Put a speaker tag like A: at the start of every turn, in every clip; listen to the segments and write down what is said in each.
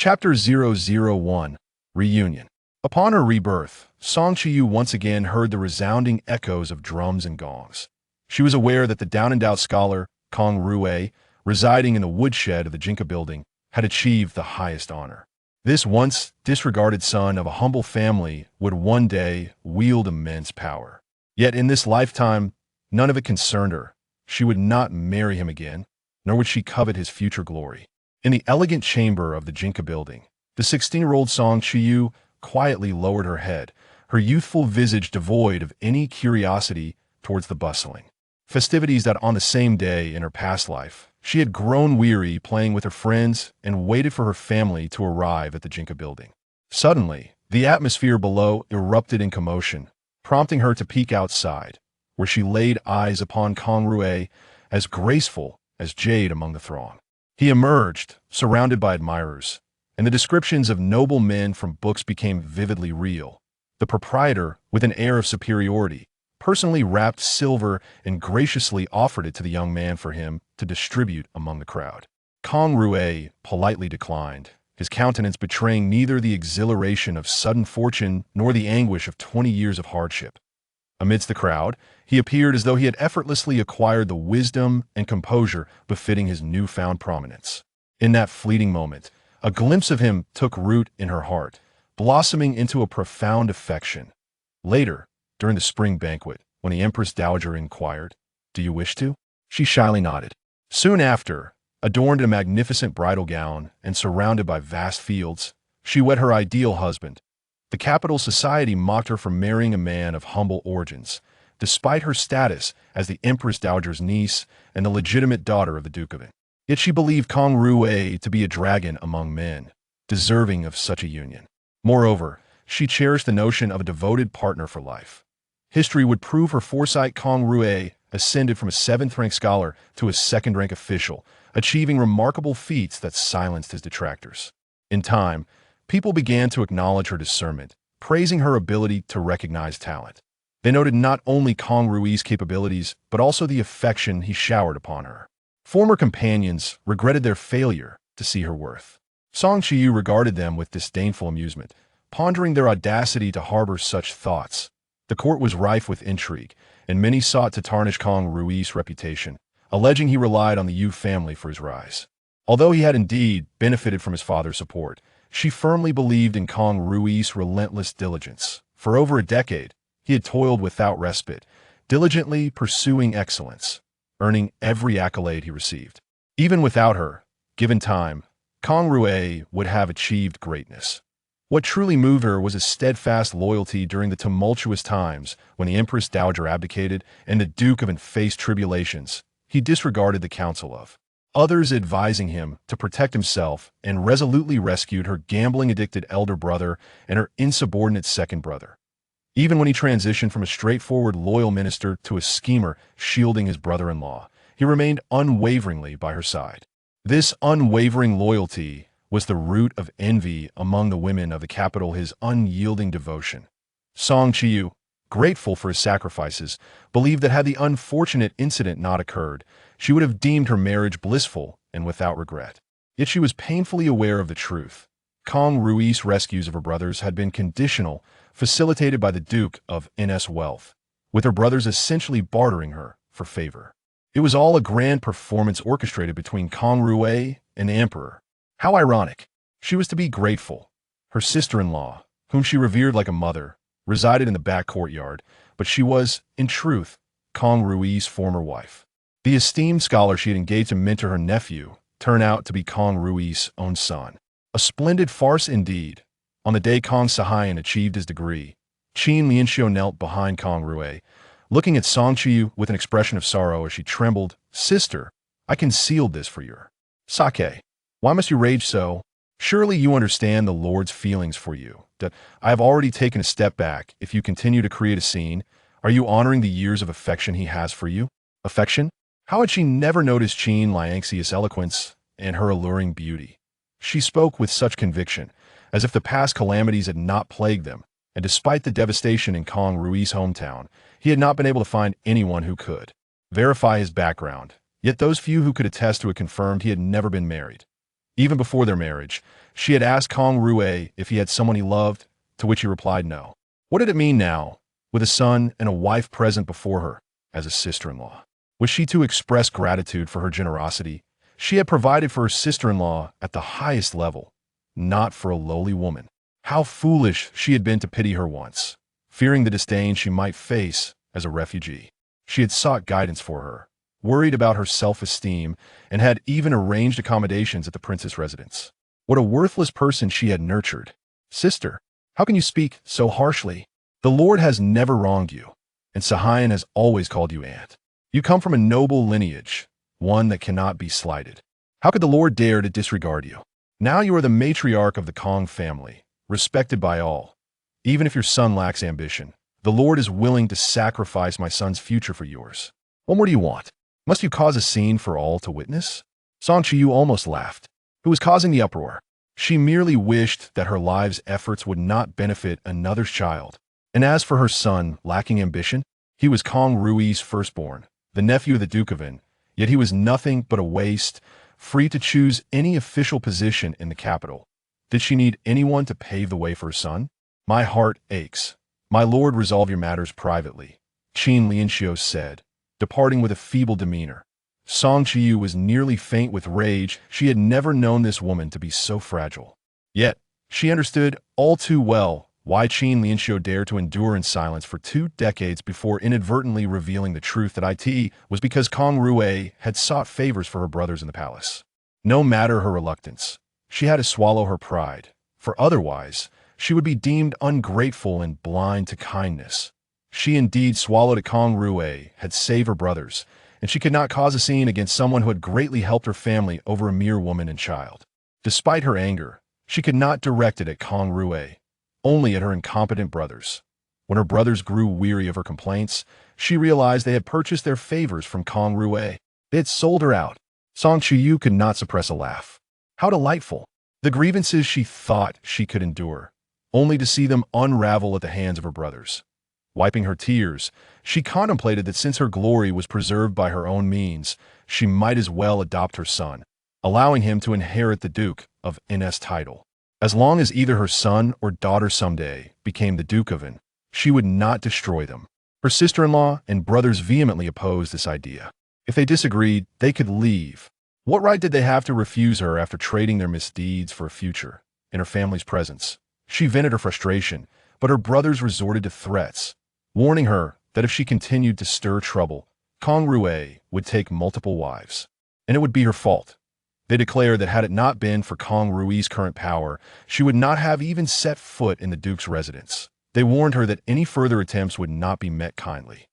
A: Chapter 001 Reunion. Upon her rebirth, Chuyu once again heard the resounding echoes of drums and gongs. She was aware that the down-and-out scholar, Kang Rui, residing in the woodshed of the Jinka building, had achieved the highest honor. This once disregarded son of a humble family would one day wield immense power. Yet in this lifetime, none of it concerned her. She would not marry him again, nor would she covet his future glory. In the elegant chamber of the Jinka building, the 16-year-old Chuyu quietly lowered her head, her youthful visage devoid of any curiosity towards the bustling festivities that on the same day in her past life, she had grown weary playing with her friends and waited for her family to arrive at the Jinka building. Suddenly, the atmosphere below erupted in commotion, prompting her to peek outside, where she laid eyes upon Kang Rui, as graceful as jade among the throng. He emerged, surrounded by admirers, and the descriptions of noble men from books became vividly real. The proprietor, with an air of superiority, personally wrapped silver and graciously offered it to the young man for him to distribute among the crowd. Kang Rui politely declined, his countenance betraying neither the exhilaration of sudden fortune nor the anguish of 20 years of hardship. Amidst the crowd, he appeared as though he had effortlessly acquired the wisdom and composure befitting his newfound prominence. In that fleeting moment, a glimpse of him took root in her heart, blossoming into a profound affection. Later, during the spring banquet, when the Empress Dowager inquired, "Do you wish to?" she shyly nodded. Soon after, adorned in a magnificent bridal gown and surrounded by vast fields, she wed her ideal husband. The capital society mocked her for marrying a man of humble origins, despite her status as the Empress Dowager's niece and the legitimate daughter of the Duke of An. Yet she believed Kang Rui to be a dragon among men, deserving of such a union. Moreover, she cherished the notion of a devoted partner for life. History would prove her foresight. Kang Rui ascended from a 7th-rank scholar to a 2nd-rank official, achieving remarkable feats that silenced his detractors. In time, people began to acknowledge her discernment, praising her ability to recognize talent. They noted not only Kang Rui's capabilities, but also the affection he showered upon her. Former companions regretted their failure to see her worth. Chuyu regarded them with disdainful amusement, pondering their audacity to harbor such thoughts. The court was rife with intrigue, and many sought to tarnish Kang Rui's reputation, alleging he relied on the Yu family for his rise. Although he had indeed benefited from his father's support, she firmly believed in Kang Rui's relentless diligence. For over a decade, he had toiled without respite, diligently pursuing excellence, earning every accolade he received. Even without her, given time, Kang Rui would have achieved greatness. What truly moved her was his steadfast loyalty during the tumultuous times when the Empress Dowager abdicated and the Duke of An faced tribulations. He disregarded the counsel of others advising him to protect himself and resolutely rescued her gambling-addicted elder brother and her insubordinate second brother. Even when he transitioned from a straightforward loyal minister to a schemer shielding his brother-in-law, he remained unwaveringly by her side. This unwavering loyalty was the root of envy among the women of the capital, his unyielding devotion. Chuyu, grateful for his sacrifices, believed that had the unfortunate incident not occurred, she would have deemed her marriage blissful and without regret. Yet she was painfully aware of the truth. Kang Rui's rescues of her brothers had been conditional, facilitated by the Duke of N's wealth, with her brothers essentially bartering her for favor. It was all a grand performance orchestrated between Kang Rui and the Emperor. How ironic. She was to be grateful. Her sister-in-law, whom she revered like a mother, resided in the back courtyard, but she was, in truth, Kang Rui's former wife. The esteemed scholar she had engaged to mentor her nephew turned out to be Kang Rui's own son. A splendid farce indeed. On the day Kang Sahayan achieved his degree, Lin Qingyuan knelt behind Kang Rui, looking at Chuyu with an expression of sorrow as she trembled. "Sister, I concealed this for your sake. Why must you rage so? Surely you understand the Lord's feelings for you. That I have already taken a step back. If you continue to create a scene, are you honoring the years of affection he has for you?" Affection? How had she never noticed Qin Liangxia's eloquence and her alluring beauty? She spoke with such conviction, as if the past calamities had not plagued them, and despite the devastation in Kang Rui's hometown, he had not been able to find anyone who could verify his background. Yet those few who could attest to it confirmed he had never been married. Even before their marriage, She had asked Kang Rui if he had someone he loved, to which he replied no. What did it mean now, with a son and a wife present before her, as a sister-in-law? Was she to express gratitude for her generosity? She had provided for her sister-in-law at the highest level, not for a lowly woman. How foolish she had been to pity her once, fearing the disdain she might face as a refugee. She had sought guidance for her, worried about her self-esteem, and had even arranged accommodations at the princess residence. What a worthless person she had nurtured. Sister, how can you speak so harshly? The Lord has never wronged you, and Sahayan has always called you aunt. You come from a noble lineage, one that cannot be slighted. How could the Lord dare to disregard you? Now you are the matriarch of the Kang family, respected by all. Even if your son lacks ambition, the Lord is willing to sacrifice my son's future for yours. What more do you want? Must you cause a scene for all to witness? Chuyu almost laughed. Who was causing the uproar? She merely wished that her life's efforts would not benefit another's child. And as for her son lacking ambition, he was Kang Rui's firstborn, the nephew of the Duke of An, yet he was nothing but a waste, free to choose any official position in the capital. Did she need anyone to pave the way for her son? My heart aches. My lord, resolve your matters privately, Lin Qingyuan said, departing with a feeble demeanor. Chuyu was nearly faint with rage. She had never known this woman to be so fragile. Yet, she understood all too well why Lin Qingyuan dared to endure in silence for 2 decades before inadvertently revealing the truth that it was because Kang Rui had sought favors for her brothers in the palace. No matter her reluctance, she had to swallow her pride, for otherwise, she would be deemed ungrateful and blind to kindness. She indeed swallowed it. Kang Rui had saved her brothers, and she could not cause a scene against someone who had greatly helped her family over a mere woman and child. Despite her anger, she could not direct it at Kang Rui, only at her incompetent brothers. When her brothers grew weary of her complaints, she realized they had purchased their favors from Kang Rui. They had sold her out. Chuyu could not suppress a laugh. How delightful! The grievances she thought she could endure, only to see them unravel at the hands of her brothers. Wiping her tears, she contemplated that since her glory was preserved by her own means, she might as well adopt her son, allowing him to inherit the Duke of An's title. As long as either her son or daughter someday became the Duke of An, she would not destroy them. Her sister-in-law and brothers vehemently opposed this idea. If they disagreed, they could leave. What right did they have to refuse her after trading their misdeeds for a future? In her family's presence, she vented her frustration, but her brothers resorted to threats, warning her that if she continued to stir trouble, Kang Rui would take multiple wives, and it would be her fault. They declared that had it not been for Kang Rui's current power, she would not have even set foot in the Duke's residence. They warned her that any further attempts would not be met kindly.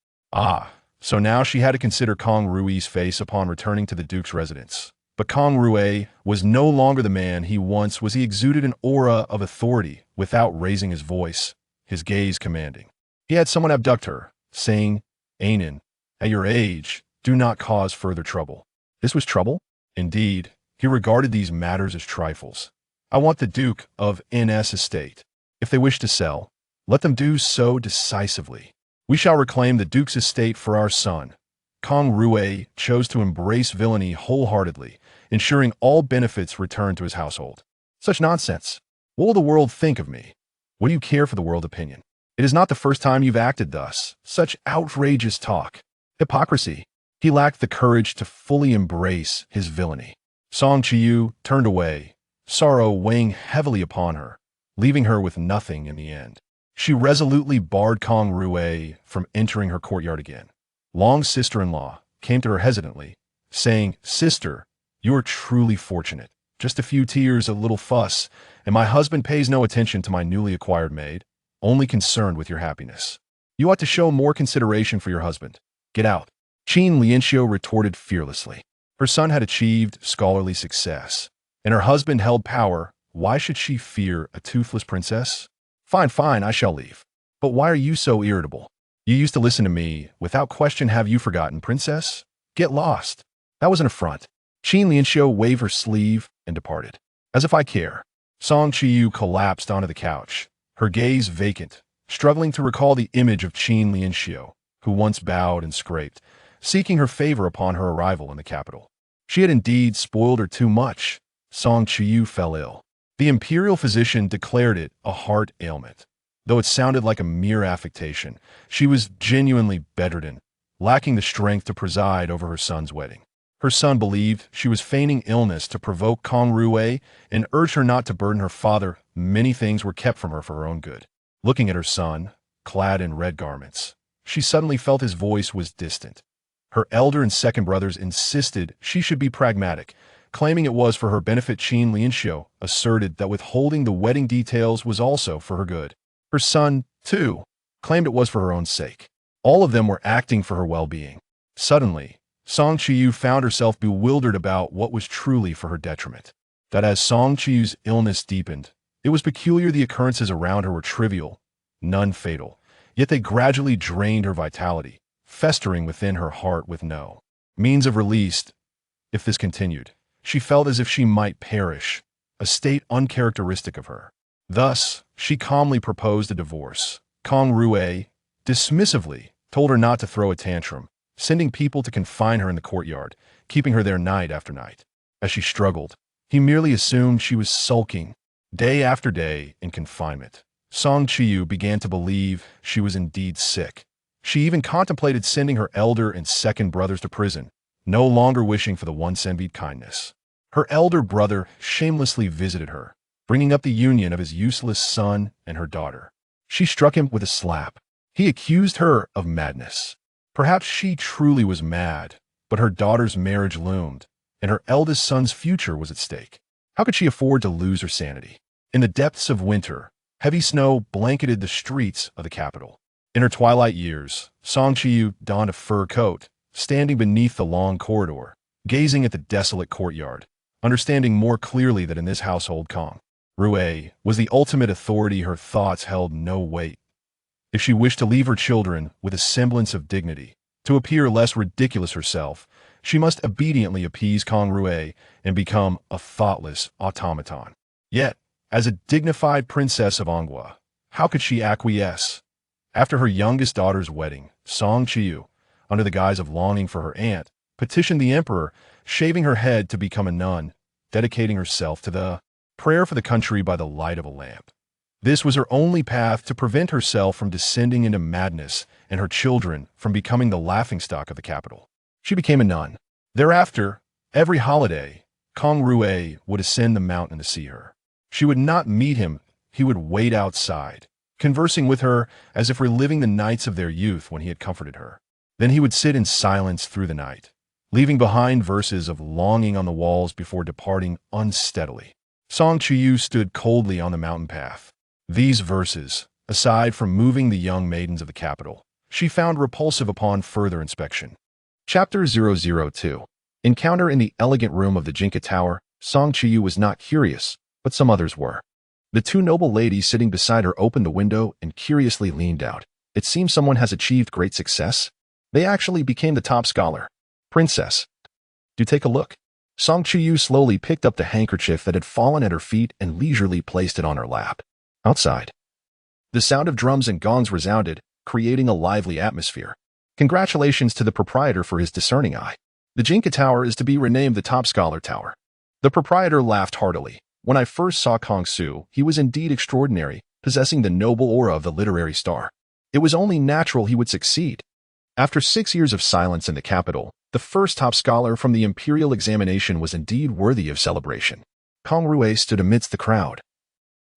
A: So now she had to consider Kang Rui's face upon returning to the Duke's residence. But Kang Rui was no longer the man he once was. He exuded an aura of authority without raising his voice, his gaze commanding. He had someone abduct her, saying, Anan, at your age, do not cause further trouble. This was trouble? Indeed, he regarded these matters as trifles. I want the Duke of An's estate. If they wish to sell, let them do so decisively. We shall reclaim the Duke's estate for our son. Kang Rui chose to embrace villainy wholeheartedly, ensuring all benefits returned to his household. Such nonsense. What will the world think of me? What do you care for the world opinion? It is not the first time you've acted thus. Such outrageous talk. Hypocrisy. He lacked the courage to fully embrace his villainy. Chuyu turned away, sorrow weighing heavily upon her, leaving her with nothing in the end. She resolutely barred Kang Rui from entering her courtyard again. Long's sister-in-law came to her hesitantly, saying, Sister, you are truly fortunate. Just a few tears, a little fuss, and my husband pays no attention to my newly acquired maid, only concerned with your happiness. You ought to show more consideration for your husband. Get out. Lin Qingyuan retorted fearlessly. Her son had achieved scholarly success, and her husband held power. Why should she fear a toothless princess? Fine, I shall leave. But why are you so irritable? You used to listen to me. Without question, have you forgotten, princess? Get lost. That was an affront. Lin Qingyuan waved her sleeve and departed. As if I care. Chuyu collapsed onto the couch, her gaze vacant, struggling to recall the image of Lin Qingyuan, who once bowed and scraped, seeking her favor upon her arrival in the capital. She had indeed spoiled her too much. Chuyu fell ill. The imperial physician declared it a heart ailment. Though it sounded like a mere affectation, she was genuinely bedridden, lacking the strength to preside over her son's wedding. Her son believed she was feigning illness to provoke Kang Rui and urged her not to burden her father. Many things were kept from her for her own good. Looking at her son, clad in red garments, she suddenly felt his voice was distant. Her elder and second brothers insisted she should be pragmatic, claiming it was for her benefit. Lin Qingyuan asserted that withholding the wedding details was also for her good. Her son, too, claimed it was for her own sake. All of them were acting for her well-being. Suddenly, Chuyu found herself bewildered about what was truly for her detriment. That as Chuyu's illness deepened, it was peculiar the occurrences around her were trivial, none fatal, yet they gradually drained her vitality, festering within her heart with no means of release. If this continued, she felt as if she might perish, a state uncharacteristic of her. Thus, she calmly proposed a divorce. Kang Rui, dismissively, told her not to throw a tantrum, sending people to confine her in the courtyard, keeping her there night after night. As she struggled, he merely assumed she was sulking, day after day, in confinement. Chuyu began to believe she was indeed sick. She even contemplated sending her elder and second brothers to prison, no longer wishing for the once-envied kindness. Her elder brother shamelessly visited her, bringing up the union of his useless son and her daughter. She struck him with a slap. He accused her of madness. Perhaps she truly was mad, but her daughter's marriage loomed, and her eldest son's future was at stake. How could she afford to lose her sanity? In the depths of winter, heavy snow blanketed the streets of the capital. In her twilight years, Chuyu donned a fur coat, standing beneath the long corridor, gazing at the desolate courtyard, understanding more clearly that in this household Kang Rui was the ultimate authority. Her thoughts held no weight. If she wished to leave her children with a semblance of dignity, to appear less ridiculous herself, she must obediently appease Kang Rui and become a thoughtless automaton. Yet, as a dignified princess of An Guo, how could she acquiesce? After her youngest daughter's wedding, Chuyu, under the guise of longing for her aunt, petitioned the emperor, shaving her head to become a nun, dedicating herself to the prayer for the country by the light of a lamp. This was her only path to prevent herself from descending into madness and her children from becoming the laughingstock of the capital. She became a nun. Thereafter, every holiday, Kang Rui would ascend the mountain to see her. She would not meet him, he would wait outside, conversing with her as if reliving the nights of their youth when he had comforted her. Then he would sit in silence through the night, leaving behind verses of longing on the walls before departing unsteadily. Chuyu stood coldly on the mountain path. These verses, aside from moving the young maidens of the capital, she found repulsive upon further inspection. Chapter 002. Encounter in the elegant room of the Jinka Tower. Chuyu was not curious, but some others were. The two noble ladies sitting beside her opened the window and curiously leaned out. It seems someone has achieved great success. They actually became the top scholar. Princess. Do take a look. Chuyu slowly picked up the handkerchief that had fallen at her feet and leisurely placed it on her lap. Outside, the sound of drums and gongs resounded, creating a lively atmosphere. Congratulations to the proprietor for his discerning eye. The Jinka Tower is to be renamed the Top Scholar Tower. The proprietor laughed heartily. When I first saw Kang Su, he was indeed extraordinary, possessing the noble aura of the literary star. It was only natural he would succeed. After 6 years of silence in the capital, the first top scholar from the imperial examination was indeed worthy of celebration. Kang Rui stood amidst the crowd,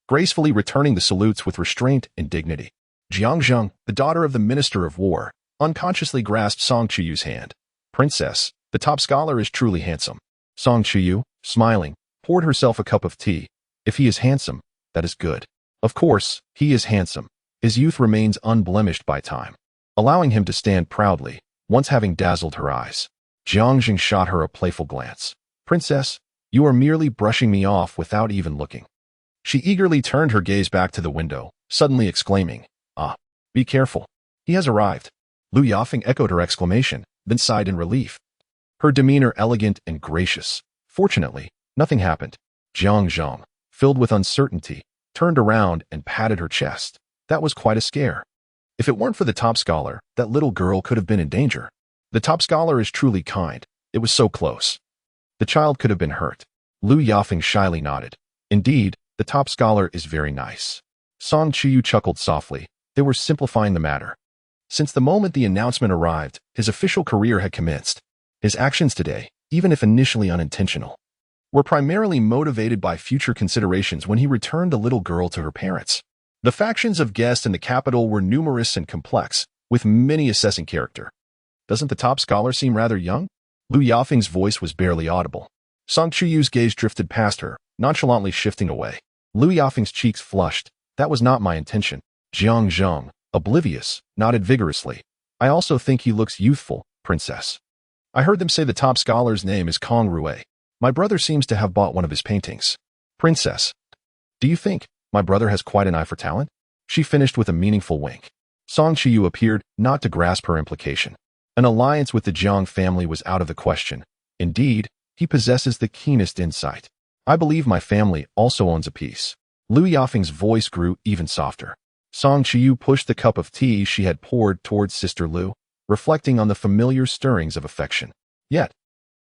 A: gracefully returning the salutes with restraint and dignity. Jiang Zheng, the daughter of the Minister of War, unconsciously grasped Chuyu's hand. Princess, the top scholar is truly handsome. Chuyu, smiling, poured herself a cup of tea. If he is handsome, that is good. Of course, he is handsome. His youth remains unblemished by time, allowing him to stand proudly, once having dazzled her eyes. Jiang Zheng shot her a playful glance. Princess, you are merely brushing me off without even looking. She eagerly turned her gaze back to the window, suddenly exclaiming, "Ah, be careful. He has arrived." Lu Yafeng echoed her exclamation, then sighed in relief. Her demeanor elegant and gracious. Fortunately, nothing happened. Jiang Zheng, filled with uncertainty, turned around and patted her chest. That was quite a scare. If it weren't for the top scholar, that little girl could have been in danger. The top scholar is truly kind. It was so close. The child could have been hurt. Lu Yafeng shyly nodded. Indeed, The top scholar is very nice. Song Chuyu chuckled softly. They were simplifying the matter. Since the moment the announcement arrived, his official career had commenced. His actions today, even if initially unintentional, were primarily motivated by future considerations when he returned the little girl to her parents. The factions of guests in the capital were numerous and complex, with many assessing character. Doesn't the top scholar seem rather young? Lu Yafeng's voice was barely audible. Song Chuyu's gaze drifted past her, nonchalantly shifting away. Lu Yafeng's cheeks flushed. That was not my intention. Jiang Zheng, oblivious, nodded vigorously. I also think he looks youthful, princess. I heard them say the top scholar's name is Kang Rui. My brother seems to have bought one of his paintings. Princess, do you think my brother has quite an eye for talent? She finished with a meaningful wink. Song Chuyu appeared not to grasp her implication. An alliance with the Jiang family was out of the question. Indeed, he possesses the keenest insight. I believe my family also owns a piece. Lu Yafeng's voice grew even softer. Song Chuyu pushed the cup of tea she had poured towards Sister Lu, reflecting on the familiar stirrings of affection. Yet,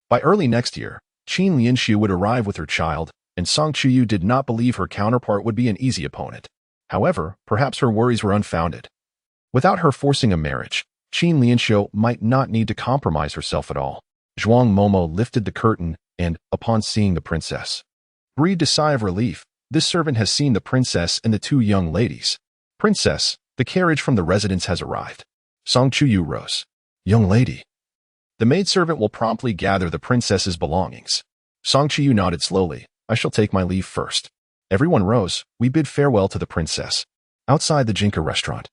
A: by early next year, Qin Lianxiu would arrive with her child, and Song Chuyu did not believe her counterpart would be an easy opponent. However, perhaps her worries were unfounded. Without her forcing a marriage, Qin Lianxiu might not need to compromise herself at all. Zhuang Momo lifted the curtain and, upon seeing the princess, breathed a sigh of relief. This servant has seen the princess and the two young ladies. Princess, the carriage from the residence has arrived. Song Chuyu rose. Young lady. The maidservant will promptly gather the princess's belongings. Song Chuyu nodded slowly. I shall take my leave first. Everyone rose. We bid farewell to the princess. Outside the Jinka restaurant,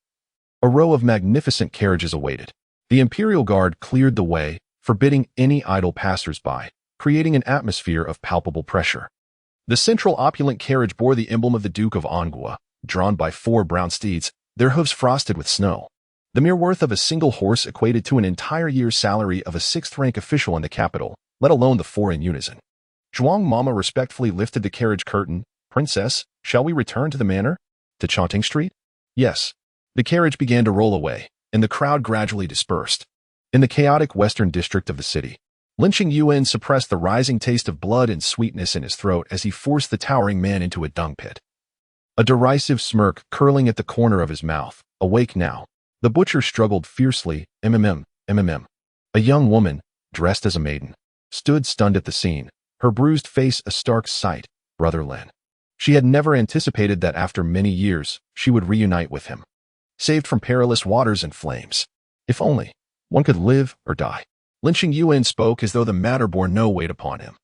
A: a row of magnificent carriages awaited. The Imperial Guard cleared the way, forbidding any idle passers-by, creating an atmosphere of palpable pressure. The central opulent carriage bore the emblem of the Duke of An Guo, drawn by 4 brown steeds, their hooves frosted with snow. The mere worth of a single horse equated to an entire year's salary of a 6th-rank official in the capital, let alone the 4 in unison. Zhuang Mama respectfully lifted the carriage curtain. Princess, shall we return to the manor? To Chongting Street? Yes. The carriage began to roll away, and the crowd gradually dispersed. In the chaotic western district of the city, Lin Qingyuan suppressed the rising taste of blood and sweetness in his throat as he forced the towering man into a dung pit. A derisive smirk curling at the corner of his mouth. Awake now. The butcher struggled fiercely. MMM. A young woman, dressed as a maiden, stood stunned at the scene, her bruised face a stark sight. Brother Lin. She had never anticipated that after many years, she would reunite with him. Saved from perilous waters and flames. If only one could live or die. Lin Qingyuan spoke as though the matter bore no weight upon him.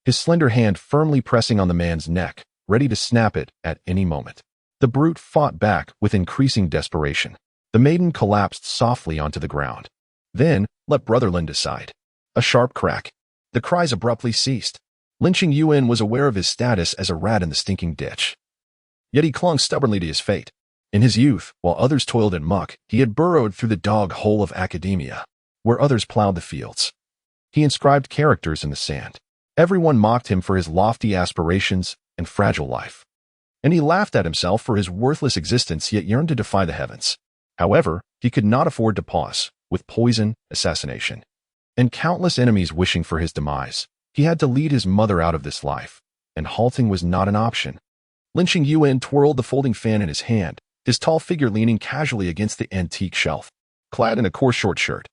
A: His slender hand firmly pressing on the man's neck, ready to snap it at any moment. The brute fought back with increasing desperation. The maiden collapsed softly onto the ground. Then, let Brother Lin decide. A sharp crack. The cries abruptly ceased. Lin Qingyuan was aware of his status as a rat in the stinking ditch. Yet he clung stubbornly to his fate. In his youth, while others toiled in muck, he had burrowed through the dog hole of academia, where others plowed the fields. He inscribed characters in the sand. Everyone mocked him for his lofty aspirations and fragile life. And he laughed at himself for his worthless existence, yet yearned to defy the heavens. However, he could not afford to pause, with poison, assassination, and countless enemies wishing for his demise. He had to lead his mother out of this life, and halting was not an option. Lin Qingyuan twirled the folding fan in his hand, his tall figure leaning casually against the antique shelf, clad in a coarse short shirt.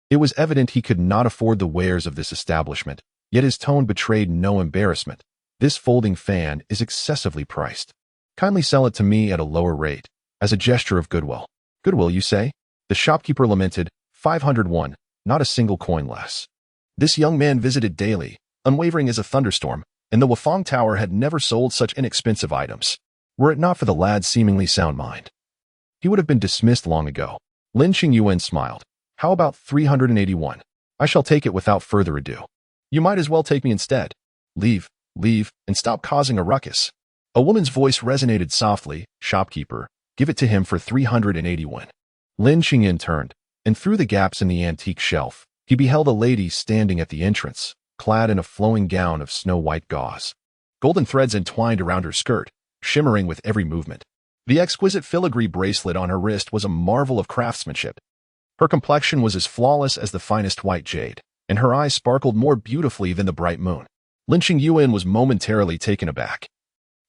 A: It was evident he could not afford the wares of this establishment, yet his tone betrayed no embarrassment. This folding fan is excessively priced. Kindly sell it to me at a lower rate, as a gesture of goodwill. Goodwill, you say? The shopkeeper lamented. 501, not a single coin less. This young man visited daily, unwavering as a thunderstorm, and the Wafang Tower had never sold such inexpensive items. Were it not for the lad's seemingly sound mind, he would have been dismissed long ago. Lin Qingyuan smiled. How about 381? I shall take it without further ado. You might as well take me instead. Leave, and stop causing a ruckus. A woman's voice resonated softly. Shopkeeper, give it to him for 381. Lin Qingyuan turned, and through the gaps in the antique shelf, he beheld a lady standing at the entrance, clad in a flowing gown of snow-white gauze. Golden threads entwined around her skirt, shimmering with every movement. The exquisite filigree bracelet on her wrist was a marvel of craftsmanship. Her complexion was as flawless as the finest white jade, and her eyes sparkled more beautifully than the bright moon. Lin Qingyuan was momentarily taken aback.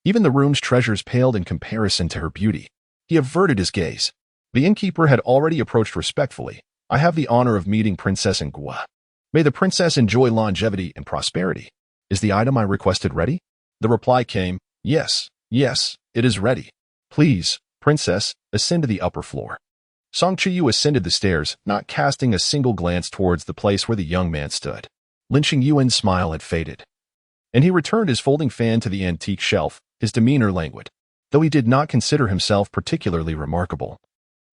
A: Even the room's treasures paled in comparison to her beauty. He averted his gaze. The innkeeper had already approached respectfully. I have the honor of meeting Princess An Guo. May the princess enjoy longevity and prosperity. Is the item I requested ready? The reply came, yes, it is ready. Please, princess, ascend to the upper floor. Chuyu ascended the stairs, not casting a single glance towards the place where the young man stood. Lin Qingyuan's smile had faded, and he returned his folding fan to the antique shelf, his demeanor languid. Though he did not consider himself particularly remarkable,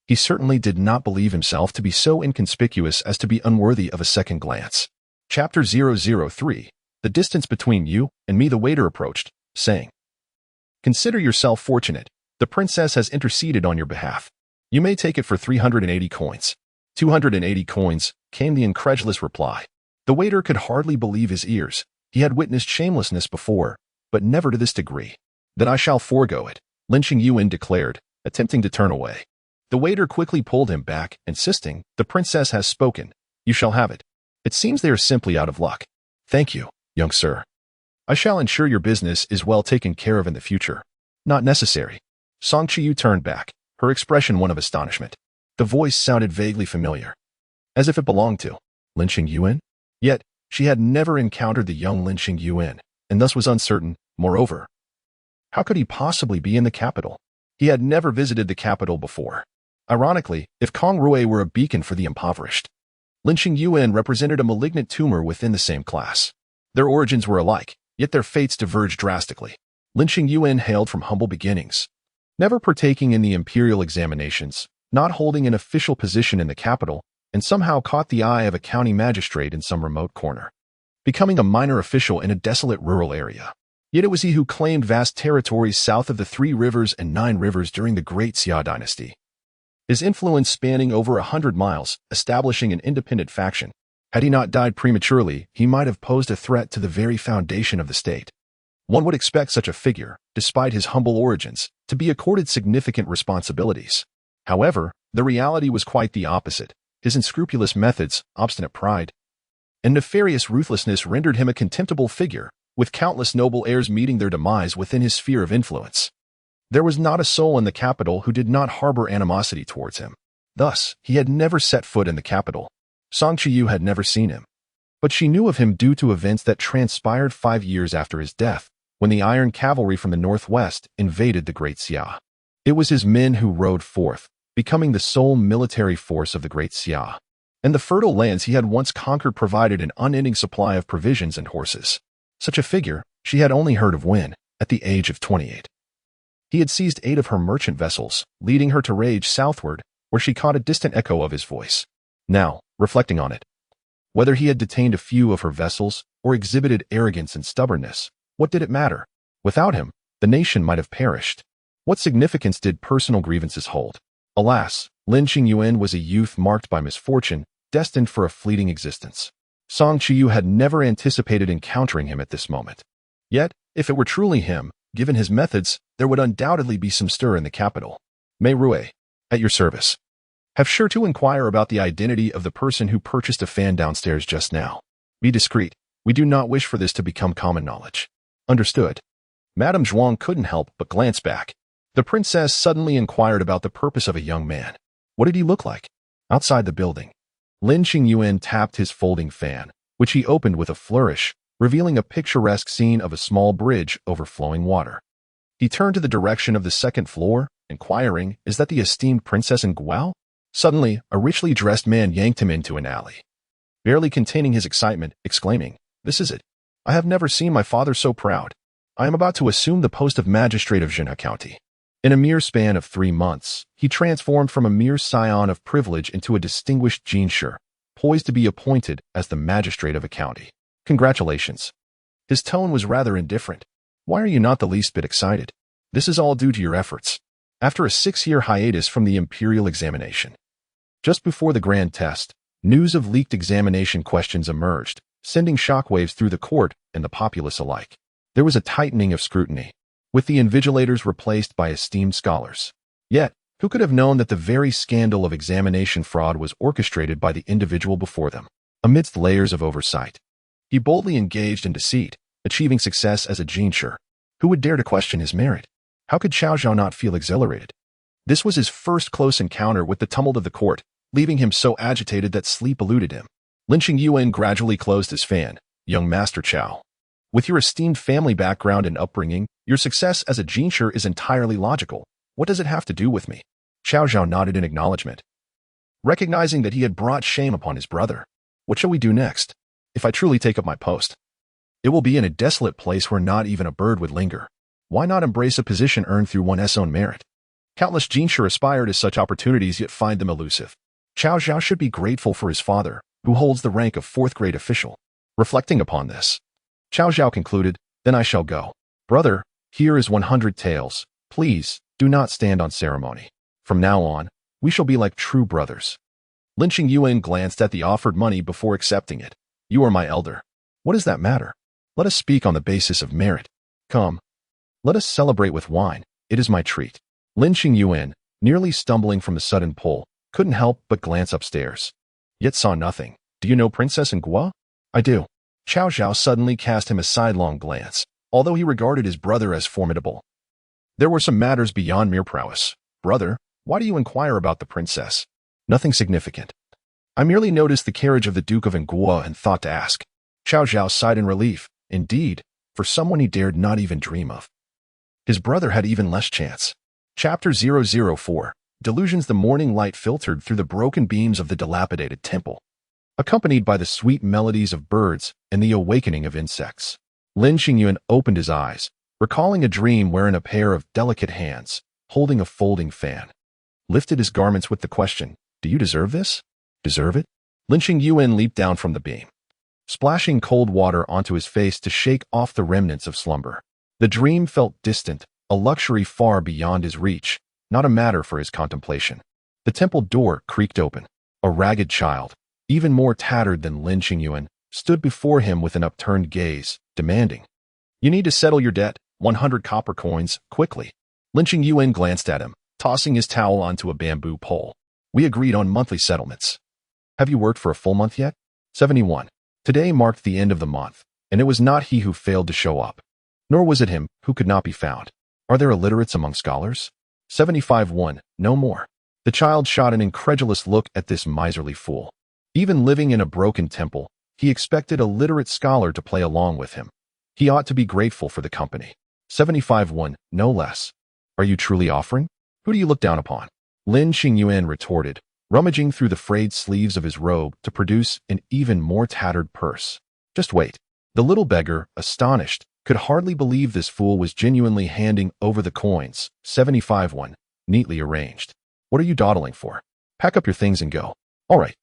A: he certainly did not believe himself to be so inconspicuous as to be unworthy of a second glance. Chapter 003. The distance between you and me. The waiter approached, saying, Consider yourself fortunate. The princess has interceded on your behalf. You may take it for 380 coins. 280 coins, came the incredulous reply. The waiter could hardly believe his ears. He had witnessed shamelessness before, but never to this degree. Then I shall forego it, Lin Qingyuan declared, attempting to turn away. The waiter quickly pulled him back, insisting, The princess has spoken. You shall have it. It seems they are simply out of luck. Thank you, young sir. I shall ensure your business is well taken care of in the future. Not necessary. Chuyu turned back, her expression one of astonishment. The voice sounded vaguely familiar, as if it belonged to Lin Qingyuan. Yet, she had never encountered the young Lin Qingyuan, and thus was uncertain. Moreover, how could he possibly be in the capital? He had never visited the capital before. Ironically, if Kang Rui were a beacon for the impoverished, Lin Qingyuan represented a malignant tumor within the same class. Their origins were alike, yet their fates diverged drastically. Lin Qingyuan hailed from humble beginnings, never partaking in the imperial examinations, not holding an official position in the capital, and somehow caught the eye of a county magistrate in some remote corner, becoming a minor official in a desolate rural area. Yet it was he who claimed vast territories south of the 3 rivers and 9 rivers during the Great Xia dynasty, his influence spanning over 100 miles, establishing an independent faction. Had he not died prematurely, he might have posed a threat to the very foundation of the state. One would expect such a figure, despite his humble origins, to be accorded significant responsibilities. However, the reality was quite the opposite. His unscrupulous methods, obstinate pride, and nefarious ruthlessness rendered him a contemptible figure, with countless noble heirs meeting their demise within his sphere of influence. There was not a soul in the capital who did not harbor animosity towards him. Thus, he had never set foot in the capital. Chuyu had never seen him, but she knew of him due to events that transpired 5 years after his death, when the Iron Cavalry from the northwest invaded the Great Xia. It was his men who rode forth, becoming the sole military force of the Great Xia, and the fertile lands he had once conquered provided an unending supply of provisions and horses. Such a figure she had only heard of when, at the age of 28, he had seized 8 of her merchant vessels, leading her to rage southward, where she caught a distant echo of his voice. Now, reflecting on it, whether he had detained a few of her vessels or exhibited arrogance and stubbornness, what did it matter? Without him, the nation might have perished. What significance did personal grievances hold? Alas, Lin Qingyuan was a youth marked by misfortune, destined for a fleeting existence. Chuyu had never anticipated encountering him at this moment. Yet, if it were truly him, given his methods, there would undoubtedly be some stir in the capital. Rui, at your service. Have sure to inquire about the identity of the person who purchased a fan downstairs just now. Be discreet. We do not wish for this to become common knowledge. Understood. Madame Zhuang couldn't help but glance back. The princess suddenly inquired about the purpose of a young man. What did he look like? Outside the building, Lin Qingyuan tapped his folding fan, which he opened with a flourish, revealing a picturesque scene of a small bridge over flowing water. He turned to the direction of the 2nd floor, inquiring, Is that the esteemed Princess An Guo? Suddenly, a richly dressed man yanked him into an alley, barely containing his excitement, exclaiming, This is it. I have never seen my father so proud. I am about to assume the post of magistrate of An Guo County. In a mere span of 3 months, he transformed from a mere scion of privilege into a distinguished jinshi, poised to be appointed as the magistrate of a county. Congratulations. His tone was rather indifferent. Why are you not the least bit excited? This is all due to your efforts. After a 6-year hiatus from the imperial examination, just before the grand test, news of leaked examination questions emerged, sending shockwaves through the court and the populace alike. There was a tightening of scrutiny, with the invigilators replaced by esteemed scholars. Yet, who could have known that the very scandal of examination fraud was orchestrated by the individual before them? Amidst layers of oversight, he boldly engaged in deceit, achieving success as a jinshi. Who would dare to question his merit? How could Xiao Zhao not feel exhilarated? This was his first close encounter with the tumult of the court, leaving him so agitated that sleep eluded him. Lin Qingyuan gradually closed his fan. Young Master Qiao. With your esteemed family background and upbringing, your success as a jinshi is entirely logical. What does it have to do with me? Xiao Zhao nodded in acknowledgement, recognizing that he had brought shame upon his brother. What shall we do next? If I truly take up my post, it will be in a desolate place where not even a bird would linger. Why not embrace a position earned through one's own merit? Countless jinshi aspire to such opportunities yet find them elusive. Xiao Zhao should be grateful for his father, who holds the rank of 4th-grade official. Reflecting upon this, Xiao Zhao concluded, then I shall go. Brother, here is 100 taels. Please, do not stand on ceremony. From now on, we shall be like true brothers. Lin Qingyuan glanced at the offered money before accepting it. You are my elder. What does that matter? Let us speak on the basis of merit. Come. Let us celebrate with wine. It is my treat. Lin Qingyuan, nearly stumbling from the sudden pull, couldn't help but glance upstairs. Yet saw nothing. Do you know Princess An Guo? I do. Xiao Zhao suddenly cast him a sidelong glance, although he regarded his brother as formidable. There were some matters beyond mere prowess. Brother, why do you inquire about the princess? Nothing significant. I merely noticed the carriage of the Duke of An Guo and thought to ask. Xiao Zhao sighed in relief. Indeed, for someone he dared not even dream of. His brother had even less chance. Chapter 004. Delusions. The morning light filtered through the broken beams of the dilapidated temple, accompanied by the sweet melodies of birds and the awakening of insects. Lin Qingyuan opened his eyes, recalling a dream wherein a pair of delicate hands, holding a folding fan, lifted his garments with the question, do you deserve this? Deserve it? Lin Qingyuan leaped down from the beam, splashing cold water onto his face to shake off the remnants of slumber. The dream felt distant, a luxury far beyond his reach, not a matter for his contemplation. The temple door creaked open. A ragged child, even more tattered than Lin Qingyuan, stood before him with an upturned gaze, demanding, you need to settle your debt, 100 copper coins, quickly. Lin Qingyuan glanced at him, tossing his towel onto a bamboo pole. We agreed on monthly settlements. Have you worked for a full month yet? 71. Today marked the end of the month, and it was not he who failed to show up, nor was it him who could not be found. Are there illiterates among scholars? 75-1, no more. The child shot an incredulous look at this miserly fool. Even living in a broken temple, he expected a literate scholar to play along with him. He ought to be grateful for the company. 75-1, no less. Are you truly offering? Who do you look down upon? Lin Qingyuan retorted, rummaging through the frayed sleeves of his robe to produce an even more tattered purse. Just wait. The little beggar, astonished, could hardly believe this fool was genuinely handing over the coins. 75-1, neatly arranged. What are you dawdling for? Pack up your things and go. All right.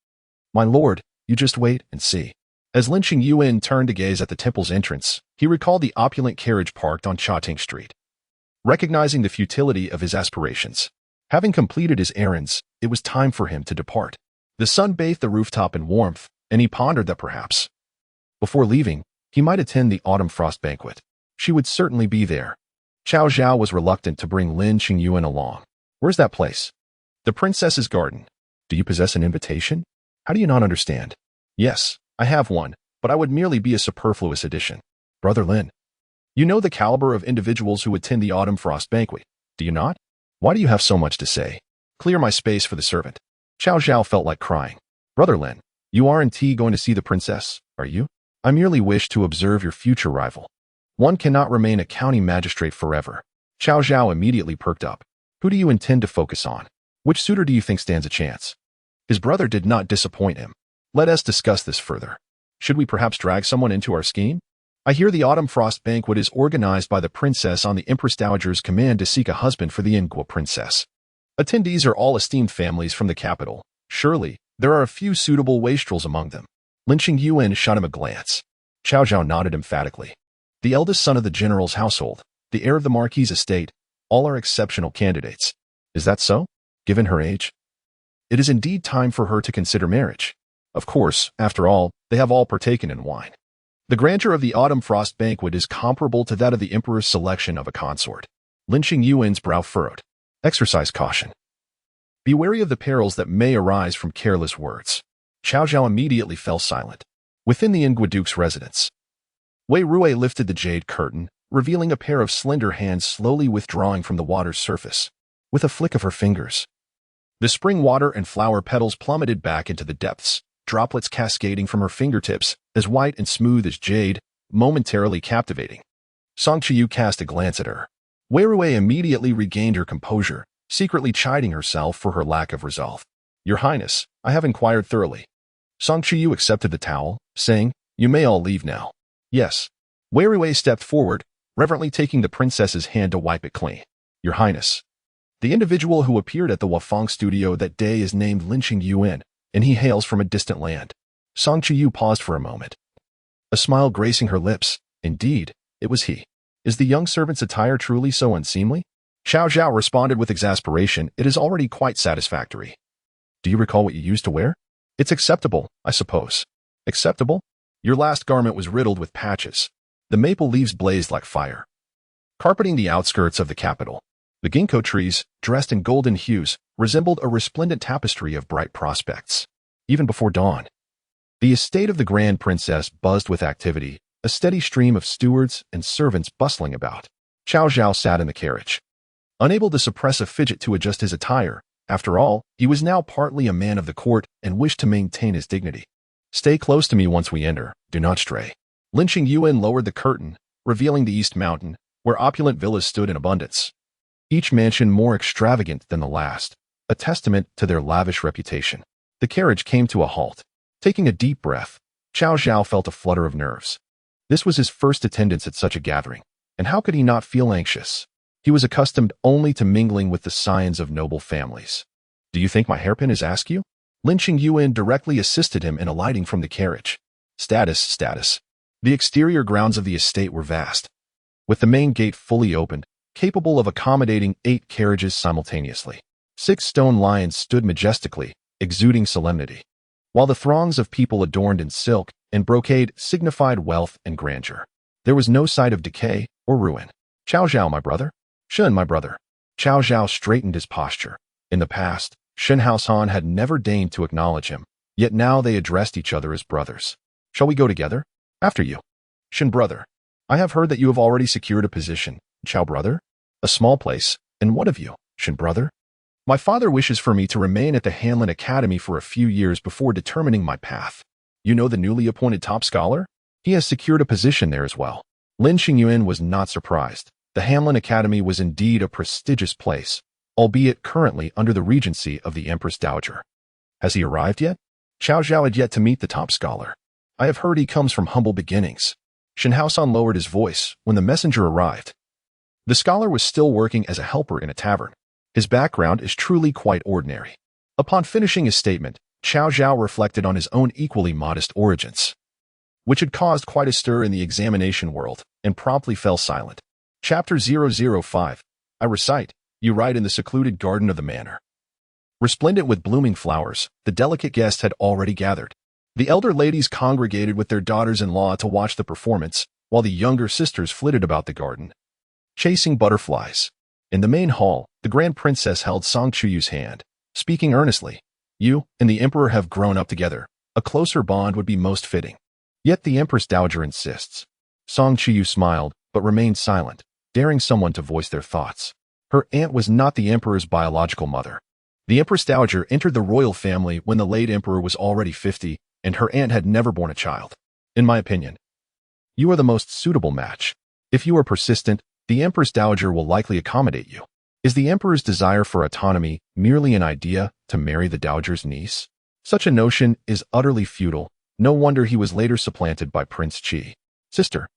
A: My lord, you just wait and see. As Lin Qingyuan turned to gaze at the temple's entrance, he recalled the opulent carriage parked on Chating Street. Recognizing the futility of his aspirations, having completed his errands, it was time for him to depart. The sun bathed the rooftop in warmth, and he pondered that perhaps, before leaving, he might attend the autumn frost banquet. She would certainly be there. Xiao Zhao was reluctant to bring Lin Qingyuan along. Where's that place? The princess's garden. Do you possess an invitation? How do you not understand? Yes, I have one, but I would merely be a superfluous addition. Brother Lin, you know the caliber of individuals who attend the autumn frost banquet, do you not? Why do you have so much to say? Clear my space for the servant. Xiao Zhao felt like crying. Brother Lin, you are indeed going to see the princess, are you? I merely wish to observe your future rival. One cannot remain a county magistrate forever. Xiao Zhao immediately perked up. Who do you intend to focus on? Which suitor do you think stands a chance? His brother did not disappoint him. Let us discuss this further. Should we perhaps drag someone into our scheme? I hear the autumn frost banquet is organized by the princess on the Empress Dowager's command to seek a husband for the An Guo Princess. Attendees are all esteemed families from the capital. Surely, there are a few suitable wastrels among them. Lin Qingyuan shot him a glance. Xiao Zhao nodded emphatically. The eldest son of the general's household, the heir of the marquis's estate, all are exceptional candidates. Is that so? Given her age? It is indeed time for her to consider marriage. Of course, after all, they have all partaken in wine. The grandeur of the autumn frost banquet is comparable to that of the emperor's selection of a consort. Lin Qingyuan's brow furrowed. Exercise caution. Be wary of the perils that may arise from careless words. Xiao Zhao immediately fell silent. Within the An Guo Duke's residence, Wei Rui lifted the jade curtain, revealing a pair of slender hands slowly withdrawing from the water's surface. With a flick of her fingers, the spring water and flower petals plummeted back into the depths, droplets cascading from her fingertips, as white and smooth as jade, momentarily captivating. Song Chuyu cast a glance at her. Wei Rui immediately regained her composure, secretly chiding herself for her lack of resolve. Your Highness, I have inquired thoroughly. Song Chuyu accepted the towel, saying, You may all leave now. Yes. Wei Rui stepped forward, reverently taking the princess's hand to wipe it clean. Your Highness. The individual who appeared at the Wafang studio that day is named Lin Qingyuan, and he hails from a distant land. Song Chuyu paused for a moment. A smile gracing her lips. Indeed, it was he. Is the young servant's attire truly so unseemly? Xiao Zhao responded with exasperation. It is already quite satisfactory. Do you recall what you used to wear? It's acceptable, I suppose. Acceptable? Your last garment was riddled with patches. The maple leaves blazed like fire. Carpeting the outskirts of the capital, the ginkgo trees, dressed in golden hues, resembled a resplendent tapestry of bright prospects. Even before dawn, the estate of the Grand Princess buzzed with activity, a steady stream of stewards and servants bustling about. Xiao Zhao sat in the carriage, unable to suppress a fidget to adjust his attire. After all, he was now partly a man of the court and wished to maintain his dignity. Stay close to me once we enter, do not stray. Lin Qingyuan lowered the curtain, revealing the East Mountain, where opulent villas stood in abundance. Each mansion more extravagant than the last, a testament to their lavish reputation. The carriage came to a halt. Taking a deep breath, Xiao Zhao felt a flutter of nerves. This was his first attendance at such a gathering, and how could he not feel anxious? He was accustomed only to mingling with the scions of noble families. Do you think my hairpin is askew? Lin Qingyuan directly assisted him in alighting from the carriage. Status. The exterior grounds of the estate were vast, with the main gate fully opened, capable of accommodating 8 carriages simultaneously. 6 stone lions stood majestically, exuding solemnity, while the throngs of people adorned in silk and brocade signified wealth and grandeur. There was no sight of decay or ruin. Xiao Zhao, my brother. Shun, my brother. Xiao Zhao straightened his posture. In the past, Shen Haosan had never deigned to acknowledge him, yet now they addressed each other as brothers. Shall we go together? After you. Shen brother. I have heard that you have already secured a position. Xiao brother? A small place. And what of you, Shen brother? My father wishes for me to remain at the Hanlin Academy for a few years before determining my path. You know the newly appointed top scholar? He has secured a position there as well. Lin Qingyuan was not surprised. The Hanlin Academy was indeed a prestigious place, albeit currently under the regency of the Empress Dowager. Has he arrived yet? Xiao Zhao had yet to meet the top scholar. I have heard he comes from humble beginnings. Shen Haosan lowered his voice when the messenger arrived. The scholar was still working as a helper in a tavern. His background is truly quite ordinary. Upon finishing his statement, Xiao Zhao reflected on his own equally modest origins, which had caused quite a stir in the examination world, and promptly fell silent. Chapter 005. I recite, you write in the secluded garden of the manor. Resplendent with blooming flowers, the delicate guests had already gathered. The elder ladies congregated with their daughters-in-law to watch the performance, while the younger sisters flitted about the garden, chasing butterflies. In the main hall, the Grand Princess held Song Chuyu's hand, speaking earnestly. You and the Emperor have grown up together. A closer bond would be most fitting. Yet the Empress Dowager insists. Song Chuyu smiled, but remained silent, daring someone to voice their thoughts. Her aunt was not the Emperor's biological mother. The Empress Dowager entered the royal family when the late Emperor was already 50, and her aunt had never borne a child. In my opinion, you are the most suitable match. If you are persistent, the Empress Dowager will likely accommodate you. Is the Emperor's desire for autonomy merely an idea to marry the Dowager's niece? Such a notion is utterly futile. No wonder he was later supplanted by Prince Qi. Sister,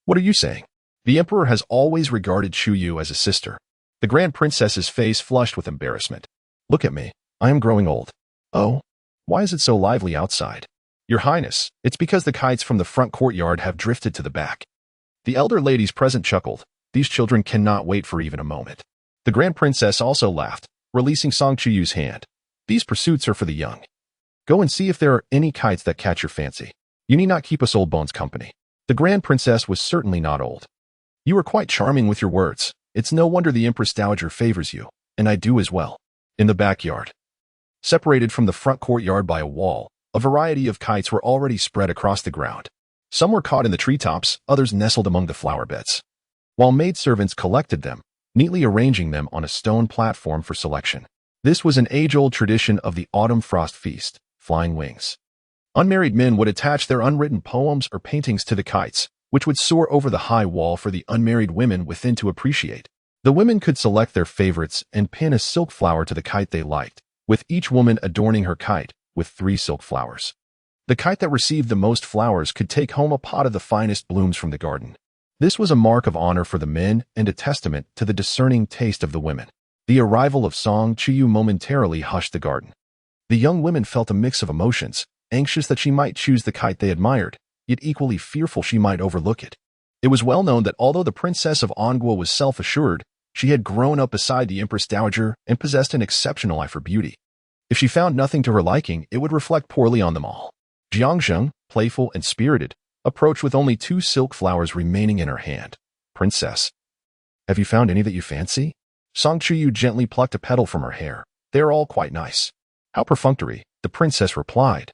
A: what are you saying? The Emperor has always regarded Chuyu as a sister. The Grand Princess's face flushed with embarrassment. Look at me. I am growing old. Oh, why is it so lively outside? Your Highness, it's because the kites from the front courtyard have drifted to the back. The elder ladies present chuckled. These children cannot wait for even a moment. The Grand Princess also laughed, releasing Song Chuyu's hand. These pursuits are for the young. Go and see if there are any kites that catch your fancy. You need not keep us old bones company. The Grand Princess was certainly not old. You are quite charming with your words. It's no wonder the Empress Dowager favors you, and I do as well. In the backyard, separated from the front courtyard by a wall, a variety of kites were already spread across the ground. Some were caught in the treetops, others nestled among the flower beds. while maidservants collected them, neatly arranging them on a stone platform for selection. This was an age-old tradition of the autumn frost feast, flying wings. Unmarried men would attach their unwritten poems or paintings to the kites, which would soar over the high wall for the unmarried women within to appreciate. The women could select their favorites and pin a silk flower to the kite they liked, with each woman adorning her kite with 3 silk flowers. The kite that received the most flowers could take home a pot of the finest blooms from the garden. This was a mark of honor for the men and a testament to the discerning taste of the women. The arrival of Song Chuyu momentarily hushed the garden. The young women felt a mix of emotions, anxious that she might choose the kite they admired, yet equally fearful she might overlook it. It was well known that although the princess of An Guo was self-assured, she had grown up beside the Empress Dowager and possessed an exceptional eye for beauty. If she found nothing to her liking, it would reflect poorly on them all. Jiangzheng, playful and spirited, approached with only 2 silk flowers remaining in her hand. Princess, have you found any that you fancy? Song Chuyu gently plucked a petal from her hair. They are all quite nice. How perfunctory, the princess replied,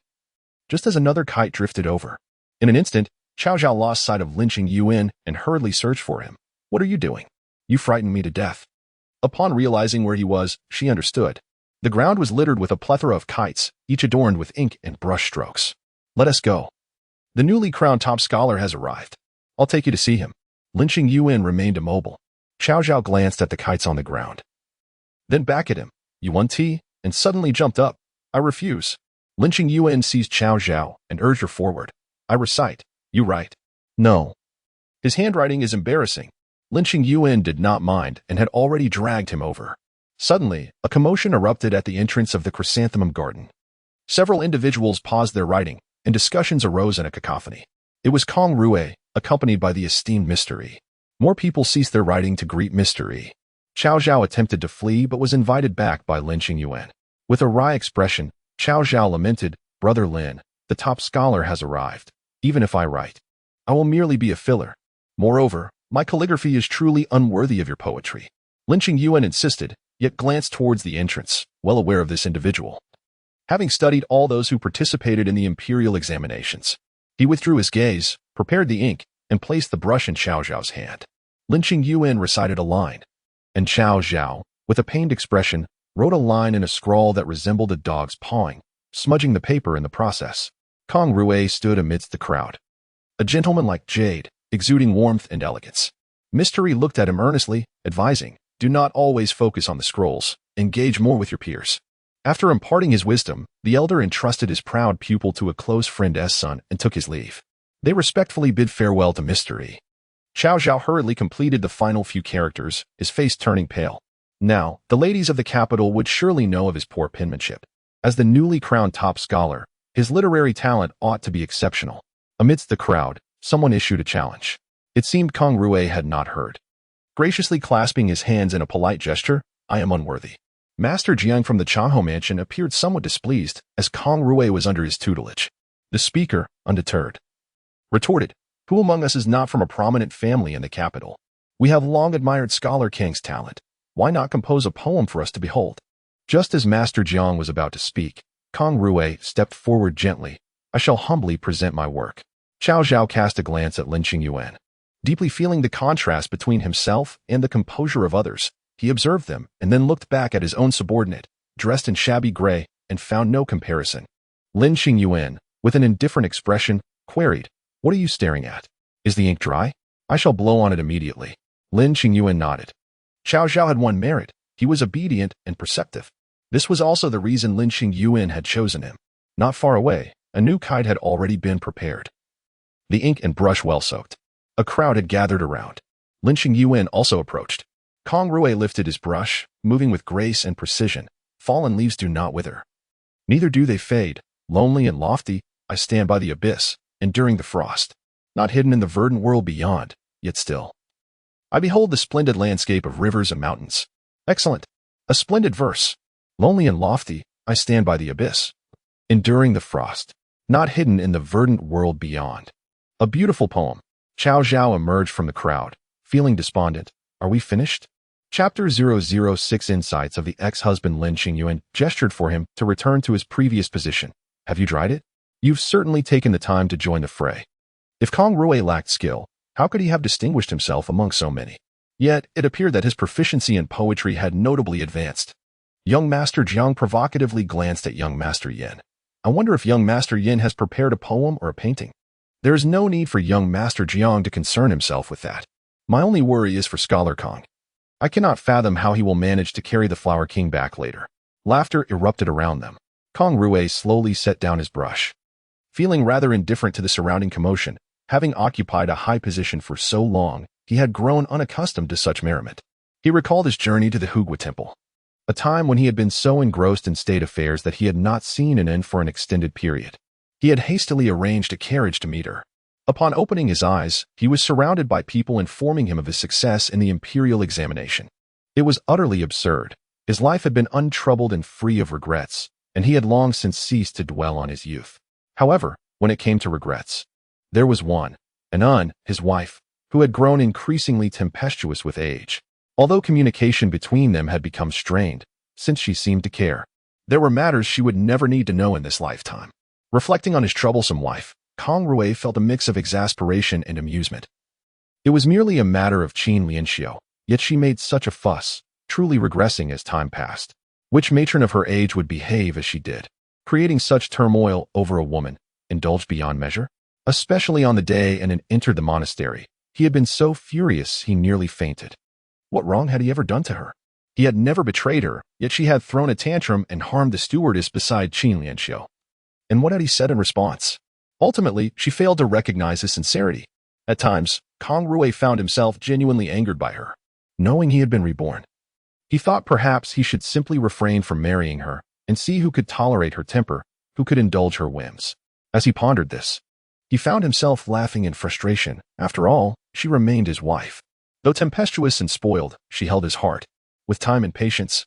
A: just as another kite drifted over. In an instant, Cao Zhao lost sight of Lin Qingyuan and hurriedly searched for him. What are you doing? You frightened me to death. Upon realizing where he was, she understood. The ground was littered with a plethora of kites, each adorned with ink and brush strokes. Let us go. The newly crowned top scholar has arrived. I'll take you to see him. Lin Qingyuan remained immobile. Cao Zhao glanced at the kites on the ground. Then back at him. You want tea? And suddenly jumped up. I refuse. Lin Qingyuan seized Cao Zhao and urged her forward. I recite. You write. No. His handwriting is embarrassing. Lin Qingyuan did not mind and had already dragged him over. Suddenly, a commotion erupted at the entrance of the chrysanthemum garden. Several individuals paused their writing, and discussions arose in a cacophony. It was Kang Rui, accompanied by the esteemed Mr. E. More people ceased their writing to greet Mr. E. Cao Zhao attempted to flee but was invited back by Lin Qingyuan. With a wry expression, Cao Zhao lamented, Brother Lin, the top scholar has arrived. Even if I write, I will merely be a filler. Moreover, my calligraphy is truly unworthy of your poetry. Lin Qingyuan insisted, yet glanced towards the entrance, well aware of this individual. Having studied all those who participated in the imperial examinations, he withdrew his gaze, prepared the ink, and placed the brush in Cao Zhao's hand. Lin Qingyuan recited a line, and Cao Zhao, with a pained expression, wrote a line in a scrawl that resembled a dog's pawing, smudging the paper in the process. Kang Rui stood amidst the crowd, a gentleman like jade, exuding warmth and elegance. Mystery looked at him earnestly, advising, do not always focus on the scrolls, engage more with your peers. After imparting his wisdom, the elder entrusted his proud pupil to a close friend's son and took his leave. They respectfully bid farewell to Mystery. Cao Zhao hurriedly completed the final few characters, his face turning pale. Now, the ladies of the capital would surely know of his poor penmanship. As the newly crowned top scholar, his literary talent ought to be exceptional. Amidst the crowd, someone issued a challenge. It seemed Kang Rui had not heard. Graciously clasping his hands in a polite gesture, I am unworthy. Master Jiang from the Chanho mansion appeared somewhat displeased as Kang Rui was under his tutelage. The speaker, undeterred, retorted, who among us is not from a prominent family in the capital? We have long admired Scholar Kang's talent. Why not compose a poem for us to behold? Just as Master Jiang was about to speak, Kang Rui stepped forward gently. I shall humbly present my work. Cao Zhao cast a glance at Lin Qingyuan. Deeply feeling the contrast between himself and the composure of others, he observed them and then looked back at his own subordinate, dressed in shabby gray, and found no comparison. Lin Qingyuan, with an indifferent expression, queried, What are you staring at? Is the ink dry? I shall blow on it immediately. Lin Qingyuan nodded. Cao Zhao had one merit. He was obedient and perceptive. This was also the reason Lin Qingyuan had chosen him. Not far away, a new kite had already been prepared. The ink and brush well soaked. A crowd had gathered around. Lin Qingyuan also approached. Kang Rui lifted his brush, moving with grace and precision. Fallen leaves do not wither. Neither do they fade. Lonely and lofty, I stand by the abyss, enduring the frost. Not hidden in the verdant world beyond, yet still. I behold the splendid landscape of rivers and mountains. Excellent. A splendid verse. Lonely and lofty, I stand by the abyss, enduring the frost. Not hidden in the verdant world beyond. A beautiful poem. Cao Zhao emerged from the crowd, feeling despondent. Are we finished? Chapter 006 Insights of the ex-husband Lin Qingyuan gestured for him to return to his previous position. Have you dried it? You've certainly taken the time to join the fray. If Kang Rui lacked skill, How could he have distinguished himself among so many? Yet, it appeared that his proficiency in poetry had notably advanced. Young Master Jiang provocatively glanced at young Master Yin. I wonder if young Master Yin has prepared a poem or a painting. There is no need for young Master Jiang to concern himself with that. My only worry is for Scholar Kang. I cannot fathom how he will manage to carry the Flower King back later. Laughter erupted around them. Kang Rui slowly set down his brush. Feeling rather indifferent to the surrounding commotion, having occupied a high position for so long, he had grown unaccustomed to such merriment. He recalled his journey to the Hugua Temple, a time when he had been so engrossed in state affairs that he had not seen an end for an extended period. He had hastily arranged a carriage to meet her. Upon opening his eyes, he was surrounded by people informing him of his success in the imperial examination. It was utterly absurd. His life had been untroubled and free of regrets, and he had long since ceased to dwell on his youth. However, when it came to regrets, there was one, An, his wife, who had grown increasingly tempestuous with age. Although communication between them had become strained, since she seemed to care, there were matters she would never need to know in this lifetime. Reflecting on his troublesome wife, Kang Rui felt a mix of exasperation and amusement. It was merely a matter of Lin Qingyuan, yet she made such a fuss, truly regressing as time passed. Which matron of her age would behave as she did, creating such turmoil over a woman, indulged beyond measure? Especially on the day An entered the monastery, he had been so furious he nearly fainted. What wrong had he ever done to her? He had never betrayed her, yet she had thrown a tantrum and harmed the stewardess beside Lin Qingyuan. And what had he said in response? Ultimately, she failed to recognize his sincerity. At times, Kang Rui found himself genuinely angered by her, knowing he had been reborn. He thought perhaps he should simply refrain from marrying her and see who could tolerate her temper, who could indulge her whims. As he pondered this, he found himself laughing in frustration. After all, she remained his wife. Though tempestuous and spoiled, she held his heart. With time and patience,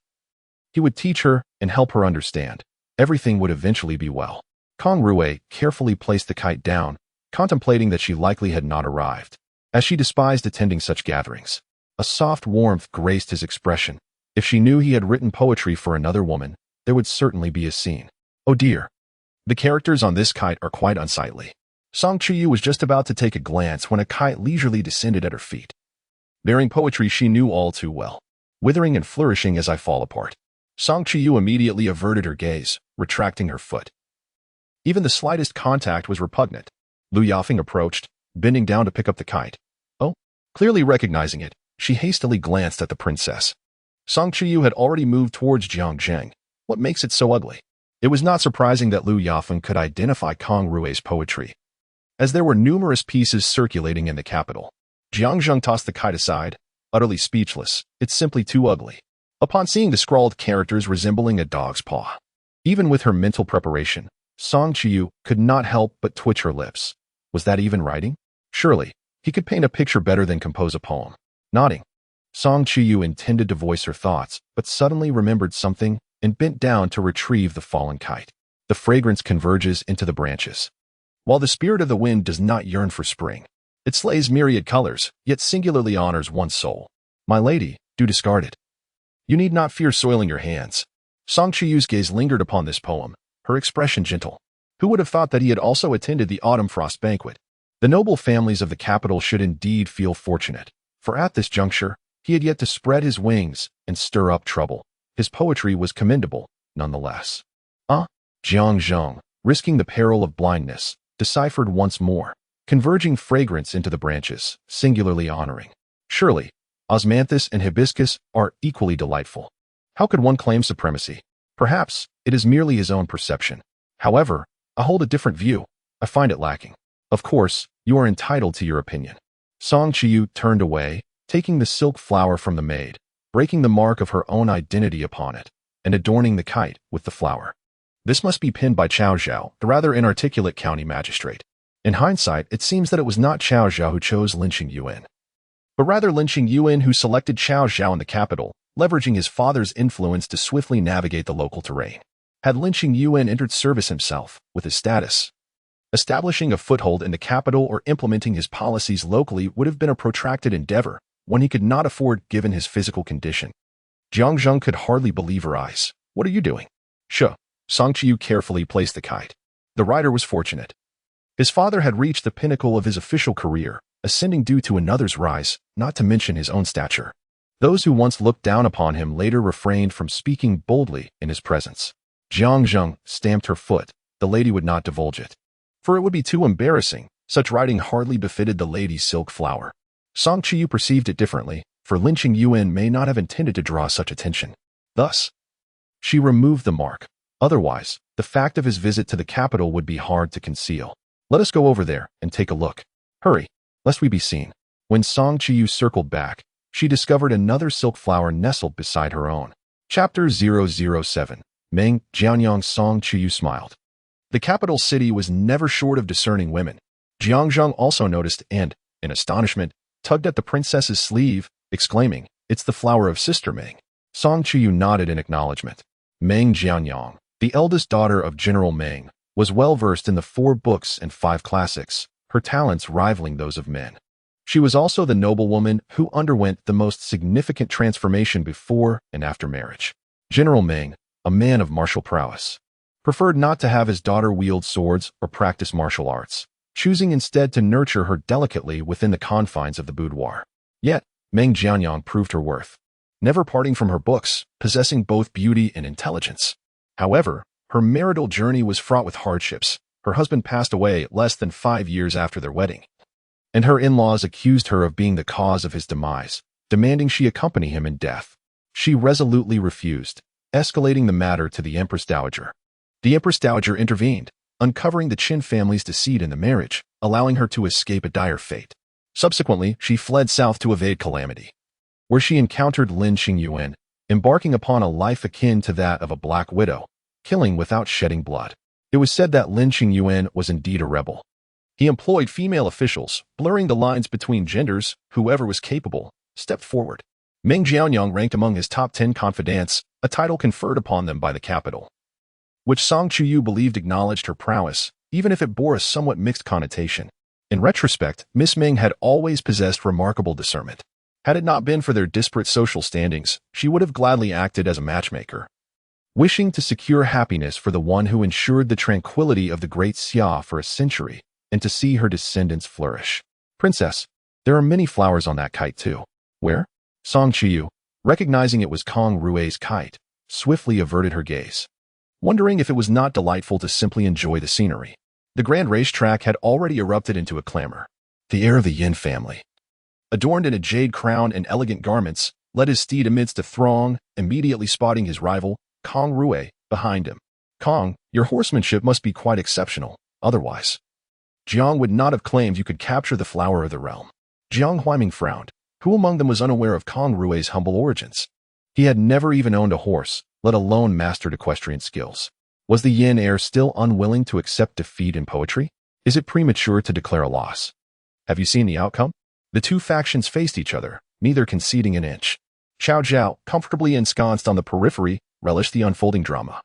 A: he would teach her and help her understand. Everything would eventually be well. Kang Rui carefully placed the kite down, contemplating that she likely had not arrived, as she despised attending such gatherings. A soft warmth graced his expression. If she knew he had written poetry for another woman, there would certainly be a scene. Oh dear. The characters on this kite are quite unsightly. Chuyu was just about to take a glance when a kite leisurely descended at her feet. Bearing poetry she knew all too well. Withering and flourishing as I fall apart. Chuyu immediately averted her gaze, retracting her foot. Even the slightest contact was repugnant. Lu Yafeng approached, bending down to pick up the kite. Oh, clearly recognizing it, she hastily glanced at the princess. Chuyu had already moved towards Jiang Zheng. What makes it so ugly? It was not surprising that Lu Yafeng could identify Kang Rui's poetry, as there were numerous pieces circulating in the capital. Jiang Zheng tossed the kite aside, utterly speechless. It's simply too ugly. Upon seeing the scrawled characters resembling a dog's paw, even with her mental preparation, Chuyu could not help but twitch her lips. Was that even writing? Surely, he could paint a picture better than compose a poem. Nodding, Chuyu intended to voice her thoughts, but suddenly remembered something and bent down to retrieve the fallen kite. The fragrance converges into the branches. While the spirit of the wind does not yearn for spring, it slays myriad colors, yet singularly honors one's soul. My lady, do discard it. You need not fear soiling your hands. Chuyu's gaze lingered upon this poem, her expression gentle. Who would have thought that he had also attended the autumn frost banquet? The noble families of the capital should indeed feel fortunate, for at this juncture, he had yet to spread his wings and stir up trouble. His poetry was commendable, nonetheless. Jiang Zheng, risking the peril of blindness, deciphered once more, converging fragrance into the branches, singularly honoring. Surely, osmanthus and hibiscus are equally delightful. How could one claim supremacy? Perhaps it is merely his own perception. However, I hold a different view. I find it lacking. Of course, you are entitled to your opinion. Chuyu turned away, taking the silk flower from the maid, breaking the mark of her own identity upon it, and adorning the kite with the flower. This must be pinned by Cao Zhao, the rather inarticulate county magistrate. In hindsight, it seems that it was not Cao Zhao who chose Lin Qingyuan, but rather Lin Qingyuan who selected Cao Zhao in the capital, leveraging his father's influence to swiftly navigate the local terrain. Had Lin Qingyuan entered service himself, with his status, establishing a foothold in the capital or implementing his policies locally would have been a protracted endeavor, one he could not afford given his physical condition. Jiang Zheng could hardly believe her eyes. What are you doing? Chuyu carefully placed the kite. The rider was fortunate. His father had reached the pinnacle of his official career, ascending due to another's rise, not to mention his own stature. Those who once looked down upon him later refrained from speaking boldly in his presence. Jiang Zheng stamped her foot. The lady would not divulge it, for it would be too embarrassing. Such writing hardly befitted the lady's silk flower. Song Chuyu perceived it differently, for Lin Qingyuan may not have intended to draw such attention. Thus, she removed the mark. Otherwise, the fact of his visit to the capital would be hard to conceal. Let us go over there and take a look. Hurry, lest we be seen. When Song Chuyu circled back, she discovered another silk flower nestled beside her own. Chapter 007. Meng Jianyang. Song Chuyu smiled. The capital city was never short of discerning women. Jiangzheng also noticed and, in astonishment, tugged at the princess's sleeve, exclaiming, "It's the flower of Sister Meng." Song Chuyu nodded in acknowledgement. Meng Jianyang, the eldest daughter of General Meng, was well versed in the 4 books and 5 classics, her talents rivaling those of men. She was also the noblewoman who underwent the most significant transformation before and after marriage. General Meng, a man of martial prowess, preferred not to have his daughter wield swords or practice martial arts, choosing instead to nurture her delicately within the confines of the boudoir. Yet, Meng Jianyang proved her worth, never parting from her books, possessing both beauty and intelligence. However, her marital journey was fraught with hardships. Her husband passed away less than 5 years after their wedding, and her in-laws accused her of being the cause of his demise, demanding she accompany him in death. She resolutely refused, escalating the matter to the Empress Dowager. The Empress Dowager intervened, uncovering the Qin family's deceit in the marriage, allowing her to escape a dire fate. Subsequently, she fled south to evade calamity, where she encountered Lin Qingyuan, embarking upon a life akin to that of a black widow, killing without shedding blood. It was said that Lin Qingyuan was indeed a rebel. He employed female officials, blurring the lines between genders. Whoever was capable stepped forward. Meng Jianyang ranked among his top 10 confidants, a title conferred upon them by the capital, which Song Chuyu believed acknowledged her prowess, even if it bore a somewhat mixed connotation. In retrospect, Miss Meng had always possessed remarkable discernment. Had it not been for their disparate social standings, she would have gladly acted as a matchmaker, wishing to secure happiness for the one who ensured the tranquility of the great Xia for a century, and to see her descendants flourish. Princess, there are many flowers on that kite too. Where? Song Chuyu, recognizing it was Kang Rui's kite, swiftly averted her gaze, wondering if it was not delightful to simply enjoy the scenery. The grand racetrack had already erupted into a clamor. The heir of the Yin family, adorned in a jade crown and elegant garments, led his steed amidst a throng, immediately spotting his rival, Kang Rui, behind him. Kang, your horsemanship must be quite exceptional, otherwise Jiang would not have claimed you could capture the flower of the realm. Jiang Huaiming frowned. Who among them was unaware of Kang Rui's humble origins? He had never even owned a horse, let alone mastered equestrian skills. Was the Yin heir still unwilling to accept defeat in poetry? Is it premature to declare a loss? Have you seen the outcome? The two factions faced each other, neither conceding an inch. Xiao Zhao, comfortably ensconced on the periphery, relished the unfolding drama,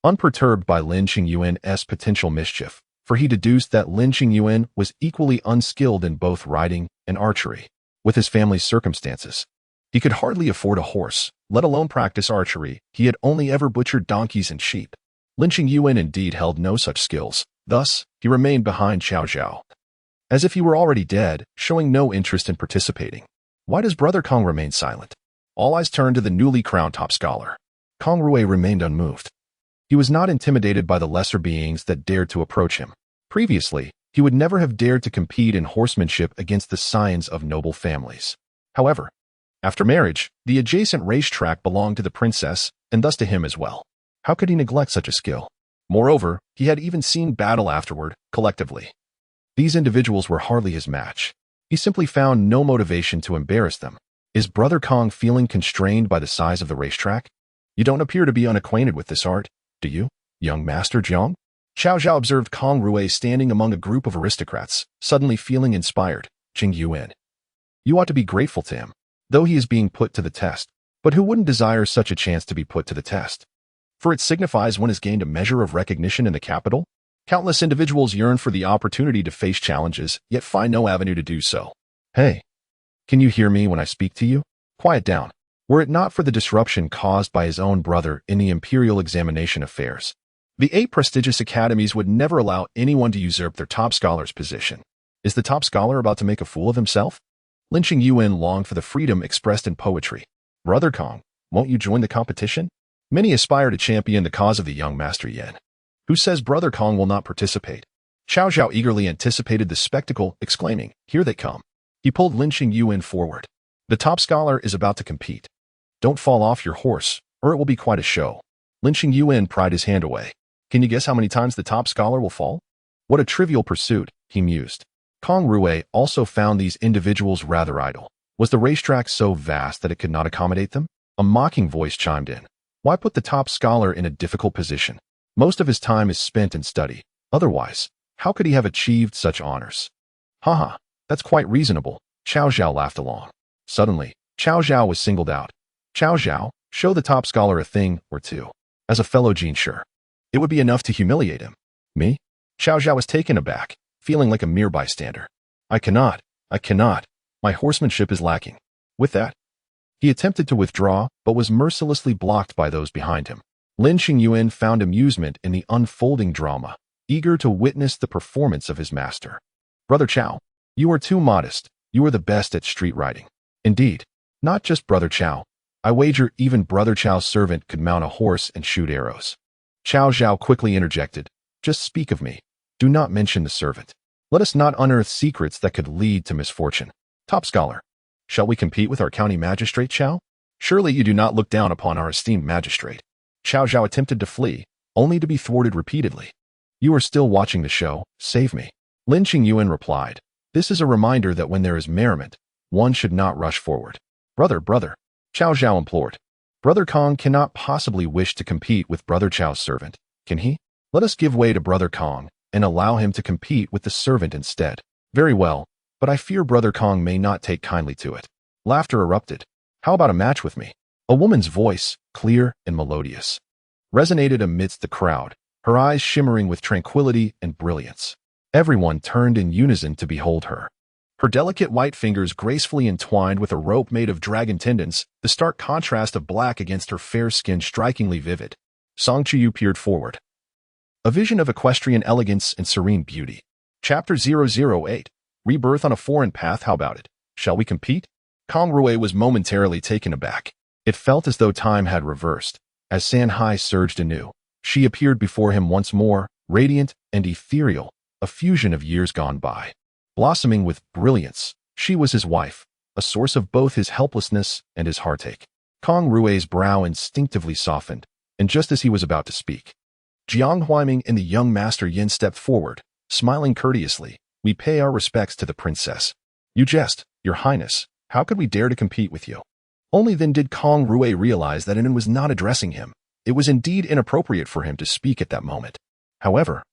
A: unperturbed by Lin Qingyuan's potential mischief, for he deduced that Lin Qingyuan was equally unskilled in both riding and archery. With his family's circumstances, he could hardly afford a horse, let alone practice archery. He had only ever butchered donkeys and sheep. Lin Qingyuan indeed held no such skills. Thus, he remained behind Xiao Zhao, as if he were already dead, showing no interest in participating. Why does Brother Kang remain silent? All eyes turned to the newly crowned top scholar. Kang Rui remained unmoved. He was not intimidated by the lesser beings that dared to approach him. Previously, he would never have dared to compete in horsemanship against the scions of noble families. However, after marriage, the adjacent racetrack belonged to the princess, and thus to him as well. How could he neglect such a skill? Moreover, he had even seen battle afterward, collectively. These individuals were hardly his match. He simply found no motivation to embarrass them. Is Brother Kang feeling constrained by the size of the racetrack? You don't appear to be unacquainted with this art, do you, young Master Jiang? Xiao Zhao observed Kang Rui standing among a group of aristocrats, suddenly feeling inspired. Qingyuan, you ought to be grateful to him, though he is being put to the test. But who wouldn't desire such a chance to be put to the test? For it signifies one has gained a measure of recognition in the capital. Countless individuals yearn for the opportunity to face challenges, yet find no avenue to do so. Hey, can you hear me when I speak to you? Quiet down. Were it not for the disruption caused by his own brother in the imperial examination affairs, the 8 prestigious academies would never allow anyone to usurp their top scholar's position. Is the top scholar about to make a fool of himself? Lin Qingyuan longed for the freedom expressed in poetry. Brother Kang, won't you join the competition? Many aspire to champion the cause of the young Master Yin. Who says Brother Kang will not participate? Xiao Zhao eagerly anticipated the spectacle, exclaiming, "Here they come." He pulled Lin Qingyuan forward. The top scholar is about to compete. Don't fall off your horse, or it will be quite a show. Lin Qingyuan pried his hand away. Can you guess how many times the top scholar will fall? What a trivial pursuit, he mused. Kang Rui also found these individuals rather idle. Was the racetrack so vast that it could not accommodate them? A mocking voice chimed in. Why put the top scholar in a difficult position? Most of his time is spent in study. Otherwise, how could he have achieved such honors? Haha, that's quite reasonable. Xiao Zhao laughed along. Suddenly, Xiao Zhao was singled out. Xiao Zhao, show the top scholar a thing or two. As a fellow Jin, sure. It would be enough to humiliate him. Me? Xiao Zhao was taken aback, feeling like a mere bystander. I cannot. My horsemanship is lacking. With that, he attempted to withdraw, but was mercilessly blocked by those behind him. Lin Qingyuan found amusement in the unfolding drama, eager to witness the performance of his master. Brother Chao, you are too modest. You are the best at street riding. Indeed, not just Brother Chao. I wager even Brother Chao's servant could mount a horse and shoot arrows. Xiao Zhao quickly interjected. Just speak of me. Do not mention the servant. Let us not unearth secrets that could lead to misfortune. Top scholar, shall we compete with our county magistrate, Chao? Surely you do not look down upon our esteemed magistrate. Xiao Zhao attempted to flee, only to be thwarted repeatedly. You are still watching the show, save me. Lin Qingyuan replied. This is a reminder that when there is merriment, one should not rush forward. Brother, Xiao Zhao implored. Brother Kang cannot possibly wish to compete with Brother Chao's servant, can he? Let us give way to Brother Kang and allow him to compete with the servant instead. Very well, but I fear Brother Kang may not take kindly to it. Laughter erupted. How about a match with me? A woman's voice, clear and melodious, resonated amidst the crowd, her eyes shimmering with tranquility and brilliance. Everyone turned in unison to behold her. Her delicate white fingers gracefully entwined with a rope made of dragon tendons, the stark contrast of black against her fair skin strikingly vivid. Chuyu peered forward. A vision of equestrian elegance and serene beauty. Chapter 008. Rebirth on a foreign path, how about it? Shall we compete? Kang Rui was momentarily taken aback. It felt as though time had reversed. As Sanhai surged anew, she appeared before him once more, radiant and ethereal, a fusion of years gone by. Blossoming with brilliance, she was his wife, a source of both his helplessness and his heartache. Kang Rui's brow instinctively softened, and just as he was about to speak, Jiang Huiming and the young Master Yin stepped forward, smiling courteously. We pay our respects to the princess. You jest, Your Highness. How could we dare to compete with you? Only then did Kang Rui realize that Anin was not addressing him. It was indeed inappropriate for him to speak at that moment. However,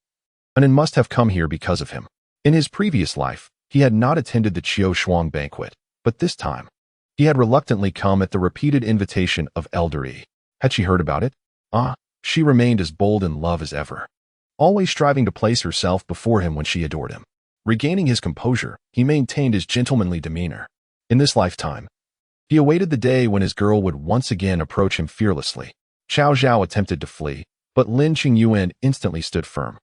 A: Anin must have come here because of him. In his previous life, he had not attended the Qiu Shuang banquet, but this time, he had reluctantly come at the repeated invitation of Elder Yi. Had she heard about it? She remained as bold in love as ever, always striving to place herself before him when she adored him. Regaining his composure, he maintained his gentlemanly demeanor. In this lifetime, he awaited the day when his girl would once again approach him fearlessly. Xiao Zhao attempted to flee, but Lin Qingyuan instantly stood firm,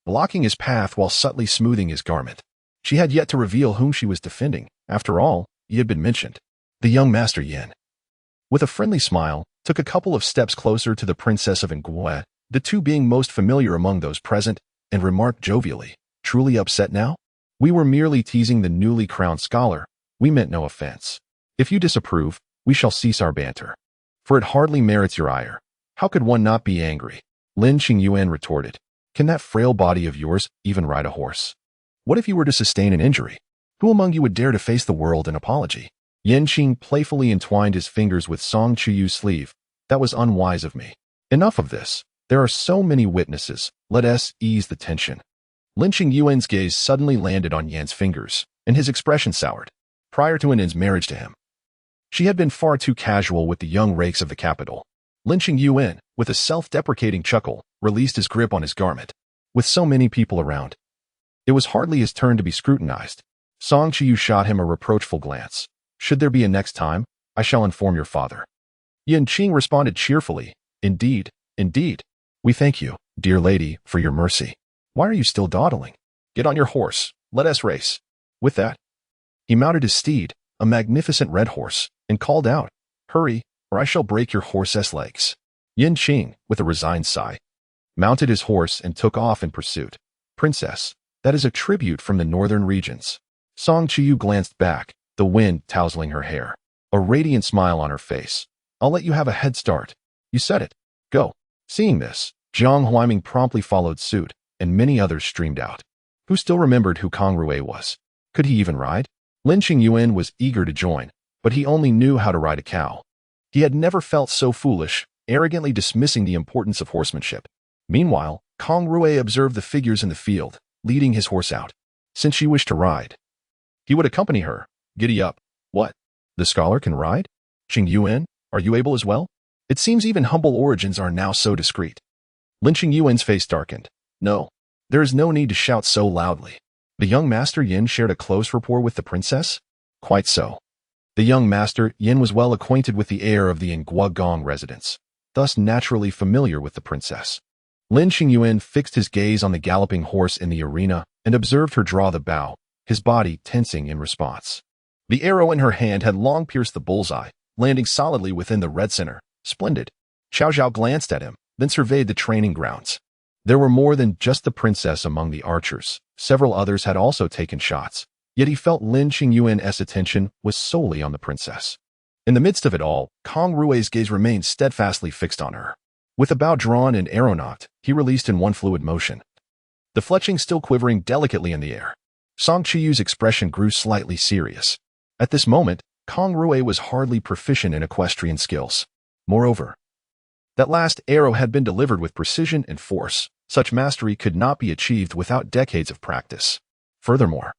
A: blocking his path while subtly smoothing his garment. She had yet to reveal whom she was defending. After all, he had been mentioned. The young Master Yin, with a friendly smile, took a couple of steps closer to the Princess of An Guo, the two being most familiar among those present, and remarked jovially, "Truly upset now? We were merely teasing the newly crowned scholar. We meant no offense. If you disapprove, we shall cease our banter, for it hardly merits your ire. How could one not be angry?" Lin Qingyuan retorted. "Can that frail body of yours even ride a horse? What if you were to sustain an injury? Who among you would dare to face the world in apology?" Yanqing playfully entwined his fingers with Song Chuyu's sleeve. "That was unwise of me. Enough of this. There are so many witnesses. Let us ease the tension." Lin Qingyuan's gaze suddenly landed on Yan's fingers, and his expression soured. Prior to Anin's marriage to him, she had been far too casual with the young rakes of the capital. Lin Qingyuan, with a self-deprecating chuckle, released his grip on his garment. With so many people around, it was hardly his turn to be scrutinized. Song Chuyu shot him a reproachful glance. "Should there be a next time, I shall inform your father." Yanqing responded cheerfully. Indeed. We thank you, dear lady, for your mercy. Why are you still dawdling? Get on your horse. Let us race." With that, he mounted his steed, a magnificent red horse, and called out, "Hurry, or I shall break your horse's legs." Yin Qing, with a resigned sigh, mounted his horse and took off in pursuit. "Princess, that is a tribute from the northern regions." Song Chuyu glanced back, the wind tousling her hair, a radiant smile on her face. "I'll let you have a head start. You said it. Go." Seeing this, Jiang Huaiming promptly followed suit, and many others streamed out. Who still remembered who Kang Rui was? Could he even ride? Lin Qingyuan was eager to join, but he only knew how to ride a cow. He had never felt so foolish, arrogantly dismissing the importance of horsemanship. Meanwhile, Kang Rui observed the figures in the field, leading his horse out. Since she wished to ride, he would accompany her. Giddy up. What? The scholar can ride? Qingyuan, are you able as well? It seems even humble origins are now so discreet. Lin Qingyuan's face darkened. No, there is no need to shout so loudly. The young master Yin shared a close rapport with the princess? Quite so. The young master Yin was well acquainted with the heir of the An Guo County residence, thus naturally familiar with the princess. Lin Qingyuan fixed his gaze on the galloping horse in the arena and observed her draw the bow, his body tensing in response. The arrow in her hand had long pierced the bullseye, landing solidly within the red center. Splendid. Xiao Zhao glanced at him, then surveyed the training grounds. There were more than just the princess among the archers. Several others had also taken shots, yet he felt Lin Qingyuan's attention was solely on the princess. In the midst of it all, Kang Rui's gaze remained steadfastly fixed on her. With a bow drawn and arrow knocked, he released in one fluid motion, the fletching still quivering delicately in the air. Song Chiyu's expression grew slightly serious. At this moment, Kang Rui was hardly proficient in equestrian skills. Moreover, that last arrow had been delivered with precision and force. Such mastery could not be achieved without decades of practice. Furthermore,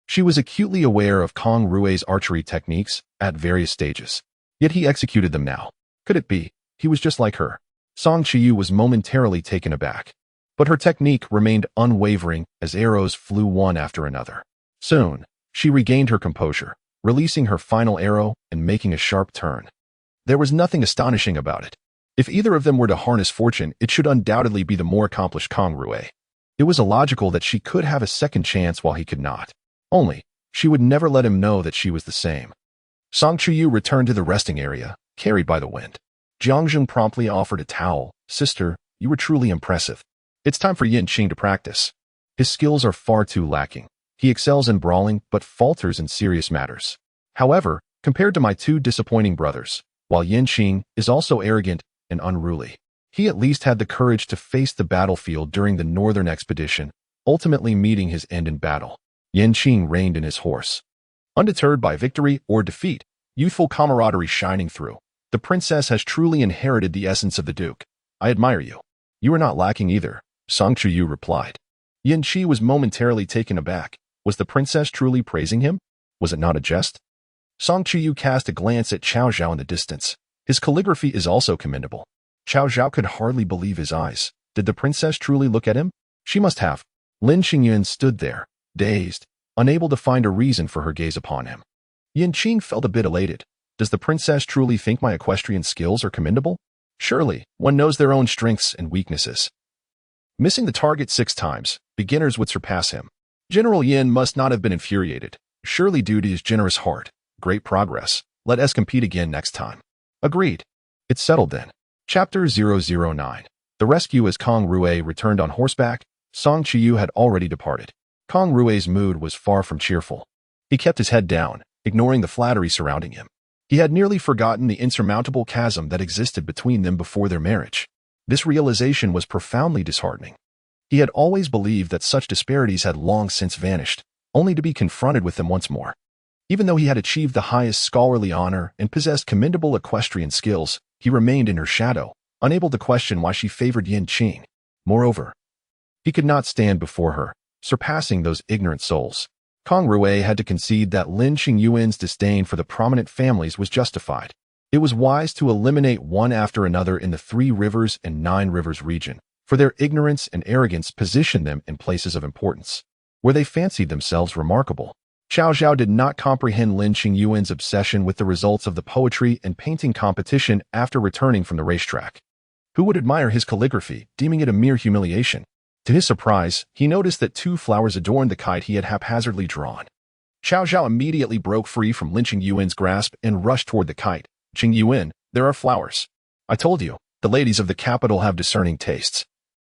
A: she was acutely aware of Kang Rui's archery techniques at various stages. Yet he executed them now. Could it be he was just like her? Song Chuyu was momentarily taken aback. But her technique remained unwavering as arrows flew one after another. Soon, she regained her composure, releasing her final arrow and making a sharp turn. There was nothing astonishing about it. If either of them were to harness fortune, it should undoubtedly be the more accomplished Kang Rui. It was illogical that she could have a second chance while he could not. Only, she would never let him know that she was the same. Song Chuyu returned to the resting area, carried by the wind. Jiangzheng promptly offered a towel. Sister, you were truly impressive. It's time for Yin Qing to practice. His skills are far too lacking. He excels in brawling, but falters in serious matters. However, compared to my two disappointing brothers, while Yin Qing is also arrogant and unruly, he at least had the courage to face the battlefield during the northern expedition, ultimately meeting his end in battle. Yin Qing reined in his horse. Undeterred by victory or defeat, youthful camaraderie shining through, the princess has truly inherited the essence of the duke. I admire you. You are not lacking either, Song Chuyu replied. Yin Qi was momentarily taken aback. Was the princess truly praising him? Was it not a jest? Song Chuyu cast a glance at Xiao Zhao in the distance. His calligraphy is also commendable. Xiao Zhao could hardly believe his eyes. Did the princess truly look at him? She must have. Lin Qingyuan stood there, dazed, unable to find a reason for her gaze upon him. Yin Qing felt a bit elated. Does the princess truly think my equestrian skills are commendable? Surely, one knows their own strengths and weaknesses. Missing the target 6 times, beginners would surpass him. General Yin must not have been infuriated, surely due to his generous heart. Great progress. Let us compete again next time. Agreed. It's settled then. Chapter 009. The rescue. As Kang Rui returned on horseback, Song Chuyu had already departed. Kang Rui's mood was far from cheerful. He kept his head down, ignoring the flattery surrounding him. He had nearly forgotten the insurmountable chasm that existed between them before their marriage. This realization was profoundly disheartening. He had always believed that such disparities had long since vanished, only to be confronted with them once more. Even though he had achieved the highest scholarly honor and possessed commendable equestrian skills, he remained in her shadow, unable to question why she favored Yin Qing. Moreover, he could not stand before her, surpassing those ignorant souls. Kang Rui had to concede that Lin Qingyuan's disdain for the prominent families was justified. It was wise to eliminate one after another in the 3 Rivers and 9 Rivers region, for their ignorance and arrogance positioned them in places of importance, where they fancied themselves remarkable. Xiao Zhao did not comprehend Lin Qingyuan's obsession with the results of the poetry and painting competition after returning from the racetrack. Who would admire his calligraphy, deeming it a mere humiliation? To his surprise, he noticed that 2 flowers adorned the kite he had haphazardly drawn. Xiao Zhao immediately broke free from Lin Qingyuan's grasp and rushed toward the kite. Qingyuan, there are flowers. I told you, the ladies of the capital have discerning tastes.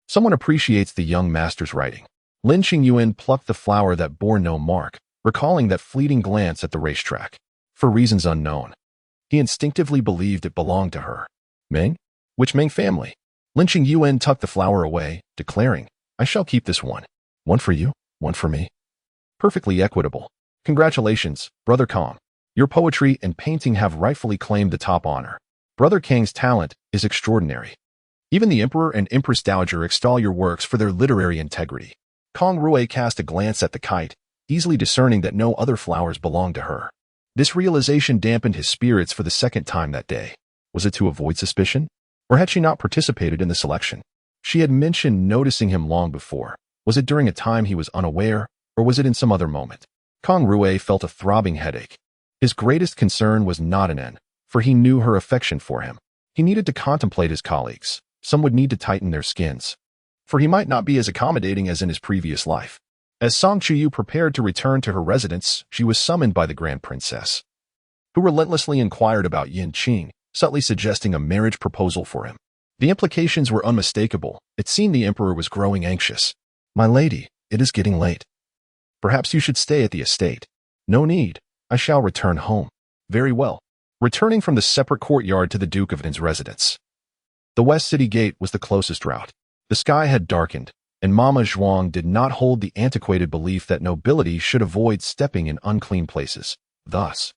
A: Someone appreciates the young master's writing. Lin Qingyuan plucked the flower that bore no mark, recalling that fleeting glance at the racetrack. For reasons unknown, he instinctively believed it belonged to her. Ming? Which Ming family? Lin Qingyuan tucked the flower away, declaring, I shall keep this one. One for you, one for me. Perfectly equitable. Congratulations, Brother Kang. Your poetry and painting have rightfully claimed the top honor. Brother Kang's talent is extraordinary. Even the Emperor and Empress Dowager extol your works for their literary integrity. Kang Rui cast a glance at the kite, easily discerning that no other flowers belonged to her. This realization dampened his spirits for the second time that day. Was it to avoid suspicion? Or had she not participated in the selection? She had mentioned noticing him long before. Was it during a time he was unaware, or was it in some other moment? Kang Rui felt a throbbing headache. His greatest concern was not an end, for he knew her affection for him. He needed to contemplate his colleagues. Some would need to tighten their skins, for he might not be as accommodating as in his previous life. As Song Chuyu prepared to return to her residence, she was summoned by the Grand Princess, who relentlessly inquired about Yin Qing, subtly suggesting a marriage proposal for him. The implications were unmistakable. It seemed the emperor was growing anxious. My lady, it is getting late. Perhaps you should stay at the estate. No need. I shall return home. Very well. Returning from the separate courtyard to the Duke of N's residence. The West City Gate was the closest route. The sky had darkened, and Mama Zhuang did not hold the antiquated belief that nobility should avoid stepping in unclean places. Thus,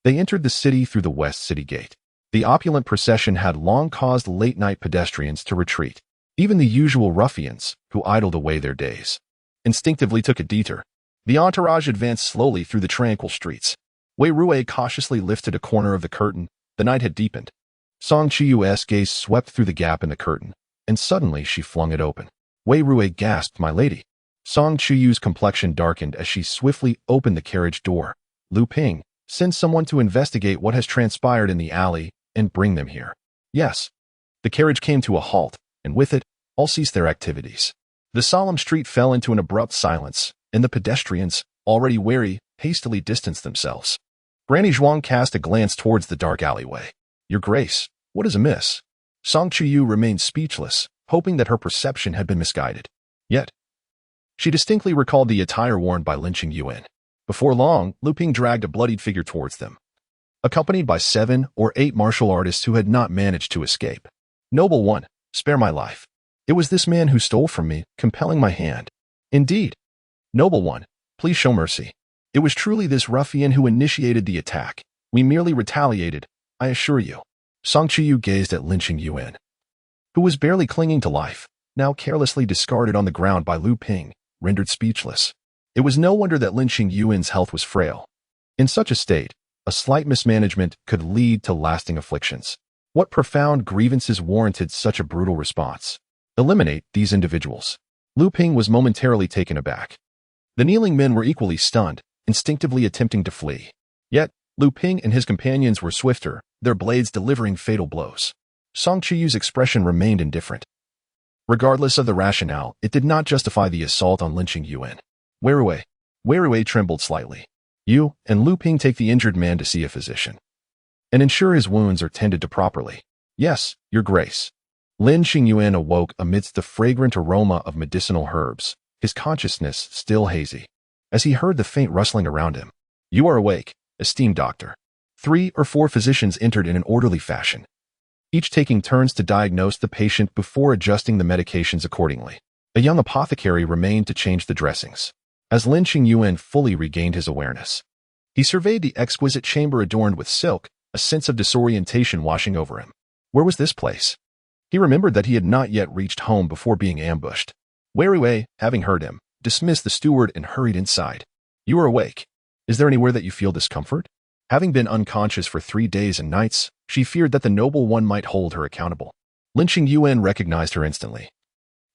A: they entered the city through the West City Gate. The opulent procession had long caused late-night pedestrians to retreat. Even the usual ruffians, who idled away their days, instinctively took a detour. The entourage advanced slowly through the tranquil streets. Wei Rui cautiously lifted a corner of the curtain. The night had deepened. Song Chiyu's gaze swept through the gap in the curtain, and suddenly she flung it open. Wei Rui gasped, my lady. Song Chiyu's complexion darkened as she swiftly opened the carriage door. Lu Ping, send someone to investigate what has transpired in the alley and bring them here. Yes. The carriage came to a halt, and with it, all ceased their activities. The solemn street fell into an abrupt silence, and the pedestrians, already wary, hastily distanced themselves. Granny Zhuang cast a glance towards the dark alleyway. Your Grace, what is amiss? Song Chuyu remained speechless, hoping that her perception had been misguided. Yet, she distinctly recalled the attire worn by Lin Qingyuan. Before long, Lu Ping dragged a bloodied figure towards them, accompanied by 7 or 8 martial artists who had not managed to escape. Noble one, spare my life. It was this man who stole from me, compelling my hand. Indeed. Noble one, please show mercy. It was truly this ruffian who initiated the attack. We merely retaliated, I assure you. Song Chuyu gazed at Lin Qingyuan, who was barely clinging to life, now carelessly discarded on the ground by Lu Ping, rendered speechless. It was no wonder that Lin Qingyuan's health was frail. In such a state, a slight mismanagement could lead to lasting afflictions. What profound grievances warranted such a brutal response? Eliminate these individuals. Lu Ping was momentarily taken aback. The kneeling men were equally stunned, instinctively attempting to flee. Yet, Lu Ping and his companions were swifter, their blades delivering fatal blows. Song Chiyu's expression remained indifferent. Regardless of the rationale, it did not justify the assault on Lin Qingyuan. Wei Rui trembled slightly. You and Lu Ping take the injured man to see a physician, and ensure his wounds are tended to properly. Yes, Your Grace. Lin Qingyuan awoke amidst the fragrant aroma of medicinal herbs, his consciousness still hazy, as he heard the faint rustling around him. You are awake, esteemed doctor. 3 or 4 physicians entered in an orderly fashion, each taking turns to diagnose the patient before adjusting the medications accordingly. A young apothecary remained to change the dressings. As Lin Qingyuan fully regained his awareness, he surveyed the exquisite chamber adorned with silk, a sense of disorientation washing over him. Where was this place? He remembered that he had not yet reached home before being ambushed. Wei Rui, having heard him, dismissed the steward and hurried inside. You are awake. Is there anywhere that you feel discomfort? Having been unconscious for 3 days and nights, she feared that the noble one might hold her accountable. Lin Qingyuan recognized her instantly,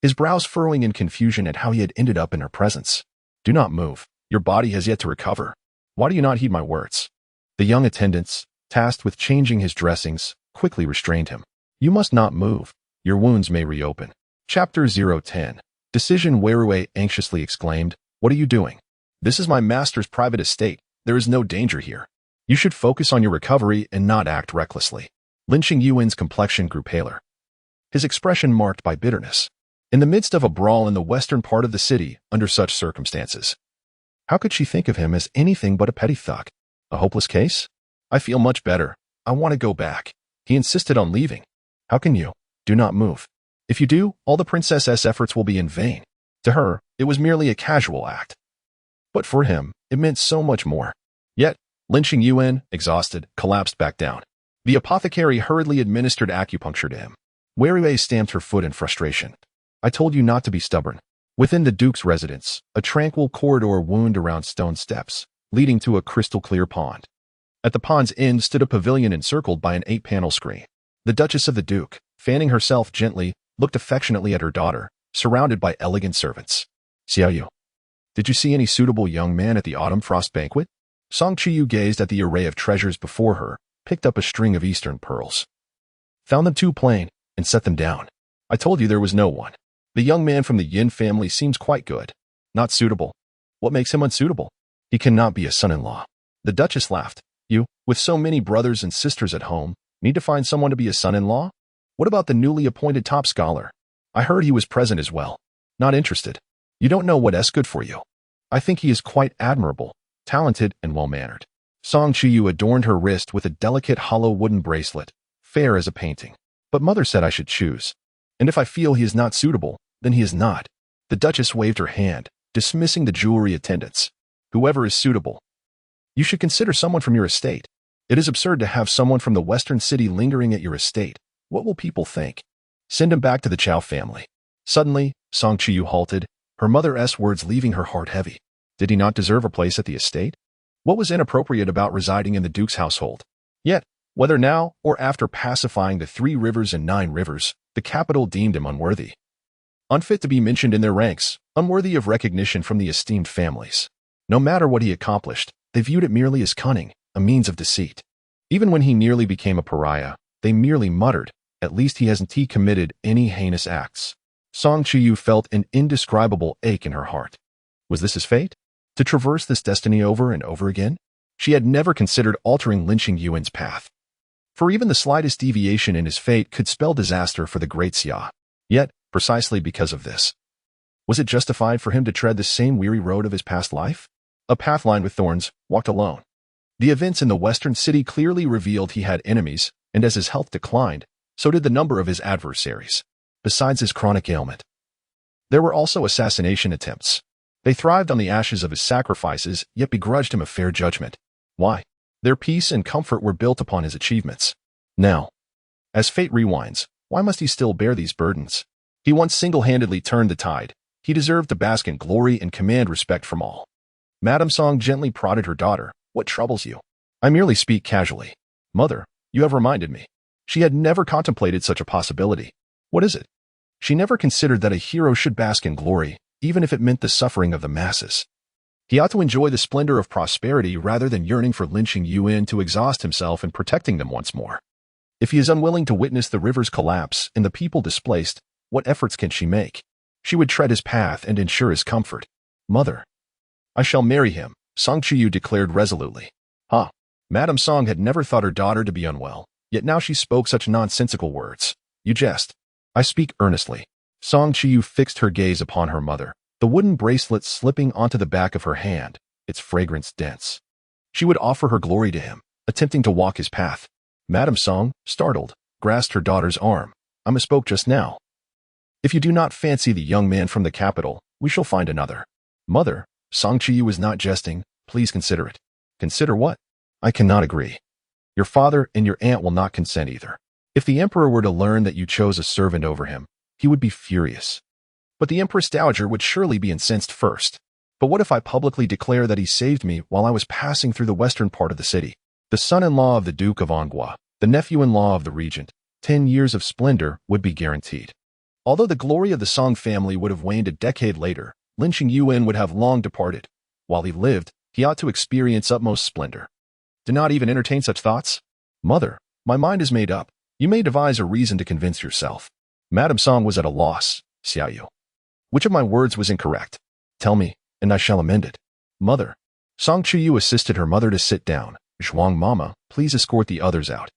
A: his brows furrowing in confusion at how he had ended up in her presence. Do not move. Your body has yet to recover. Why do you not heed my words? The young attendants, tasked with changing his dressings, quickly restrained him. You must not move. Your wounds may reopen. Chapter 010. Decision. Wei Rui anxiously exclaimed, What are you doing? This is my master's private estate. There is no danger here. You should focus on your recovery and not act recklessly. Lin Qingyuan's complexion grew paler, his expression marked by bitterness. In the midst of a brawl in the western part of the city, under such circumstances, how could she think of him as anything but a petty thug? A hopeless case? I feel much better. I want to go back. He insisted on leaving. How can you? Do not move. If you do, all the princess's efforts will be in vain. To her, it was merely a casual act. But for him, it meant so much more. Yet, Lin Qingyuan, exhausted, collapsed back down. The apothecary hurriedly administered acupuncture to him. Wei Rui stamped her foot in frustration. I told you not to be stubborn. Within the Duke's residence, a tranquil corridor wound around stone steps, leading to a crystal-clear pond. At the pond's end stood a pavilion encircled by an 8-panel screen. The Duchess of the Duke, fanning herself gently, looked affectionately at her daughter, surrounded by elegant servants. Chuyu, did you see any suitable young man at the autumn frost banquet? Chuyu gazed at the array of treasures before her, picked up a string of eastern pearls. Found them too plain, and set them down. I told you there was no one. The young man from the Yin family seems quite good. Not suitable. What makes him unsuitable? He cannot be a son-in-law. The Duchess laughed. You, with so many brothers and sisters at home, need to find someone to be a son-in-law? What about the newly appointed top scholar? I heard he was present as well. Not interested. You don't know what's good for you. I think he is quite admirable, talented, and well-mannered. Chuyu adorned her wrist with a delicate hollow wooden bracelet, fair as a painting. But mother said I should choose. And if I feel he is not suitable, then he is not. The Duchess waved her hand, dismissing the jewelry attendants. Whoever is suitable. You should consider someone from your estate. It is absurd to have someone from the western city lingering at your estate. What will people think? Send him back to the Chow family. Suddenly, Chuyu halted, her mother's words leaving her heart heavy. Did he not deserve a place at the estate? What was inappropriate about residing in the Duke's household? Yet, whether now or after pacifying the 3 rivers and 9 rivers, the capital deemed him unworthy. Unfit to be mentioned in their ranks, unworthy of recognition from the esteemed families. No matter what he accomplished, they viewed it merely as cunning, a means of deceit. Even when he nearly became a pariah, they merely muttered, at least he hasn't committed any heinous acts. Chuyu felt an indescribable ache in her heart. Was this his fate? To traverse this destiny over and over again? She had never considered altering Lin Qingyuan's path. For even the slightest deviation in his fate could spell disaster for the great Xia. Yet, precisely because of this, was it justified for him to tread the same weary road of his past life? A path lined with thorns, walked alone. The events in the western city clearly revealed he had enemies, and as his health declined, so did the number of his adversaries. Besides his chronic ailment, there were also assassination attempts. They thrived on the ashes of his sacrifices, yet begrudged him a fair judgment. Why? Their peace and comfort were built upon his achievements. Now, as fate rewinds, why must he still bear these burdens? He once single-handedly turned the tide. He deserved to bask in glory and command respect from all. Madame Song gently prodded her daughter. What troubles you? I merely speak casually. Mother, you have reminded me. She had never contemplated such a possibility. What is it? She never considered that a hero should bask in glory, even if it meant the suffering of the masses. He ought to enjoy the splendor of prosperity rather than yearning for Lin Qingyuan to exhaust himself in protecting them once more. If he is unwilling to witness the river's collapse and the people displaced, what efforts can she make? She would tread his path and ensure his comfort. Mother, I shall marry him, Chuyu declared resolutely. Madame Song had never thought her daughter to be unwell, yet now she spoke such nonsensical words. You jest. I speak earnestly. Chuyu fixed her gaze upon her mother, the wooden bracelet slipping onto the back of her hand, its fragrance dense. She would offer her glory to him, attempting to walk his path. Madame Song, startled, grasped her daughter's arm. I misspoke just now. If you do not fancy the young man from the capital, we shall find another. Mother, Chuyu was not jesting. Please consider it. Consider what? I cannot agree. Your father and your aunt will not consent either. If the emperor were to learn that you chose a servant over him, he would be furious. But the Empress Dowager would surely be incensed first. But what if I publicly declare that he saved me while I was passing through the western part of the city? The son-in-law of the Duke of An Guo, the nephew-in-law of the regent, 10 years of splendor would be guaranteed. Although the glory of the Song family would have waned a decade later, Lin Qingyuan would have long departed. While he lived, he ought to experience utmost splendor. Do not even entertain such thoughts? Mother, my mind is made up. You may devise a reason to convince yourself. Madame Song was at a loss. Chuyu, which of my words was incorrect? Tell me, and I shall amend it. Mother, Song Chuyu assisted her mother to sit down. Zhuang Mama, please escort the others out.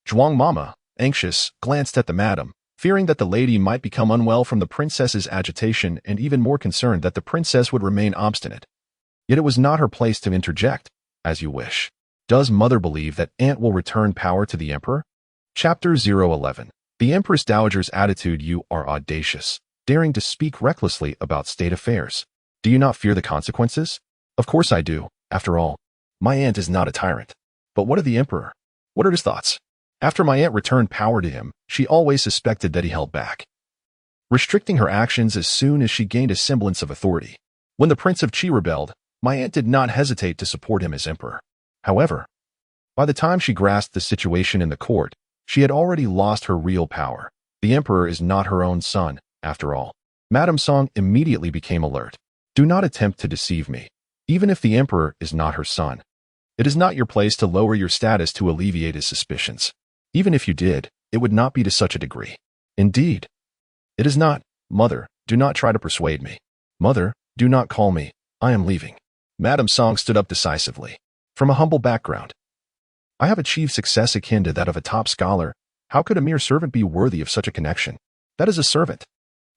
A: Zhuang Mama, anxious, glanced at the madam, fearing that the lady might become unwell from the princess's agitation and even more concerned that the princess would remain obstinate. Yet it was not her place to interject. As you wish. Does mother believe that aunt will return power to the emperor? Chapter 011. The Empress Dowager's attitude. You are audacious, daring to speak recklessly about state affairs. Do you not fear the consequences? Of course I do. After all, my aunt is not a tyrant. But what of the emperor? What are his thoughts? After my aunt returned power to him, she always suspected that he held back, restricting her actions as soon as she gained a semblance of authority. When the Prince of Qi rebelled, my aunt did not hesitate to support him as emperor. However, by the time she grasped the situation in the court, she had already lost her real power. The emperor is not her own son, after all. Madame Song immediately became alert. Do not attempt to deceive me, even if the emperor is not her son. It is not your place to lower your status to alleviate his suspicions. Even if you did, it would not be to such a degree. Indeed, it is not. Mother, do not try to persuade me. Mother, do not call me. I am leaving. Madame Song stood up decisively. From a humble background, I have achieved success akin to that of a top scholar. How could a mere servant be worthy of such a connection? That is a servant.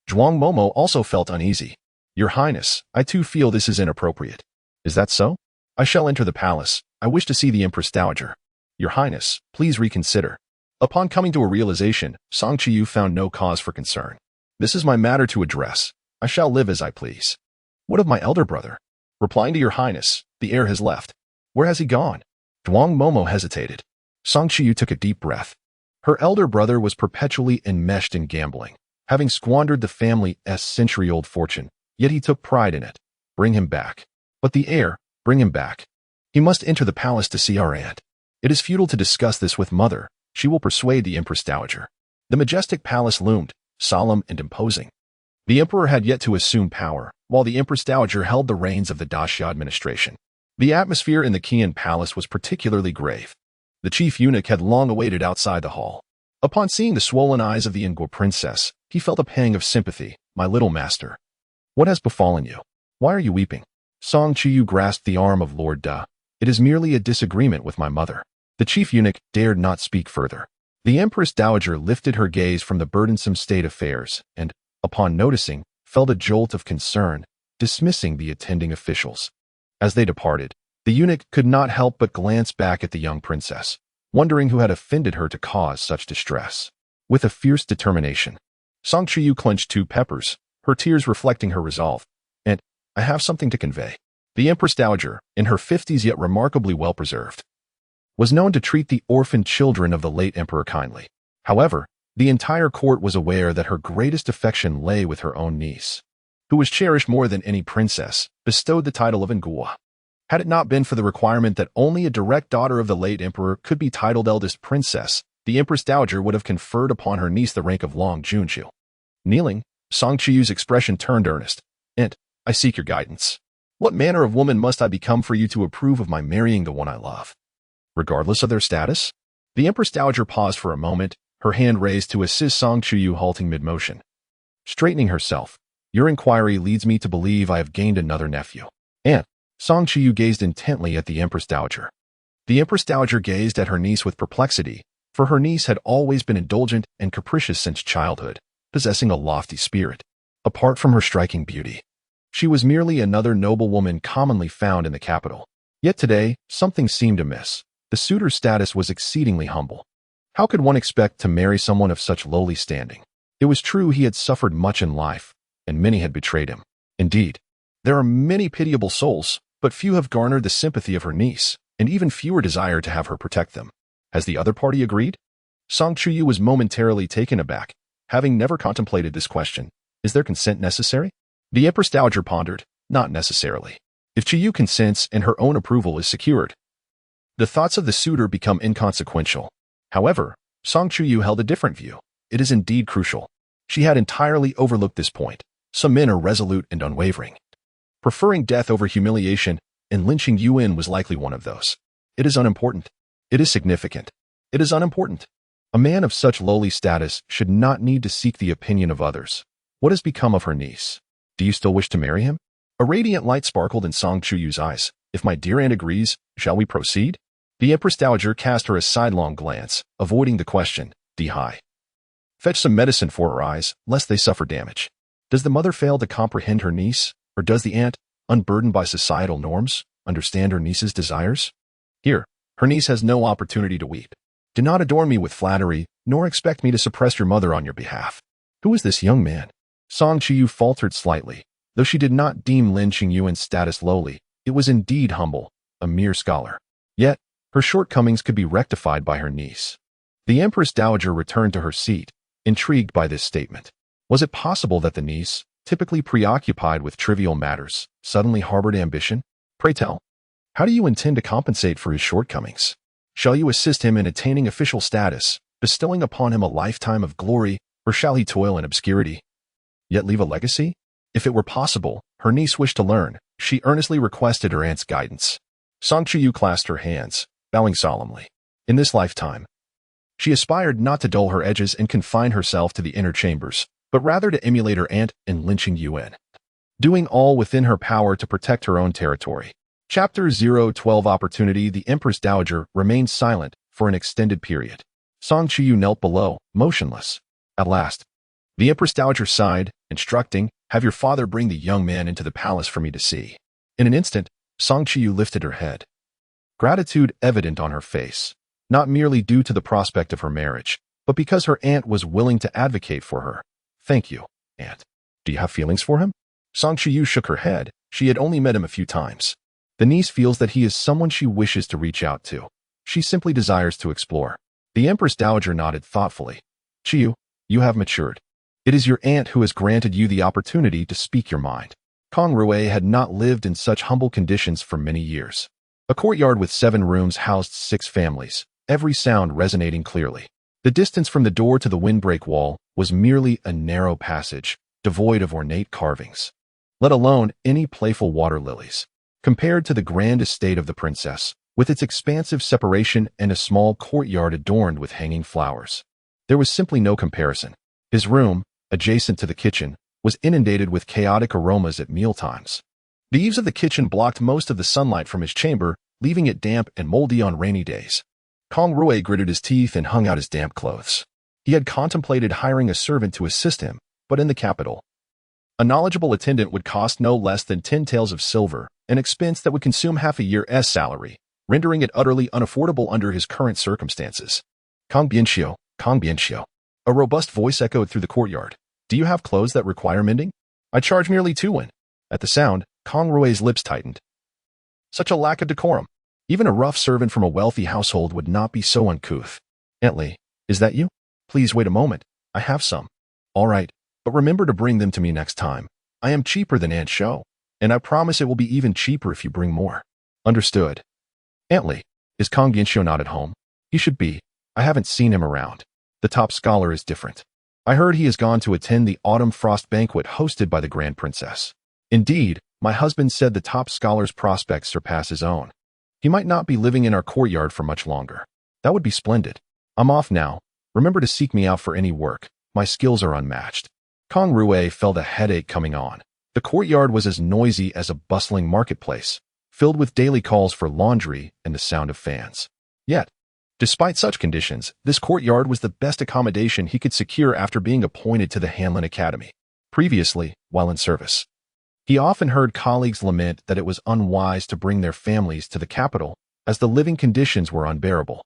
A: Zhuang Momo also felt uneasy. Your Highness, I too feel this is inappropriate. Is that so? I shall enter the palace. I wish to see the Empress Dowager. Your Highness, please reconsider. Upon coming to a realization, Song Chuyu found no cause for concern. This is my matter to address. I shall live as I please. What of my elder brother? Replying to your Highness, the heir has left. Where has he gone? Zhuang Momo hesitated. Song Chuyu took a deep breath. Her elder brother was perpetually enmeshed in gambling, having squandered the family's century-old fortune, yet he took pride in it. Bring him back. But the heir, bring him back. He must enter the palace to see our aunt. It is futile to discuss this with mother. She will persuade the Empress Dowager. The majestic palace loomed, solemn and imposing. The emperor had yet to assume power, while the Empress Dowager held the reins of the Daxia administration. The atmosphere in the Qian palace was particularly grave. The chief eunuch had long awaited outside the hall. Upon seeing the swollen eyes of the An Guo Princess, he felt a pang of sympathy. My little master. What has befallen you? Why are you weeping? Song Chuyu grasped the arm of Lord Da. It is merely a disagreement with my mother. The chief eunuch dared not speak further. The Empress Dowager lifted her gaze from the burdensome state affairs and, upon noticing, felt a jolt of concern, dismissing the attending officials. As they departed, the eunuch could not help but glance back at the young princess, wondering who had offended her to cause such distress. With a fierce determination, Song Chuyu clenched two peppers, her tears reflecting her resolve. And, I have something to convey. The Empress Dowager, in her 50s yet remarkably well-preserved, was known to treat the orphaned children of the late emperor kindly. However, the entire court was aware that her greatest affection lay with her own niece, who was cherished more than any princess, bestowed the title of An Guo. Had it not been for the requirement that only a direct daughter of the late emperor could be titled eldest princess, the Empress Dowager would have conferred upon her niece the rank of Long Junqiu. Kneeling, Song Chuyu's expression turned earnest. Aunt, I seek your guidance. What manner of woman must I become for you to approve of my marrying the one I love? Regardless of their status? The Empress Dowager paused for a moment, her hand raised to assist Song Chuyu halting mid-motion. Straightening herself, your inquiry leads me to believe I have gained another nephew. Aunt, Song Chuyu gazed intently at the Empress Dowager. The Empress Dowager gazed at her niece with perplexity, for her niece had always been indulgent and capricious since childhood, possessing a lofty spirit. Apart from her striking beauty, she was merely another noblewoman commonly found in the capital. Yet today, something seemed amiss. The suitor's status was exceedingly humble. How could one expect to marry someone of such lowly standing? It was true he had suffered much in life, and many had betrayed him. Indeed, there are many pitiable souls, but few have garnered the sympathy of her niece, and even fewer desire to have her protect them. Has the other party agreed? Song Chuyu was momentarily taken aback, having never contemplated this question. Is their consent necessary? The Empress Dowager pondered. Not necessarily. If Chuyu consents and her own approval is secured, the thoughts of the suitor become inconsequential. However, Song Chuyu held a different view. It is indeed crucial. She had entirely overlooked this point. Some men are resolute and unwavering, preferring death over humiliation, and Lin Qingyuan was likely one of those. It is unimportant. It is significant. It is unimportant. A man of such lowly status should not need to seek the opinion of others. What has become of her niece? Do you still wish to marry him? A radiant light sparkled in Song Chuyu's eyes. If my dear aunt agrees, shall we proceed? The Empress Dowager cast her a sidelong glance, avoiding the question, Di. Fetch some medicine for her eyes, lest they suffer damage. Does the mother fail to comprehend her niece, or does the aunt, unburdened by societal norms, understand her niece's desires? Here, her niece has no opportunity to weep. Do not adorn me with flattery, nor expect me to suppress your mother on your behalf. Who is this young man? Song Chuyu faltered slightly. Though she did not deem Lin Qingyuan's status lowly, it was indeed humble, a mere scholar. Yet, her shortcomings could be rectified by her niece. The Empress Dowager returned to her seat, intrigued by this statement. Was it possible that the niece, typically preoccupied with trivial matters, suddenly harbored ambition? Pray tell, how do you intend to compensate for his shortcomings? Shall you assist him in attaining official status, bestowing upon him a lifetime of glory, or shall he toil in obscurity? Yet leave a legacy? If it were possible, her niece wished to learn. She earnestly requested her aunt's guidance. Song Chuyu clasped her hands, bowing solemnly. In this lifetime, she aspired not to dull her edges and confine herself to the inner chambers, but rather to emulate her aunt in Lin Qingyuan, doing all within her power to protect her own territory. Chapter 012 Opportunity. The Empress Dowager remained silent for an extended period. Song Chuyu knelt below, motionless. At last, the Empress Dowager sighed, instructing, have your father bring the young man into the palace for me to see. In an instant, Song Chuyu lifted her head. Gratitude evident on her face, not merely due to the prospect of her marriage, but because her aunt was willing to advocate for her. Thank you, aunt. Do you have feelings for him? Song Chuyu shook her head. She had only met him a few times. The niece feels that he is someone she wishes to reach out to. She simply desires to explore. The Empress Dowager nodded thoughtfully. Chuyu, you have matured. It is your aunt who has granted you the opportunity to speak your mind. Kang Rui had not lived in such humble conditions for many years. A courtyard with 7 rooms housed 6 families, every sound resonating clearly. The distance from the door to the windbreak wall was merely a narrow passage, devoid of ornate carvings, let alone any playful water lilies. Compared to the grand estate of the princess, with its expansive separation and a small courtyard adorned with hanging flowers, there was simply no comparison. His room, adjacent to the kitchen, was inundated with chaotic aromas at mealtimes. The eaves of the kitchen blocked most of the sunlight from his chamber, leaving it damp and moldy on rainy days. Kang Rui gritted his teeth and hung out his damp clothes. He had contemplated hiring a servant to assist him, but in the capital, a knowledgeable attendant would cost no less than 10 taels of silver, an expense that would consume half a year's salary, rendering it utterly unaffordable under his current circumstances. Kang Bianxiu. A robust voice echoed through the courtyard. Do you have clothes that require mending? I charge merely 2 won. At the sound, Kang Rui's lips tightened. Such a lack of decorum. Even a rough servant from a wealthy household would not be so uncouth. Aunt Li, is that you? Please wait a moment. I have some. All right, but remember to bring them to me next time. I am cheaper than Aunt Shou, and I promise it will be even cheaper if you bring more. Understood. Aunt Li, is Kang Bianxiu not at home? He should be. I haven't seen him around. The top scholar is different. I heard he has gone to attend the autumn frost banquet hosted by the Grand Princess. Indeed, my husband said the top scholar's prospects surpass his own. He might not be living in our courtyard for much longer. That would be splendid. I'm off now. Remember to seek me out for any work. My skills are unmatched. Kang Rui felt a headache coming on. The courtyard was as noisy as a bustling marketplace, filled with daily calls for laundry and the sound of fans. Yet, despite such conditions, this courtyard was the best accommodation he could secure after being appointed to the Hanlin Academy. Previously, while in service, he often heard colleagues lament that it was unwise to bring their families to the capital, as the living conditions were unbearable.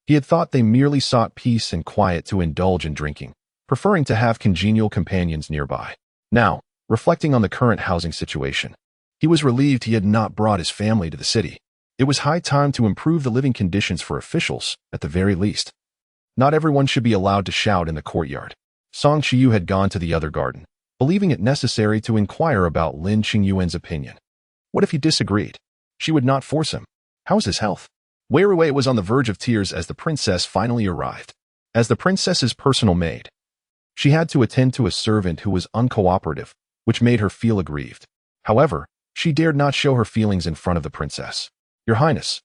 A: He had thought they merely sought peace and quiet to indulge in drinking, preferring to have congenial companions nearby. Now, reflecting on the current housing situation, he was relieved he had not brought his family to the city. It was high time to improve the living conditions for officials, at the very least. Not everyone should be allowed to shout in the courtyard. Song Chuyu had gone to the other garden, believing it necessary to inquire about Lin Qingyuan's opinion. What if he disagreed? She would not force him. How's his health? Wei Rui was on the verge of tears as the princess finally arrived. As the princess's personal maid, she had to attend to a servant who was uncooperative, which made her feel aggrieved. However, she dared not show her feelings in front of the princess. Your Highness,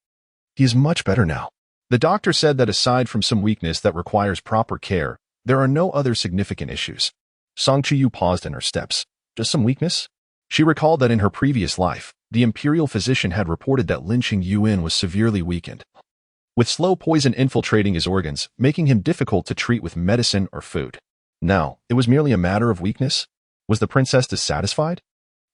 A: he is much better now. The doctor said that aside from some weakness that requires proper care, there are no other significant issues. Song Chuyu paused in her steps. Just some weakness? She recalled that in her previous life, the imperial physician had reported that Lin Qingyuan was severely weakened, with slow poison infiltrating his organs, making him difficult to treat with medicine or food. Now, it was merely a matter of weakness? Was the princess dissatisfied?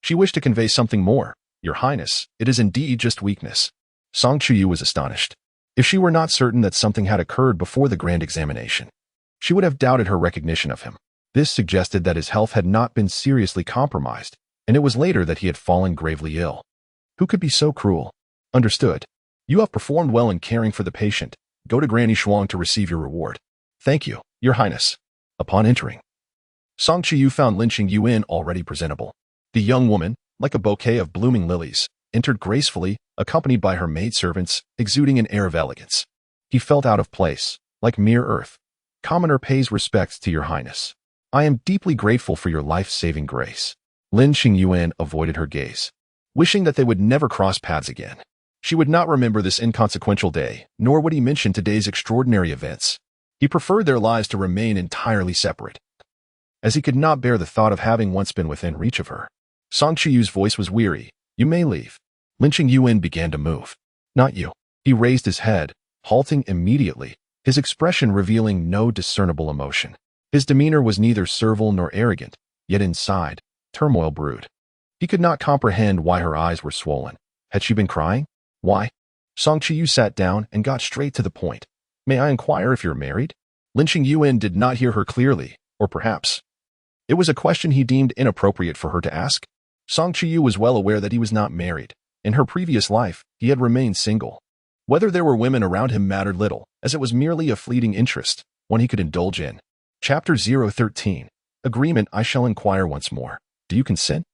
A: She wished to convey something more. Your Highness, it is indeed just weakness. Song Chuyu was astonished. If she were not certain that something had occurred before the grand examination, she would have doubted her recognition of him. This suggested that his health had not been seriously compromised, and it was later that he had fallen gravely ill. Who could be so cruel? Understood. You have performed well in caring for the patient. Go to Granny Shuang to receive your reward. Thank you, Your Highness. Upon entering, Song Chuyu found Lin Qingyuan already presentable. The young woman, like a bouquet of blooming lilies, entered gracefully, accompanied by her maidservants, exuding an air of elegance. He felt out of place, like mere earth. Commoner pays respects to Your Highness. I am deeply grateful for your life-saving grace. Lin Qingyuan avoided her gaze, wishing that they would never cross paths again. She would not remember this inconsequential day, nor would he mention today's extraordinary events. He preferred their lives to remain entirely separate, as he could not bear the thought of having once been within reach of her. Song Chuyu's voice was weary. You may leave. Lin Qingyuan began to move. Not you. He raised his head, halting immediately, his expression revealing no discernible emotion. His demeanor was neither servile nor arrogant, yet inside, turmoil brewed. He could not comprehend why her eyes were swollen. Had she been crying? Why? Song Chuyu sat down and got straight to the point. May I inquire if you're married? Lin Qingyuan did not hear her clearly, or perhaps it was a question he deemed inappropriate for her to ask. Song Chuyu was well aware that he was not married. In her previous life, he had remained single. Whether there were women around him mattered little, as it was merely a fleeting interest, one he could indulge in. Chapter 013. Agreement. I shall inquire once more. Do you consent?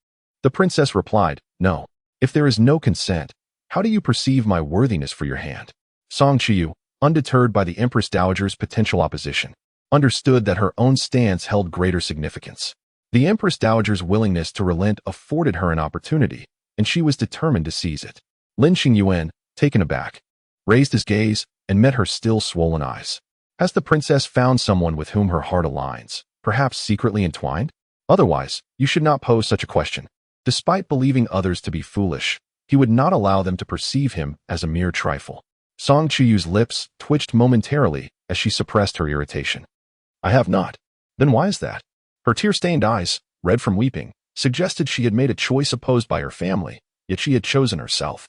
A: The princess replied, No. If there is no consent, how do you perceive my worthiness for your hand? Song Chuyu, undeterred by the Empress Dowager's potential opposition, understood that her own stance held greater significance. The Empress Dowager's willingness to relent afforded her an opportunity, and she was determined to seize it. Lin Qingyuan, taken aback, raised his gaze and met her still swollen eyes. Has the princess found someone with whom her heart aligns, perhaps secretly entwined? Otherwise, you should not pose such a question. Despite believing others to be foolish, he would not allow them to perceive him as a mere trifle. Song Chuyu's lips twitched momentarily as she suppressed her irritation. I have not. Then why is that? Her tear-stained eyes, red from weeping, suggested she had made a choice opposed by her family, yet she had chosen herself.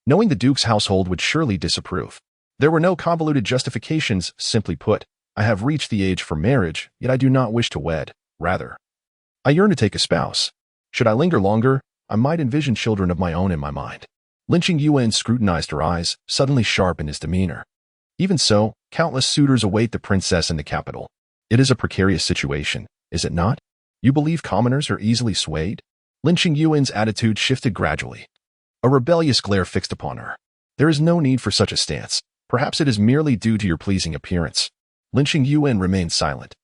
A: Knowing the Duke's household would surely disapprove. There were no convoluted justifications. Simply put, I have reached the age for marriage, yet I do not wish to wed. Rather, I yearn to take a spouse. Should I linger longer, I might envision children of my own in my mind. Lin Qingyuan scrutinized her eyes, suddenly sharp in his demeanor. Even so, countless suitors await the princess in the capital. It is a precarious situation, is it not? You believe commoners are easily swayed? Lin Qingyuan's attitude shifted gradually. A rebellious glare fixed upon her. There is no need for such a stance. Perhaps it is merely due to your pleasing appearance. Lin Qingyuan remained silent,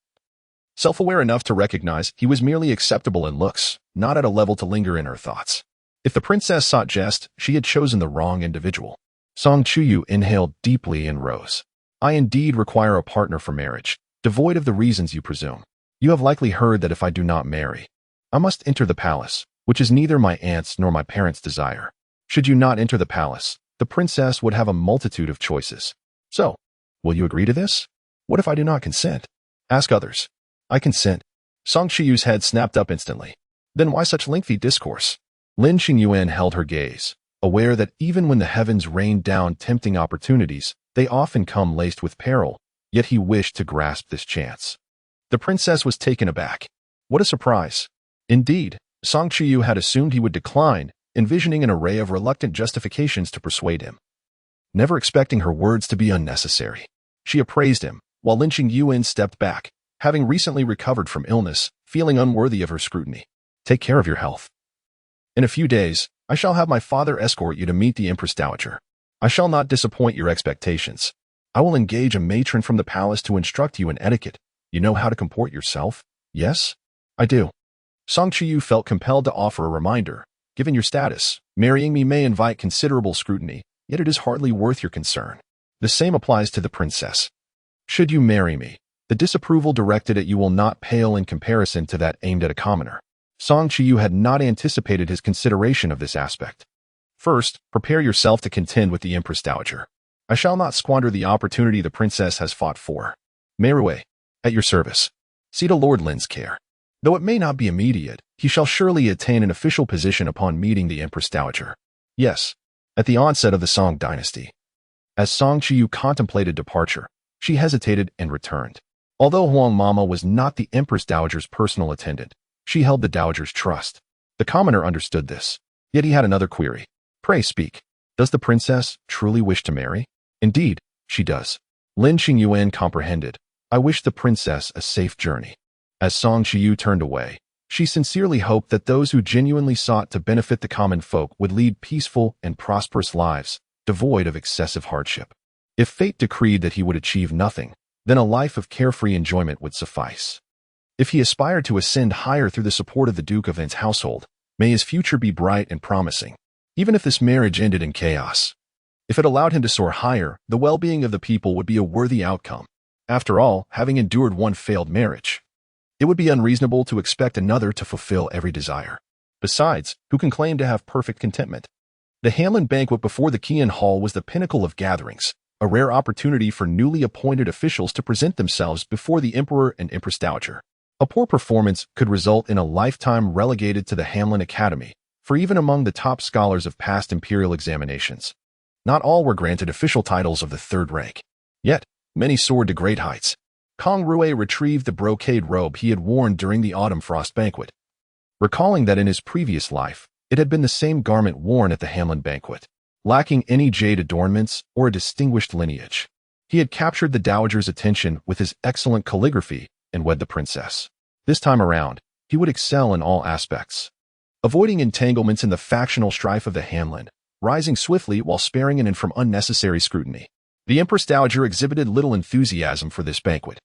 A: self-aware enough to recognize he was merely acceptable in looks, not at a level to linger in her thoughts. If the princess sought jest, she had chosen the wrong individual. Song Chuyu inhaled deeply and rose. I indeed require a partner for marriage, devoid of the reasons you presume. You have likely heard that if I do not marry, I must enter the palace, which is neither my aunt's nor my parents' desire. Should you not enter the palace, the princess would have a multitude of choices. So, will you agree to this? What if I do not consent? Ask others. I consent. Song Chuyu's head snapped up instantly. Then why such lengthy discourse? Lin Qingyuan held her gaze, aware that even when the heavens rain down tempting opportunities, they often come laced with peril, yet he wished to grasp this chance. The princess was taken aback. What a surprise. Indeed, Song Chuyu had assumed he would decline, envisioning an array of reluctant justifications to persuade him. Never expecting her words to be unnecessary, she appraised him, while Lin Qingyuan stepped back, having recently recovered from illness, feeling unworthy of her scrutiny. Take care of your health. In a few days, I shall have my father escort you to meet the Empress Dowager. I shall not disappoint your expectations. I will engage a matron from the palace to instruct you in etiquette. You know how to comport yourself? Yes? I do. Song Chuyu felt compelled to offer a reminder. Given your status, marrying me may invite considerable scrutiny, yet it is hardly worth your concern. The same applies to the princess. Should you marry me, the disapproval directed at you will not pale in comparison to that aimed at a commoner. Song Chuyu had not anticipated his consideration of this aspect. First, prepare yourself to contend with the Empress Dowager. I shall not squander the opportunity the princess has fought for. Rui, at your service. See to Lord Lin's care. Though it may not be immediate, he shall surely attain an official position upon meeting the Empress Dowager. Yes, at the onset of the Song dynasty. As Song Chuyu contemplated departure, she hesitated and returned. Although Huang Mama was not the Empress Dowager's personal attendant, she held the Dowager's trust. The commoner understood this. Yet he had another query. Pray speak. Does the princess truly wish to marry? Indeed, she does. Lin Qingyuan comprehended. I wish the princess a safe journey. As Song Chuyu turned away, she sincerely hoped that those who genuinely sought to benefit the common folk would lead peaceful and prosperous lives, devoid of excessive hardship. If fate decreed that he would achieve nothing, then a life of carefree enjoyment would suffice. If he aspired to ascend higher through the support of the Duke of N's household, may his future be bright and promising, even if this marriage ended in chaos. If it allowed him to soar higher, the well-being of the people would be a worthy outcome. After all, having endured one failed marriage, it would be unreasonable to expect another to fulfill every desire. Besides, who can claim to have perfect contentment? The Hanlin banquet before the Qian Hall was the pinnacle of gatherings, a rare opportunity for newly appointed officials to present themselves before the Emperor and Empress Dowager. A poor performance could result in a lifetime relegated to the Hanlin Academy, for even among the top scholars of past imperial examinations, not all were granted official titles of the third rank. Yet, many soared to great heights. Kang Rui retrieved the brocade robe he had worn during the autumn frost banquet, recalling that in his previous life, it had been the same garment worn at the Hanlin banquet, lacking any jade adornments or a distinguished lineage. He had captured the Dowager's attention with his excellent calligraphy and wed the princess. This time around, he would excel in all aspects, avoiding entanglements in the factional strife of the Hanlin, rising swiftly while sparing in from unnecessary scrutiny. The Empress Dowager exhibited little enthusiasm for this banquet,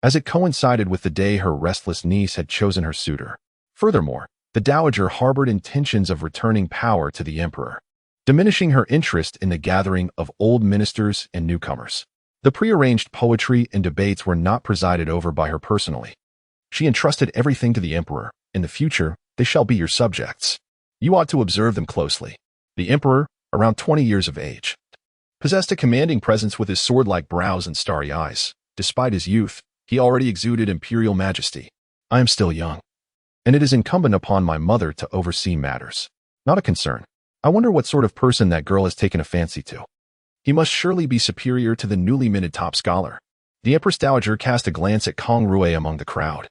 A: as it coincided with the day her restless niece had chosen her suitor. Furthermore, the Dowager harbored intentions of returning power to the emperor, diminishing her interest in the gathering of old ministers and newcomers. The prearranged poetry and debates were not presided over by her personally. She entrusted everything to the emperor. In the future, they shall be your subjects. You ought to observe them closely. The emperor, around 20 years of age, possessed a commanding presence with his sword-like brows and starry eyes. Despite his youth, he already exuded imperial majesty. I am still young, and it is incumbent upon my mother to oversee matters. Not a concern. I wonder what sort of person that girl has taken a fancy to. He must surely be superior to the newly minted top scholar. The Empress Dowager cast a glance at Kang Rui among the crowd.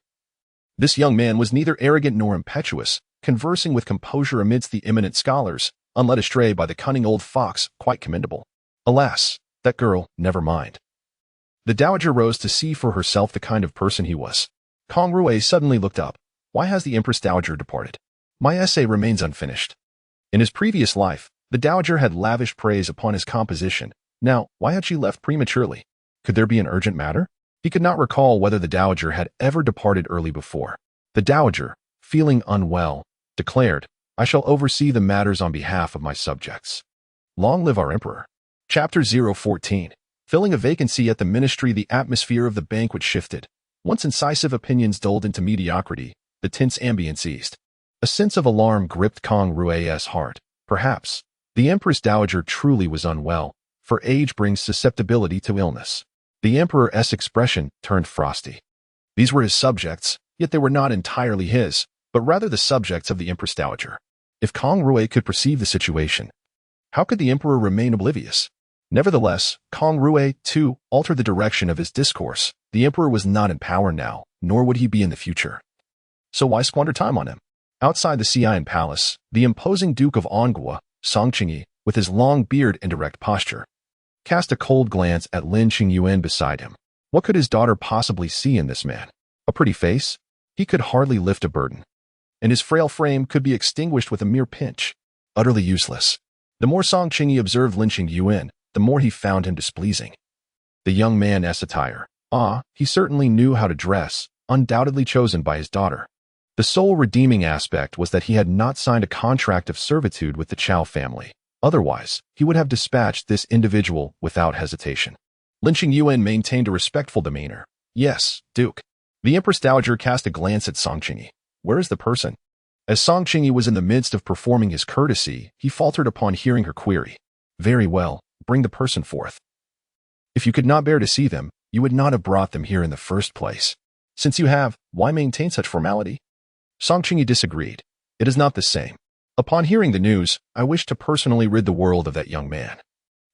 A: This young man was neither arrogant nor impetuous, conversing with composure amidst the eminent scholars, unled astray by the cunning old fox, quite commendable. Alas, that girl, never mind. The Dowager rose to see for herself the kind of person he was. Kang Rui suddenly looked up. Why has the Empress Dowager departed? My essay remains unfinished. In his previous life, the Dowager had lavished praise upon his composition. Now, why had she left prematurely? Could there be an urgent matter? He could not recall whether the Dowager had ever departed early before. The Dowager, feeling unwell, declared, I shall oversee the matters on behalf of my subjects. Long live our emperor. Chapter 014. Filling a vacancy at the ministry, the atmosphere of the banquet shifted. Once incisive opinions dulled into mediocrity, the tense ambience eased. A sense of alarm gripped Kang Rui's heart. Perhaps, the Empress Dowager truly was unwell, for age brings susceptibility to illness. The emperor's expression turned frosty. These were his subjects, yet they were not entirely his, but rather the subjects of the Empress Dowager. If Kang Rui could perceive the situation, how could the emperor remain oblivious? Nevertheless, Kang Rui, too, altered the direction of his discourse. The emperor was not in power now, nor would he be in the future. So why squander time on him? Outside the Xi'an palace, the imposing Duke of An Guo, County, with his long beard and erect posture, cast a cold glance at Lin Qingyuan beside him. What could his daughter possibly see in this man? A pretty face? He could hardly lift a burden, and his frail frame could be extinguished with a mere pinch. Utterly useless. The more Song Qingyi observed Lin Qingyuan, the more he found him displeasing. The young man's attire. He certainly knew how to dress, undoubtedly chosen by his daughter. The sole redeeming aspect was that he had not signed a contract of servitude with the Chao family. Otherwise, he would have dispatched this individual without hesitation. Lin Qingyuan maintained a respectful demeanor. Yes, Duke. The Empress Dowager cast a glance at Song Qingyi. Where is the person? As Song Qingyu was in the midst of performing his courtesy, he faltered upon hearing her query. Very well, bring the person forth. If you could not bear to see them, you would not have brought them here in the first place. Since you have, why maintain such formality? Song Qingyu disagreed. It is not the same. Upon hearing the news, I wished to personally rid the world of that young man.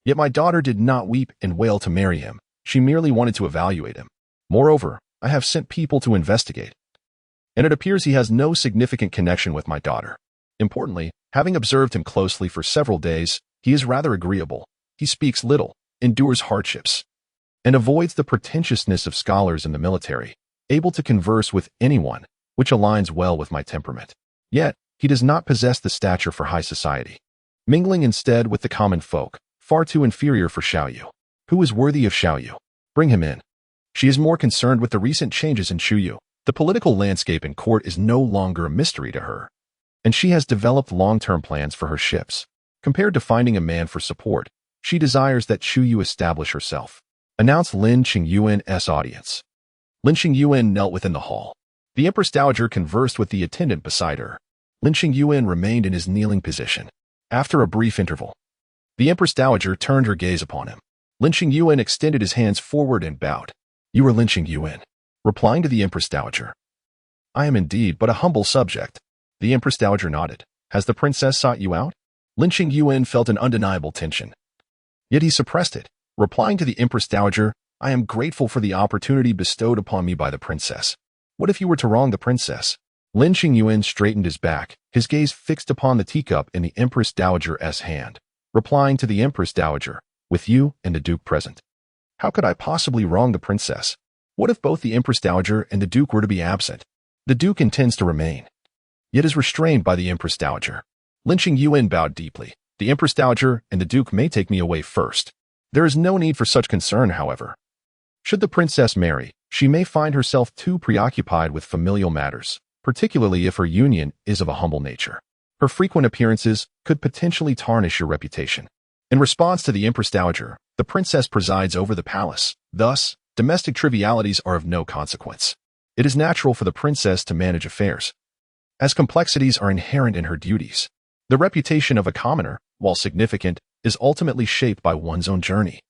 A: Yet my daughter did not weep and wail to marry him. She merely wanted to evaluate him. Moreover, I have sent people to investigate. And it appears he has no significant connection with my daughter. Importantly, having observed him closely for several days, he is rather agreeable. He speaks little, endures hardships, and avoids the pretentiousness of scholars in the military, able to converse with anyone, which aligns well with my temperament. Yet, he does not possess the stature for high society, mingling instead with the common folk, far too inferior for Xiaoyu. Who is worthy of Xiaoyu? Bring him in. She is more concerned with the recent changes in Chuyu. The political landscape in court is no longer a mystery to her, and she has developed long-term plans for her ships. Compared to finding a man for support, she desires that Chuyu establish herself. Announced Lin Qingyuan's audience. Lin Qingyuan knelt within the hall. The Empress Dowager conversed with the attendant beside her. Lin Qingyuan remained in his kneeling position. After a brief interval, the Empress Dowager turned her gaze upon him. Lin Qingyuan extended his hands forward and bowed. You are Lin Qingyuan. Replying to the Empress Dowager. I am indeed but a humble subject. The Empress Dowager nodded. Has the princess sought you out? Lin Qingyuan felt an undeniable tension. Yet he suppressed it. Replying to the Empress Dowager, I am grateful for the opportunity bestowed upon me by the princess. What if you were to wrong the princess? Lin Qingyuan straightened his back, his gaze fixed upon the teacup in the Empress Dowager's hand. Replying to the Empress Dowager, with you and the Duke present. How could I possibly wrong the princess? What if both the Empress Dowager and the Duke were to be absent? The Duke intends to remain, yet is restrained by the Empress Dowager. Lin Qingyuan bowed deeply. The Empress Dowager and the Duke may take me away first. There is no need for such concern, however. Should the princess marry, she may find herself too preoccupied with familial matters, particularly if her union is of a humble nature. Her frequent appearances could potentially tarnish your reputation. In response to the Empress Dowager, the princess presides over the palace. Thus, domestic trivialities are of no consequence. It is natural for the princess to manage affairs, as complexities are inherent in her duties. The reputation of a commoner, while significant, is ultimately shaped by one's own journey.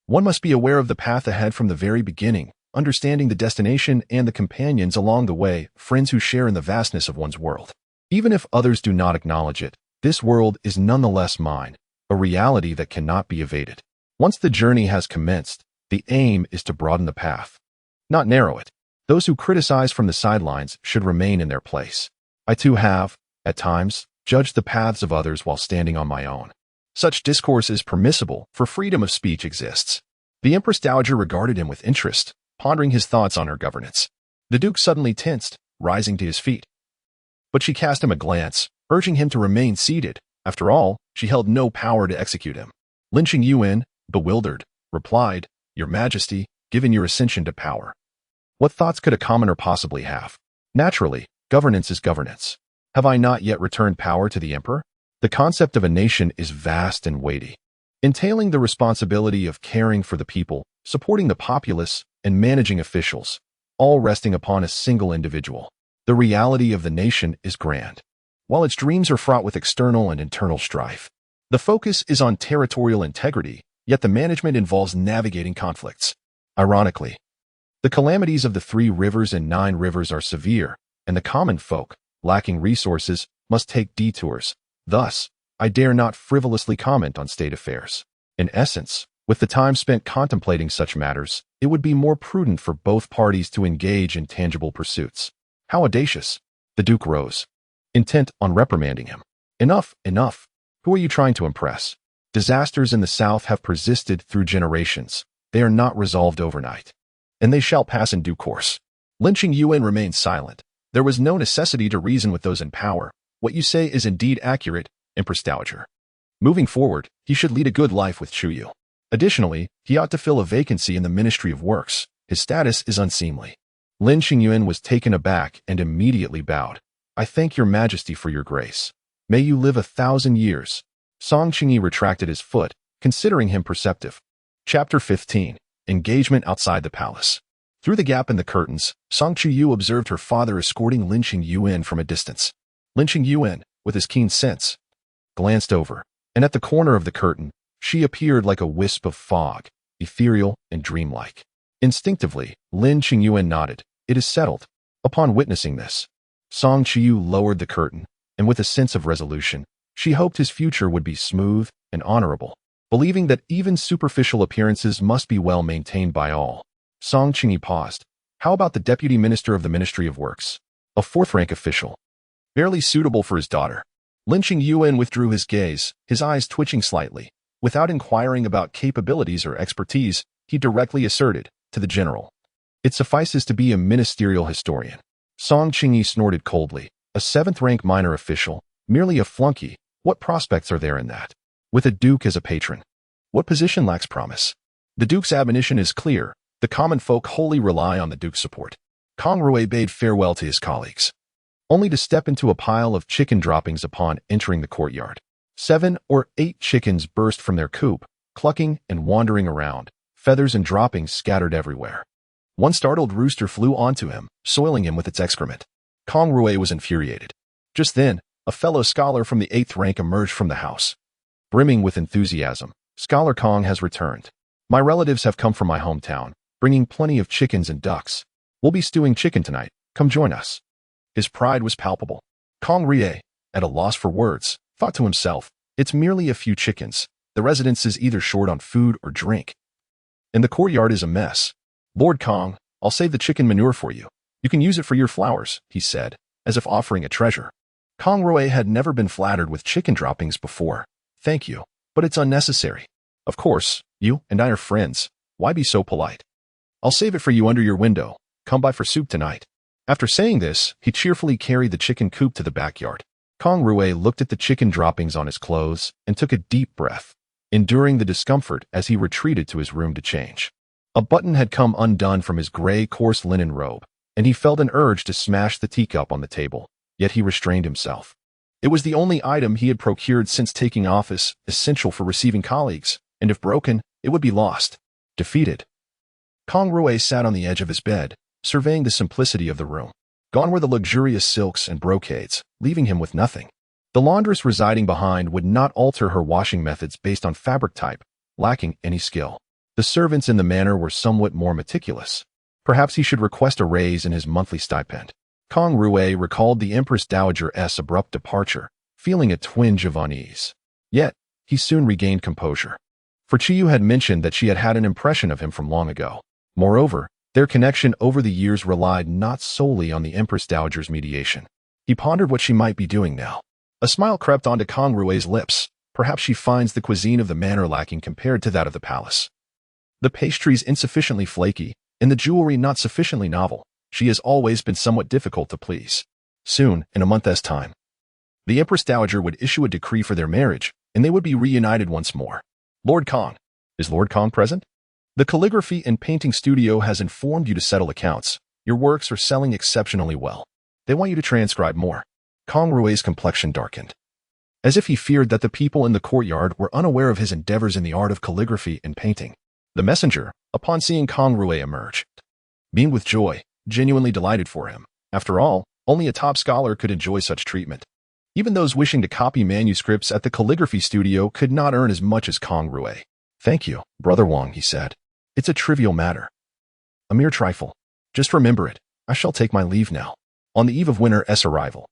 A: One must be aware of the path ahead from the very beginning, understanding the destination and the companions along the way, friends who share in the vastness of one's world. Even if others do not acknowledge it, this world is nonetheless mine, a reality that cannot be evaded. Once the journey has commenced, the aim is to broaden the path, not narrow it. Those who criticize from the sidelines should remain in their place. I too have, at times, judged the paths of others while standing on my own. Such discourse is permissible, for freedom of speech exists. The Empress Dowager regarded him with interest, pondering his thoughts on her governance. The Duke suddenly tensed, rising to his feet. But she cast him a glance, urging him to remain seated. After all, she held no power to execute him. Lin Qingyuan, bewildered, replied, Your Majesty, given your ascension to power, what thoughts could a commoner possibly have? Naturally, governance is governance. Have I not yet returned power to the emperor? The concept of a nation is vast and weighty, entailing the responsibility of caring for the people, supporting the populace, and managing officials, all resting upon a single individual. The reality of the nation is grand, while its dreams are fraught with external and internal strife. The focus is on territorial integrity, yet the management involves navigating conflicts. Ironically, the calamities of the 3 rivers and 9 rivers are severe, and the common folk, lacking resources, must take detours. Thus, I dare not frivolously comment on state affairs. In essence, with the time spent contemplating such matters, it would be more prudent for both parties to engage in tangible pursuits. How audacious! The Duke rose, intent on reprimanding him. Enough, enough. Who are you trying to impress? Disasters in the South have persisted through generations. They are not resolved overnight, and they shall pass in due course. Lin Qingyuan remained silent. There was no necessity to reason with those in power. What you say is indeed accurate, Empress Dowager. Moving forward, he should lead a good life with Chuyu. Additionally, he ought to fill a vacancy in the Ministry of Works. His status is unseemly. Lin Qingyuan was taken aback and immediately bowed. I thank your Majesty for your grace. May you live 1,000 years. Song Qingyi retracted his foot, considering him perceptive. Chapter 15. Engagement outside the palace. Through the gap in the curtains, Song Chuyu observed her father escorting Lin Qingyuan from a distance. Lin Qingyuan, with his keen sense, glanced over, and at the corner of the curtain, she appeared like a wisp of fog, ethereal and dreamlike. Instinctively, Lin Qingyuan nodded. It is settled. Upon witnessing this, Song Chuyu lowered the curtain, and with a sense of resolution, she hoped his future would be smooth and honorable, believing that even superficial appearances must be well maintained by all. Song Qingyi paused. How about the Deputy Minister of the Ministry of Works? A fourth-rank official. Barely suitable for his daughter. Lin Qingyuan withdrew his gaze, his eyes twitching slightly. Without inquiring about capabilities or expertise, he directly asserted, to the general, it suffices to be a ministerial historian. Song Qingyi snorted coldly. A seventh-rank minor official, merely a flunky. What prospects are there in that? With a duke as a patron. What position lacks promise? The duke's admonition is clear. The common folk wholly rely on the duke's support. Kang Rui bade farewell to his colleagues, only to step into a pile of chicken droppings upon entering the courtyard. 7 or 8 chickens burst from their coop, clucking and wandering around, feathers and droppings scattered everywhere. One startled rooster flew onto him, soiling him with its excrement. Kang Rui was infuriated. Just then, a fellow scholar from the 8th rank emerged from the house. Brimming with enthusiasm, Scholar Kang has returned. My relatives have come from my hometown, bringing plenty of chickens and ducks. We'll be stewing chicken tonight. Come join us. His pride was palpable. Kang Rui, at a loss for words, thought to himself, it's merely a few chickens. The residence is either short on food or drink. And the courtyard is a mess. Lord Kang, I'll save the chicken manure for you. You can use it for your flowers, he said, as if offering a treasure. Kang Rui had never been flattered with chicken droppings before. Thank you, but it's unnecessary. Of course, you and I are friends. Why be so polite? I'll save it for you under your window. Come by for soup tonight. After saying this, he cheerfully carried the chicken coop to the backyard. Kang Rui looked at the chicken droppings on his clothes and took a deep breath, enduring the discomfort as he retreated to his room to change. A button had come undone from his gray, coarse linen robe, and he felt an urge to smash the teacup on the table, yet he restrained himself. It was the only item he had procured since taking office, essential for receiving colleagues, and if broken, it would be lost. Defeated. Kang Rui sat on the edge of his bed, surveying the simplicity of the room. Gone were the luxurious silks and brocades, leaving him with nothing. The laundress residing behind would not alter her washing methods based on fabric type, lacking any skill. The servants in the manor were somewhat more meticulous. Perhaps he should request a raise in his monthly stipend. Kang Rui recalled the Empress Dowager's abrupt departure, feeling a twinge of unease. Yet, he soon regained composure. For Chuyu had mentioned that she had had an impression of him from long ago. Moreover, their connection over the years relied not solely on the Empress Dowager's mediation. He pondered what she might be doing now. A smile crept onto Kang Rui's lips. Perhaps she finds the cuisine of the manor lacking compared to that of the palace. The pastries insufficiently flaky, and the jewelry not sufficiently novel. She has always been somewhat difficult to please. Soon, in a month's time, the Empress Dowager would issue a decree for their marriage, and they would be reunited once more. Lord Kang. Is Lord Kang present? The calligraphy and painting studio has informed you to settle accounts. Your works are selling exceptionally well. They want you to transcribe more. Kang Rui's complexion darkened, as if he feared that the people in the courtyard were unaware of his endeavors in the art of calligraphy and painting. The messenger, upon seeing Kang Rui emerge, beamed with joy, genuinely delighted for him. After all, only a top scholar could enjoy such treatment. Even those wishing to copy manuscripts at the calligraphy studio could not earn as much as Kang Rui. Thank you, Brother Wang, he said. It's a trivial matter. A mere trifle. Just remember it. I shall take my leave now. On the eve of winter's arrival,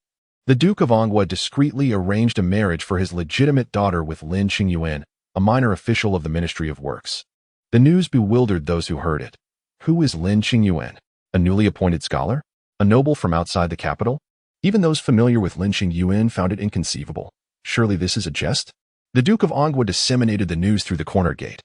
A: the Duke of An Guo discreetly arranged a marriage for his legitimate daughter with Lin Qingyuan, a minor official of the Ministry of Works. The news bewildered those who heard it. Who is Lin Qingyuan? A newly appointed scholar? A noble from outside the capital? Even those familiar with Lin Qingyuan found it inconceivable. Surely this is a jest? The Duke of An Guo disseminated the news through the corner gate,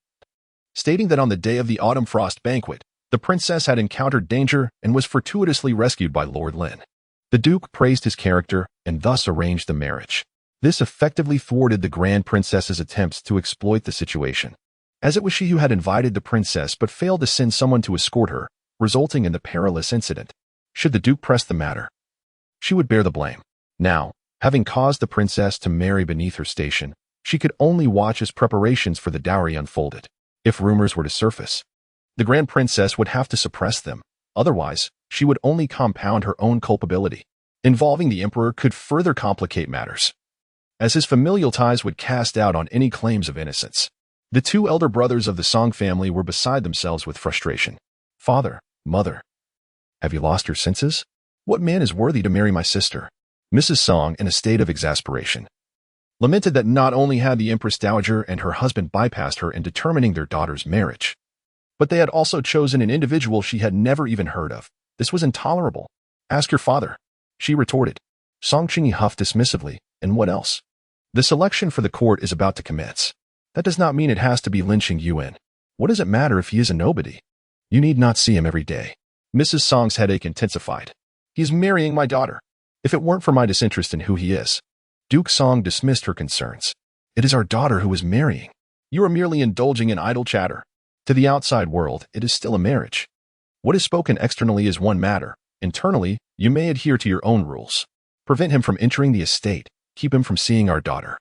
A: stating that on the day of the autumn frost banquet, the princess had encountered danger and was fortuitously rescued by Lord Lin. The Duke praised his character and thus arranged the marriage. This effectively thwarted the Grand Princess's attempts to exploit the situation, as it was she who had invited the princess but failed to send someone to escort her, resulting in the perilous incident. Should the Duke press the matter, she would bear the blame. Now, having caused the princess to marry beneath her station, she could only watch as preparations for the dowry unfolded. If rumors were to surface, the Grand Princess would have to suppress them. Otherwise, she would only compound her own culpability. involving the emperor could further complicate matters, as his familial ties would cast doubt on any claims of innocence. The two elder brothers of the Song family were beside themselves with frustration. Father, mother, have you lost your senses? What man is worthy to marry my sister? Mrs. Song, in a state of exasperation, lamented that not only had the Empress Dowager and her husband bypassed her in determining their daughter's marriage, but they had also chosen an individual she had never even heard of. This was intolerable. Ask your father, she retorted. Song Qingyi huffed dismissively. And what else? The selection for the court is about to commence. That does not mean it has to be Lin Qingyuan. What does it matter if he is a nobody? You need not see him every day. Mrs. Song's headache intensified. He is marrying my daughter. If it weren't for my disinterest in who he is. Duke Song dismissed her concerns. It is our daughter who is marrying. You are merely indulging in idle chatter. To the outside world, it is still a marriage. What is spoken externally is one matter. Internally, you may adhere to your own rules. Prevent him from entering the estate, keep him from seeing our daughter,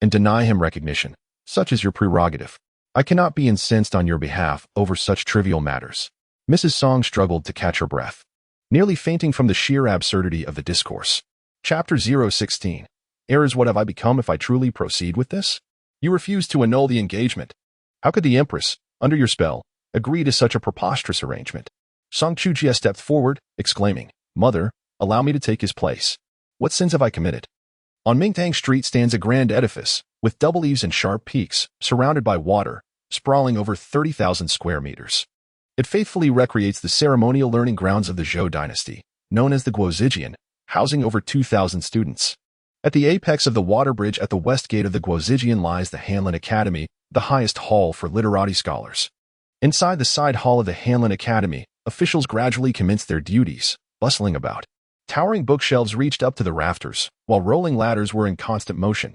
A: and deny him recognition. Such is your prerogative. I cannot be incensed on your behalf over such trivial matters. Mrs. Song struggled to catch her breath, nearly fainting from the sheer absurdity of the discourse. Chapter 016. Heirs, what have I become if I truly proceed with this? You refuse to annul the engagement. How could the Empress, under your spell, agree to such a preposterous arrangement? Song Qujie stepped forward, exclaiming, Mother, allow me to take his place. What sins have I committed? On Mingtang Street stands a grand edifice, with double eaves and sharp peaks, surrounded by water, sprawling over 30,000 square meters. It faithfully recreates the ceremonial learning grounds of the Zhou dynasty, known as the Guozijian, housing over 2,000 students. At the apex of the water bridge at the west gate of the Guozijian lies the Hanlin Academy, the highest hall for literati scholars. Inside the side hall of the Hanlin Academy, officials gradually commenced their duties, bustling about. Towering bookshelves reached up to the rafters, while rolling ladders were in constant motion.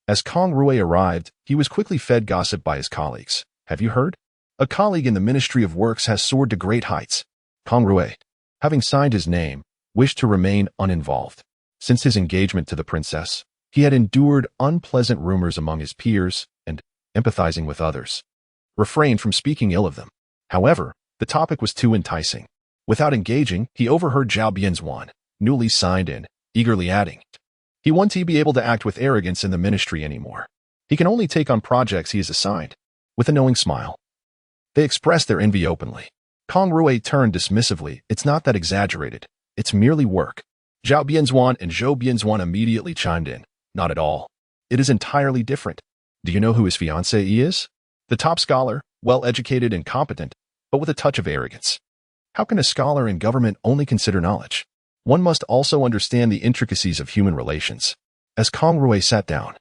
A: As Kang Rui arrived, he was quickly fed gossip by his colleagues. Have you heard? A colleague in the Ministry of Works has soared to great heights. Kang Rui, having signed his name, wished to remain uninvolved. Since his engagement to the princess, he had endured unpleasant rumors among his peers and, empathizing with others, refrained from speaking ill of them. However, the topic was too enticing. Without engaging, he overheard Zhao Bianzuan, newly signed in, eagerly adding, he won't be able to act with arrogance in the ministry anymore. He can only take on projects he is assigned. With a knowing smile, they expressed their envy openly. Kang Rui turned dismissively. It's not that exaggerated. It's merely work. Zhao Bianzuan and Zhou Bianzuan immediately chimed in. Not at all. It is entirely different. Do you know who his fiancée is? The top scholar, well-educated and competent, but with a touch of arrogance. How can a scholar in government only consider knowledge? One must also understand the intricacies of human relations. As Kang Rui sat down,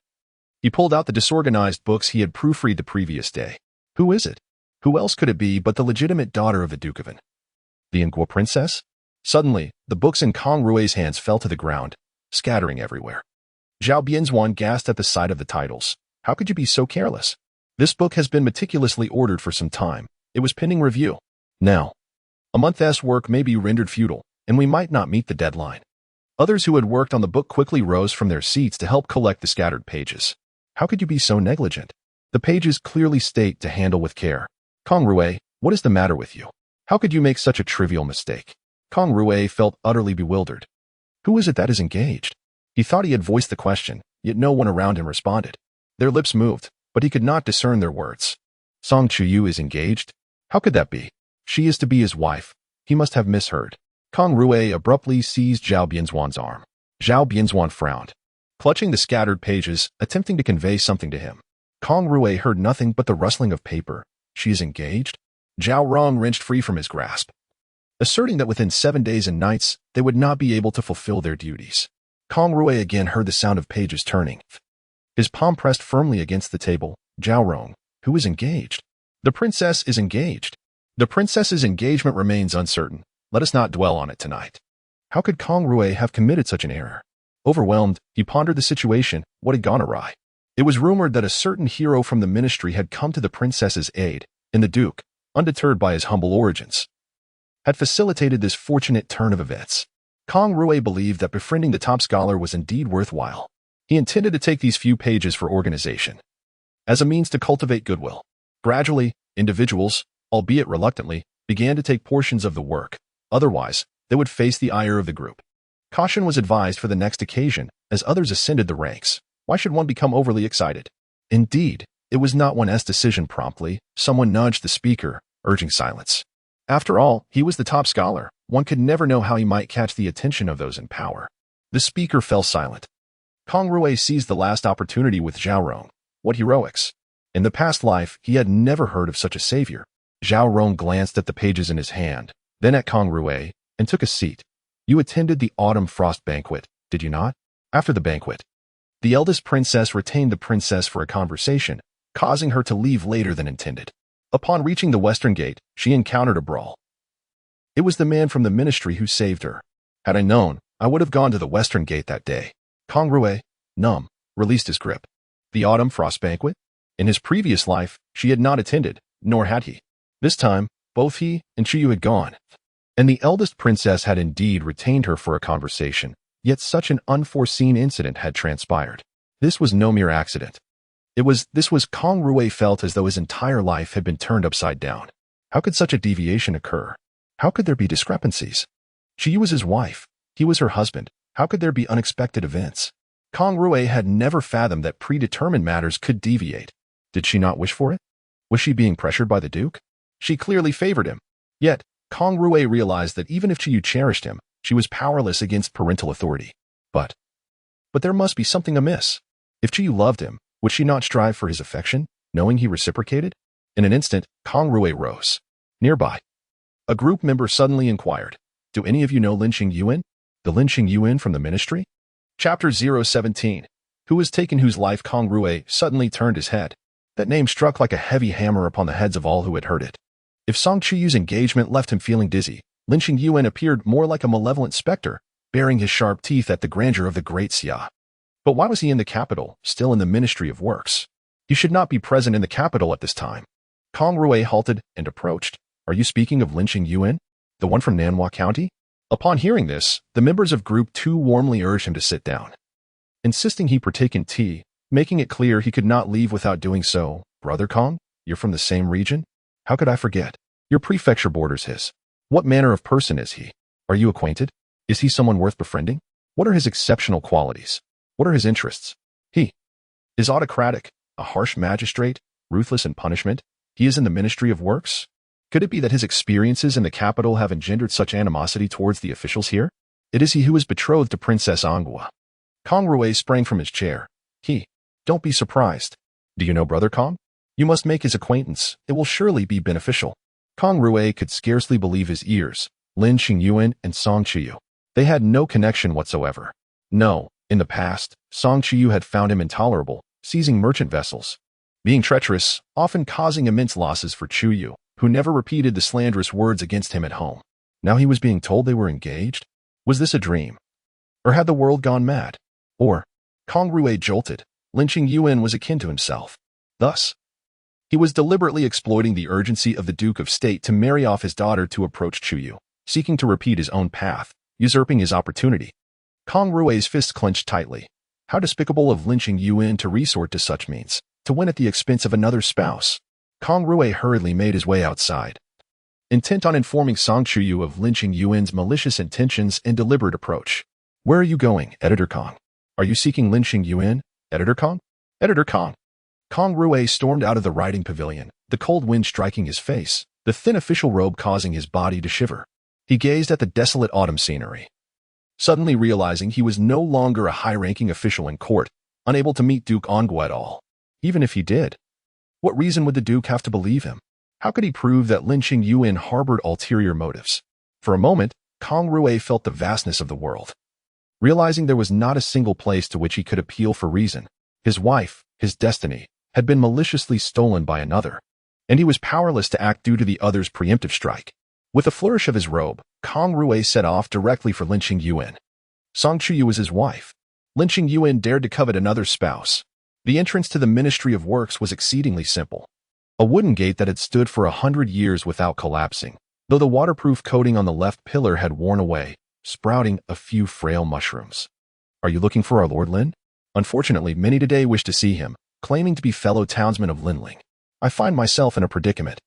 A: he pulled out the disorganized books he had proofread the previous day. Who is it? Who else could it be but the legitimate daughter of the Duke of An? The An Guo Princess? Suddenly, the books in Kang Rui's hands fell to the ground, scattering everywhere. Zhao Bianzuan gasped at the sight of the titles. How could you be so careless? This book has been meticulously ordered for some time. It was pending review. Now, a month's work may be rendered futile, and we might not meet the deadline. Others who had worked on the book quickly rose from their seats to help collect the scattered pages. How could you be so negligent? The pages clearly state to handle with care. Kang Rui, what is the matter with you? How could you make such a trivial mistake? Kang Rui felt utterly bewildered. Who is it that is engaged? He thought he had voiced the question, yet no one around him responded. Their lips moved, but he could not discern their words. Song Chuyu is engaged? How could that be? She is to be his wife. He must have misheard. Kang Rui abruptly seized Zhao Bianzuan's arm. Zhao Bianzuan frowned, clutching the scattered pages, attempting to convey something to him. Kang Rui heard nothing but the rustling of paper. She is engaged? Zhao Rong wrenched free from his grasp, asserting that within 7 days and nights, they would not be able to fulfill their duties. Kang Rui again heard the sound of pages turning. His palm pressed firmly against the table. Zhao Rong, who is engaged? The princess is engaged. The princess's engagement remains uncertain. Let us not dwell on it tonight. How could Kang Rui have committed such an error? Overwhelmed, he pondered the situation. What had gone awry? It was rumored that a certain hero from the ministry had come to the princess's aid, and the duke, undeterred by his humble origins, had facilitated this fortunate turn of events. Kang Rui believed that befriending the top scholar was indeed worthwhile. He intended to take these few pages for organization, as a means to cultivate goodwill. Gradually, individuals, albeit reluctantly, began to take portions of the work. Otherwise, they would face the ire of the group. Caution was advised for the next occasion, as others ascended the ranks. Why should one become overly excited? Indeed, it was not one's decision promptly. Someone nudged the speaker, urging silence. After all, he was the top scholar. One could never know how he might catch the attention of those in power. The speaker fell silent. Kang Rui seized the last opportunity with Zhao Rong. What heroics! In the past life, he had never heard of such a savior. Zhao Rong glanced at the pages in his hand, then at Kang Rui, and took a seat. You attended the autumn frost banquet, did you not? After the banquet, the eldest princess retained the princess for a conversation, causing her to leave later than intended. Upon reaching the western gate, she encountered a brawl. It was the man from the ministry who saved her. Had I known, I would have gone to the western gate that day. Kang Rui, numb, released his grip. The autumn frost banquet? In his previous life, she had not attended, nor had he. This time, both he and Chuyu had gone. And the eldest princess had indeed retained her for a conversation, yet such an unforeseen incident had transpired. This was no mere accident. This was Kang Rui felt as though his entire life had been turned upside down. How could such a deviation occur? How could there be discrepancies? Chuyu was his wife. He was her husband. How could there be unexpected events? Kang Rui had never fathomed that predetermined matters could deviate. Did she not wish for it? Was she being pressured by the Duke? She clearly favored him. Yet, Kang Rui realized that even if Chuyu cherished him, she was powerless against parental authority. But there must be something amiss. If Chuyu loved him, would she not strive for his affection, knowing he reciprocated? In an instant, Kang Rui rose. Nearby, a group member suddenly inquired, "Do any of you know Lin Qingyuan? The Lin Qingyuan from the ministry?" Chapter 017. Who was taken whose life? Kang Rui suddenly turned his head. That name struck like a heavy hammer upon the heads of all who had heard it. If Song Chuyu's engagement left him feeling dizzy, Lin Qingyuan appeared more like a malevolent specter, baring his sharp teeth at the grandeur of the great Xia. But why was he in the capital, still in the Ministry of Works? He should not be present in the capital at this time. Kang Rui halted and approached. Are you speaking of Lin Qingyuan, the one from An Guo County? Upon hearing this, the members of Group 2 warmly urged him to sit down, insisting he partake in tea, making it clear he could not leave without doing so. Brother Kang, you're from the same region? How could I forget? Your prefecture borders his. What manner of person is he? Are you acquainted? Is he someone worth befriending? What are his exceptional qualities? What are his interests? He is autocratic, a harsh magistrate, ruthless in punishment. He is in the Ministry of Works. Could it be that his experiences in the capital have engendered such animosity towards the officials here? It is he who is betrothed to Princess An Guo. Kang Rui sprang from his chair. Don't be surprised. Do you know Brother Kang? You must make his acquaintance. It will surely be beneficial. Kang Rui could scarcely believe his ears. Lin Qingyuan and Song Chuyu. They had no connection whatsoever. No, in the past, Song Chuyu had found him intolerable, seizing merchant vessels, being treacherous, often causing immense losses for Chuyu, who never repeated the slanderous words against him at home. Now he was being told they were engaged? Was this a dream? Or had the world gone mad? Or, Kang Rui jolted. Lin Qingyuan was akin to himself. Thus, he was deliberately exploiting the urgency of the Duke of State to marry off his daughter to approach Chuyu, seeking to repeat his own path, usurping his opportunity. Kang Rui's fists clenched tightly. How despicable of Lin Qingyuan to resort to such means, to win at the expense of another's spouse. Kang Rui hurriedly made his way outside, intent on informing Song Chuyu of Lin Qingyuan's malicious intentions and deliberate approach. Where are you going, Editor Kang? Are you seeking Lin Qingyuan, Editor Kang? Editor Kang. Kang Rui stormed out of the writing pavilion, the cold wind striking his face, the thin official robe causing his body to shiver. He gazed at the desolate autumn scenery, suddenly realizing he was no longer a high-ranking official in court, unable to meet Duke An Guo at all. Even if he did, what reason would the Duke have to believe him? How could he prove that Lin Qingyuan harbored ulterior motives? For a moment, Kang Rui felt the vastness of the world, realizing there was not a single place to which he could appeal for reason. His wife, his destiny, had been maliciously stolen by another, and he was powerless to act due to the other's preemptive strike. With a flourish of his robe, Kang Rui set off directly for Lin Qingyuan. Song Chuyu was his wife. Lin Qingyuan dared to covet another's spouse. The entrance to the Ministry of Works was exceedingly simple. A wooden gate that had stood for 100 years without collapsing, though the waterproof coating on the left pillar had worn away, sprouting a few frail mushrooms. Are you looking for our Lord Lin? Unfortunately, many today wish to see him, claiming to be fellow townsmen of Linling. I find myself in a predicament.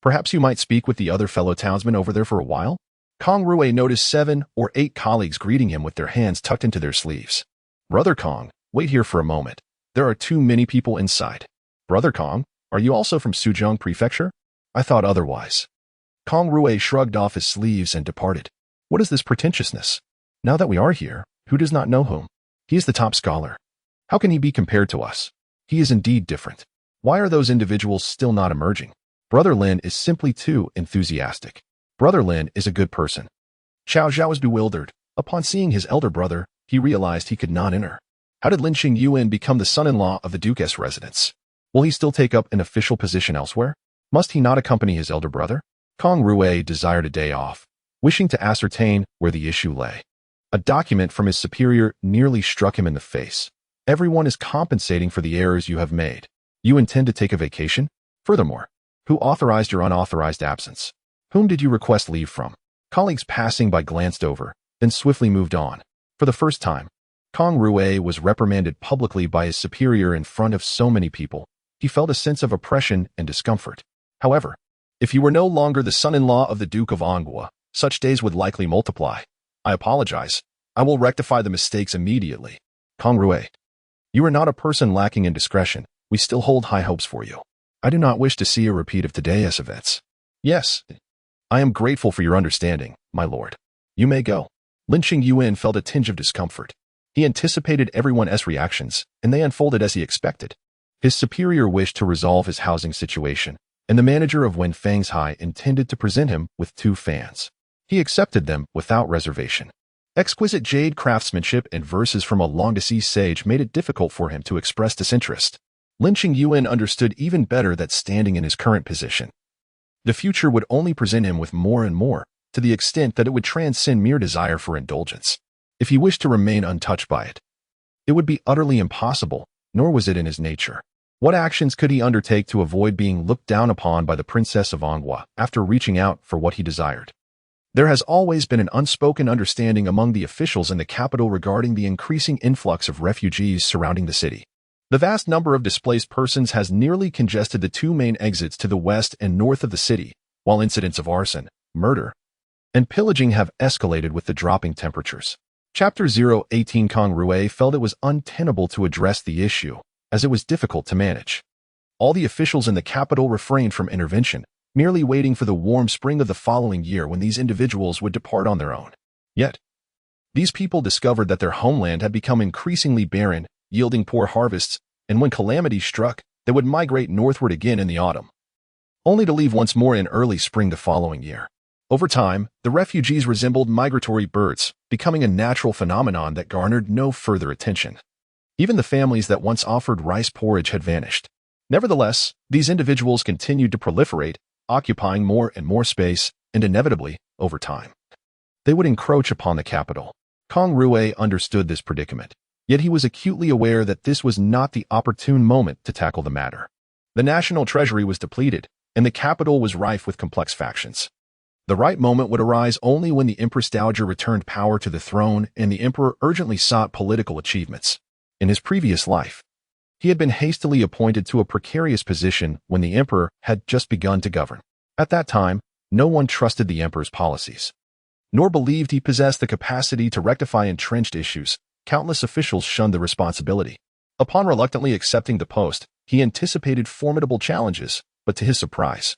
A: Perhaps you might speak with the other fellow townsmen over there for a while? Kang Rui noticed 7 or 8 colleagues greeting him with their hands tucked into their sleeves. Brother Kang, wait here for a moment. There are too many people inside. Brother Kang, are you also from Suzhou Prefecture? I thought otherwise. Kang Rui shrugged off his sleeves and departed. What is this pretentiousness? Now that we are here, who does not know whom? He is the top scholar. How can he be compared to us? He is indeed different. Why are those individuals still not emerging? Brother Lin is simply too enthusiastic. Brother Lin is a good person. Xiao Zhao was bewildered. Upon seeing his elder brother, he realized he could not enter. How did Lin Qingyuan become the son-in-law of the Duke's residence? Will he still take up an official position elsewhere? Must he not accompany his elder brother? Kang Rui desired a day off, wishing to ascertain where the issue lay. A document from his superior nearly struck him in the face. Everyone is compensating for the errors you have made. You intend to take a vacation? Furthermore, who authorized your unauthorized absence? Whom did you request leave from? Colleagues passing by glanced over, then swiftly moved on. For the first time, Kang Rui was reprimanded publicly by his superior in front of so many people. He felt a sense of oppression and discomfort. However, if you were no longer the son-in-law of the Duke of An Guo, such days would likely multiply. I apologize. I will rectify the mistakes immediately. Kang Rui, you are not a person lacking in discretion. We still hold high hopes for you. I do not wish to see a repeat of today's events. Yes, I am grateful for your understanding, my lord. You may go. Lin Qingyuan felt a tinge of discomfort. He anticipated everyone's reactions, and they unfolded as he expected. His superior wished to resolve his housing situation, and the manager of Wenfang's High intended to present him with 2 fans. He accepted them without reservation. Exquisite jade craftsmanship and verses from a long-deceased sage made it difficult for him to express disinterest. Lin Qingyuan understood even better that standing in his current position, the future would only present him with more and more, to the extent that it would transcend mere desire for indulgence. If he wished to remain untouched by it, it would be utterly impossible, nor was it in his nature. What actions could he undertake to avoid being looked down upon by the Princess of An Guo after reaching out for what he desired? There has always been an unspoken understanding among the officials in the capital regarding the increasing influx of refugees surrounding the city. The vast number of displaced persons has nearly congested the 2 main exits to the west and north of the city, while incidents of arson, murder, and pillaging have escalated with the dropping temperatures. Chapter 018 Kang Rui felt it was untenable to address the issue, as it was difficult to manage. All the officials in the capital refrained from intervention, merely waiting for the warm spring of the following year when these individuals would depart on their own. Yet, these people discovered that their homeland had become increasingly barren, yielding poor harvests, and when calamity struck, they would migrate northward again in the autumn, only to leave once more in early spring the following year. Over time, the refugees resembled migratory birds, becoming a natural phenomenon that garnered no further attention. Even the families that once offered rice porridge had vanished. Nevertheless, these individuals continued to proliferate, occupying more and more space, and inevitably, over time, they would encroach upon the capital. Kang Rui understood this predicament, yet he was acutely aware that this was not the opportune moment to tackle the matter. The national treasury was depleted, and the capital was rife with complex factions. The right moment would arise only when the Empress Dowager returned power to the throne and the emperor urgently sought political achievements. In his previous life, he had been hastily appointed to a precarious position when the emperor had just begun to govern. At that time, no one trusted the emperor's policies, nor believed he possessed the capacity to rectify entrenched issues. Countless officials shunned the responsibility. Upon reluctantly accepting the post, he anticipated formidable challenges, but to his surprise,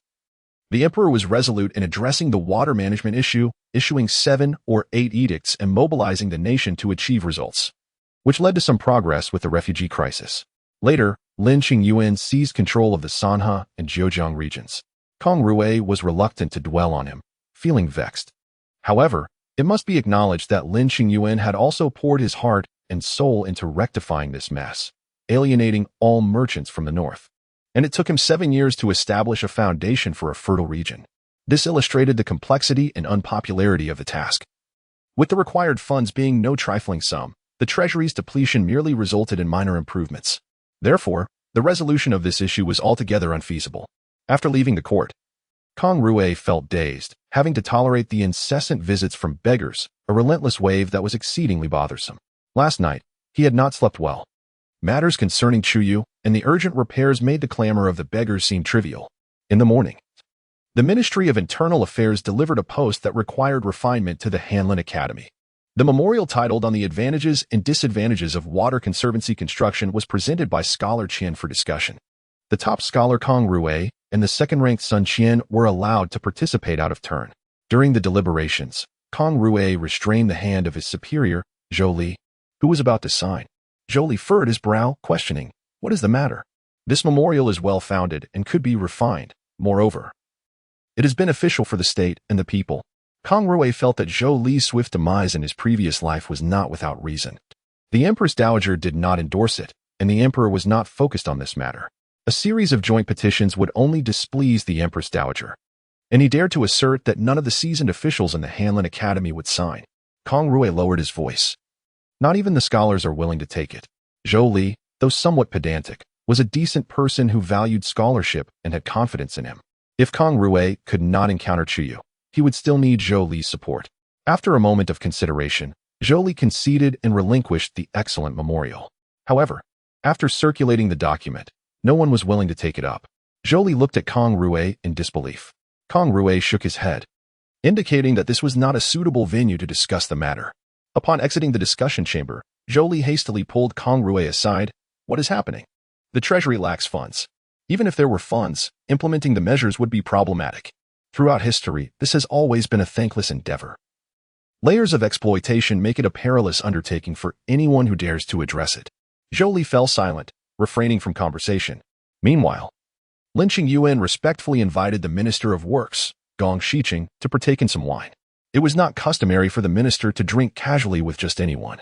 A: the emperor was resolute in addressing the water management issue, issuing 7 or 8 edicts and mobilizing the nation to achieve results, which led to some progress with the refugee crisis. Later, Lin Qingyuan seized control of the Sanha and Zhejiang regions. Kang Rui was reluctant to dwell on him, feeling vexed. However, it must be acknowledged that Lin Qingyuan had also poured his heart and soul into rectifying this mess, alienating all merchants from the north. And it took him 7 years to establish a foundation for a fertile region. This illustrated the complexity and unpopularity of the task. With the required funds being no trifling sum, the treasury's depletion merely resulted in minor improvements. Therefore, the resolution of this issue was altogether unfeasible. After leaving the court, Kang Rui felt dazed, having to tolerate the incessant visits from beggars, a relentless wave that was exceedingly bothersome. Last night, he had not slept well. Matters concerning Chuyu and the urgent repairs made the clamor of the beggars seem trivial. In the morning, The Ministry of Internal Affairs delivered a post that required refinement to the Hanlin Academy. The memorial titled On the Advantages and Disadvantages of Water Conservancy Construction was presented by Scholar Qian for discussion. The top scholar Kang Rui and the second-ranked Sun Qian were allowed to participate out of turn. During the deliberations, Kang Rui restrained the hand of his superior, Zhou Li, who was about to sign. Zhou Li furrowed his brow, questioning, "What is the matter? This memorial is well-founded and could be refined. Moreover, it is beneficial for the state and the people." Kang Rui felt that Zhou Li's swift demise in his previous life was not without reason. The Empress Dowager did not endorse it, and the Emperor was not focused on this matter. A series of joint petitions would only displease the Empress Dowager, and he dared to assert that none of the seasoned officials in the Hanlin Academy would sign. Kang Rui lowered his voice. Not even the scholars are willing to take it. Zhou Li, though somewhat pedantic, was a decent person who valued scholarship and had confidence in him. If Kang Rui could not encounter Chuyu, he would still need Zhou Li's support. After a moment of consideration, Zhou Li conceded and relinquished the excellent memorial. However, after circulating the document, no one was willing to take it up. Zhou Li looked at Kang Rui in disbelief. Kang Rui shook his head, indicating that this was not a suitable venue to discuss the matter. Upon exiting the discussion chamber, Zhou Li hastily pulled Kang Rui aside. "What is happening? The treasury lacks funds. Even if there were funds, implementing the measures would be problematic. Throughout history, this has always been a thankless endeavor. Layers of exploitation make it a perilous undertaking for anyone who dares to address it." Zhou Li fell silent, refraining from conversation. Meanwhile, Lin Qingyuan respectfully invited the Minister of Works, Gong Shiqing, to partake in some wine. It was not customary for the minister to drink casually with just anyone.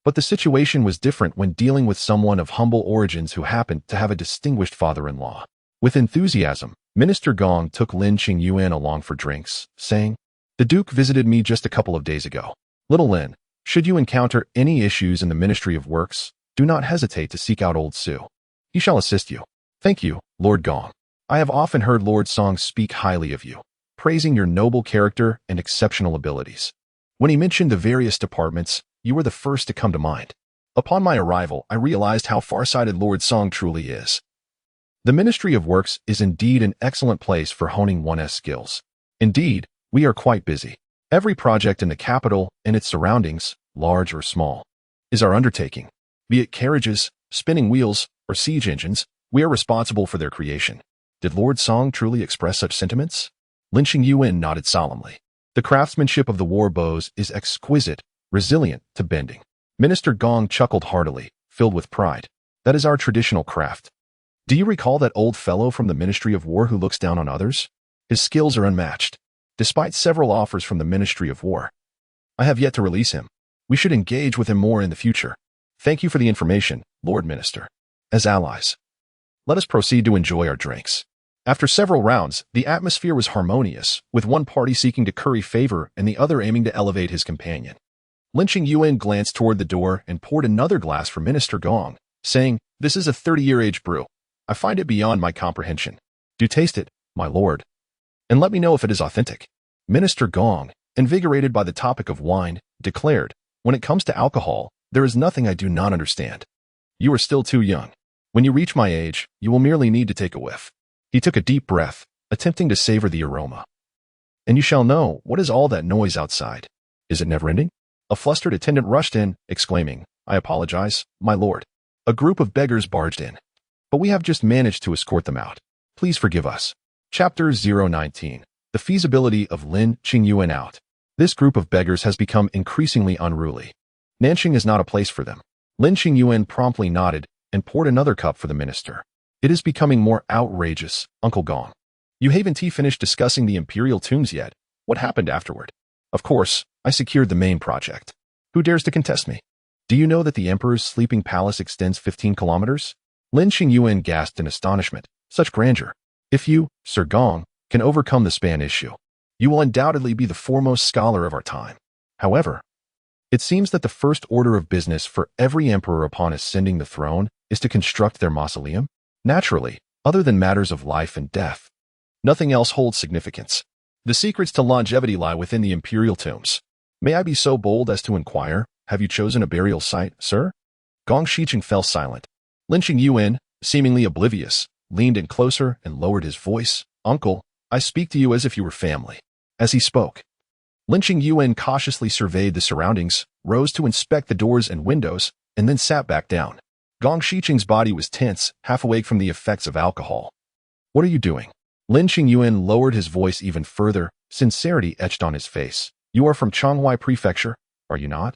A: But the situation was different when dealing with someone of humble origins who happened to have a distinguished father-in-law. With enthusiasm, Minister Gong took Lin Qingyuan along for drinks, saying, "The Duke visited me just a couple of days ago. Little Lin, should you encounter any issues in the Ministry of Works, do not hesitate to seek out old Su. He shall assist you." "Thank you, Lord Gong. I have often heard Lord Song speak highly of you, praising your noble character and exceptional abilities. When he mentioned the various departments, you were the first to come to mind. Upon my arrival, I realized how far-sighted Lord Song truly is. The Ministry of Works is indeed an excellent place for honing one's skills. Indeed, we are quite busy. Every project in the capital and its surroundings, large or small, is our undertaking. Be it carriages, spinning wheels, or siege engines, we are responsible for their creation." Did Lord Song truly express such sentiments? Lin Qingyuan nodded solemnly. "The craftsmanship of the war bows is exquisite, resilient to bending." Minister Gong chuckled heartily, filled with pride. "That is our traditional craft. Do you recall that old fellow from the Ministry of War who looks down on others? His skills are unmatched. Despite several offers from the Ministry of War, I have yet to release him. We should engage with him more in the future. Thank you for the information, Lord Minister. As allies, let us proceed to enjoy our drinks." After several rounds, the atmosphere was harmonious, with one party seeking to curry favor and the other aiming to elevate his companion. Lin Qingyuan glanced toward the door and poured another glass for Minister Gong, saying, "This is a 30-year-age brew. I find it beyond my comprehension. Do taste it, my lord, and let me know if it is authentic." Minister Gong, invigorated by the topic of wine, declared, "When it comes to alcohol, there is nothing I do not understand. You are still too young. When you reach my age, you will merely need to take a whiff." He took a deep breath, attempting to savor the aroma. "And you shall know, what is all that noise outside? Is it never-ending?" A flustered attendant rushed in, exclaiming, "I apologize, my lord." A group of beggars barged in, but we have just managed to escort them out. Please forgive us. Chapter 019. The feasibility of Lin Qingyuan out. This group of beggars has become increasingly unruly. Nanxing is not a place for them. Lin Qingyuan promptly nodded and poured another cup for the minister. "It is becoming more outrageous, Uncle Gong. You haven't finished discussing the imperial tombs yet. What happened afterward?" "Of course, I secured the main project. Who dares to contest me? Do you know that the emperor's sleeping palace extends 15 kilometers? Lin Qingyuan gasped in astonishment. "Such grandeur. If you, Sir Gong, can overcome the span issue, you will undoubtedly be the foremost scholar of our time. However, it seems that the first order of business for every emperor upon ascending the throne is to construct their mausoleum. Naturally, other than matters of life and death, nothing else holds significance. The secrets to longevity lie within the imperial tombs. May I be so bold as to inquire, have you chosen a burial site, sir?" Gong Shiqing fell silent. Lin Qingyuan, seemingly oblivious, leaned in closer and lowered his voice. "Uncle, I speak to you as if you were family." As he spoke, Lin Qingyuan cautiously surveyed the surroundings, rose to inspect the doors and windows, and then sat back down. Gong Shiqing's body was tense, half awake from the effects of alcohol. "What are you doing?" Lin Qingyuan lowered his voice even further, sincerity etched on his face. "You are from Changhua Prefecture, are you not?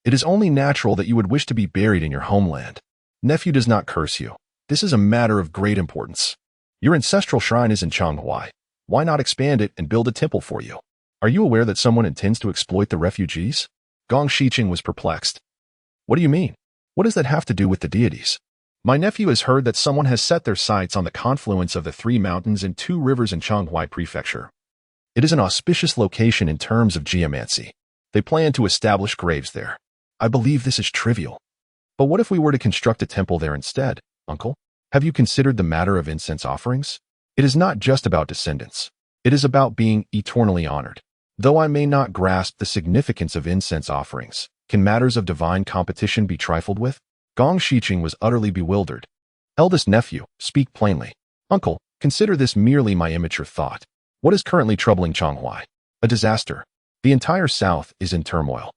A: It is only natural that you would wish to be buried in your homeland. Nephew does not curse you. This is a matter of great importance. Your ancestral shrine is in Changhua. Why not expand it and build a temple for you? Are you aware that someone intends to exploit the refugees?" Gong Shiqing was perplexed. "What do you mean? What does that have to do with the deities?" "My nephew has heard that someone has set their sights on the confluence of the 3 mountains and 2 rivers in Changhua Prefecture. It is an auspicious location in terms of geomancy. They plan to establish graves there. I believe this is trivial. But what if we were to construct a temple there instead, uncle? Have you considered the matter of incense offerings? It is not just about descendants. It is about being eternally honored. Though I may not grasp the significance of incense offerings, can matters of divine competition be trifled with?" Gong Shiqing was utterly bewildered. "Eldest nephew, speak plainly." "Uncle, consider this merely my immature thought. What is currently troubling Changhua? A disaster. The entire south is in turmoil.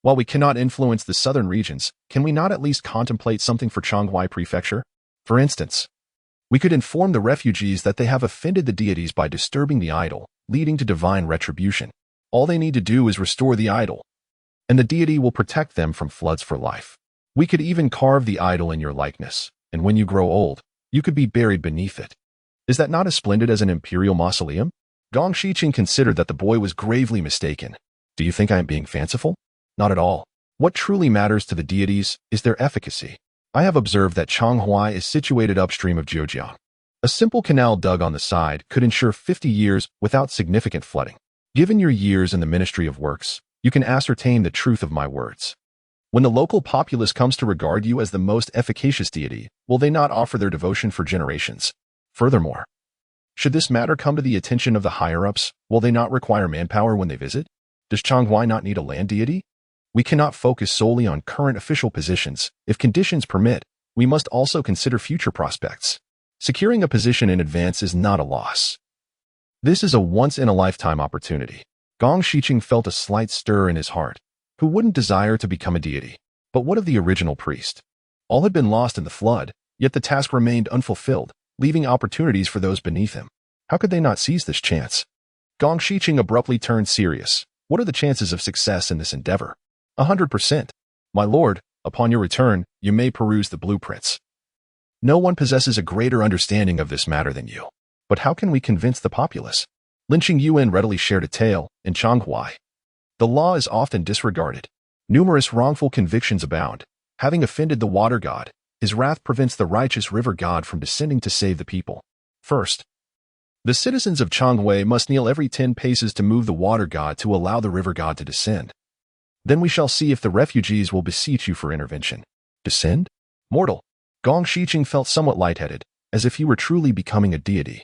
A: While we cannot influence the southern regions, can we not at least contemplate something for Changhua Prefecture? For instance, we could inform the refugees that they have offended the deities by disturbing the idol, leading to divine retribution. All they need to do is restore the idol, and the deity will protect them from floods for life. We could even carve the idol in your likeness, and when you grow old, you could be buried beneath it. Is that not as splendid as an imperial mausoleum?" Gong Shiqing considered that the boy was gravely mistaken. "Do you think I am being fanciful? Not at all. What truly matters to the deities is their efficacy. I have observed that Changhua is situated upstream of Zhejiang. A simple canal dug on the side could ensure 50 years without significant flooding. Given your years in the Ministry of Works, you can ascertain the truth of my words. When the local populace comes to regard you as the most efficacious deity, will they not offer their devotion for generations? Furthermore, should this matter come to the attention of the higher-ups, will they not require manpower when they visit? Does Changhua not need a land deity? We cannot focus solely on current official positions. If conditions permit, we must also consider future prospects. Securing a position in advance is not a loss. This is a once-in-a-lifetime opportunity." Gong Shiqing felt a slight stir in his heart. Who wouldn't desire to become a deity? But what of the original priest? All had been lost in the flood, yet the task remained unfulfilled, leaving opportunities for those beneath him. How could they not seize this chance? Gong Shiqing abruptly turned serious. "What are the chances of success in this endeavor?" 100%. My lord, upon your return, you may peruse the blueprints. No one possesses a greater understanding of this matter than you. But how can we convince the populace? Lin Qingyuan readily shared a tale. In Changhua, the law is often disregarded. Numerous wrongful convictions abound. Having offended the water god, his wrath prevents the righteous river god from descending to save the people. First, the citizens of Changhua must kneel every 10 paces to move the water god to allow the river god to descend. Then we shall see if the refugees will beseech you for intervention. Descend? Mortal. Gong Shiqing felt somewhat lightheaded, as if he were truly becoming a deity.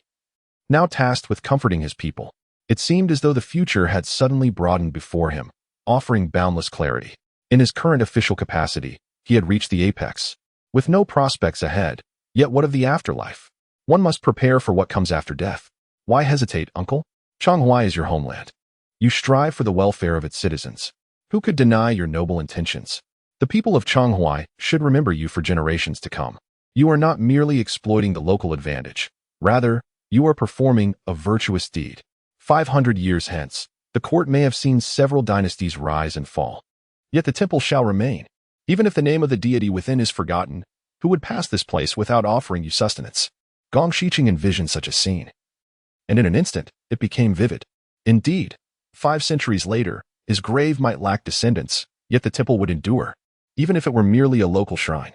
A: Now tasked with comforting his people, it seemed as though the future had suddenly broadened before him, offering boundless clarity. In his current official capacity, he had reached the apex, with no prospects ahead. Yet what of the afterlife? One must prepare for what comes after death. Why hesitate, uncle? Changhua is your homeland. You strive for the welfare of its citizens. Who could deny your noble intentions? The people of Changhua should remember you for generations to come. You are not merely exploiting the local advantage. Rather, you are performing a virtuous deed. 500 years hence, the court may have seen several dynasties rise and fall. Yet the temple shall remain. Even if the name of the deity within is forgotten, who would pass this place without offering you sustenance? Gong Shiqing envisioned such a scene. And in an instant, it became vivid. Indeed, 5 centuries later, his grave might lack descendants, yet the temple would endure, even if it were merely a local shrine.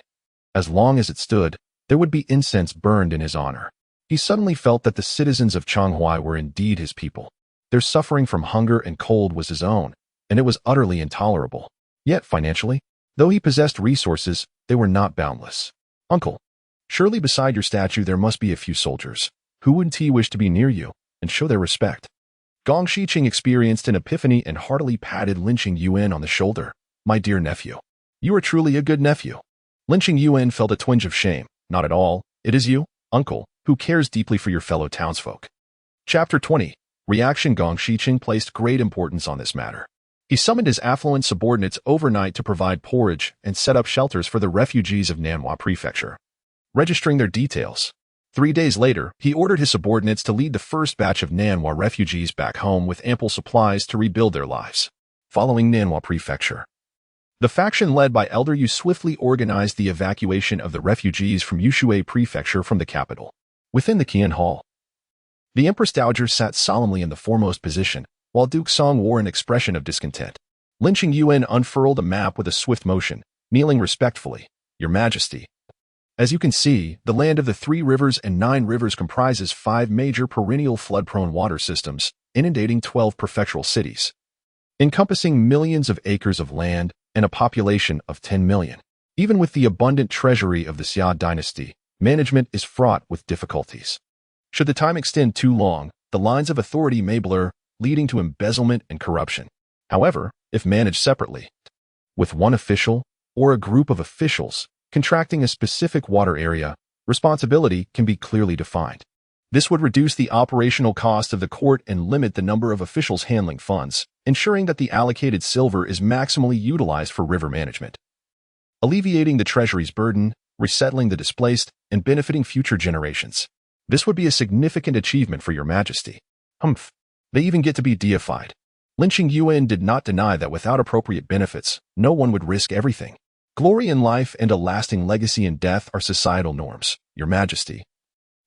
A: As long as it stood, there would be incense burned in his honor. He suddenly felt that the citizens of Changhua were indeed his people. Their suffering from hunger and cold was his own, and it was utterly intolerable. Yet financially, though he possessed resources, they were not boundless. Uncle, surely beside your statue there must be a few soldiers. Who wouldn't he wish to be near you and show their respect? Gong Shiqing experienced an epiphany and heartily patted Lin Qingyuan on the shoulder. My dear nephew, you are truly a good nephew. Lin Qingyuan felt a twinge of shame. Not at all. It is you, uncle, who cares deeply for your fellow townsfolk. Chapter 20. Reaction. Gong Shiqing placed great importance on this matter. He summoned his affluent subordinates overnight to provide porridge and set up shelters for the refugees of Nanhua Prefecture, registering their details. 3 days later, he ordered his subordinates to lead the first batch of Nanhua refugees back home with ample supplies to rebuild their lives. Following Nanhua Prefecture, the faction led by Elder Yu swiftly organized the evacuation of the refugees from Yushui Prefecture from the capital. Within the Qian Hall, the Empress Dowager sat solemnly in the foremost position, while Duke Song wore an expression of discontent. Lin Qingyuan unfurled a map with a swift motion, kneeling respectfully. Your Majesty. As you can see, the land of the 3 rivers and 9 rivers comprises 5 major perennial flood-prone water systems, inundating 12 prefectural cities, encompassing millions of acres of land and a population of 10 million. Even with the abundant treasury of the Xia dynasty, management is fraught with difficulties. Should the time extend too long, the lines of authority may blur, leading to embezzlement and corruption. However, if managed separately, with one official or a group of officials contracting a specific water area, responsibility can be clearly defined. This would reduce the operational cost of the court and limit the number of officials handling funds, ensuring that the allocated silver is maximally utilized for river management, alleviating the treasury's burden, resettling the displaced, and benefiting future generations. This would be a significant achievement for your Majesty. Humph. They even get to be deified. Lin Qingyuan did not deny that without appropriate benefits, no one would risk everything. Glory in life and a lasting legacy in death are societal norms, your Majesty.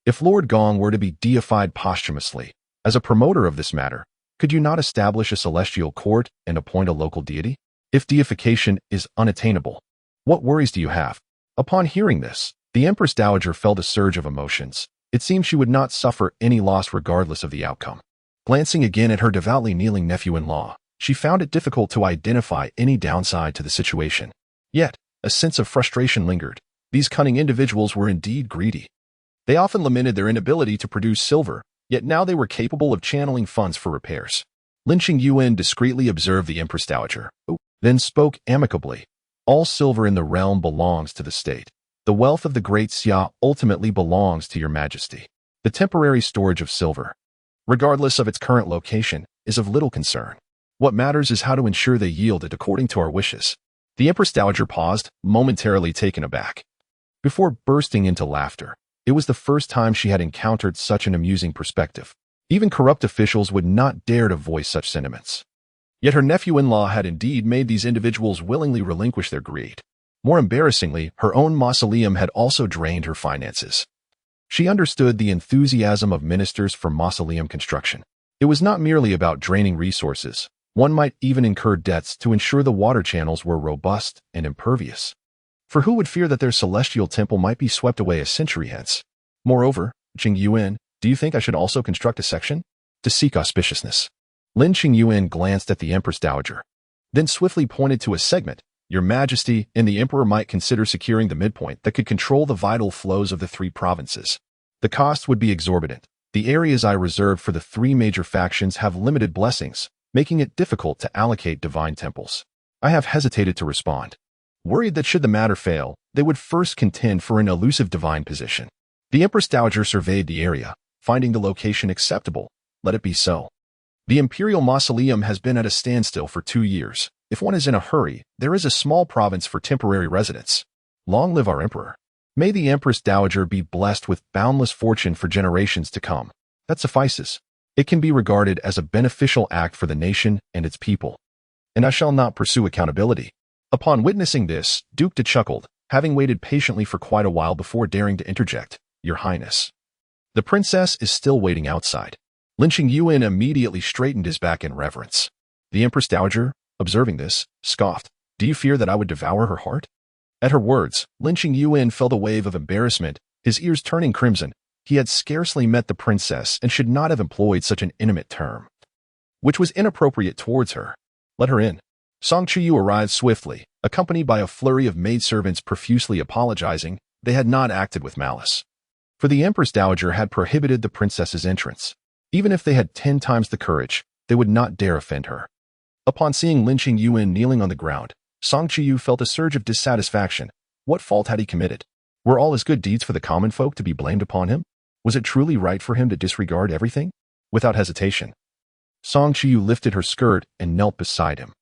A: If Lord Gong were to be deified posthumously, as a promoter of this matter, could you not establish a celestial court and appoint a local deity? If deification is unattainable, what worries do you have? Upon hearing this, the Empress Dowager felt a surge of emotions. It seemed she would not suffer any loss regardless of the outcome. Glancing again at her devoutly kneeling nephew-in-law, she found it difficult to identify any downside to the situation. Yet, a sense of frustration lingered. These cunning individuals were indeed greedy. They often lamented their inability to produce silver, yet now they were capable of channeling funds for repairs. Lin Qingyuan discreetly observed the Empress Dowager, then spoke amicably. All silver in the realm belongs to the state. The wealth of the Great Xia ultimately belongs to your Majesty. The temporary storage of silver, regardless of its current location, is of little concern. What matters is how to ensure they yield it according to our wishes. The Empress Dowager paused, momentarily taken aback, before bursting into laughter. It was the first time she had encountered such an amusing perspective. Even corrupt officials would not dare to voice such sentiments. Yet her nephew-in-law had indeed made these individuals willingly relinquish their greed. More embarrassingly, her own mausoleum had also drained her finances. She understood the enthusiasm of ministers for mausoleum construction. It was not merely about draining resources. One might even incur debts to ensure the water channels were robust and impervious. For who would fear that their celestial temple might be swept away a century hence? Moreover, Qingyuan, do you think I should also construct a section to seek auspiciousness? Lin Qingyuan glanced at the Empress Dowager, then swiftly pointed to a segment. Your Majesty and the Emperor might consider securing the midpoint that could control the vital flows of the 3 provinces. The cost would be exorbitant. The areas I reserved for the 3 major factions have limited blessings, making it difficult to allocate divine temples. I have hesitated to respond, worried that should the matter fail, they would first contend for an elusive divine position. The Empress Dowager surveyed the area, finding the location acceptable. Let it be so. The Imperial Mausoleum has been at a standstill for 2 years. If one is in a hurry, there is a small province for temporary residence. Long live our Emperor. May the Empress Dowager be blessed with boundless fortune for generations to come. That suffices. It can be regarded as a beneficial act for the nation and its people. And I shall not pursue accountability. Upon witnessing this, Duke De chuckled, having waited patiently for quite a while before daring to interject. Your Highness. The princess is still waiting outside. Lin Qingyuan immediately straightened his back in reverence. The Empress Dowager, observing this, scoffed. Do you fear that I would devour her heart? At her words, Lin Qingyuan felt a wave of embarrassment, his ears turning crimson. He had scarcely met the princess and should not have employed such an intimate term, which was inappropriate towards her. Let her in. Song Chuyu arrived swiftly, accompanied by a flurry of maidservants profusely apologizing. They had not acted with malice, for the Empress Dowager had prohibited the princess's entrance. Even if they had 10 times the courage, they would not dare offend her. Upon seeing Lin Qingyuan kneeling on the ground, Song Chuyu felt a surge of dissatisfaction. What fault had he committed? Were all his good deeds for the common folk to be blamed upon him? Was it truly right for him to disregard everything? without hesitation. Song Chuyu lifted her skirt and knelt beside him.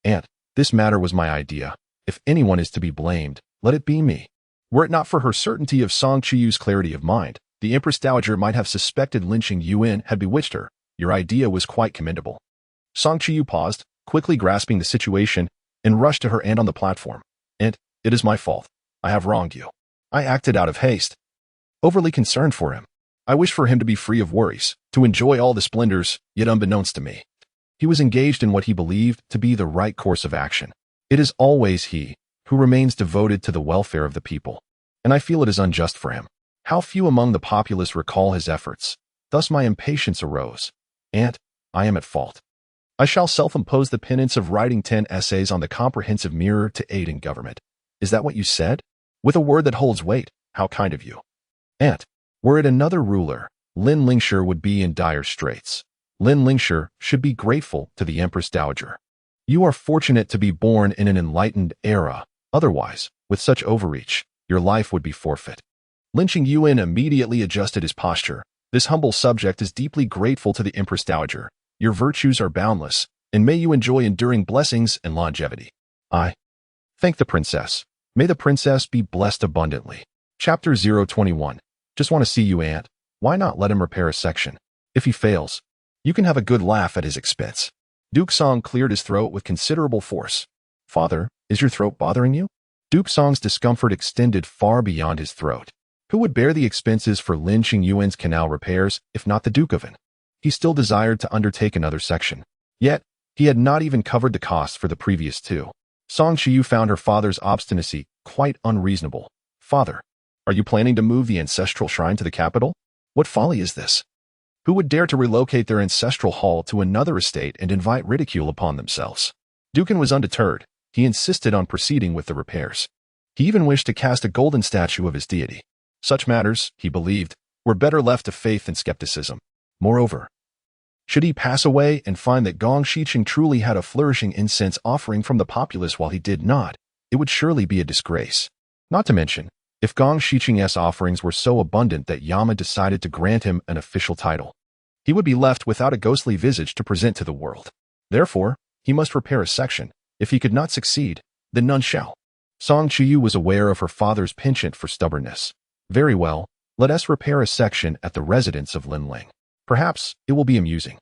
A: "Aunt, this matter was my idea. If anyone is to be blamed, let it be me." Were it not for her certainty of Song Chuyu's clarity of mind, the Empress Dowager might have suspected Lin Qingyuan had bewitched her. Your idea was quite commendable. Song Chuyu paused, quickly grasping the situation, and rushed to her aunt on the platform. "Aunt, it is my fault. I have wronged you. I acted out of haste. Overly concerned for him. I wish for him to be free of worries, to enjoy all the splendors, yet unbeknownst to me. He was engaged in what he believed to be the right course of action. It is always he who remains devoted to the welfare of the people, and I feel it is unjust for him. How few among the populace recall his efforts. Thus my impatience arose. Aunt, I am at fault. I shall self-impose the penance of writing 10 essays on the comprehensive mirror to aid in government." "Is that what you said?" "With a word that holds weight. How kind of you." "Aunt, were it another ruler, Lin Qingyuan would be in dire straits. Lin Qingyuan should be grateful to the Empress Dowager. You are fortunate to be born in an enlightened era. Otherwise, with such overreach, your life would be forfeit." Lin Qingyuan immediately adjusted his posture. "This humble subject is deeply grateful to the Empress Dowager. Your virtues are boundless, and may you enjoy enduring blessings and longevity." "I thank the princess. May the princess be blessed abundantly." Chapter 021. "Just want to see you, Aunt. Why not let him repair a section? If he fails, you can have a good laugh at his expense." Duke Song cleared his throat with considerable force. "Father, is your throat bothering you?" Duke Song's discomfort extended far beyond his throat. Who would bear the expenses for Lin Qingyuan's canal repairs if not the Duke of An? He still desired to undertake another section. Yet, he had not even covered the costs for the previous 2. Song Chuyu found her father's obstinacy quite unreasonable. "Father, are you planning to move the ancestral shrine to the capital? What folly is this? Who would dare to relocate their ancestral hall to another estate and invite ridicule upon themselves?" Dukan was undeterred. He insisted on proceeding with the repairs. He even wished to cast a golden statue of his deity. Such matters, he believed, were better left to faith and skepticism. Moreover, should he pass away and find that Gong Shiqing truly had a flourishing incense offering from the populace while he did not, it would surely be a disgrace. Not to mention, if Gong Shiqing's offerings were so abundant that Yama decided to grant him an official title, he would be left without a ghostly visage to present to the world. Therefore, he must repair a section. If he could not succeed, then none shall. Song Chuyu was aware of her father's penchant for stubbornness. "Very well, let us repair a section at the residence of Lin Ling. Perhaps it will be amusing."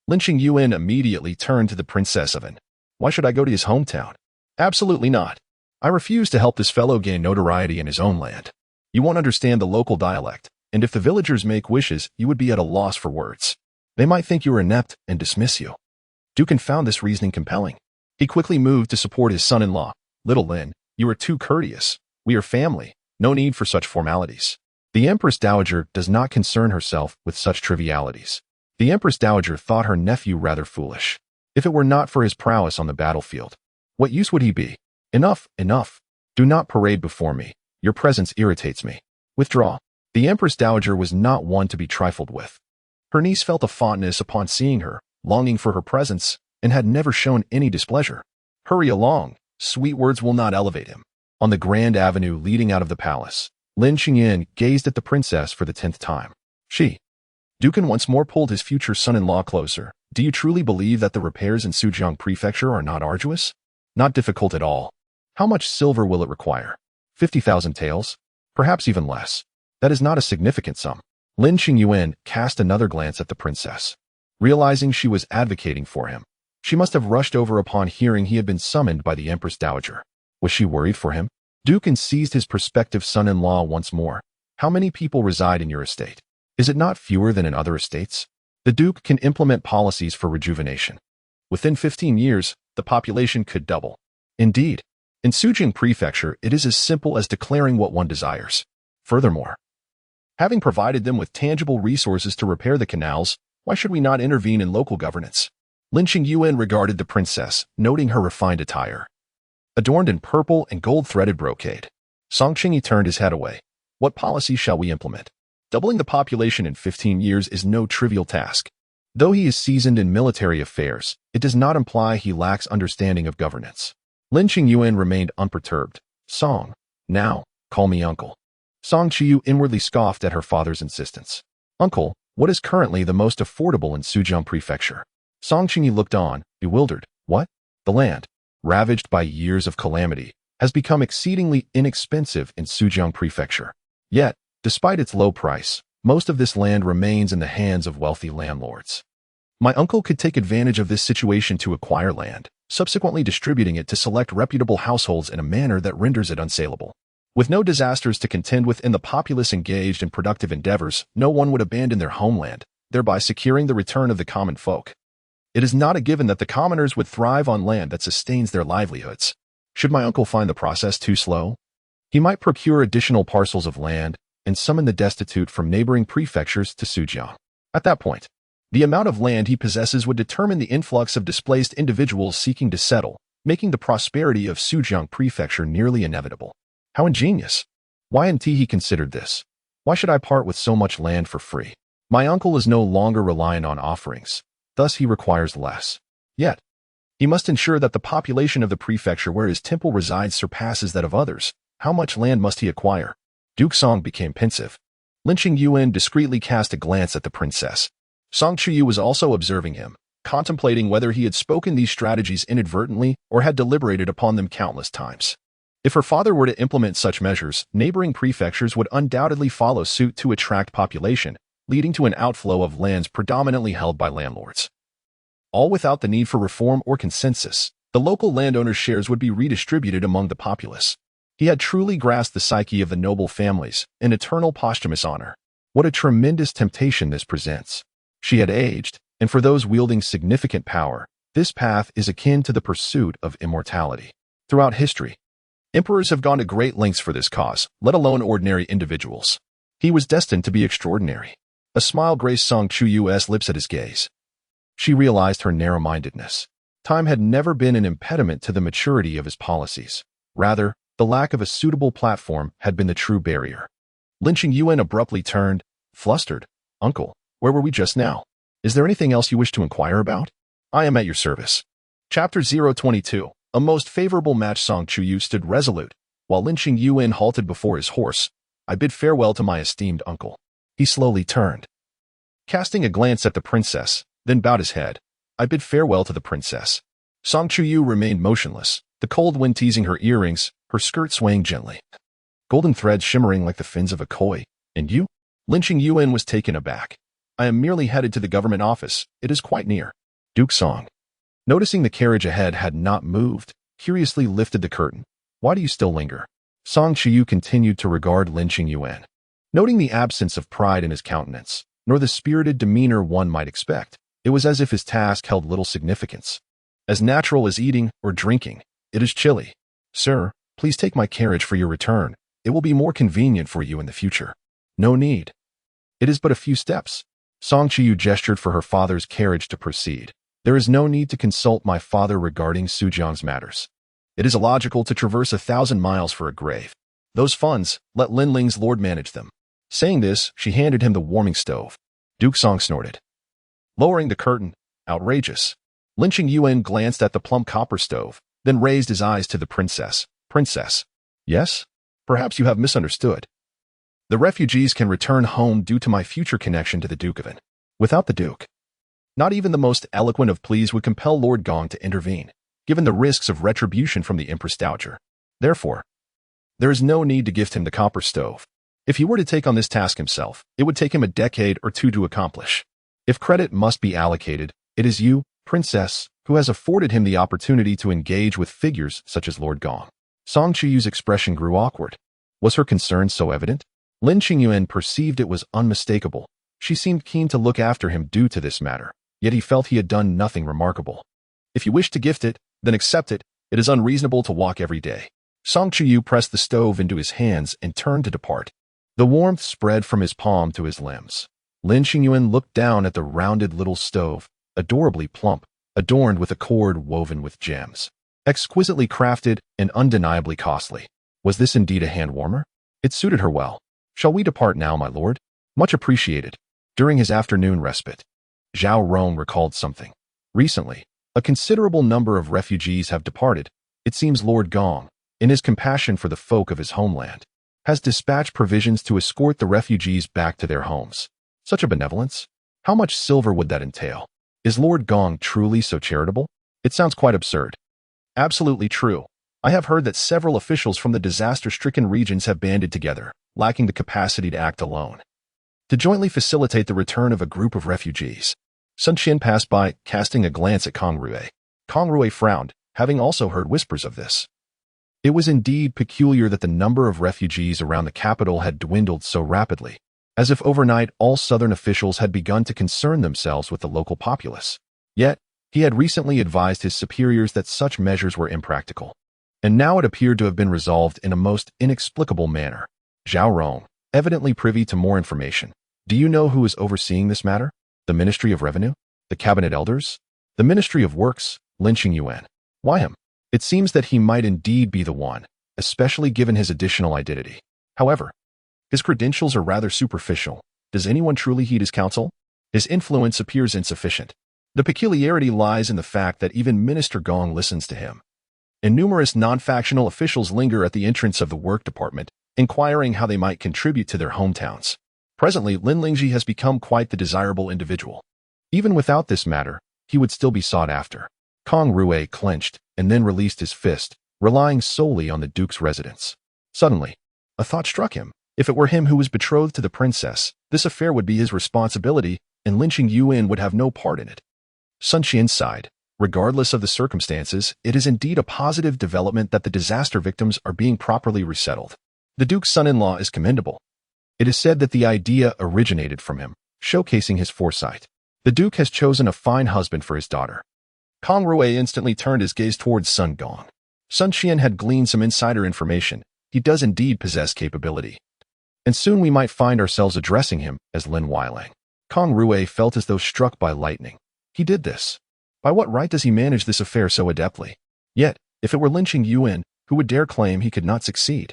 A: Lin Qingyuan immediately turned to the Princess of An. "Why should I go to his hometown?" "Absolutely not. I refuse to help this fellow gain notoriety in his own land. You won't understand the local dialect, and if the villagers make wishes, you would be at a loss for words. They might think you are inept and dismiss you." Dukan found this reasoning compelling. He quickly moved to support his son-in-law. "Little Lin, you are too courteous. We are family. No need for such formalities." The Empress Dowager does not concern herself with such trivialities. The Empress Dowager thought her nephew rather foolish. If it were not for his prowess on the battlefield, what use would he be? "Enough, enough. Do not parade before me. Your presence irritates me. Withdraw." The Empress Dowager was not one to be trifled with. Her niece felt a fondness upon seeing her, longing for her presence, and had never shown any displeasure. "Hurry along. Sweet words will not elevate him." On the grand avenue leading out of the palace, Lin Qingyuan gazed at the princess for the 10th time. Dukan once more pulled his future son-in-law closer. "Do you truly believe that the repairs in Sujiang Prefecture are not arduous?" "Not difficult at all." "How much silver will it require?" 50,000 taels? Perhaps even less. That is not a significant sum. Lin Qingyuan cast another glance at the princess. Realizing she was advocating for him, she must have rushed over upon hearing he had been summoned by the Empress Dowager. Was she worried for him? Dukan seized his prospective son-in-law once more. "How many people reside in your estate? Is it not fewer than in other estates?" The Duke can implement policies for rejuvenation. Within 15 years, the population could double. Indeed, in Sujiang Prefecture, it is as simple as declaring what one desires. Furthermore, having provided them with tangible resources to repair the canals, why should we not intervene in local governance? Lin Qingyuan regarded the princess, noting her refined attire, adorned in purple and gold-threaded brocade. Song Qingyi turned his head away. "What policy shall we implement? Doubling the population in 15 years is no trivial task. Though he is seasoned in military affairs, it does not imply he lacks understanding of governance." Lin Qingyuan remained unperturbed. "Song, now, call me uncle." Song Chuyu inwardly scoffed at her father's insistence. "Uncle, What is currently the most affordable in Sujiang Prefecture? Song Qingyi looked on, bewildered. What? The land, ravaged by years of calamity, has become exceedingly inexpensive in Sujiang Prefecture. Yet, despite its low price, most of this land remains in the hands of wealthy landlords. My uncle could take advantage of this situation to acquire land, subsequently distributing it to select reputable households in a manner that renders it unsaleable. With no disasters to contend with and the populace engaged in productive endeavors, no one would abandon their homeland, thereby securing the return of the common folk. It is not a given that the commoners would thrive on land that sustains their livelihoods. Should my uncle find the process too slow, he might procure additional parcels of land and summon the destitute from neighboring prefectures to Sujiang. At that point, the amount of land he possesses would determine the influx of displaced individuals seeking to settle, making the prosperity of Sujiang Prefecture nearly inevitable. How ingenious! Why hadn't he considered this? Why should I part with so much land for free? My uncle is no longer reliant on offerings, thus he requires less. Yet, he must ensure that the population of the prefecture where his temple resides surpasses that of others. How much land must he acquire? Duke Song became pensive. Lin Qingyuan discreetly cast a glance at the princess. Song Chuyu was also observing him, contemplating whether he had spoken these strategies inadvertently or had deliberated upon them countless times. If her father were to implement such measures, neighboring prefectures would undoubtedly follow suit to attract population, leading to an outflow of lands predominantly held by landlords. All without the need for reform or consensus, the local landowners' shares would be redistributed among the populace. He had truly grasped the psyche of the noble families, an eternal posthumous honor. What a tremendous temptation this presents. She had aged, and for those wielding significant power, this path is akin to the pursuit of immortality. Throughout history, emperors have gone to great lengths for this cause, let alone ordinary individuals. He was destined to be extraordinary. A smile graced Song Chuyu's lips at his gaze. She realized her narrow-mindedness. Time had never been an impediment to the maturity of his policies. Rather, the lack of a suitable platform had been the true barrier. Lin Qingyuan abruptly turned, flustered. Uncle, where were we just now? Is there anything else you wish to inquire about? I am at your service. Chapter 022. A most favorable match. Song Chuyu stood resolute, while Lin Qingyuan halted before his horse. I bid farewell to my esteemed uncle. He slowly turned, casting a glance at the princess, then bowed his head. I bid farewell to the princess. Song Chuyu remained motionless, the cold wind teasing her earrings, her skirt swaying gently. Golden threads shimmering like the fins of a koi. And you? Lin Qingyuan was taken aback. I am merely headed to the government office. It is quite near. Duke Song, noticing the carriage ahead had not moved, curiously lifted the curtain. Why do you still linger? Song Chuyu continued to regard Lin Qingyuan, noting the absence of pride in his countenance, nor the spirited demeanor one might expect. It was as if his task held little significance. As natural as eating or drinking. It is chilly. Sir, please take my carriage for your return. It will be more convenient for you in the future. No need. It is but a few steps. Song Chuyu gestured for her father's carriage to proceed. There is no need to consult my father regarding Sujiang's matters. It is illogical to traverse 1,000 miles for a grave. Those funds, let Linling's lord manage them. Saying this, she handed him the warming stove. Duke Song snorted, lowering the curtain. Outrageous. Lin Qingyuan glanced at the plump copper stove, then raised his eyes to the princess. Princess. Yes? Perhaps you have misunderstood. The refugees can return home due to my future connection to the Duke of An. Without the Duke, not even the most eloquent of pleas would compel Lord Gong to intervene, given the risks of retribution from the Empress Dowager. Therefore, there is no need to gift him the copper stove. If he were to take on this task himself, it would take him a decade or two to accomplish. If credit must be allocated, it is you, Princess, who has afforded him the opportunity to engage with figures such as Lord Gong. Song Chuyu's expression grew awkward. Was her concern so evident? Lin Qingyuan perceived it was unmistakable. She seemed keen to look after him due to this matter, yet he felt he had done nothing remarkable. If you wish to gift it, then accept it. It is unreasonable to walk every day. Song Chuyu pressed the stove into his hands and turned to depart. The warmth spread from his palm to his limbs. Lin Qingyuan looked down at the rounded little stove, adorably plump, adorned with a cord woven with gems. Exquisitely crafted and undeniably costly. Was this indeed a hand warmer? It suited her well. Shall we depart now, my lord? Much appreciated. During his afternoon respite, Zhao Rong recalled something. Recently, a considerable number of refugees have departed. It seems Lord Gong, in his compassion for the folk of his homeland, has dispatched provisions to escort the refugees back to their homes. Such a benevolence? How much silver would that entail? Is Lord Gong truly so charitable? It sounds quite absurd. Absolutely true. I have heard that several officials from the disaster-stricken regions have banded together, lacking the capacity to act alone, to jointly facilitate the return of a group of refugees. Sun Qian passed by, casting a glance at Kang Rui. Kang Rui frowned, having also heard whispers of this. It was indeed peculiar that the number of refugees around the capital had dwindled so rapidly, as if overnight all southern officials had begun to concern themselves with the local populace. Yet, he had recently advised his superiors that such measures were impractical, and now it appeared to have been resolved in a most inexplicable manner. Zhao Rong, evidently privy to more information. Do you know who is overseeing this matter? The Ministry of Revenue? The Cabinet Elders? The Ministry of Works? Lin Qingyuan. Why him? It seems that he might indeed be the one, especially given his additional identity. However, his credentials are rather superficial. Does anyone truly heed his counsel? His influence appears insufficient. The peculiarity lies in the fact that even Minister Gong listens to him, and numerous non-factional officials linger at the entrance of the work department, inquiring how they might contribute to their hometowns. Presently, Lin Lingji has become quite the desirable individual. Even without this matter, he would still be sought after. Kang Rui clenched and then released his fist, relying solely on the Duke's residence. Suddenly, a thought struck him. If it were him who was betrothed to the princess, this affair would be his responsibility, and Lin Qingyuan would have no part in it. Sun Qian sighed. Regardless of the circumstances, it is indeed a positive development that the disaster victims are being properly resettled. The Duke's son-in-law is commendable. It is said that the idea originated from him, showcasing his foresight. The Duke has chosen a fine husband for his daughter. Kang Rui instantly turned his gaze towards Sun Gong. Sun Qian had gleaned some insider information. He does indeed possess capability. And soon we might find ourselves addressing him as Lin Weilang. Kang Rui felt as though struck by lightning. He did this. By what right does he manage this affair so adeptly? Yet, if it were Lin Qingyuan, who would dare claim he could not succeed?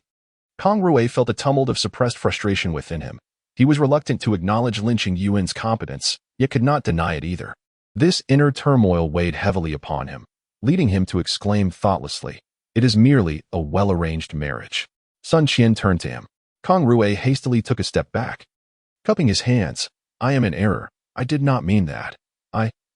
A: Kang Rui felt a tumult of suppressed frustration within him. He was reluctant to acknowledge Lin Qingyuan's competence, yet could not deny it either. This inner turmoil weighed heavily upon him, leading him to exclaim thoughtlessly, "It is merely a well-arranged marriage." Sun Qian turned to him. Kang Rui hastily took a step back, cupping his hands. "I am in error. I did not mean that.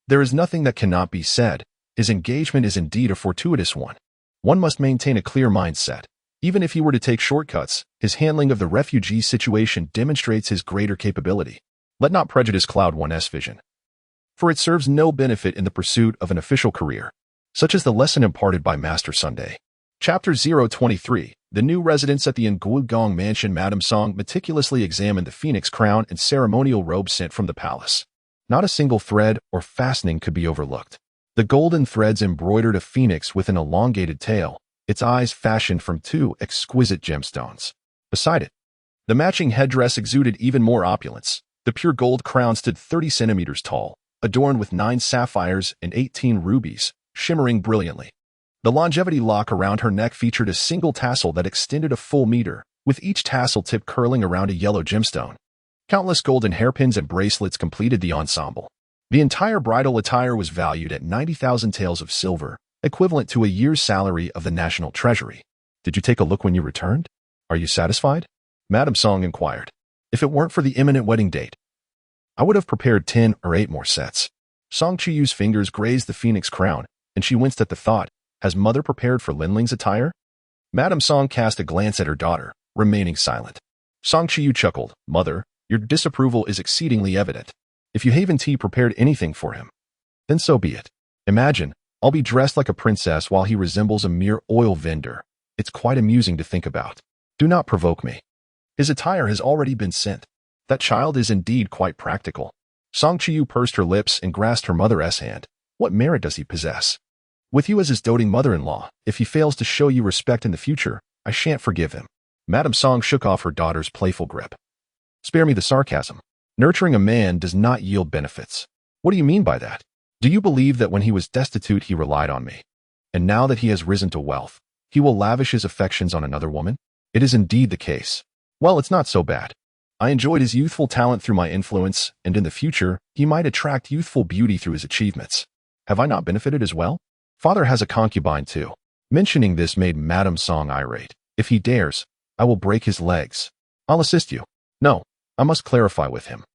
A: There is nothing that cannot be said. His engagement is indeed a fortuitous one. One must maintain a clear mindset. Even if he were to take shortcuts, his handling of the refugee situation demonstrates his greater capability. Let not prejudice cloud one's vision, for it serves no benefit in the pursuit of an official career, such as the lesson imparted by Master Sunday." Chapter 023. The new residents at the An Guo mansion. Madame Song meticulously examined the phoenix crown and ceremonial robe sent from the palace. Not a single thread or fastening could be overlooked. The golden threads embroidered a phoenix with an elongated tail, its eyes fashioned from two exquisite gemstones. Beside it, the matching headdress exuded even more opulence. The pure gold crown stood 30 centimeters tall, adorned with 9 sapphires and 18 rubies, shimmering brilliantly. The longevity lock around her neck featured a single tassel that extended a full meter, with each tassel tip curling around a yellow gemstone. Countless golden hairpins and bracelets completed the ensemble. The entire bridal attire was valued at 90,000 taels of silver, equivalent to a year's salary of the National Treasury. "Did you take a look when you returned? Are you satisfied?" Madame Song inquired. "If it weren't for the imminent wedding date, I would have prepared 10 or 8 more sets." Song Chuyu's fingers grazed the phoenix crown, and she winced at the thought. Has mother prepared for Linling's attire? Madame Song cast a glance at her daughter, remaining silent. Song Chuyu chuckled. "Mother, your disapproval is exceedingly evident. If you haven't prepared anything for him, then so be it. Imagine, I'll be dressed like a princess while he resembles a mere oil vendor. It's quite amusing to think about. Do not provoke me. His attire has already been sent. That child is indeed quite practical." Song Chuyu pursed her lips and grasped her mother's hand. "What merit does he possess? With you as his doting mother-in-law, if he fails to show you respect in the future, I shan't forgive him." Madame Song shook off her daughter's playful grip. "Spare me the sarcasm. Nurturing a man does not yield benefits." "What do you mean by that? Do you believe that when he was destitute he relied on me, and now that he has risen to wealth, he will lavish his affections on another woman? It is indeed the case. Well, it's not so bad. I enjoyed his youthful talent through my influence, and in the future, he might attract youthful beauty through his achievements. Have I not benefited as well? Father has a concubine too." Mentioning this made Madame Song irate. "If he dares, I will break his legs. I'll assist you." "No, I must clarify with him.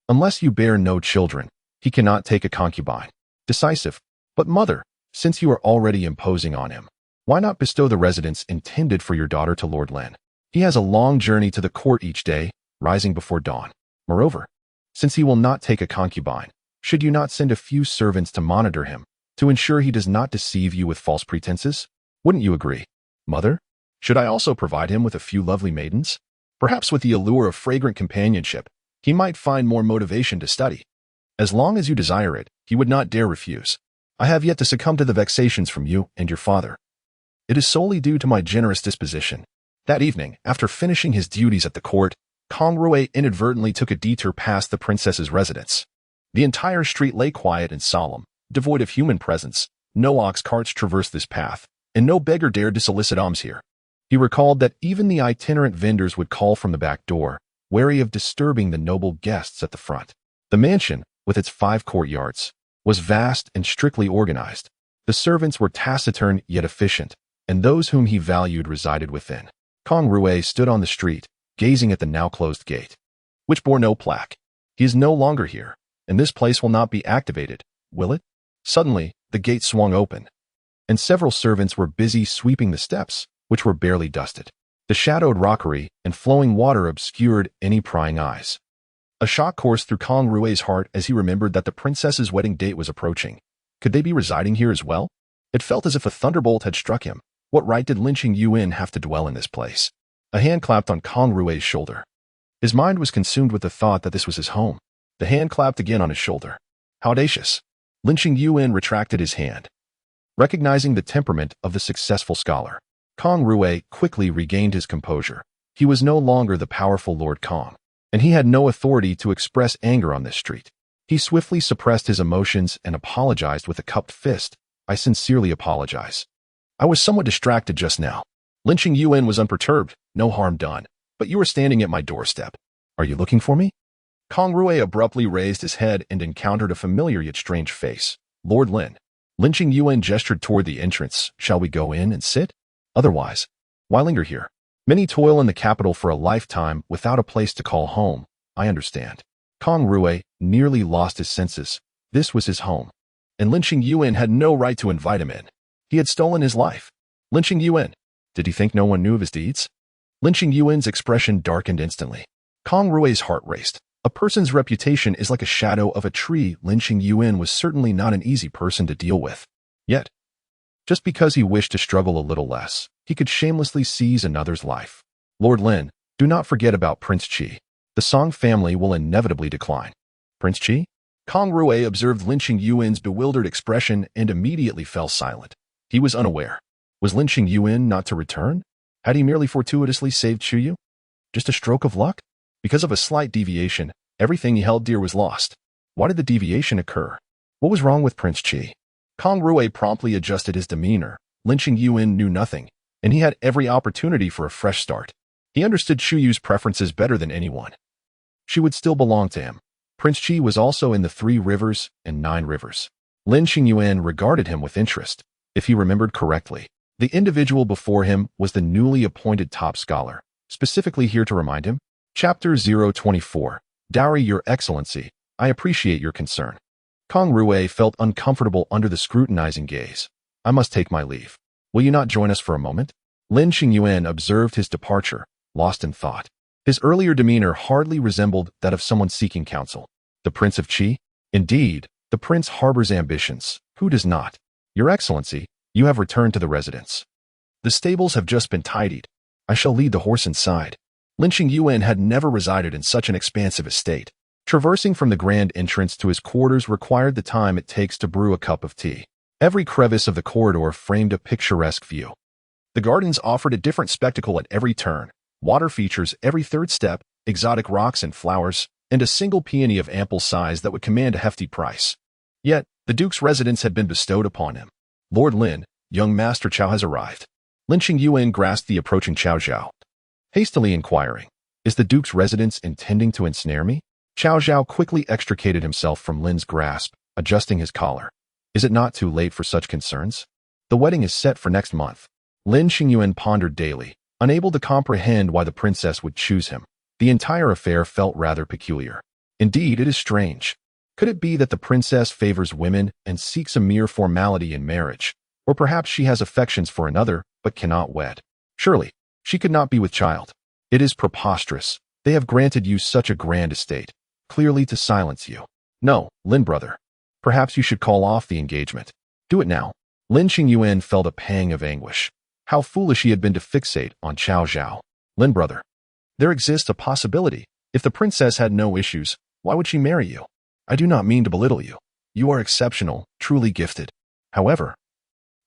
A: Unless you bear no children, he cannot take a concubine. Decisive. But mother, since you are already imposing on him, why not bestow the residence intended for your daughter to Lord Lin? He has a long journey to the court each day, rising before dawn. Moreover, since he will not take a concubine, should you not send a few servants to monitor him, to ensure he does not deceive you with false pretenses? Wouldn't you agree? Mother, should I also provide him with a few lovely maidens? Perhaps with the allure of fragrant companionship, he might find more motivation to study. As long as you desire it, he would not dare refuse. I have yet to succumb to the vexations from you and your father. It is solely due to my generous disposition. That evening, after finishing his duties at the court, Kang Rui inadvertently took a detour past the princess's residence. The entire street lay quiet and solemn, devoid of human presence. No ox carts traversed this path, and no beggar dared to solicit alms here. He recalled that even the itinerant vendors would call from the back door, wary of disturbing the noble guests at the front. The mansion, with its 5 courtyards, was vast and strictly organized. The servants were taciturn yet efficient, and those whom he valued resided within. Kang Rui stood on the street, gazing at the now closed gate, which bore no plaque. He is no longer here, and this place will not be activated, will it? Suddenly, the gate swung open, and several servants were busy sweeping the steps, which were barely dusted. The shadowed rockery and flowing water obscured any prying eyes. A shock coursed through Kang Rui's heart as he remembered that the princess's wedding date was approaching. Could they be residing here as well? It felt as if a thunderbolt had struck him. What right did Lin Qingyuan have to dwell in this place? A hand clapped on Kang Rui's shoulder. His mind was consumed with the thought that this was his home. The hand clapped again on his shoulder. How audacious! Lin Qingyuan retracted his hand. Recognizing the temperament of the successful scholar, Kang Rui quickly regained his composure. He was no longer the powerful Lord Kang, and he had no authority to express anger on this street. He swiftly suppressed his emotions and apologized with a cupped fist. I sincerely apologize. I was somewhat distracted just now. Lin Qingyuan was unperturbed. No harm done. But you were standing at my doorstep. Are you looking for me? Kang Rui abruptly raised his head and encountered a familiar yet strange face. Lord Lin. Lin Qingyuan gestured toward the entrance. Shall we go in and sit? Otherwise, why linger here? Many toil in the capital for a lifetime without a place to call home. I understand. Kang Rui nearly lost his senses. This was his home, and Lin Qingyuan had no right to invite him in. He had stolen his life. Lin Qingyuan. Did he think no one knew of his deeds? Lin Qingyuan's expression darkened instantly. Kang Rui's heart raced. A person's reputation is like a shadow of a tree. Lin Qingyuan was certainly not an easy person to deal with. Yet, just because he wished to struggle a little less, he could shamelessly seize another's life. Lord Lin, do not forget about Prince Qi. The Song family will inevitably decline. Prince Qi? Kang Rui observed Lin Qingyuan's bewildered expression and immediately fell silent. He was unaware. Was Lin Qingyuan not to return? Had he merely fortuitously saved Chuyu? Just a stroke of luck? Because of a slight deviation, everything he held dear was lost. Why did the deviation occur? What was wrong with Prince Qi? Kang Rui promptly adjusted his demeanor. Lin Qingyuan knew nothing, and he had every opportunity for a fresh start. He understood Chuyu's preferences better than anyone. She would still belong to him. Prince Qi was also in the 3 rivers and 9 rivers. Lin Qingyuan regarded him with interest. If he remembered correctly, the individual before him was the newly appointed top scholar, specifically here to remind him. Chapter 024. Dowry, Your Excellency. I appreciate your concern. Kang Rui felt uncomfortable under the scrutinizing gaze. I must take my leave. Will you not join us for a moment? Lin Qingyuan observed his departure, lost in thought. His earlier demeanor hardly resembled that of someone seeking counsel. The Prince of Qi? Indeed, the prince harbors ambitions. Who does not? Your Excellency, you have returned to the residence. The stables have just been tidied. I shall lead the horse inside. Lin Qingyuan had never resided in such an expansive estate. Traversing from the grand entrance to his quarters required the time it takes to brew a cup of tea. Every crevice of the corridor framed a picturesque view. The gardens offered a different spectacle at every turn. Water features every third step, exotic rocks and flowers, and a single peony of ample size that would command a hefty price. Yet, the Duke's residence had been bestowed upon him. Lord Lin, young Master Chow has arrived. Lin Qingyuan grasped the approaching Chow Zhao, hastily inquiring, is the Duke's residence intending to ensnare me? Chow Zhao quickly extricated himself from Lin's grasp, adjusting his collar. Is it not too late for such concerns? The wedding is set for next month. Lin Qingyuan pondered daily, unable to comprehend why the princess would choose him. The entire affair felt rather peculiar. Indeed, it is strange. Could it be that the princess favors women and seeks a mere formality in marriage? Or perhaps she has affections for another, but cannot wed. Surely, she could not be with child. It is preposterous. They have granted you such a grand estate, clearly to silence you. No, Lin brother. Perhaps you should call off the engagement. Do it now. Lin Qingyuan felt a pang of anguish. How foolish he had been to fixate on Chao Zhao. Lin brother. There exists a possibility. If the princess had no issues, why would she marry you? I do not mean to belittle you. You are exceptional, truly gifted. However,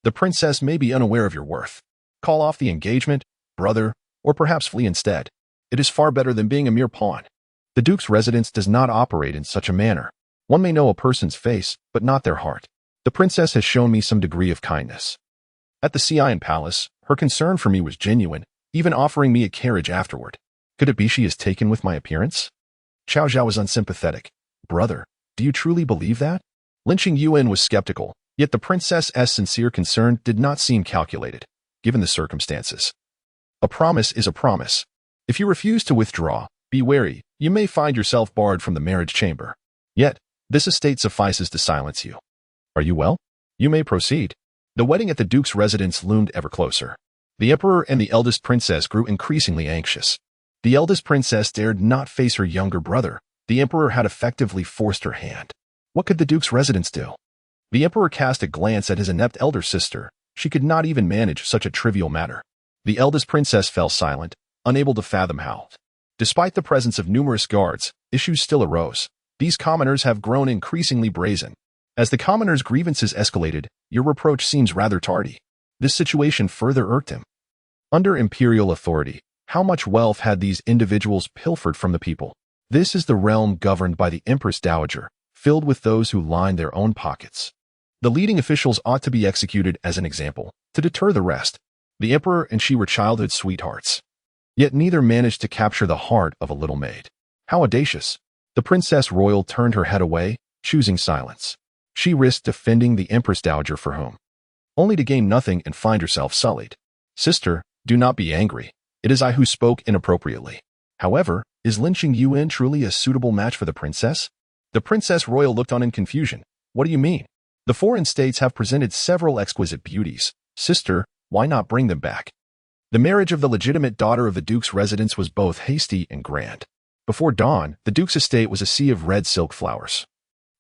A: the princess may be unaware of your worth. Call off the engagement, brother, or perhaps flee instead. It is far better than being a mere pawn. The Duke's residence does not operate in such a manner. One may know a person's face, but not their heart. The princess has shown me some degree of kindness. At the Xi'an Palace, her concern for me was genuine, even offering me a carriage afterward. Could it be she is taken with my appearance? Chao Zhao was unsympathetic. Brother, do you truly believe that? Lin Qingyuan was skeptical, yet the princess's sincere concern did not seem calculated, given the circumstances. A promise is a promise. If you refuse to withdraw, be wary, you may find yourself barred from the marriage chamber. Yet, this estate suffices to silence you. Are you well? You may proceed. The wedding at the Duke's residence loomed ever closer. The Emperor and the eldest princess grew increasingly anxious. The eldest princess dared not face her younger brother. The Emperor had effectively forced her hand. What could the Duke's residence do? The Emperor cast a glance at his inept elder sister. She could not even manage such a trivial matter. The eldest princess fell silent, unable to fathom how. Despite the presence of numerous guards, issues still arose. These commoners have grown increasingly brazen. As the commoners' grievances escalated, your reproach seems rather tardy. This situation further irked him. Under imperial authority, how much wealth had these individuals pilfered from the people? This is the realm governed by the Empress Dowager, filled with those who line their own pockets. The leading officials ought to be executed as an example, to deter the rest. The Emperor and she were childhood sweethearts. Yet neither managed to capture the heart of a little maid. How audacious! The Princess Royal turned her head away, choosing silence. She risked defending the Empress Dowager for whom? Only to gain nothing and find herself sullied. Sister, do not be angry. It is I who spoke inappropriately. However, is Lin Qingyuan truly a suitable match for the princess? The Princess Royal looked on in confusion. What do you mean? The foreign states have presented several exquisite beauties. Sister, why not bring them back? The marriage of the legitimate daughter of the Duke's residence was both hasty and grand. Before dawn, the Duke's estate was a sea of red silk flowers,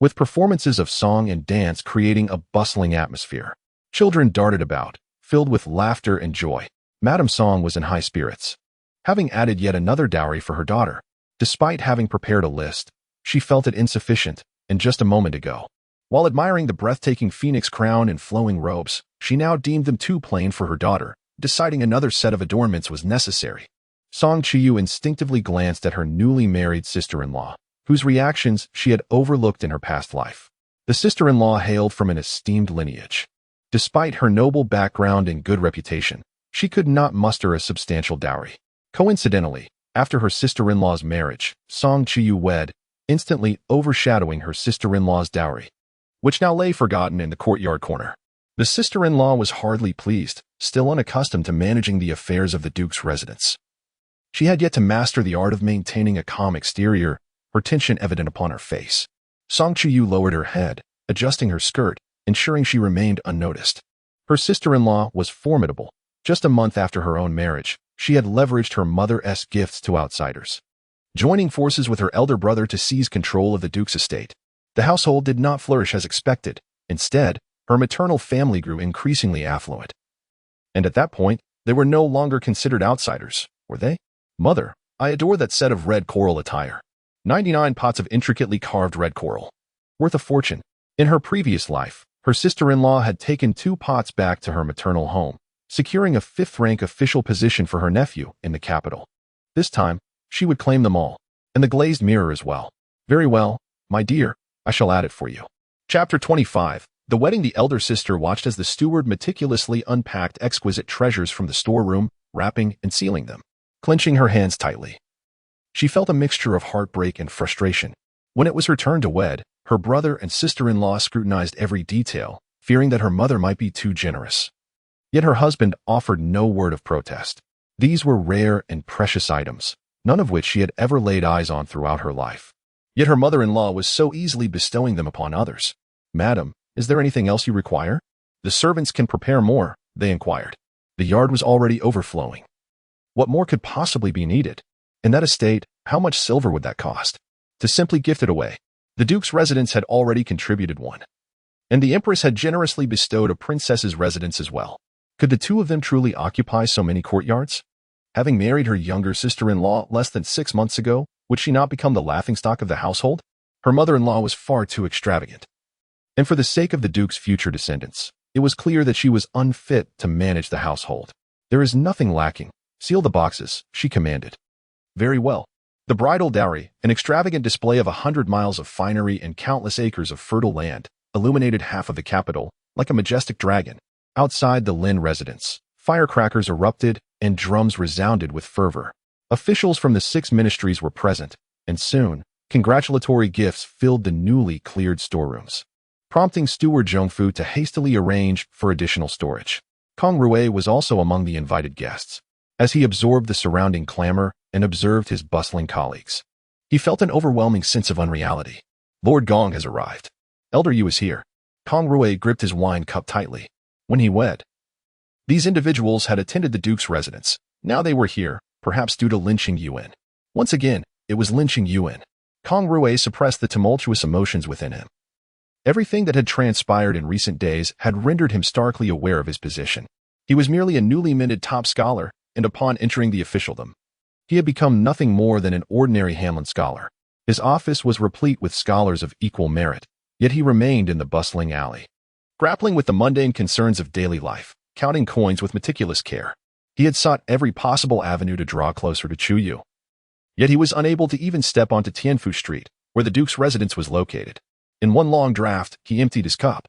A: with performances of song and dance creating a bustling atmosphere. Children darted about, filled with laughter and joy. Madame Song was in high spirits, having added yet another dowry for her daughter. Despite having prepared a list, she felt it insufficient, and just a moment ago, while admiring the breathtaking phoenix crown and flowing robes, she now deemed them too plain for her daughter, deciding another set of adornments was necessary. Song Chuyu instinctively glanced at her newly married sister-in-law, whose reactions she had overlooked in her past life. The sister-in-law hailed from an esteemed lineage. Despite her noble background and good reputation, she could not muster a substantial dowry. Coincidentally, after her sister-in-law's marriage, Song Chuyu wed, instantly overshadowing her sister-in-law's dowry, which now lay forgotten in the courtyard corner. The sister-in-law was hardly pleased, still unaccustomed to managing the affairs of the Duke's residence. She had yet to master the art of maintaining a calm exterior, her tension evident upon her face. Song Chuyu lowered her head, adjusting her skirt, ensuring she remained unnoticed. Her sister-in-law was formidable. Just a month after her own marriage, she had leveraged her mother's gifts to outsiders, joining forces with her elder brother to seize control of the Duke's estate. The household did not flourish as expected. Instead, her maternal family grew increasingly affluent. And at that point, they were no longer considered outsiders, were they? Mother, I adore that set of red coral attire. 99 pots of intricately carved red coral. Worth a fortune. In her previous life, her sister-in-law had taken 2 pots back to her maternal home, securing a 5th-rank official position for her nephew in the capital. This time, she would claim them all, and the glazed mirror as well. Very well, my dear, I shall add it for you. Chapter 25. The wedding. The elder sister watched as the steward meticulously unpacked exquisite treasures from the storeroom, wrapping and sealing them, clenching her hands tightly. She felt a mixture of heartbreak and frustration. When it was her turn to wed, her brother and sister-in-law scrutinized every detail, fearing that her mother might be too generous. Yet her husband offered no word of protest. These were rare and precious items, none of which she had ever laid eyes on throughout her life. Yet her mother-in-law was so easily bestowing them upon others. "Madam, is there anything else you require?" "The servants can prepare more," they inquired. The yard was already overflowing. What more could possibly be needed? In that estate, how much silver would that cost? To simply gift it away. The Duke's residence had already contributed one. And the Empress had generously bestowed a princess's residence as well. Could the two of them truly occupy so many courtyards? Having married her younger sister-in-law less than 6 months ago, would she not become the laughingstock of the household? Her mother-in-law was far too extravagant. And for the sake of the Duke's future descendants, it was clear that she was unfit to manage the household. "There is nothing lacking. Seal the boxes," she commanded. "Very well." The bridal dowry, an extravagant display of 100 miles of finery and countless acres of fertile land, illuminated half of the capital, like a majestic dragon. Outside the Lin residence, firecrackers erupted and drums resounded with fervor. Officials from the 6 ministries were present, and soon, congratulatory gifts filled the newly cleared storerooms, prompting Steward Zhongfu to hastily arrange for additional storage. Kang Rui was also among the invited guests. As he absorbed the surrounding clamor and observed his bustling colleagues, he felt an overwhelming sense of unreality. "Lord Gong has arrived. Elder Yu is here." Kang Rui gripped his wine cup tightly. When he wed, these individuals had attended the Duke's residence. Now they were here, perhaps due to Lin Qingyuan. Once again, it was Lin Qingyuan. Kang Rui suppressed the tumultuous emotions within him. Everything that had transpired in recent days had rendered him starkly aware of his position. He was merely a newly minted top scholar, and upon entering the officialdom, he had become nothing more than an ordinary Hamlin scholar. His office was replete with scholars of equal merit, yet he remained in the bustling alley, grappling with the mundane concerns of daily life, counting coins with meticulous care. He had sought every possible avenue to draw closer to Chuyu. Yet he was unable to even step onto Tianfu Street, where the Duke's residence was located. In one long draft, he emptied his cup,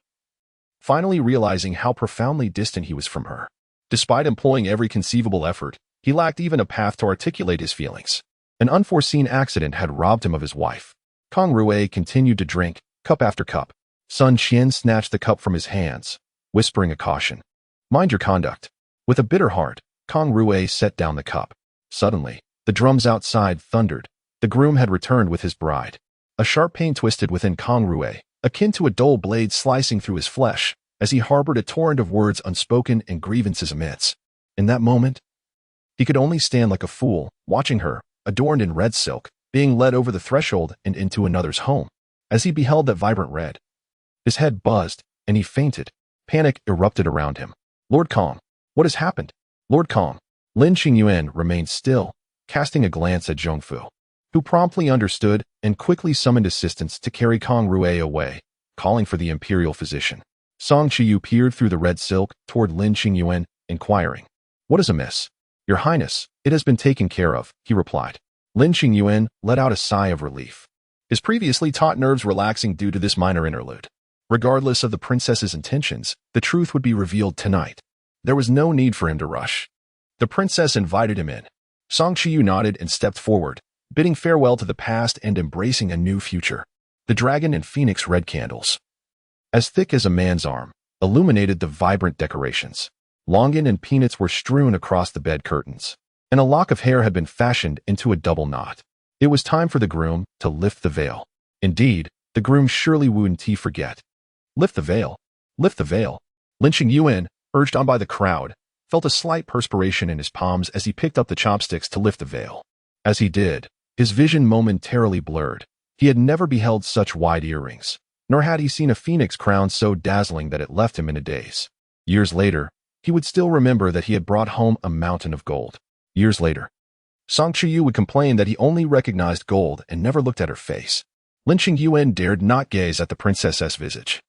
A: finally realizing how profoundly distant he was from her. Despite employing every conceivable effort, he lacked even a path to articulate his feelings. An unforeseen accident had robbed him of his wife. Kang Rui continued to drink, cup after cup. Sun Qian snatched the cup from his hands, whispering a caution. "Mind your conduct." With a bitter heart, Kang Rui set down the cup. Suddenly, the drums outside thundered. The groom had returned with his bride. A sharp pain twisted within Kang Rui, akin to a dull blade slicing through his flesh, as he harbored a torrent of words unspoken and grievances amidst. In that moment, he could only stand like a fool, watching her, adorned in red silk, being led over the threshold and into another's home. As he beheld that vibrant red, his head buzzed, and he fainted. Panic erupted around him. "Lord Kang, what has happened?" "Lord Kang." Lin Qingyuan remained still, casting a glance at Zhongfu, who promptly understood and quickly summoned assistants to carry Kang Rui away, calling for the imperial physician. Song Chuyu peered through the red silk toward Lin Qingyuan, inquiring, "What is amiss?" "Your Highness, it has been taken care of," he replied. Lin Qingyuan let out a sigh of relief, his previously taut nerves relaxing due to this minor interlude. Regardless of the princess's intentions, the truth would be revealed tonight. There was no need for him to rush. The princess invited him in. Song Chuyu nodded and stepped forward, bidding farewell to the past and embracing a new future. The dragon and phoenix red candles, as thick as a man's arm, illuminated the vibrant decorations. Longan and peanuts were strewn across the bed curtains, and a lock of hair had been fashioned into a double knot. It was time for the groom to lift the veil. Indeed, the groom surely wouldn't he forget. Lift the veil. Lift the veil. Lin Qingyuan, urged on by the crowd, felt a slight perspiration in his palms as he picked up the chopsticks to lift the veil. As he did, his vision momentarily blurred. He had never beheld such wide earrings, nor had he seen a phoenix crown so dazzling that it left him in a daze. Years later, he would still remember that he had brought home a mountain of gold. Years later, Song Chuyu would complain that he only recognized gold and never looked at her face. Lin Qingyuan dared not gaze at the princess's visage.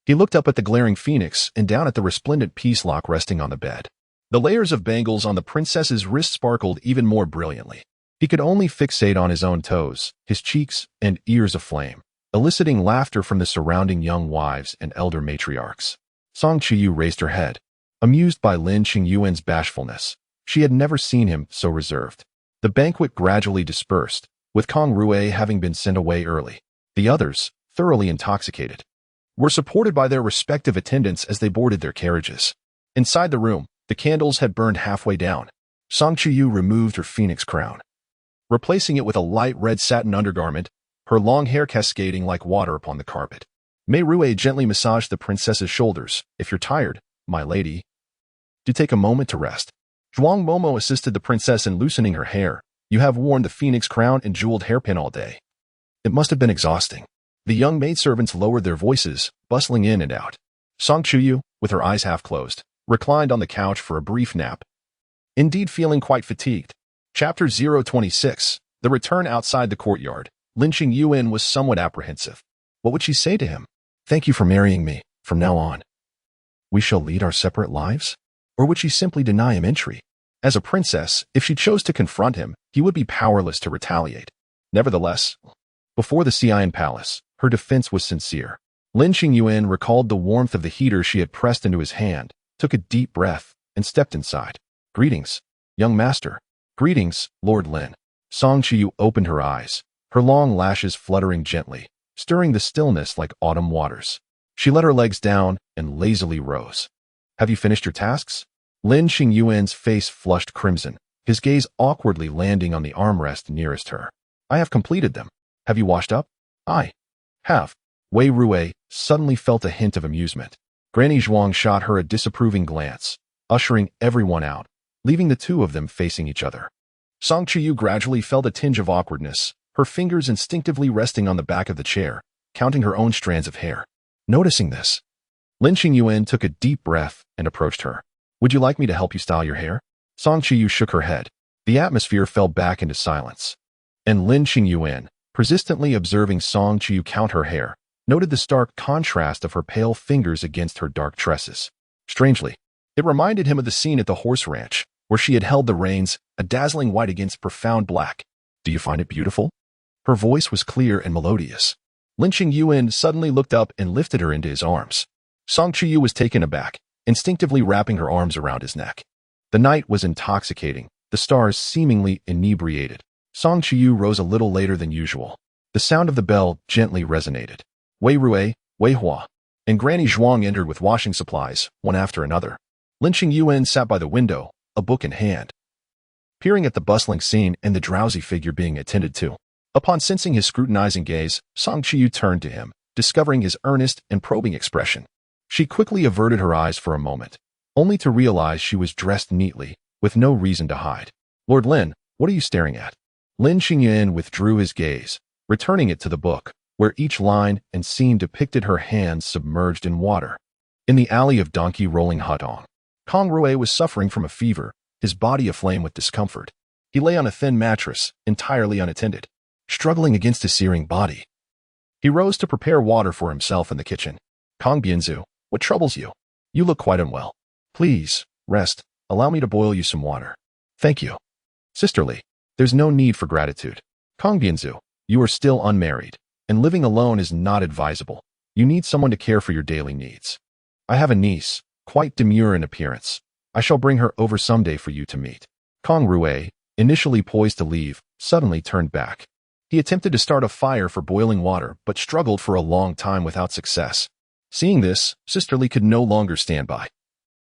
A: He looked up at the glaring phoenix and down at the resplendent peace lock resting on the bed. The layers of bangles on the princess's wrist sparkled even more brilliantly. He could only fixate on his own toes, his cheeks, and ears aflame, eliciting laughter from the surrounding young wives and elder matriarchs. Song Chuyu raised her head, amused by Lin Qingyuan's bashfulness. She had never seen him so reserved. The banquet gradually dispersed, with Kang Rui having been sent away early. The others, thoroughly intoxicated, were supported by their respective attendants as they boarded their carriages. Inside the room, the candles had burned halfway down. Song Chuyu removed her phoenix crown, replacing it with a light red satin undergarment, her long hair cascading like water upon the carpet. Mei Rui gently massaged the princess's shoulders. If you're tired, my lady, do take a moment to rest. Zhuang Momo assisted the princess in loosening her hair. You have worn the phoenix crown and jeweled hairpin all day. It must have been exhausting. The young maidservants lowered their voices, bustling in and out. Song Chuyu, with her eyes half closed, reclined on the couch for a brief nap. Indeed feeling quite fatigued. Chapter 026. The return outside the courtyard. Lin Qingyuan was somewhat apprehensive. What would she say to him? Thank you for marrying me. From now on, we shall lead our separate lives? Or would she simply deny him entry? As a princess, if she chose to confront him, he would be powerless to retaliate. Nevertheless, before the Xian Palace, her defense was sincere. Lin Qingyuan recalled the warmth of the heater she had pressed into his hand, took a deep breath, and stepped inside. Greetings, young master. Greetings, Lord Lin. Song Chuyu opened her eyes, her long lashes fluttering gently, stirring the stillness like autumn waters. She let her legs down and lazily rose. Have you finished your tasks? Lin Qingyuan's face flushed crimson, his gaze awkwardly landing on the armrest nearest her. I have completed them. Have you washed up? I have. Wei Rui suddenly felt a hint of amusement. Granny Zhuang shot her a disapproving glance, ushering everyone out, leaving the two of them facing each other. Song Chuyu gradually felt a tinge of awkwardness, her fingers instinctively resting on the back of the chair, counting her own strands of hair. Noticing this, Lin Qingyuan took a deep breath and approached her. Would you like me to help you style your hair? Song Chuyu shook her head. The atmosphere fell back into silence. And Lin Qingyuan, persistently observing Song Chuyu count her hair, noted the stark contrast of her pale fingers against her dark tresses. Strangely, it reminded him of the scene at the horse ranch, where she had held the reins, a dazzling white against profound black. Do you find it beautiful? Her voice was clear and melodious. Lin Qingyuan suddenly looked up and lifted her into his arms. Song Chuyu was taken aback, instinctively wrapping her arms around his neck. The night was intoxicating, the stars seemingly inebriated. Song Chuyu rose a little later than usual. The sound of the bell gently resonated. Wei Rui, Wei Hua, and Granny Zhuang entered with washing supplies, one after another. Lin Qingyuan sat by the window, a book in hand, peering at the bustling scene and the drowsy figure being attended to. Upon sensing his scrutinizing gaze, Song Chuyu turned to him, discovering his earnest and probing expression. She quickly averted her eyes for a moment, only to realize she was dressed neatly, with no reason to hide. Lord Lin, what are you staring at? Lin Qingyuan withdrew his gaze, returning it to the book, where each line and scene depicted her hands submerged in water. In the alley of Donkey Rolling Hutong, Kang Rui was suffering from a fever, his body aflame with discomfort. He lay on a thin mattress, entirely unattended, struggling against his searing body. He rose to prepare water for himself in the kitchen. Kang Bianzu, what troubles you? You look quite unwell. Please, rest. Allow me to boil you some water. Thank you. Sisterly, there's no need for gratitude. Kang Bianzu, you are still unmarried, and living alone is not advisable. You need someone to care for your daily needs. I have a niece, quite demure in appearance. I shall bring her over someday for you to meet. Kang Rui, initially poised to leave, suddenly turned back. He attempted to start a fire for boiling water, but struggled for a long time without success. Seeing this, Sisterly could no longer stand by.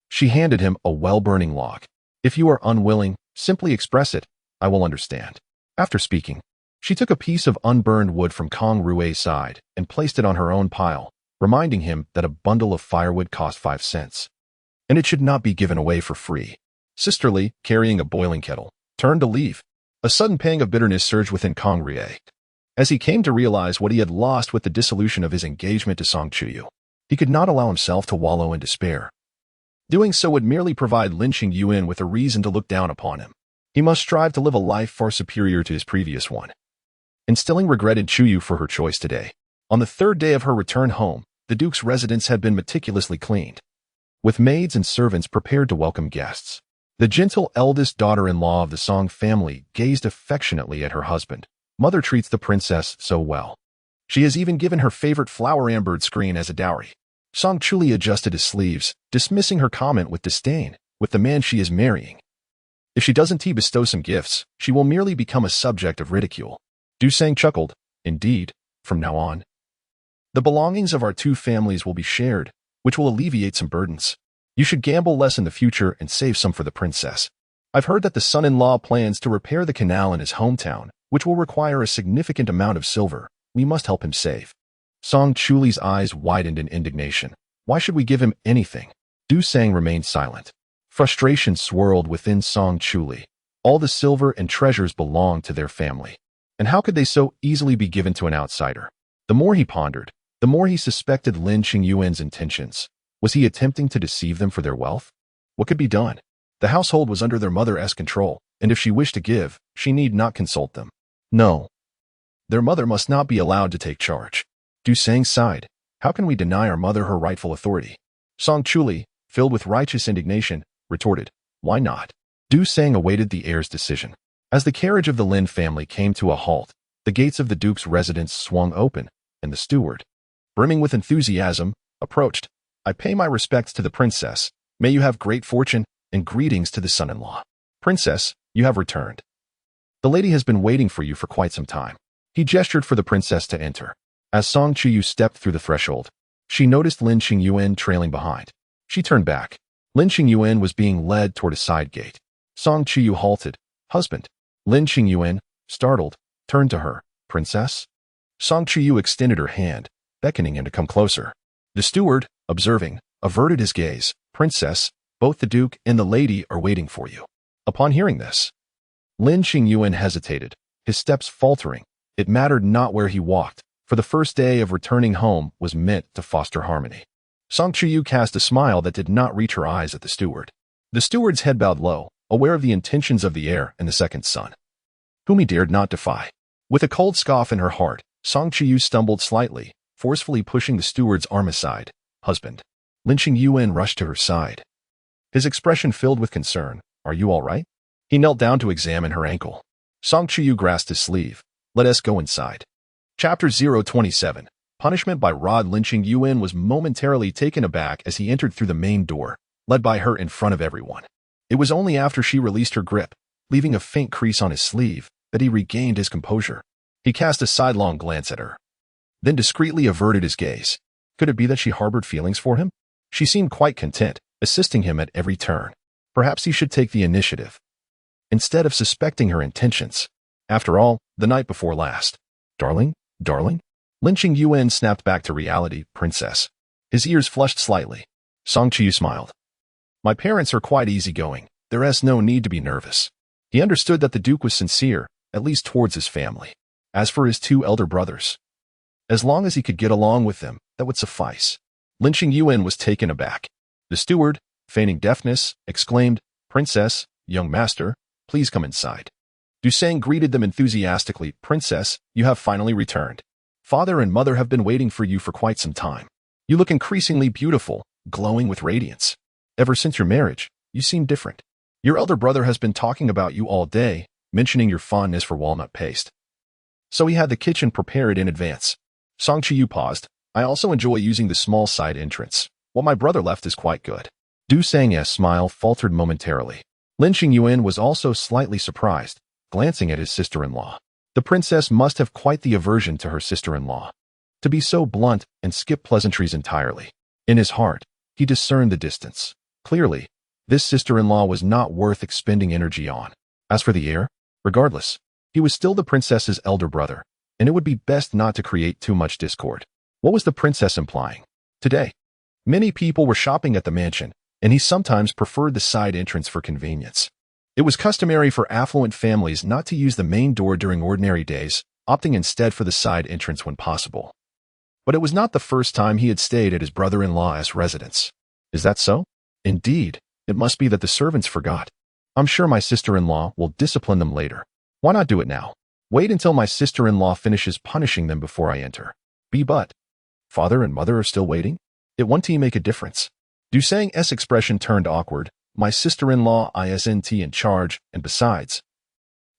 A: She handed him a well-burning log. If you are unwilling, simply express it. I will understand. After speaking, she took a piece of unburned wood from Kang Rui's side and placed it on her own pile, reminding him that a bundle of firewood cost 5 cents, and it should not be given away for free. Sisterly, carrying a boiling kettle, turned to leave. A sudden pang of bitterness surged within Kang Rui, as he came to realize what he had lost with the dissolution of his engagement to Song Chuyu. He could not allow himself to wallow in despair. Doing so would merely provide Lin Qingyuan with a reason to look down upon him. He must strive to live a life far superior to his previous one. Instilling regret in Chuyu for her choice today. On the third day of her return home, the Duke's residence had been meticulously cleaned, with maids and servants prepared to welcome guests. The gentle eldest daughter-in-law of the Song family gazed affectionately at her husband. Mother treats the princess so well. She has even given her favorite flower ambered screen as a dowry. Song Chuli adjusted his sleeves, dismissing her comment with disdain, with the man she is marrying. If she doesn't bestow some gifts, she will merely become a subject of ridicule. Dusang chuckled. Indeed, from now on, the belongings of our two families will be shared, which will alleviate some burdens. You should gamble less in the future and save some for the princess. I've heard that the son-in-law plans to repair the canal in his hometown, which will require a significant amount of silver. We must help him save. Song Chuli's eyes widened in indignation. Why should we give him anything? Du Sang remained silent. Frustration swirled within Song Chuli. All the silver and treasures belonged to their family. And how could they so easily be given to an outsider? The more he pondered, the more he suspected Lin Qingyuan's intentions. Was he attempting to deceive them for their wealth? What could be done? The household was under their mother's control, and if she wished to give, she need not consult them. No. Their mother must not be allowed to take charge. Du Sang sighed. How can we deny our mother her rightful authority? Song Chuli, filled with righteous indignation, retorted, why not? Du Sang awaited the heir's decision. As the carriage of the Lin family came to a halt, the gates of the Duke's residence swung open, and the steward, brimming with enthusiasm, approached. I pay my respects to the princess. May you have great fortune, and greetings to the son-in-law. Princess, you have returned. The lady has been waiting for you for quite some time. He gestured for the princess to enter. As Song Chuyu stepped through the threshold, she noticed Lin Qingyuan trailing behind. She turned back. Lin Qingyuan was being led toward a side gate. Song Chuyu halted. Husband. Lin Qingyuan, startled, turned to her. Princess? Song Chuyu extended her hand, beckoning him to come closer. The steward, observing, averted his gaze. Princess, both the Duke and the lady are waiting for you. Upon hearing this, Lin Qingyuan hesitated, his steps faltering. It mattered not where he walked, for the first day of returning home was meant to foster harmony. Song Chuyu cast a smile that did not reach her eyes at the steward. The steward's head bowed low, aware of the intentions of the heir and the second son, whom he dared not defy. With a cold scoff in her heart, Song Chuyu stumbled slightly, forcefully pushing the steward's arm aside. Husband. Lin Qingyuan rushed to her side. His expression filled with concern. Are you all right? He knelt down to examine her ankle. Song Chuyu grasped his sleeve. Let us go inside. Chapter 027. Punishment by Rod. Lin Qingyuan was momentarily taken aback as he entered through the main door, led by her in front of everyone. It was only after she released her grip, leaving a faint crease on his sleeve, that he regained his composure. He cast a sidelong glance at her, then discreetly averted his gaze. Could it be that she harbored feelings for him? She seemed quite content, assisting him at every turn. Perhaps he should take the initiative, instead of suspecting her intentions. After all, the night before last. Darling? Darling? Lin Qingyuan snapped back to reality. Princess. His ears flushed slightly. Song Chuyu smiled. My parents are quite easygoing. There is no need to be nervous. He understood that the Duke was sincere, at least towards his family. As for his two elder brothers, as long as he could get along with them, that would suffice. Lin Qingyuan was taken aback. The steward, feigning deafness, exclaimed, Princess, young master, please come inside. Du Sang greeted them enthusiastically. Princess, you have finally returned. Father and mother have been waiting for you for quite some time. You look increasingly beautiful, glowing with radiance. Ever since your marriage, you seem different. Your elder brother has been talking about you all day, mentioning your fondness for walnut paste. So he had the kitchen prepared in advance. Song Chuyu paused. I also enjoy using the small side entrance. What my brother left is quite good. Du Sang's smile faltered momentarily. Lin Qingyuan was also slightly surprised, glancing at his sister-in-law. The princess must have quite the aversion to her sister-in-law, to be so blunt and skip pleasantries entirely. In his heart, he discerned the distance. Clearly, this sister-in-law was not worth expending energy on. As for the heir, regardless, he was still the princess's elder brother, and it would be best not to create too much discord. What was the princess implying? Today, many people were shopping at the mansion, and he sometimes preferred the side entrance for convenience. It was customary for affluent families not to use the main door during ordinary days, opting instead for the side entrance when possible. But it was not the first time he had stayed at his brother-in-law's residence. Is that so? Indeed, it must be that the servants forgot. I'm sure my sister-in-law will discipline them later. Why not do it now? Wait until my sister-in-law finishes punishing them before I enter. But father and mother are still waiting? It won't make a difference. Du Sang's expression turned awkward. My sister-in-law isn't in charge, and besides,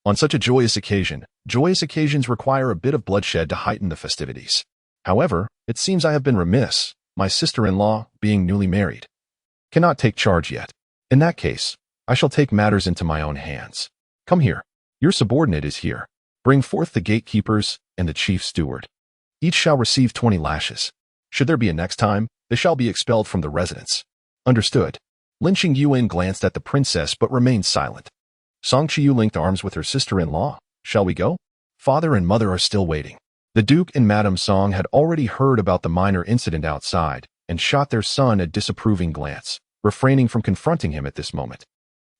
A: on such a joyous occasions require a bit of bloodshed to heighten the festivities. However, it seems I have been remiss. My sister-in-law, being newly married, cannot take charge yet. In that case, I shall take matters into my own hands. Come here. Your subordinate is here. Bring forth the gatekeepers and the chief steward. Each shall receive 20 lashes. Should there be a next time, they shall be expelled from the residence. Understood. Lin Qingyuan glanced at the princess but remained silent. Song Chuyu linked arms with her sister-in-law. Shall we go? Father and mother are still waiting. The Duke and Madame Song had already heard about the minor incident outside and shot their son a disapproving glance, refraining from confronting him at this moment.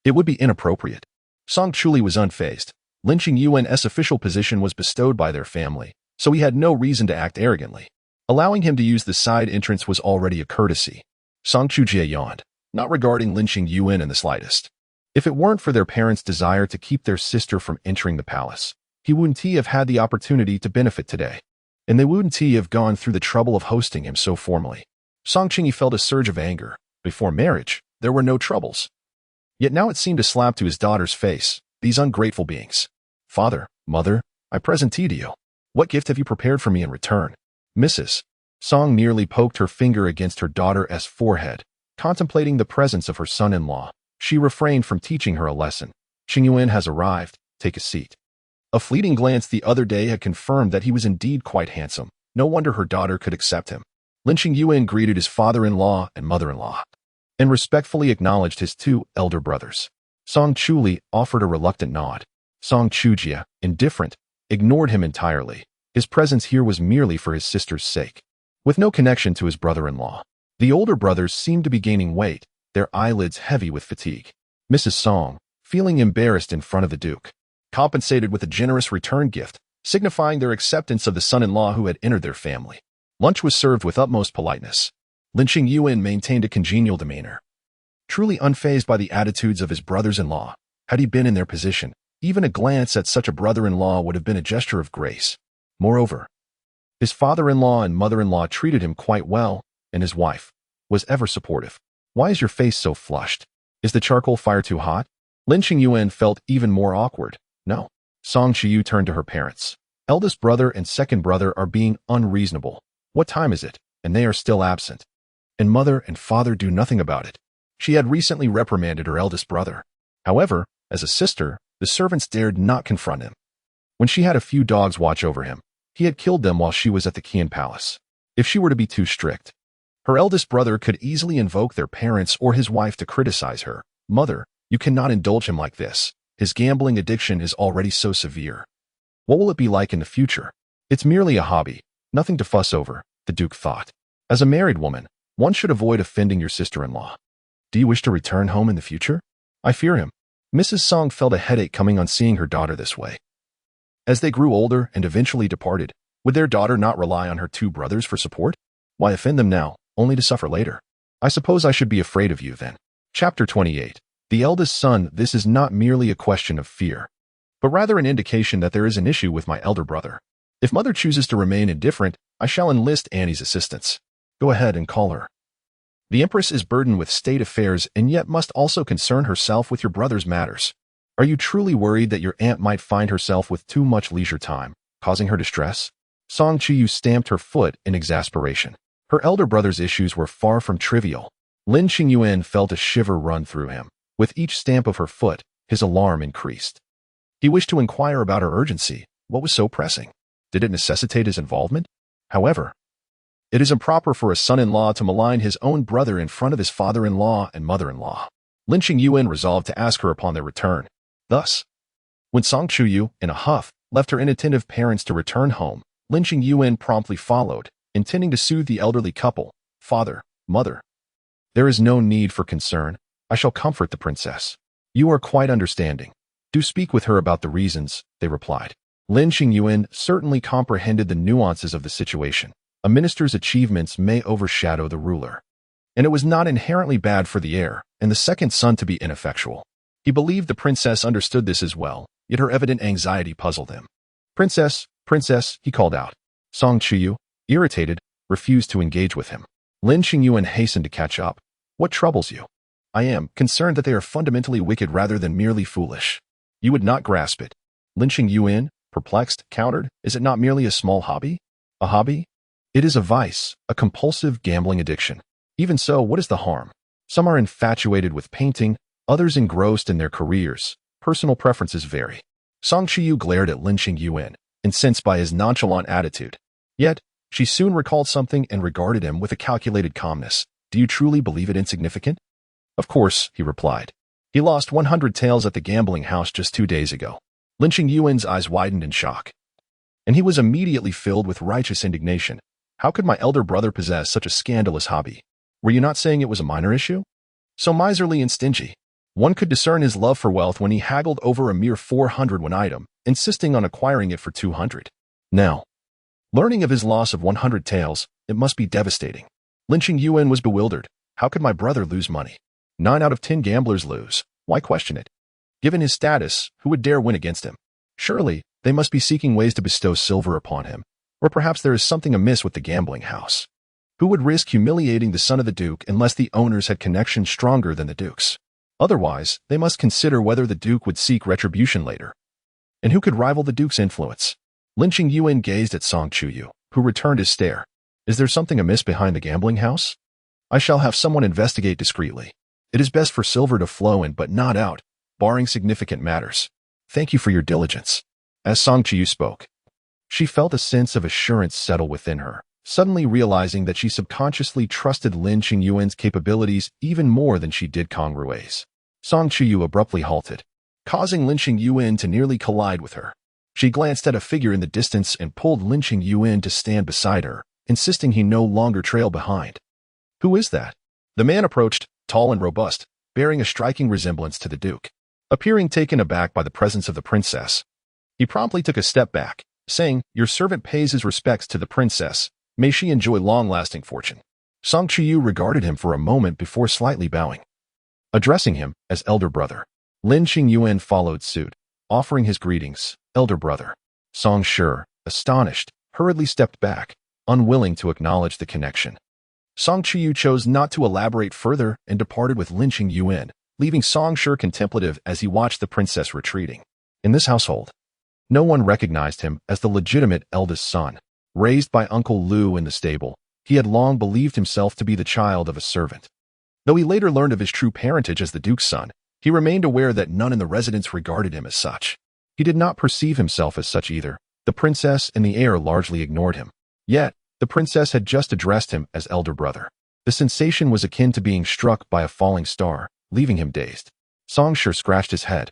A: It would be inappropriate. Song truly was unfazed. Lin Qingyuan's official position was bestowed by their family, so he had no reason to act arrogantly. Allowing him to use the side entrance was already a courtesy. Song Chujie yawned, not regarding Lin Qingyuan in the slightest. If it weren't for their parents' desire to keep their sister from entering the palace, he wouldn't have had the opportunity to benefit today, and they wouldn't have gone through the trouble of hosting him so formally. Song Qingyi felt a surge of anger. Before marriage, there were no troubles. Yet now it seemed to slap to his daughter's face, these ungrateful beings. Father, mother, I present tea to you. What gift have you prepared for me in return? Mrs. Song nearly poked her finger against her daughter's forehead, contemplating the presence of her son-in-law. She refrained from teaching her a lesson. Qingyuan has arrived. Take a seat. A fleeting glance the other day had confirmed that he was indeed quite handsome. No wonder her daughter could accept him. Lin Qingyuan greeted his father-in-law and mother-in-law, and respectfully acknowledged his two elder brothers. Song Chuli offered a reluctant nod. Song Chujia, indifferent, ignored him entirely. His presence here was merely for his sister's sake, with no connection to his brother-in-law. The older brothers seemed to be gaining weight, their eyelids heavy with fatigue. Mrs. Song, feeling embarrassed in front of the Duke, compensated with a generous return gift, signifying their acceptance of the son-in-law who had entered their family. Lunch was served with utmost politeness. Lin Qingyuan maintained a congenial demeanor. Truly unfazed by the attitudes of his brothers-in-law, had he been in their position, even a glance at such a brother-in-law would have been a gesture of grace. Moreover, his father-in-law and mother-in-law treated him quite well, and his wife was ever supportive. Why is your face so flushed? Is the charcoal fire too hot? Lin Qingyuan felt even more awkward. No. Song Chuyu turned to her parents. Eldest brother and second brother are being unreasonable. What time is it? And they are still absent. And mother and father do nothing about it. She had recently reprimanded her eldest brother. However, as a sister, the servants dared not confront him. When she had a few dogs watch over him, he had killed them while she was at the Qian Palace. If she were to be too strict, her eldest brother could easily invoke their parents or his wife to criticize her. Mother, you cannot indulge him like this. His gambling addiction is already so severe. What will it be like in the future? It's merely a hobby, nothing to fuss over, the Duke thought. As a married woman, one should avoid offending your sister-in-law. Do you wish to return home in the future? I fear him. Mrs. Song felt a headache coming on seeing her daughter this way. As they grew older and eventually departed, would their daughter not rely on her two brothers for support? Why offend them now, only to suffer later? I suppose I should be afraid of you then. Chapter 28. The eldest son. This is not merely a question of fear, but rather an indication that there is an issue with my elder brother. If mother chooses to remain indifferent, I shall enlist Annie's assistance. Go ahead and call her. The Empress is burdened with state affairs and yet must also concern herself with your brother's matters. Are you truly worried that your aunt might find herself with too much leisure time, causing her distress? Song Chuyu stamped her foot in exasperation. Her elder brother's issues were far from trivial. Lin Qingyuan felt a shiver run through him. With each stamp of her foot, his alarm increased. He wished to inquire about her urgency. What was so pressing? Did it necessitate his involvement? However, it is improper for a son-in-law to malign his own brother in front of his father-in-law and mother-in-law. Lin Qingyuan resolved to ask her upon their return. Thus, when Song Chuyu, in a huff, left her inattentive parents to return home, Lin Qingyuan promptly followed, intending to soothe the elderly couple. Father, mother, there is no need for concern. I shall comfort the princess. You are quite understanding. Do speak with her about the reasons, they replied. Lin Qingyuan certainly comprehended the nuances of the situation. A minister's achievements may overshadow the ruler, and it was not inherently bad for the heir and the second son to be ineffectual. He believed the princess understood this as well, yet her evident anxiety puzzled him. Princess, princess, he called out. Song Chuyu, irritated, refused to engage with him. Lin Qingyuan hastened to catch up. What troubles you? I am concerned that they are fundamentally wicked rather than merely foolish. You would not grasp it. Lin Qingyuan, perplexed, countered, is it not merely a small hobby? A hobby? It is a vice, a compulsive gambling addiction. Even so, what is the harm? Some are infatuated with painting, others engrossed in their careers. Personal preferences vary. Song Chuyu glared at Lin Qingyuan, incensed by his nonchalant attitude. Yet, she soon recalled something and regarded him with a calculated calmness. Do you truly believe it insignificant? Of course, he replied. He lost 100 taels at the gambling house just 2 days ago. Lin Qingyuan's eyes widened in shock. and he was immediately filled with righteous indignation. How could my elder brother possess such a scandalous hobby? Were you not saying it was a minor issue? So miserly and stingy. One could discern his love for wealth when he haggled over a mere 401 item, insisting on acquiring it for 200. Now, learning of his loss of 100 taels, it must be devastating. Lin Qingyuan was bewildered. How could my brother lose money? 9 out of 10 gamblers lose. Why question it? Given his status, who would dare win against him? Surely, they must be seeking ways to bestow silver upon him. Or perhaps there is something amiss with the gambling house. Who would risk humiliating the son of the Duke unless the owners had connections stronger than the Duke's? Otherwise, they must consider whether the Duke would seek retribution later. And who could rival the Duke's influence? Lin Qingyuan gazed at Song Chuyu, who returned his stare. Is there something amiss behind the gambling house? I shall have someone investigate discreetly. It is best for silver to flow in but not out, barring significant matters. Thank you for your diligence. As Song Chuyu spoke, she felt a sense of assurance settle within her, suddenly realizing that she subconsciously trusted Lin Qingyuan's capabilities even more than she did Kang Rui's. Song Chuyu abruptly halted, causing Lin Qingyuan to nearly collide with her. She glanced at a figure in the distance and pulled Lin Qingyuan to stand beside her, insisting he no longer trail behind. Who is that? The man approached, tall and robust, bearing a striking resemblance to the Duke. Appearing taken aback by the presence of the princess, he promptly took a step back, saying, "Your servant pays his respects to the princess. May she enjoy long-lasting fortune." Song Chuyu regarded him for a moment before slightly bowing. Addressing him as elder brother, Lin Qingyuan followed suit, offering his greetings, "Elder brother." Song Shi, astonished, hurriedly stepped back, unwilling to acknowledge the connection. Song Chuyu chose not to elaborate further and departed with Lin Qingyuan, leaving Song Shi contemplative as he watched the princess retreating. In this household, no one recognized him as the legitimate eldest son. Raised by Uncle Lu in the stable, he had long believed himself to be the child of a servant. Though he later learned of his true parentage as the Duke's son, he remained aware that none in the residence regarded him as such. He did not perceive himself as such either. The princess and the heir largely ignored him. Yet, the princess had just addressed him as elder brother. The sensation was akin to being struck by a falling star, leaving him dazed. Song Shi scratched his head,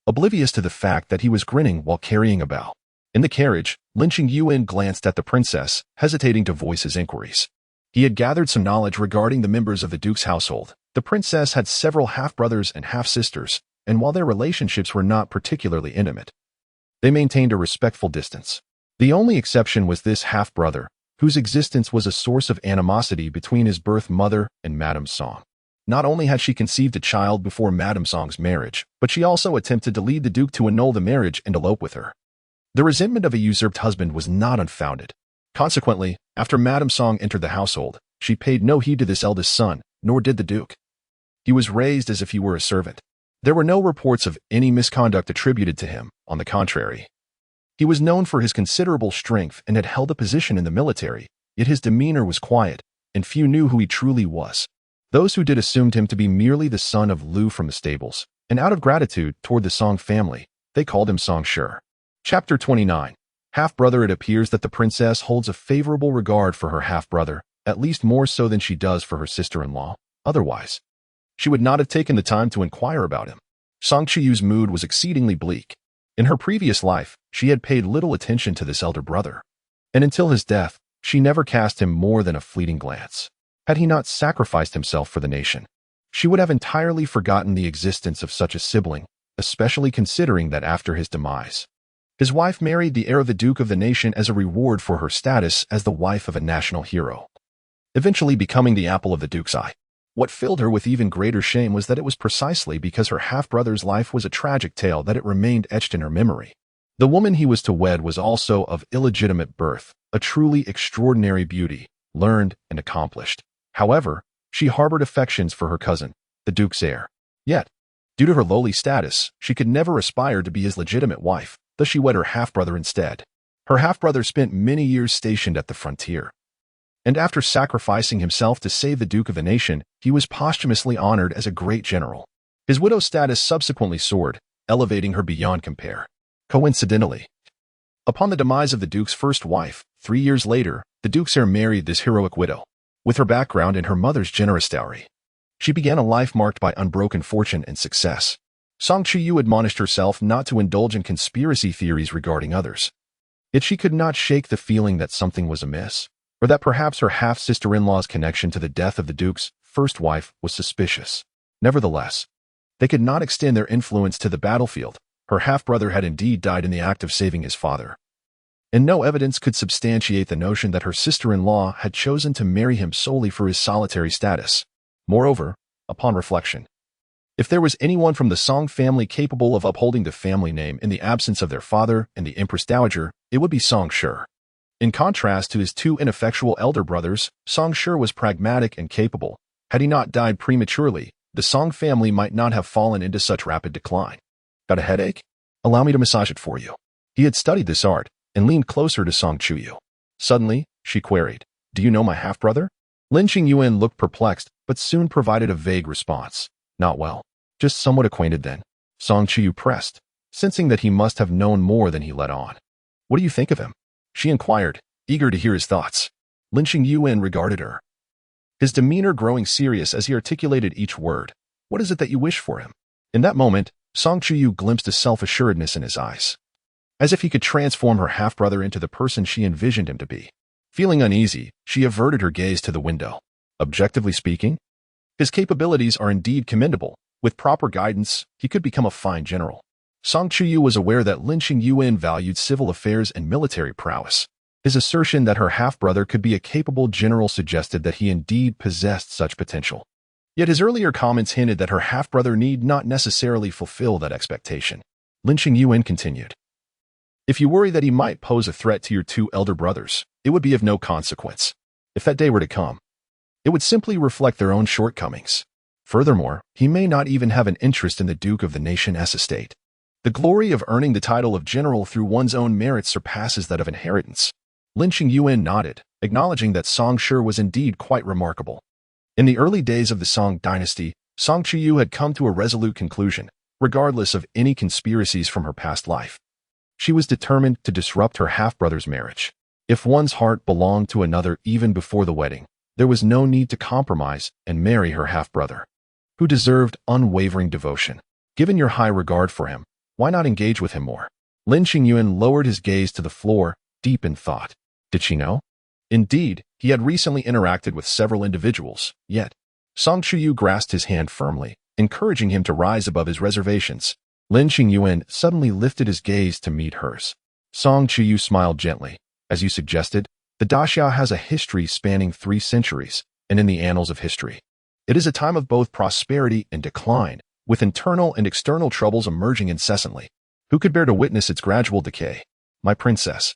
A: oblivious to the fact that he was grinning while carrying a bow. In the carriage, Lin Qingyuan glanced at the princess, hesitating to voice his inquiries. He had gathered some knowledge regarding the members of the Duke's household. The princess had several half-brothers and half-sisters, and while their relationships were not particularly intimate, they maintained a respectful distance. The only exception was this half-brother, whose existence was a source of animosity between his birth mother and Madame Song. Not only had she conceived a child before Madame Song's marriage, but she also attempted to lead the Duke to annul the marriage and elope with her. The resentment of a usurped husband was not unfounded. Consequently, after Madame Song entered the household, she paid no heed to this eldest son, nor did the Duke. He was raised as if he were a servant. There were no reports of any misconduct attributed to him, on the contrary. He was known for his considerable strength and had held a position in the military, yet his demeanor was quiet, and few knew who he truly was. Those who did assumed him to be merely the son of Lu from the stables, and out of gratitude toward the Song family, they called him Song Shi. Chapter 29. Half-brother. It appears that the princess holds a favorable regard for her half-brother, at least more so than she does for her sister-in-law. Otherwise, she would not have taken the time to inquire about him. Song Chuyu's mood was exceedingly bleak. In her previous life, she had paid little attention to this elder brother, and until his death, she never cast him more than a fleeting glance. Had he not sacrificed himself for the nation, she would have entirely forgotten the existence of such a sibling, especially considering that after his demise, his wife married the heir of the Duke of the nation as a reward for her status as the wife of a national hero, eventually becoming the apple of the Duke's eye. What filled her with even greater shame was that it was precisely because her half-brother's life was a tragic tale that it remained etched in her memory. The woman he was to wed was also of illegitimate birth, a truly extraordinary beauty, learned and accomplished. However, she harbored affections for her cousin, the Duke's heir. Yet, due to her lowly status, she could never aspire to be his legitimate wife, thus she wed her half-brother instead. Her half-brother spent many years stationed at the frontier, and after sacrificing himself to save the Duke of the nation, he was posthumously honored as a great general. His widow's status subsequently soared, elevating her beyond compare. Coincidentally, upon the demise of the Duke's first wife, 3 years later, the Duke's heir married this heroic widow. With her background and her mother's generous dowry, she began a life marked by unbroken fortune and success. Song Chuyu admonished herself not to indulge in conspiracy theories regarding others. Yet she could not shake the feeling that something was amiss, or that perhaps her half-sister-in-law's connection to the death of the Duke's first wife was suspicious. Nevertheless, they could not extend their influence to the battlefield. Her half-brother had indeed died in the act of saving his father, and no evidence could substantiate the notion that her sister-in-law had chosen to marry him solely for his solitary status. Moreover, upon reflection, if there was anyone from the Song family capable of upholding the family name in the absence of their father and the Empress Dowager, it would be Song Shi. In contrast to his two ineffectual elder brothers, Song Shi was pragmatic and capable. Had he not died prematurely, the Song family might not have fallen into such rapid decline. Got a headache? Allow me to massage it for you. He had studied this art and leaned closer to Song Chuyu. Suddenly, she queried, "Do you know my half-brother?" Lin Qingyuan looked perplexed, but soon provided a vague response. "Not well. Just somewhat acquainted then." Song Chuyu pressed, sensing that he must have known more than he let on. "What do you think of him?" she inquired, eager to hear his thoughts. Lin Qingyuan regarded her, his demeanor growing serious as he articulated each word. "What is it that you wish for him?" In that moment, Song Chuyu glimpsed a self-assuredness in his eyes, as if he could transform her half-brother into the person she envisioned him to be. Feeling uneasy, she averted her gaze to the window. Objectively speaking, his capabilities are indeed commendable. With proper guidance, he could become a fine general. Song Chuyu was aware that Lin Qingyuan valued civil affairs and military prowess. His assertion that her half-brother could be a capable general suggested that he indeed possessed such potential. Yet his earlier comments hinted that her half-brother need not necessarily fulfill that expectation. Lin Qingyuan continued, "If you worry that he might pose a threat to your two elder brothers, it would be of no consequence. If that day were to come, it would simply reflect their own shortcomings. Furthermore, he may not even have an interest in the Duke of the Nation's estate. The glory of earning the title of general through one's own merits surpasses that of inheritance." Lin Qingyuan nodded, acknowledging that Song Shi was indeed quite remarkable. In the early days of the Song dynasty, Song Chuyu had come to a resolute conclusion, regardless of any conspiracies from her past life. She was determined to disrupt her half-brother's marriage. If one's heart belonged to another even before the wedding, there was no need to compromise and marry her half-brother, who deserved unwavering devotion. Given your high regard for him, why not engage with him more? Lin Qingyuan lowered his gaze to the floor, deep in thought. Did she know? Indeed, he had recently interacted with several individuals, yet Song Chuyu grasped his hand firmly, encouraging him to rise above his reservations. Lin Qingyuan suddenly lifted his gaze to meet hers. Song Chuyu smiled gently. "As you suggested, the Daxia has a history spanning 3 centuries, and in the annals of history, it is a time of both prosperity and decline, with internal and external troubles emerging incessantly. Who could bear to witness its gradual decay? My princess."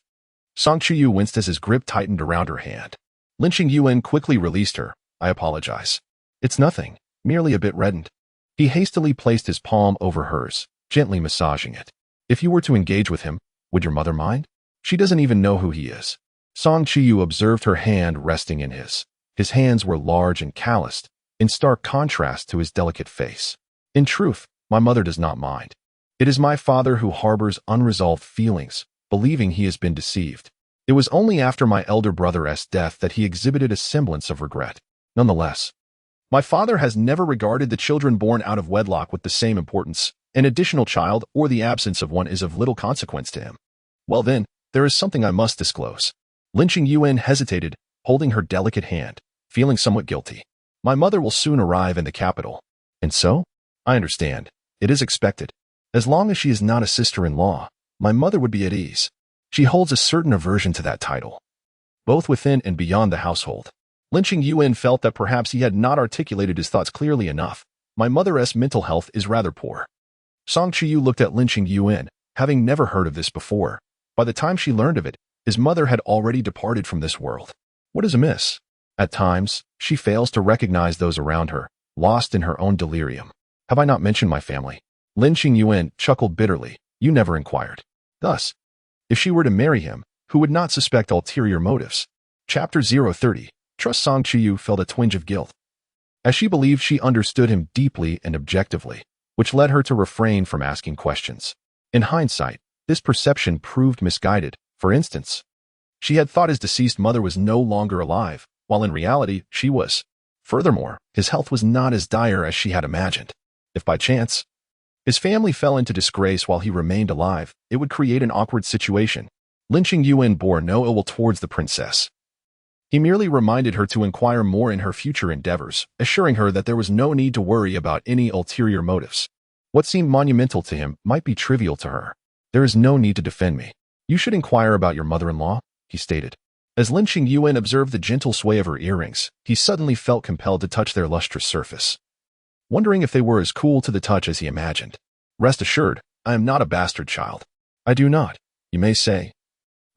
A: Song Chuyu winced as his grip tightened around her hand. Lin Qingyuan quickly released her. "I apologize. It's nothing, merely a bit reddened." He hastily placed his palm over hers, gently massaging it. "If you were to engage with him, would your mother mind? She doesn't even know who he is." Song Chuyu observed her hand resting in his. His hands were large and calloused, in stark contrast to his delicate face. "In truth, my mother does not mind. It is my father who harbors unresolved feelings, believing he has been deceived. It was only after my elder brother's death that he exhibited a semblance of regret. Nonetheless, my father has never regarded the children born out of wedlock with the same importance. An additional child or the absence of one is of little consequence to him." "Well then, there is something I must disclose." Lin Qingyuan hesitated, holding her delicate hand, feeling somewhat guilty. "My mother will soon arrive in the capital." "And so?" "I understand. It is expected. As long as she is not a sister-in-law, my mother would be at ease. She holds a certain aversion to that title, both within and beyond the household." Lin Qingyuan felt that perhaps he had not articulated his thoughts clearly enough. "My mother's mental health is rather poor." Song Chuyu looked at Lin Qingyuan, having never heard of this before. By the time she learned of it, his mother had already departed from this world. What is amiss? At times, she fails to recognize those around her, lost in her own delirium. "Have I not mentioned my family?" Lin Qingyuan chuckled bitterly. "You never inquired." Thus, if she were to marry him, who would not suspect ulterior motives? Chapter 030. Trust. Song Chuyu felt a twinge of guilt, as she believed she understood him deeply and objectively, which led her to refrain from asking questions. In hindsight, this perception proved misguided. For instance, she had thought his deceased mother was no longer alive, while in reality, she was. Furthermore, his health was not as dire as she had imagined. If by chance his family fell into disgrace while he remained alive, it would create an awkward situation. Lin Qingyuan bore no ill will towards the princess. He merely reminded her to inquire more in her future endeavors, assuring her that there was no need to worry about any ulterior motives. What seemed monumental to him might be trivial to her. There is no need to defend me. You should inquire about your mother-in-law, he stated. As Lin Qingyuan observed the gentle sway of her earrings, he suddenly felt compelled to touch their lustrous surface, wondering if they were as cool to the touch as he imagined. Rest assured, I am not a bastard child. I do not, you may say.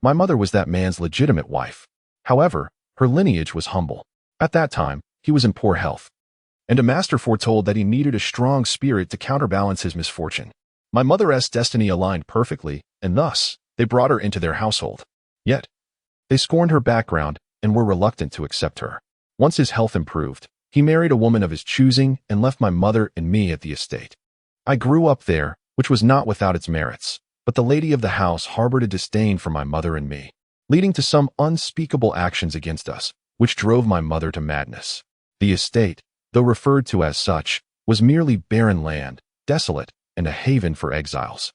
A: My mother was that man's legitimate wife. However, her lineage was humble. At that time, he was in poor health, and a master foretold that he needed a strong spirit to counterbalance his misfortune. My mother's destiny aligned perfectly, and thus, they brought her into their household. Yet, they scorned her background and were reluctant to accept her. Once his health improved, he married a woman of his choosing and left my mother and me at the estate. I grew up there, which was not without its merits, but the lady of the house harbored a disdain for my mother and me, leading to some unspeakable actions against us, which drove my mother to madness. The estate, though referred to as such, was merely barren land, desolate, and a haven for exiles.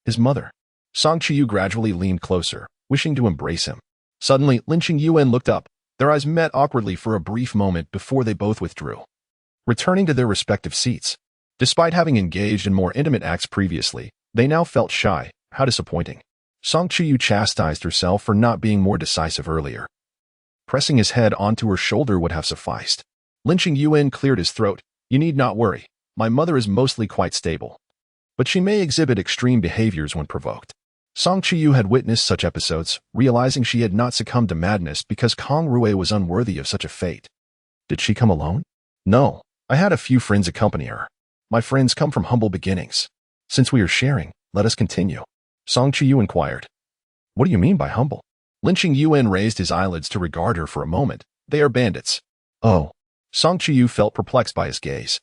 A: His mother. Chuyu gradually leaned closer, wishing to embrace him. Suddenly, Lin Qingyuan looked up. Their eyes met awkwardly for a brief moment before they both withdrew, returning to their respective seats. Despite having engaged in more intimate acts previously, they now felt shy. How disappointing. Chuyu chastised herself for not being more decisive earlier. Pressing his head onto her shoulder would have sufficed. Lin Qingyuan cleared his throat. You need not worry. My mother is mostly quite stable, but she may exhibit extreme behaviors when provoked. Chuyu had witnessed such episodes, realizing she had not succumbed to madness because Kang Rui was unworthy of such a fate. Did she come alone? No, I had a few friends accompany her. My friends come from humble beginnings. Since we are sharing, let us continue. Chuyu inquired. What do you mean by humble? Lin Qingyuan raised his eyelids to regard her for a moment. They are bandits. Oh. Chuyu felt perplexed by his gaze.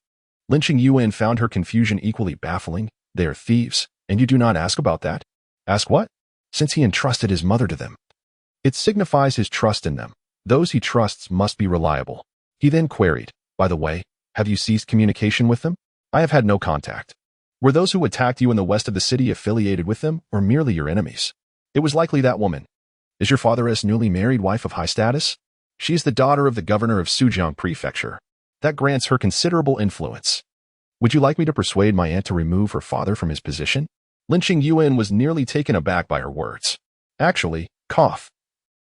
A: Lin Qingyuan found her confusion equally baffling. They are thieves, and you do not ask about that? Ask what? Since he entrusted his mother to them. It signifies his trust in them. Those he trusts must be reliable. He then queried, by the way, have you ceased communication with them? I have had no contact. Were those who attacked you in the west of the city affiliated with them, or merely your enemies? It was likely that woman. Is your father's newly married wife of high status? She is the daughter of the governor of Sujiang Prefecture. That grants her considerable influence. Would you like me to persuade my aunt to remove her father from his position? Lin Qingyuan was nearly taken aback by her words. Actually, cough.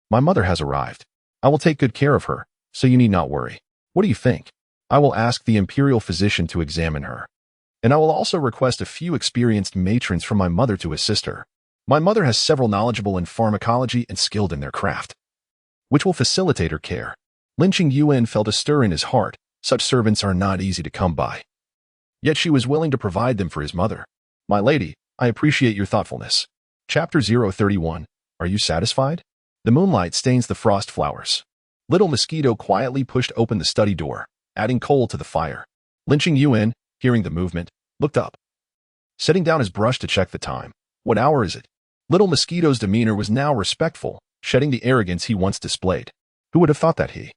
A: My mother has arrived. I will take good care of her, so you need not worry. What do you think? I will ask the imperial physician to examine her. And I will also request a few experienced matrons from my mother to assist her. My mother has several knowledgeable in pharmacology and skilled in their craft, which will facilitate her care. Lin Qingyuan felt a stir in his heart. Such servants are not easy to come by. Yet she was willing to provide them for his mother. My lady, I appreciate your thoughtfulness. Chapter 031. Are you satisfied? The moonlight stains the frost flowers. Little Mosquito quietly pushed open the study door, adding coal to the fire. Lin Qingyuan, hearing the movement, looked up, setting down his brush to check the time. What hour is it? Little Mosquito's demeanor was now respectful, shedding the arrogance he once displayed. Who would have thought that he,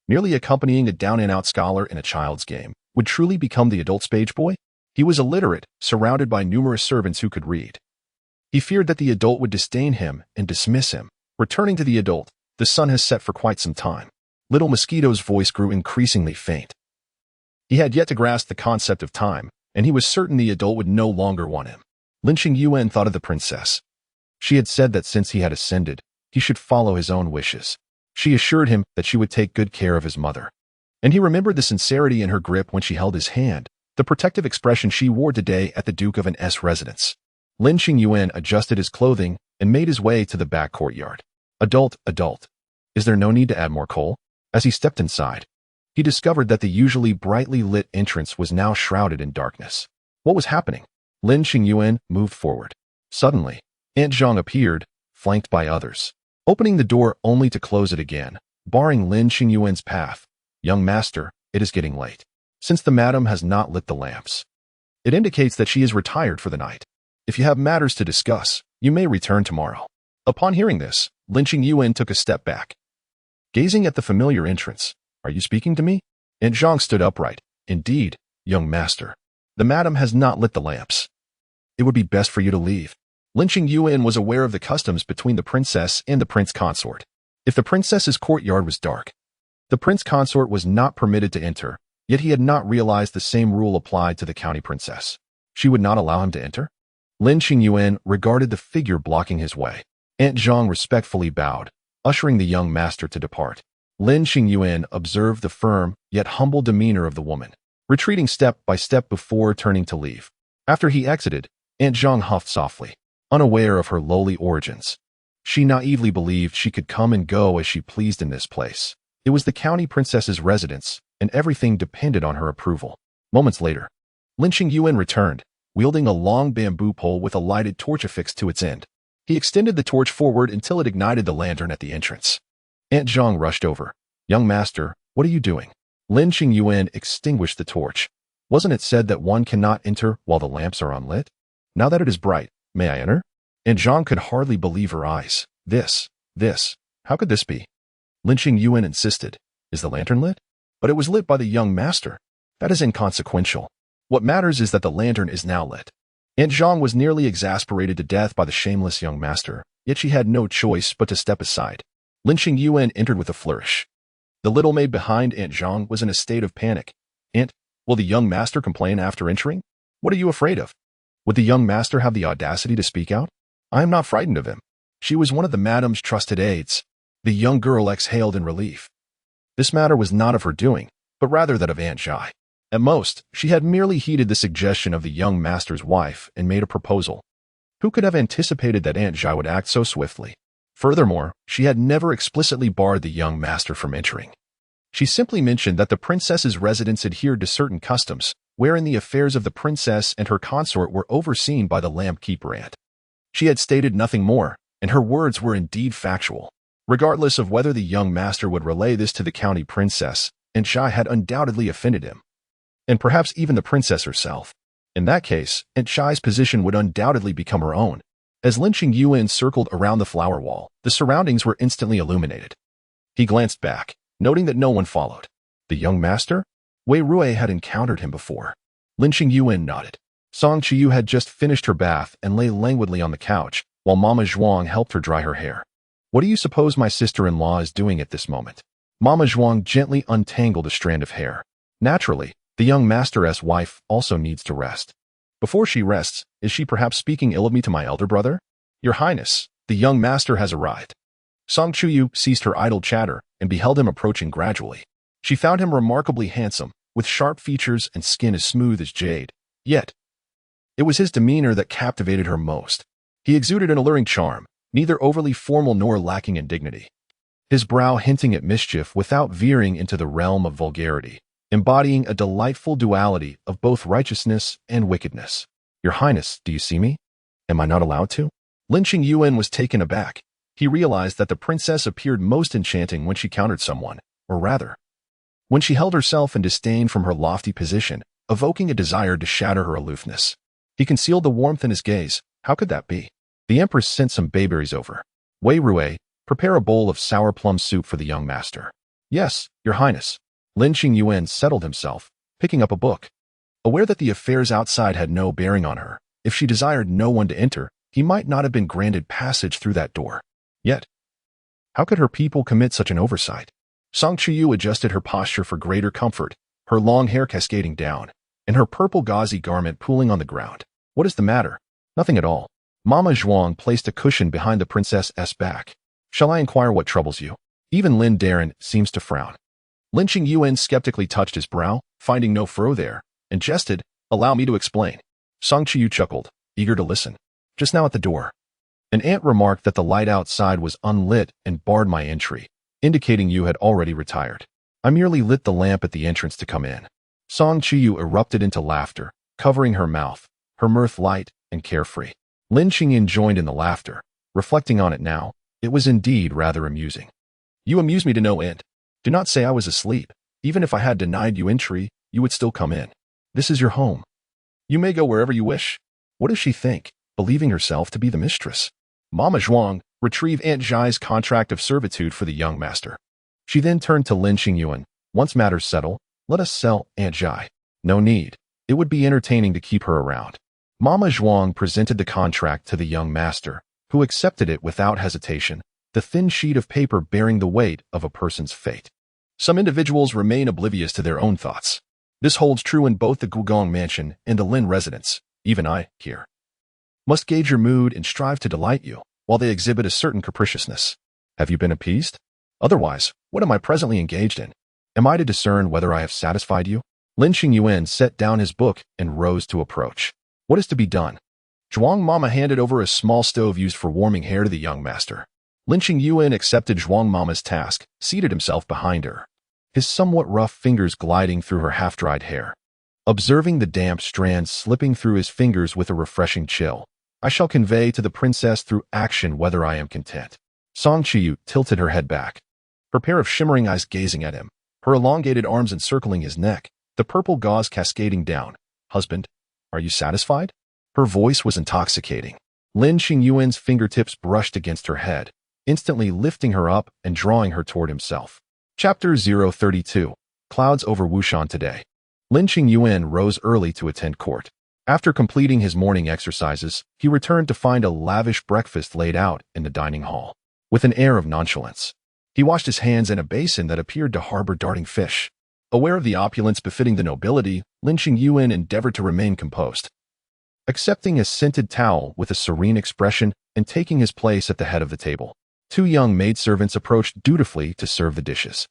A: merely accompanying a down-and-out scholar in a child's game, would truly become the adult's page boy? He was illiterate, surrounded by numerous servants who could read. He feared that the adult would disdain him and dismiss him. Returning to the adult, the sun has set for quite some time. Little Mosquito's voice grew increasingly faint. He had yet to grasp the concept of time, and he was certain the adult would no longer want him. Lin Qingyuan thought of the princess. She had said that since he had ascended, he should follow his own wishes. She assured him that she would take good care of his mother. And he remembered the sincerity in her grip when she held his hand, the protective expression she wore today at the Duke of N's residence. Lin Qingyuan adjusted his clothing and made his way to the back courtyard. Adult. Is there no need to add more coal? As he stepped inside, he discovered that the usually brightly lit entrance was now shrouded in darkness. What was happening? Lin Qingyuan moved forward. Suddenly, Aunt Zhang appeared, flanked by others, opening the door only to close it again, barring Lin Qingyuan's path. Young master, it is getting late. Since the madam has not lit the lamps, it indicates that she is retired for the night. If you have matters to discuss, you may return tomorrow. Upon hearing this, Lin Qingyuan took a step back, gazing at the familiar entrance. Are you speaking to me? Aunt Zhang stood upright. Indeed, young master. The madam has not lit the lamps. It would be best for you to leave. Lin Qingyuan was aware of the customs between the princess and the prince consort. If the princess's courtyard was dark, the prince consort was not permitted to enter, yet he had not realized the same rule applied to the county princess. She would not allow him to enter? Lin Qingyuan regarded the figure blocking his way. Aunt Zhang respectfully bowed, ushering the young master to depart. Lin Qingyuan observed the firm, yet humble demeanor of the woman, retreating step by step before turning to leave. After he exited, Aunt Zhang huffed softly, unaware of her lowly origins. She naively believed she could come and go as she pleased in this place. It was the county princess's residence, and everything depended on her approval. Moments later, Lin Qingyuan returned, wielding a long bamboo pole with a lighted torch affixed to its end. He extended the torch forward until it ignited the lantern at the entrance. Aunt Zhang rushed over. "Young master, what are you doing?" Lin Qingyuan extinguished the torch. "Wasn't it said that one cannot enter while the lamps are unlit? Now that it is bright, may I enter?" Aunt Zhang could hardly believe her eyes. This, how could this be? Lin Qingyuan insisted. "Is the lantern lit?" "But it was lit by the young master." "That is inconsequential. What matters is that the lantern is now lit." Aunt Zhang was nearly exasperated to death by the shameless young master, yet she had no choice but to step aside. Lin Qingyuan entered with a flourish. The little maid behind Aunt Zhang was in a state of panic. "Aunt, will the young master complain after entering? What are you afraid of? Would the young master have the audacity to speak out?" "I am not frightened of him." She was one of the madam's trusted aides. The young girl exhaled in relief. This matter was not of her doing, but rather that of Aunt Zhai. At most, she had merely heeded the suggestion of the young master's wife and made a proposal. Who could have anticipated that Aunt Zhai would act so swiftly? Furthermore, she had never explicitly barred the young master from entering. She simply mentioned that the princess's residence adhered to certain customs, wherein the affairs of the princess and her consort were overseen by the lamp keeper aunt. She had stated nothing more, and her words were indeed factual. Regardless of whether the young master would relay this to the county princess, Aunt Zhai had undoubtedly offended him, and perhaps even the princess herself. In that case, Aunt Zhai's position would undoubtedly become her own. As Lin Qingyuan circled around the flower wall, the surroundings were instantly illuminated. He glanced back, noting that no one followed. The young master? Wei Rui had encountered him before. Lin Qingyuan nodded. Chuyu had just finished her bath and lay languidly on the couch, while Mama Zhuang helped her dry her hair. "What do you suppose my sister-in-law is doing at this moment?" Mama Zhuang gently untangled a strand of hair. "Naturally, the young master's wife also needs to rest." "Before she rests, is she perhaps speaking ill of me to my elder brother?" "Your Highness, the young master has arrived." Chuyu ceased her idle chatter and beheld him approaching gradually. She found him remarkably handsome, with sharp features and skin as smooth as jade. Yet, it was his demeanor that captivated her most. He exuded an alluring charm, neither overly formal nor lacking in dignity. His brow hinting at mischief without veering into the realm of vulgarity, embodying a delightful duality of both righteousness and wickedness. "Your Highness, do you see me? Am I not allowed to?" Lin Qingyuan was taken aback. He realized that the princess appeared most enchanting when she countered someone, or rather, when she held herself in disdain from her lofty position, evoking a desire to shatter her aloofness. He concealed the warmth in his gaze. How could that be? The Empress sent some bayberries over. "Wei Rui, prepare a bowl of sour plum soup for the young master." "Yes, Your Highness." Lin Qingyuan settled himself, picking up a book. Aware that the affairs outside had no bearing on her, if she desired no one to enter, he might not have been granted passage through that door. Yet, how could her people commit such an oversight? Chuyu adjusted her posture for greater comfort, her long hair cascading down, and her purple gauzy garment pooling on the ground. "What is the matter?" "Nothing at all." Mama Zhuang placed a cushion behind the princess's back. "Shall I inquire what troubles you?" Even Lin Darren seems to frown. Lin Qingyuan skeptically touched his brow, finding no furrow there, and jested, "Allow me to explain." Chuyu chuckled, eager to listen. "Just now at the door, an aunt remarked that the light outside was unlit and barred my entry, indicating you had already retired. I merely lit the lamp at the entrance to come in." Chuyu erupted into laughter, covering her mouth, her mirth light and carefree. Lin Qingyuan joined in the laughter. Reflecting on it now, it was indeed rather amusing. "You amuse me to no end. Do not say I was asleep. Even if I had denied you entry, you would still come in. This is your home. You may go wherever you wish." What does she think, believing herself to be the mistress? Mama Zhuang, retrieve Aunt Zhai's contract of servitude for the young master. She then turned to Lin Qingyuan. "Once matters settle, let us sell Aunt Zhai." "No need. It would be entertaining to keep her around." Mama Zhuang presented the contract to the young master, who accepted it without hesitation, the thin sheet of paper bearing the weight of a person's fate. Some individuals remain oblivious to their own thoughts. This holds true in both the Gugong mansion and the Lin residence. Even I, here, must gauge your mood and strive to delight you, while they exhibit a certain capriciousness. Have you been appeased? Otherwise, what am I presently engaged in? Am I to discern whether I have satisfied you? Lin Qingyuan set down his book and rose to approach. What is to be done? Zhuang Mama handed over a small stove used for warming hair to the young master. Lin Qingyuan accepted Zhuang Mama's task, seated himself behind her, his somewhat rough fingers gliding through her half-dried hair. Observing the damp strands slipping through his fingers with a refreshing chill, I shall convey to the princess through action whether I am content. Song Chuyu tilted her head back, her pair of shimmering eyes gazing at him, her elongated arms encircling his neck, the purple gauze cascading down. Husband, are you satisfied? Her voice was intoxicating. Lin Qingyuan's fingertips brushed against her head, instantly lifting her up and drawing her toward himself. Chapter 032. Clouds over Wushan today. Lin Qingyuan rose early to attend court. After completing his morning exercises, he returned to find a lavish breakfast laid out in the dining hall. With an air of nonchalance, he washed his hands in a basin that appeared to harbor darting fish. Aware of the opulence befitting the nobility, Lin Qingyuan endeavored to remain composed, accepting a scented towel with a serene expression and taking his place at the head of the table. Two young maidservants approached dutifully to serve the dishes.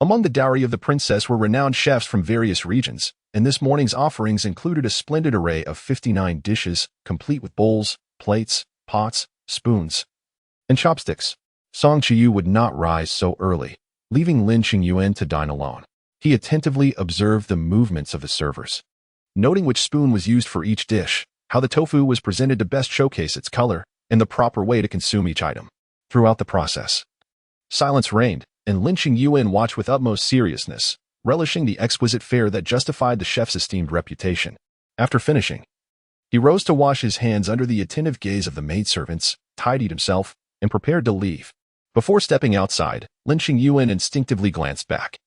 A: Among the dowry of the princess were renowned chefs from various regions, and this morning's offerings included a splendid array of 59 dishes, complete with bowls, plates, pots, spoons, and chopsticks. Song Chuyu would not rise so early, leaving Lin Qingyuan to dine alone. He attentively observed the movements of the servers, noting which spoon was used for each dish, how the tofu was presented to best showcase its color, and the proper way to consume each item. Throughout the process, silence reigned, and Lin Qingyuan watched with utmost seriousness, relishing the exquisite fare that justified the chef's esteemed reputation. After finishing, he rose to wash his hands under the attentive gaze of the maidservants, tidied himself, and prepared to leave. Before stepping outside, Lin Qingyuan instinctively glanced back.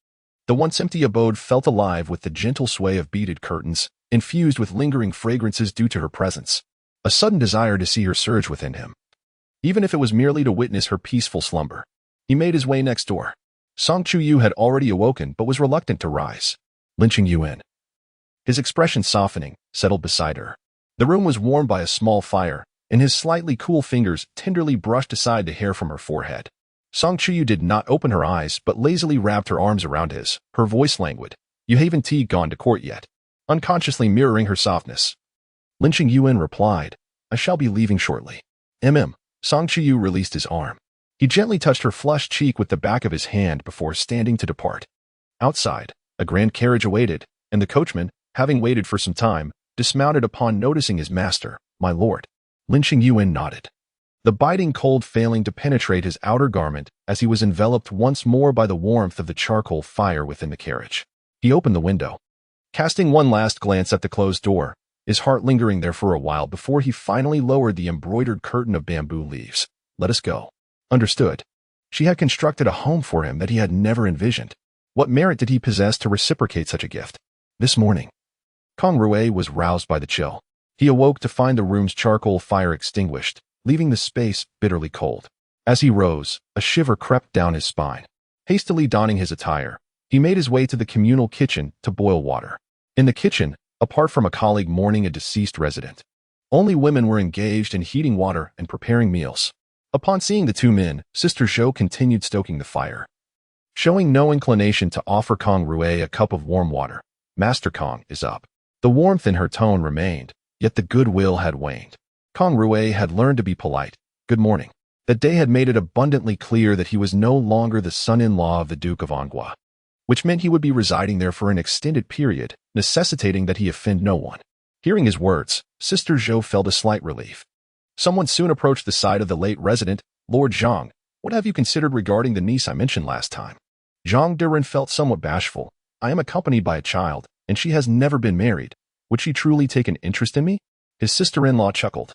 A: The once empty abode felt alive with the gentle sway of beaded curtains, infused with lingering fragrances due to her presence. A sudden desire to see her surged within him, even if it was merely to witness her peaceful slumber. He made his way next door. Song Chuyu had already awoken but was reluctant to rise. Lin Qingyuan, his expression softening, settled beside her. The room was warmed by a small fire, and his slightly cool fingers tenderly brushed aside the hair from her forehead. Song Chuyu did not open her eyes but lazily wrapped her arms around his, her voice languid. You haven't gone to court yet? Unconsciously mirroring her softness, Lin Qingyuan replied, I shall be leaving shortly. Song Chuyu released his arm. He gently touched her flushed cheek with the back of his hand before standing to depart. Outside, a grand carriage awaited, and the coachman, having waited for some time, dismounted upon noticing his master. My lord. Lin Qingyuan nodded, the biting cold failing to penetrate his outer garment as he was enveloped once more by the warmth of the charcoal fire within the carriage. He opened the window, casting one last glance at the closed door, his heart lingering there for a while before he finally lowered the embroidered curtain of bamboo leaves. Let us go. Understood. She had constructed a home for him that he had never envisioned. What merit did he possess to reciprocate such a gift? This morning, Kang Rui was roused by the chill. He awoke to find the room's charcoal fire extinguished, leaving the space bitterly cold. As he rose, a shiver crept down his spine. Hastily donning his attire, he made his way to the communal kitchen to boil water. In the kitchen, apart from a colleague mourning a deceased resident, only women were engaged in heating water and preparing meals. Upon seeing the two men, Sister Zhou continued stoking the fire, showing no inclination to offer Kang Rui a cup of warm water. Master Kang is up. The warmth in her tone remained, yet the goodwill had waned. Kang Rui had learned to be polite. Good morning. That day had made it abundantly clear that he was no longer the son-in-law of the Duke of An Guo, which meant he would be residing there for an extended period, necessitating that he offend no one. Hearing his words, Sister Zhou felt a slight relief. Someone soon approached the side of the late resident. Lord Zhang, what have you considered regarding the niece I mentioned last time? Zhang Durin felt somewhat bashful. I am accompanied by a child, and she has never been married. Would she truly take an interest in me? His sister-in-law chuckled.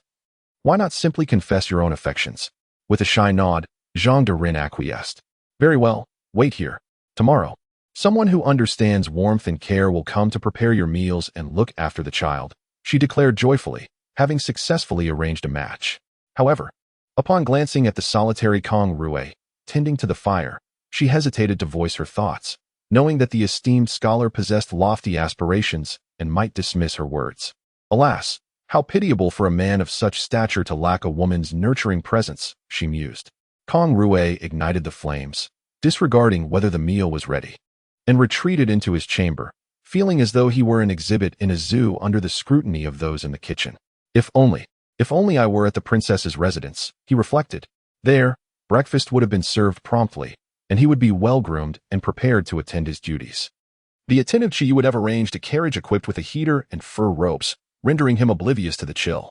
A: Why not simply confess your own affections? With a shy nod, Zhang Durin acquiesced. Very well, wait here. Tomorrow, someone who understands warmth and care will come to prepare your meals and look after the child, she declared joyfully. having successfully arranged a match. However, upon glancing at the solitary Kang Rui, tending to the fire, she hesitated to voice her thoughts, knowing that the esteemed scholar possessed lofty aspirations and might dismiss her words. Alas, how pitiable for a man of such stature to lack a woman's nurturing presence, she mused. Kang Rui ignited the flames, disregarding whether the meal was ready, and retreated into his chamber, feeling as though he were an exhibit in a zoo under the scrutiny of those in the kitchen. If only I were at the princess's residence, he reflected. There, breakfast would have been served promptly, and he would be well-groomed and prepared to attend his duties. The attentive Chuyu would have arranged a carriage equipped with a heater and fur ropes, rendering him oblivious to the chill.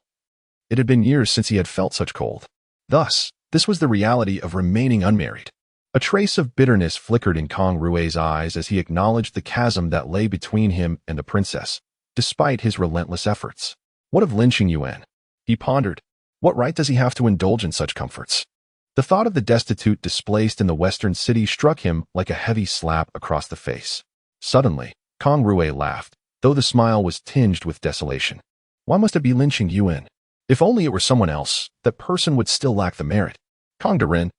A: It had been years since he had felt such cold. Thus, this was the reality of remaining unmarried. A trace of bitterness flickered in Kang Rui's eyes as he acknowledged the chasm that lay between him and the princess, despite his relentless efforts. What of Lin Qingyuan? He pondered. What right does he have to indulge in such comforts? The thought of the destitute displaced in the western city struck him like a heavy slap across the face. Suddenly, Kang Rui laughed, though the smile was tinged with desolation. Why must it be Lin Qingyuan? If only it were someone else, that person would still lack the merit. Kang Darin,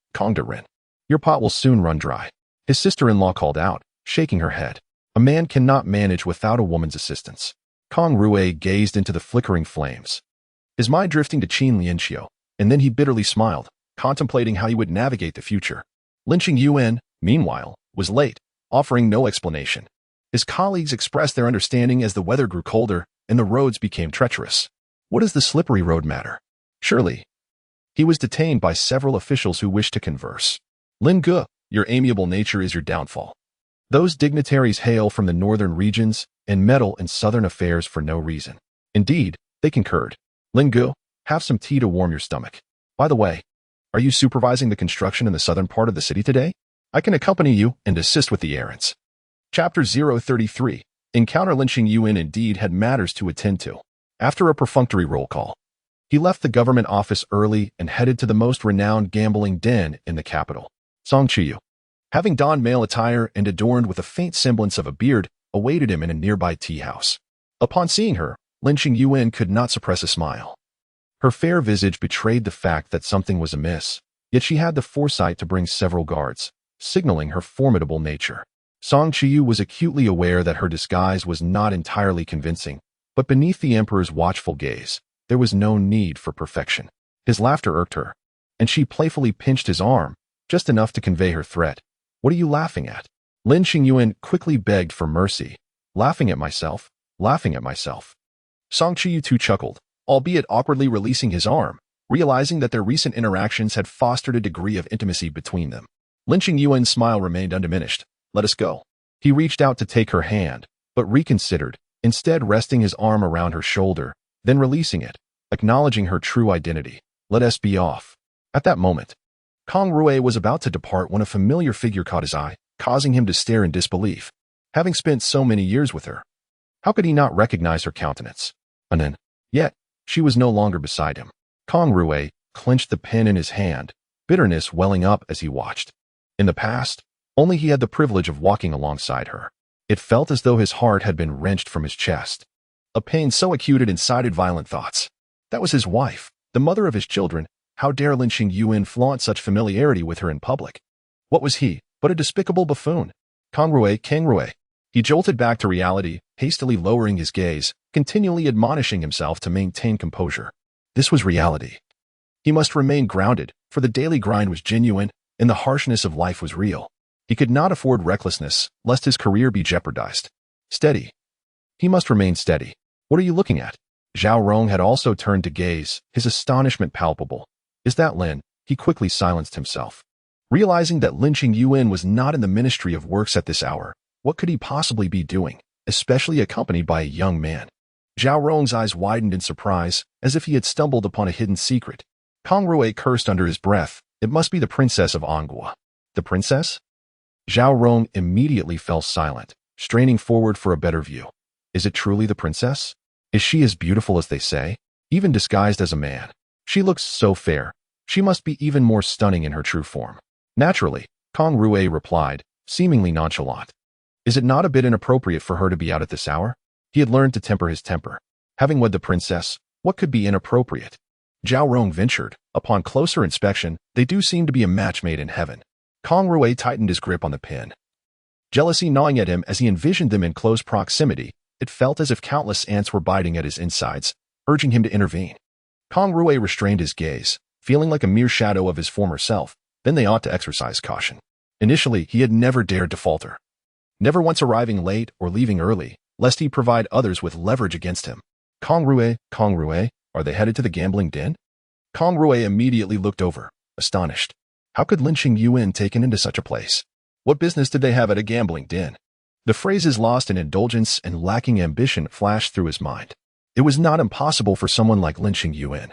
A: your pot will soon run dry. His sister-in-law called out, shaking her head. A man cannot manage without a woman's assistance. Kang Rui gazed into the flickering flames. His mind drifting to Qin Lianqiu, and then he bitterly smiled, contemplating how he would navigate the future. Lin Qingyuan, meanwhile, was late, offering no explanation. His colleagues expressed their understanding as the weather grew colder and the roads became treacherous. What does the slippery road matter? Surely. He was detained by several officials who wished to converse. Lin Ge, your amiable nature is your downfall. Those dignitaries hail from the northern regions and meddle in southern affairs for no reason. Indeed, they concurred. Lin Ge, have some tea to warm your stomach. By the way, are you supervising the construction in the southern part of the city today? I can accompany you and assist with the errands. Chapter 033. Encounter. Lin Qingyuan indeed had matters to attend to. After a perfunctory roll call, he left the government office early and headed to the most renowned gambling den in the capital. Chuyu, having donned male attire and adorned with a faint semblance of a beard, awaited him in a nearby tea house. Upon seeing her, Lin Qingyuan could not suppress a smile. Her fair visage betrayed the fact that something was amiss, yet she had the foresight to bring several guards, signaling her formidable nature. Chuyu was acutely aware that her disguise was not entirely convincing, but beneath the emperor's watchful gaze, there was no need for perfection. His laughter irked her, and she playfully pinched his arm, just enough to convey her threat. What are you laughing at? Lin Qingyuan quickly begged for mercy. Laughing at myself. Chuyu too chuckled, albeit awkwardly releasing his arm, realizing that their recent interactions had fostered a degree of intimacy between them. Lin Qingyuan's smile remained undiminished. Let us go. He reached out to take her hand, but reconsidered, instead resting his arm around her shoulder, then releasing it, acknowledging her true identity. Let us be off. At that moment, Kang Rui was about to depart when a familiar figure caught his eye, causing him to stare in disbelief. Having spent so many years with her, how could he not recognize her countenance? Yet, she was no longer beside him. Kang Rui clenched the pen in his hand, bitterness welling up as he watched. In the past, only he had the privilege of walking alongside her. It felt as though his heart had been wrenched from his chest. A pain so acute it incited violent thoughts. That was his wife, the mother of his children. How dare Lin Qingyuan flaunt such familiarity with her in public? What was he but a despicable buffoon? Kang Rui. He jolted back to reality, hastily lowering his gaze, continually admonishing himself to maintain composure. This was reality. He must remain grounded, for the daily grind was genuine, and the harshness of life was real. He could not afford recklessness, lest his career be jeopardized. Steady. He must remain steady. What are you looking at? Zhao Rong had also turned to gaze, his astonishment palpable. Is that Lin? He quickly silenced himself. Realizing that Lin Qingyuan was not in the Ministry of Works at this hour, what could he possibly be doing, especially accompanied by a young man? Zhao Rong's eyes widened in surprise, as if he had stumbled upon a hidden secret. Kang Rui cursed under his breath. It must be the princess of An Guo. The princess? Zhao Rong immediately fell silent, straining forward for a better view. Is it truly the princess? Is she as beautiful as they say? Even disguised as a man, she looks so fair. She must be even more stunning in her true form. Naturally, Kang Rui replied, seemingly nonchalant. Is it not a bit inappropriate for her to be out at this hour? He had learned to temper his temper. Having wed the princess, What could be inappropriate? Zhao Rong ventured. Upon closer inspection, they do seem to be a match made in heaven. Kang Rui tightened his grip on the pin. Jealousy gnawing at him as he envisioned them in close proximity, it felt as if countless ants were biting at his insides, urging him to intervene. Kang Rui restrained his gaze, feeling like a mere shadow of his former self. Then they ought to exercise caution. Initially, he had never dared to falter, never once arriving late or leaving early, lest he provide others with leverage against him. Kang Rui, are they headed to the gambling den? Kang Rui immediately looked over, astonished. How could Lin Qingyuan taken into such a place? What business did they have at a gambling den? The phrases lost in indulgence and lacking ambition flashed through his mind. It was not impossible for someone like Lin Qingyuan,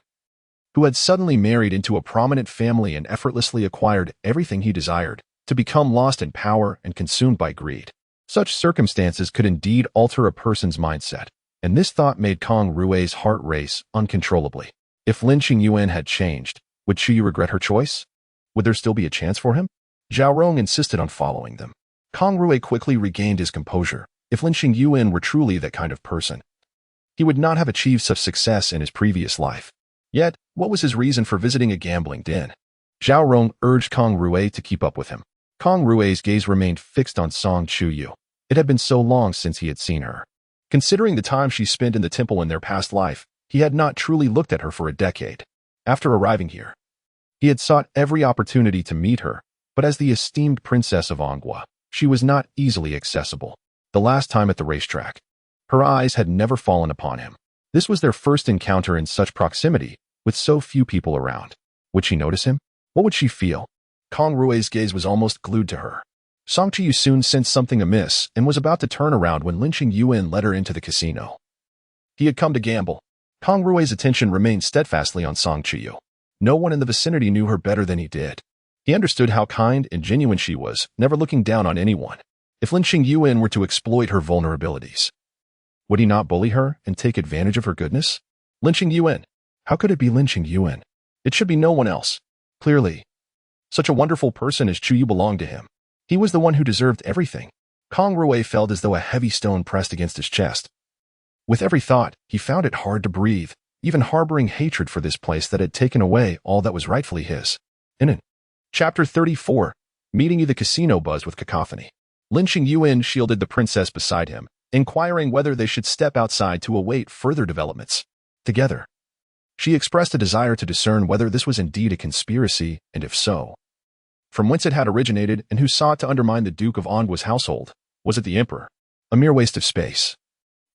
A: who had suddenly married into a prominent family and effortlessly acquired everything he desired, to become lost in power and consumed by greed. Such circumstances could indeed alter a person's mindset, and this thought made Kang Rui's heart race uncontrollably. If Lin Qingyuan had changed, would Chuyu regret her choice? Would there still be a chance for him? Zhao Rong insisted on following them. Kang Rui quickly regained his composure. If Lin Qingyuan were truly that kind of person, he would not have achieved such success in his previous life. Yet, what was his reason for visiting a gambling den? Zhao Rong urged Kang Rui to keep up with him. Kang Rui's gaze remained fixed on Song Chuyu. It had been so long since he had seen her. Considering the time she spent in the temple in their past life, he had not truly looked at her for a decade. After arriving here, he had sought every opportunity to meet her, but as the esteemed princess of An Guo, she was not easily accessible. The last time at the racetrack, her eyes had never fallen upon him. This was their first encounter in such proximity, with so few people around. Would she notice him? What would she feel? Kang Rui's gaze was almost glued to her. Song Chuyu soon sensed something amiss and was about to turn around when Lin Qingyuan led her into the casino. He had come to gamble. Kang Rui's attention remained steadfastly on Song Chuyu. No one in the vicinity knew her better than he did. He understood how kind and genuine she was, never looking down on anyone. If Lin Qingyuan were to exploit her vulnerabilities, would he not bully her and take advantage of her goodness? Lin Qingyuan. How could it be Lin Qingyuan? It should be no one else. Clearly, such a wonderful person as Chuyu belonged to him. He was the one who deserved everything. Kang Rui felt as though a heavy stone pressed against his chest. With every thought, he found it hard to breathe, even harboring hatred for this place that had taken away all that was rightfully his. Chapter 34. Meeting you. The casino buzzed with cacophony. Lin Qingyuan shielded the princess beside him, inquiring whether they should step outside to await further developments. Together, she expressed a desire to discern whether this was indeed a conspiracy, and if so, from whence it had originated and who sought to undermine the Duke of An Guo's household. Was it the emperor? A mere waste of space,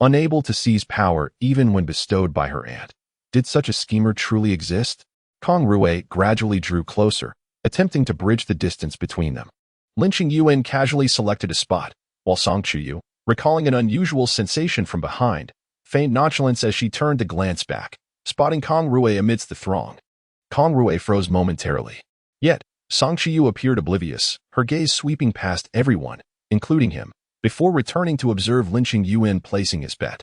A: unable to seize power even when bestowed by her aunt. Did such a schemer truly exist? Kang Rui gradually drew closer, attempting to bridge the distance between them. Lin Qingyuan casually selected a spot, while Song Chuyu, recalling an unusual sensation from behind, feigned nonchalance as she turned to glance back, spotting Kang Rui amidst the throng. Kang Rui froze momentarily. Yet, Song Chuyu appeared oblivious, her gaze sweeping past everyone, including him, before returning to observe Lin Qingyuan placing his bet.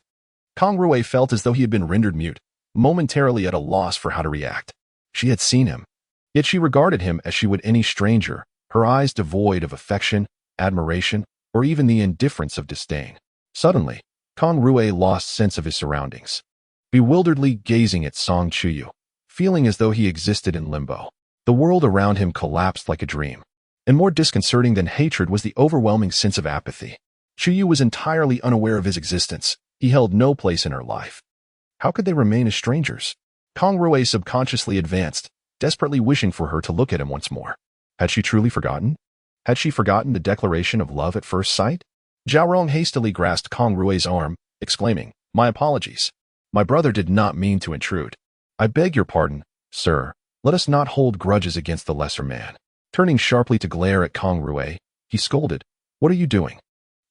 A: Kang Rui felt as though he had been rendered mute, momentarily at a loss for how to react. She had seen him, yet she regarded him as she would any stranger, her eyes devoid of affection, admiration, or even the indifference of disdain. Suddenly, Kang Rui lost sense of his surroundings, bewilderedly gazing at Song Chuyu, feeling as though he existed in limbo. The world around him collapsed like a dream, and more disconcerting than hatred was the overwhelming sense of apathy. Chuyu was entirely unaware of his existence. He held no place in her life. How could they remain as strangers? Kang Rui subconsciously advanced, desperately wishing for her to look at him once more. Had she truly forgotten? Had she forgotten the declaration of love at first sight? Zhao Rong hastily grasped Kang Rui's arm, exclaiming, "My apologies. My brother did not mean to intrude. I beg your pardon, sir. Let us not hold grudges against the lesser man." Turning sharply to glare at Kang Rui, he scolded, "What are you doing?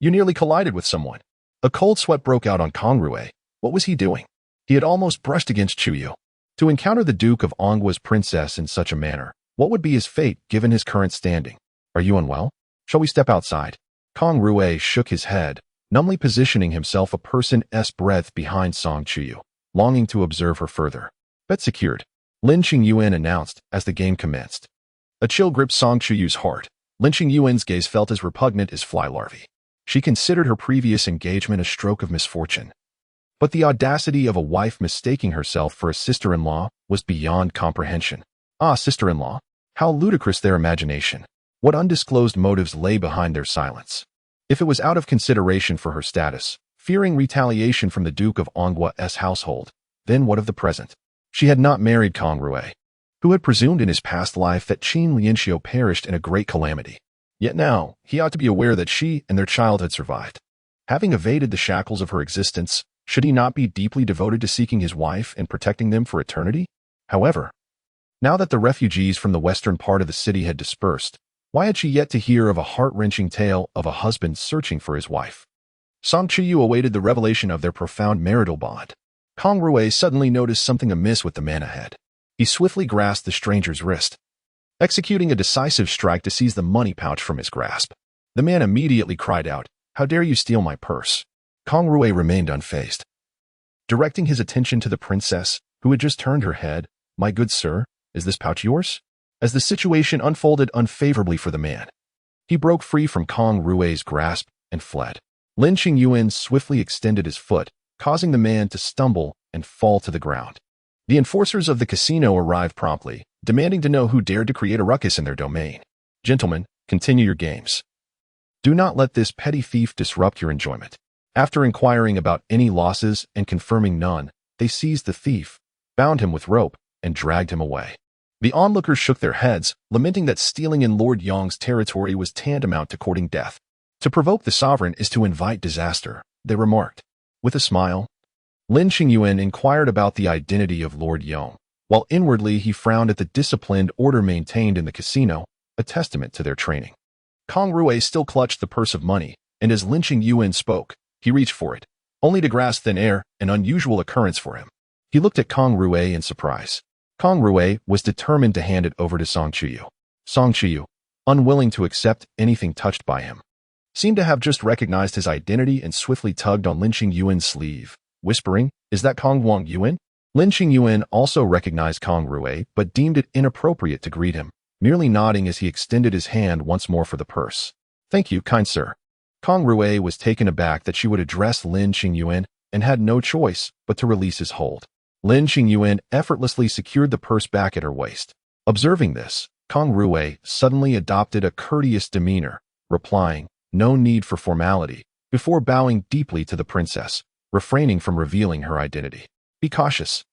A: You nearly collided with someone." A cold sweat broke out on Kang Rui. What was he doing? He had almost brushed against Chuyu. To encounter the Duke of An Guo's princess in such a manner, what would be his fate given his current standing? "Are you unwell? Shall we step outside?" Kang Rui shook his head, numbly positioning himself a person's breadth behind Song Chuyu, longing to observe her further. "Bet secured," Lin Qingyuan announced as the game commenced. A chill gripped Song Chuyu's heart. Lin Qingyuan's gaze felt as repugnant as fly larvae. She considered her previous engagement a stroke of misfortune. But the audacity of a wife mistaking herself for a sister-in-law was beyond comprehension. Ah, sister-in-law, how ludicrous their imagination. What undisclosed motives lay behind their silence? If it was out of consideration for her status, fearing retaliation from the Duke of An Guo's household, then what of the present? She had not married Kang Rui, who had presumed in his past life that Lin Qingyuan perished in a great calamity. Yet now, he ought to be aware that she and their child had survived. Having evaded the shackles of her existence, should he not be deeply devoted to seeking his wife and protecting them for eternity? However, now that the refugees from the western part of the city had dispersed, why had she yet to hear of a heart-wrenching tale of a husband searching for his wife? Chuyu awaited the revelation of their profound marital bond. Kang Rui suddenly noticed something amiss with the man ahead. He swiftly grasped the stranger's wrist, executing a decisive strike to seize the money pouch from his grasp. The man immediately cried out, "How dare you steal my purse?" Kang Rui remained unfazed. Directing his attention to the princess, who had just turned her head, "My good sir, is this pouch yours?" As the situation unfolded unfavorably for the man, he broke free from Kang Rui's grasp and fled. Lin Qingyuan swiftly extended his foot, causing the man to stumble and fall to the ground. The enforcers of the casino arrived promptly, demanding to know who dared to create a ruckus in their domain. "Gentlemen, continue your games. Do not let this petty thief disrupt your enjoyment." After inquiring about any losses and confirming none, they seized the thief, bound him with rope, and dragged him away. The onlookers shook their heads, lamenting that stealing in Lord Yong's territory was tantamount to courting death. To provoke the sovereign is to invite disaster, they remarked. With a smile, Lin Qingyuan inquired about the identity of Lord Yong, while inwardly he frowned at the disciplined order maintained in the casino, a testament to their training. Kang Rui still clutched the purse of money, and as Lin Qingyuan spoke, he reached for it, only to grasp thin air, an unusual occurrence for him. He looked at Kang Rui in surprise. Kang Rui was determined to hand it over to Chuyu. Chuyu, unwilling to accept anything touched by him, seemed to have just recognized his identity and swiftly tugged on Lin Qingyuan's sleeve, whispering, "Is that Kang Yuan?" Lin Qingyuan also recognized Kang Rui, but deemed it inappropriate to greet him, merely nodding as he extended his hand once more for the purse. "Thank you, kind sir." Kang Rui was taken aback that she would address Lin Qingyuan and had no choice but to release his hold. Lin Qingyuan effortlessly secured the purse back at her waist. Observing this, Kang Rui suddenly adopted a courteous demeanor, replying, "No need for formality," before bowing deeply to the princess, refraining from revealing her identity. "Be cautious,"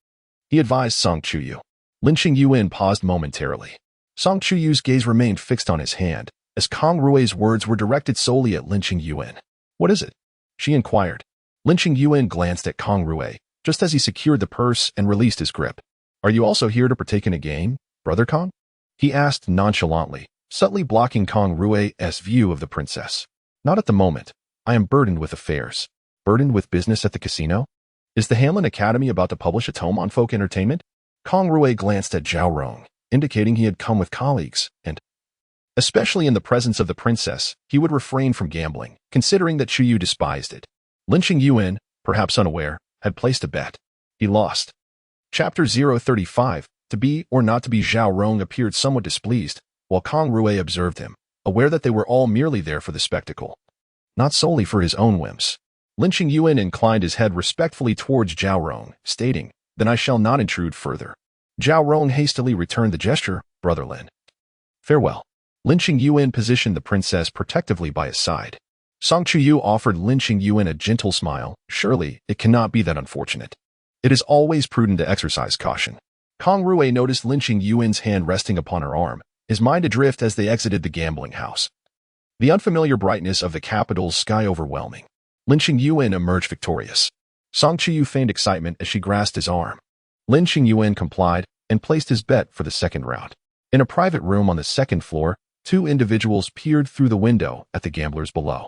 A: he advised Chuyu. Lin Qingyuan paused momentarily. Chuyu's gaze remained fixed on his hand, as Kang Rui's words were directed solely at Lin Qingyuan. "What is it?" she inquired. Lin Qingyuan glanced at Kang Rui, just as he secured the purse and released his grip. "Are you also here to partake in a game, Brother Kang?" he asked nonchalantly, subtly blocking Kang Rui's view of the princess. "Not at the moment. I am burdened with affairs." "Burdened with business at the casino? Is the Hanlin Academy about to publish a tome on folk entertainment?" Kang Rui glanced at Zhao Rong, indicating he had come with colleagues, and, especially in the presence of the princess, he would refrain from gambling, considering that Chuyu despised it. Lin Qingyuan, perhaps unaware, had placed a bet. He lost. Chapter 035, To Be or Not to Be. Zhao Rong appeared somewhat displeased, while Kang Rui observed him, aware that they were all merely there for the spectacle, not solely for his own whims. Lin Qingyuan inclined his head respectfully towards Zhao Rong, stating, "Then I shall not intrude further." Zhao Rong hastily returned the gesture, "Brother Lin. Farewell." Lin Qingyuan positioned the princess protectively by his side. Chuyu offered Lin Qingyuan a gentle smile. "Surely, it cannot be that unfortunate. It is always prudent to exercise caution." Kang Rui noticed Lin Qingyuan's hand resting upon her arm, his mind adrift as they exited the gambling house. The unfamiliar brightness of the capital's sky overwhelming. Lin Qingyuan emerged victorious. Chuyu feigned excitement as she grasped his arm. Lin Qingyuan complied and placed his bet for the second round. In a private room on the second floor, two individuals peered through the window at the gamblers below.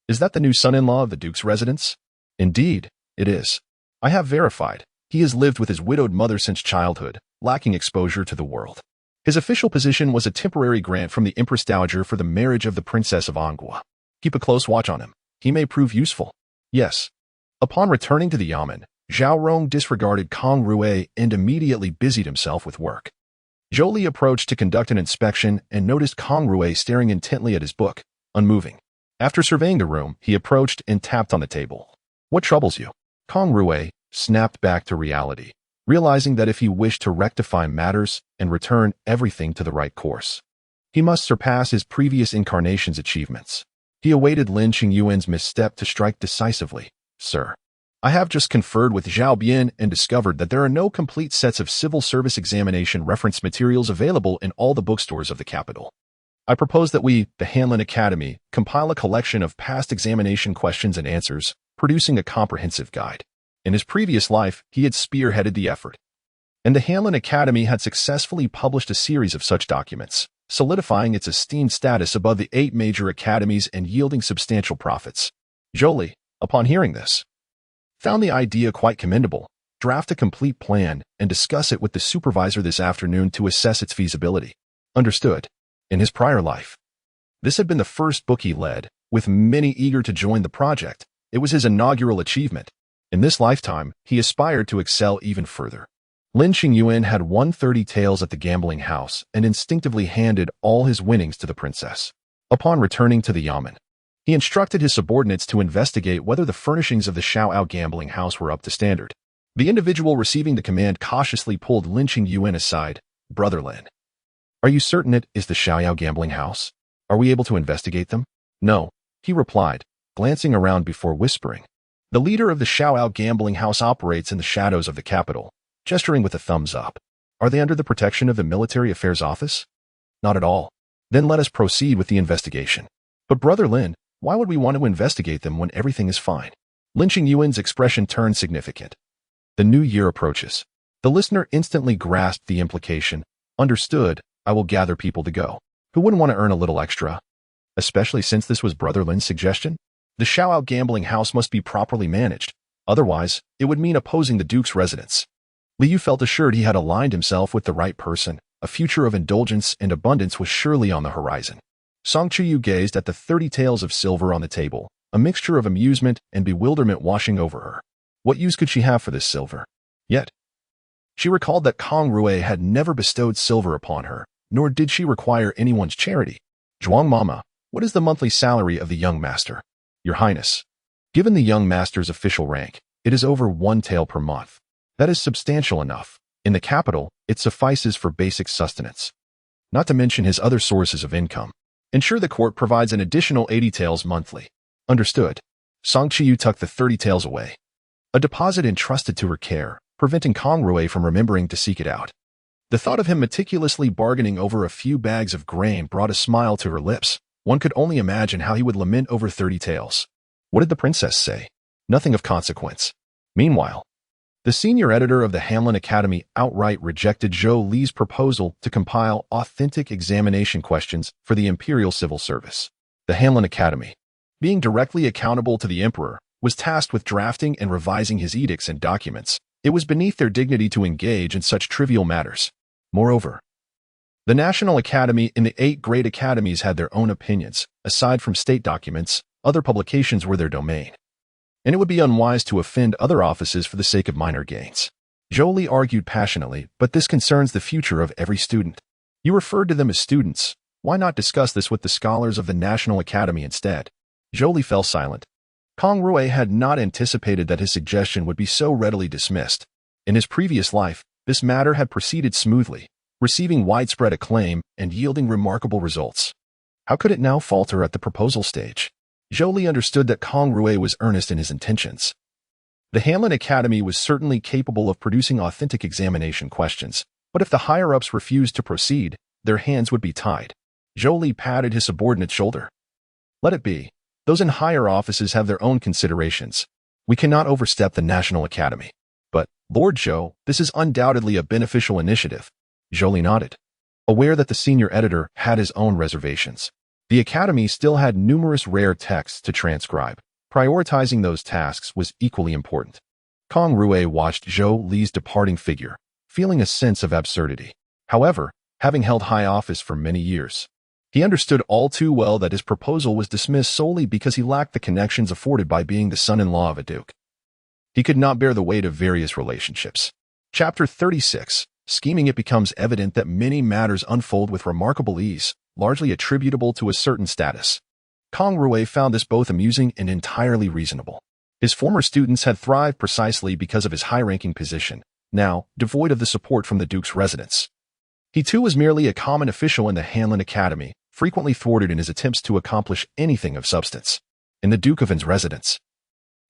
A: "Is that the new son-in-law of the Duke's residence?" "Indeed, it is. I have verified. He has lived with his widowed mother since childhood, lacking exposure to the world. His official position was a temporary grant from the Empress Dowager for the marriage of the Princess of An Guo. Keep a close watch on him. He may prove useful." "Yes." Upon returning to the yamen, Zhao Rong disregarded Kang Rui and immediately busied himself with work. Jolie approached to conduct an inspection and noticed Kang Rui staring intently at his book, unmoving. After surveying the room, he approached and tapped on the table. "What troubles you?" Kang Rui snapped back to reality, realizing that if he wished to rectify matters and return everything to the right course, he must surpass his previous incarnation's achievements. He awaited Lin Qingyuan's misstep to strike decisively. Sir, I have just conferred with Zhao Bian and discovered that there are no complete sets of civil service examination reference materials available in all the bookstores of the capital. I propose that we, the Hanlin Academy, compile a collection of past examination questions and answers, producing a comprehensive guide. In his previous life, he had spearheaded the effort, and the Hanlin Academy had successfully published a series of such documents, solidifying its esteemed status above the 8 major academies and yielding substantial profits. Jolie, upon hearing this, found the idea quite commendable. Draft a complete plan and discuss it with the supervisor this afternoon to assess its feasibility. Understood. In his prior life, this had been the first book he led, with many eager to join the project. It was his inaugural achievement. In this lifetime, he aspired to excel even further. Lin Qingyuan had won 30 taels at the gambling house and instinctively handed all his winnings to the princess. Upon returning to the yamen, he instructed his subordinates to investigate whether the furnishings of the Xiaoao gambling house were up to standard. The individual receiving the command cautiously pulled Lin Qingyuan aside. Brother Lin, are you certain it is the Xiaoao gambling house? Are we able to investigate them? No, he replied, glancing around before whispering. The leader of the Xiaoao gambling house operates in the shadows of the capital, gesturing with a thumbs up. Are they under the protection of the Military Affairs Office? Not at all. Then let us proceed with the investigation. But Brother Lin, why would we want to investigate them when everything is fine? Lin Qingyuan's expression turned significant. The new year approaches. The listener instantly grasped the implication. Understood, I will gather people to go. Who wouldn't want to earn a little extra? Especially since this was Brother Lin's suggestion? The Xiaoao gambling house must be properly managed. Otherwise, it would mean opposing the Duke's residence. Liu felt assured he had aligned himself with the right person. A future of indulgence and abundance was surely on the horizon. Chuyu gazed at the 30 taels of silver on the table, a mixture of amusement and bewilderment washing over her. What use could she have for this silver? Yet, she recalled that Kang Rui had never bestowed silver upon her, nor did she require anyone's charity. Zhuang Mama, what is the monthly salary of the young master? Your Highness, given the young master's official rank, it is over 1 tael per month. That is substantial enough. In the capital, it suffices for basic sustenance. Not to mention his other sources of income. Ensure the court provides an additional 80 taels monthly. Understood. Chuyu tucked the 30 taels away. A deposit entrusted to her care, preventing Kang Rui from remembering to seek it out. The thought of him meticulously bargaining over a few bags of grain brought a smile to her lips. One could only imagine how he would lament over 30 taels. What did the princess say? Nothing of consequence. Meanwhile, the senior editor of the Hanlin Academy outright rejected Zhou Li's proposal to compile authentic examination questions for the Imperial Civil Service. The Hanlin Academy, being directly accountable to the emperor, was tasked with drafting and revising his edicts and documents. It was beneath their dignity to engage in such trivial matters. Moreover, the National Academy and the 8 great academies had their own opinions. Aside from state documents, other publications were their domain, and it would be unwise to offend other offices for the sake of minor gains. Jolie argued passionately, but this concerns the future of every student. You referred to them as students. Why not discuss this with the scholars of the National Academy instead? Jolie fell silent. Kang Rui had not anticipated that his suggestion would be so readily dismissed. In his previous life, this matter had proceeded smoothly, receiving widespread acclaim and yielding remarkable results. How could it now falter at the proposal stage? Jolie understood that Kang Rui was earnest in his intentions. The Hanlin Academy was certainly capable of producing authentic examination questions, but if the higher-ups refused to proceed, their hands would be tied. Jolie patted his subordinate's shoulder. Let it be. Those in higher offices have their own considerations. We cannot overstep the National Academy. But, Lord Zhou, this is undoubtedly a beneficial initiative. Jolie nodded, aware that the senior editor had his own reservations. The Academy still had numerous rare texts to transcribe. Prioritizing those tasks was equally important. Kang Rui watched Zhou Li's departing figure, feeling a sense of absurdity. However, having held high office for many years, he understood all too well that his proposal was dismissed solely because he lacked the connections afforded by being the son-in-law of a duke. He could not bear the weight of various relationships. Chapter 36. Scheming. It becomes evident that many matters unfold with remarkable ease, largely attributable to a certain status. Kang Rui found this both amusing and entirely reasonable. His former students had thrived precisely because of his high-ranking position, now devoid of the support from the Duke's residents. He too was merely a common official in the Hanlin Academy, frequently thwarted in his attempts to accomplish anything of substance. In the Duke of An's residence,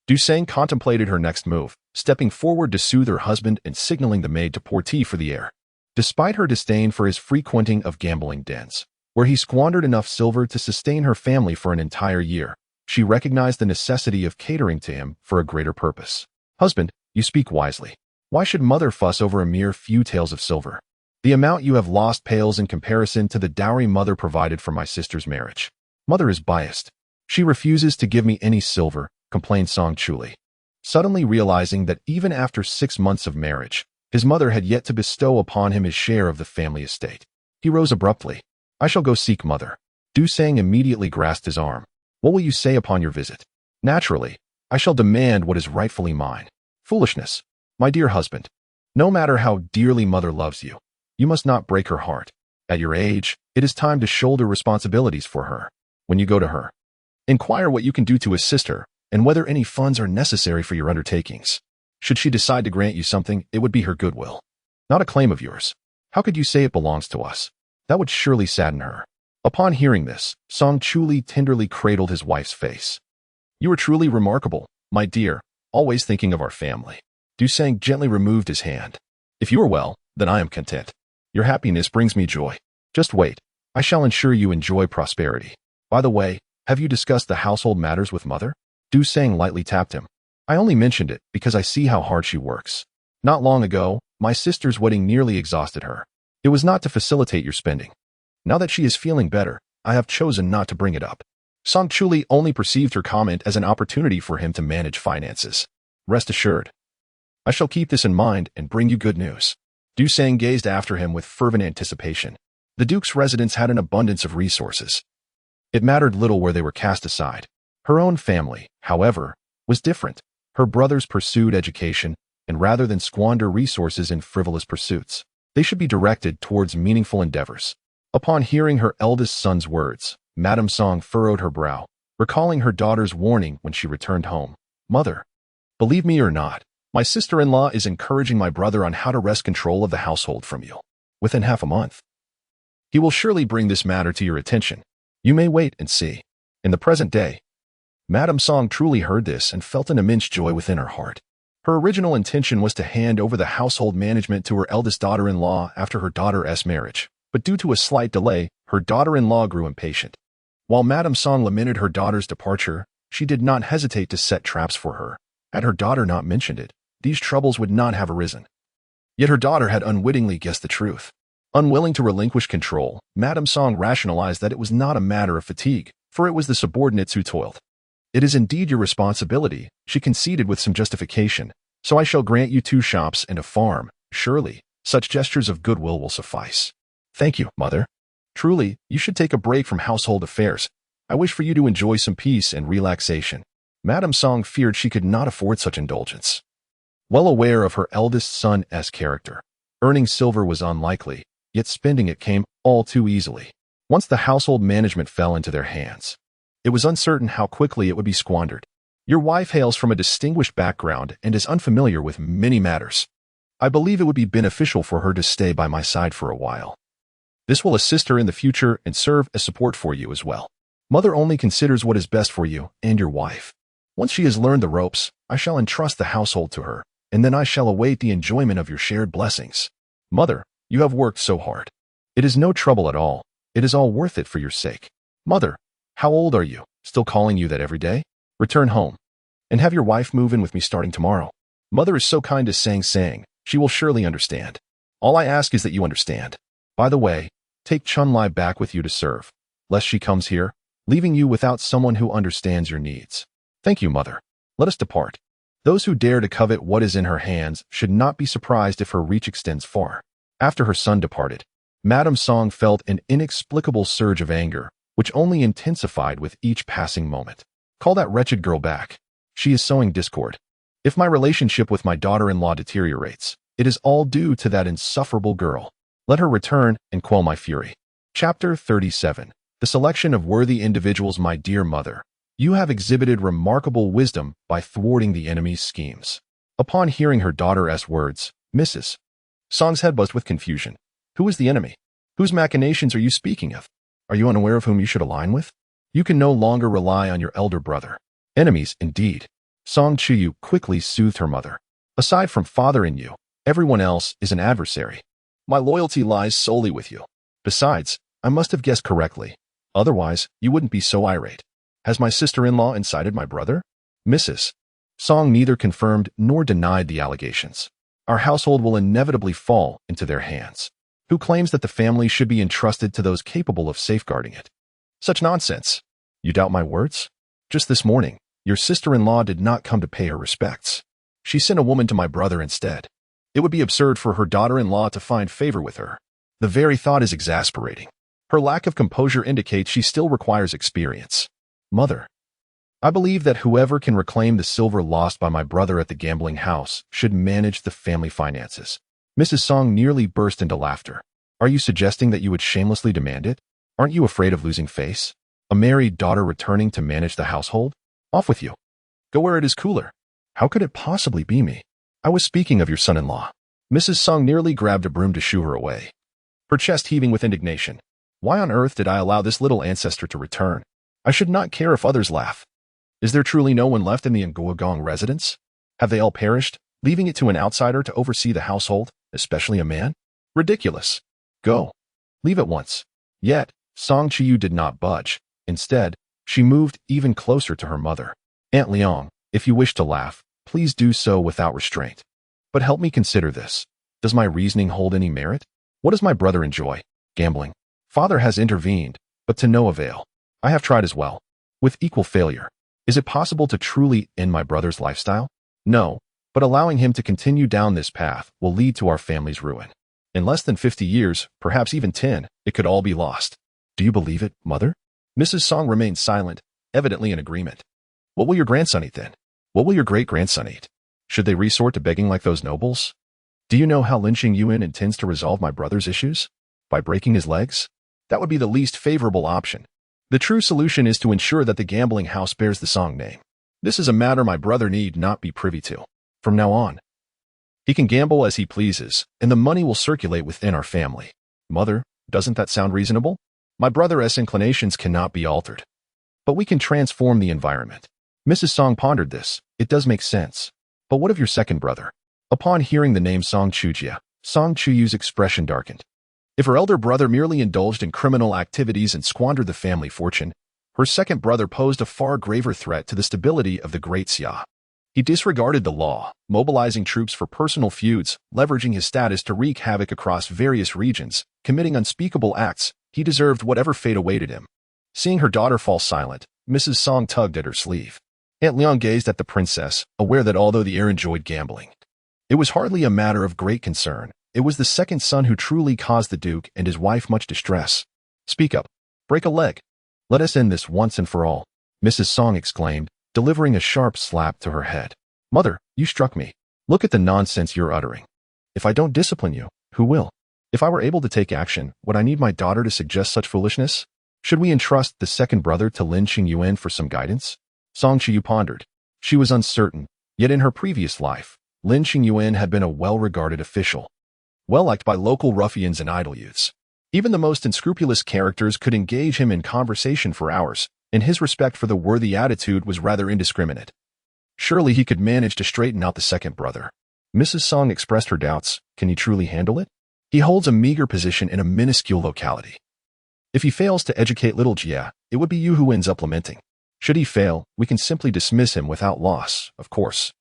A: Dusang contemplated her next move, stepping forward to soothe her husband and signaling the maid to pour tea for the heir. Despite her disdain for his frequenting of gambling dens, where he squandered enough silver to sustain her family for an entire year, she recognized the necessity of catering to him for a greater purpose. Husband, you speak wisely. Why should mother fuss over a mere few taels of silver? The amount you have lost pales in comparison to the dowry mother provided for my sister's marriage. Mother is biased. She refuses to give me any silver, complained Song Chuli, suddenly realizing that even after 6 months of marriage, his mother had yet to bestow upon him his share of the family estate. He rose abruptly. I shall go seek mother. Dusang immediately grasped his arm. What will you say upon your visit? Naturally, I shall demand what is rightfully mine. Foolishness, my dear husband. No matter how dearly mother loves you, you must not break her heart. At your age, it is time to shoulder responsibilities for her. When you go to her, inquire what you can do to assist her, and whether any funds are necessary for your undertakings. Should she decide to grant you something, it would be her goodwill, not a claim of yours. How could you say it belongs to us? That would surely sadden her. Upon hearing this, Song Chuli tenderly cradled his wife's face. You are truly remarkable, my dear, always thinking of our family. Dusang gently removed his hand. If you are well, then I am content. Your happiness brings me joy. Just wait. I shall ensure you enjoy prosperity. By the way, have you discussed the household matters with mother? Dusang lightly tapped him. I only mentioned it because I see how hard she works. Not long ago, my sister's wedding nearly exhausted her. It was not to facilitate your spending. Now that she is feeling better, I have chosen not to bring it up. Song Chuli only perceived her comment as an opportunity for him to manage finances. Rest assured, I shall keep this in mind and bring you good news. Dusang gazed after him with fervent anticipation. The Duke's residence had an abundance of resources. It mattered little where they were cast aside. Her own family, however, was different. Her brothers pursued education, and rather than squander resources in frivolous pursuits, they should be directed towards meaningful endeavors. Upon hearing her eldest son's words, Madame Song furrowed her brow, recalling her daughter's warning when she returned home. Mother, believe me or not, my sister-in-law is encouraging my brother on how to wrest control of the household from you. Within half a month, he will surely bring this matter to your attention. You may wait and see. In the present day, Madame Song truly heard this and felt an immense joy within her heart. Her original intention was to hand over the household management to her eldest daughter-in-law after her daughter's marriage, but due to a slight delay, her daughter-in-law grew impatient. While Madame Song lamented her daughter's departure, she did not hesitate to set traps for her. Had her daughter not mentioned it, these troubles would not have arisen. Yet her daughter had unwittingly guessed the truth. Unwilling to relinquish control, Madame Song rationalized that it was not a matter of fatigue, for it was the subordinates who toiled. It is indeed your responsibility, she conceded with some justification, so I shall grant you 2 shops and a farm. Surely, such gestures of goodwill will suffice. Thank you, mother. Truly, you should take a break from household affairs. I wish for you to enjoy some peace and relaxation. Madame Song feared she could not afford such indulgence. Well aware of her eldest son's character, earning silver was unlikely, yet spending it came all too easily. Once the household management fell into their hands, it was uncertain how quickly it would be squandered. Your wife hails from a distinguished background and is unfamiliar with many matters. I believe it would be beneficial for her to stay by my side for a while. This will assist her in the future and serve as support for you as well. Mother only considers what is best for you and your wife. Once she has learned the ropes, I shall entrust the household to her, and then I shall await the enjoyment of your shared blessings. Mother, you have worked so hard. It is no trouble at all. It is all worth it for your sake. Mother, how old are you? Still calling you that every day? Return home, and have your wife move in with me starting tomorrow. Mother is so kind to Sang. She will surely understand. All I ask is that you understand. By the way, take Chun-Lai back with you to serve, lest she comes here, leaving you without someone who understands your needs. Thank you, mother. Let us depart. Those who dare to covet what is in her hands should not be surprised if her reach extends far. After her son departed, Madame Song felt an inexplicable surge of anger, which only intensified with each passing moment. Call that wretched girl back. She is sowing discord. If my relationship with my daughter-in-law deteriorates, it is all due to that insufferable girl. Let her return and quell my fury. Chapter 37. The selection of worthy individuals. My dear mother, You have exhibited remarkable wisdom by thwarting the enemy's schemes. Upon hearing her daughter's words, Mrs. Song's head buzzed with confusion. Who is the enemy? Whose machinations are you speaking of? Are you unaware of whom you should align with? You can no longer rely on your elder brother. Enemies, indeed. Song Chuyu quickly soothed her mother. Aside from father and you, everyone else is an adversary. My loyalty lies solely with you. Besides, I must have guessed correctly. Otherwise, you wouldn't be so irate. Has my sister-in-law incited my brother? Mrs. Song neither confirmed nor denied the allegations. Our household will inevitably fall into their hands. Who claims that the family should be entrusted to those capable of safeguarding it? Such nonsense. You doubt my words? Just this morning, your sister-in-law did not come to pay her respects. She sent a woman to my brother instead. It would be absurd for her daughter-in-law to find favor with her. The very thought is exasperating. Her lack of composure indicates she still requires experience. Mother, I believe that whoever can reclaim the silver lost by my brother at the gambling house should manage the family finances. Mrs. Song nearly burst into laughter. Are you suggesting that you would shamelessly demand it? Aren't you afraid of losing face? A married daughter returning to manage the household? Off with you. Go where it is cooler. How could it possibly be me? I was speaking of your son-in-law. Mrs. Song nearly grabbed a broom to shoo her away, her chest heaving with indignation. Why on earth did I allow this little ancestor to return? I should not care if others laugh. Is there truly no one left in the An Guo County residence? Have they all perished, leaving it to an outsider to oversee the household, especially a man? Ridiculous. Go. Leave at once. Yet, Song Chuyu did not budge. Instead, she moved even closer to her mother. Aunt Liang, if you wish to laugh, please do so without restraint. But help me consider this. Does my reasoning hold any merit? What does my brother enjoy? Gambling. Father has intervened, but to no avail. I have tried as well, with equal failure. Is it possible to truly end my brother's lifestyle? No, but allowing him to continue down this path will lead to our family's ruin. In less than 50 years, perhaps even 10, it could all be lost. Do you believe it, mother? Mrs. Song remained silent, evidently in agreement. What will your grandson eat then? What will your great-grandson eat? Should they resort to begging like those nobles? Do you know how Lin Qingyuan intends to resolve my brother's issues? By breaking his legs? That would be the least favorable option. The true solution is to ensure that the gambling house bears the Song name. This is a matter my brother need not be privy to. From now on, he can gamble as he pleases, and the money will circulate within our family. Mother, doesn't that sound reasonable? My brother's inclinations cannot be altered. But we can transform the environment. Mrs. Song pondered this. It does make sense. But what of your second brother? Upon hearing the name Song Chujia, Song Chuyu's expression darkened. If her elder brother merely indulged in criminal activities and squandered the family fortune, her second brother posed a far graver threat to the stability of the Great Xia. He disregarded the law, mobilizing troops for personal feuds, leveraging his status to wreak havoc across various regions, committing unspeakable acts. He deserved whatever fate awaited him. Seeing her daughter fall silent, Mrs. Song tugged at her sleeve. Aunt Liang gazed at the princess, aware that although the heir enjoyed gambling, it was hardly a matter of great concern. It was the second son who truly caused the Duke and his wife much distress. Speak up. Break a leg. Let us end this once and for all, Mrs. Song exclaimed, delivering a sharp slap to her head. Mother, you struck me. Look at the nonsense you're uttering. If I don't discipline you, who will? If I were able to take action, would I need my daughter to suggest such foolishness? Should we entrust the second brother to Lin Qingyuan for some guidance? Song Chuyu pondered. She was uncertain, yet in her previous life, Lin Qingyuan had been a well-regarded official, well-liked by local ruffians and idle youths. Even the most unscrupulous characters could engage him in conversation for hours, and his respect for the worthy attitude was rather indiscriminate. Surely he could manage to straighten out the second brother. Mrs. Song expressed her doubts. Can he truly handle it? He holds a meager position in a minuscule locality. If he fails to educate little Jia, it would be you who ends up lamenting. Should he fail, we can simply dismiss him without loss, of course.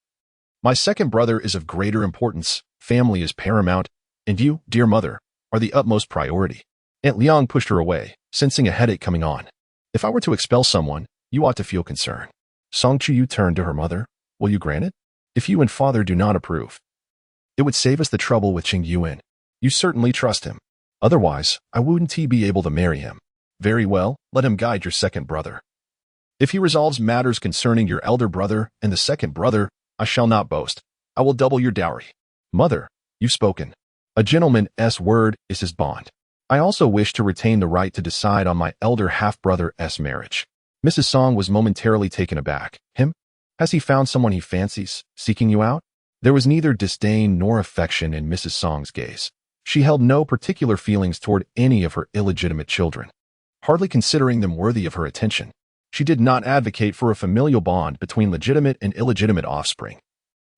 A: My second brother is of greater importance, family is paramount, and you, dear mother, are the utmost priority. Aunt Liang pushed her away, sensing a headache coming on. If I were to expel someone, you ought to feel concern. Song Chuyu turned to her mother. Will you grant it? If you and father do not approve, it would save us the trouble with Qingyuan. You certainly trust him. Otherwise, I wouldn't be able to marry him. Very well, let him guide your second brother. If he resolves matters concerning your elder brother and the second brother, I shall not boast. I will double your dowry. Mother, you've spoken. A gentleman's word is his bond. I also wish to retain the right to decide on my elder half-brother's marriage. Mrs. Song was momentarily taken aback. Him? Has he found someone he fancies, seeking you out? There was neither disdain nor affection in Mrs. Song's gaze. She held no particular feelings toward any of her illegitimate children, hardly considering them worthy of her attention. She did not advocate for a familial bond between legitimate and illegitimate offspring.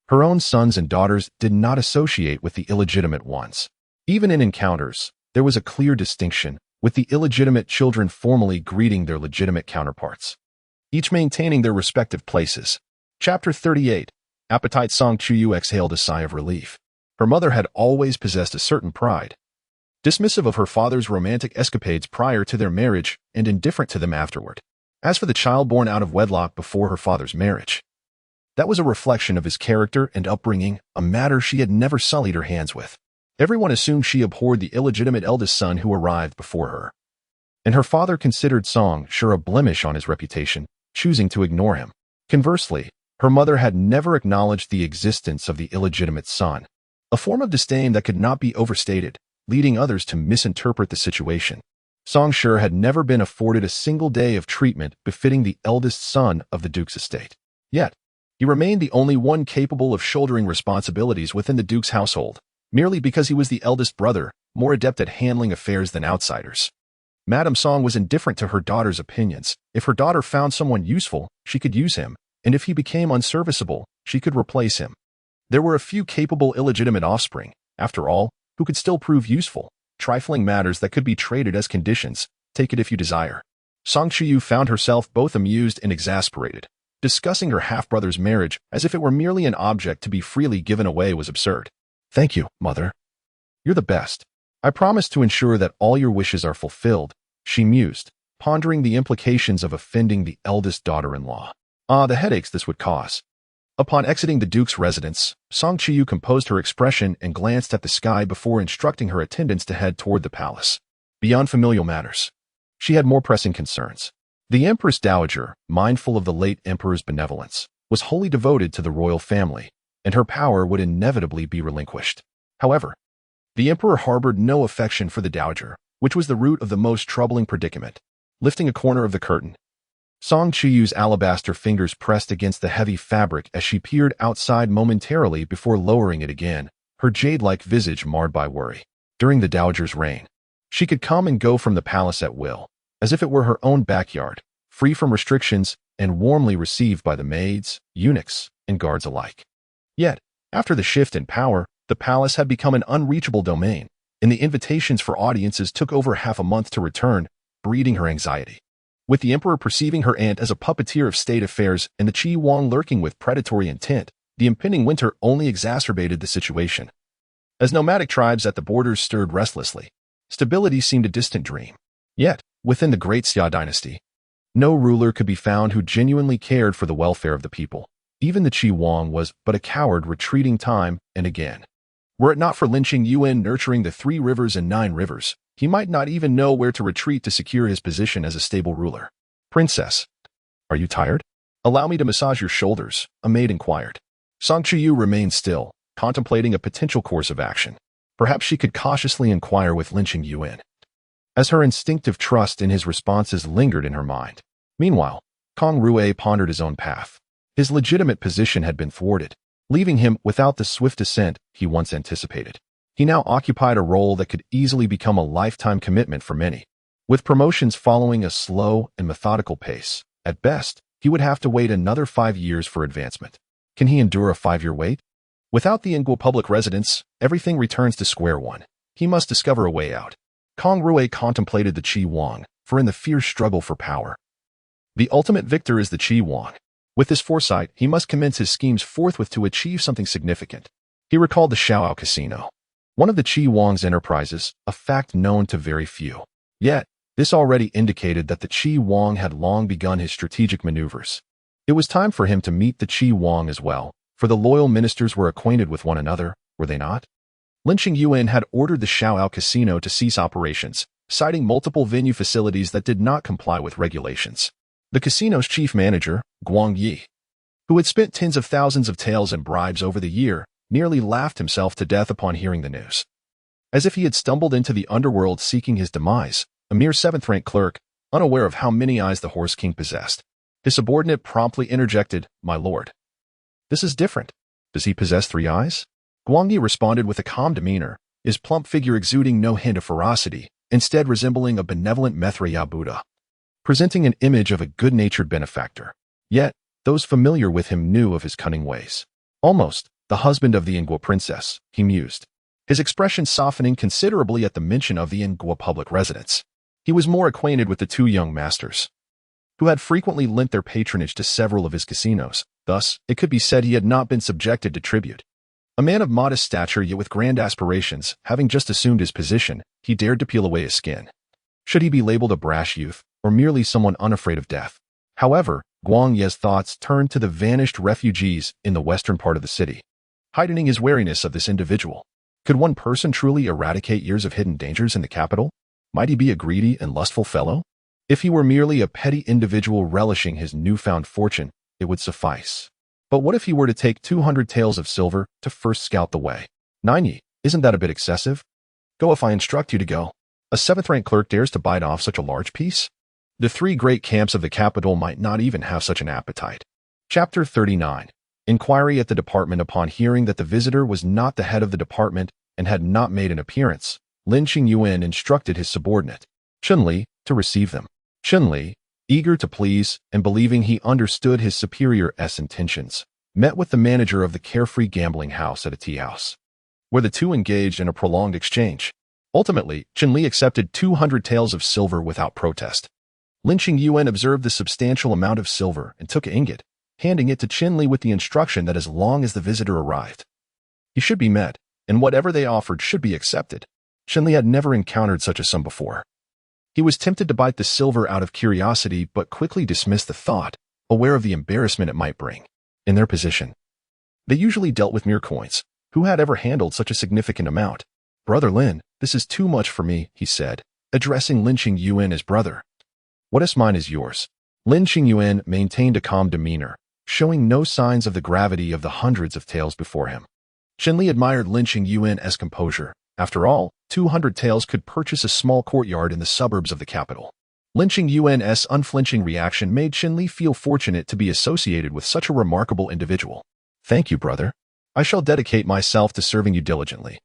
A: Her own sons and daughters did not associate with the illegitimate ones. Even in encounters, there was a clear distinction, with the illegitimate children formally greeting their legitimate counterparts, each maintaining their respective places. Chapter 38. Appetite. Song Chuyu exhaled a sigh of relief. Her mother had always possessed a certain pride, dismissive of her father's romantic escapades prior to their marriage and indifferent to them afterward. As for the child born out of wedlock before her father's marriage, that was a reflection of his character and upbringing, a matter she had never sullied her hands with. Everyone assumed she abhorred the illegitimate eldest son who arrived before her, and her father considered Song sure a blemish on his reputation, choosing to ignore him. Conversely, her mother had never acknowledged the existence of the illegitimate son, a form of disdain that could not be overstated, leading others to misinterpret the situation. Song sure had never been afforded a single day of treatment befitting the eldest son of the Duke's estate. Yet, he remained the only one capable of shouldering responsibilities within the Duke's household, merely because he was the eldest brother, more adept at handling affairs than outsiders. Madame Song was indifferent to her daughter's opinions. If her daughter found someone useful, she could use him, and if he became unserviceable, she could replace him. There were a few capable illegitimate offspring, after all, who could still prove useful. Trifling matters that could be traded as conditions, take it if you desire. Song Chuyu found herself both amused and exasperated. Discussing her half-brother's marriage as if it were merely an object to be freely given away was absurd. Thank you, mother. You're the best. I promise to ensure that all your wishes are fulfilled, she mused, pondering the implications of offending the eldest daughter-in-law. The headaches this would cause. Upon exiting the Duke's residence, Song Chuyu composed her expression and glanced at the sky before instructing her attendants to head toward the palace. Beyond familial matters, she had more pressing concerns. The Empress Dowager, mindful of the late emperor's benevolence, was wholly devoted to the royal family, and her power would inevitably be relinquished. However, the emperor harbored no affection for the dowager, which was the root of the most troubling predicament. Lifting a corner of the curtain, Song Chuyu's alabaster fingers pressed against the heavy fabric as she peered outside momentarily before lowering it again, her jade-like visage marred by worry. During the dowager's reign, she could come and go from the palace at will, as if it were her own backyard, free from restrictions and warmly received by the maids, eunuchs, and guards alike. Yet, after the shift in power, the palace had become an unreachable domain, and the invitations for audiences took over half a month to return, breeding her anxiety. With the emperor perceiving her aunt as a puppeteer of state affairs and the Qi Wang lurking with predatory intent, the impending winter only exacerbated the situation. As nomadic tribes at the borders stirred restlessly, stability seemed a distant dream. Yet, within the great Xia dynasty, no ruler could be found who genuinely cared for the welfare of the people. Even the Qi Wang was but a coward retreating time and again. Were it not for Lin Qingyuan nurturing the 3 rivers and 9 rivers, he might not even know where to retreat to secure his position as a stable ruler. Princess, are you tired? Allow me to massage your shoulders, a maid inquired. Song Chuyu remained still, contemplating a potential course of action. Perhaps she could cautiously inquire with Lin Qingyuan, as her instinctive trust in his responses lingered in her mind. Meanwhile, Kang Rui pondered his own path. His legitimate position had been thwarted, leaving him without the swift ascent he once anticipated. He now occupied a role that could easily become a lifetime commitment for many. With promotions following a slow and methodical pace, at best, he would have to wait another 5 years for advancement. Can he endure a 5-year wait? Without the An Guo public residence, everything returns to square one. He must discover a way out. Kang Rui contemplated the Qi Wang, for in the fierce struggle for power, the ultimate victor is the Qi Wang. With this foresight, he must commence his schemes forthwith to achieve something significant. He recalled the Xiaoao Casino, one of the Qi Wang's enterprises, a fact known to very few. Yet, this already indicated that the Qi Wang had long begun his strategic maneuvers. It was time for him to meet the Qi Wang as well, for the loyal ministers were acquainted with one another, were they not? Lin Qingyuan had ordered the Xiaoao Casino to cease operations, citing multiple venue facilities that did not comply with regulations. The casino's chief manager, Guang Yi, who had spent tens of thousands of taels and bribes over the year, nearly laughed himself to death upon hearing the news. As if he had stumbled into the underworld seeking his demise, a mere 7th-rank clerk, unaware of how many eyes the Horse King possessed. His subordinate promptly interjected, "My lord, this is different. Does he possess 3 eyes?" Guang Yi responded with a calm demeanor, his plump figure exuding no hint of ferocity, instead resembling a benevolent Maitreya Buddha, presenting an image of a good-natured benefactor. Yet, those familiar with him knew of his cunning ways. Almost the husband of the An Guo Princess, he mused, his expression softening considerably at the mention of the An Guo public residence. He was more acquainted with the 2 young masters, who had frequently lent their patronage to several of his casinos. Thus, it could be said he had not been subjected to tribute. A man of modest stature yet with grand aspirations, having just assumed his position, he dared to peel away his skin. Should he be labeled a brash youth, or merely someone unafraid of death? However, Guang Yi's thoughts turned to the vanished refugees in the western part of the city, heightening his wariness of this individual. Could one person truly eradicate years of hidden dangers in the capital? Might he be a greedy and lustful fellow? If he were merely a petty individual relishing his newfound fortune, it would suffice. But what if he were to take 200 taels of silver to first scout the way? 90, isn't that a bit excessive? Go if I instruct you to go. A 7th-rank clerk dares to bite off such a large piece? The 3 great camps of the capital might not even have such an appetite. Chapter 39. Inquiry at the department. Upon hearing that the visitor was not the head of the department and had not made an appearance, Lin Qingyuan instructed his subordinate, Chun-Li, to receive them. Chun-Li, eager to please and believing he understood his superior's intentions, met with the manager of the carefree gambling house at a tea house, where the 2 engaged in a prolonged exchange. Ultimately, Chun-Li accepted 200 taels of silver without protest. Lin Qingyuan observed the substantial amount of silver and took an ingot, handing it to Chun-Li with the instruction that as long as the visitor arrived, he should be met, and whatever they offered should be accepted. Chun-Li had never encountered such a sum before. He was tempted to bite the silver out of curiosity, but quickly dismissed the thought, aware of the embarrassment it might bring. In their position, they usually dealt with mere coins. Who had ever handled such a significant amount? "Brother Lin, this is too much for me," he said, addressing Lin Qingyuan as brother. "What is mine is yours." Lin Qingyuan maintained a calm demeanor, showing no signs of the gravity of the hundreds of taels before him. Chun-Li admired Lin Qingyuan's composure. After all, 200 taels could purchase a small courtyard in the suburbs of the capital. Lin Qingyuan's unflinching reaction made Chun-Li feel fortunate to be associated with such a remarkable individual. "Thank you, brother. I shall dedicate myself to serving you diligently,"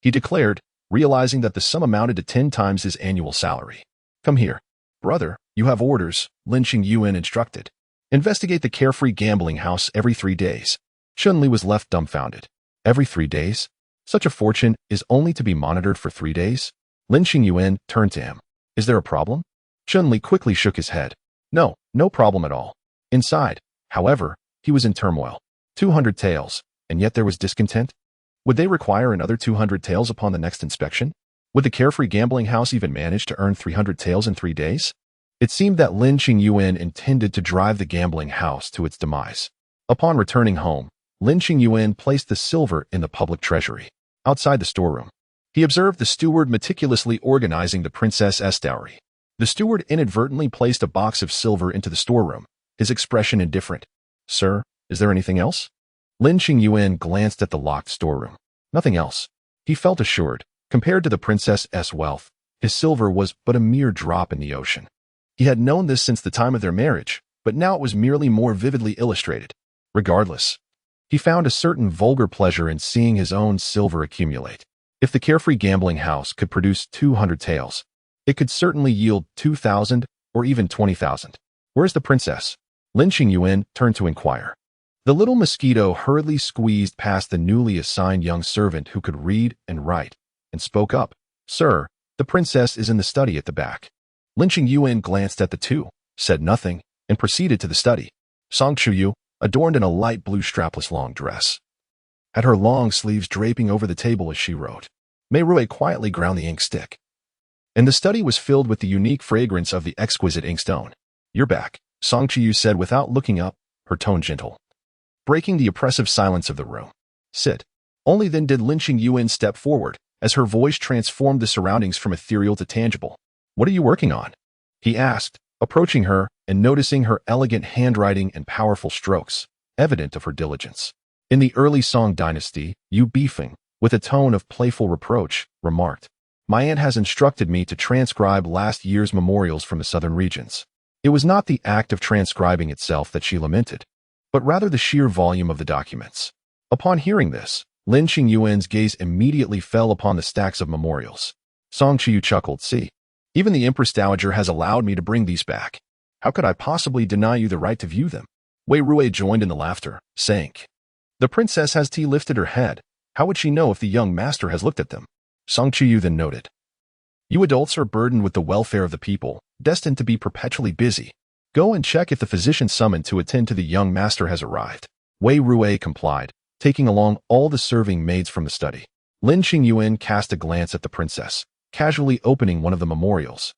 A: he declared, realizing that the sum amounted to 10 times his annual salary. "Come here, brother, you have orders," Lin Qingyuan instructed. "Investigate the carefree gambling house every 3 days." Chun-Li was left dumbfounded. Every 3 days? Such a fortune is only to be monitored for 3 days? Lin Qingyuan turned to him. "Is there a problem?" Chun-Li quickly shook his head. No problem at all." Inside, however, he was in turmoil. 200 taels, and yet there was discontent. Would they require another 200 taels upon the next inspection? Would the carefree gambling house even manage to earn 300 taels in 3 days? It seemed that Lin Qingyuan intended to drive the gambling house to its demise. Upon returning home, Lin Qingyuan placed the silver in the public treasury. Outside the storeroom, he observed the steward meticulously organizing the princess's dowry. The steward inadvertently placed a box of silver into the storeroom, his expression indifferent. "Sir, is there anything else?" Lin Qingyuan glanced at the locked storeroom. Nothing else. He felt assured. Compared to the princess's wealth, his silver was but a mere drop in the ocean. He had known this since the time of their marriage, but now it was merely more vividly illustrated. Regardless, he found a certain vulgar pleasure in seeing his own silver accumulate. If the carefree gambling house could produce 200 taels, it could certainly yield 2,000 or even 20,000. "Where's the princess?" Lin Qingyuan turned to inquire. The little mosquito hurriedly squeezed past the newly assigned young servant who could read and write, and spoke up. "Sir, the princess is in the study at the back." Lin Qingyuan glanced at the 2, said nothing, and proceeded to the study. Chuyu, adorned in a light blue strapless long dress, had her long sleeves draping over the table as she wrote. Rui quietly ground the ink stick, and the study was filled with the unique fragrance of the exquisite inkstone. "You're back," Chuyu said without looking up, her tone gentle, breaking the oppressive silence of the room. "Sit." Only then did Lin Qingyuan step forward, as her voice transformed the surroundings from ethereal to tangible. "What are you working on?" he asked, approaching her and noticing her elegant handwriting and powerful strokes, evident of her diligence. In the early Song dynasty, Yu Bifeng, with a tone of playful reproach, remarked, My aunt has instructed me to transcribe last year's memorials from the southern regions. It was not the act of transcribing itself that she lamented, but rather the sheer volume of the documents. Upon hearing this, Lin Qingyuan's gaze immediately fell upon the stacks of memorials. Song Chuyu chuckled, "See, even the Empress Dowager has allowed me to bring these back. How could I possibly deny you the right to view them?" Wei Rui joined in the laughter, saying, "The princess has lifted her head. How would she know if the young master has looked at them?" Song Chuyu then noted, "You adults are burdened with the welfare of the people, destined to be perpetually busy. Go and check if the physician summoned to attend to the young master has arrived." Wei Rui complied, taking along all the serving maids from the study. Lin Qingyuan cast a glance at the princess, casually opening one of the memorials.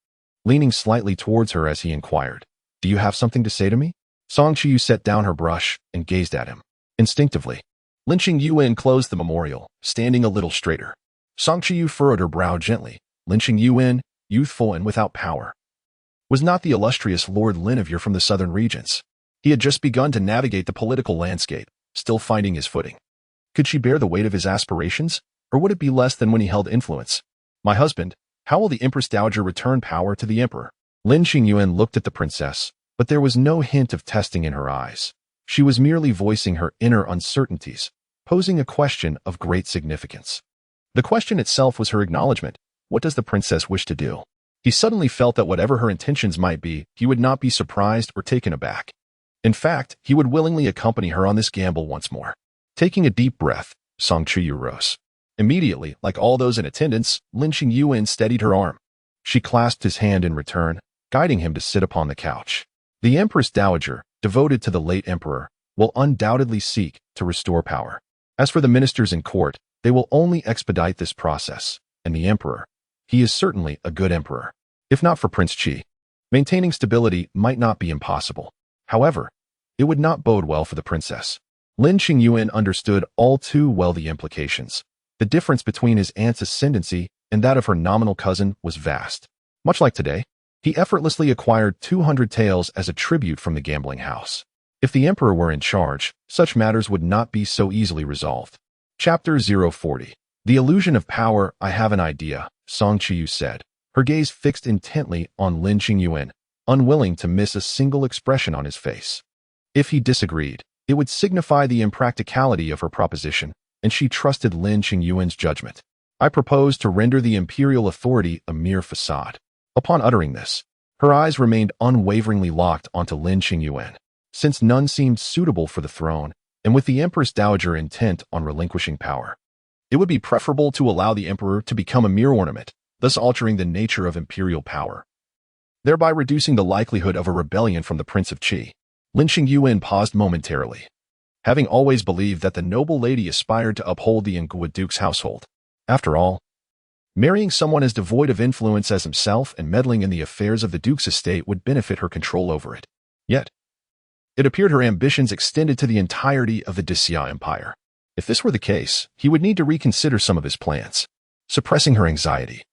A: Leaning slightly towards her as he inquired, "Do you have something to say to me?" Song Chuyu set down her brush and gazed at him. Instinctively, Lin Qingyuan closed the memorial, standing a little straighter. Song Chuyu furrowed her brow gently. Lin Qingyuan, youthful and without power, was not the illustrious Lord Linevere from the southern regions. He had just begun to navigate the political landscape, still finding his footing. Could she bear the weight of his aspirations, or would it be less than when he held influence? "My husband, how will the Empress Dowager return power to the emperor?" Lin Qingyuan looked at the princess, but there was no hint of testing in her eyes. She was merely voicing her inner uncertainties, posing a question of great significance. The question itself was her acknowledgement. What does the princess wish to do? He suddenly felt that whatever her intentions might be, he would not be surprised or taken aback. In fact, he would willingly accompany her on this gamble once more. Taking a deep breath, Song Chuyu rose. Immediately, like all those in attendance, Lin Qingyuan steadied her arm. She clasped his hand in return, guiding him to sit upon the couch. The Empress Dowager, devoted to the late emperor, will undoubtedly seek to restore power. As for the ministers in court, they will only expedite this process. And the emperor, he is certainly a good emperor. If not for Prince Qi, maintaining stability might not be impossible. However, it would not bode well for the princess. Lin Qingyuan understood all too well the implications. The difference between his aunt's ascendancy and that of her nominal cousin was vast. Much like today, he effortlessly acquired 200 taels as a tribute from the gambling house. If the emperor were in charge, such matters would not be so easily resolved. Chapter 040. The illusion of power. "I have an idea," Song Chuyu said, her gaze fixed intently on Lin Qingyuan, unwilling to miss a single expression on his face. If he disagreed, it would signify the impracticality of her proposition, and she trusted Lin Qingyuan's judgment. "I propose to render the imperial authority a mere facade." Upon uttering this, her eyes remained unwaveringly locked onto Lin Qingyuan. Since none seemed suitable for the throne, and with the Empress Dowager intent on relinquishing power, it would be preferable to allow the emperor to become a mere ornament, thus altering the nature of imperial power, thereby reducing the likelihood of a rebellion from the Prince of Qi. Lin Qingyuan paused momentarily, having always believed that the noble lady aspired to uphold the An Guo Duke's household. After all, marrying someone as devoid of influence as himself and meddling in the affairs of the Duke's estate would benefit her control over it. Yet, it appeared her ambitions extended to the entirety of the Dixia Empire. If this were the case, he would need to reconsider some of his plans. Suppressing her anxiety,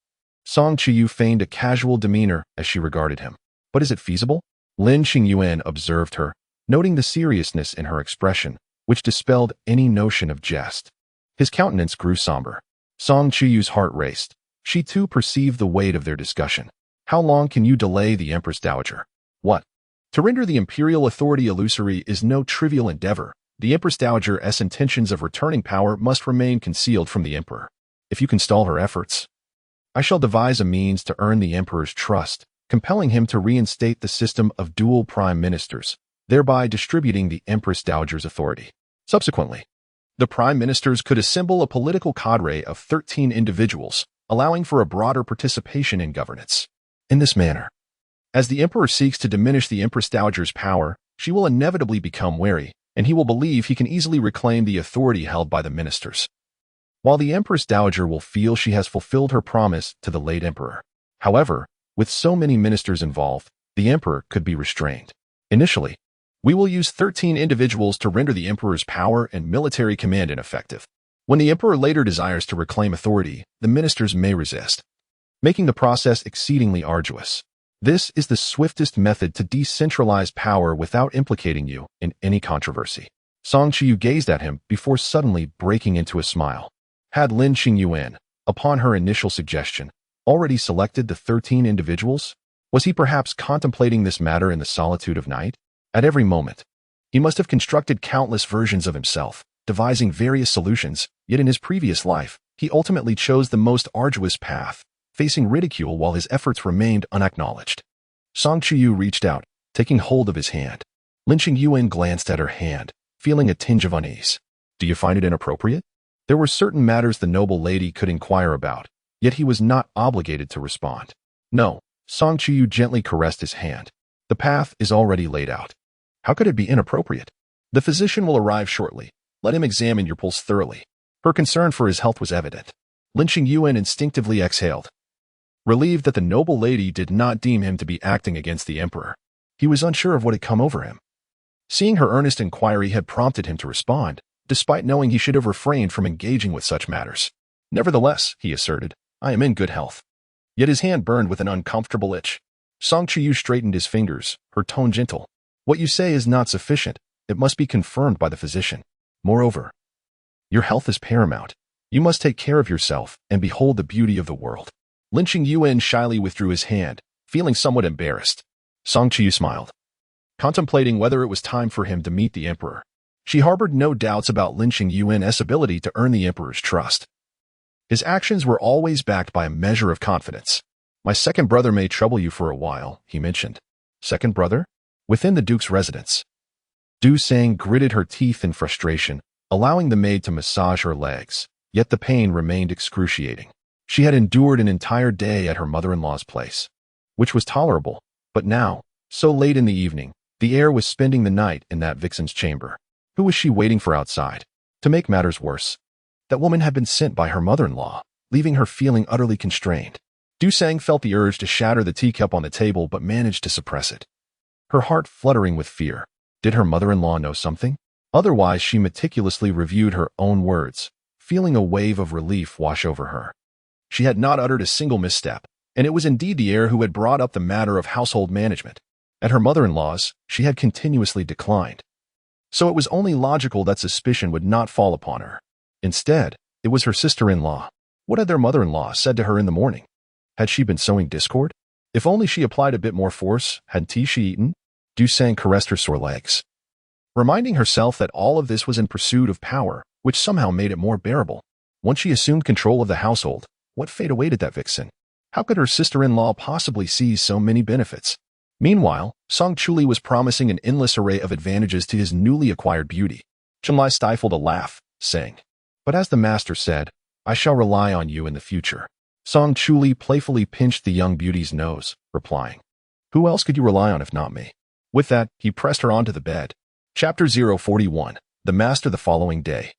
A: Song Chuyu feigned a casual demeanor as she regarded him. "But is it feasible?" Lin Qingyuan observed her, noting the seriousness in her expression, which dispelled any notion of jest. His countenance grew somber. Song Chuyu's heart raced. She too perceived the weight of their discussion. "How long can you delay the Empress Dowager?" "What? To render the imperial authority illusory is no trivial endeavor. The Empress Dowager's intentions of returning power must remain concealed from the emperor. If you can stall her efforts, I shall devise a means to earn the emperor's trust, compelling him to reinstate the system of dual prime ministers, thereby distributing the Empress Dowager's authority. Subsequently, the prime ministers could assemble a political cadre of 13 individuals, allowing for a broader participation in governance. In this manner, as the emperor seeks to diminish the Empress Dowager's power, she will inevitably become wary, and he will believe he can easily reclaim the authority held by the ministers, while the Empress Dowager will feel she has fulfilled her promise to the late emperor. However, with so many ministers involved, the emperor could be restrained. Initially, we will use 13 individuals to render the emperor's power and military command ineffective. When the emperor later desires to reclaim authority, the ministers may resist, making the process exceedingly arduous. This is the swiftest method to decentralize power without implicating you in any controversy. Song Chuyu gazed at him before suddenly breaking into a smile. Had Lin Qingyuan, upon her initial suggestion, already selected the 13 individuals? Was he perhaps contemplating this matter in the solitude of night? At every moment, he must have constructed countless versions of himself, devising various solutions, yet in his previous life, he ultimately chose the most arduous path, facing ridicule while his efforts remained unacknowledged. Song Chuyu reached out, taking hold of his hand. Lin Qingyuan glanced at her hand, feeling a tinge of unease. Do you find it inappropriate? There were certain matters the noble lady could inquire about, yet he was not obligated to respond. No, Song Chuyu gently caressed his hand. The path is already laid out. How could it be inappropriate? The physician will arrive shortly. Let him examine your pulse thoroughly. Her concern for his health was evident. Lin Qingyuan instinctively exhaled, relieved that the noble lady did not deem him to be acting against the emperor. He was unsure of what had come over him. Seeing her earnest inquiry had prompted him to respond, despite knowing he should have refrained from engaging with such matters. Nevertheless, he asserted, I am in good health. Yet his hand burned with an uncomfortable itch. Song Chuyu straightened his fingers, her tone gentle. What you say is not sufficient. It must be confirmed by the physician. Moreover, your health is paramount. You must take care of yourself and behold the beauty of the world. Lin Qingyuan shyly withdrew his hand, feeling somewhat embarrassed. Song Chuyu smiled, contemplating whether it was time for him to meet the emperor. She harbored no doubts about Lin Qingyuan's ability to earn the emperor's trust. His actions were always backed by a measure of confidence. My second brother may trouble you for a while, he mentioned. Second brother? Within the duke's residence. Du Sang gritted her teeth in frustration, allowing the maid to massage her legs, yet the pain remained excruciating. She had endured an entire day at her mother-in-law's place, which was tolerable, but now, so late in the evening, the heir was spending the night in that vixen's chamber. Who was she waiting for outside? To make matters worse, that woman had been sent by her mother-in-law, leaving her feeling utterly constrained. Du Sang felt the urge to shatter the teacup on the table but managed to suppress it, her heart fluttering with fear. Did her mother-in-law know something? Otherwise, she meticulously reviewed her own words, feeling a wave of relief wash over her. She had not uttered a single misstep, and it was indeed the heir who had brought up the matter of household management. At her mother-in-law's, she had continuously declined. So it was only logical that suspicion would not fall upon her. Instead, it was her sister-in-law. What had their mother-in-law said to her in the morning? Had she been sowing discord? If only she applied a bit more force, had tea she eaten? Du Sang caressed her sore legs, reminding herself that all of this was in pursuit of power, which somehow made it more bearable. Once she assumed control of the household, what fate awaited that vixen? How could her sister-in-law possibly seize so many benefits? Meanwhile, Song Chuli was promising an endless array of advantages to his newly acquired beauty. Chunlai stifled a laugh, saying, But as the master said, I shall rely on you in the future. Song Chuli playfully pinched the young beauty's nose, replying, Who else could you rely on if not me? With that, he pressed her onto the bed. Chapter 041. The Master the following day.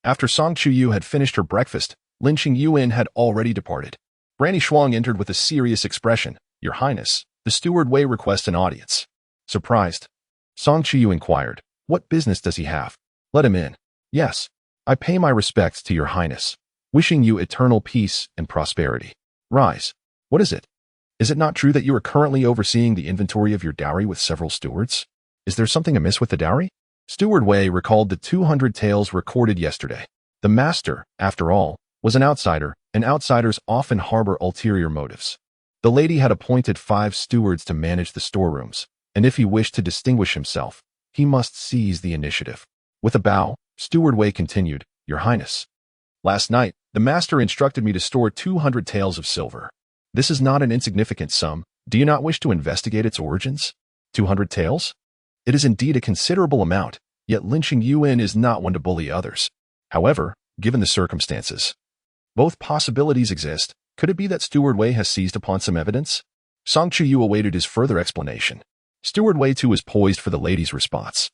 A: After Song Chuyu had finished her breakfast, Lin Qingyuan had already departed. Granny Shuang entered with a serious expression. Your Highness, the steward Wei requests an audience. Surprised, Song Chuyu inquired, What business does he have? Let him in. Yes, I pay my respects to your Highness, wishing you eternal peace and prosperity. Rise. What is it? Is it not true that you are currently overseeing the inventory of your dowry with several stewards? Is there something amiss with the dowry? Steward Wei recalled the 200 tales recorded yesterday. The master, after all, was an outsider, and outsiders often harbor ulterior motives. The lady had appointed 5 stewards to manage the storerooms, and if he wished to distinguish himself, he must seize the initiative. With a bow, Steward Wei continued, Your Highness, last night, the master instructed me to store 200 taels of silver. This is not an insignificant sum. Do you not wish to investigate its origins? 200 taels? It is indeed a considerable amount, yet Lin Qingyuan is not one to bully others. However, given the circumstances, both possibilities exist. Could it be that Steward Wei has seized upon some evidence? Song Chuyu awaited his further explanation. Steward Wei too was poised for the lady's response,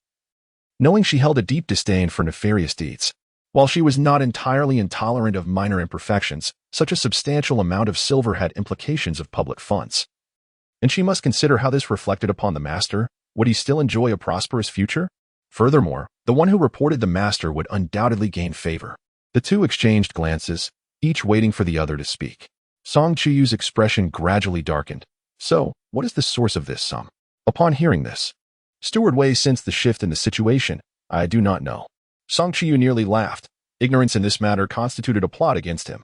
A: knowing she held a deep disdain for nefarious deeds. While she was not entirely intolerant of minor imperfections, such a substantial amount of silver had implications of public funds. And she must consider how this reflected upon the master. Would he still enjoy a prosperous future? Furthermore, the one who reported the master would undoubtedly gain favor. The two exchanged glances, each waiting for the other to speak. Song Chuyu's expression gradually darkened. So, what is the source of this sum? Upon hearing this, Steward Wei sensed the shift in the situation. I do not know. Song Chuyu nearly laughed. Ignorance in this matter constituted a plot against him.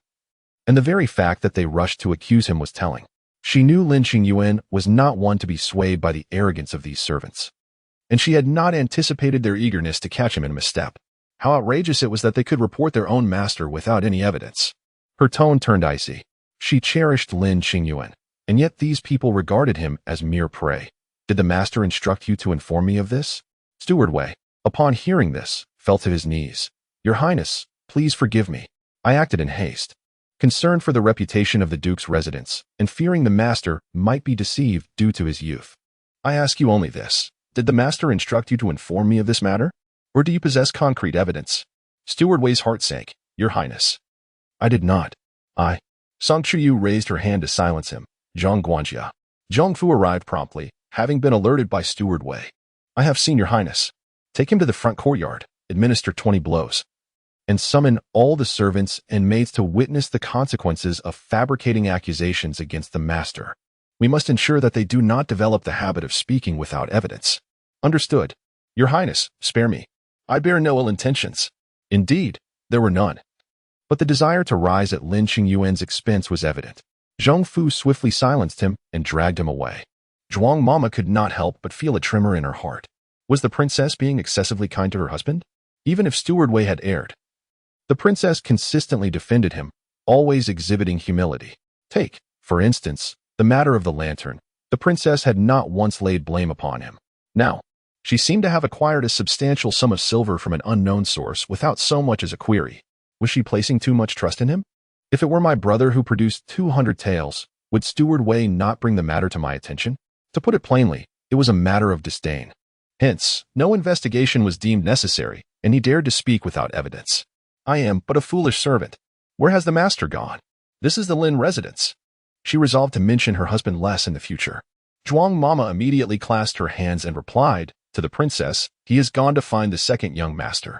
A: and the very fact that they rushed to accuse him was telling. She knew Lin Qingyuan was not one to be swayed by the arrogance of these servants, and she had not anticipated their eagerness to catch him in a misstep. How outrageous it was that they could report their own master without any evidence. Her tone turned icy. She cherished Lin Qingyuan, and yet these people regarded him as mere prey. Did the master instruct you to inform me of this? Steward Wei, upon hearing this, fell to his knees. Your Highness, please forgive me. I acted in haste. Concerned for the reputation of the Duke's residence, and fearing the master might be deceived due to his youth. I ask you only this. Did the master instruct you to inform me of this matter? Or do you possess concrete evidence? Steward Wei's heart sank. Your Highness. I did not. Song Chuyu raised her hand to silence him. Zhang Guanjia. Zhongfu arrived promptly, having been alerted by Steward Wei. I have seen your Highness. Take him to the front courtyard, administer 20 blows, and summon all the servants and maids to witness the consequences of fabricating accusations against the master. We must ensure that they do not develop the habit of speaking without evidence. Understood. Your Highness, spare me. I bear no ill intentions. Indeed, there were none. But the desire to rise at Lin Qingyuan's expense was evident. Zhongfu swiftly silenced him and dragged him away. Zhuang Mama could not help but feel a tremor in her heart. Was the princess being excessively kind to her husband? Even if Steward Wei had erred, the princess consistently defended him, always exhibiting humility. Take, for instance, the matter of the lantern. The princess had not once laid blame upon him. Now, she seemed to have acquired a substantial sum of silver from an unknown source without so much as a query. Was she placing too much trust in him? If it were my brother who produced 200 taels, would Steward Wei not bring the matter to my attention? To put it plainly, it was a matter of disdain. Hence, no investigation was deemed necessary, and he dared to speak without evidence. I am but a foolish servant. Where has the master gone? This is the Lin residence. She resolved to mention her husband less in the future. Zhuang Mama immediately clasped her hands and replied, to the princess, he has gone to find the second young master.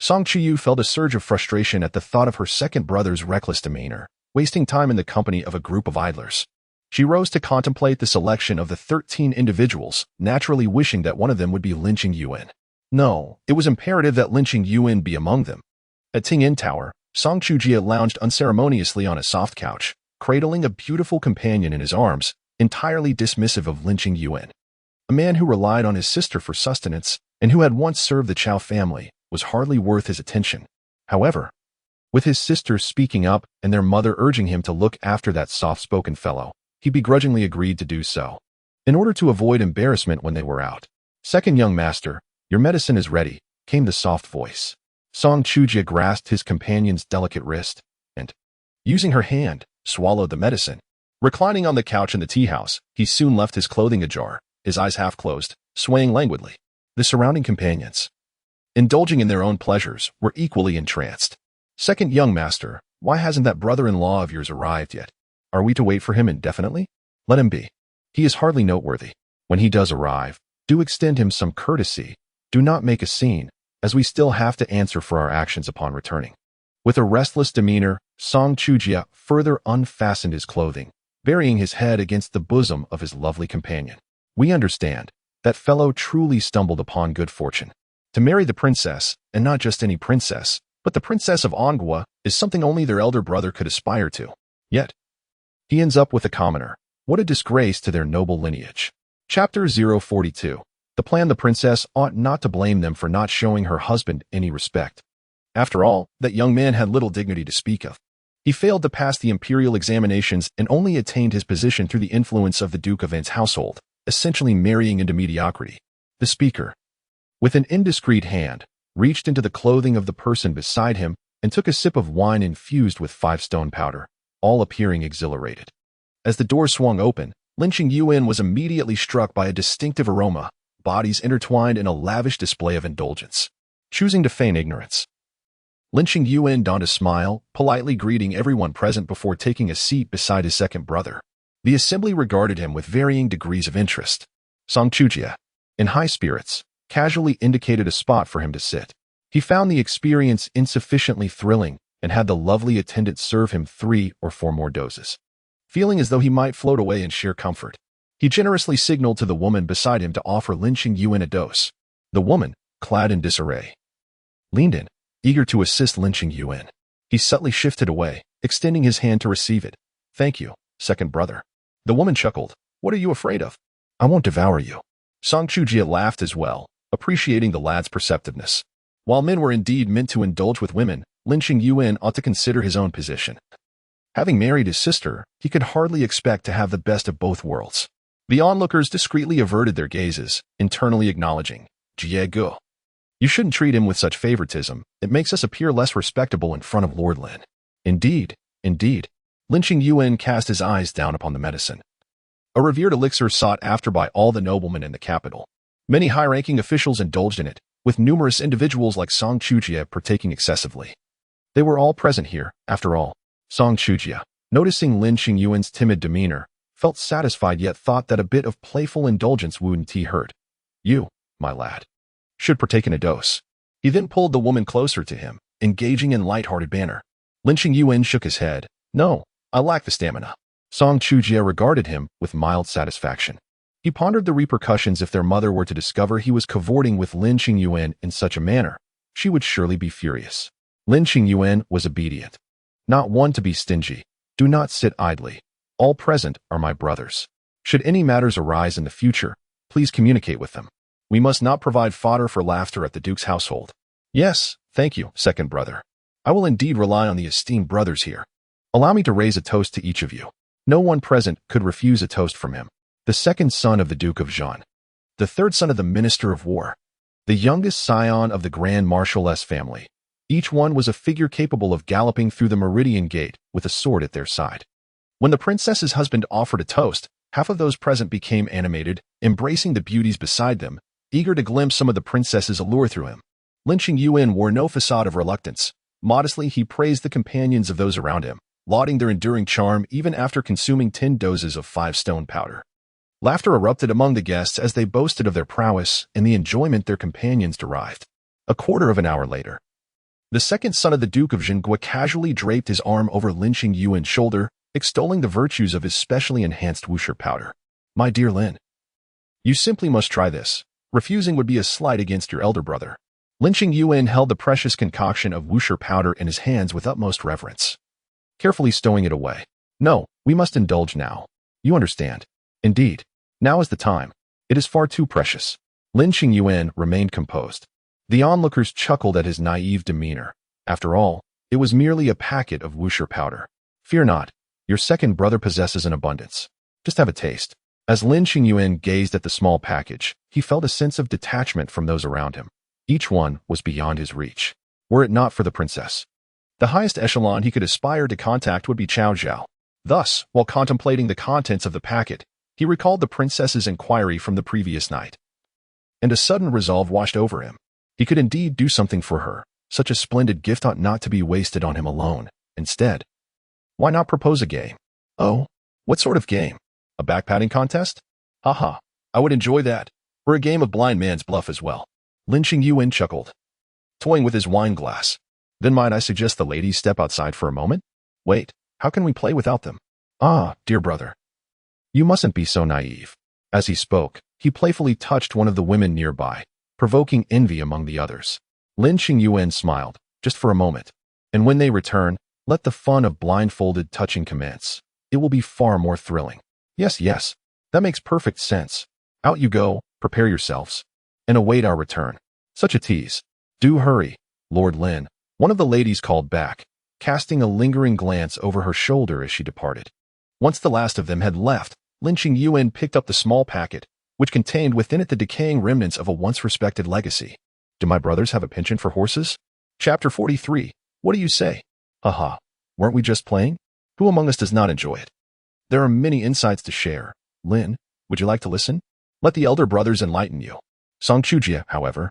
A: Song Chuyu felt a surge of frustration at the thought of her second brother's reckless demeanor, wasting time in the company of a group of idlers. She rose to contemplate the selection of the 13 individuals, naturally wishing that one of them would be Lin Qingyuan. No, it was imperative that Lin Qingyuan be among them. At Tingyin Tower, Song Chujia lounged unceremoniously on a soft couch, cradling a beautiful companion in his arms, entirely dismissive of Lin Qingyuan. A man who relied on his sister for sustenance, and who had once served the Chao family, was hardly worth his attention. However, with his sisters speaking up and their mother urging him to look after that soft-spoken fellow, he begrudgingly agreed to do so, in order to avoid embarrassment when they were out. Second young master, your medicine is ready, came the soft voice. Song Chujia grasped his companion's delicate wrist, and, using her hand, swallowed the medicine. Reclining on the couch in the tea house, he soon left his clothing ajar, his eyes half closed, swaying languidly. The surrounding companions, indulging in their own pleasures, were equally entranced. Second young master, why hasn't that brother-in-law of yours arrived yet? Are we to wait for him indefinitely? Let him be. He is hardly noteworthy. When he does arrive, do extend him some courtesy. Do not make a scene, as we still have to answer for our actions upon returning. With a restless demeanor, Song Chujia further unfastened his clothing, burying his head against the bosom of his lovely companion. We understand. That fellow truly stumbled upon good fortune. To marry the princess, and not just any princess, but the princess of An Guo, is something only their elder brother could aspire to. Yet, he ends up with a commoner. What a disgrace to their noble lineage. Chapter 042. The plan. The princess ought not to blame them for not showing her husband any respect. After all, that young man had little dignity to speak of. He failed to pass the imperial examinations and only attained his position through the influence of the Duke of An's household, essentially marrying into mediocrity. The speaker, with an indiscreet hand, reached into the clothing of the person beside him and took a sip of wine infused with 5-stone powder, all appearing exhilarated. As the door swung open, Lin Qingyuan was immediately struck by a distinctive aroma, bodies intertwined in a lavish display of indulgence. Choosing to feign ignorance, Lin Qingyuan donned a smile, politely greeting everyone present before taking a seat beside his second brother. The assembly regarded him with varying degrees of interest. Song Chujia, in high spirits, casually indicated a spot for him to sit. He found the experience insufficiently thrilling and had the lovely attendant serve him 3 or 4 more doses. Feeling as though he might float away in sheer comfort, he generously signaled to the woman beside him to offer Lin Qingyuan a dose. The woman, clad in disarray, leaned in, eager to assist Lin Qingyuan. He subtly shifted away, extending his hand to receive it. Thank you, second brother. The woman chuckled. What are you afraid of? I won't devour you. Song Chuyu laughed as well, appreciating the lad's perceptiveness. While men were indeed meant to indulge with women, Lin Qingyuan ought to consider his own position. Having married his sister, he could hardly expect to have the best of both worlds. The onlookers discreetly averted their gazes, internally acknowledging, Jiegu. You shouldn't treat him with such favoritism. It makes us appear less respectable in front of Lord Lin. Indeed, indeed. Lin Qingyuan cast his eyes down upon the medicine. A revered elixir sought after by all the noblemen in the capital. Many high-ranking officials indulged in it, with numerous individuals like Song Chuyu partaking excessively. They were all present here, after all. Song Chuyu, noticing Lin Qingyuan's timid demeanor, felt satisfied yet thought that a bit of playful indulgence wouldn't hurt. You, my lad, should partake in a dose. He then pulled the woman closer to him, engaging in light-hearted banter. Lin Qingyuan shook his head. No, I lack the stamina. Song Chuyu regarded him with mild satisfaction. He pondered the repercussions if their mother were to discover he was cavorting with Lin Qingyuan in such a manner. She would surely be furious. Lin Qingyuan was obedient. Not one to be stingy. Do not sit idly. All present are my brothers. Should any matters arise in the future, please communicate with them. We must not provide fodder for laughter at the Duke's household. Yes, thank you, second brother. I will indeed rely on the esteemed brothers here. Allow me to raise a toast to each of you. No one present could refuse a toast from him. The second son of the Duke of Zhan. The third son of the Minister of War. The youngest scion of the Grand Marshal family. Each one was a figure capable of galloping through the Meridian Gate with a sword at their side. When the princess's husband offered a toast, half of those present became animated, embracing the beauties beside them, eager to glimpse some of the princess's allure through him. Lin Qingyuan wore no facade of reluctance. Modestly, he praised the companions of those around him, lauding their enduring charm even after consuming 10 doses of 5-stone powder. Laughter erupted among the guests as they boasted of their prowess and the enjoyment their companions derived. A quarter of an hour later, the second son of the Duke of Zhengua casually draped his arm over Lin Qingyuan's shoulder, extolling the virtues of his specially enhanced wuxia powder. My dear Lin, you simply must try this. Refusing would be a slight against your elder brother. Lin Qingyuan held the precious concoction of wuxia powder in his hands with utmost reverence, carefully stowing it away. No, we must indulge now. You understand. Indeed. Now is the time. It is far too precious. Lin Qingyuan remained composed. The onlookers chuckled at his naive demeanor. After all, it was merely a packet of wuxia powder. Fear not. Your second brother possesses an abundance. Just have a taste. As Lin Qingyuan gazed at the small package, he felt a sense of detachment from those around him. Each one was beyond his reach. Were it not for the princess, the highest echelon he could aspire to contact would be Cao Zhao. Thus, while contemplating the contents of the packet, he recalled the princess's inquiry from the previous night. And a sudden resolve washed over him. He could indeed do something for her. Such a splendid gift ought not to be wasted on him alone. Instead, why not propose a game? Oh, what sort of game? A backpatting contest? Haha, I would enjoy that. Or a game of blind man's bluff as well. Lin Qingyuan chuckled, toying with his wine glass. Then might I suggest the ladies step outside for a moment? Wait, how can we play without them? Ah, dear brother. You mustn't be so naive. As he spoke, he playfully touched one of the women nearby, provoking envy among the others. Lin Qingyuan smiled, just for a moment. And when they return, let the fun of blindfolded touching commence. It will be far more thrilling. Yes, yes, that makes perfect sense. Out you go, prepare yourselves, and await our return. Such a tease. Do hurry, Lord Lin, one of the ladies called back, casting a lingering glance over her shoulder as she departed. Once the last of them had left, Lin Qingyuan picked up the small packet, which contained within it the decaying remnants of a once respected legacy. Do my brothers have a penchant for horses? Chapter 43. What do you say? Haha, weren't we just playing? Who among us does not enjoy it? There are many insights to share. Lin, would you like to listen? Let the elder brothers enlighten you. Song Chuyu, however,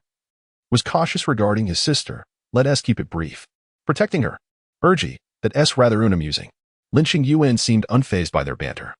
A: was cautious regarding his sister. Let us keep it brief. Protecting her. Urgy, that s rather unamusing. Lin Qingyuan seemed unfazed by their banter.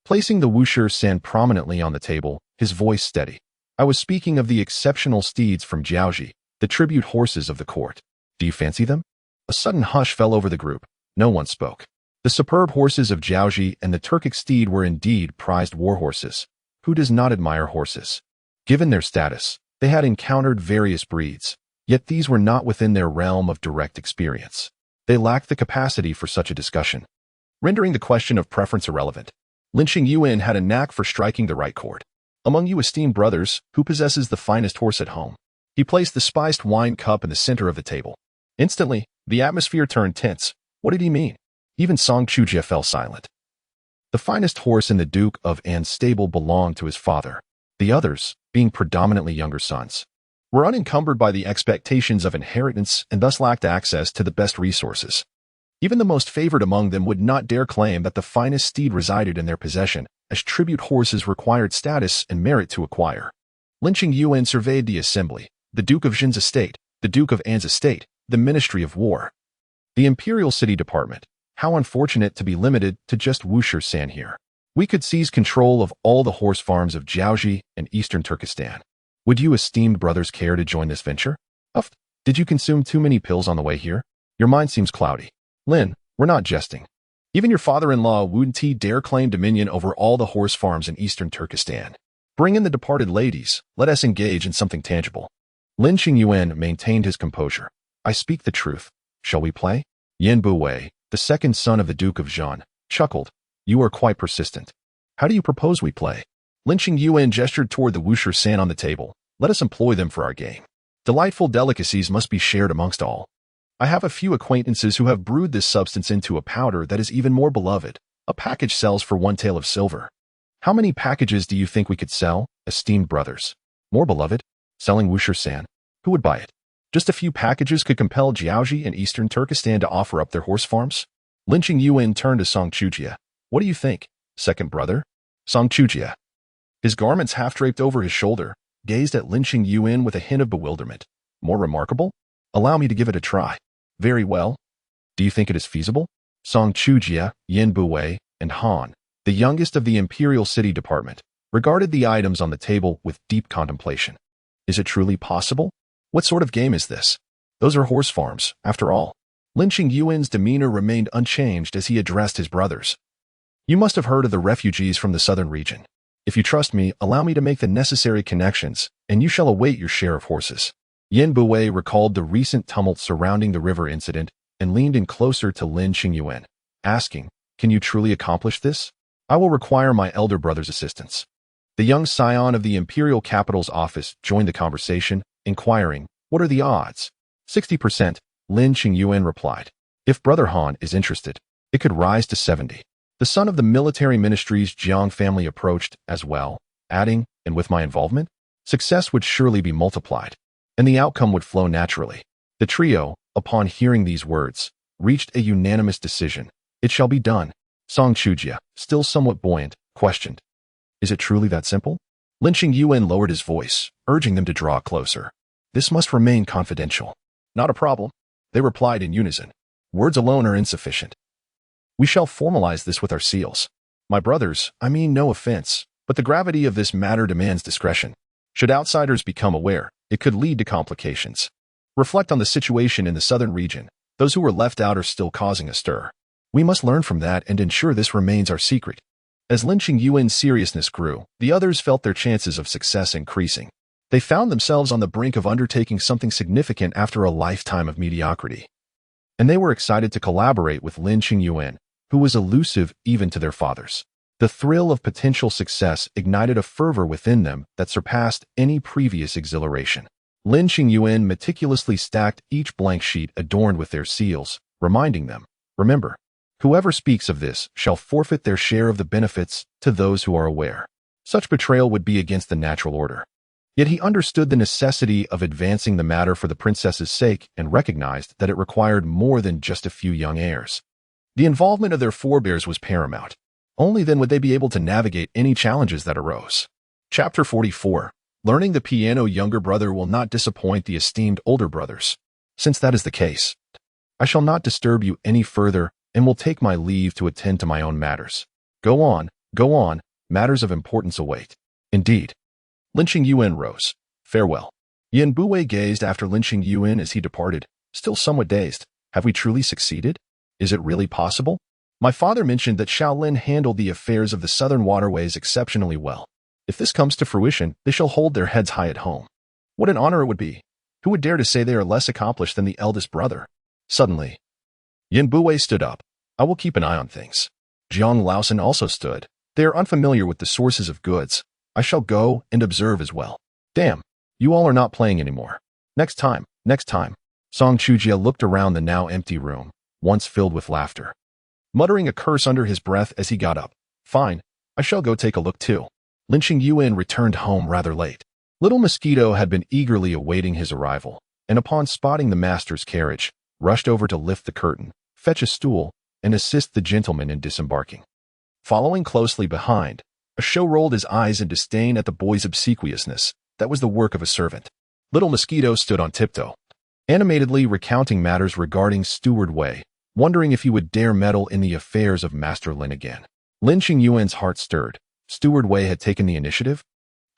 A: Placing the wuxia sand prominently on the table, his voice steady. I was speaking of the exceptional steeds from Jiaoji, the tribute horses of the court. Do you fancy them? A sudden hush fell over the group. No one spoke. The superb horses of Jiaoji and the Turkic steed were indeed prized war horses. Who does not admire horses? Given their status, they had encountered various breeds, yet these were not within their realm of direct experience. They lacked the capacity for such a discussion, rendering the question of preference irrelevant. Lin Qingyuan had a knack for striking the right chord. Among you esteemed brothers, who possesses the finest horse at home? He placed the spiced wine cup in the center of the table. Instantly, the atmosphere turned tense. What did he mean? Even Song Chuyu fell silent. The finest horse in the Duke of An's stable belonged to his father. The others, being predominantly younger sons, were unencumbered by the expectations of inheritance and thus lacked access to the best resources. Even the most favored among them would not dare claim that the finest steed resided in their possession, as tribute horses required status and merit to acquire. Lin Qingyuan surveyed the assembly, the Duke of Jin's estate, the Duke of An's estate, the Ministry of War, the Imperial City Department. How unfortunate to be limited to just Wusher-san here. We could seize control of all the horse farms of Jiaoji and eastern Turkestan. Would you esteemed brothers care to join this venture? Did you consume too many pills on the way here? Your mind seems cloudy. Lin, we're not jesting. Even your father-in-law wouldn't dare claim dominion over all the horse farms in eastern Turkestan. Bring in the departed ladies. Let us engage in something tangible. Lin Qingyuan maintained his composure. I speak the truth. Shall we play? Yan Buwei, the second son of the Duke of Zhan, chuckled. You are quite persistent. How do you propose we play? Lin Qingyuan gestured toward the Wusher-san on the table. Let us employ them for our game. Delightful delicacies must be shared amongst all. I have a few acquaintances who have brewed this substance into a powder that is even more beloved. A package sells for 1 tael of silver. How many packages do you think we could sell, esteemed brothers? More beloved? Selling Wusher-san? Who would buy it? Just a few packages could compel Jiaoji and eastern Turkestan to offer up their horse farms? Lin Qingyuan turned to Song Chuyu. What do you think, second brother? Song Chuyu, his garments half-draped over his shoulder, gazed at Lin Qingyuan with a hint of bewilderment. More remarkable? Allow me to give it a try. Very well. Do you think it is feasible? Song Chuyu, Yan Buwei, and Han, the youngest of the Imperial City Department, regarded the items on the table with deep contemplation. Is it truly possible? What sort of game is this? Those are horse farms, after all. Lin Qingyuan's demeanor remained unchanged as he addressed his brothers. You must have heard of the refugees from the southern region. If you trust me, allow me to make the necessary connections, and you shall await your share of horses. Yan Buwei recalled the recent tumult surrounding the river incident and leaned in closer to Lin Qingyuan, asking, Can you truly accomplish this? I will require my elder brother's assistance. The young scion of the Imperial Capital's office joined the conversation, inquiring, What are the odds? 60%, Lin Qingyuan replied. If Brother Han is interested, it could rise to 70. The son of the military ministry's Jiang family approached as well, adding, and with my involvement, success would surely be multiplied, and the outcome would flow naturally. The trio, upon hearing these words, reached a unanimous decision. It shall be done. Song Chuyu, still somewhat buoyant, questioned. Is it truly that simple? Lin Qingyuan lowered his voice, urging them to draw closer. This must remain confidential. Not a problem, they replied in unison. Words alone are insufficient. We shall formalize this with our seals. My brothers, I mean no offense, but the gravity of this matter demands discretion. Should outsiders become aware, it could lead to complications. Reflect on the situation in the southern region. Those who were left out are still causing a stir. We must learn from that and ensure this remains our secret. As Lin Qingyuan's seriousness grew, the others felt their chances of success increasing. They found themselves on the brink of undertaking something significant after a lifetime of mediocrity. And they were excited to collaborate with Lin Qingyuan, who was elusive even to their fathers. The thrill of potential success ignited a fervor within them that surpassed any previous exhilaration. Lin Qingyuan meticulously stacked each blank sheet adorned with their seals, reminding them, Remember, whoever speaks of this shall forfeit their share of the benefits to those who are aware. Such betrayal would be against the natural order. Yet he understood the necessity of advancing the matter for the princess's sake and recognized that it required more than just a few young heirs. The involvement of their forebears was paramount. Only then would they be able to navigate any challenges that arose. Chapter 44. Learning the piano younger brother will not disappoint the esteemed older brothers. Since that is the case, I shall not disturb you any further and will take my leave to attend to my own matters. Go on, matters of importance await. Indeed. Lin Qingyuan rose. Farewell. Yan Buwei gazed after Lin Qingyuan as he departed, still somewhat dazed. Have we truly succeeded? Is it really possible? My father mentioned that Shaolin handled the affairs of the southern waterways exceptionally well. If this comes to fruition, they shall hold their heads high at home. What an honor it would be. Who would dare to say they are less accomplished than the eldest brother? Suddenly, Yin Buwei stood up. I will keep an eye on things. Jiang Laosan also stood. They are unfamiliar with the sources of goods. I shall go and observe as well. Damn, you all are not playing anymore. Next time, next time. Song Chujia looked around the now empty room, once filled with laughter, muttering a curse under his breath as he got up. Fine, I shall go take a look too. Lin Qingyuan returned home rather late. Little Mosquito had been eagerly awaiting his arrival, and upon spotting the master's carriage, rushed over to lift the curtain, fetch a stool, and assist the gentleman in disembarking. Following closely behind, a show rolled his eyes in disdain at the boy's obsequiousness. That was the work of a servant. Little Mosquito stood on tiptoe, animatedly recounting matters regarding Steward Wei, wondering if he would dare meddle in the affairs of Master Lin again. Lin Qingyuan's heart stirred. Steward Wei had taken the initiative?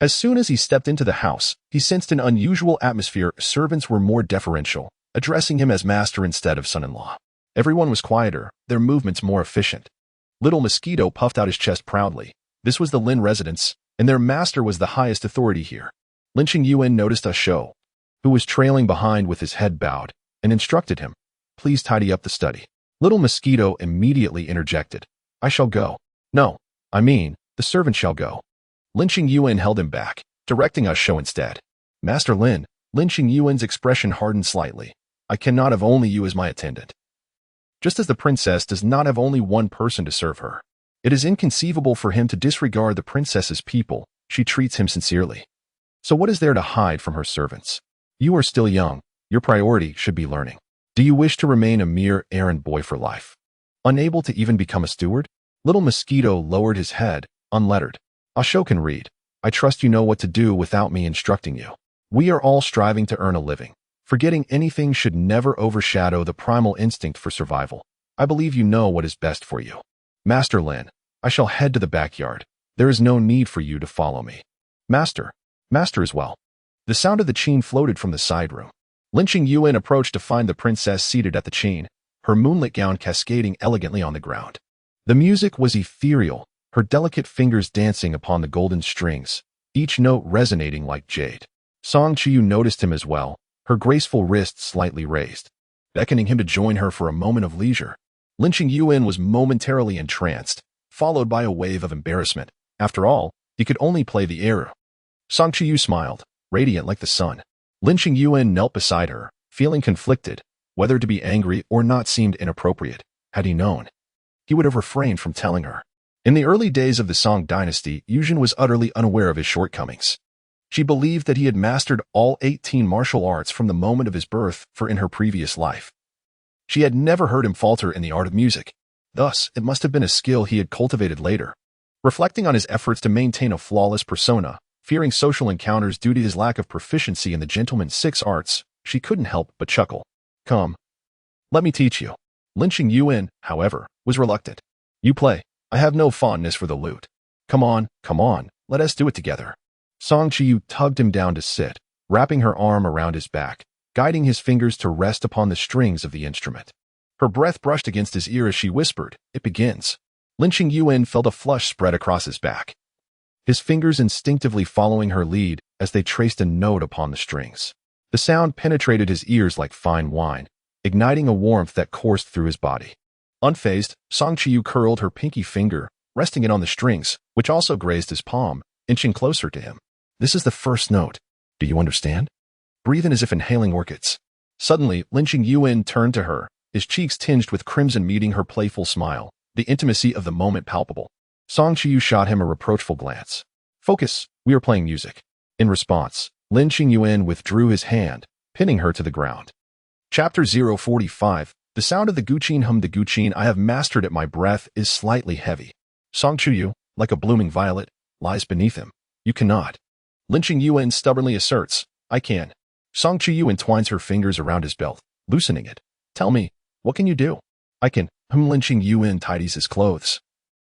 A: As soon as he stepped into the house, he sensed an unusual atmosphere. Servants were more deferential, addressing him as master instead of son-in-law. Everyone was quieter, their movements more efficient. Little Mosquito puffed out his chest proudly. This was the Lin residence, and their master was the highest authority here. Lin Qingyuan noticed a show, who was trailing behind with his head bowed, and instructed him, please tidy up the study. Little Mosquito immediately interjected, I shall go. No, I mean, the servant shall go. Lin Qingyuan held him back, directing us show instead. Master Lin, Lin Qingyuan's expression hardened slightly. I cannot have only you as my attendant. Just as the princess does not have only one person to serve her, it is inconceivable for him to disregard the princess's people. She treats him sincerely. So what is there to hide from her servants? You are still young. Your priority should be learning. Do you wish to remain a mere errand boy for life? Unable to even become a steward? Little Mosquito lowered his head, unlettered. Asho can read. I trust you know what to do without me instructing you. We are all striving to earn a living. Forgetting anything should never overshadow the primal instinct for survival. I believe you know what is best for you. Master Lin, I shall head to the backyard. There is no need for you to follow me. Master as well. The sound of the chain floated from the side room. Lin Qingyuan approached to find the princess seated at the chain, her moonlit gown cascading elegantly on the ground. The music was ethereal, her delicate fingers dancing upon the golden strings, each note resonating like jade. Song Chuyu noticed him as well, her graceful wrists slightly raised, beckoning him to join her for a moment of leisure. Lin Qingyuan was momentarily entranced, followed by a wave of embarrassment. After all, he could only play the air. Song Chuyu smiled, radiant like the sun. Lin Qingyuan knelt beside her, feeling conflicted. Whether to be angry or not seemed inappropriate. Had he known, he would have refrained from telling her. In the early days of the Song dynasty, Yuzhen was utterly unaware of his shortcomings. She believed that he had mastered all 18 martial arts from the moment of his birth, for in her previous life, she had never heard him falter in the art of music. Thus, it must have been a skill he had cultivated later. Reflecting on his efforts to maintain a flawless persona, fearing social encounters due to his lack of proficiency in the gentleman's 6 arts, she couldn't help but chuckle. Come, let me teach you. Lin Qingyuan, however, was reluctant. You play. I have no fondness for the lute. Come on, let us do it together. Song Chuyu tugged him down to sit, wrapping her arm around his back, guiding his fingers to rest upon the strings of the instrument. Her breath brushed against his ear as she whispered, It begins. Lin Qingyuan felt a flush spread across his back, his fingers instinctively following her lead as they traced a note upon the strings. The sound penetrated his ears like fine wine, igniting a warmth that coursed through his body. Unfazed, Song Chuyu curled her pinky finger, resting it on the strings, which also grazed his palm, inching closer to him. This is the first note. Do you understand? Breathe in as if inhaling orchids. Suddenly, Lin Qingyuan turned to her, his cheeks tinged with crimson meeting her playful smile, the intimacy of the moment palpable. Song Chuyu shot him a reproachful glance. Focus, we are playing music. In response, Lin Qingyuan withdrew his hand, pinning her to the ground. Chapter 045. The sound of the guqin hum. The guqin I have mastered at my breath is slightly heavy. Song Chuyu, like a blooming violet, lies beneath him. You cannot. Lin Qingyuan stubbornly asserts, I can. Song Chuyu entwines her fingers around his belt, loosening it. Tell me, what can you do? I can. Lin Qingyuan tidies his clothes,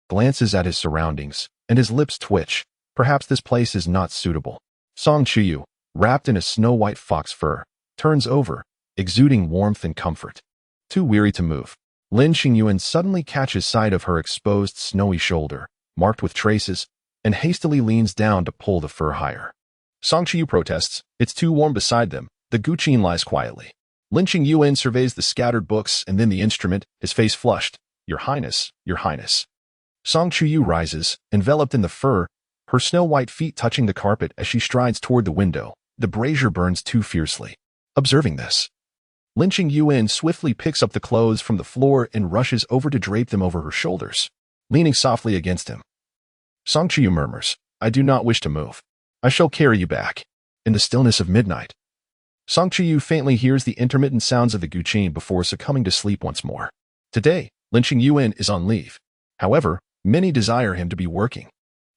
A: glances at his surroundings, and his lips twitch. Perhaps this place is not suitable. Song Chuyu, wrapped in a snow-white fox fur, turns over, exuding warmth and comfort. Too weary to move, Lin Qingyuan suddenly catches sight of her exposed snowy shoulder, marked with traces, and hastily leans down to pull the fur higher. Song Chuyu protests, it's too warm beside them. The guqin lies quietly. Lin Qingyuan surveys the scattered books and then the instrument, his face flushed. Your Highness, Your Highness. Chuyu rises, enveloped in the fur, her snow-white feet touching the carpet as she strides toward the window. The brazier burns too fiercely. Observing this, Lin Qingyuan swiftly picks up the clothes from the floor and rushes over to drape them over her shoulders, leaning softly against him. Chuyu murmurs, I do not wish to move. I shall carry you back. In the stillness of midnight, Chuyu faintly hears the intermittent sounds of the guqin before succumbing to sleep once more. Today, Lin Qingyuan is on leave. However, many desire him to be working.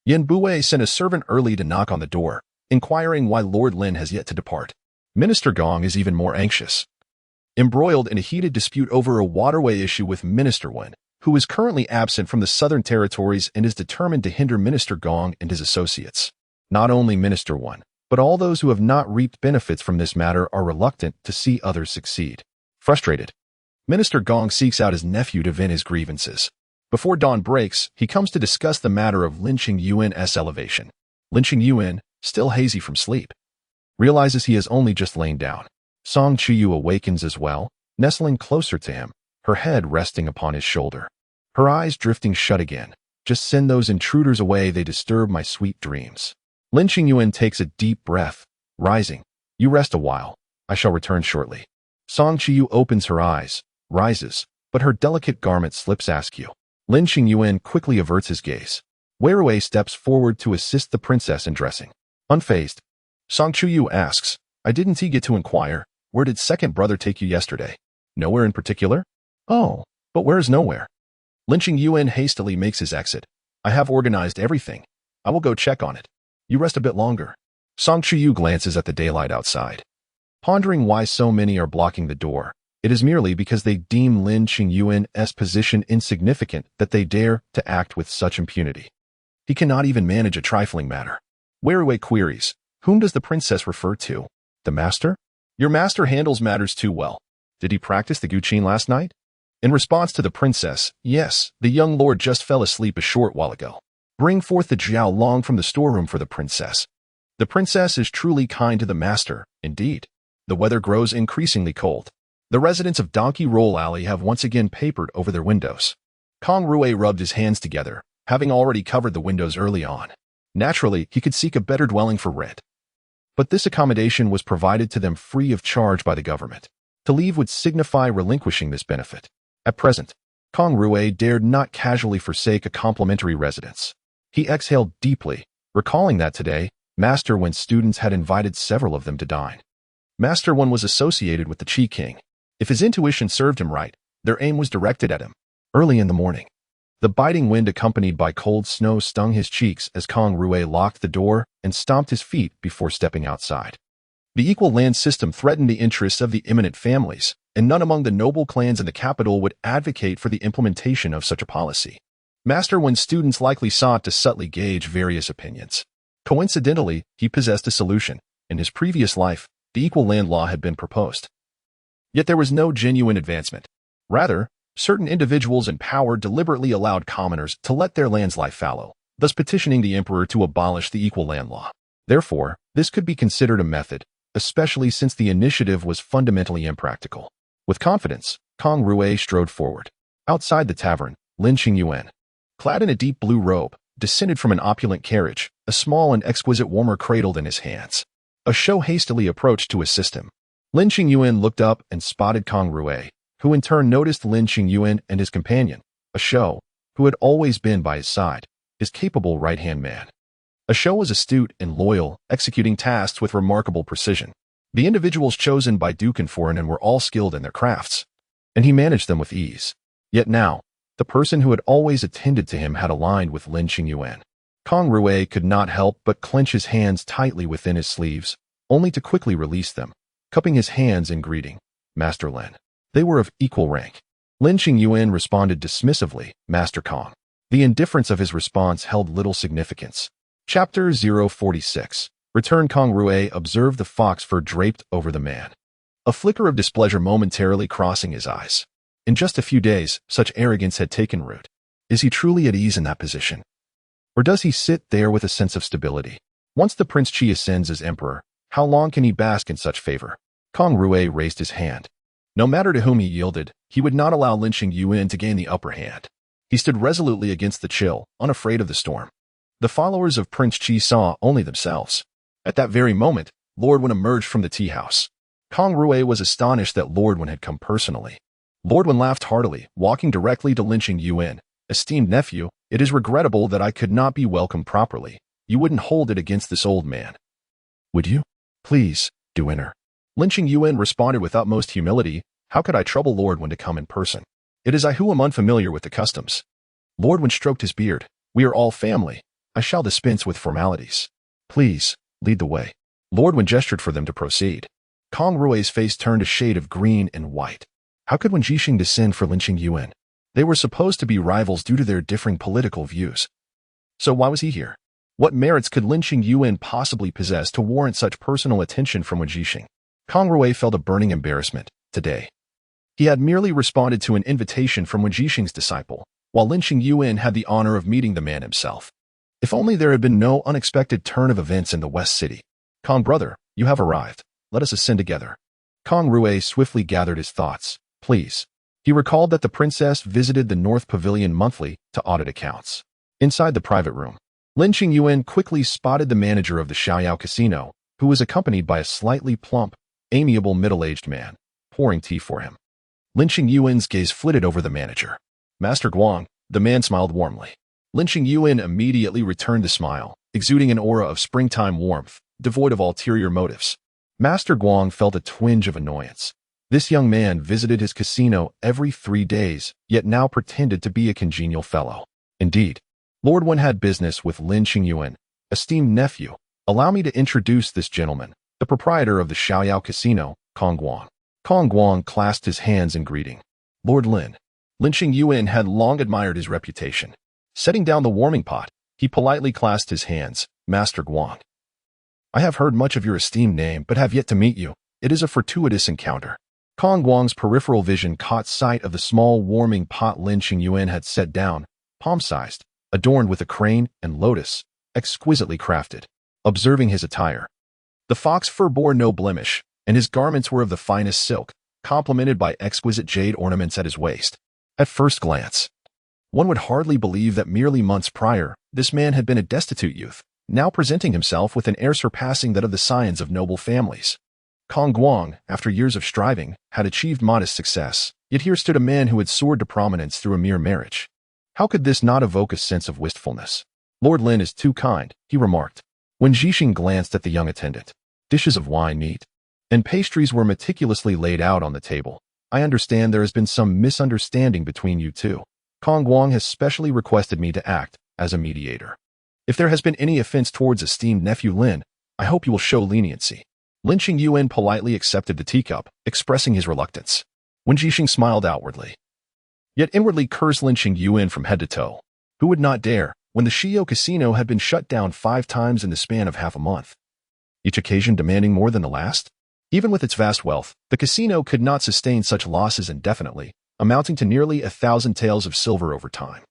A: Yan Bue sent a servant early to knock on the door, inquiring why Lord Lin has yet to depart. Minister Gong is even more anxious. Embroiled in a heated dispute over a waterway issue with Minister Wen, who is currently absent from the southern territories and is determined to hinder Minister Gong and his associates. Not only Minister Wen, but all those who have not reaped benefits from this matter are reluctant to see others succeed. Frustrated, Minister Gong seeks out his nephew to vent his grievances. Before dawn breaks, he comes to discuss the matter of Lin Qingyuan's elevation. Lin Qingyuan, still hazy from sleep, realizes he has only just lain down. Chuyu awakens as well, nestling closer to him, her head resting upon his shoulder. Her eyes drifting shut again. Just send those intruders away, they disturb my sweet dreams. Lin Qingyuan takes a deep breath, rising. You rest a while. I shall return shortly. Chuyu opens her eyes, rises, but her delicate garment slips askew. Lin Qingyuan quickly averts his gaze. Wei steps forward to assist the princess in dressing. Unfazed, Chuyu asks, I didn't get to inquire, where did second brother take you yesterday? Nowhere in particular? Oh, but where is nowhere? Lin Qingyuan hastily makes his exit. I have organized everything. I will go check on it. You rest a bit longer. Chuyu glances at the daylight outside. Pondering why so many are blocking the door, it is merely because they deem Lin Qingyuan's position insignificant that they dare to act with such impunity. He cannot even manage a trifling matter. Wei queries, whom does the princess refer to? The master? Your master handles matters too well. Did he practice the guqin last night? In response to the princess, yes, the young lord just fell asleep a short while ago. Bring forth the jiao long from the storeroom for the princess. The princess is truly kind to the master, indeed. The weather grows increasingly cold. The residents of Donkey Roll Alley have once again papered over their windows. Kang Rui rubbed his hands together, having already covered the windows early on. Naturally, he could seek a better dwelling for rent. But this accommodation was provided to them free of charge by the government. To leave would signify relinquishing this benefit. At present, Kang Rui dared not casually forsake a complimentary residence. He exhaled deeply, recalling that today, Master Wen's students had invited several of them to dine. Master Wen was associated with the Qi King. If his intuition served him right, their aim was directed at him. Early in the morning, the biting wind accompanied by cold snow stung his cheeks as Kang Rui locked the door and stomped his feet before stepping outside. The equal land system threatened the interests of the eminent families, and none among the noble clans in the capital would advocate for the implementation of such a policy. Master Wen's students likely sought to subtly gauge various opinions. Coincidentally, he possessed a solution. In his previous life, the equal land law had been proposed. Yet there was no genuine advancement. Rather, certain individuals in power deliberately allowed commoners to let their lands lie fallow, thus petitioning the emperor to abolish the equal land law. Therefore, this could be considered a method, especially since the initiative was fundamentally impractical. With confidence, Kang Rui strode forward. Outside the tavern, Lin Qingyuan, clad in a deep blue robe, descended from an opulent carriage, a small and exquisite warmer cradled in his hands. A show hastily approached to assist him. Lin Qingyuan looked up and spotted Kang Rui, who in turn noticed Lin Qingyuan and his companion, a show, who had always been by his side, his capable right-hand man. A show was astute and loyal, executing tasks with remarkable precision. The individuals chosen by Duke and Foreign were all skilled in their crafts, and he managed them with ease. Yet now, the person who had always attended to him had aligned with Lin Qingyuan. Kang Rui could not help but clench his hands tightly within his sleeves, only to quickly release them, cupping his hands in greeting. Master Lin. They were of equal rank. Lin Qingyuan responded dismissively, Master Kang. The indifference of his response held little significance. Chapter 046. Return. Kang Rui observed the fox fur draped over the man, a flicker of displeasure momentarily crossing his eyes. In just a few days, such arrogance had taken root. Is he truly at ease in that position? Or does he sit there with a sense of stability? Once the Prince Qi ascends as emperor, how long can he bask in such favor? Kang Rui raised his hand. No matter to whom he yielded, he would not allow Lin Qingyuan to gain the upper hand. He stood resolutely against the chill, unafraid of the storm. The followers of Prince Qi saw only themselves. At that very moment, Lord Wen emerged from the tea house. Kang Rui was astonished that Lord Wen had come personally. Lord Wen laughed heartily, walking directly to Lin Qingyuan. Esteemed nephew, it is regrettable that I could not be welcomed properly. You wouldn't hold it against this old man. Would you? Please, do enter. Lin Qingyuan responded with utmost humility. How could I trouble Lord Wen to come in person? It is I who am unfamiliar with the customs. Lord Wen stroked his beard. We are all family. I shall dispense with formalities. Please, lead the way. Lord Wen gestured for them to proceed. Kang Rui's face turned a shade of green and white. How could Wen Jixing descend for Lin Qingyuan? They were supposed to be rivals due to their differing political views. So why was he here? What merits could Lin Qingyuan possibly possess to warrant such personal attention from Wen Jixing? Kang Rui felt a burning embarrassment today. He had merely responded to an invitation from Wen Jixing's disciple, while Lin Qingyuan had the honor of meeting the man himself. If only there had been no unexpected turn of events in the West City. Kang brother, you have arrived. Let us ascend together. Kang Rui swiftly gathered his thoughts. Please. He recalled that the princess visited the North Pavilion monthly to audit accounts. Inside the private room, Lin Qingyuan quickly spotted the manager of the Xiaoyao casino, who was accompanied by a slightly plump, amiable middle-aged man, pouring tea for him. Lin Qingyuan's gaze flitted over the manager. Master Guang, the man smiled warmly. Lin Qingyuan immediately returned the smile, exuding an aura of springtime warmth, devoid of ulterior motives. Master Guang felt a twinge of annoyance. This young man visited his casino every 3 days, yet now pretended to be a congenial fellow. Indeed, Lord Wen had business with Lin Qingyuan. Esteemed nephew, allow me to introduce this gentleman, the proprietor of the Xiaoyao casino, Kang Guang. Kang Guang clasped his hands in greeting. Lord Lin. Lin Qingyuan had long admired his reputation. Setting down the warming pot, he politely clasped his hands. Master Guang. I have heard much of your esteemed name, but have yet to meet you. It is a fortuitous encounter. Kang Guang's peripheral vision caught sight of the small warming pot Lin Qingyuan had set down, palm-sized, adorned with a crane and lotus, exquisitely crafted. Observing his attire, the fox fur bore no blemish, and his garments were of the finest silk, complemented by exquisite jade ornaments at his waist. At first glance, one would hardly believe that merely months prior, this man had been a destitute youth, now presenting himself with an air surpassing that of the scions of noble families. Kang Guang, after years of striving, had achieved modest success, yet here stood a man who had soared to prominence through a mere marriage. How could this not evoke a sense of wistfulness? Lord Lin is too kind, he remarked. When Jixing glanced at the young attendant, dishes of wine, meat, and pastries were meticulously laid out on the table. I understand there has been some misunderstanding between you two. Kang Guang has specially requested me to act as a mediator. If there has been any offense towards esteemed nephew Lin, I hope you will show leniency. Lin Qingyuan politely accepted the teacup, expressing his reluctance. Wen Jixing smiled outwardly, yet inwardly cursed Lin Qingyuan from head to toe. Who would not dare, when the Xiaoyao casino had been shut down 5 times in the span of half a month, each occasion demanding more than the last? Even with its vast wealth, the casino could not sustain such losses indefinitely, amounting to nearly 1,000 taels of silver over time.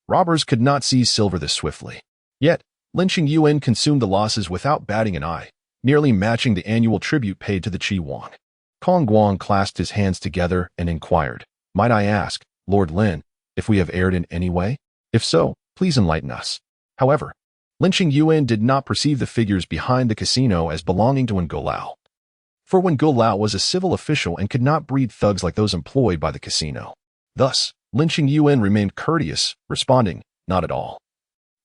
A: Robbers could not seize silver this swiftly. Yet, Lin Qingyuan consumed the losses without batting an eye, nearly matching the annual tribute paid to the Qi Yuan. Kang Guang clasped his hands together and inquired, Might I ask, Lord Lin, if we have erred in any way? If so, please enlighten us. However, Lin Qingyuan did not perceive the figures behind the casino as belonging to An Guo. For An Guo was a civil official and could not breed thugs like those employed by the casino. Thus, Lin Qingyuan remained courteous, responding, Not at all.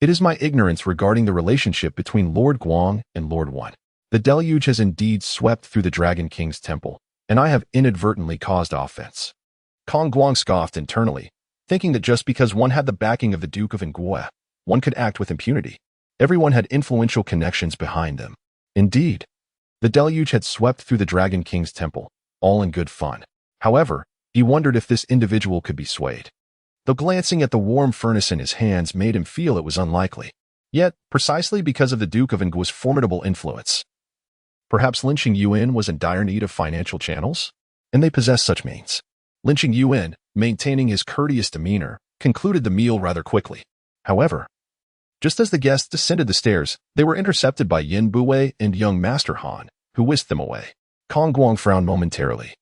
A: It is my ignorance regarding the relationship between Lord Guang and Lord Wen. The deluge has indeed swept through the Dragon King's temple, and I have inadvertently caused offense. Kang Guang scoffed internally, thinking that just because one had the backing of the Duke of An Guo, one could act with impunity. Everyone had influential connections behind them. Indeed, the deluge had swept through the Dragon King's temple, all in good fun. However, he wondered if this individual could be swayed. Though glancing at the warm furnace in his hands made him feel it was unlikely. Yet, precisely because of the Duke of An Guo's formidable influence, perhaps Lin Qingyuan was in dire need of financial channels, and they possessed such means. Lin Qingyuan, maintaining his courteous demeanor, concluded the meal rather quickly. However, just as the guests descended the stairs, they were intercepted by Yin Buwei and young Master Han, who whisked them away. Kang Guang frowned momentarily.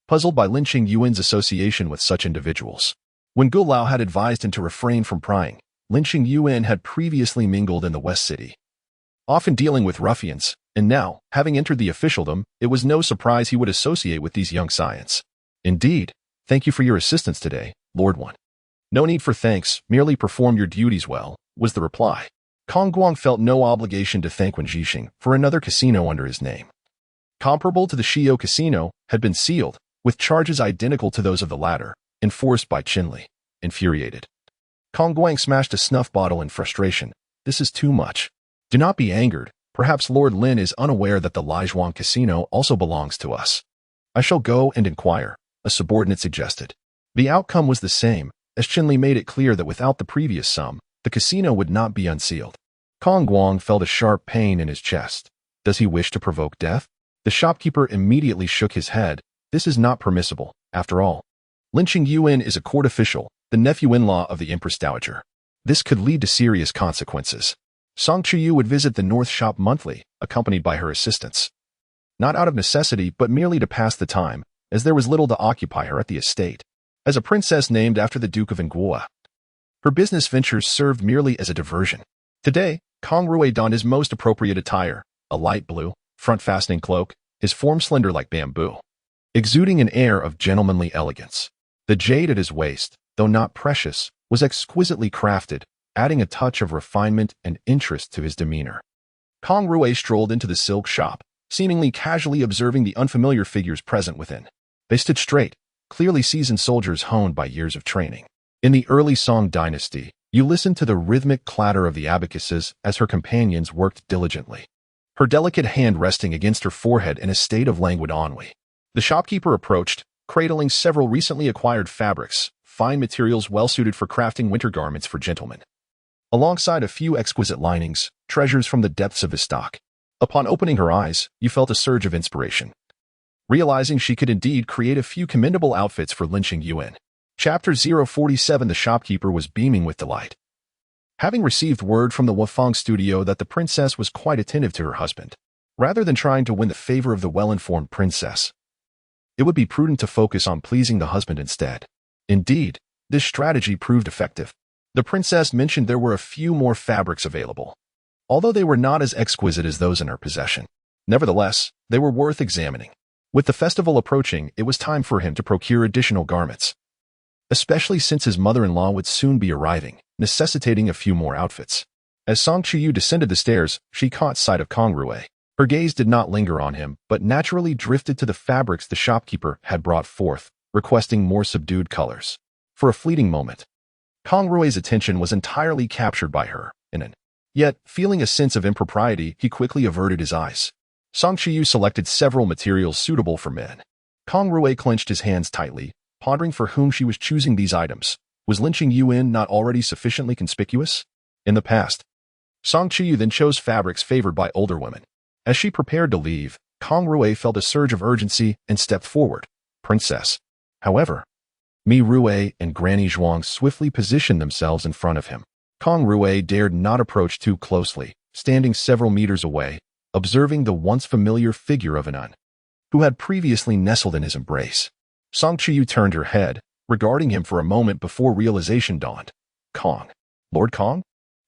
A: puzzled by Lin Qingyuan's association with such individuals. When Gu Lao had advised him to refrain from prying, Lin Qingyuan had previously mingled in the West City, often dealing with ruffians, and now, having entered the officialdom, it was no surprise he would associate with these young scions. Indeed, thank you for your assistance today, Lord One. No need for thanks, merely perform your duties well, was the reply. Kang Guang felt no obligation to thank Wen Jixing for another casino under his name. Comparable to the Shio casino, had been sealed, with charges identical to those of the latter, enforced by Qinli. Infuriated, Kang Guang smashed a snuff bottle in frustration. This is too much. Do not be angered. Perhaps Lord Lin is unaware that the Lijuan casino also belongs to us. I shall go and inquire, a subordinate suggested. The outcome was the same, as Qinli made it clear that without the previous sum, the casino would not be unsealed. Kang Guang felt a sharp pain in his chest. Does he wish to provoke death? The shopkeeper immediately shook his head. This is not permissible, after all. Lin Qingyuan is a court official, the nephew-in-law of the Empress Dowager. This could lead to serious consequences. Chuyu would visit the North Shop monthly, accompanied by her assistants. Not out of necessity, but merely to pass the time, as there was little to occupy her at the estate. As a princess named after the Duke of An Guo, her business ventures served merely as a diversion. Today, Kang Rui donned his most appropriate attire, a light blue, front-fastening cloak, his form slender like bamboo, exuding an air of gentlemanly elegance. The jade at his waist, though not precious, was exquisitely crafted, adding a touch of refinement and interest to his demeanor. Kang Rui strolled into the silk shop, seemingly casually observing the unfamiliar figures present within. They stood straight, clearly seasoned soldiers honed by years of training. In the early Song dynasty, you listened to the rhythmic clatter of the abacuses as her companions worked diligently, her delicate hand resting against her forehead in a state of languid ennui. The shopkeeper approached, cradling several recently acquired fabrics, fine materials well-suited for crafting winter garments for gentlemen, alongside a few exquisite linings, treasures from the depths of his stock. Upon opening her eyes, you felt a surge of inspiration, realizing she could indeed create a few commendable outfits for Lin Qingyuan. Chapter 047. The shopkeeper was beaming with delight, having received word from the Wufang studio that the princess was quite attentive to her husband. Rather than trying to win the favor of the well-informed princess, it would be prudent to focus on pleasing the husband instead. Indeed, this strategy proved effective. The princess mentioned there were a few more fabrics available, although they were not as exquisite as those in her possession. Nevertheless, they were worth examining. With the festival approaching, it was time for him to procure additional garments, especially since his mother-in-law would soon be arriving, necessitating a few more outfits. As Chuyu descended the stairs, she caught sight of Kang Rui. Her gaze did not linger on him, but naturally drifted to the fabrics the shopkeeper had brought forth, requesting more subdued colors. For a fleeting moment, Kang Rui's attention was entirely captured by her, yet, feeling a sense of impropriety, he quickly averted his eyes. Chuyu selected several materials suitable for men. Kang Rui clenched his hands tightly, pondering for whom she was choosing these items. Was Lin Qingyuan not already sufficiently conspicuous? In the past, Chuyu then chose fabrics favored by older women. As she prepared to leave, Kang Rui felt a surge of urgency and stepped forward. Princess. However, Mi Rui and Granny Zhuang swiftly positioned themselves in front of him. Kang Rui dared not approach too closely, standing several meters away, observing the once familiar figure of an nun, who had previously nestled in his embrace. Chuyu turned her head, regarding him for a moment before realization dawned. Kang. Lord Kang?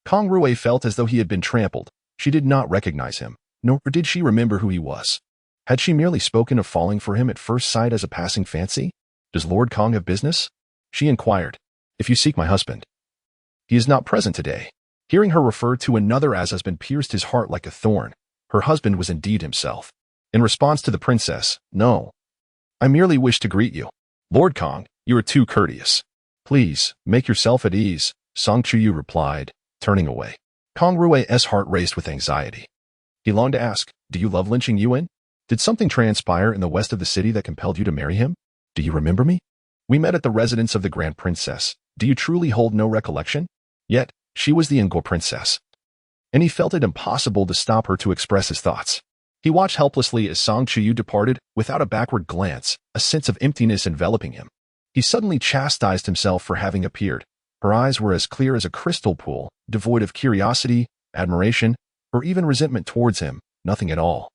A: Kang Rui felt as though he had been trampled. She did not recognize him, nor did she remember who he was. Had she merely spoken of falling for him at first sight as a passing fancy? Does Lord Kang have business? She inquired. If you seek my husband, he is not present today. Hearing her refer to another as husband pierced his heart like a thorn. Her husband was indeed himself. In response to the princess, no. I merely wish to greet you. Lord Kang, you are too courteous. Please, make yourself at ease, Chuyu replied, turning away. Kang Rui's heart raced with anxiety. He longed to ask, do you love Lin Qingyuan? Did something transpire in the west of the city that compelled you to marry him? Do you remember me? We met at the residence of the Grand Princess. Do you truly hold no recollection? Yet, she was the An Guo Princess, and he felt it impossible to stop her to express his thoughts. He watched helplessly as Chuyu departed, without a backward glance, a sense of emptiness enveloping him. He suddenly chastised himself for having appeared. Her eyes were as clear as a crystal pool, devoid of curiosity, admiration, or even resentment towards him, nothing at all.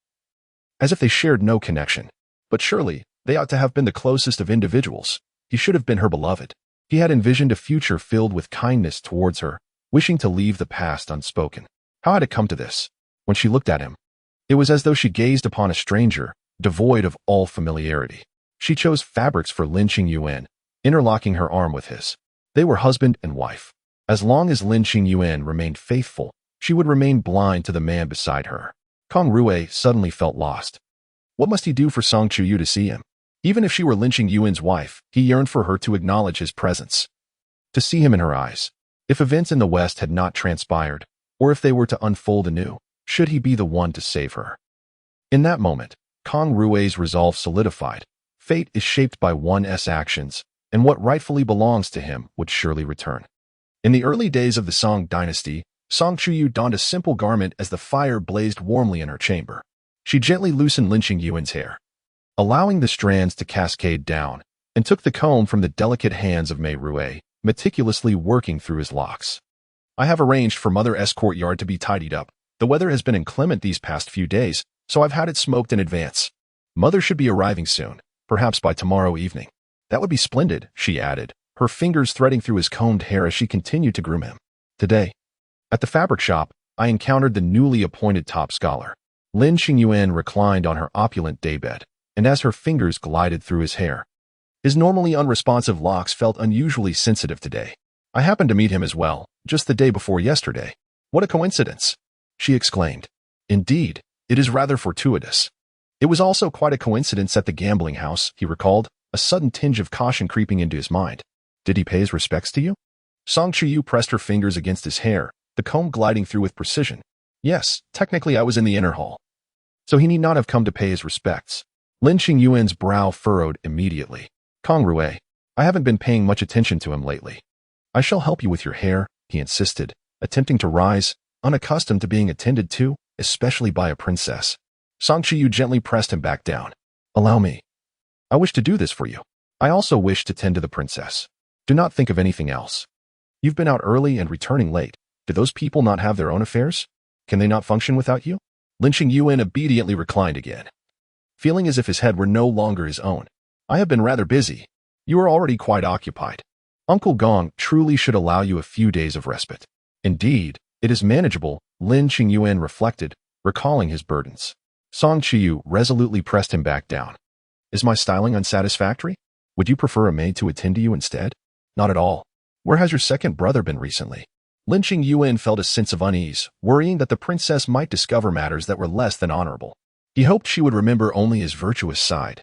A: As if they shared no connection. But surely, They ought to have been the closest of individuals. He should have been her beloved. He had envisioned a future filled with kindness towards her, wishing to leave the past unspoken. How had it come to this? When she looked at him, it was as though she gazed upon a stranger, devoid of all familiarity. She chose fabrics for Lin Qingyuan, interlocking her arm with his. They were husband and wife. As long as Lin Qingyuan remained faithful, she would remain blind to the man beside her. Kang Rui suddenly felt lost. What must he do for Song Chuyu to see him? Even if she were Lin Qingyuan's wife, he yearned for her to acknowledge his presence, to see him in her eyes. If events in the West had not transpired, or if they were to unfold anew, should he be the one to save her? In that moment, Kang Rui's resolve solidified. Fate is shaped by one's actions, and what rightfully belongs to him would surely return. In the early days of the Song dynasty, Song Chuyu donned a simple garment as the fire blazed warmly in her chamber. She gently loosened Lin Qingyuan's hair, allowing the strands to cascade down, and took the comb from the delicate hands of Mei Rui, meticulously working through his locks. I have arranged for Mother's courtyard to be tidied up. The weather has been inclement these past few days, so I've had it smoked in advance. Mother should be arriving soon, perhaps by tomorrow evening. That would be splendid, she added, her fingers threading through his combed hair as she continued to groom him. Today, at the fabric shop, I encountered the newly appointed top scholar. Lin Qingyuan reclined on her opulent daybed, and as her fingers glided through his hair, his normally unresponsive locks felt unusually sensitive today. I happened to meet him as well, just the day before yesterday. What a coincidence, she exclaimed. Indeed, it is rather fortuitous. It was also quite a coincidence at the gambling house, he recalled, a sudden tinge of caution creeping into his mind. Did he pay his respects to you? Song Chuyu pressed her fingers against his hair, the comb gliding through with precision. Yes, technically I was in the inner hall. So he need not have come to pay his respects. Lin Qingyuan's brow furrowed immediately. Kang Rui, I haven't been paying much attention to him lately. I shall help you with your hair, he insisted, attempting to rise, unaccustomed to being attended to, especially by a princess. Song Chuyu gently pressed him back down. Allow me. I wish to do this for you. I also wish to tend to the princess. Do not think of anything else. You've been out early and returning late. Do those people not have their own affairs? Can they not function without you? Lin Qingyuan obediently reclined again, feeling as if his head were no longer his own. I have been rather busy. You are already quite occupied. Uncle Gong truly should allow you a few days of respite. Indeed, it is manageable, Lin Qingyuan reflected, recalling his burdens. Song Chuyu resolutely pressed him back down. Is my styling unsatisfactory? Would you prefer a maid to attend to you instead? Not at all. Where has your second brother been recently? Lin Qingyuan felt a sense of unease, worrying that the princess might discover matters that were less than honorable. He hoped she would remember only his virtuous side,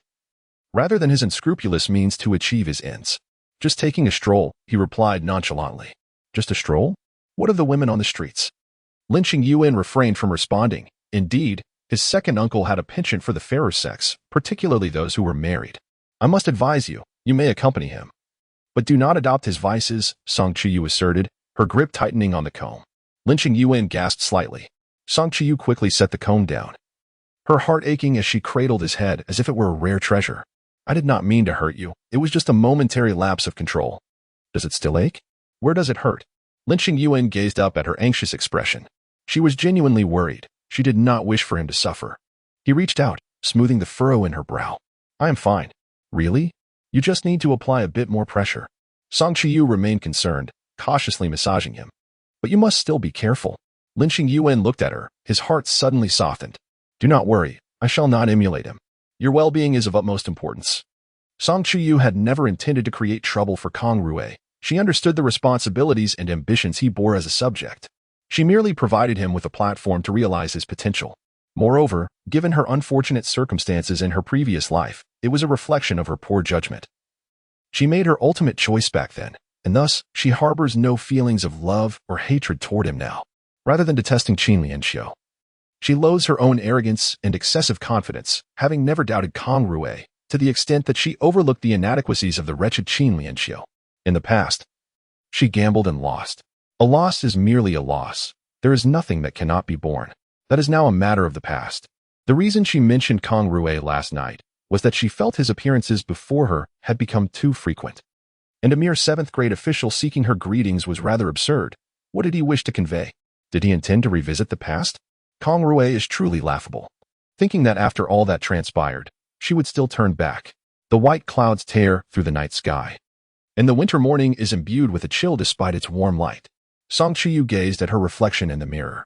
A: rather than his unscrupulous means to achieve his ends. Just taking a stroll, he replied nonchalantly. Just a stroll? What of the women on the streets? Lin Qingyuan refrained from responding. Indeed, his second uncle had a penchant for the fairer sex, particularly those who were married. I must advise you, you may accompany him. But do not adopt his vices, Song Chuyu asserted, her grip tightening on the comb. Lin Qingyuan gasped slightly. Song Chuyu quickly set the comb down, her heart aching as she cradled his head as if it were a rare treasure. I did not mean to hurt you. It was just a momentary lapse of control. Does it still ache? Where does it hurt? Lin Qingyuan gazed up at her anxious expression. She was genuinely worried. She did not wish for him to suffer. He reached out, smoothing the furrow in her brow. I am fine. Really? You just need to apply a bit more pressure. Song Chuyu remained concerned, cautiously massaging him. But you must still be careful. Lin Qingyuan looked at her, his heart suddenly softened. Do not worry, I shall not emulate him. Your well-being is of utmost importance. Song Chuyu had never intended to create trouble for Kang Rui. She understood the responsibilities and ambitions he bore as a subject. She merely provided him with a platform to realize his potential. Moreover, given her unfortunate circumstances in her previous life, it was a reflection of her poor judgment. She made her ultimate choice back then, and thus she harbors no feelings of love or hatred toward him now. Rather than detesting Qin Lianxiu, she loathes her own arrogance and excessive confidence, having never doubted Kang Rui, to the extent that she overlooked the inadequacies of the wretched Qin Lianxiu. In the past, she gambled and lost. A loss is merely a loss. There is nothing that cannot be borne. That is now a matter of the past. The reason she mentioned Kang Rui last night was that she felt his appearances before her had become too frequent. And a mere 7th grade official seeking her greetings was rather absurd. What did he wish to convey? Did he intend to revisit the past? Kang Rui is truly laughable. Thinking that after all that transpired, she would still turn back. The white clouds tear through the night sky, and the winter morning is imbued with a chill despite its warm light. Chuyu gazed at her reflection in the mirror,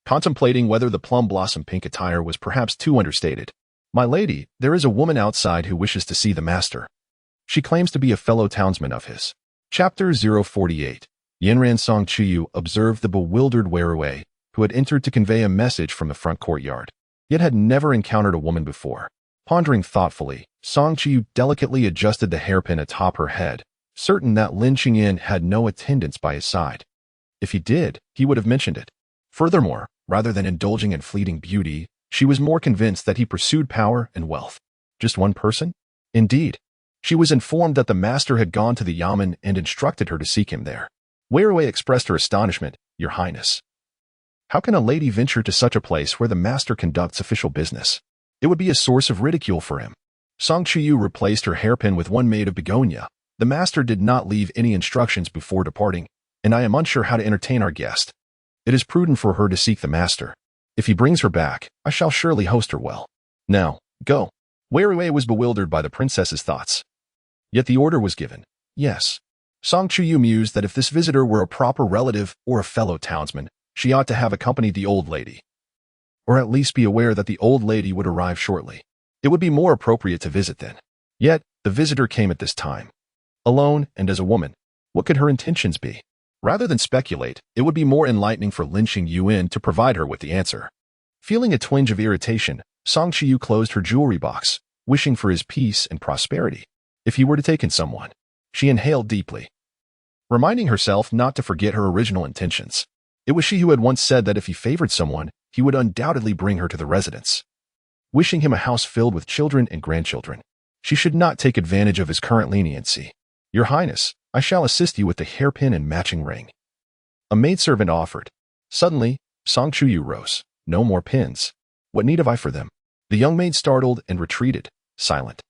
A: contemplating whether the plum blossom pink attire was perhaps too understated. "My lady, there is a woman outside who wishes to see the master. She claims to be a fellow townsman of his." Chapter 048. Yanran Chuyu observed the bewildered Werewei, who had entered to convey a message from the front courtyard, yet had never encountered a woman before. Pondering thoughtfully, Chuyu delicately adjusted the hairpin atop her head, certain that Lin Qingyuan had no attendants by his side. If he did, he would have mentioned it. Furthermore, rather than indulging in fleeting beauty, she was more convinced that he pursued power and wealth. Just one person? Indeed. She was informed that the master had gone to the yamen and instructed her to seek him there. Werewei expressed her astonishment. "Your Highness, how can a lady venture to such a place where the master conducts official business? It would be a source of ridicule for him." Chuyu replaced her hairpin with one made of begonia. "The master did not leave any instructions before departing, and I am unsure how to entertain our guest. It is prudent for her to seek the master. If he brings her back, I shall surely host her well. Now, go." Werewei was bewildered by the princess's thoughts. Yet the order was given. Yes. Chuyu mused that if this visitor were a proper relative or a fellow townsman, she ought to have accompanied the old lady, or at least be aware that the old lady would arrive shortly. It would be more appropriate to visit then. Yet, the visitor came at this time, alone and as a woman. What could her intentions be? Rather than speculate, it would be more enlightening for Lin Qingyuan to provide her with the answer. Feeling a twinge of irritation, Chuyu closed her jewelry box, wishing for his peace and prosperity. If he were to take in someone, she inhaled deeply, reminding herself not to forget her original intentions. It was she who had once said that if he favored someone, he would undoubtedly bring her to the residence, wishing him a house filled with children and grandchildren. She should not take advantage of his current leniency. "Your Highness, I shall assist you with the hairpin and matching ring," a maidservant offered. Suddenly, Chuyu rose. "No more pins. What need have I for them?" The young maid startled and retreated, silent.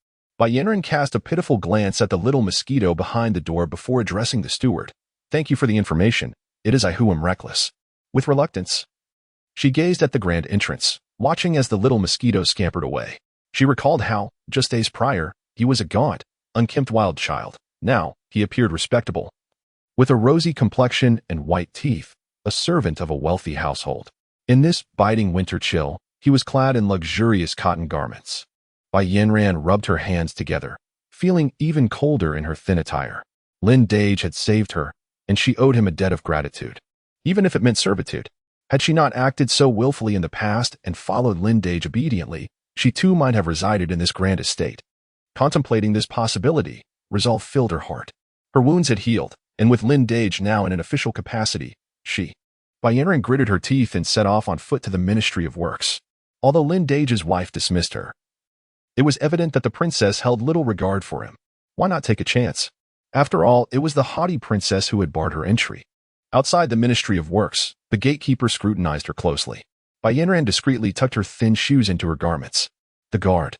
A: Yanran cast a pitiful glance at the little mosquito behind the door before addressing the steward. "Thank you for the information. It is I who am reckless." With reluctance, she gazed at the grand entrance, watching as the little mosquito scampered away. She recalled how, just days prior, he was a gaunt, unkempt wild child. Now, he appeared respectable, with a rosy complexion and white teeth, a servant of a wealthy household. In this biting winter chill, he was clad in luxurious cotton garments. Yanran rubbed her hands together, feeling even colder in her thin attire. Lin Dage had saved her, and she owed him a debt of gratitude, even if it meant servitude. Had she not acted so willfully in the past and followed Lin Dage obediently, she too might have resided in this grand estate. Contemplating this possibility, resolve filled her heart. Her wounds had healed, and with Lin Dage now in an official capacity, Yanran gritted her teeth and set off on foot to the Ministry of Works. Although Lin Dage's wife dismissed her, it was evident that the princess held little regard for him. Why not take a chance? After all, it was the haughty princess who had barred her entry. Outside the Ministry of Works, the gatekeeper scrutinized her closely. Yanran discreetly tucked her thin shoes into her garments. The guard,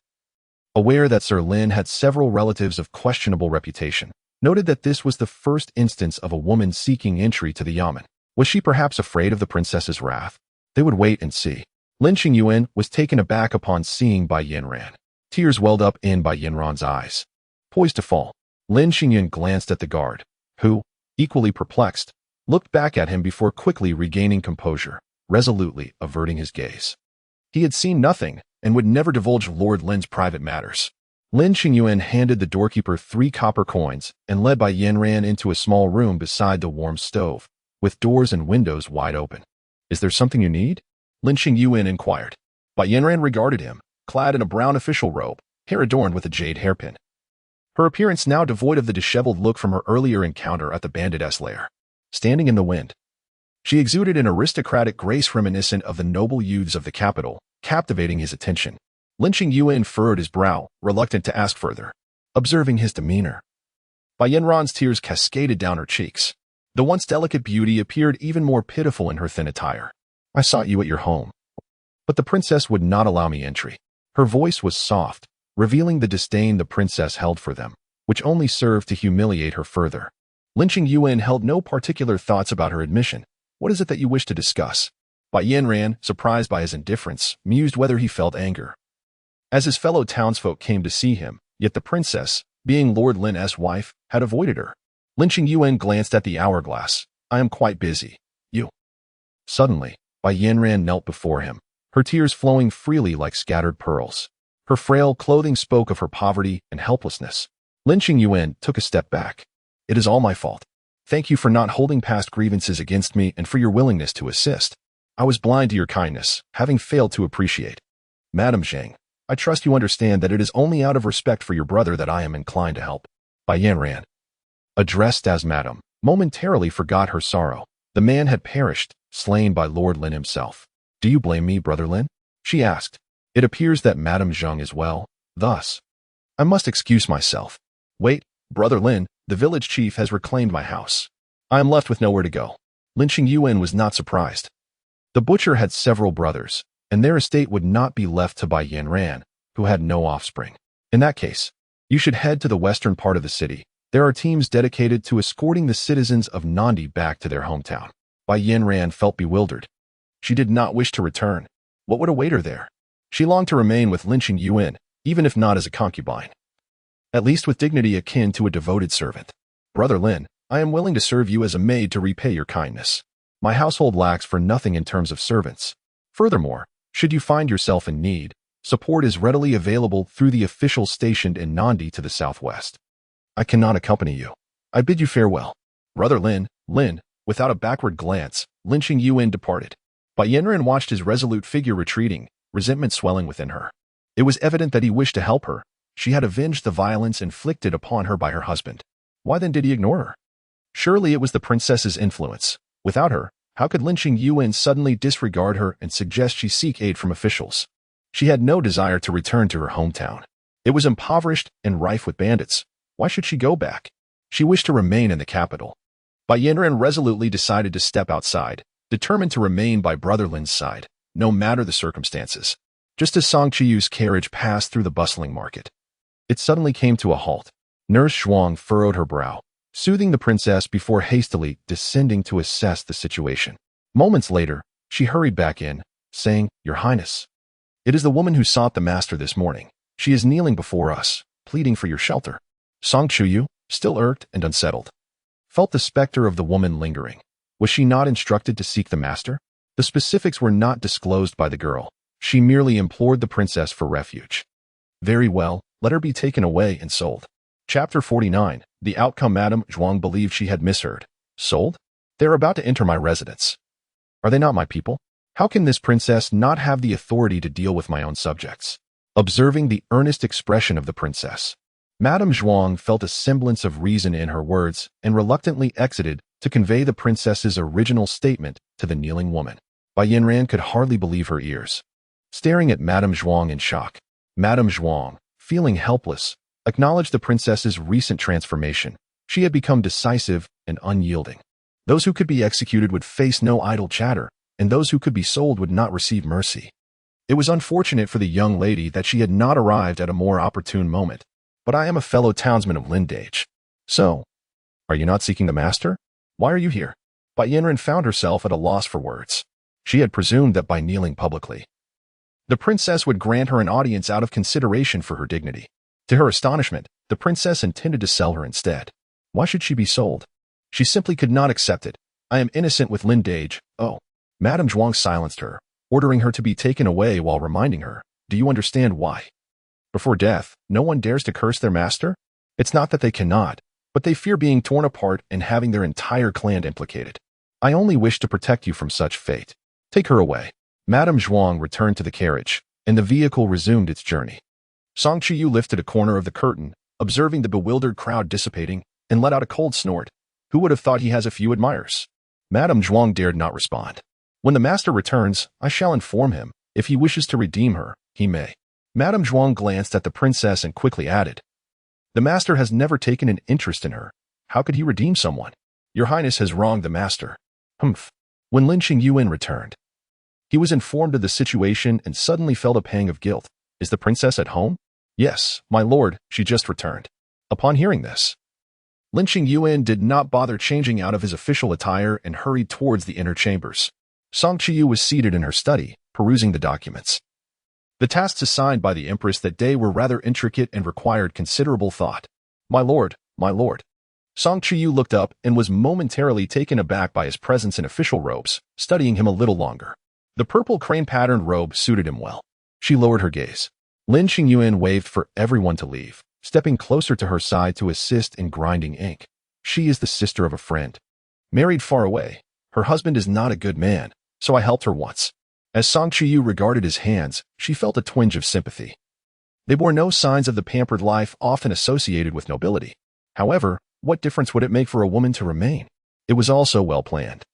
A: aware that Sir Lin had several relatives of questionable reputation, noted that this was the first instance of a woman seeking entry to the yamen. Was she perhaps afraid of the princess's wrath? They would wait and see. Lin Qingyuan was taken aback upon seeing Yanran. Tears welled up in Yanran's eyes. Poised to fall, Lin Qingyuan glanced at the guard, who, equally perplexed, looked back at him before quickly regaining composure, resolutely averting his gaze. He had seen nothing and would never divulge Lord Lin's private matters. Lin Qingyuan handed the doorkeeper 3 copper coins and led Yanran into a small room beside the warm stove, with doors and windows wide open. "Is there something you need?" Lin Qingyuan inquired. Yanran regarded him, clad in a brown official robe, hair adorned with a jade hairpin. Her appearance now devoid of the disheveled look from her earlier encounter at the bandit's lair. Standing in the wind, she exuded an aristocratic grace reminiscent of the noble youths of the capital, captivating his attention. Lin Qingyuan furrowed his brow, reluctant to ask further. Observing his demeanor, Yanran's tears cascaded down her cheeks. The once delicate beauty appeared even more pitiful in her thin attire. "I sought you at your home, but the princess would not allow me entry." Her voice was soft, revealing the disdain the princess held for them, which only served to humiliate her further. Lin Qingyuan held no particular thoughts about her admission. "What is it that you wish to discuss?" Yanran, surprised by his indifference, mused whether he felt anger. As his fellow townsfolk came to see him, Yet the princess, being Lord Lin's wife, had avoided her. Lin Qingyuan glanced at the hourglass. I am quite busy. You. Suddenly, Bai Yanran knelt before him, her tears flowing freely like scattered pearls. Her frail clothing spoke of her poverty and helplessness. Lin Qingyuan took a step back. It is all my fault. Thank you for not holding past grievances against me and for your willingness to assist. I was blind to your kindness, having failed to appreciate. Madam Zhang, I trust you understand that it is only out of respect for your brother that I am inclined to help. Bai Yanran, addressed as Madam, momentarily forgot her sorrow. The man had perished, slain by Lord Lin himself. Do you blame me, Brother Lin? She asked. It appears that Madam Zhang is well, thus. I must excuse myself. Wait, Brother Lin, the village chief has reclaimed my house. I am left with nowhere to go. Lin Qingyuan was not surprised. The butcher had several brothers, and their estate would not be left to Bai Yanran, who had no offspring. In that case, you should head to the western part of the city. There are teams dedicated to escorting the citizens of Nandi back to their hometown. Bai Yanran felt bewildered. She did not wish to return. What would await her there? She longed to remain with Lin Qingyuan, even if not as a concubine. At least with dignity akin to a devoted servant. Brother Lin, I am willing to serve you as a maid to repay your kindness. My household lacks for nothing in terms of servants. Furthermore, should you find yourself in need, support is readily available through the officials stationed in Nandi to the southwest. I cannot accompany you. I bid you farewell. Brother Lin, without a backward glance, Lin Qingyuan departed. Bai Yanran watched his resolute figure retreating, resentment swelling within her. It was evident that he wished to help her. She had avenged the violence inflicted upon her by her husband. Why then did he ignore her? Surely it was the princess's influence. Without her, how could Lin Qingyuan suddenly disregard her and suggest she seek aid from officials? She had no desire to return to her hometown. It was impoverished and rife with bandits. Why should she go back? She wished to remain in the capital. Bai Yanran resolutely decided to step outside, determined to remain by Brother Lin's side, no matter the circumstances. Just as Song Chiyu's carriage passed through the bustling market, it suddenly came to a halt. Nurse Zhuang furrowed her brow, soothing the princess before hastily descending to assess the situation. Moments later, she hurried back in, saying, Your Highness, it is the woman who sought the master this morning. She is kneeling before us, pleading for your shelter. Song Chuyu, still irked and unsettled, felt the specter of the woman lingering. Was she not instructed to seek the master? The specifics were not disclosed by the girl. She merely implored the princess for refuge. Very well, let her be taken away and sold. Chapter 49. The outcome. Madame Zhuang believed she had misheard. Sold? They are about to enter my residence. Are they not my people? How can this princess not have the authority to deal with my own subjects? Observing the earnest expression of the princess, Madame Zhuang felt a semblance of reason in her words and reluctantly exited to convey the princess's original statement to the kneeling woman. Bai Yanran could hardly believe her ears, staring at Madame Zhuang in shock. Madame Zhuang, feeling helpless, acknowledged the princess's recent transformation. She had become decisive and unyielding. Those who could be executed would face no idle chatter, and those who could be sold would not receive mercy. It was unfortunate for the young lady that she had not arrived at a more opportune moment. But I am a fellow townsman of Lindage. So, are you not seeking the master? Why are you here? Bai Yanran found herself at a loss for words. She had presumed that by kneeling publicly, the princess would grant her an audience out of consideration for her dignity. To her astonishment, the princess intended to sell her instead. Why should she be sold? She simply could not accept it. I am innocent with Lindage. Oh. Madame Zhuang silenced her, ordering her to be taken away while reminding her, do you understand why? Before death, no one dares to curse their master? It's not that they cannot, but they fear being torn apart and having their entire clan implicated. I only wish to protect you from such fate. Take her away. Madame Zhuang returned to the carriage, and the vehicle resumed its journey. Song Chuyu lifted a corner of the curtain, observing the bewildered crowd dissipating, and let out a cold snort. Who would have thought he has a few admirers? Madame Zhuang dared not respond. When the master returns, I shall inform him. If he wishes to redeem her, he may. Madame Zhuang glanced at the princess and quickly added, the master has never taken an interest in her. How could he redeem someone? Your Highness has wronged the master. Humph. When Lin Qingyuan returned, he was informed of the situation and suddenly felt a pang of guilt. Is the princess at home? Yes, my lord, she just returned. Upon hearing this, Lin Qingyuan did not bother changing out of his official attire and hurried towards the inner chambers. Song Chuyu was seated in her study, perusing the documents. The tasks assigned by the Empress that day were rather intricate and required considerable thought. My lord, my lord. Song Chuyu looked up and was momentarily taken aback by his presence in official robes, studying him a little longer. The purple crane-patterned robe suited him well. She lowered her gaze. Lin Qingyuan waved for everyone to leave, stepping closer to her side to assist in grinding ink. She is the sister of a friend. Married far away, her husband is not a good man, so I helped her once. As Song Chuyu regarded his hands, she felt a twinge of sympathy. They bore no signs of the pampered life often associated with nobility. However, what difference would it make for a woman to remain? It was also well planned.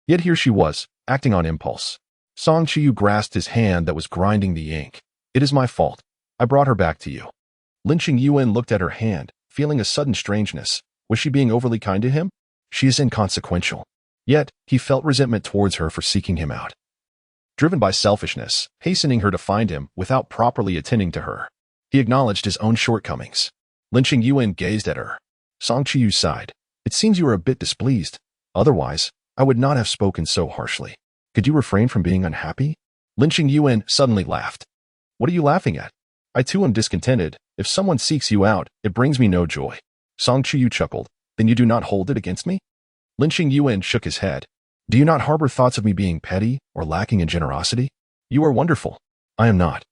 A: Yet here she was, acting on impulse. Song Chuyu grasped his hand that was grinding the ink. It is my fault. I brought her back to you. Lin Qingyuan looked at her hand, feeling a sudden strangeness. Was she being overly kind to him? She is inconsequential. Yet, he felt resentment towards her for seeking him out. Driven by selfishness, hastening her to find him without properly attending to her. He acknowledged his own shortcomings. Lin Qingyuan gazed at her. Song Chuyu sighed. It seems you are a bit displeased. Otherwise, I would not have spoken so harshly. Could you refrain from being unhappy? Lin Qingyuan suddenly laughed. What are you laughing at? I too am discontented. If someone seeks you out, it brings me no joy. Song Chuyu chuckled. Then you do not hold it against me? Lin Qingyuan shook his head. Do you not harbor thoughts of me being petty or lacking in generosity? You are wonderful. I am not.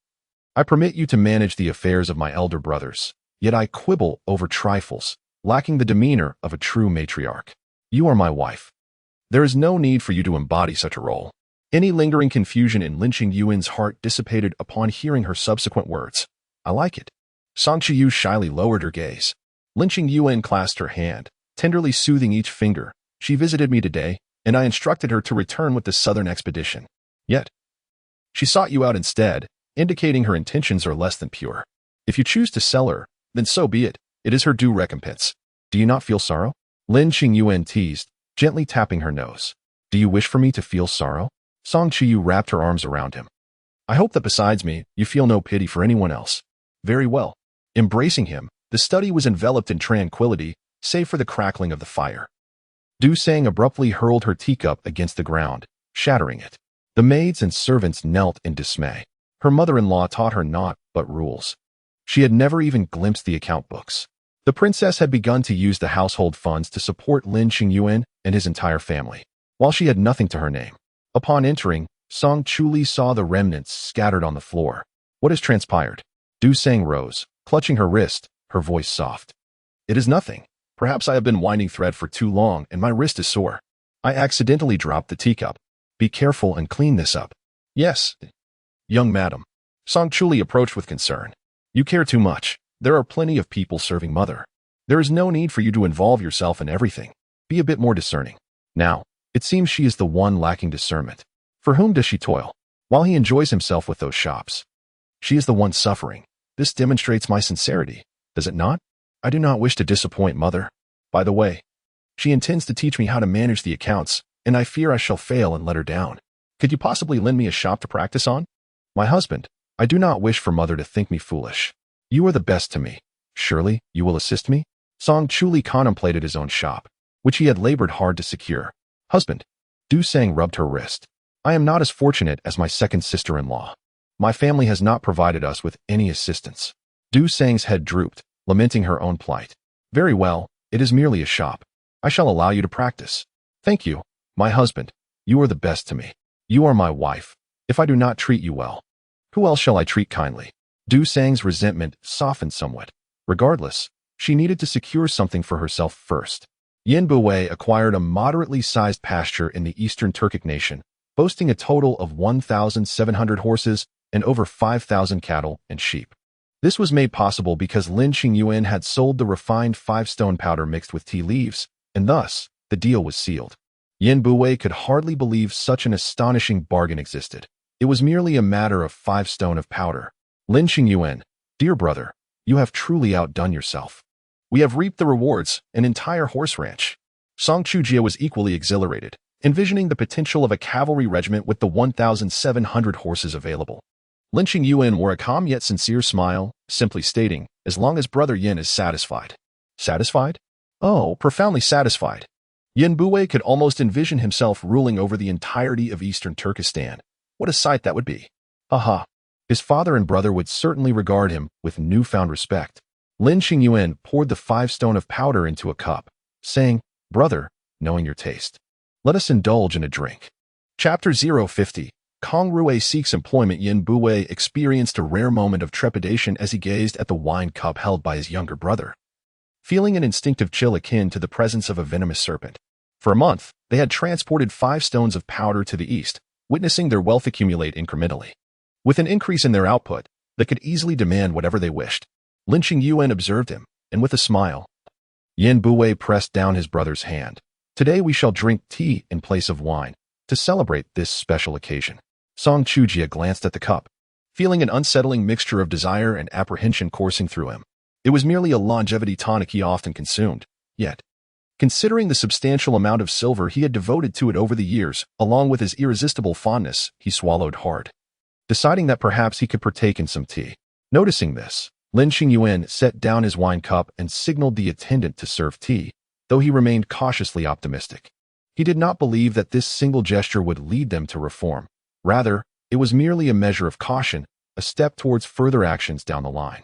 A: I permit you to manage the affairs of my elder brothers, yet I quibble over trifles, lacking the demeanor of a true matriarch. You are my wife. There is no need for you to embody such a role. Any lingering confusion in Lin Qingyuan's heart dissipated upon hearing her subsequent words. I like it. Song Chuyu shyly lowered her gaze. Lin Qingyuan clasped her hand, tenderly soothing each finger. She visited me today, and I instructed her to return with the southern expedition. Yet, she sought you out instead, indicating her intentions are less than pure. If you choose to sell her, then so be it. It is her due recompense. Do you not feel sorrow? Lin Qingyuan teased, gently tapping her nose. Do you wish for me to feel sorrow? Song Chuyu wrapped her arms around him. I hope that besides me, you feel no pity for anyone else. Very well. Embracing him, the study was enveloped in tranquility, save for the crackling of the fire. Du Sang abruptly hurled her teacup against the ground, shattering it. The maids and servants knelt in dismay. Her mother-in-law taught her naught but rules. She had never even glimpsed the account books. The princess had begun to use the household funds to support Lin Qingyuan and his entire family, while she had nothing to her name. Upon entering, Song Chuyu saw the remnants scattered on the floor. What has transpired? Du Sang rose, clutching her wrist, her voice soft. It is nothing. Perhaps I have been winding thread for too long and my wrist is sore. I accidentally dropped the teacup. Be careful and clean this up. Yes, young madam. Song Chuyu approached with concern. You care too much. There are plenty of people serving mother. There is no need for you to involve yourself in everything. Be a bit more discerning. Now, it seems she is the one lacking discernment. For whom does she toil? While he enjoys himself with those shops. She is the one suffering. This demonstrates my sincerity, does it not? I do not wish to disappoint mother. By the way, she intends to teach me how to manage the accounts, and I fear I shall fail and let her down. Could you possibly lend me a shop to practice on? My husband, I do not wish for mother to think me foolish. You are the best to me. Surely, you will assist me? Song Chuyu contemplated his own shop, which he had labored hard to secure. Husband, Du Sang rubbed her wrist. I am not as fortunate as my second sister-in-law. My family has not provided us with any assistance. Du Sang's head drooped, lamenting her own plight. Very well, it is merely a shop. I shall allow you to practice. Thank you, my husband. You are the best to me. You are my wife. If I do not treat you well, who else shall I treat kindly? Du Sang's resentment softened somewhat. Regardless, she needed to secure something for herself first. Yin Buwei acquired a moderately sized pasture in the eastern Turkic nation, boasting a total of 1,700 horses and over 5,000 cattle and sheep. This was made possible because Lin Qingyuan had sold the refined 5-stone powder mixed with tea leaves, and thus, the deal was sealed. Yin Buwei could hardly believe such an astonishing bargain existed. It was merely a matter of 5 stone of powder. Lin Qingyuan, dear brother, you have truly outdone yourself. We have reaped the rewards, an entire horse ranch. Song Chuyu was equally exhilarated, envisioning the potential of a cavalry regiment with the 1,700 horses available. Lin Qingyuan wore a calm yet sincere smile, simply stating, as long as brother Yin is satisfied. Satisfied? Oh, profoundly satisfied. Yin Buwei could almost envision himself ruling over the entirety of eastern Turkestan. What a sight that would be. Aha. His father and brother would certainly regard him with newfound respect. Lin Qingyuan poured the 5 stone of powder into a cup, saying, "Brother, knowing your taste, let us indulge in a drink." Chapter 050. Kang Rui seeks employment. Yin Buwei experienced a rare moment of trepidation as he gazed at the wine cup held by his younger brother, feeling an instinctive chill akin to the presence of a venomous serpent. For a month, they had transported 5 stones of powder to the east, witnessing their wealth accumulate incrementally. With an increase in their output, they could easily demand whatever they wished. Lin Qingyuan observed him, and with a smile, Yin Buwei pressed down his brother's hand. "Today we shall drink tea in place of wine, to celebrate this special occasion." Song Chujia glanced at the cup, feeling an unsettling mixture of desire and apprehension coursing through him. It was merely a longevity tonic he often consumed, yet, considering the substantial amount of silver he had devoted to it over the years, along with his irresistible fondness, he swallowed hard, deciding that perhaps he could partake in some tea. Noticing this, Lin Qingyuan set down his wine cup and signaled the attendant to serve tea, though he remained cautiously optimistic. He did not believe that this single gesture would lead them to reform. Rather, it was merely a measure of caution, a step towards further actions down the line.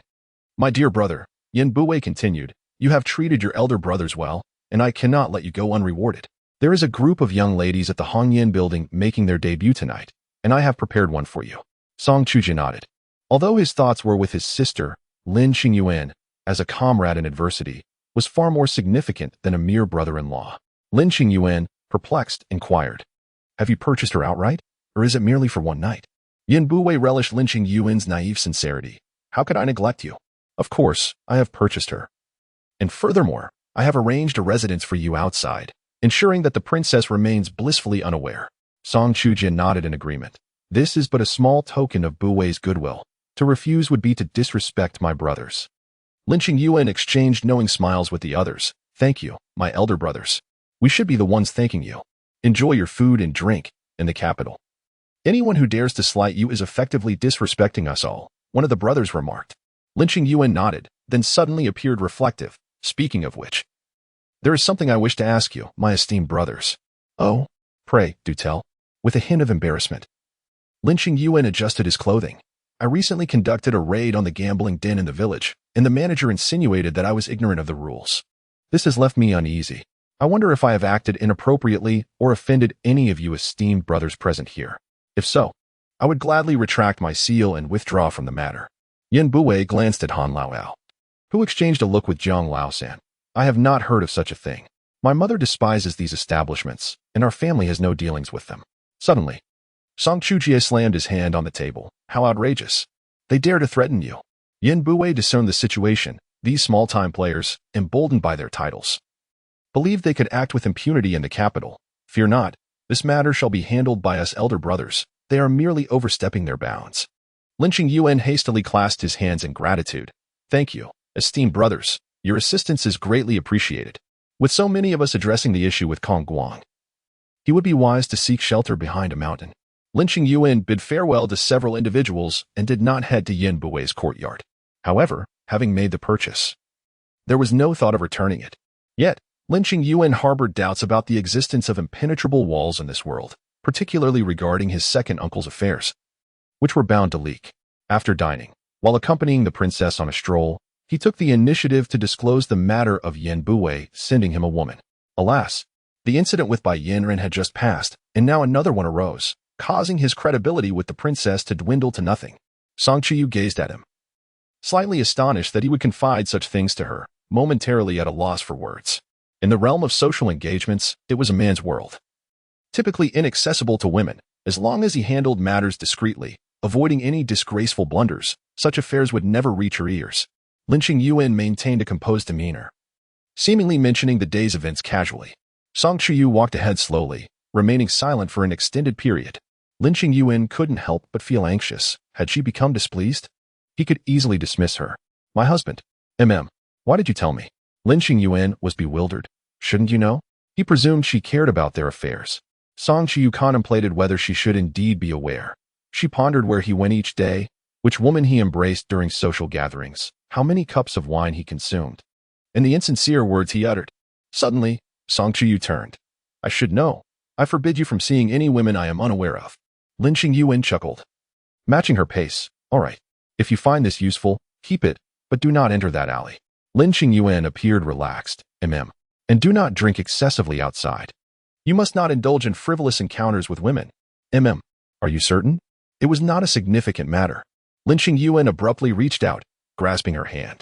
A: "My dear brother," Yin Buwei continued, "you have treated your elder brothers well, and I cannot let you go unrewarded. There is a group of young ladies at the Hongyan building making their debut tonight, and I have prepared one for you." Song Chujia nodded. Although his thoughts were with his sister, Lin Qingyuan, as a comrade in adversity, was far more significant than a mere brother-in-law. Lin Qingyuan, perplexed, inquired, "Have you purchased her outright, or is it merely for one night?" Yin Buwei relished Lin Qingyuan's naive sincerity. "How could I neglect you? Of course, I have purchased her. And furthermore, I have arranged a residence for you outside, ensuring that the princess remains blissfully unaware." Song Chujia nodded in agreement. "This is but a small token of Buwei's goodwill. To refuse would be to disrespect my brothers." Lin Qingyuan exchanged knowing smiles with the others. "Thank you, my elder brothers. We should be the ones thanking you. Enjoy your food and drink in the capital. Anyone who dares to slight you is effectively disrespecting us all," one of the brothers remarked. Lin Qingyuan nodded, then suddenly appeared reflective. "Speaking of which, there is something I wish to ask you, my esteemed brothers." "Oh, pray, do tell." With a hint of embarrassment, Lin Qingyuan adjusted his clothing. "I recently conducted a raid on the gambling den in the village, and the manager insinuated that I was ignorant of the rules. This has left me uneasy. I wonder if I have acted inappropriately or offended any of you esteemed brothers present here. If so, I would gladly retract my seal and withdraw from the matter." Yin Buwei glanced at Han Laoao, who exchanged a look with Jiang Laosan. "I have not heard of such a thing. My mother despises these establishments, and our family has no dealings with them." Suddenly, Song Chujie slammed his hand on the table. "How outrageous. They dare to threaten you." Yin Buwei discerned the situation. These small-time players, emboldened by their titles, believed they could act with impunity in the capital. "Fear not. This matter shall be handled by us elder brothers. They are merely overstepping their bounds." Lin Qingyuan hastily clasped his hands in gratitude. "Thank you, esteemed brothers. Your assistance is greatly appreciated. With so many of us addressing the issue with Kong Guang, he would be wise to seek shelter behind a mountain." Lin Qingyuan bid farewell to several individuals and did not head to Yin Buwei's courtyard. However, having made the purchase, there was no thought of returning it. Yet, Lin Qingyuan harbored doubts about the existence of impenetrable walls in this world, particularly regarding his second uncle's affairs, which were bound to leak. After dining, while accompanying the princess on a stroll, he took the initiative to disclose the matter of Yin Buwei sending him a woman. Alas, the incident with Bai Yanren had just passed, and now another one arose, causing his credibility with the princess to dwindle to nothing. Song Chuyu gazed at him, slightly astonished that he would confide such things to her, momentarily at a loss for words. In the realm of social engagements, it was a man's world, typically inaccessible to women. As long as he handled matters discreetly, avoiding any disgraceful blunders, such affairs would never reach her ears. Lin Qingyuan maintained a composed demeanor, seemingly mentioning the day's events casually. Song Chuyu walked ahead slowly, remaining silent for an extended period. Lin Qingyuan couldn't help but feel anxious. Had she become displeased? He could easily dismiss her. "My husband. Why did you tell me?" Lin Qingyuan was bewildered. Shouldn't you know? He presumed she cared about their affairs. Song Chuyu contemplated whether she should indeed be aware. She pondered where he went each day, which woman he embraced during social gatherings, how many cups of wine he consumed, and the insincere words he uttered. Suddenly, Song Chuyu turned. "I should know. I forbid you from seeing any women I am unaware of." Lin Qingyuan chuckled, matching her pace. All right. If you find this useful, keep it, but do not enter that alley. Lin Qingyuan appeared relaxed. And do not drink excessively outside. You must not indulge in frivolous encounters with women. Are you certain? It was not a significant matter. Lin Qingyuan abruptly reached out, grasping her hand,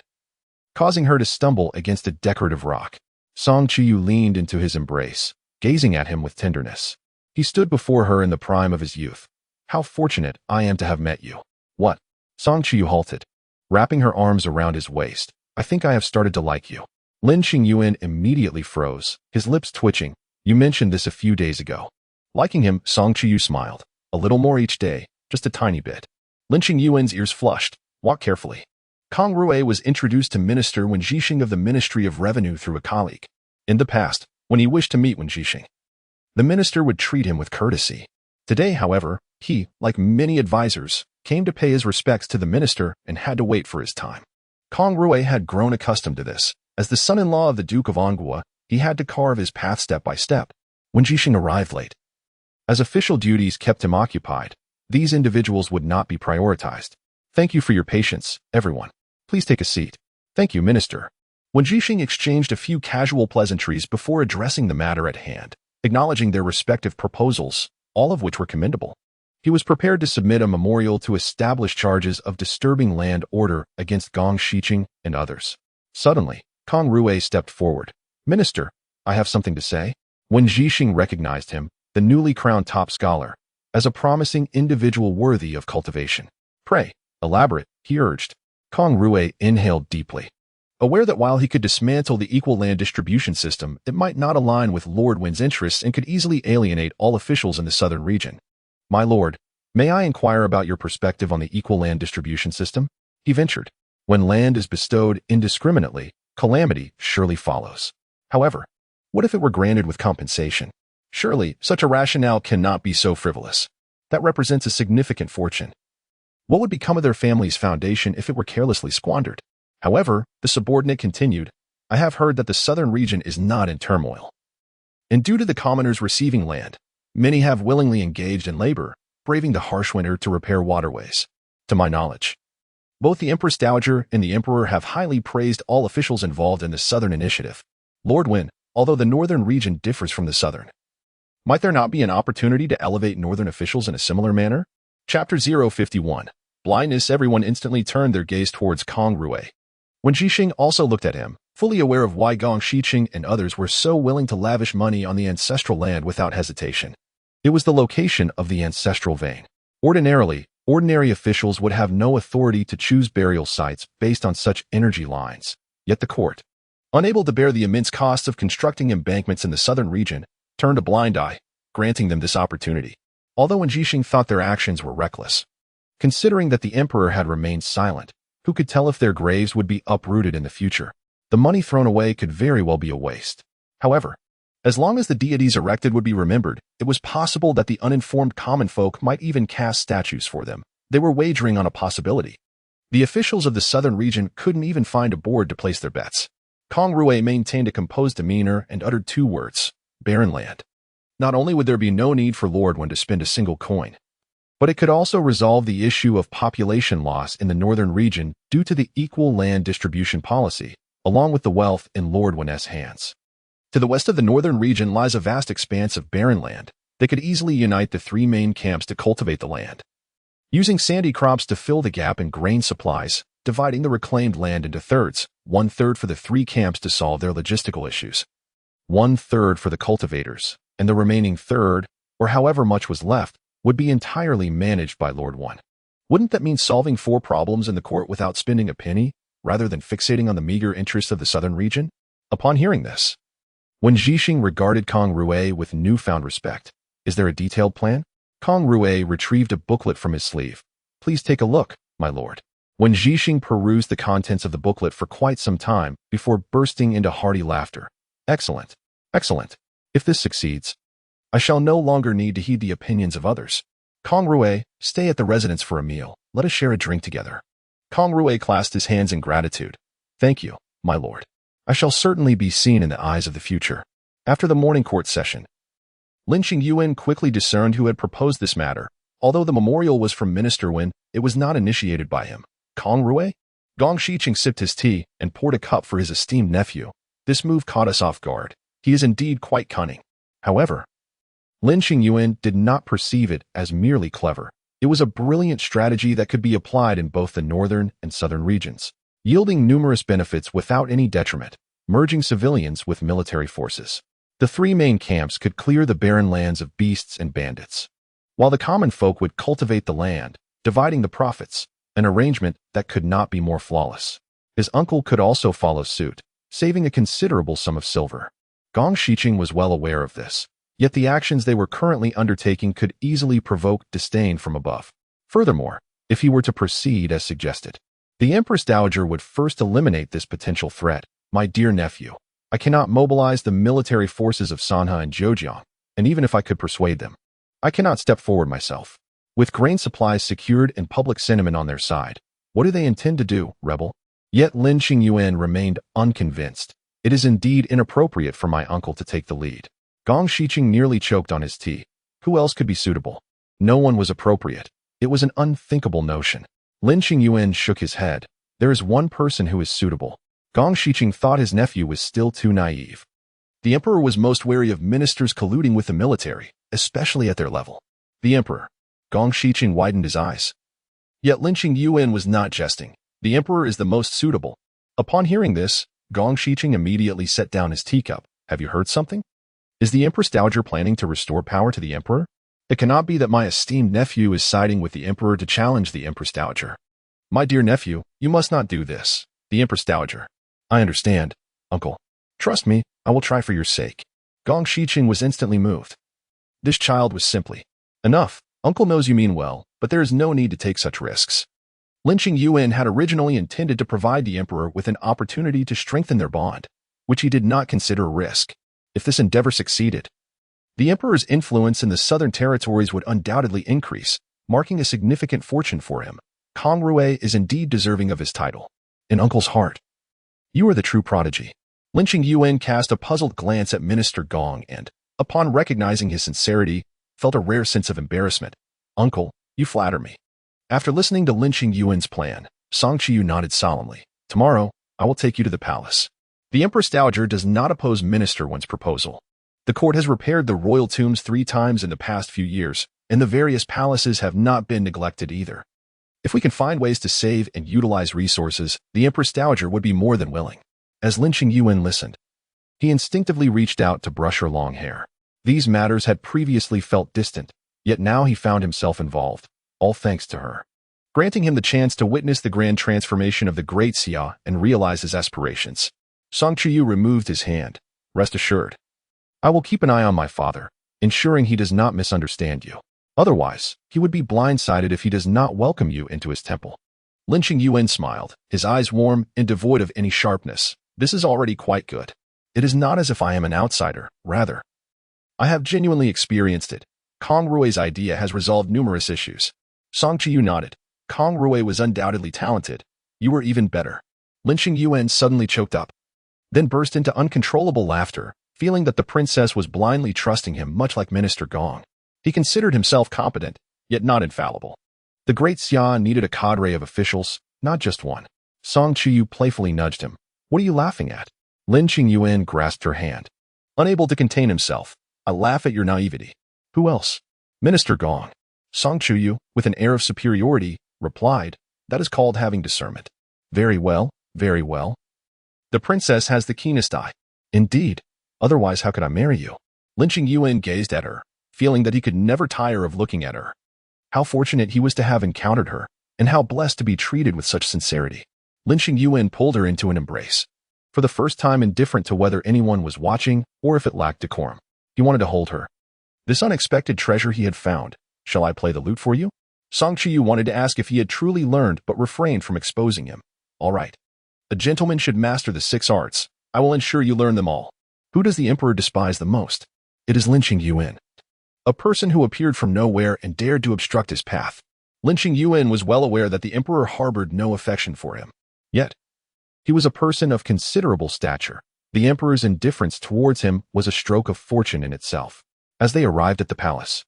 A: causing her to stumble against a decorative rock. Chuyu leaned into his embrace, gazing at him with tenderness. He stood before her in the prime of his youth. How fortunate I am to have met you. What? Chuyu halted, wrapping her arms around his waist. I think I have started to like you. Lin Qingyuan immediately froze, his lips twitching. You mentioned this a few days ago. Liking him, Chuyu smiled. A little more each day, just a tiny bit. Lin Qingyuan's ears flushed. Walk carefully. Kang Rui was introduced to Minister Wen Zhixing of the Ministry of Revenue through a colleague. In the past, when he wished to meet Wen Zhixing, the minister would treat him with courtesy. Today, however, he, like many advisors, came to pay his respects to the minister and had to wait for his time. Kang Rui had grown accustomed to this. As the son-in-law of the Duke of An Guo, he had to carve his path step by step. Wen Zhixing arrived late. As official duties kept him occupied, these individuals would not be prioritized. Thank you for your patience, everyone. Please take a seat. Thank you, Minister. Wen Zhixing exchanged a few casual pleasantries before addressing the matter at hand, acknowledging their respective proposals, all of which were commendable. He was prepared to submit a memorial to establish charges of disturbing land order against Gong Xiqing and others. Suddenly, Kang Rui stepped forward. Minister, I have something to say. Wen Zhixing recognized him, the newly crowned top scholar, as a promising individual worthy of cultivation. Pray, elaborate, he urged. Kang Rui inhaled deeply, aware that while he could dismantle the equal land distribution system, it might not align with Lord Wen's interests and could easily alienate all officials in the southern region. My lord, may I inquire about your perspective on the equal land distribution system? He ventured. When land is bestowed indiscriminately, calamity surely follows. However, what if it were granted with compensation? Surely, such a rationale cannot be so frivolous. That represents a significant fortune. What would become of their family's foundation if it were carelessly squandered? However, the subordinate continued, I have heard that the southern region is not in turmoil. And due to the commoners receiving land, many have willingly engaged in labor, braving the harsh winter to repair waterways. To my knowledge, both the Empress Dowager and the Emperor have highly praised all officials involved in the Southern Initiative. Lord Wen, although the northern region differs from the southern, might there not be an opportunity to elevate northern officials in a similar manner? Chapter 051. Blindness. Everyone instantly turned their gaze towards Kang Rui. Wen Zhixing also looked at him, fully aware of why Gong Xiqing and others were so willing to lavish money on the ancestral land without hesitation. It was the location of the ancestral vein. Ordinarily, ordinary officials would have no authority to choose burial sites based on such energy lines. Yet the court, unable to bear the immense costs of constructing embankments in the southern region, turned a blind eye, granting them this opportunity. Although Wen Zhixing thought their actions were reckless, considering that the emperor had remained silent, who could tell if their graves would be uprooted in the future? The money thrown away could very well be a waste. However, as long as the deities erected would be remembered, it was possible that the uninformed common folk might even cast statues for them. They were wagering on a possibility. The officials of the southern region couldn't even find a board to place their bets. Kang Rui maintained a composed demeanor and uttered two words, barren land. Not only would there be no need for Lord Wen to spend a single coin, but it could also resolve the issue of population loss in the northern region due to the equal land distribution policy, along with the wealth in Lord Wen's hands. To the west of the northern region lies a vast expanse of barren land. They could easily unite the three main camps to cultivate the land, using sandy crops to fill the gap in grain supplies, dividing the reclaimed land into thirds, 1/3 for the three camps to solve their logistical issues, 1/3 for the cultivators, and the remaining third, or however much was left, would be entirely managed by Lord Wen. Wouldn't that mean solving 4 problems in the court without spending a penny, rather than fixating on the meager interests of the southern region? Upon hearing this, Wen Zhixing regarded Kang Rui with newfound respect. Is there a detailed plan? Kang Rui retrieved a booklet from his sleeve. Please take a look, my lord. Wen Zhixing perused the contents of the booklet for quite some time before bursting into hearty laughter. Excellent. Excellent. If this succeeds, I shall no longer need to heed the opinions of others. Kang Rui, stay at the residence for a meal. Let us share a drink together. Kang Rui clasped his hands in gratitude. Thank you, my lord. I shall certainly be seen in the eyes of the future. After the morning court session, Lin Qingyuan quickly discerned who had proposed this matter, Although the memorial was from Minister Wen, it was not initiated by him. Kang Rui? Gong Shiqing sipped his tea and poured a cup for his esteemed nephew. This move caught us off guard. He is indeed quite cunning. However, Lin Qingyuan did not perceive it as merely clever. It was a brilliant strategy that could be applied in both the northern and southern regions, yielding numerous benefits without any detriment, merging civilians with military forces. The three main camps could clear the barren lands of beasts and bandits, while the common folk would cultivate the land, dividing the profits, an arrangement that could not be more flawless. His uncle could also follow suit, saving a considerable sum of silver. Gong Shiqing was well aware of this, yet the actions they were currently undertaking could easily provoke disdain from above. Furthermore, if he were to proceed as suggested, the Empress Dowager would first eliminate this potential threat. My dear nephew, I cannot mobilize the military forces of Sanha and Zhejiang, and even if I could persuade them, I cannot step forward myself. With grain supplies secured and public sentiment on their side, what do they intend to do, rebel? Yet Lin Qingyuan remained unconvinced. It is indeed inappropriate for my uncle to take the lead. Gong Shiqing nearly choked on his tea. Who else could be suitable? No one was appropriate. It was an unthinkable notion. Lin Qingyuan shook his head. There is one person who is suitable. Gong Shiqing thought his nephew was still too naive. The emperor was most wary of ministers colluding with the military, especially at their level. The emperor. Gong Shiqing widened his eyes. Yet Lin Qingyuan was not jesting. The emperor is the most suitable. Upon hearing this, Gong Shiqing immediately set down his teacup. Have you heard something? Is the Empress Dowager planning to restore power to the emperor? It cannot be that my esteemed nephew is siding with the emperor to challenge the Empress Dowager. My dear nephew, you must not do this. The Empress Dowager. I understand, uncle. Trust me, I will try for your sake. Gong Shiqing was instantly moved. This child was simply, enough. Uncle knows you mean well, but there is no need to take such risks. Lin Qingyuan had originally intended to provide the emperor with an opportunity to strengthen their bond, which he did not consider a risk. If this endeavor succeeded, the emperor's influence in the southern territories would undoubtedly increase, marking a significant fortune for him. Kang Rui is indeed deserving of his title. In uncle's heart, you are the true prodigy. Lin Qingyuan cast a puzzled glance at Minister Gong and, upon recognizing his sincerity, felt a rare sense of embarrassment. Uncle, you flatter me. After listening to Lin Qingyuan's plan, Chuyu nodded solemnly. Tomorrow, I will take you to the palace. The Empress Dowager does not oppose Minister Wen's proposal. The court has repaired the royal tombs 3 times in the past few years, and the various palaces have not been neglected either. If we can find ways to save and utilize resources, the Empress Dowager would be more than willing. As Lin Qingyuan listened, he instinctively reached out to brush her long hair. These matters had previously felt distant, yet now he found himself involved, all thanks to her, granting him the chance to witness the grand transformation of the great Xia and realize his aspirations. Chuyu removed his hand. Rest assured, I will keep an eye on my father, ensuring he does not misunderstand you. Otherwise, he would be blindsided if he does not welcome you into his temple. Lin Qingyuan smiled, his eyes warm and devoid of any sharpness. This is already quite good. It is not as if I am an outsider, rather, I have genuinely experienced it. Kang Rui's idea has resolved numerous issues. Chuyu nodded. Kang Rui was undoubtedly talented. You were even better. Lin Qingyuan suddenly choked up, then burst into uncontrollable laughter, feeling that the princess was blindly trusting him much like Minister Gong. He considered himself competent, yet not infallible. The great Xia needed a cadre of officials, not just one. Chuyu playfully nudged him. What are you laughing at? Lin Qingyuan grasped her hand, unable to contain himself. I laugh at your naivety. Who else? Minister Gong. Chuyu, with an air of superiority, replied, that is called having discernment. Very well, very well. The princess has the keenest eye. Indeed. Otherwise, how could I marry you? Lin Qingyuan gazed at her, feeling that he could never tire of looking at her. How fortunate he was to have encountered her, and how blessed to be treated with such sincerity. Lin Qingyuan pulled her into an embrace, for the first time indifferent to whether anyone was watching or if it lacked decorum. He wanted to hold her. This unexpected treasure he had found. Shall I play the lute for you? Chuyu wanted to ask if he had truly learned but refrained from exposing him. All right. A gentleman should master the 6 arts. I will ensure you learn them all. Who does the emperor despise the most? It is Lin Qingyuan, a person who appeared from nowhere and dared to obstruct his path. Lin Qingyuan was well aware that the emperor harbored no affection for him. Yet, he was a person of considerable stature. The emperor's indifference towards him was a stroke of fortune in itself. As they arrived at the palace,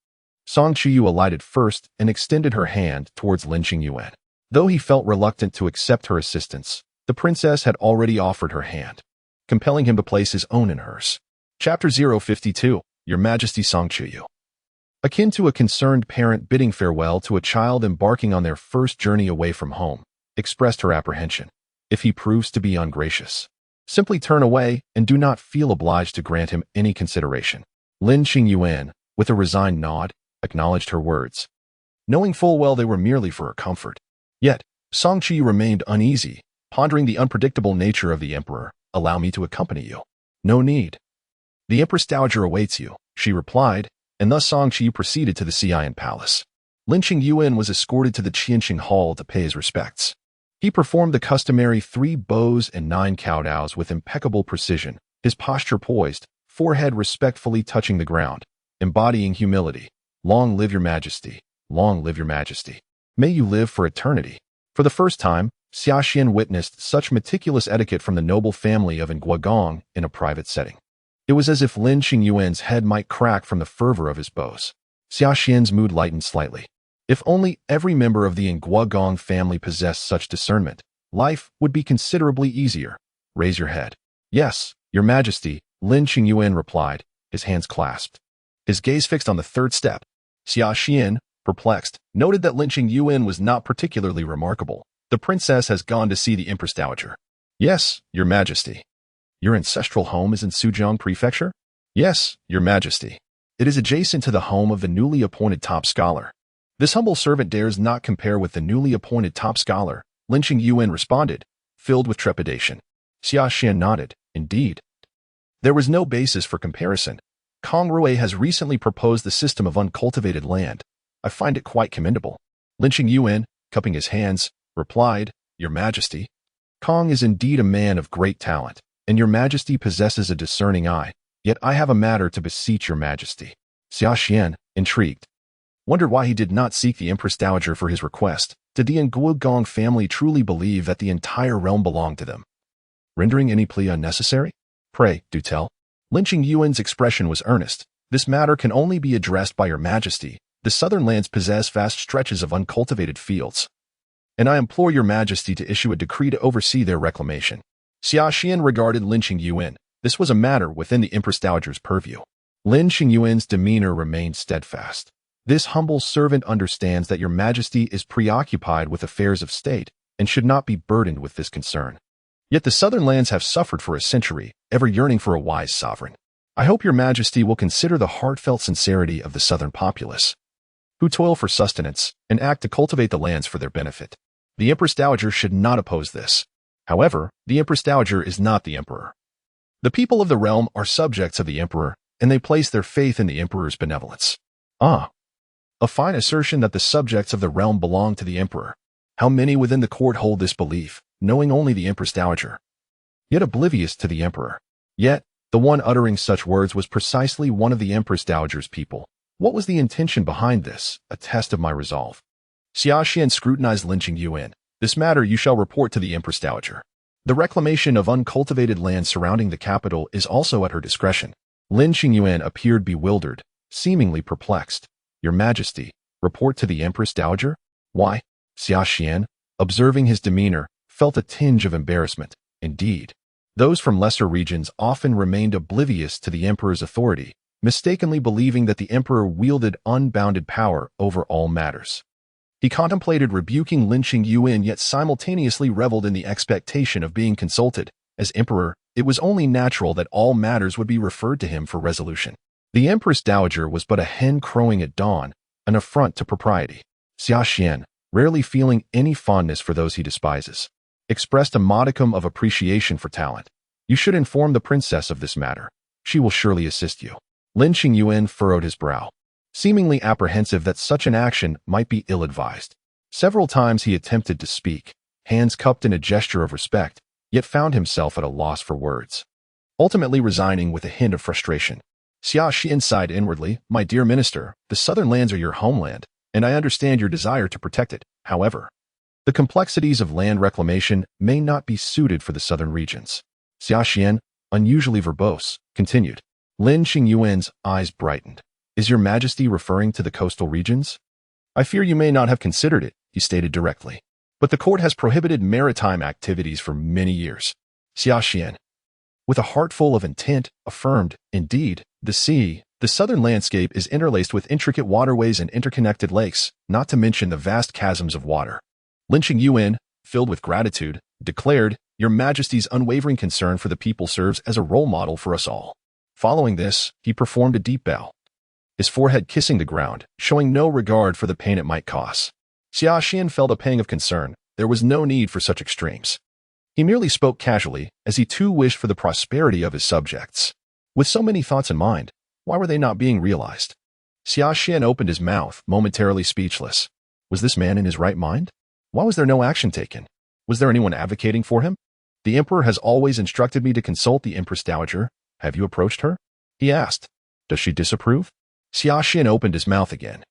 A: Song Chuyu alighted first and extended her hand towards Lin Qingyuan. Though he felt reluctant to accept her assistance, the princess had already offered her hand, compelling him to place his own in hers. Chapter 052. Your Majesty Song Chuyu. Akin to a concerned parent bidding farewell to a child embarking on their first journey away from home, expressed her apprehension. If he proves to be ungracious, simply turn away and do not feel obliged to grant him any consideration. Lin Qingyuan, with a resigned nod, acknowledged her words, knowing full well they were merely for her comfort. Yet, Song Chuyu remained uneasy, pondering the unpredictable nature of the emperor. Allow me to accompany you. No need. The Empress Dowager awaits you, she replied, and thus Song Chuyu proceeded to the Xian Palace. Lin Qingyuan was escorted to the Qianqing Hall to pay his respects. He performed the customary 3 bows and 9 kowtows with impeccable precision, his posture poised, forehead respectfully touching the ground, embodying humility. Long live your majesty. Long live your majesty. May you live for eternity. For the first time, Xiaxian witnessed such meticulous etiquette from the noble family of An Guo in a private setting. It was as if Lin Qingyuan's head might crack from the fervor of his bows. Xiaxian's mood lightened slightly. If only every member of the An Guo family possessed such discernment, life would be considerably easier. Raise your head. Yes, your majesty, Lin Qingyuan replied, his hands clasped. His gaze fixed on the 3rd step. Xiaxian, perplexed, noted that Lin Qingyuan was not particularly remarkable. The princess has gone to see the Empress Dowager. Yes, your majesty. Your ancestral home is in Sujiang Prefecture? Yes, your majesty. It is adjacent to the home of the newly appointed top scholar. This humble servant dares not compare with the newly appointed top scholar, Lin Qingyuan responded, filled with trepidation. Xiaxian nodded. Indeed. There was no basis for comparison. Kang Rui has recently proposed the system of uncultivated land. I find it quite commendable. Lin Qingyuan, cupping his hands, replied, Your Majesty. Kang is indeed a man of great talent, and your majesty possesses a discerning eye, yet I have a matter to beseech your majesty. Xiaxian, intrigued, wondered why he did not seek the Empress Dowager for his request. Did the An Guo family truly believe that the entire realm belonged to them? Rendering any plea unnecessary? Pray, do tell. Lin Qingyuan's expression was earnest. This matter can only be addressed by your majesty. The southern lands possess vast stretches of uncultivated fields, and I implore your majesty to issue a decree to oversee their reclamation. Xiaxian regarded Lin Qingyuan. This was a matter within the Empress Dowager's purview. Lin Qingyuan's demeanor remained steadfast. This humble servant understands that your majesty is preoccupied with affairs of state and should not be burdened with this concern. Yet the southern lands have suffered for a century, ever yearning for a wise sovereign. I hope your majesty will consider the heartfelt sincerity of the southern populace, who toil for sustenance and act to cultivate the lands for their benefit. The Empress Dowager should not oppose this. However, the Empress Dowager is not the emperor. The people of the realm are subjects of the emperor, and they place their faith in the emperor's benevolence. Ah, a fine assertion that the subjects of the realm belong to the emperor. How many within the court hold this belief, knowing only the Empress Dowager, yet oblivious to the emperor? Yet, the one uttering such words was precisely one of the Empress Dowager's people. What was the intention behind this? A test of my resolve. Xiaxian scrutinized Lin Qingyuan. This matter you shall report to the Empress Dowager. The reclamation of uncultivated land surrounding the capital is also at her discretion. Lin Qingyuan appeared bewildered, seemingly perplexed. Your Majesty, report to the Empress Dowager? Why? Xiaxian, observing his demeanor, felt a tinge of embarrassment. Indeed, those from lesser regions often remained oblivious to the emperor's authority, mistakenly believing that the emperor wielded unbounded power over all matters. He contemplated rebuking Lin Qingyuan, yet simultaneously reveled in the expectation of being consulted. As emperor, it was only natural that all matters would be referred to him for resolution. The Empress Dowager was but a hen crowing at dawn, an affront to propriety. Xiaxian, rarely feeling any fondness for those he despises, expressed a modicum of appreciation for talent. You should inform the princess of this matter. She will surely assist you. Lin Qingyuan furrowed his brow, seemingly apprehensive that such an action might be ill-advised. Several times he attempted to speak, hands cupped in a gesture of respect, yet found himself at a loss for words, ultimately resigning with a hint of frustration. Xiaxian sighed inwardly. My dear minister, the southern lands are your homeland, and I understand your desire to protect it. However, the complexities of land reclamation may not be suited for the southern regions. Xiaxian, unusually verbose, continued. Lin Qingyuan's eyes brightened. Is your majesty referring to the coastal regions? I fear you may not have considered it, he stated directly. But the court has prohibited maritime activities for many years. Xia Xian, with a heart full of intent, affirmed, indeed, the southern landscape is interlaced with intricate waterways and interconnected lakes, not to mention the vast chasms of water. Lin Qingyuan, filled with gratitude, declared, Your Majesty's unwavering concern for the people serves as a role model for us all. Following this, he performed a deep bow, his forehead kissing the ground, showing no regard for the pain it might cause. Xia Xian felt a pang of concern. There was no need for such extremes. He merely spoke casually, as he too wished for the prosperity of his subjects. With so many thoughts in mind, why were they not being realized? Xia Xian opened his mouth, momentarily speechless. Was this man in his right mind? Why was there no action taken? Was there anyone advocating for him? The emperor has always instructed me to consult the Empress Dowager. Have you approached her? He asked. Does she disapprove? Xia Xian opened his mouth again.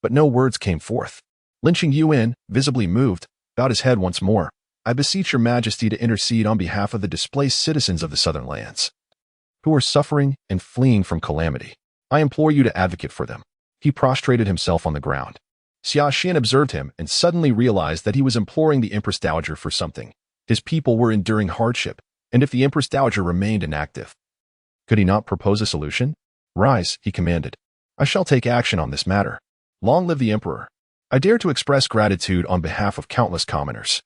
A: But no words came forth. Lin Qingyuan, visibly moved, bowed his head once more. I beseech your majesty to intercede on behalf of the displaced citizens of the southern lands, who are suffering and fleeing from calamity. I implore you to advocate for them. He prostrated himself on the ground. Xia Xian observed him and suddenly realized that he was imploring the Empress Dowager for something. His people were enduring hardship, and if the Empress Dowager remained inactive, could he not propose a solution? Rise, he commanded. I shall take action on this matter. Long live the emperor. I dare to express gratitude on behalf of countless commoners.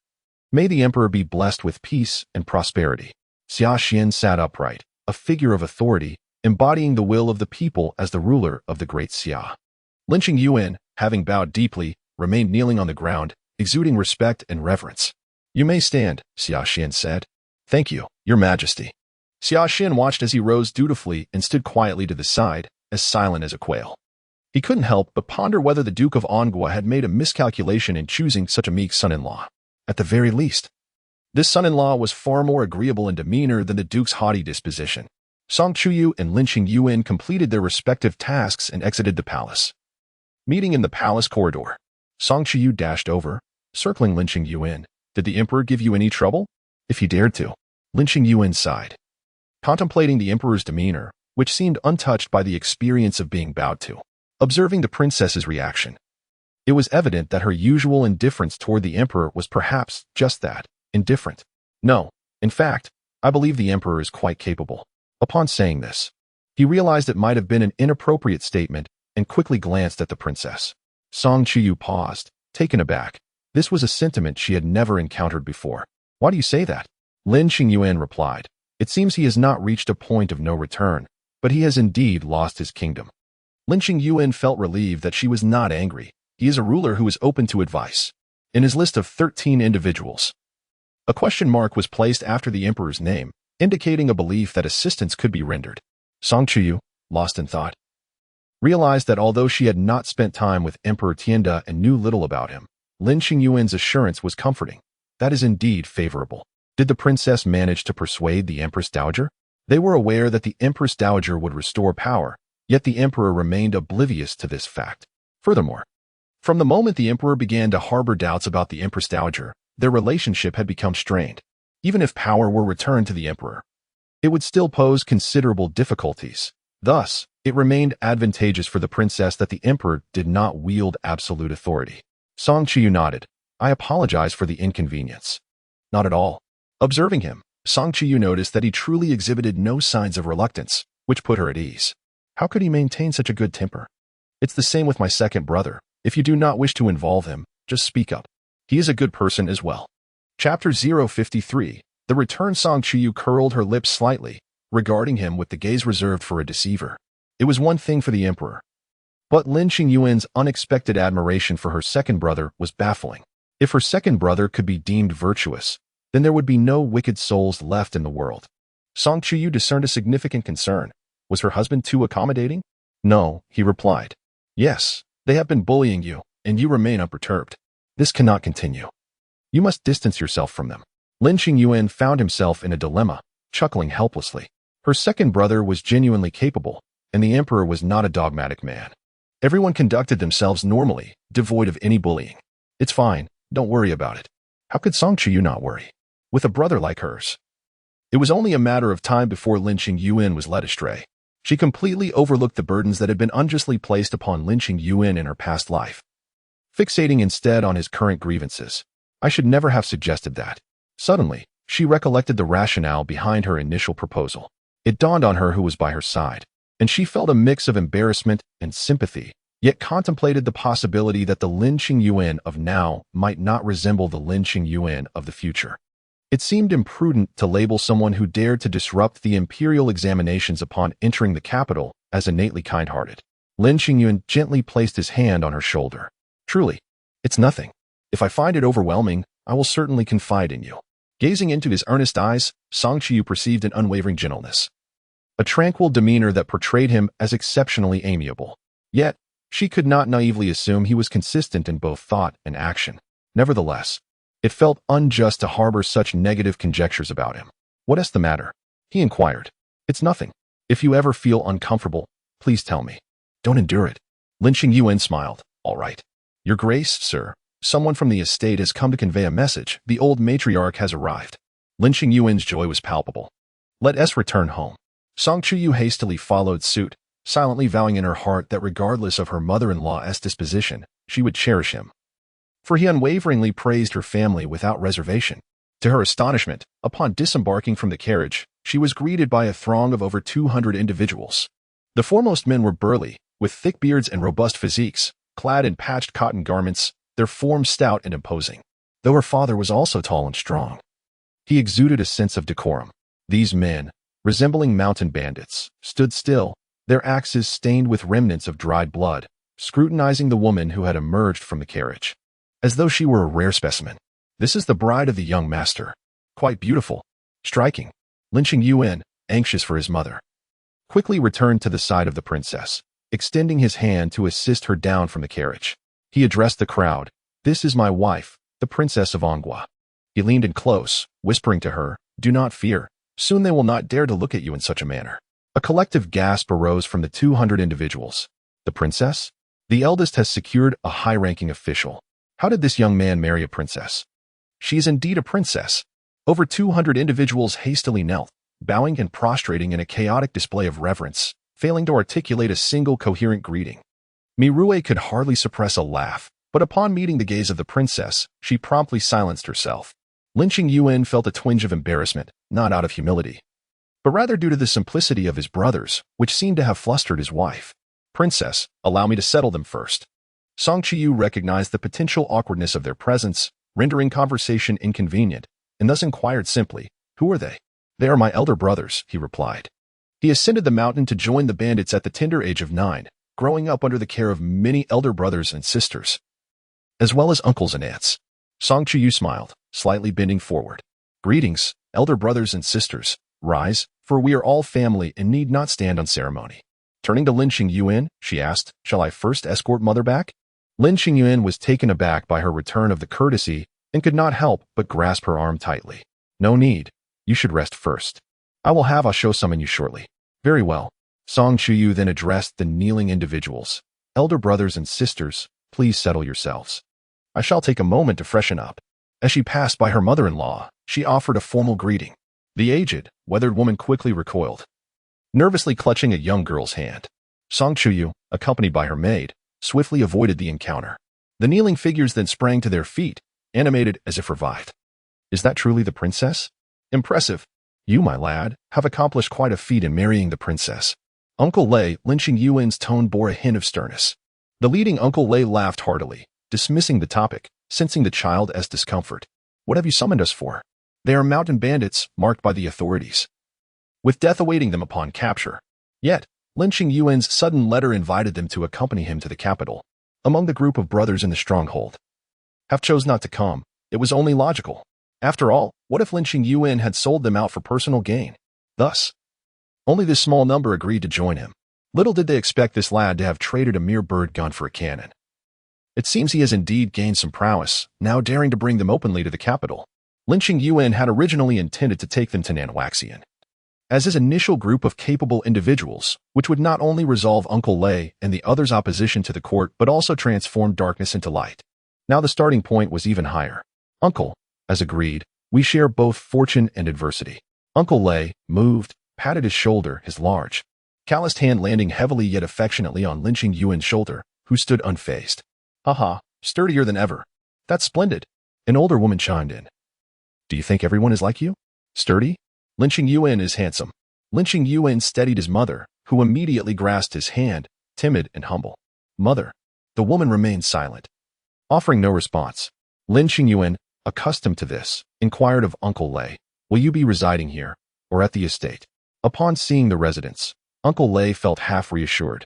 A: May the emperor be blessed with peace and prosperity. Xia Xian sat upright, a figure of authority, embodying the will of the people as the ruler of the great Xia. Lin Qingyuan, having bowed deeply, remained kneeling on the ground, exuding respect and reverence. You may stand, Xia Xian said. Thank you, your majesty. Xia Xian watched as he rose dutifully and stood quietly to the side, as silent as a quail. He couldn't help but ponder whether the Duke of An Guo had made a miscalculation in choosing such a meek son-in-law. At the very least, this son-in-law was far more agreeable in demeanor than the Duke's haughty disposition. Song Chuyu and Lin Qingyuan completed their respective tasks and exited the palace. Meeting in the palace corridor, Song Chuyu dashed over, circling Lin Qingyuan. Did the emperor give you any trouble? If he dared to. Lin Qingyuan sighed, contemplating the emperor's demeanor, which seemed untouched by the experience of being bowed to. Observing the princess's reaction, it was evident that her usual indifference toward the emperor was perhaps just that, indifferent. No, in fact, I believe the emperor is quite capable. Upon saying this, he realized it might have been an inappropriate statement and quickly glanced at the princess. Song Chuyu paused, taken aback. This was a sentiment she had never encountered before. Why do you say that? Lin Qingyuan replied. It seems he has not reached a point of no return, but he has indeed lost his kingdom. Lin Qingyuan felt relieved that she was not angry. He is a ruler who is open to advice. In his list of 13 individuals, a question mark was placed after the emperor's name, indicating a belief that assistance could be rendered. Song Chuyu, lost in thought, realized that although she had not spent time with Emperor Tianda and knew little about him, Lin Qingyuan's assurance was comforting. That is indeed favorable. Did the princess manage to persuade the Empress Dowager? They were aware that the Empress Dowager would restore power, yet the emperor remained oblivious to this fact. Furthermore, from the moment the emperor began to harbor doubts about the Empress Dowager, their relationship had become strained. Even if power were returned to the emperor, it would still pose considerable difficulties. Thus, it remained advantageous for the princess that the emperor did not wield absolute authority. Song Chuyu nodded. I apologize for the inconvenience. Not at all. Observing him, Song Chuyu noticed that he truly exhibited no signs of reluctance, which put her at ease. How could he maintain such a good temper? It's the same with my second brother. If you do not wish to involve him, just speak up. He is a good person as well. Chapter 053. The return. Song Chuyu curled her lips slightly, regarding him with the gaze reserved for a deceiver. It was one thing for the emperor, but Lin Qingyuan's unexpected admiration for her second brother was baffling. If her second brother could be deemed virtuous, then there would be no wicked souls left in the world. Song Chuyu discerned a significant concern. Was her husband too accommodating? No, he replied. Yes, they have been bullying you, and you remain unperturbed. This cannot continue. You must distance yourself from them. Lin Qingyuan found himself in a dilemma, chuckling helplessly. Her second brother was genuinely capable, and the emperor was not a dogmatic man. Everyone conducted themselves normally, devoid of any bullying. It's fine, don't worry about it. How could Song Chuyu not worry? With a brother like hers. It was only a matter of time before Lin Qingyuan was led astray. She completely overlooked the burdens that had been unjustly placed upon Lin Qingyuan in her past life, fixating instead on his current grievances. I should never have suggested that. Suddenly, she recollected the rationale behind her initial proposal. It dawned on her who was by her side, and she felt a mix of embarrassment and sympathy, yet contemplated the possibility that the Lin Qingyuan of now might not resemble the Lin Qingyuan of the future. It seemed imprudent to label someone who dared to disrupt the imperial examinations upon entering the capital as innately kind-hearted. Lin Qingyuan gently placed his hand on her shoulder. Truly, it's nothing. If I find it overwhelming, I will certainly confide in you. Gazing into his earnest eyes, Chuyu perceived an unwavering gentleness, a tranquil demeanor that portrayed him as exceptionally amiable. Yet, she could not naively assume he was consistent in both thought and action. Nevertheless, it felt unjust to harbor such negative conjectures about him. What is the matter? He inquired. It's nothing. If you ever feel uncomfortable, please tell me. Don't endure it. Lin Qingyuan smiled. All right. Your Grace, sir. Someone from the estate has come to convey a message. The old matriarch has arrived. Lin Qingyuan's joy was palpable. Let us return home. Chuyu hastily followed suit, silently vowing in her heart that regardless of her mother-in-law's disposition, she would cherish him. For he unwaveringly praised her family without reservation. To her astonishment, upon disembarking from the carriage, she was greeted by a throng of over 200 individuals. The foremost men were burly, with thick beards and robust physiques, clad in patched cotton garments, their forms stout and imposing. Though her father was also tall and strong, he exuded a sense of decorum. These men, resembling mountain bandits, stood still, their axes stained with remnants of dried blood, scrutinizing the woman who had emerged from the carriage, as though she were a rare specimen. This is the bride of the young master. Quite beautiful. Striking. Lin Qingyuan, anxious for his mother, quickly returned to the side of the princess, extending his hand to assist her down from the carriage. He addressed the crowd. This is my wife, the Princess of An Guo. He leaned in close, whispering to her, do not fear. Soon they will not dare to look at you in such a manner. A collective gasp arose from the 200 individuals. The princess? The eldest has secured a high-ranking official. How did this young man marry a princess? She is indeed a princess. Over 200 individuals hastily knelt, bowing and prostrating in a chaotic display of reverence, failing to articulate a single coherent greeting. Rui could hardly suppress a laugh, but upon meeting the gaze of the princess, she promptly silenced herself. Lin Qingyuan felt a twinge of embarrassment, not out of humility, but rather due to the simplicity of his brothers, which seemed to have flustered his wife. Princess, allow me to settle them first. Chuyu recognized the potential awkwardness of their presence, rendering conversation inconvenient, and thus inquired simply, who are they? They are my elder brothers, he replied. He ascended the mountain to join the bandits at the tender age of 9, growing up under the care of many elder brothers and sisters, as well as uncles and aunts. Chuyu smiled, slightly bending forward. Greetings, elder brothers and sisters. Rise, for we are all family and need not stand on ceremony. Turning to Lin Qingyuan, she asked, shall I first escort mother back? Lin Qingyuan was taken aback by her return of the courtesy and could not help but grasp her arm tightly. No need. You should rest first. I will have a show summon you shortly. Very well. Chuyu then addressed the kneeling individuals. Elder brothers and sisters, please settle yourselves. I shall take a moment to freshen up. As she passed by her mother-in-law, she offered a formal greeting. The aged, weathered woman quickly recoiled, nervously clutching a young girl's hand. Chuyu, accompanied by her maid, swiftly avoided the encounter. The kneeling figures then sprang to their feet, animated as if revived. Is that truly the princess? Impressive. You, my lad, have accomplished quite a feat in marrying the princess. Uncle Lei, Lin Qingyuan's tone bore a hint of sternness. The leading Uncle Lei laughed heartily, dismissing the topic, sensing the child as discomfort. What have you summoned us for? They are mountain bandits, marked by the authorities, with death awaiting them upon capture. Yet, Lin Qingyuan's sudden letter invited them to accompany him to the capital. Among the group of brothers in the stronghold, half chose not to come. It was only logical. After all, what if Lin Qingyuan had sold them out for personal gain? Thus, only this small number agreed to join him. Little did they expect this lad to have traded a mere bird gun for a cannon. It seems he has indeed gained some prowess, now daring to bring them openly to the capital. Lin Qingyuan had originally intended to take them to Nanawaxian as his initial group of capable individuals, which would not only resolve Uncle Lei and the others' opposition to the court but also transform darkness into light. Now the starting point was even higher. Uncle, as agreed, we share both fortune and adversity. Uncle Lei, moved, patted his shoulder, his large, calloused hand landing heavily yet affectionately on Lin Qingyuan's shoulder, who stood unfazed. Haha, sturdier than ever. That's splendid. An older woman chimed in. Do you think everyone is like you? Sturdy? Lin Qingyuan is handsome. Lin Qingyuan steadied his mother, who immediately grasped his hand, timid and humble. Mother. The woman remained silent. Offering no response, Lin Qingyuan, accustomed to this, inquired of Uncle Lei, will you be residing here, or at the estate? Upon seeing the residence, Uncle Lei felt half reassured.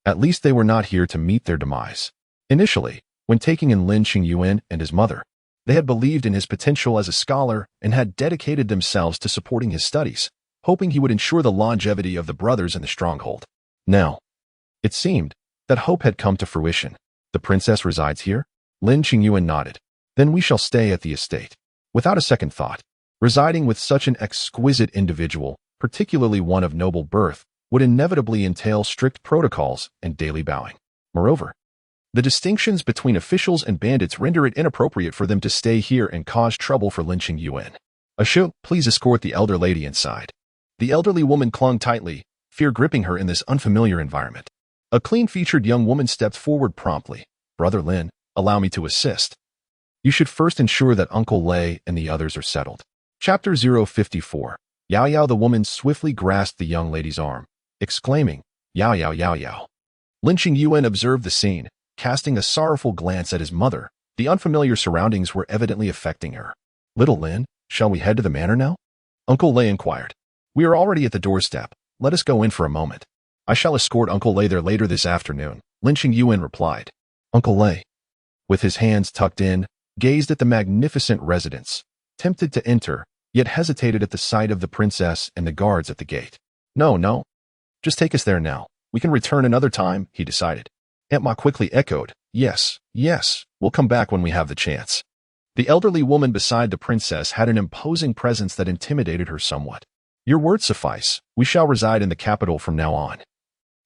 A: At least they were not here to meet their demise. Initially, when taking in Lin Qingyuan and his mother, they had believed in his potential as a scholar and had dedicated themselves to supporting his studies, hoping he would ensure the longevity of the brothers in the stronghold. Now, it seemed that hope had come to fruition. The princess resides here? Lin Qingyuan nodded. Then we shall stay at the estate. Without a second thought, residing with such an exquisite individual, particularly one of noble birth, would inevitably entail strict protocols and daily bowing. Moreover, the distinctions between officials and bandits render it inappropriate for them to stay here and cause trouble for Lin Qingyuan. Ashu, please escort the elder lady inside. The elderly woman clung tightly, fear gripping her in this unfamiliar environment. A clean-featured young woman stepped forward promptly. Brother Lin, allow me to assist. You should first ensure that Uncle Lei and the others are settled. Chapter 054. Yao Yao. The woman swiftly grasped the young lady's arm, exclaiming, Yao Yao Yao Yao. Lin Qingyuan observed the scene, casting a sorrowful glance at his mother. The unfamiliar surroundings were evidently affecting her. Little Lin, shall we head to the manor now? Uncle Lei inquired. We are already at the doorstep. Let us go in for a moment. I shall escort Uncle Lei there later this afternoon, Lin Qingyuan replied. Uncle Lei, with his hands tucked in, gazed at the magnificent residence, tempted to enter, yet hesitated at the sight of the princess and the guards at the gate. No. Just take us there now. We can return another time, he decided. Aunt Ma quickly echoed, Yes, we'll come back when we have the chance. The elderly woman beside the princess had an imposing presence that intimidated her somewhat. Your words suffice. We shall reside in the capital from now on.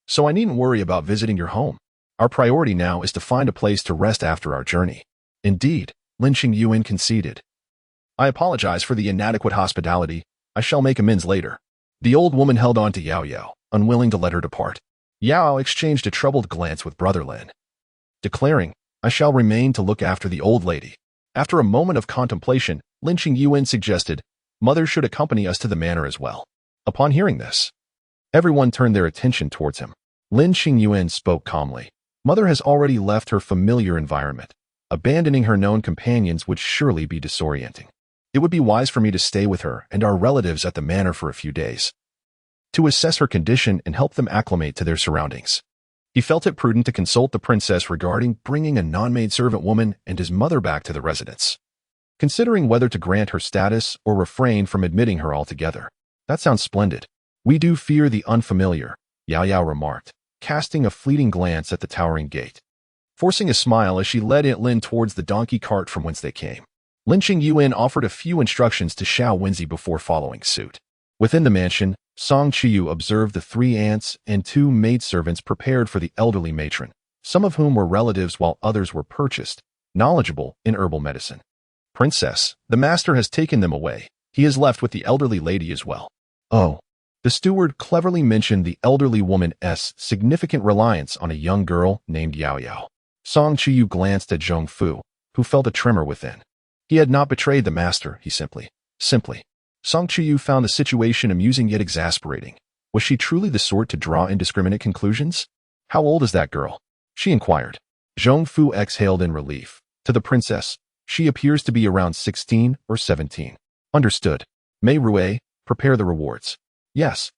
A: So I needn't worry about visiting your home. Our priority now is to find a place to rest after our journey. Indeed, Lin Qingyuan conceded. I apologize for the inadequate hospitality. I shall make amends later. The old woman held on to Yao Yao, unwilling to let her depart. Yao exchanged a troubled glance with Brother Lin, declaring, I shall remain to look after the old lady. After a moment of contemplation, Lin Qingyuan suggested, Mother should accompany us to the manor as well. Upon hearing this, everyone turned their attention towards him. Lin Qingyuan spoke calmly. Mother has already left her familiar environment. Abandoning her known companions would surely be disorienting. It would be wise for me to stay with her and our relatives at the manor for a few days, to assess her condition and help them acclimate to their surroundings. He felt it prudent to consult the princess regarding bringing a non-maid servant woman and his mother back to the residence, considering whether to grant her status or refrain from admitting her altogether. That sounds splendid. We do fear the unfamiliar, Yao Yao remarked, casting a fleeting glance at the towering gate, forcing a smile as she led Aunt Lin towards the donkey cart from whence they came. Lin Qingyuan offered a few instructions to Xiao Wenzi before following suit. Within the mansion, Song Chuyu observed the 3 aunts and 2 maidservants prepared for the elderly matron, some of whom were relatives while others were purchased, knowledgeable in herbal medicine. Princess, the master has taken them away. He is left with the elderly lady as well. Oh. The steward cleverly mentioned the elderly woman's significant reliance on a young girl named Yao Yao. Song Chuyu glanced at Zhong Fu, who felt a tremor within. He had not betrayed the master, he simply. Song Chuyu found the situation amusing yet exasperating. Was she truly the sort to draw indiscriminate conclusions? How old is that girl? She inquired. Zhong Fu exhaled in relief. To the princess, she appears to be around 16 or 17. Understood. Mei Rui, prepare the rewards. Yes.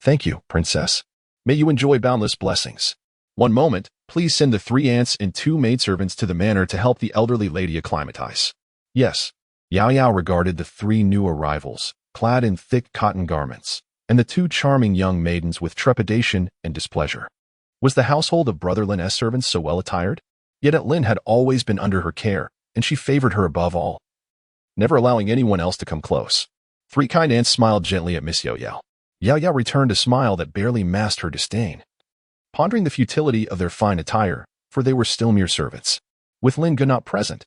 A: Thank you, princess. May you enjoy boundless blessings. One moment, please send the 3 aunts and 2 maidservants to the manor to help the elderly lady acclimatize. Yes. Yao Yao regarded the 3 new arrivals, clad in thick cotton garments, and the 2 charming young maidens with trepidation and displeasure. Was the household of Brother Lin's servants so well attired? Yet Aunt Lin had always been under her care, and she favored her above all, never allowing anyone else to come close. 3 kind aunts smiled gently at Miss Yao Yao. Yao Yao returned a smile that barely masked her disdain, pondering the futility of their fine attire, for they were still mere servants. With Lin not present,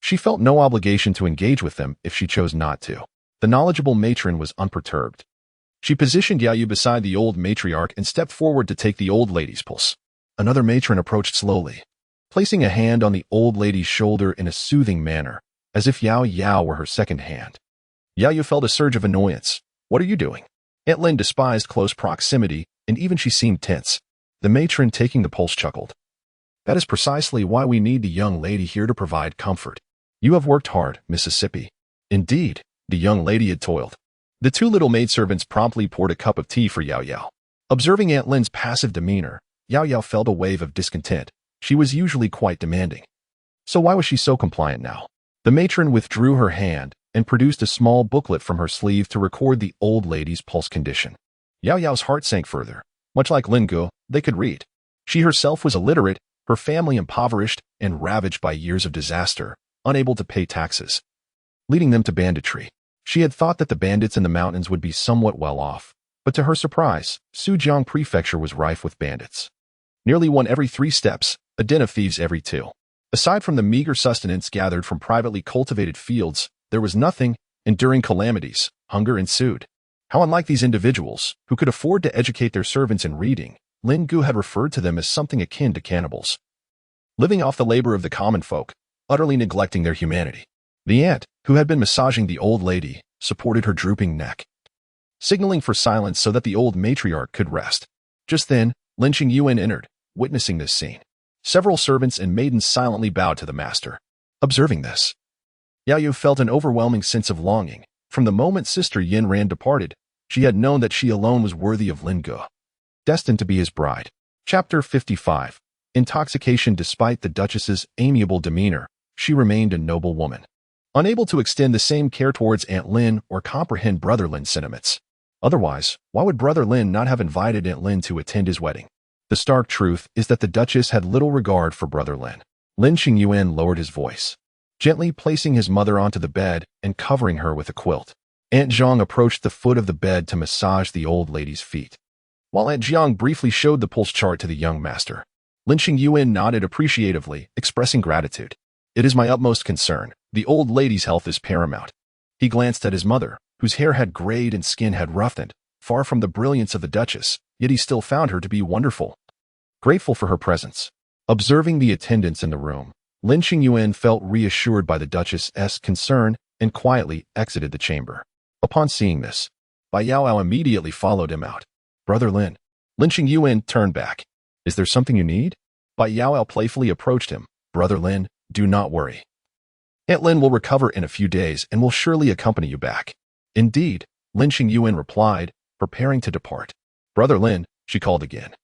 A: she felt no obligation to engage with them if she chose not to. The knowledgeable matron was unperturbed. She positioned Yao Yu beside the old matriarch and stepped forward to take the old lady's pulse. Another matron approached slowly, placing a hand on the old lady's shoulder in a soothing manner, as if Yao Yao were her second hand. Yao Yu felt a surge of annoyance. What are you doing? Aunt Lin despised close proximity, and even she seemed tense. The matron taking the pulse chuckled. That is precisely why we need the young lady here to provide comfort. You have worked hard, Mississippi. Indeed, the young lady had toiled. The two little maidservants promptly poured a cup of tea for Yao Yao. Observing Aunt Lin's passive demeanor, Yao Yao felt a wave of discontent. She was usually quite demanding. So why was she so compliant now? The matron withdrew her hand and produced a small booklet from her sleeve to record the old lady's pulse condition. Yao Yao's heart sank further. Much like Lin Guo, they could read. She herself was illiterate, her family impoverished and ravaged by years of disaster, unable to pay taxes, leading them to banditry. She had thought that the bandits in the mountains would be somewhat well off, but to her surprise, Sujiang Prefecture was rife with bandits. Nearly one every 3 steps, a den of thieves every 2. Aside from the meager sustenance gathered from privately cultivated fields, there was nothing, and during calamities, hunger ensued. How unlike these individuals, who could afford to educate their servants in reading, Lin Gu had referred to them as something akin to cannibals, living off the labor of the common folk, utterly neglecting their humanity. The aunt, who had been massaging the old lady, supported her drooping neck, signaling for silence so that the old matriarch could rest. Just then, Lin Qingyuan entered, witnessing this scene. Several servants and maidens silently bowed to the master. Observing this, Yao Yu felt an overwhelming sense of longing. From the moment Sister Yin Ran departed, she had known that she alone was worthy of Lin Guo, destined to be his bride. Chapter 55. Intoxication. Despite the Duchess's amiable demeanor, she remained a noble woman, unable to extend the same care towards Aunt Lin or comprehend Brother Lin's sentiments. Otherwise, why would Brother Lin not have invited Aunt Lin to attend his wedding? The stark truth is that the Duchess had little regard for Brother Lin. Lin Qingyuan lowered his voice, gently placing his mother onto the bed and covering her with a quilt. Aunt Zhang approached the foot of the bed to massage the old lady's feet, while Aunt Jiang briefly showed the pulse chart to the young master. Lin Qingyuan nodded appreciatively, expressing gratitude. It is my utmost concern. The old lady's health is paramount. He glanced at his mother, whose hair had grayed and skin had roughened, far from the brilliance of the Duchess, yet he still found her to be wonderful. Grateful for her presence. Observing the attendants in the room, Lin Qingyuan felt reassured by the Duchess's concern and quietly exited the chamber. Upon seeing this, Bai Yaoyao immediately followed him out. Brother Lin. Lin Qingyuan turned back. Is there something you need? Bai Yaoyao playfully approached him. Brother Lin, do not worry. Aunt Lin will recover in a few days and will surely accompany you back. Indeed, Lin Qingyuan replied, preparing to depart. Brother Lin, she called again,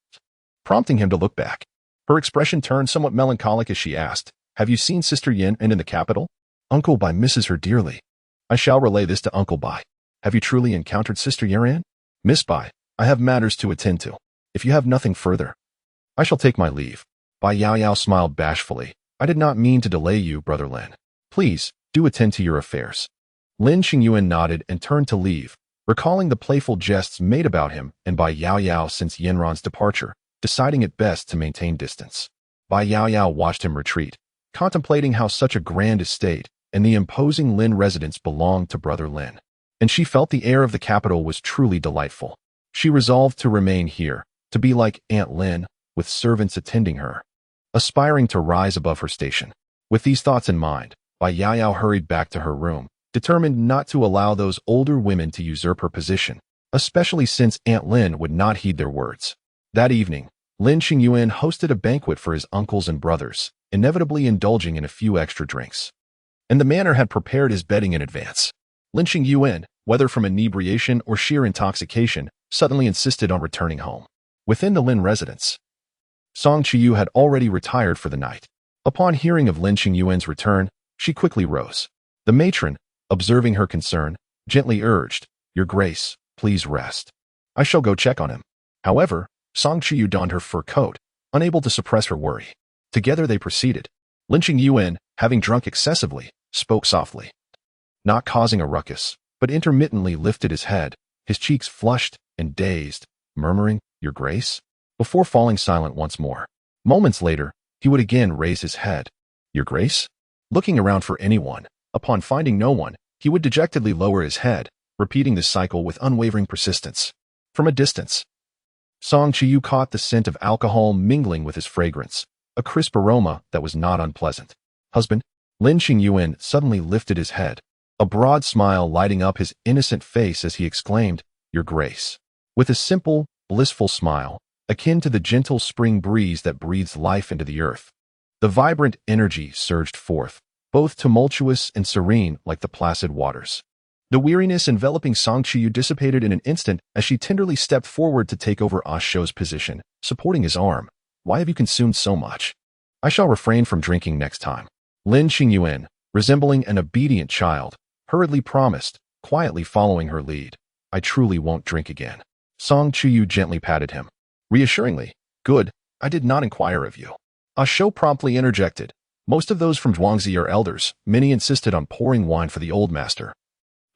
A: prompting him to look back. Her expression turned somewhat melancholic as she asked, have you seen Sister Yin in the capital? Uncle Bai misses her dearly. I shall relay this to Uncle Bai. Have you truly encountered Sister Yin? Miss Bai, I have matters to attend to. If you have nothing further, I shall take my leave. Bai Yaoyao smiled bashfully. I did not mean to delay you, Brother Lin. Please, do attend to your affairs. Lin Qingyuan nodded and turned to leave, recalling the playful jests made about him and Bai Yaoyao since Yanran's departure, deciding it best to maintain distance. Bai Yaoyao watched him retreat, contemplating how such a grand estate and the imposing Lin residence belonged to Brother Lin. And she felt the air of the capital was truly delightful. She resolved to remain here, to be like Aunt Lin, with servants attending her, aspiring to rise above her station. With these thoughts in mind, Bai Yaoyao hurried back to her room, determined not to allow those older women to usurp her position, especially since Aunt Lin would not heed their words. That evening, Lin Qingyuan hosted a banquet for his uncles and brothers, inevitably indulging in a few extra drinks. And the manor had prepared his bedding in advance. Lin Qingyuan, whether from inebriation or sheer intoxication, suddenly insisted on returning home. Within the Lin residence, Song Chuyu had already retired for the night. Upon hearing of Lin Qingyuan's return, she quickly rose. The matron, observing her concern, gently urged, Your Grace, please rest. I shall go check on him. However, Song Chuyu donned her fur coat, unable to suppress her worry. Together they proceeded. Lin Qingyuan, having drunk excessively, spoke softly, not causing a ruckus, but intermittently lifted his head, his cheeks flushed and dazed, murmuring, Your Grace, before falling silent once more. Moments later, he would again raise his head. Your Grace? Looking around for anyone, upon finding no one, he would dejectedly lower his head, repeating this cycle with unwavering persistence. From a distance, Song Chuyu caught the scent of alcohol mingling with his fragrance, a crisp aroma that was not unpleasant. Husband, Lin Qingyuan suddenly lifted his head, a broad smile lighting up his innocent face as he exclaimed, "Your Grace." With a simple, blissful smile, akin to the gentle spring breeze that breathes life into the earth. The vibrant energy surged forth, both tumultuous and serene like the placid waters. The weariness enveloping Song Chuyu dissipated in an instant as she tenderly stepped forward to take over Asho's position, supporting his arm. "Why have you consumed so much? I shall refrain from drinking next time." Lin Qingyuan, resembling an obedient child, hurriedly promised, quietly following her lead. "I truly won't drink again." Song Chuyu gently patted him. Reassuringly, "Good, I did not inquire of you." Asho promptly interjected. "Most of those from Zhuangzi are elders." Many insisted on pouring wine for the old master,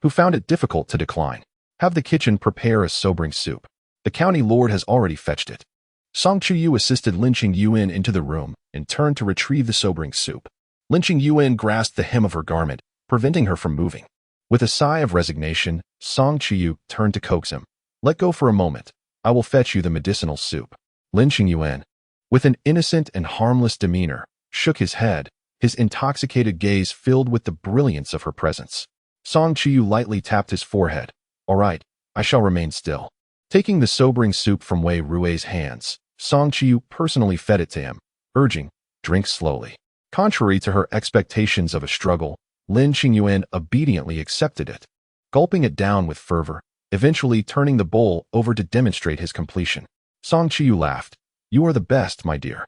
A: who found it difficult to decline. "Have the kitchen prepare a sobering soup. The county lord has already fetched it." Song Chuyu assisted Lin Qingyuan into the room and turned to retrieve the sobering soup. Lin Qingyuan grasped the hem of her garment, preventing her from moving. With a sigh of resignation, Song Chuyu turned to coax him. "Let go for a moment. I will fetch you the medicinal soup." Lin Qingyuan, with an innocent and harmless demeanor, shook his head, his intoxicated gaze filled with the brilliance of her presence. Song Chuyu lightly tapped his forehead. "All right, I shall remain still." Taking the sobering soup from Wei Rui's hands, Song Chuyu personally fed it to him, urging, "Drink slowly." Contrary to her expectations of a struggle, Lin Qingyuan obediently accepted it, gulping it down with fervor, eventually turning the bowl over to demonstrate his completion. Song Chuyu laughed. "You are the best, my dear."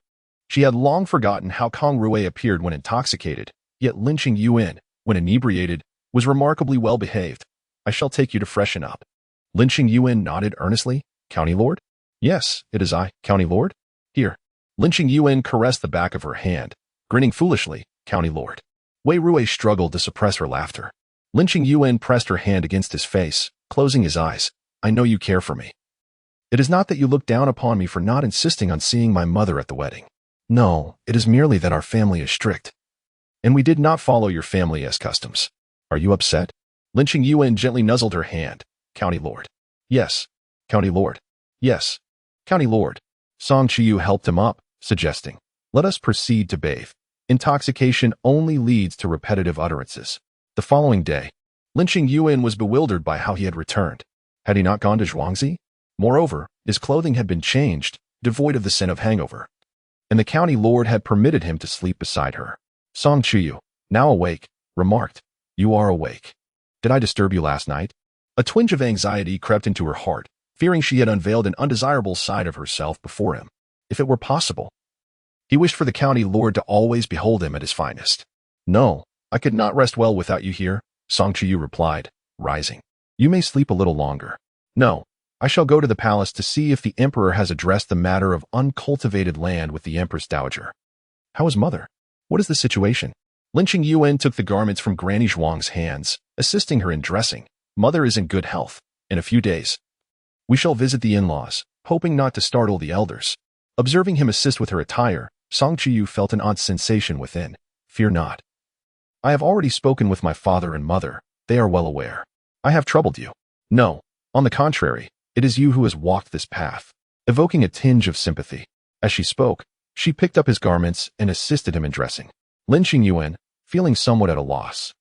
A: She had long forgotten how Kang Rui appeared when intoxicated, yet Lin Qingyuan, when inebriated, was remarkably well behaved. "I shall take you to freshen up." Lin Qingyuan nodded earnestly. "County Lord?" "Yes, it is I, County Lord." "Here." Lin Qingyuan caressed the back of her hand, grinning foolishly. "County Lord." Wei Rui struggled to suppress her laughter. Lin Qingyuan pressed her hand against his face, closing his eyes. "I know you care for me. It is not that you look down upon me for not insisting on seeing my mother at the wedding. No, it is merely that our family is strict, and we did not follow your family's customs. Are you upset?" Lin Qingyuan gently nuzzled her hand. "County Lord." "Yes." "County Lord." "Yes." "County Lord." Song Chuyu helped him up, suggesting, "Let us proceed to bathe. Intoxication only leads to repetitive utterances." The following day, Lin Qingyuan was bewildered by how he had returned. Had he not gone to Zhuangzi? Moreover, his clothing had been changed, devoid of the scent of hangover, and the county lord had permitted him to sleep beside her. Song Chuyu, now awake, remarked, "You are awake. Did I disturb you last night?" A twinge of anxiety crept into her heart, fearing she had unveiled an undesirable side of herself before him. If it were possible, he wished for the county lord to always behold him at his finest. "No, I could not rest well without you here," Song Chuyu replied, rising. "You may sleep a little longer." "No, I shall go to the palace to see if the emperor has addressed the matter of uncultivated land with the empress dowager." "How is mother? What is the situation?" Lin Qingyuan took the garments from Granny Zhuang's hands, assisting her in dressing. "Mother is in good health. In a few days, we shall visit the in-laws," hoping not to startle the elders. Observing him assist with her attire, Song Chuyu felt an odd sensation within. "Fear not. I have already spoken with my father and mother. They are well aware. I have troubled you. No, on the contrary, it is you who has walked this path," evoking a tinge of sympathy. As she spoke, she picked up his garments and assisted him in dressing. Lin Qingyuan, feeling somewhat at a loss,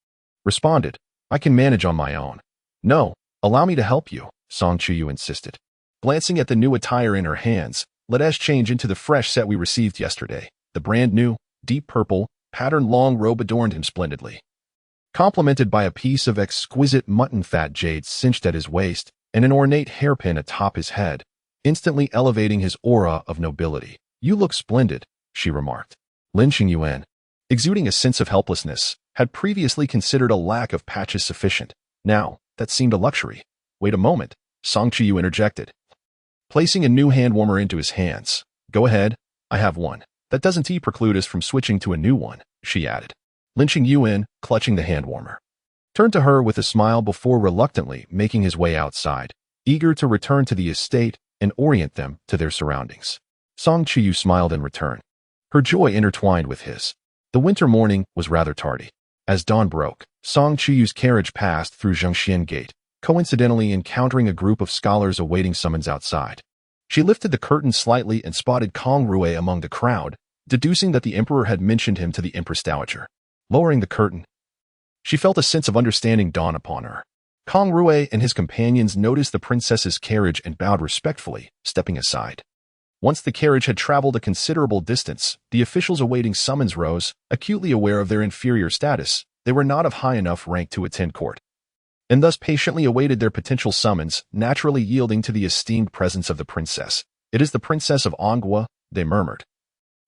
A: responded, "I can manage on my own." "No, allow me to help you," Song Chuyu insisted. Glancing at the new attire in her hands, "Let us change into the fresh set we received yesterday." The brand new, deep purple, patterned long robe adorned him splendidly, complemented by a piece of exquisite mutton fat jade cinched at his waist and an ornate hairpin atop his head, instantly elevating his aura of nobility. "You look splendid," she remarked. Lin Qingyuan, exuding a sense of helplessness, had previously considered a lack of patches sufficient. Now, that seemed a luxury. "Wait a moment," Song Chuyu interjected, placing a new hand warmer into his hands. "Go ahead, I have one. That doesn't preclude us from switching to a new one," she added. Lin Qingyuan, clutching the hand warmer, turned to her with a smile before reluctantly making his way outside, eager to return to the estate and orient them to their surroundings. Song Chuyu smiled in return, her joy intertwined with his. The winter morning was rather tardy. As dawn broke, Song Chuyu's carriage passed through Zhengxian Gate, coincidentally encountering a group of scholars awaiting summons outside. She lifted the curtain slightly and spotted Kang Rui among the crowd, deducing that the emperor had mentioned him to the Empress Dowager. Lowering the curtain, she felt a sense of understanding dawn upon her. Kang Rui and his companions noticed the princess's carriage and bowed respectfully, stepping aside. Once the carriage had traveled a considerable distance, the officials awaiting summons rose, acutely aware of their inferior status. They were not of high enough rank to attend court, and thus patiently awaited their potential summons, naturally yielding to the esteemed presence of the princess. "It is the princess of An Guo," they murmured,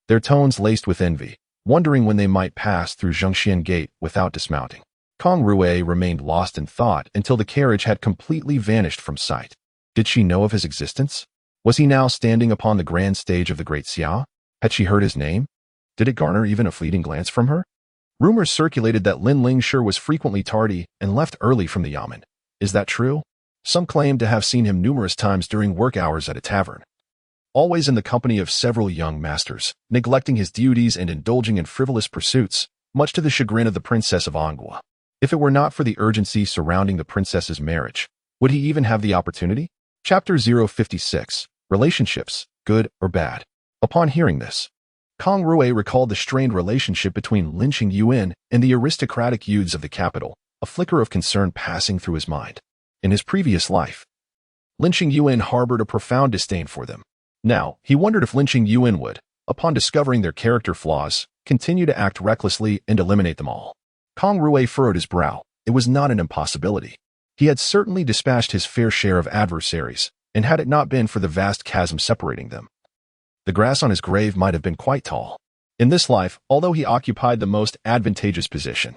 A: their tones laced with envy, wondering when they might pass through Zhongxian Gate without dismounting. Kang Rui remained lost in thought until the carriage had completely vanished from sight. Did she know of his existence? Was he now standing upon the grand stage of the Great Xia? Had she heard his name? Did it garner even a fleeting glance from her? Rumors circulated that Lin Qingyuan was frequently tardy and left early from the yamen. Is that true? Some claimed to have seen him numerous times during work hours at a tavern, always in the company of several young masters, neglecting his duties and indulging in frivolous pursuits, much to the chagrin of the princess of An Guo. If it were not for the urgency surrounding the princess's marriage, would he even have the opportunity? Chapter 056. Relationships, good or bad. Upon hearing this, Kang Rui recalled the strained relationship between Lin Qingyuan and the aristocratic youths of the capital, a flicker of concern passing through his mind. In his previous life, Lin Qingyuan harbored a profound disdain for them. Now, he wondered if Lin Qingyuan would, upon discovering their character flaws, continue to act recklessly and eliminate them all. Kang Rui furrowed his brow. It was not an impossibility. He had certainly dispatched his fair share of adversaries, and had it not been for the vast chasm separating them, the grass on his grave might have been quite tall. In this life, although he occupied the most advantageous position,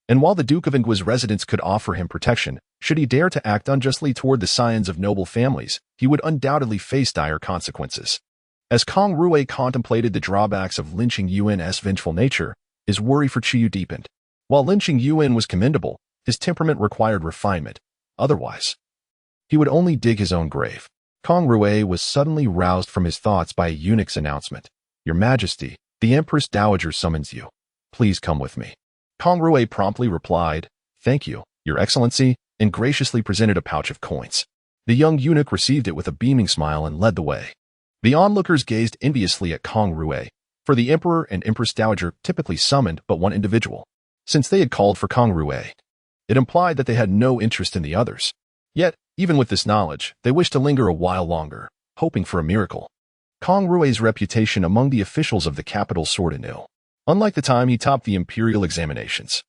A: and while the Duke of An Guo's residence could offer him protection, should he dare to act unjustly toward the scions of noble families, he would undoubtedly face dire consequences. As Kang Rui contemplated the drawbacks of Lin Qingyuan's vengeful nature, his worry for Chuyu deepened. While Lin Qingyuan was commendable, his temperament required refinement. Otherwise, he would only dig his own grave. Kang Rui was suddenly roused from his thoughts by a eunuch's announcement. "Your Majesty, the Empress Dowager summons you. Please come with me." Kang Rui promptly replied, "Thank you, Your Excellency," and graciously presented a pouch of coins. The young eunuch received it with a beaming smile and led the way. The onlookers gazed enviously at Kang Rui, for the Emperor and Empress Dowager typically summoned but one individual. Since they had called for Kang Rui, it implied that they had no interest in the others. Yet, even with this knowledge, they wished to linger a while longer, hoping for a miracle. Kang Rui's reputation among the officials of the capital soared anew. Unlike the time he topped the imperial examinations,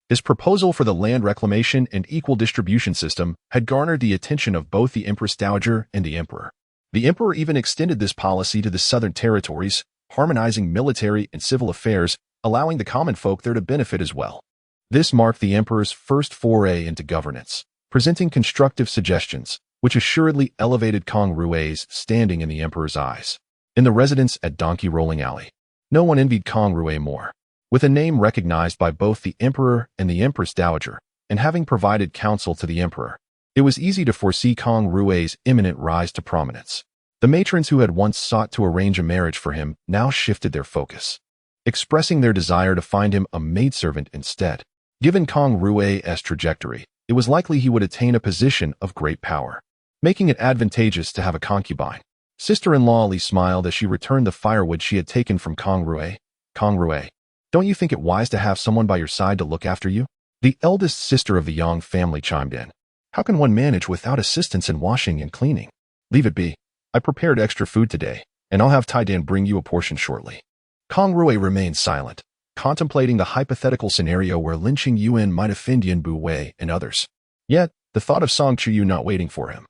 A: his proposal for the land reclamation and equal distribution system had garnered the attention of both the Empress Dowager and the Emperor. The Emperor even extended this policy to the southern territories, harmonizing military and civil affairs, allowing the common folk there to benefit as well. This marked the Emperor's first foray into governance, presenting constructive suggestions, which assuredly elevated Kang Rui's standing in the Emperor's eyes. In the residence at Donkey Rolling Alley, no one envied Kang Rui more. With a name recognized by both the Emperor and the Empress Dowager, and having provided counsel to the Emperor, it was easy to foresee Kang Rui's imminent rise to prominence. The matrons who had once sought to arrange a marriage for him now shifted their focus, expressing their desire to find him a maidservant instead. Given Kang Rui's trajectory, it was likely he would attain a position of great power, making it advantageous to have a concubine. Sister-in-law Li smiled as she returned the firewood she had taken from Kang Rui. "Kang Rui, don't you think it wise to have someone by your side to look after you?" The eldest sister of the Yang family chimed in. "How can one manage without assistance in washing and cleaning?" "Leave it be. I prepared extra food today, and I'll have Taidan bring you a portion shortly." Kang Rui remained silent, contemplating the hypothetical scenario where Lin Qingyuan might offend Yan Buwei and others. Yet, the thought of Song Chuyu not waiting for him,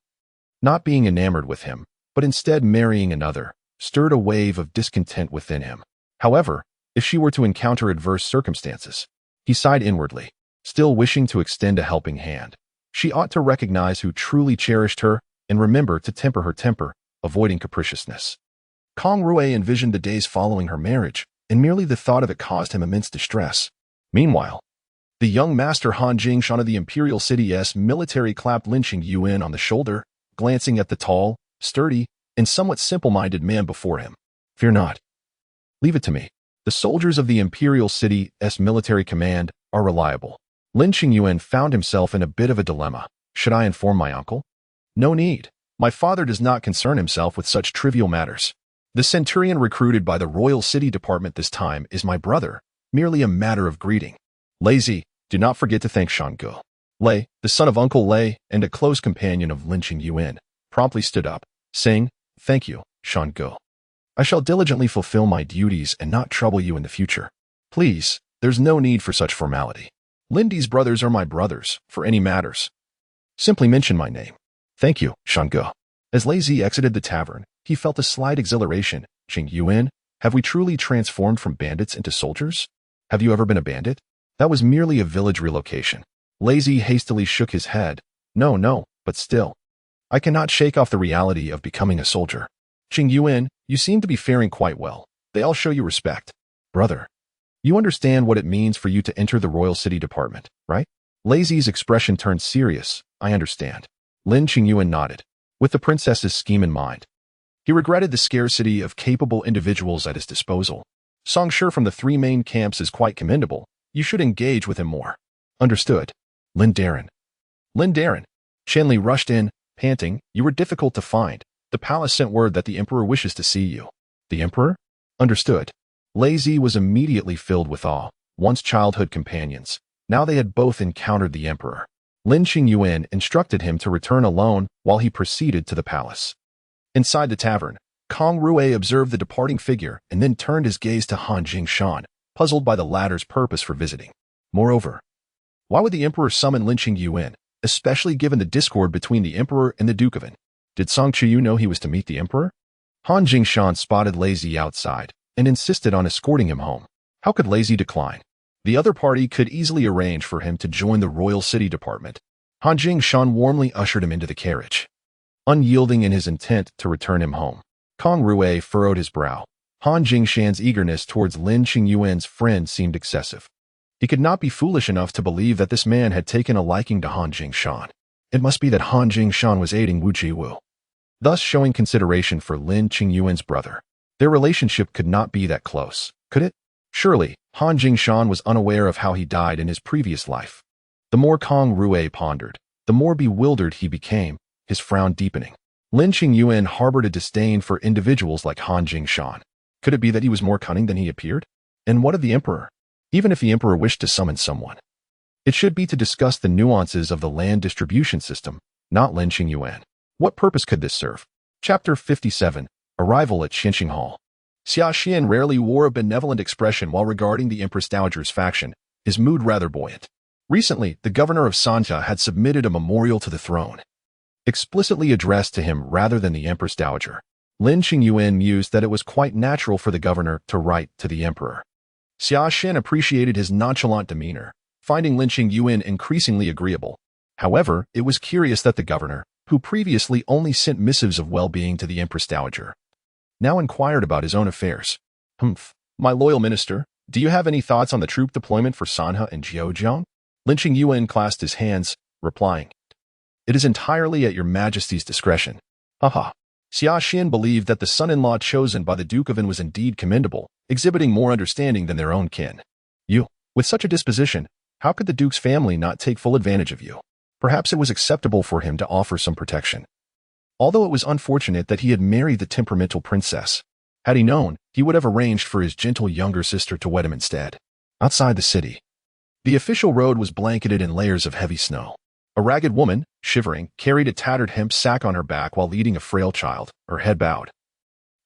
A: not being enamored with him, but instead marrying another, stirred a wave of discontent within him. However, if she were to encounter adverse circumstances, he sighed inwardly, still wishing to extend a helping hand. She ought to recognize who truly cherished her and remember to temper her temper, avoiding capriciousness. Kang Rui envisioned the days following her marriage, and merely the thought of it caused him immense distress. Meanwhile, the young master Han Jingshan of the Imperial City's military clapped Lin Qingyuan on the shoulder, glancing at the tall, sturdy, and somewhat simple-minded man before him. "Fear not. Leave it to me. The soldiers of the Imperial City's military command are reliable." Lin Qingyuan found himself in a bit of a dilemma. Should I inform my uncle? No need. My father does not concern himself with such trivial matters. The centurion recruited by the Royal City Department this time is my brother, merely a matter of greeting. Lazy, do not forget to thank Shangu. Lei, the son of Uncle Lei and a close companion of Lin Qingyuan, promptly stood up, saying, Thank you, Shangu. I shall diligently fulfill my duties and not trouble you in the future. Please, there's no need for such formality. Lindy's brothers are my brothers, for any matters. Simply mention my name. Thank you, Shangu. As Lazy exited the tavern, he felt a slight exhilaration. Qingyuan, have we truly transformed from bandits into soldiers? Have you ever been a bandit? That was merely a village relocation. Lazy hastily shook his head. No, but still. I cannot shake off the reality of becoming a soldier. Qingyuan, you seem to be faring quite well. They all show you respect. Brother, you understand what it means for you to enter the Royal City Department, right? Lazy's expression turned serious. I understand. Lin Qingyuan nodded, with the princess's scheme in mind. He regretted the scarcity of capable individuals at his disposal. Songshi from the 3 main camps is quite commendable. You should engage with him more. Understood. Lin Darren. Shanli rushed in, panting. You were difficult to find. The palace sent word that the emperor wishes to see you. The emperor? Understood. Lazy was immediately filled with awe. Once childhood companions, now they had both encountered the emperor. Lin Qingyuan instructed him to return alone while he proceeded to the palace. Inside the tavern, Kang Rui observed the departing figure and then turned his gaze to Han Jingshan, puzzled by the latter's purpose for visiting. Moreover, why would the emperor summon Lin Qingyuan, especially given the discord between the emperor and the Duke of An? Did Chuyu know he was to meet the emperor? Han Jingshan spotted Lazy outside and insisted on escorting him home. How could Lazy decline? The other party could easily arrange for him to join the Royal City Department. Han Jingshan warmly ushered him into the carriage. Unyielding in his intent to return him home, Kang Rui furrowed his brow. Han Jingshan's eagerness towards Lin Qingyuan's friend seemed excessive. He could not be foolish enough to believe that this man had taken a liking to Han Jingshan. It must be that Han Jingshan was aiding Wu Jiwu, thus showing consideration for Lin Qingyuan's brother. Their relationship could not be that close, could it? Surely, Han Jingshan was unaware of how he died in his previous life. The more Kang Rui pondered, the more bewildered he became, his frown deepening. Lin Qingyuan harbored a disdain for individuals like Han Jingshan. Could it be that he was more cunning than he appeared? And what of the emperor? Even if the emperor wished to summon someone, it should be to discuss the nuances of the land distribution system, not Lin Qingyuan. What purpose could this serve? Chapter 57, Arrival at Xinxing Hall. Xia Xian rarely wore a benevolent expression while regarding the Empress Dowager's faction, his mood rather buoyant. Recently, the governor of Sanja had submitted a memorial to the throne, explicitly addressed to him rather than the Empress Dowager. Lin Qingyuan mused that it was quite natural for the governor to write to the emperor. Xia Xian appreciated his nonchalant demeanor, finding Lin Qingyuan increasingly agreeable. However, it was curious that the governor, who previously only sent missives of well-being to the Empress Dowager, now inquired about his own affairs. My loyal minister, do you have any thoughts on the troop deployment for Sanha and Zhejiang? Lin Qingyuan clasped his hands, replying, It is entirely at your majesty's discretion. Haha. Xia Xian believed that the son-in-law chosen by the Duke of An was indeed commendable, exhibiting more understanding than their own kin. You, with such a disposition, how could the Duke's family not take full advantage of you? Perhaps it was acceptable for him to offer some protection. Although it was unfortunate that he had married the temperamental princess. Had he known, he would have arranged for his gentle younger sister to wed him instead. Outside the city, the official road was blanketed in layers of heavy snow. A ragged woman, shivering, carried a tattered hemp sack on her back while leading a frail child, her head bowed.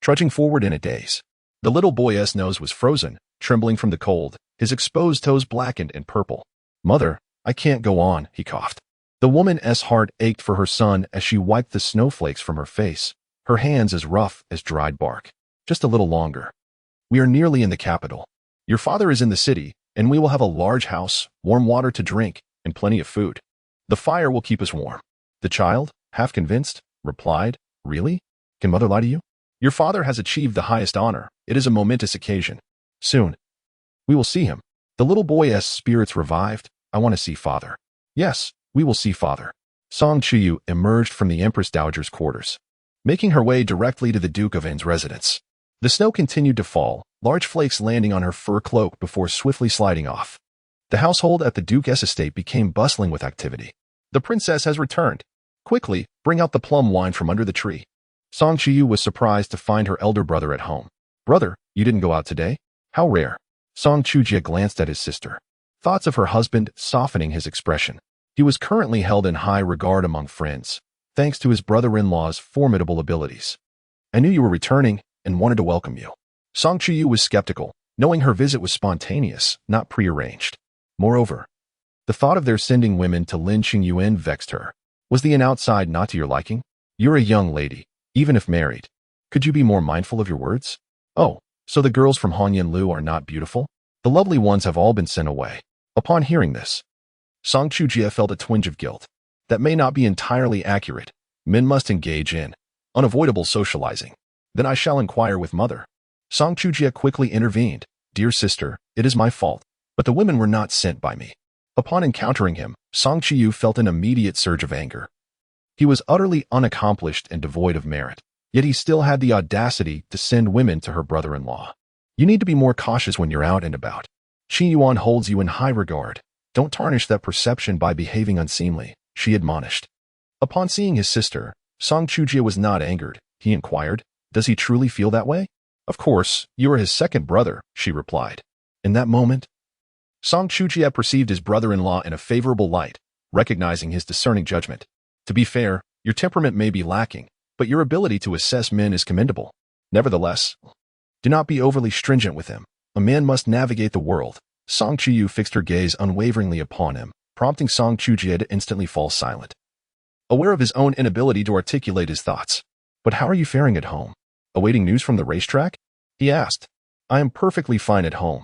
A: Trudging forward in a daze, the little boy's nose was frozen, trembling from the cold, his exposed toes blackened and purple. Mother, I can't go on, he coughed. The woman's heart ached for her son as she wiped the snowflakes from her face, her hands as rough as dried bark. Just a little longer. We are nearly in the capital. Your father is in the city, and we will have a large house, warm water to drink, and plenty of food. The fire will keep us warm. The child, half convinced, replied, Really? Can mother lie to you? Your father has achieved the highest honor. It is a momentous occasion. Soon, we will see him. The little boy's spirits revived. I want to see father. Yes, we will see father. Chuyu emerged from the Empress Dowager's quarters, making her way directly to the Duke of An's residence. The snow continued to fall, large flakes landing on her fur cloak before swiftly sliding off. The household at the Duke's estate became bustling with activity. The princess has returned. Quickly, bring out the plum wine from under the tree. Song Chuyu was surprised to find her elder brother at home. Brother, you didn't go out today? How rare. Song Chujie glanced at his sister. Thoughts of her husband softening his expression. He was currently held in high regard among friends, thanks to his brother-in-law's formidable abilities. I knew you were returning and wanted to welcome you. Song Chuyu was skeptical, knowing her visit was spontaneous, not prearranged. Moreover, the thought of their sending women to Lin Qingyuan vexed her. Was the inn outside not to your liking? You're a young lady, even if married. Could you be more mindful of your words? Oh, so the girls from Hanyanlu are not beautiful? The lovely ones have all been sent away. Upon hearing this, Song Chujie felt a twinge of guilt. That may not be entirely accurate. Men must engage in unavoidable socializing. Then I shall inquire with mother. Song Chujie quickly intervened. Dear sister, it is my fault, but the women were not sent by me. Upon encountering him, Song Chuyu felt an immediate surge of anger. He was utterly unaccomplished and devoid of merit, yet he still had the audacity to send women to her brother-in-law. You need to be more cautious when you're out and about. Qingyuan holds you in high regard. Don't tarnish that perception by behaving unseemly, she admonished. Upon seeing his sister, Song Chujie was not angered. He inquired, does he truly feel that way? Of course, you are his second brother, she replied. In that moment, Song Chujie perceived his brother-in-law in a favorable light, recognizing his discerning judgment. To be fair, your temperament may be lacking, but your ability to assess men is commendable. Nevertheless, do not be overly stringent with him. A man must navigate the world. Song Chuyu fixed her gaze unwaveringly upon him, prompting Song Chujie to instantly fall silent. Aware of his own inability to articulate his thoughts. But how are you faring at home? Awaiting news from the racetrack? He asked. I am perfectly fine at home.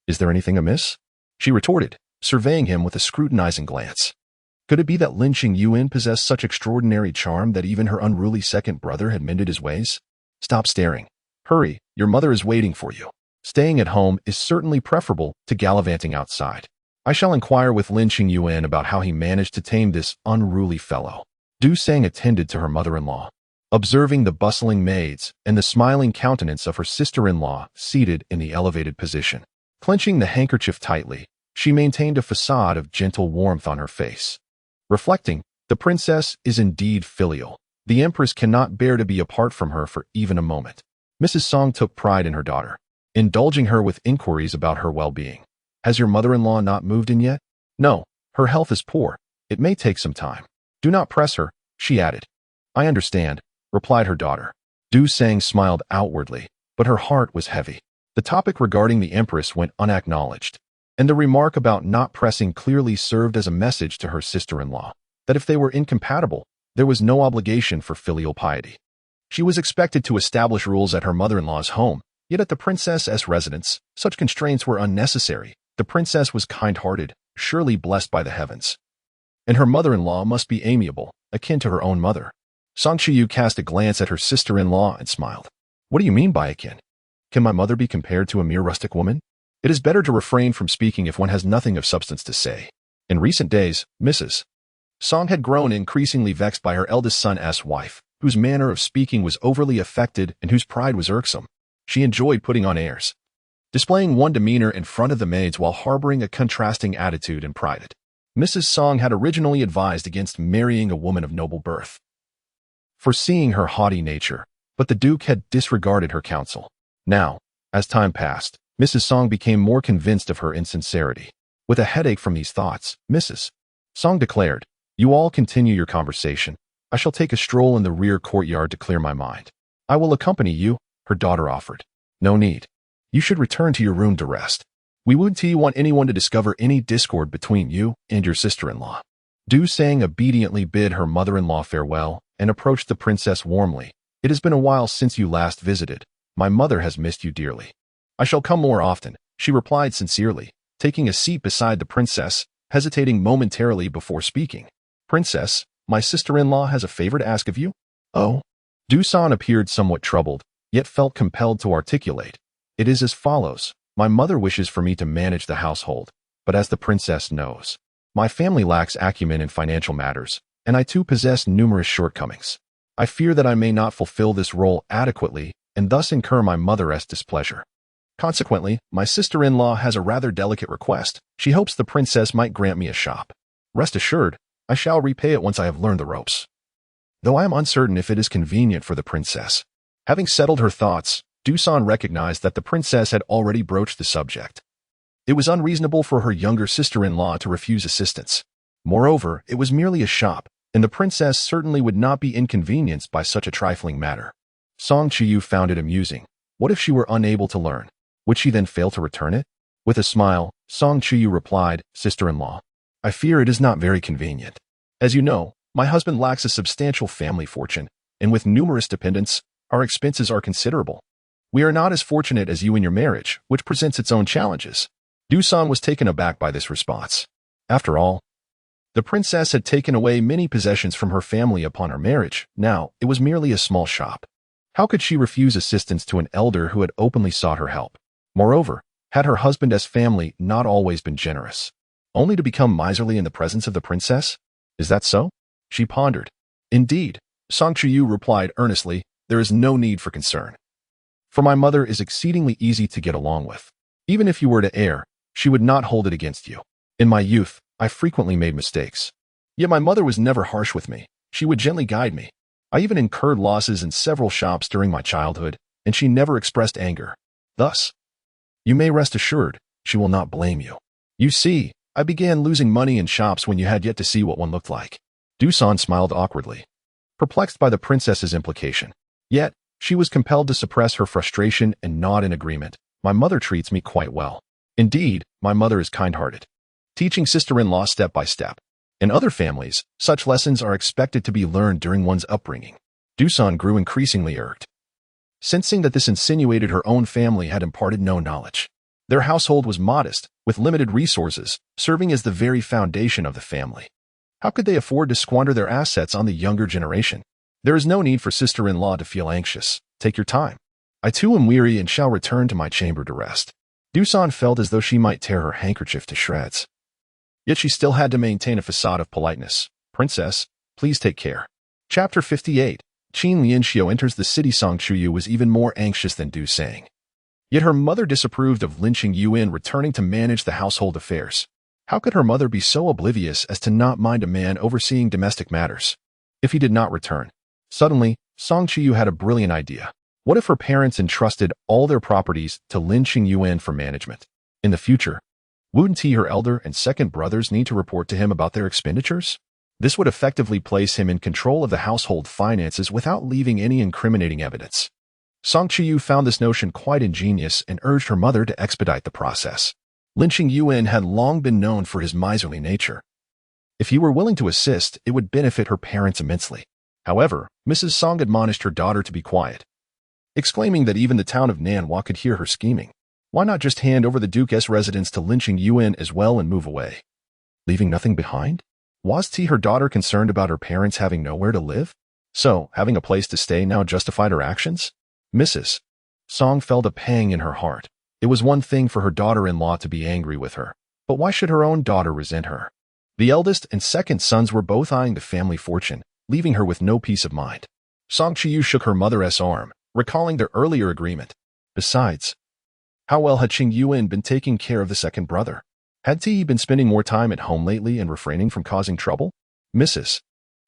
A: Is there anything amiss? She retorted, surveying him with a scrutinizing glance. Could it be that Lin Qingyuan possessed such extraordinary charm that even her unruly second brother had mended his ways? Stop staring. Hurry, your mother is waiting for you. Staying at home is certainly preferable to gallivanting outside. I shall inquire with Lin Qingyuan about how he managed to tame this unruly fellow. Du Sang attended to her mother-in-law, observing the bustling maids and the smiling countenance of her sister-in-law seated in the elevated position. Clenching the handkerchief tightly, she maintained a facade of gentle warmth on her face. Reflecting, the princess is indeed filial. The empress cannot bear to be apart from her for even a moment. Mrs. Song took pride in her daughter, indulging her with inquiries about her well-being. Has your mother-in-law not moved in yet? No, her health is poor. It may take some time. Do not press her, she added. I understand, replied her daughter. Du Sang smiled outwardly, but her heart was heavy. The topic regarding the empress went unacknowledged, and the remark about not pressing clearly served as a message to her sister-in-law that if they were incompatible, there was no obligation for filial piety. She was expected to establish rules at her mother-in-law's home, yet at the princess's residence, such constraints were unnecessary. The princess was kind-hearted, surely blessed by the heavens. And her mother-in-law must be amiable, akin to her own mother. Song Chuyu cast a glance at her sister-in-law and smiled. What do you mean by akin? Can my mother be compared to a mere rustic woman? It is better to refrain from speaking if one has nothing of substance to say. In recent days, Mrs. Song had grown increasingly vexed by her eldest son's wife, whose manner of speaking was overly affected and whose pride was irksome. She enjoyed putting on airs, displaying one demeanor in front of the maids while harboring a contrasting attitude in private. Mrs. Song had originally advised against marrying a woman of noble birth, foreseeing her haughty nature, but the Duke had disregarded her counsel. Now, as time passed, Mrs. Song became more convinced of her insincerity. With a headache from these thoughts, Mrs. Song declared, You all continue your conversation. I shall take a stroll in the rear courtyard to clear my mind. I will accompany you, her daughter offered. No need. You should return to your room to rest. We wouldn't want anyone to discover any discord between you and your sister-in-law. Du Sang obediently bid her mother-in-law farewell and approached the princess warmly. It has been a while since you last visited. My mother has missed you dearly. I shall come more often, she replied sincerely, taking a seat beside the princess, hesitating momentarily before speaking. Princess, my sister-in-law has a favor to ask of you? Oh? Du Sang appeared somewhat troubled, yet felt compelled to articulate. It is as follows. My mother wishes for me to manage the household, but as the princess knows, my family lacks acumen in financial matters, and I too possess numerous shortcomings. I fear that I may not fulfill this role adequately and thus incur my mother's displeasure. Consequently, my sister-in-law has a rather delicate request. She hopes the princess might grant me a shop. Rest assured, I shall repay it once I have learned the ropes. Though I am uncertain if it is convenient for the princess. Having settled her thoughts, Dusan recognized that the princess had already broached the subject. It was unreasonable for her younger sister-in-law to refuse assistance. Moreover, it was merely a shop, and the princess certainly would not be inconvenienced by such a trifling matter. Song Chuyu found it amusing. What if she were unable to learn? Would she then fail to return it? With a smile, Song Chuyu replied, "Sister-in-law, I fear it is not very convenient. As you know, my husband lacks a substantial family fortune, and with numerous dependents, our expenses are considerable. We are not as fortunate as you in your marriage, which presents its own challenges." Dusan was taken aback by this response. After all, the princess had taken away many possessions from her family upon her marriage. Now, it was merely a small shop. How could she refuse assistance to an elder who had openly sought her help? Moreover, had her husband as family not always been generous, only to become miserly in the presence of the princess? Is that so? She pondered. Indeed, Song Chuyu replied earnestly, "There is no need for concern. For my mother is exceedingly easy to get along with. Even if you were to err, she would not hold it against you. In my youth, I frequently made mistakes. Yet my mother was never harsh with me. She would gently guide me. I even incurred losses in several shops during my childhood, and she never expressed anger. Thus, you may rest assured, she will not blame you. You see, I began losing money in shops when you had yet to see what one looked like." Dusan smiled awkwardly, perplexed by the princess's implication. Yet, she was compelled to suppress her frustration and nod in agreement. "My mother treats me quite well. Indeed, my mother is kind-hearted, teaching sister-in-law step by step. In other families, such lessons are expected to be learned during one's upbringing." Dusan grew increasingly irked, sensing that this insinuated her own family had imparted no knowledge. Their household was modest, with limited resources, serving as the very foundation of the family. How could they afford to squander their assets on the younger generation? "There is no need for sister-in-law to feel anxious. Take your time. I too am weary and shall return to my chamber to rest." Dusan felt as though she might tear her handkerchief to shreds. Yet she still had to maintain a facade of politeness. "Princess, please take care." Chapter 58. Qin Lianxiu enters the city. Song Chuyu was even more anxious than Du Sang. Yet her mother disapproved of Lin Qingyuan returning to manage the household affairs. How could her mother be so oblivious as to not mind a man overseeing domestic matters if he did not return? Suddenly, Song Chuyu had a brilliant idea. What if her parents entrusted all their properties to Lin Qingyuan for management? In the future, wouldn't he, her elder and second brothers, need to report to him about their expenditures? This would effectively place him in control of the household finances without leaving any incriminating evidence. Song Chuyu found this notion quite ingenious and urged her mother to expedite the process. Lin Qingyuan had long been known for his miserly nature. If he were willing to assist, it would benefit her parents immensely. However, Mrs. Song admonished her daughter to be quiet, exclaiming that even the town of Nanhua could hear her scheming. Why not just hand over the Duke's residence to Lin Qingyuan as well and move away, leaving nothing behind? Was her daughter concerned about her parents having nowhere to live? So, having a place to stay now justified her actions? Mrs. Song felt a pang in her heart. It was one thing for her daughter-in-law to be angry with her, but why should her own daughter resent her? The eldest and second sons were both eyeing the family fortune, leaving her with no peace of mind. Song Chuyu shook her mother's arm, recalling their earlier agreement. Besides, how well had Qingyuan been taking care of the second brother? Had he been spending more time at home lately and refraining from causing trouble? Mrs.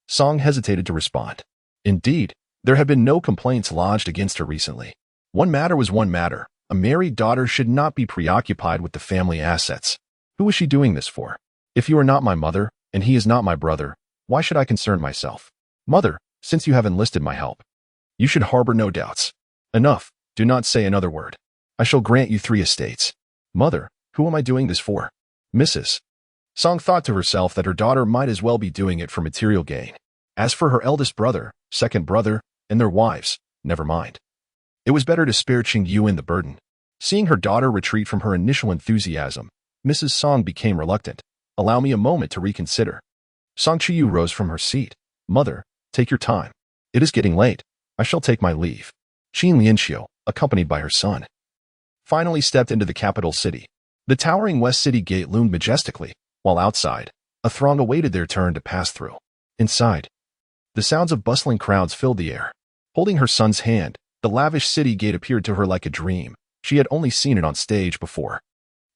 A: Song hesitated to respond. Indeed, there had been no complaints lodged against her recently. One matter was one matter. A married daughter should not be preoccupied with the family assets. Who is she doing this for? If you are not my mother, and he is not my brother, why should I concern myself? Mother, since you have enlisted my help, you should harbor no doubts. Enough, do not say another word. I shall grant you 3 estates. Mother, who am I doing this for? Mrs. Song thought to herself that her daughter might as well be doing it for material gain. As for her eldest brother, second brother, and their wives, never mind. It was better to spare Qingyuan the burden. Seeing her daughter retreat from her initial enthusiasm, Mrs. Song became reluctant. Allow me a moment to reconsider. Song Chuyu rose from her seat. Mother, take your time. It is getting late. I shall take my leave. Qin Lianxiu, accompanied by her son, finally stepped into the capital city. The towering West City gate loomed majestically, while outside, a throng awaited their turn to pass through. Inside, the sounds of bustling crowds filled the air. Holding her son's hand, the lavish city gate appeared to her like a dream. She had only seen it on stage before.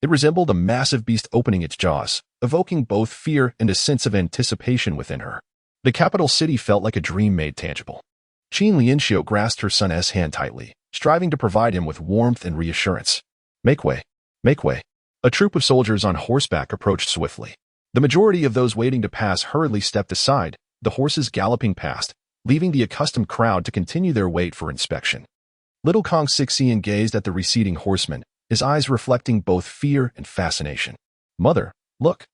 A: It resembled a massive beast opening its jaws, evoking both fear and a sense of anticipation within her. The capital city felt like a dream made tangible. Lin Qingyuan grasped her son's hand tightly, striving to provide him with warmth and reassurance. Make way. Make way. A troop of soldiers on horseback approached swiftly. The majority of those waiting to pass hurriedly stepped aside, the horses galloping past, leaving the accustomed crowd to continue their wait for inspection. Little Kang Rui gazed at the receding horsemen, his eyes reflecting both fear and fascination. Mother, look.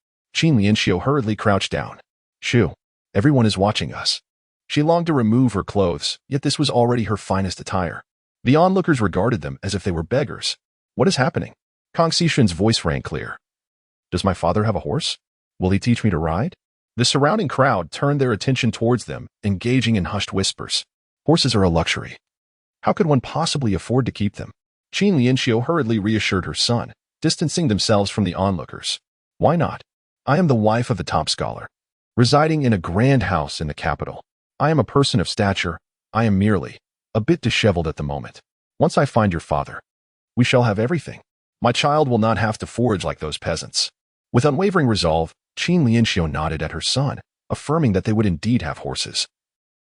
A: Lin Qingyuan hurriedly crouched down. Shoo. Everyone is watching us. She longed to remove her clothes, yet this was already her finest attire. The onlookers regarded them as if they were beggars. What is happening? Kang Rui's voice rang clear. Does my father have a horse? Will he teach me to ride? The surrounding crowd turned their attention towards them, engaging in hushed whispers. Horses are a luxury. How could one possibly afford to keep them? Lin Qingyuan hurriedly reassured her son, distancing themselves from the onlookers. Why not? I am the wife of the top scholar, residing in a grand house in the capital. I am a person of stature. I am merely a bit disheveled at the moment. Once I find your father, we shall have everything. My child will not have to forage like those peasants. With unwavering resolve, Lin Qingyuan nodded at her son, affirming that they would indeed have horses.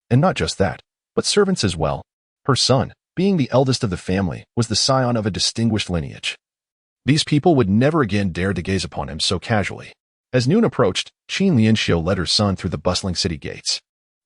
A: And not just that, but servants as well. Her son, being the eldest of the family, was the scion of a distinguished lineage. These people would never again dare to gaze upon him so casually. As noon approached, Lin Qingyuan led her son through the bustling city gates.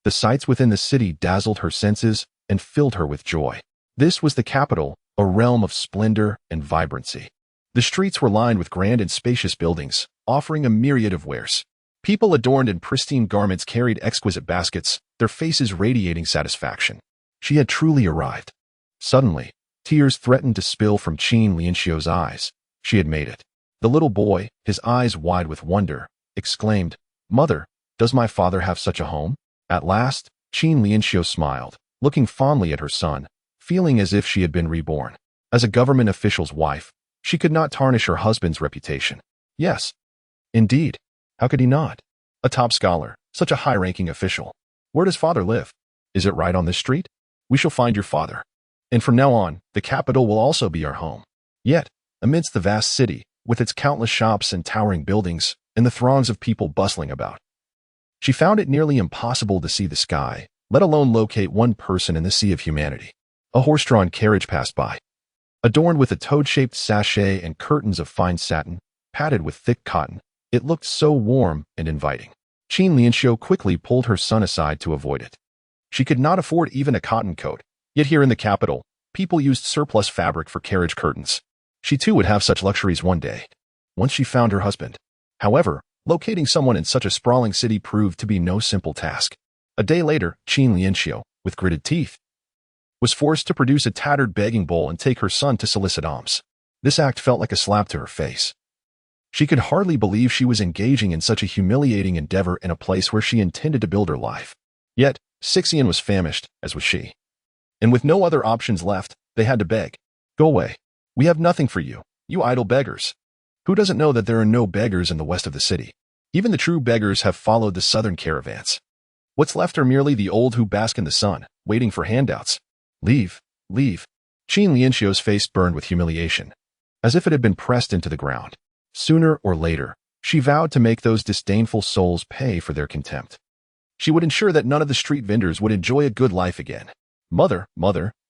A: The sights within the city dazzled her senses and filled her with joy. This was the capital, a realm of splendor and vibrancy. The streets were lined with grand and spacious buildings, offering a myriad of wares. People adorned in pristine garments carried exquisite baskets, their faces radiating satisfaction. She had truly arrived. Suddenly, tears threatened to spill from Lin Qingyuan's eyes. She had made it. The little boy, his eyes wide with wonder, exclaimed, Mother, does my father have such a home? At last, Lin Qingyuan smiled, looking fondly at her son, feeling as if she had been reborn. As a government official's wife, she could not tarnish her husband's reputation. Yes. Indeed. How could he not? A top scholar, such a high-ranking official. Where does father live? Is it right on this street? We shall find your father. And from now on, the capital will also be our home. Yet, amidst the vast city, with its countless shops and towering buildings, and the throngs of people bustling about, she found it nearly impossible to see the sky, let alone locate one person in the sea of humanity. A horse-drawn carriage passed by. Adorned with a toad-shaped sachet and curtains of fine satin, padded with thick cotton, it looked so warm and inviting. Lin Qingyuan quickly pulled her son aside to avoid it. She could not afford even a cotton coat, yet here in the capital, people used surplus fabric for carriage curtains. She too would have such luxuries one day, once she found her husband. However, locating someone in such a sprawling city proved to be no simple task. A day later, Lin Qingyuan, with gritted teeth, was forced to produce a tattered begging bowl and take her son to solicit alms. This act felt like a slap to her face. She could hardly believe she was engaging in such a humiliating endeavor in a place where she intended to build her life. Yet, Sixian was famished, as was she. And with no other options left, they had to beg. Go away. We have nothing for you, you idle beggars. Who doesn't know that there are no beggars in the west of the city? Even the true beggars have followed the southern caravans. What's left are merely the old who bask in the sun, waiting for handouts. Leave, leave. Lin Qingyuan's face burned with humiliation, as if it had been pressed into the ground. Sooner or later, she vowed to make those disdainful souls pay for their contempt. She would ensure that none of the street vendors would enjoy a good life again. Mother,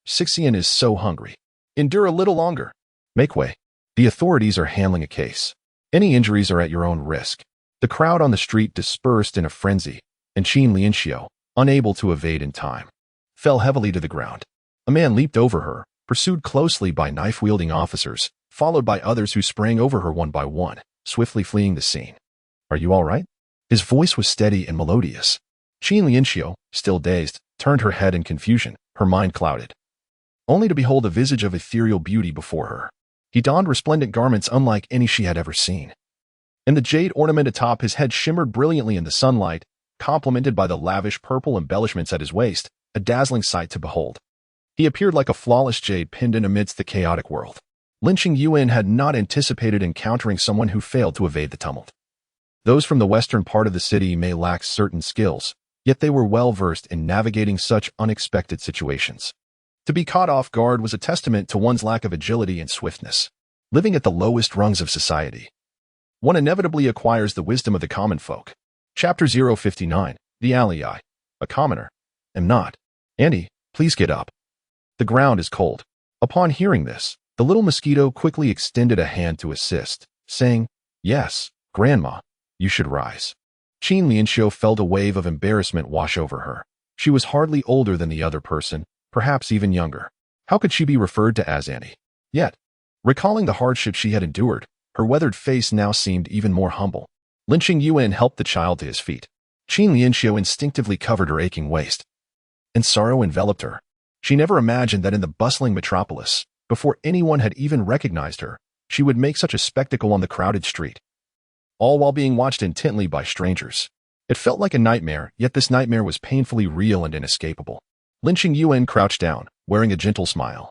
A: Sixian is so hungry. Endure a little longer. Make way. The authorities are handling a case. Any injuries are at your own risk. The crowd on the street dispersed in a frenzy, and Lin Qingyuan, unable to evade in time, fell heavily to the ground. A man leaped over her, pursued closely by knife-wielding officers, followed by others who sprang over her one by one, swiftly fleeing the scene. Are you all right? His voice was steady and melodious. Lin Qingyuan, still dazed, turned her head in confusion, her mind clouded, only to behold a visage of ethereal beauty before her. He donned resplendent garments unlike any she had ever seen. In the jade ornament atop his head shimmered brilliantly in the sunlight, complemented by the lavish purple embellishments at his waist, a dazzling sight to behold. He appeared like a flawless jade pendant amidst the chaotic world. Lin Qingyuan had not anticipated encountering someone who failed to evade the tumult. Those from the western part of the city may lack certain skills, yet they were well-versed in navigating such unexpected situations. To be caught off guard was a testament to one's lack of agility and swiftness. Living at the lowest rungs of society, one inevitably acquires the wisdom of the common folk. Chapter 059, The Ally. A commoner. Am not. Andy, please get up. The ground is cold. Upon hearing this, the little mosquito quickly extended a hand to assist, saying, Yes, Grandma, you should rise. Lin Qingyuan felt a wave of embarrassment wash over her. She was hardly older than the other person, perhaps even younger. How could she be referred to as Annie? Yet, recalling the hardship she had endured, her weathered face now seemed even more humble. Lin Qingyuan helped the child to his feet. Lin Qingyuan instinctively covered her aching waist, and sorrow enveloped her. She never imagined that in the bustling metropolis, before anyone had even recognized her, she would make such a spectacle on the crowded street, all while being watched intently by strangers. It felt like a nightmare, yet this nightmare was painfully real and inescapable. Lin Qingyuan crouched down, wearing a gentle smile.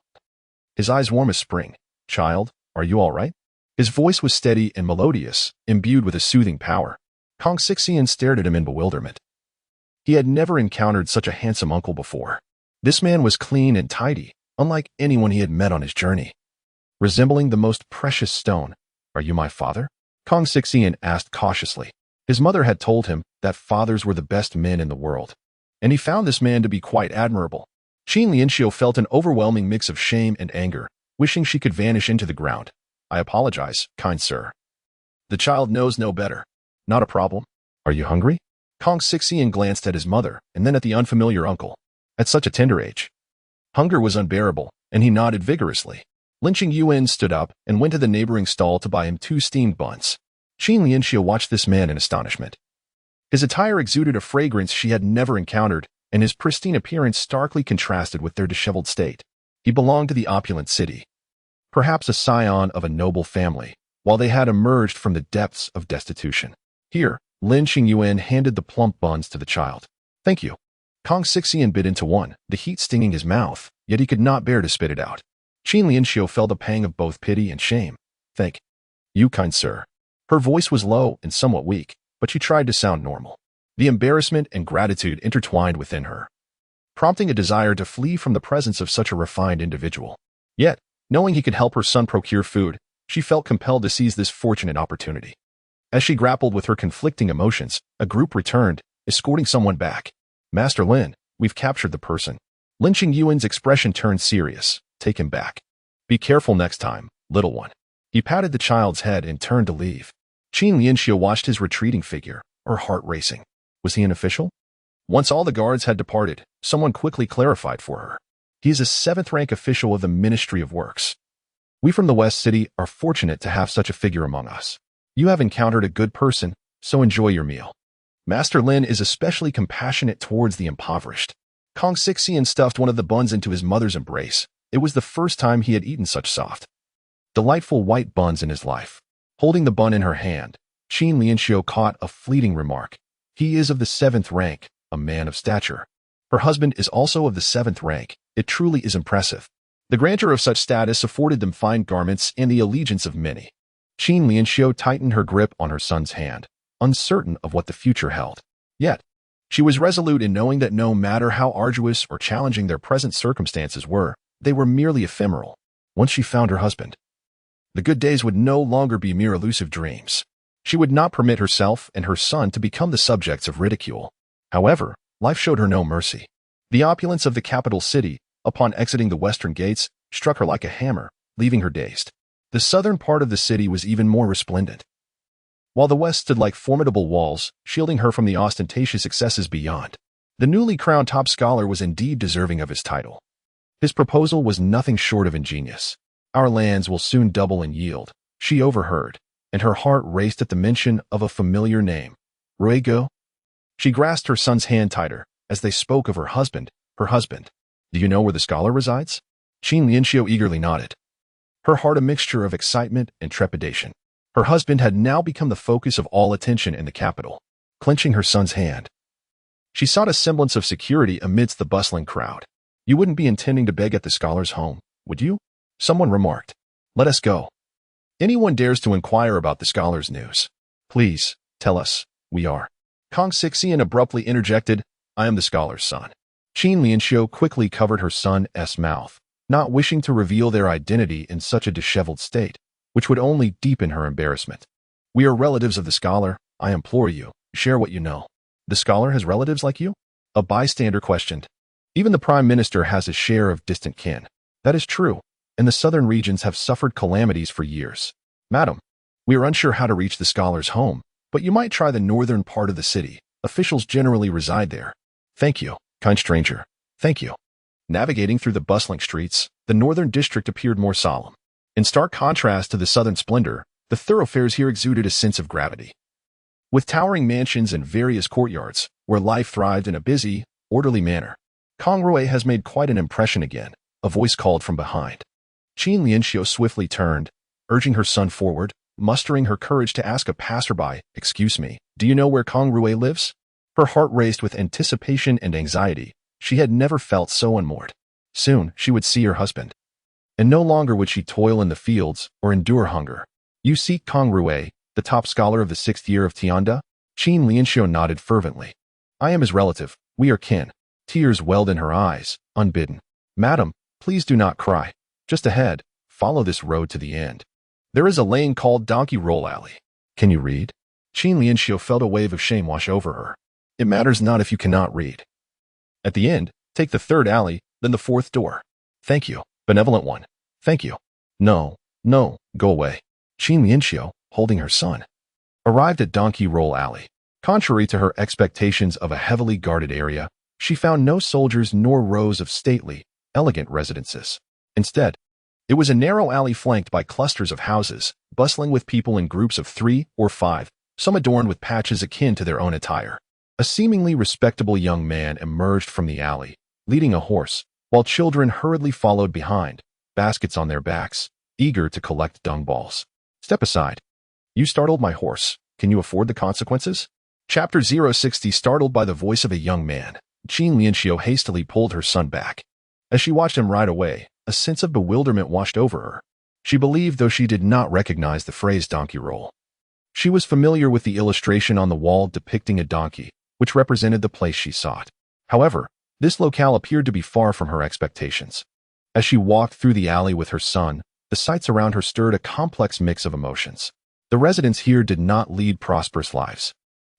A: His eyes warm as spring. Child, are you all right? His voice was steady and melodious, imbued with a soothing power. Kang Rui stared at him in bewilderment. He had never encountered such a handsome uncle before. This man was clean and tidy, unlike anyone he had met on his journey. Resembling the most precious stone. Are you my father? Kang Rui asked cautiously. His mother had told him that fathers were the best men in the world, and he found this man to be quite admirable. Lin Qingyuan felt an overwhelming mix of shame and anger, wishing she could vanish into the ground. I apologize, kind sir. The child knows no better. Not a problem. Are you hungry? Kang Rui glanced at his mother and then at the unfamiliar uncle. At such a tender age, hunger was unbearable, and he nodded vigorously. Lin Qingyuan stood up and went to the neighboring stall to buy him 2 steamed buns. Lin Qingyuan watched this man in astonishment. His attire exuded a fragrance she had never encountered, and his pristine appearance starkly contrasted with their disheveled state. He belonged to the opulent city, perhaps a scion of a noble family, while they had emerged from the depths of destitution. Here, Lin Qingyuan handed the plump buns to the child. Thank you. Kang Rui bit into one, the heat stinging his mouth, yet he could not bear to spit it out. Lin Qingyuan felt a pang of both pity and shame. Thank you, kind sir. Her voice was low and somewhat weak, but she tried to sound normal. The embarrassment and gratitude intertwined within her, prompting a desire to flee from the presence of such a refined individual. Yet, knowing he could help her son procure food, she felt compelled to seize this fortunate opportunity. As she grappled with her conflicting emotions, a group returned, escorting someone back. Master Lin, we've captured the person. Lin Qingyuan's expression turned serious. Take him back. Be careful next time, little one. He patted the child's head and turned to leave. Lin Qingyuan watched his retreating figure, her heart racing. Was he an official? Once all the guards had departed, someone quickly clarified for her. He is a 7th-rank official of the Ministry of Works. We from the West City are fortunate to have such a figure among us. You have encountered a good person, so enjoy your meal. Master Lin is especially compassionate towards the impoverished. Kang Rui stuffed one of the buns into his mother's embrace. It was the first time he had eaten such soft, delightful white buns in his life. Holding the bun in her hand, Lin Qingyuan caught a fleeting remark. He is of the 7th rank, a man of stature. Her husband is also of the 7th rank. It truly is impressive. The grandeur of such status afforded them fine garments and the allegiance of many. Lin Qingyuan tightened her grip on her son's hand, uncertain of what the future held. Yet, she was resolute in knowing that no matter how arduous or challenging their present circumstances were, they were merely ephemeral. Once she found her husband, the good days would no longer be mere elusive dreams. She would not permit herself and her son to become the subjects of ridicule. However, life showed her no mercy. The opulence of the capital city, upon exiting the western gates, struck her like a hammer, leaving her dazed. The southern part of the city was even more resplendent, while the west stood like formidable walls, shielding her from the ostentatious excesses beyond. The newly crowned top scholar was indeed deserving of his title. His proposal was nothing short of ingenious. Our lands will soon double in yield, she overheard, and her heart raced at the mention of a familiar name. Ruigo? She grasped her son's hand tighter, as they spoke of her husband. Do you know where the scholar resides? Lin Qingyuan eagerly nodded, her heart a mixture of excitement and trepidation. Her husband had now become the focus of all attention in the capital. Clenching her son's hand, she sought a semblance of security amidst the bustling crowd. You wouldn't be intending to beg at the scholar's home, would you? Someone remarked. Let us go. Anyone dares to inquire about the scholar's news. Please, tell us, we are. Kang Rui abruptly interjected, I am the scholar's son. Lin Qingyuan quickly covered her son's mouth, not wishing to reveal their identity in such a disheveled state, which would only deepen her embarrassment. We are relatives of the scholar. I implore you, share what you know. The scholar has relatives like you? A bystander questioned. Even the prime minister has his share of distant kin. That is true, and the southern regions have suffered calamities for years. Madam, we are unsure how to reach the scholar's home, but you might try the northern part of the city. Officials generally reside there. Thank you, kind stranger. Thank you. Navigating through the bustling streets, the northern district appeared more solemn. In stark contrast to the southern splendor, the thoroughfares here exuded a sense of gravity. With towering mansions and various courtyards, where life thrived in a busy, orderly manner, Kang Rui has made quite an impression again, a voice called from behind. Lin Qingyuan swiftly turned, urging her son forward, mustering her courage to ask a passerby, "Excuse me, do you know where Kang Rui lives?" Her heart raced with anticipation and anxiety. She had never felt so unmoored. Soon, she would see her husband. And no longer would she toil in the fields or endure hunger. You seek Kang Rui, the top scholar of the 6th year of Tianda? Lin Qingyuan nodded fervently. I am his relative. We are kin. Tears welled in her eyes, unbidden. Madam, please do not cry. Just ahead, follow this road to the end. There is a lane called Donkey Roll Alley. Can you read? Lin Qingyuan felt a wave of shame wash over her. It matters not if you cannot read. At the end, take the 3rd alley, then the 4th door. Thank you, benevolent one. Thank you. No, go away. Lin Qingyuan, holding her son, arrived at Donkey Roll Alley. Contrary to her expectations of a heavily guarded area, she found no soldiers nor rows of stately, elegant residences. Instead, it was a narrow alley flanked by clusters of houses, bustling with people in groups of 3 or 5, some adorned with patches akin to their own attire. A seemingly respectable young man emerged from the alley, leading a horse, while children hurriedly followed behind, baskets on their backs, eager to collect dung balls. Step aside. You startled my horse. Can you afford the consequences? Chapter 060. Startled by the voice of a young man, Lin Qingyuan hastily pulled her son back. As she watched him ride away, a sense of bewilderment washed over her. She believed, though she did not recognize the phrase donkey roll. She was familiar with the illustration on the wall depicting a donkey, which represented the place she sought. However, this locale appeared to be far from her expectations. As she walked through the alley with her son, the sights around her stirred a complex mix of emotions. The residents here did not lead prosperous lives.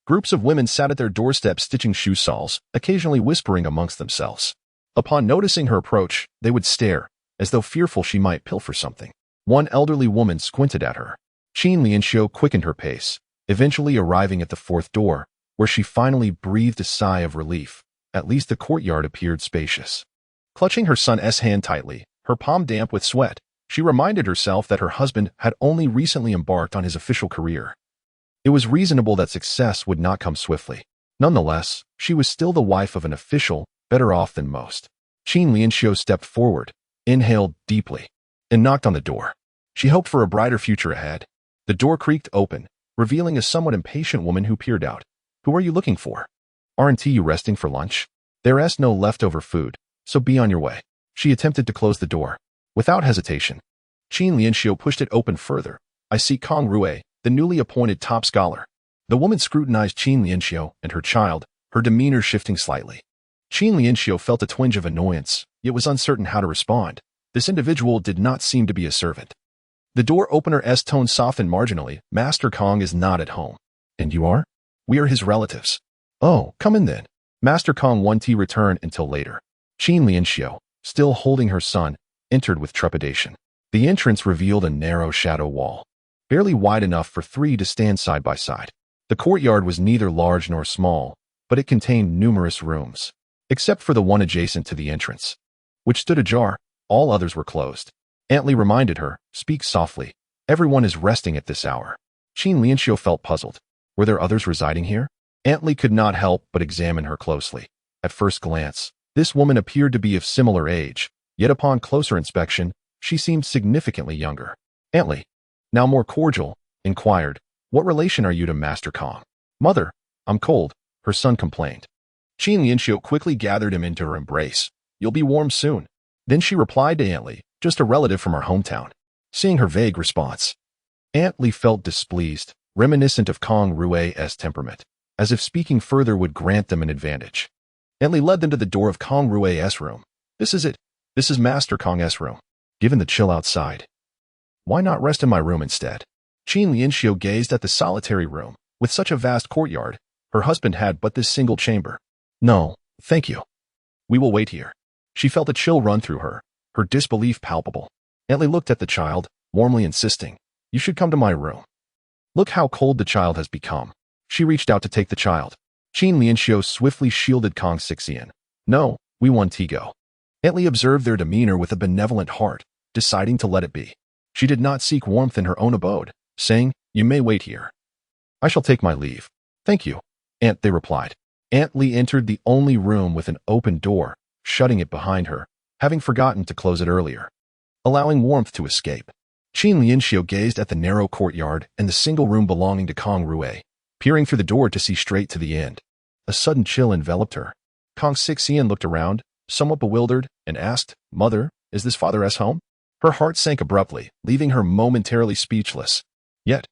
A: Groups of women sat at their doorsteps stitching shoe soles, occasionally whispering amongst themselves. Upon noticing her approach, they would stare, as though fearful she might pilfer something. One elderly woman squinted at her. Lin Qingyuan quickened her pace, eventually arriving at the 4th door, where she finally breathed a sigh of relief. At least the courtyard appeared spacious. Clutching her son's hand tightly, her palm damp with sweat, she reminded herself that her husband had only recently embarked on his official career. It was reasonable that success would not come swiftly. Nonetheless, she was still the wife of an official, better off than most. Lin Qingyuan stepped forward, inhaled deeply, and knocked on the door. She hoped for a brighter future ahead. The door creaked open, revealing a somewhat impatient woman who peered out. Who are you looking for? Aren't you resting for lunch? There's no leftover food, so be on your way. She attempted to close the door. Without hesitation, Lin Qingyuan pushed it open further. I seek Kang Rui, the newly appointed top scholar. The woman scrutinized Lin Qingyuan and her child, her demeanor shifting slightly. Lin Qingyuan felt a twinge of annoyance, yet was uncertain how to respond. This individual did not seem to be a servant. The door opener's tone softened marginally. Master Kang is not at home. And you are? We are his relatives. Oh, come in then. Master Kang won't return until later. Lin Qingyuan, still holding her son, entered with trepidation. The entrance revealed a narrow shadow wall, barely wide enough for 3 to stand side by side. The courtyard was neither large nor small, but it contained numerous rooms. Except for the one adjacent to the entrance, which stood ajar, all others were closed. Aunt Li reminded her, speak softly. Everyone is resting at this hour. Lin Qingyuan felt puzzled. Were there others residing here? Aunt Li could not help but examine her closely. At first glance, this woman appeared to be of similar age, yet upon closer inspection, she seemed significantly younger. Aunt Li, now more cordial, inquired, what relation are you to Master Kang? Mother, I'm cold, her son complained. Lin Qingyuan quickly gathered him into her embrace. You'll be warm soon. Then she replied to Aunt Li, just a relative from our hometown. Seeing her vague response, Aunt Li felt displeased, reminiscent of Kang Rui's temperament, as if speaking further would grant them an advantage. Aunt Li led them to the door of Kang Rui's room. This is it. This is Master Kang's room. Given the chill outside, why not rest in my room instead? Qin Lianxiu gazed at the solitary room. With such a vast courtyard, her husband had but this single chamber. No, thank you. We will wait here. She felt a chill run through her, her disbelief palpable. Aunt Li looked at the child, warmly insisting, "You should come to my room. Look how cold the child has become." She reached out to take the child. Qin Lianxiu swiftly shielded Kang Xixian. "No, we want to go." Aunt Li observed their demeanor with a benevolent heart, deciding to let it be. She did not seek warmth in her own abode, saying, "You may wait here. I shall take my leave." "Thank you, Aunt," they replied. Aunt Li entered the only room with an open door, shutting it behind her, having forgotten to close it earlier, allowing warmth to escape. Qin Lianxiu gazed at the narrow courtyard and the single room belonging to Kang Rui, peering through the door to see straight to the end. A sudden chill enveloped her. Kang Xixian looked around, somewhat bewildered, and asked, "Mother, is this Father S home?" Her heart sank abruptly, leaving her momentarily speechless. Yet,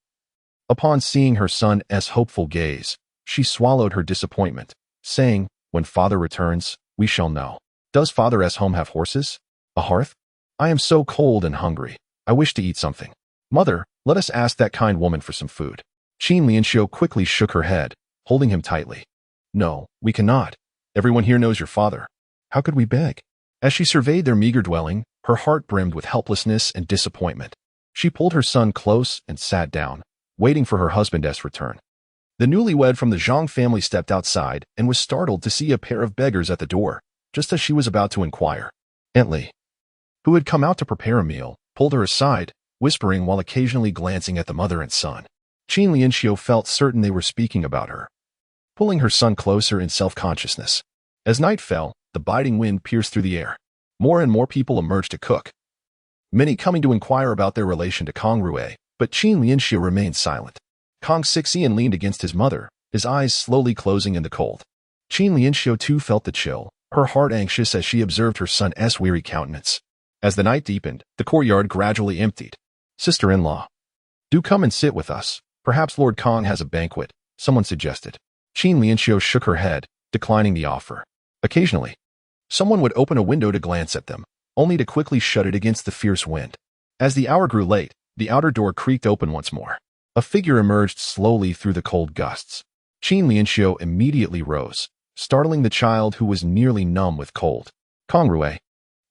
A: upon seeing her son's hopeful gaze, she swallowed her disappointment, saying, "When Father returns, we shall know. Does Father S home have horses? A hearth? I am so cold and hungry. I wish to eat something. Mother, let us ask that kind woman for some food." Qin Lianxiu quickly shook her head, holding him tightly. "No, we cannot. Everyone here knows your father. How could we beg?" As she surveyed their meager dwelling, her heart brimmed with helplessness and disappointment. She pulled her son close and sat down, waiting for her husband's return. The newlywed from the Zhang family stepped outside and was startled to see a pair of beggars at the door, just as she was about to inquire. Aunt Li, who had come out to prepare a meal, pulled her aside, whispering while occasionally glancing at the mother and son. Qin Lianxiu felt certain they were speaking about her, pulling her son closer in self-consciousness. As night fell, the biting wind pierced through the air. More and more people emerged to cook, many coming to inquire about their relation to Kang Rui, but Qin Lianxiu remained silent. Kang Xixian leaned against his mother, his eyes slowly closing in the cold. Qin Lianxiu too felt the chill, her heart anxious as she observed her son's weary countenance. As the night deepened, the courtyard gradually emptied. "Sister-in-law, do come and sit with us. Perhaps Lord Kang has a banquet," someone suggested. Qin Lianxiu shook her head, declining the offer. Occasionally, someone would open a window to glance at them, only to quickly shut it against the fierce wind. As the hour grew late, the outer door creaked open once more. A figure emerged slowly through the cold gusts. Qin Lianxiu immediately rose, startling the child who was nearly numb with cold. Kang Rui,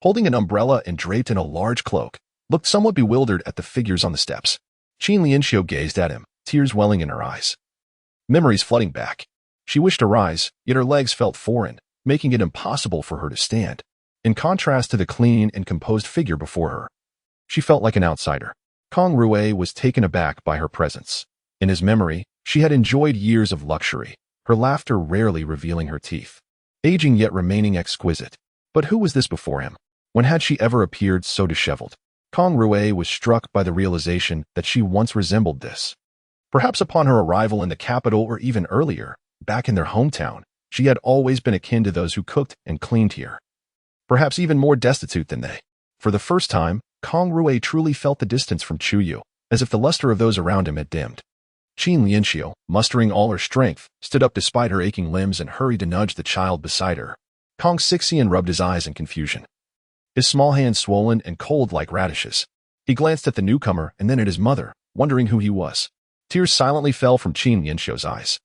A: holding an umbrella and draped in a large cloak, looked somewhat bewildered at the figures on the steps. Qin Lianxiu gazed at him, tears welling in her eyes. Memories flooding back. She wished to rise, yet her legs felt foreign, making it impossible for her to stand. In contrast to the clean and composed figure before her, she felt like an outsider. Kang Rui was taken aback by her presence. In his memory, she had enjoyed years of luxury, her laughter rarely revealing her teeth, aging yet remaining exquisite. But who was this before him? When had she ever appeared so disheveled? Kang Rui was struck by the realization that she once resembled this. Perhaps upon her arrival in the capital or even earlier, back in their hometown, she had always been akin to those who cooked and cleaned here. Perhaps even more destitute than they. For the first time, Kang Rui truly felt the distance from Chuyu, as if the luster of those around him had dimmed. Qin Lianxiu, mustering all her strength, stood up despite her aching limbs and hurried to nudge the child beside her. Kang Xixian rubbed his eyes in confusion, his small hands swollen and cold like radishes. He glanced at the newcomer and then at his mother, wondering who he was. Tears silently fell from Qin Lianxiu's eyes.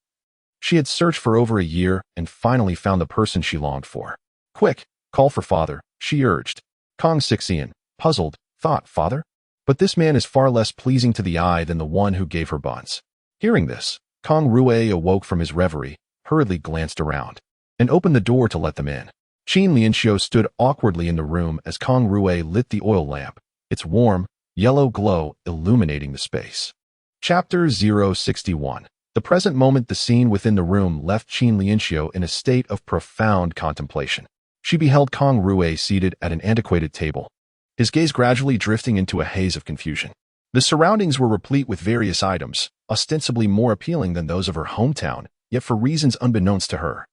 A: She had searched for over a year and finally found the person she longed for. "Quick, call for Father," she urged. Kang Xixian, puzzled, thought, "Father? But this man is far less pleasing to the eye than the one who gave her buns." Hearing this, Kang Rui awoke from his reverie, hurriedly glanced around, and opened the door to let them in. Qin Lianxiu stood awkwardly in the room as Kang Rui lit the oil lamp, its warm, yellow glow illuminating the space. Chapter 061. The present moment the scene within the room left Qin Lianxiu in a state of profound contemplation. She beheld Kang Rui seated at an antiquated table, his gaze gradually drifting into a haze of confusion. The surroundings were replete with various items, ostensibly more appealing than those of her hometown, yet for reasons unbeknownst to her.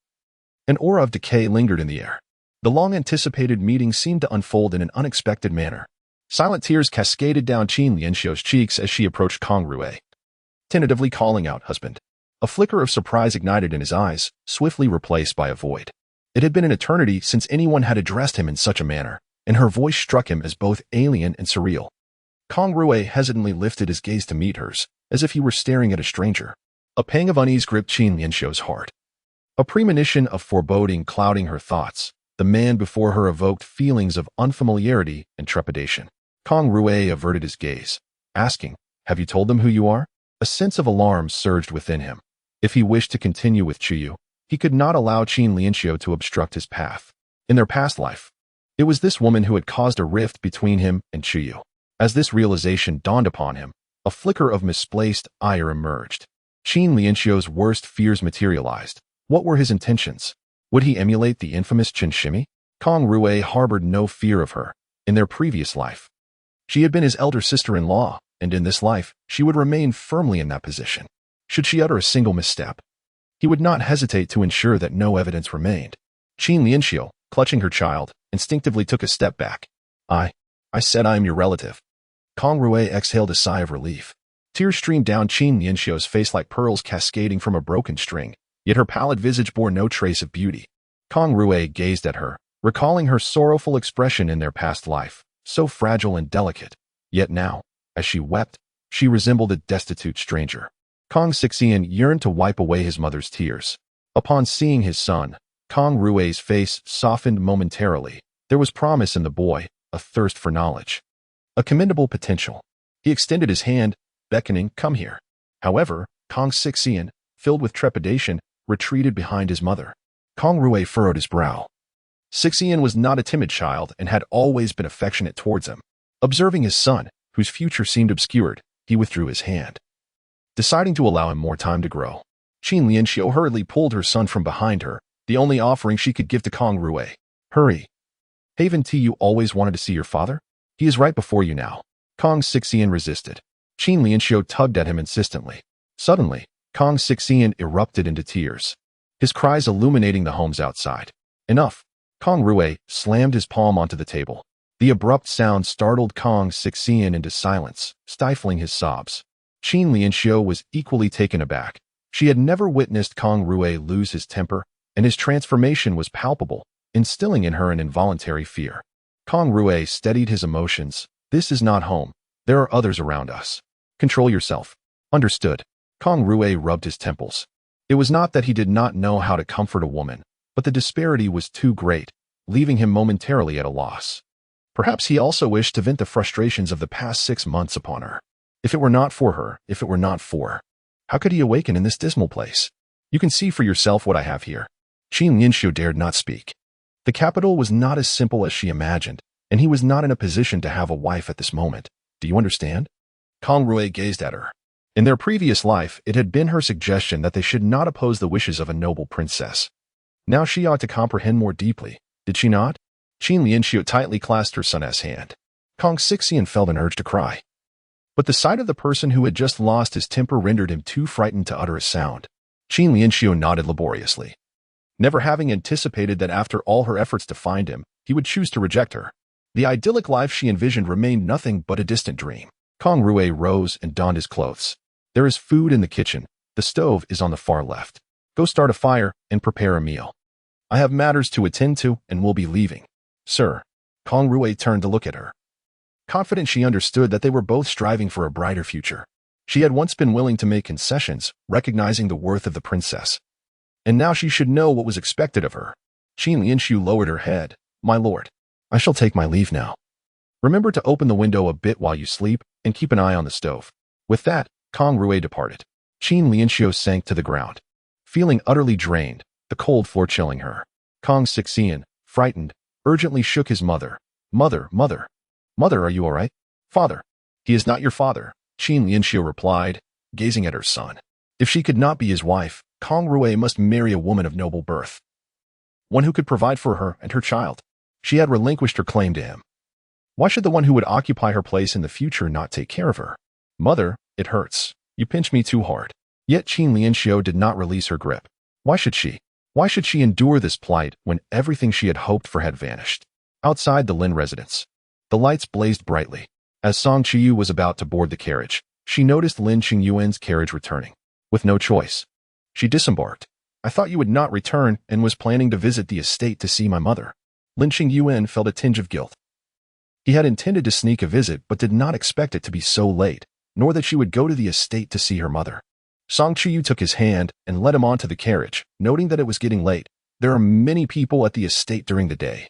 A: An aura of decay lingered in the air. The long-anticipated meeting seemed to unfold in an unexpected manner. Silent tears cascaded down Qin Lianxiu's cheeks as she approached Kang Rui, tentatively calling out, "Husband." A flicker of surprise ignited in his eyes, swiftly replaced by a void. It had been an eternity since anyone had addressed him in such a manner, and her voice struck him as both alien and surreal. Kang Rui hesitantly lifted his gaze to meet hers, as if he were staring at a stranger. A pang of unease gripped Qin Lianxiu's heart. A premonition of foreboding clouding her thoughts, the man before her evoked feelings of unfamiliarity and trepidation. Kang Rui averted his gaze, asking, "Have you told them who you are?" A sense of alarm surged within him. If he wished to continue with Chuyu, he could not allow Qin Lianxiu to obstruct his path. In their past life, it was this woman who had caused a rift between him and Chuyu. As this realization dawned upon him, a flicker of misplaced ire emerged. Qin Lianxiu's worst fears materialized. What were his intentions? Would he emulate the infamous Chen Shimi? Kang Rui harbored no fear of her. In their previous life, she had been his elder sister-in-law, and in this life, she would remain firmly in that position. Should she utter a single misstep, he would not hesitate to ensure that no evidence remained. Qin Lianxiu, clutching her child, instinctively took a step back. I said I am your relative." Kang Rui exhaled a sigh of relief. Tears streamed down Qin Lianxiu's face like pearls cascading from a broken string, yet her pallid visage bore no trace of beauty. Kang Rui gazed at her, recalling her sorrowful expression in their past life, so fragile and delicate. Yet now, as she wept, she resembled a destitute stranger. Kang Xixian yearned to wipe away his mother's tears. Upon seeing his son, Kang Rui's face softened momentarily. There was promise in the boy, a thirst for knowledge, a commendable potential. He extended his hand, beckoning, "Come here." However, Kang Xixian, filled with trepidation, retreated behind his mother. Kang Rui furrowed his brow. Xixian was not a timid child and had always been affectionate towards him. Observing his son, whose future seemed obscured, he withdrew his hand, deciding to allow him more time to grow. Qin Lianxiu hurriedly pulled her son from behind her, the only offering she could give to Kang Rui. "Hurry. Haven't you always wanted to see your father? He is right before you now." Kang Xixian resisted. Qin Lianxiu tugged at him insistently. Suddenly, Kang Xixian erupted into tears, his cries illuminating the homes outside. "Enough." Kang Rui slammed his palm onto the table. The abrupt sound startled Kang Xixian into silence, stifling his sobs. Qin Lianxiu was equally taken aback. She had never witnessed Kang Rui lose his temper, and his transformation was palpable, instilling in her an involuntary fear. Kang Rui steadied his emotions. "This is not home. There are others around us. Control yourself." "Understood." Kang Rui rubbed his temples. It was not that he did not know how to comfort a woman, but the disparity was too great, leaving him momentarily at a loss. Perhaps he also wished to vent the frustrations of the past 6 months upon her. If it were not for her, if it were not for, how could he awaken in this dismal place? "You can see for yourself what I have here." Qin Lianxiu dared not speak. The capital was not as simple as she imagined, and he was not in a position to have a wife at this moment. "Do you understand?" Kang Rui gazed at her. In their previous life, it had been her suggestion that they should not oppose the wishes of a noble princess. Now she ought to comprehend more deeply, did she not? Qin Lianxiu tightly clasped her son's hand. Kang Xixian felt an urge to cry. But the sight of the person who had just lost his temper rendered him too frightened to utter a sound. Qin Lianxiu nodded laboriously, never having anticipated that after all her efforts to find him, he would choose to reject her. The idyllic life she envisioned remained nothing but a distant dream. Kang Rui rose and donned his clothes. "There is food in the kitchen. The stove is on the far left. Go start a fire and prepare a meal. I have matters to attend to and will be leaving." "Sir." Kang Rui turned to look at her. Confident she understood that they were both striving for a brighter future. She had once been willing to make concessions, recognizing the worth of the princess. And now she should know what was expected of her. Qin Lianxiu lowered her head. "My lord, I shall take my leave now. Remember to open the window a bit while you sleep and keep an eye on the stove." With that, Kang Rui departed. Qin Lianxiu sank to the ground, feeling utterly drained, the cold floor chilling her. Kang Xixian, frightened, urgently shook his mother. "Mother, mother. Mother, are you all right?" "Father." "He is not your father," Qin Lianxiu replied, gazing at her son. If she could not be his wife, Kang Rui must marry a woman of noble birth, one who could provide for her and her child. She had relinquished her claim to him. Why should the one who would occupy her place in the future not take care of her? "Mother, it hurts. You pinch me too hard." Yet Qin Lianxiu did not release her grip. Why should she? Why should she endure this plight when everything she had hoped for had vanished? Outside the Lin residence, the lights blazed brightly. As Song Chuyu was about to board the carriage, she noticed Lin Qingyuan's carriage returning. With no choice, she disembarked. "I thought you would not return and was planning to visit the estate to see my mother." Lin Qingyuan felt a tinge of guilt. He had intended to sneak a visit but did not expect it to be so late. nor that she would go to the estate to see her mother. Song Chuyu took his hand and led him onto the carriage, noting that it was getting late. There are many people at the estate during the day.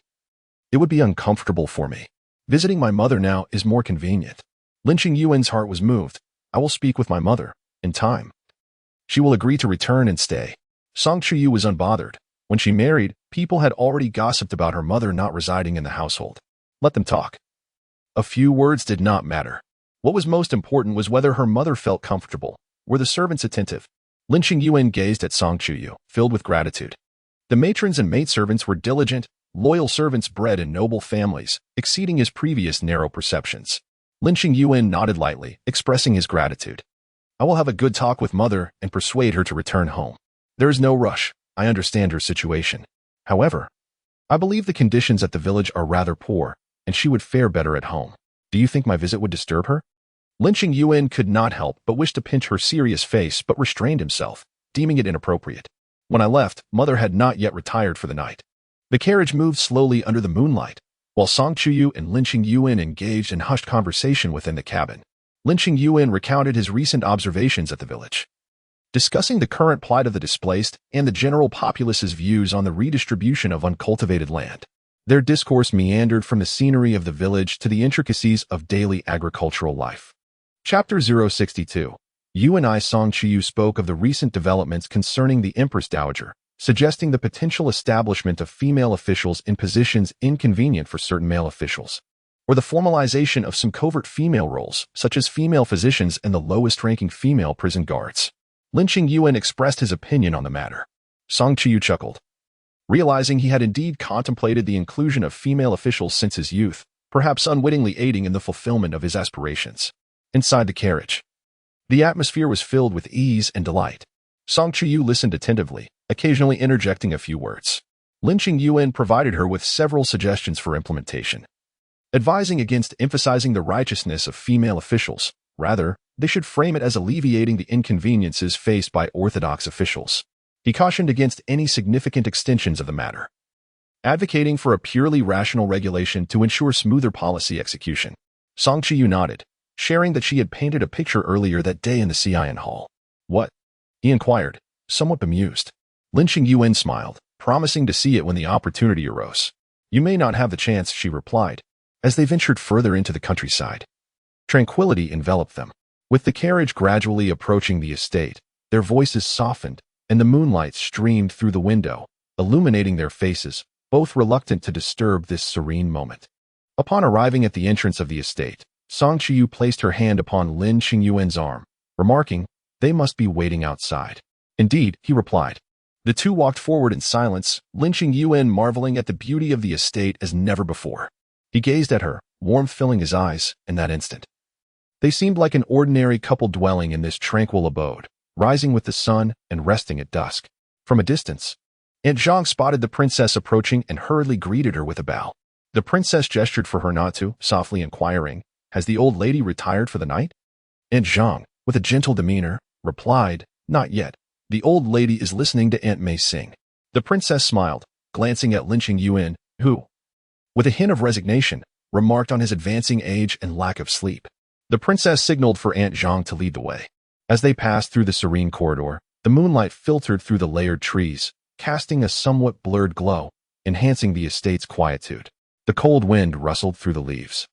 A: It would be uncomfortable for me. Visiting my mother now is more convenient. Lin Qingyuan's heart was moved. I will speak with my mother. In time, she will agree to return and stay. Song Chuyu was unbothered. When she married, people had already gossiped about her mother not residing in the household. Let them talk. A few words did not matter. What was most important was whether her mother felt comfortable. Were the servants attentive? Lin Qingyuan gazed at Song Chuyu, filled with gratitude. The matrons and maidservants were diligent, loyal servants bred in noble families, exceeding his previous narrow perceptions. Lin Qingyuan nodded lightly, expressing his gratitude. I will have a good talk with mother and persuade her to return home. There is no rush. I understand her situation. However, I believe the conditions at the village are rather poor, and she would fare better at home. Do you think my visit would disturb her? Lin Qingyuan could not help but wish to pinch her serious face, but restrained himself, deeming it inappropriate. When I left, mother had not yet retired for the night. The carriage moved slowly under the moonlight, while Song Chuyu and Lin Qingyuan engaged in hushed conversation within the cabin. Lin Qingyuan recounted his recent observations at the village, discussing the current plight of the displaced and the general populace's views on the redistribution of uncultivated land. Their discourse meandered from the scenery of the village to the intricacies of daily agricultural life. Chapter 062. You and I Song Chuyu spoke of the recent developments concerning the Empress Dowager, suggesting the potential establishment of female officials in positions inconvenient for certain male officials, or the formalization of some covert female roles, such as female physicians and the lowest-ranking female prison guards. Lin Qingyuan expressed his opinion on the matter. Song Chuyu chuckled, realizing he had indeed contemplated the inclusion of female officials since his youth, perhaps unwittingly aiding in the fulfillment of his aspirations. Inside the carriage, the atmosphere was filled with ease and delight. Song Chuyu listened attentively, occasionally interjecting a few words. Lin Qingyuan provided her with several suggestions for implementation, advising against emphasizing the righteousness of female officials. Rather, they should frame it as alleviating the inconveniences faced by orthodox officials. He cautioned against any significant extensions of the matter, advocating for a purely rational regulation to ensure smoother policy execution. Song Chuyu nodded, sharing that she had painted a picture earlier that day in the Xian Hall. What? He inquired, somewhat bemused. Lin Qingyuan smiled, promising to see it when the opportunity arose. You may not have the chance, she replied, as they ventured further into the countryside. Tranquility enveloped them. With the carriage gradually approaching the estate, their voices softened, and the moonlight streamed through the window, illuminating their faces, both reluctant to disturb this serene moment. Upon arriving at the entrance of the estate, Song Chuyu placed her hand upon Lin Qingyuan's arm, remarking, "They must be waiting outside." "Indeed," he replied. The two walked forward in silence, Lin Qingyuan marveling at the beauty of the estate as never before. He gazed at her, warmth filling his eyes, in that instant. They seemed like an ordinary couple dwelling in this tranquil abode, rising with the sun and resting at dusk. From a distance, Aunt Zhang spotted the princess approaching and hurriedly greeted her with a bow. The princess gestured for her not to, softly inquiring, "Has the old lady retired for the night?" Aunt Zhang, with a gentle demeanor, replied, "Not yet. The old lady is listening to Aunt Mei sing." The princess smiled, glancing at Lin Qingyuan, who, with a hint of resignation, remarked on his advancing age and lack of sleep. The princess signaled for Aunt Zhang to lead the way. As they passed through the serene corridor, the moonlight filtered through the layered trees, casting a somewhat blurred glow, enhancing the estate's quietude. The cold wind rustled through the leaves,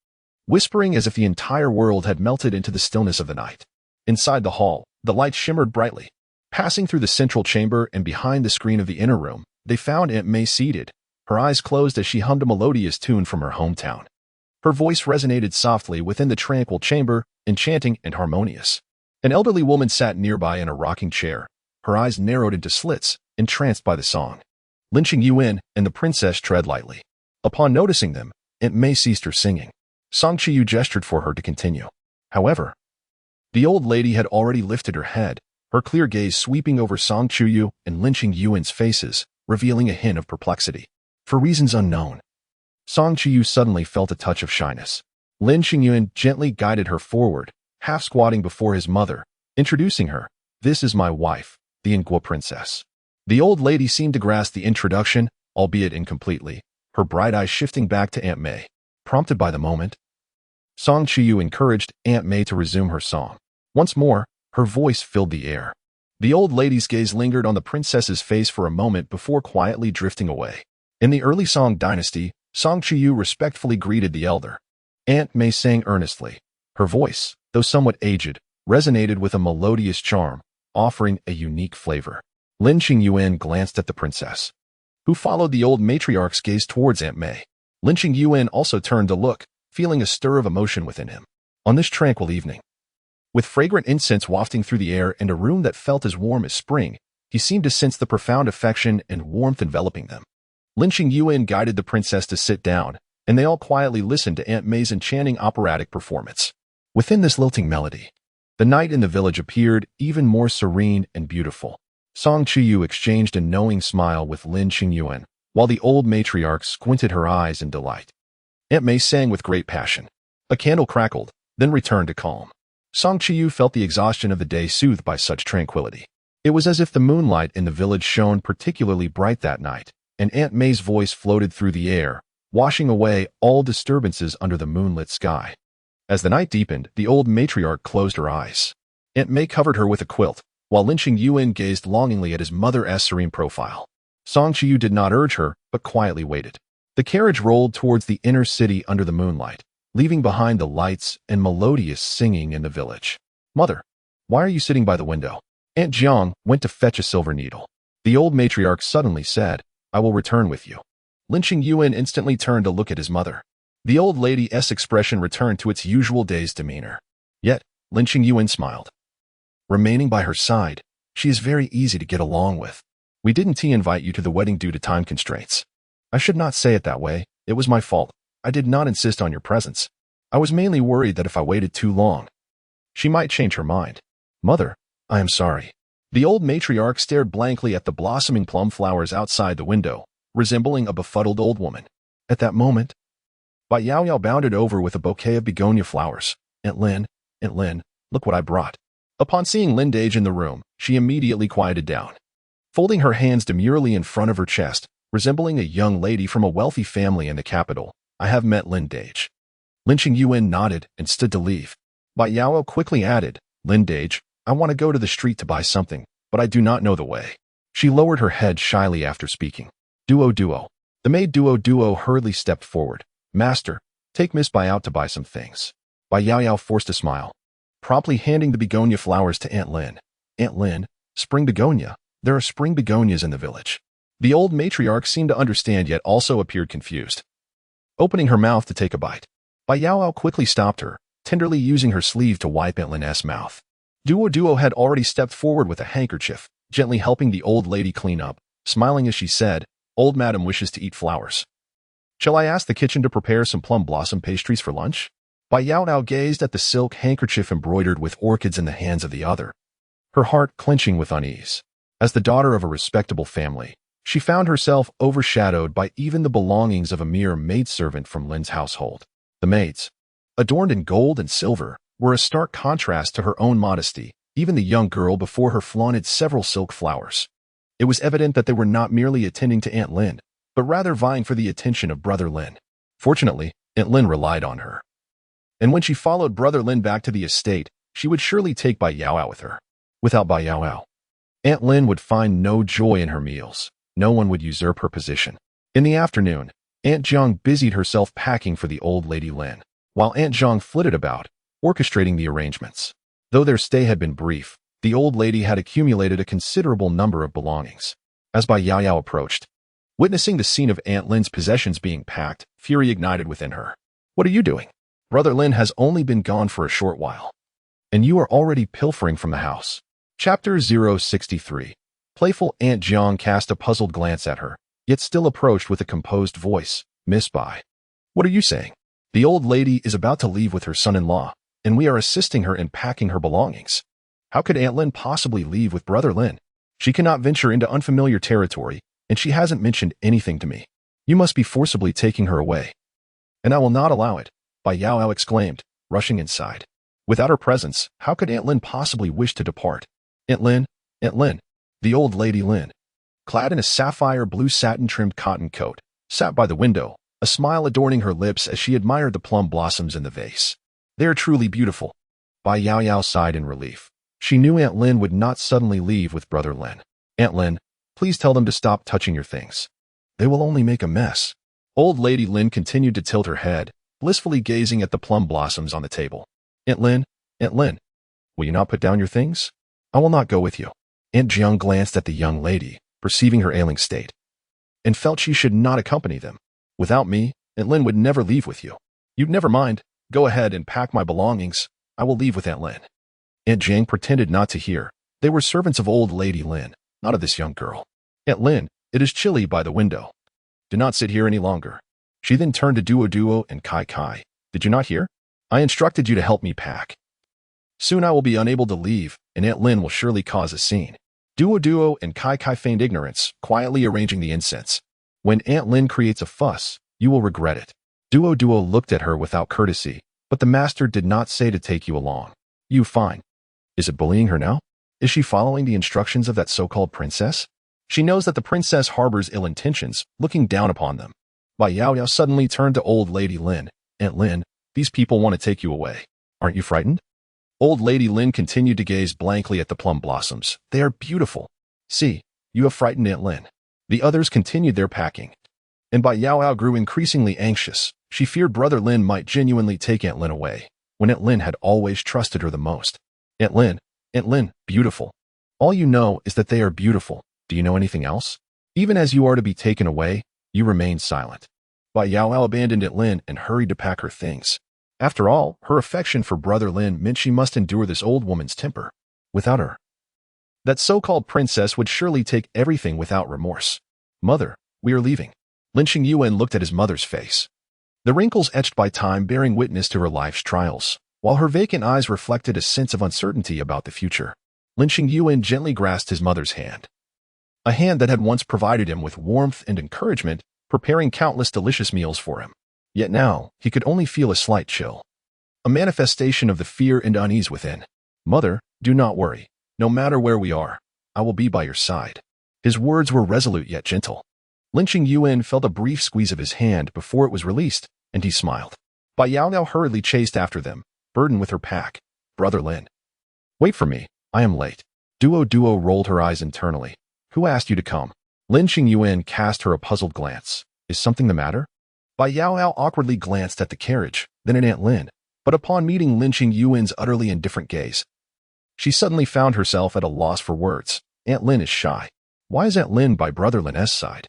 A: whispering as if the entire world had melted into the stillness of the night. Inside the hall, the light shimmered brightly. Passing through the central chamber and behind the screen of the inner room, they found Aunt Mei seated, her eyes closed as she hummed a melodious tune from her hometown. Her voice resonated softly within the tranquil chamber, enchanting and harmonious. An elderly woman sat nearby in a rocking chair, her eyes narrowed into slits, entranced by the song. Lin Qingyuan and the princess tread lightly. Upon noticing them, Aunt Mei ceased her singing. Song Chuyu gestured for her to continue. However, the old lady had already lifted her head, her clear gaze sweeping over Song Chuyu and Lin Qingyuan's faces, revealing a hint of perplexity. For reasons unknown, Song Chuyu suddenly felt a touch of shyness. Lin Qingyuan gently guided her forward, half squatting before his mother, introducing her. "This is my wife, the An Guo Princess." The old lady seemed to grasp the introduction, albeit incompletely, her bright eyes shifting back to Aunt Mei. Prompted by the moment, Song Chuyu encouraged Aunt Mei to resume her song. Once more, her voice filled the air. The old lady's gaze lingered on the princess's face for a moment before quietly drifting away. In the early Song dynasty, Song Chuyu respectfully greeted the elder. Aunt May sang earnestly. Her voice, though somewhat aged, resonated with a melodious charm, offering a unique flavor. Lin Qingyuan glanced at the princess, who followed the old matriarch's gaze towards Aunt May. Lin Qingyuan also turned to look, feeling a stir of emotion within him. On this tranquil evening, with fragrant incense wafting through the air and a room that felt as warm as spring, he seemed to sense the profound affection and warmth enveloping them. Lin Qingyuan guided the princess to sit down, and they all quietly listened to Aunt May's enchanting operatic performance. Within this lilting melody, the night in the village appeared even more serene and beautiful. Song Chuyu exchanged a knowing smile with Lin Qingyuan, while the old matriarch squinted her eyes in delight. Aunt May sang with great passion. A candle crackled, then returned to calm. Song Chuyu felt the exhaustion of the day soothed by such tranquility. It was as if the moonlight in the village shone particularly bright that night, and Aunt May's voice floated through the air, washing away all disturbances under the moonlit sky. As the night deepened, the old matriarch closed her eyes. Aunt May covered her with a quilt, while Lin Qingyuan gazed longingly at his mother's serene profile. Song Chuyu did not urge her, but quietly waited. The carriage rolled towards the inner city under the moonlight, leaving behind the lights and melodious singing in the village. Mother, why are you sitting by the window? Aunt Jiang went to fetch a silver needle. The old matriarch suddenly said, I will return with you. Lin Qingyuan instantly turned to look at his mother. The old lady's expression returned to its usual dazed demeanor. Yet, Lin Qingyuan smiled. Remaining by her side, she is very easy to get along with. We didn't invite you to the wedding due to time constraints. I should not say it that way. It was my fault. I did not insist on your presence. I was mainly worried that if I waited too long, she might change her mind. Mother, I am sorry. The old matriarch stared blankly at the blossoming plum flowers outside the window, resembling a befuddled old woman. At that moment, Bai Yao Yao bounded over with a bouquet of begonia flowers. Aunt Lin, look what I brought. Upon seeing Lindage in the room, she immediately quieted down. Folding her hands demurely in front of her chest, resembling a young lady from a wealthy family in the capital, I have met Lindage. Lin Qingyuan nodded and stood to leave. Bai Yao quickly added, Lindage, I want to go to the street to buy something, but I do not know the way. She lowered her head shyly after speaking. Duo. The maid Duo hurriedly stepped forward. Master, take Miss Bai out to buy some things. Bai Yao forced a smile, promptly handing the begonia flowers to Aunt Lin. Aunt Lin, spring begonia. There are spring begonias in the village. The old matriarch seemed to understand yet also appeared confused. Opening her mouth to take a bite, Bai Yao quickly stopped her, tenderly using her sleeve to wipe Aunt Lin's mouth. Duo had already stepped forward with a handkerchief, gently helping the old lady clean up, smiling as she said, Old madam wishes to eat flowers. Shall I ask the kitchen to prepare some plum blossom pastries for lunch? Bai Yao gazed at the silk handkerchief embroidered with orchids in the hands of the other, her heart clenching with unease. As the daughter of a respectable family, she found herself overshadowed by even the belongings of a mere maidservant from Lin's household. The maids, adorned in gold and silver, were a stark contrast to her own modesty. Even the young girl before her flaunted several silk flowers. It was evident that they were not merely attending to Aunt Lin, but rather vying for the attention of Brother Lin. Fortunately, Aunt Lin relied on her. And when she followed Brother Lin back to the estate, she would surely take Bai Yao with her. Without Bai Yao, Aunt Lin would find no joy in her meals. No one would usurp her position. In the afternoon, Aunt Jiang busied herself packing for the old lady Lin, while Aunt Jiang flitted about, orchestrating the arrangements. Though their stay had been brief, the old lady had accumulated a considerable number of belongings. As Bai Yao approached, witnessing the scene of Aunt Lin's possessions being packed, fury ignited within her. What are you doing? Brother Lin has only been gone for a short while, and you are already pilfering from the house. Chapter 063. Playful Aunt Jiang cast a puzzled glance at her, yet still approached with a composed voice. Miss Bai, what are you saying? The old lady is about to leave with her son-in-law, and we are assisting her in packing her belongings. How could Aunt Lin possibly leave with Brother Lin? She cannot venture into unfamiliar territory, and she hasn't mentioned anything to me. You must be forcibly taking her away. And I will not allow it, Bai Yao exclaimed, rushing inside. Without her presence, how could Aunt Lin possibly wish to depart? Aunt Lin, the old lady Lin, clad in a sapphire blue satin-trimmed cotton coat, sat by the window, a smile adorning her lips as she admired the plum blossoms in the vase. They are truly beautiful. Bai Yao Yao sighed in relief. She knew Aunt Lin would not suddenly leave with Brother Lin. Aunt Lin, please tell them to stop touching your things. They will only make a mess. Old Lady Lin continued to tilt her head, blissfully gazing at the plum blossoms on the table. Aunt Lin, will you not put down your things? I will not go with you. Aunt Jiang glanced at the young lady, perceiving her ailing state, and felt she should not accompany them. Without me, Aunt Lin would never leave with you. You'd never mind. Go ahead and pack my belongings. I will leave with Aunt Lin. Aunt Jiang pretended not to hear. They were servants of old Lady Lin, not of this young girl. Aunt Lin, it is chilly by the window. Do not sit here any longer. She then turned to Duo and Kai. Did you not hear? I instructed you to help me pack. Soon I will be unable to leave, and Aunt Lin will surely cause a scene. Duo and Kai feigned ignorance, quietly arranging the incense. When Aunt Lin creates a fuss, you will regret it. Duo looked at her without courtesy, but the master did not say to take you along. You fine. Is it bullying her now? Is she following the instructions of that so-called princess? She knows that the princess harbors ill intentions, looking down upon them. Bai Yao Yao suddenly turned to old Lady Lin. Aunt Lin, these people want to take you away. Aren't you frightened? Old Lady Lin continued to gaze blankly at the plum blossoms. They are beautiful. See, you have frightened Aunt Lin. The others continued their packing. And Bai Yao Yao grew increasingly anxious. She feared Brother Lin might genuinely take Aunt Lin away, when Aunt Lin had always trusted her the most. Aunt Lin, beautiful. All you know is that they are beautiful. Do you know anything else? Even as you are to be taken away, you remain silent. Bai Yao Yao abandoned Aunt Lin and hurried to pack her things. After all, her affection for Brother Lin meant she must endure this old woman's temper. Without her, that so-called princess would surely take everything without remorse. Mother, we are leaving. Lin Qingyuan looked at his mother's face, the wrinkles etched by time bearing witness to her life's trials, while her vacant eyes reflected a sense of uncertainty about the future. Lin Qingyuan gently grasped his mother's hand, a hand that had once provided him with warmth and encouragement, preparing countless delicious meals for him. Yet now, he could only feel a slight chill, a manifestation of the fear and unease within. Mother, do not worry. No matter where we are, I will be by your side. His words were resolute yet gentle. Lin Qingyuan felt a brief squeeze of his hand before it was released, and he smiled. Bai Yao Yao hurriedly chased after them, burdened with her pack. Brother Lin, wait for me. I am late. Duo rolled her eyes internally. Who asked you to come? Lin Qingyuan cast her a puzzled glance. Is something the matter? Bai Yao Yao awkwardly glanced at the carriage, then at Aunt Lin, but upon meeting Lin Qingyuan's utterly indifferent gaze, she suddenly found herself at a loss for words. Aunt Lin is shy. Why is Aunt Lin by Brother Lin's side?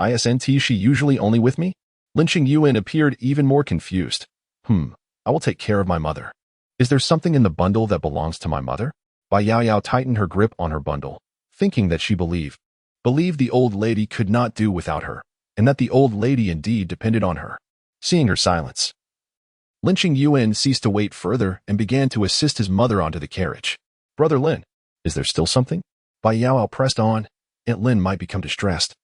A: Isn't she usually only with me? Lin Qingyuan appeared even more confused. I will take care of my mother. Is there something in the bundle that belongs to my mother? Bai Yao Yao tightened her grip on her bundle, thinking that she believed the old lady could not do without her, and that the old lady indeed depended on her. Seeing her silence, Lin Qingyuan ceased to wait further and began to assist his mother onto the carriage. Brother Lin, is there still something? Bai Yao Yao pressed on. Aunt Lin might become distressed,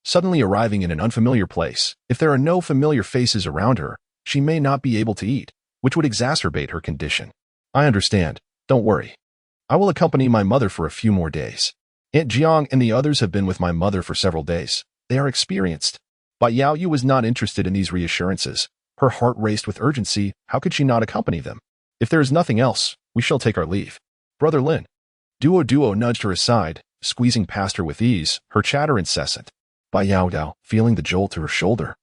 A: suddenly arriving in an unfamiliar place. If there are no familiar faces around her, she may not be able to eat, which would exacerbate her condition. I understand. Don't worry. I will accompany my mother for a few more days. Aunt Jiang and the others have been with my mother for several days. They are experienced. But Yao Yu was not interested in these reassurances. Her heart raced with urgency. How could she not accompany them? If there is nothing else, we shall take our leave. Brother Lin. Duo nudged her aside, squeezing past her with ease, her chatter incessant. Bai Yao Yao, feeling the jolt to her shoulder,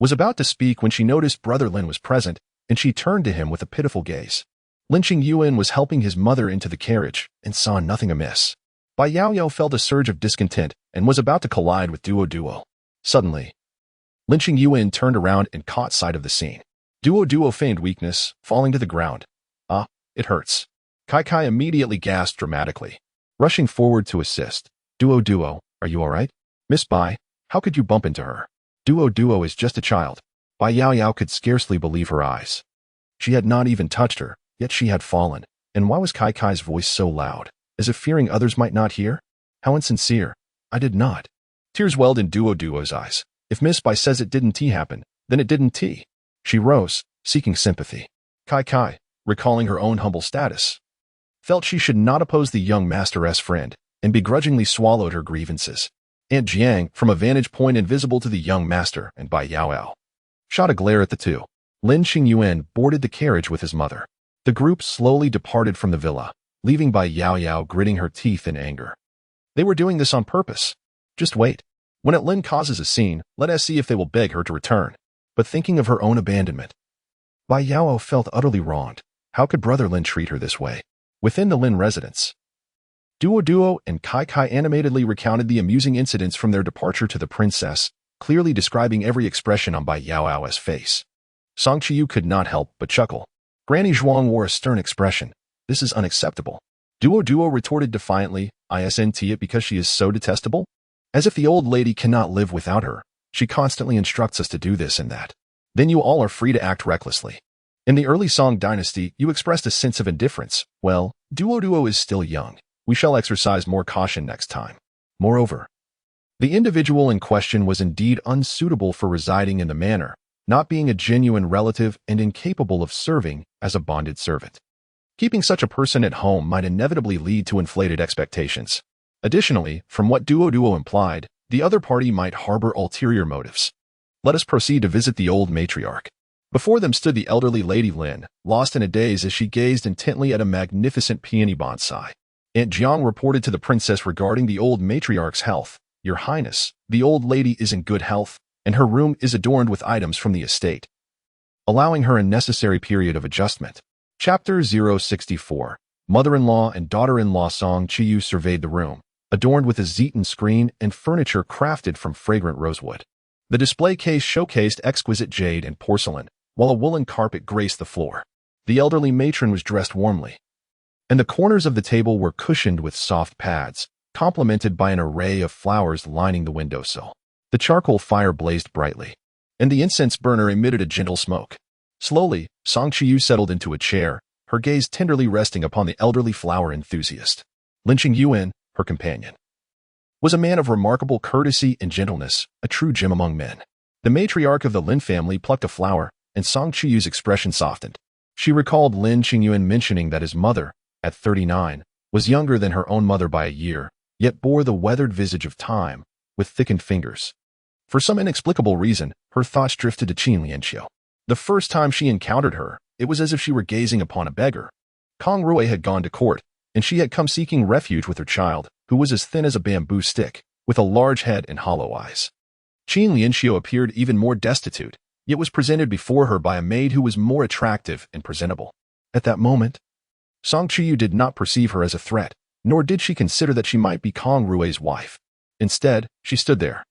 A: was about to speak when she noticed Brother Lin was present, and she turned to him with a pitiful gaze. Lin Qingyuan was helping his mother into the carriage and saw nothing amiss. Bai Yao Yao felt a surge of discontent and was about to collide with Duo. Suddenly, Lin Qingyuan turned around and caught sight of the scene. Duo feigned weakness, falling to the ground. Ah, it hurts. Kai immediately gasped dramatically, rushing forward to assist. Duo, are you all right? Miss Bai, how could you bump into her? Duo is just a child. Bai Yao Yao could scarcely believe her eyes. She had not even touched her, yet she had fallen. And why was Kai's voice so loud, as if fearing others might not hear? How insincere. I did not. Tears welled in Duo's eyes. If Miss Bai says it didn't happen, then it didn't. She rose, seeking sympathy. Kai, recalling her own humble status, felt she should not oppose the young master's friend, and begrudgingly swallowed her grievances. Aunt Jiang, from a vantage point invisible to the young master and Bai Yao Yao, shot a glare at the two. Lin Qingyuan boarded the carriage with his mother. The group slowly departed from the villa, leaving Bai Yao gritting her teeth in anger. They were doing this on purpose. Just wait. When Lin causes a scene, let us see if they will beg her to return. But thinking of her own abandonment, Bai Yao felt utterly wronged. How could Brother Lin treat her this way? Within the Lin residence, Duo and Kai animatedly recounted the amusing incidents from their departure to the princess, clearly describing every expression on Bai Yao's face. Song Chuyu could not help but chuckle. Granny Zhuang wore a stern expression. This is unacceptable. Duo retorted defiantly, isn't it because she is so detestable? As if the old lady cannot live without her. She constantly instructs us to do this and that. Then you all are free to act recklessly. In the early Song dynasty, you expressed a sense of indifference. Well, Duo is still young. We shall exercise more caution next time. Moreover, the individual in question was indeed unsuitable for residing in the manor, not being a genuine relative and incapable of serving as a bonded servant. Keeping such a person at home might inevitably lead to inflated expectations. Additionally, from what Duo implied, the other party might harbor ulterior motives. Let us proceed to visit the old matriarch. Before them stood the elderly Lady Lin, lost in a daze as she gazed intently at a magnificent peony bonsai. Aunt Jiang reported to the princess regarding the old matriarch's health. Your Highness, the old lady is in good health, and her room is adorned with items from the estate, allowing her a necessary period of adjustment. Chapter 064. Mother-in-law and daughter-in-law Song Chuyu surveyed the room, adorned with a Zeton screen and furniture crafted from fragrant rosewood. The display case showcased exquisite jade and porcelain, while a woolen carpet graced the floor. The elderly matron was dressed warmly, and the corners of the table were cushioned with soft pads, complemented by an array of flowers lining the windowsill. The charcoal fire blazed brightly, and the incense burner emitted a gentle smoke. Slowly, Song Chuyu settled into a chair, her gaze tenderly resting upon the elderly flower enthusiast. Lin Qingyuan, her companion, was a man of remarkable courtesy and gentleness, a true gem among men. The matriarch of the Lin family plucked a flower, and Song Chuyu's expression softened. She recalled Lin Qingyuan mentioning that his mother, at 39, was younger than her own mother by a year, yet bore the weathered visage of time, with thickened fingers. For some inexplicable reason, her thoughts drifted to Qin Lianqiu. The first time she encountered her, it was as if she were gazing upon a beggar. Kang Rui had gone to court, and she had come seeking refuge with her child, who was as thin as a bamboo stick, with a large head and hollow eyes. Qin Lianqiu appeared even more destitute, yet was presented before her by a maid who was more attractive and presentable. At that moment, Song Chuyu did not perceive her as a threat, nor did she consider that she might be Kang Rui's wife. Instead, she stood there,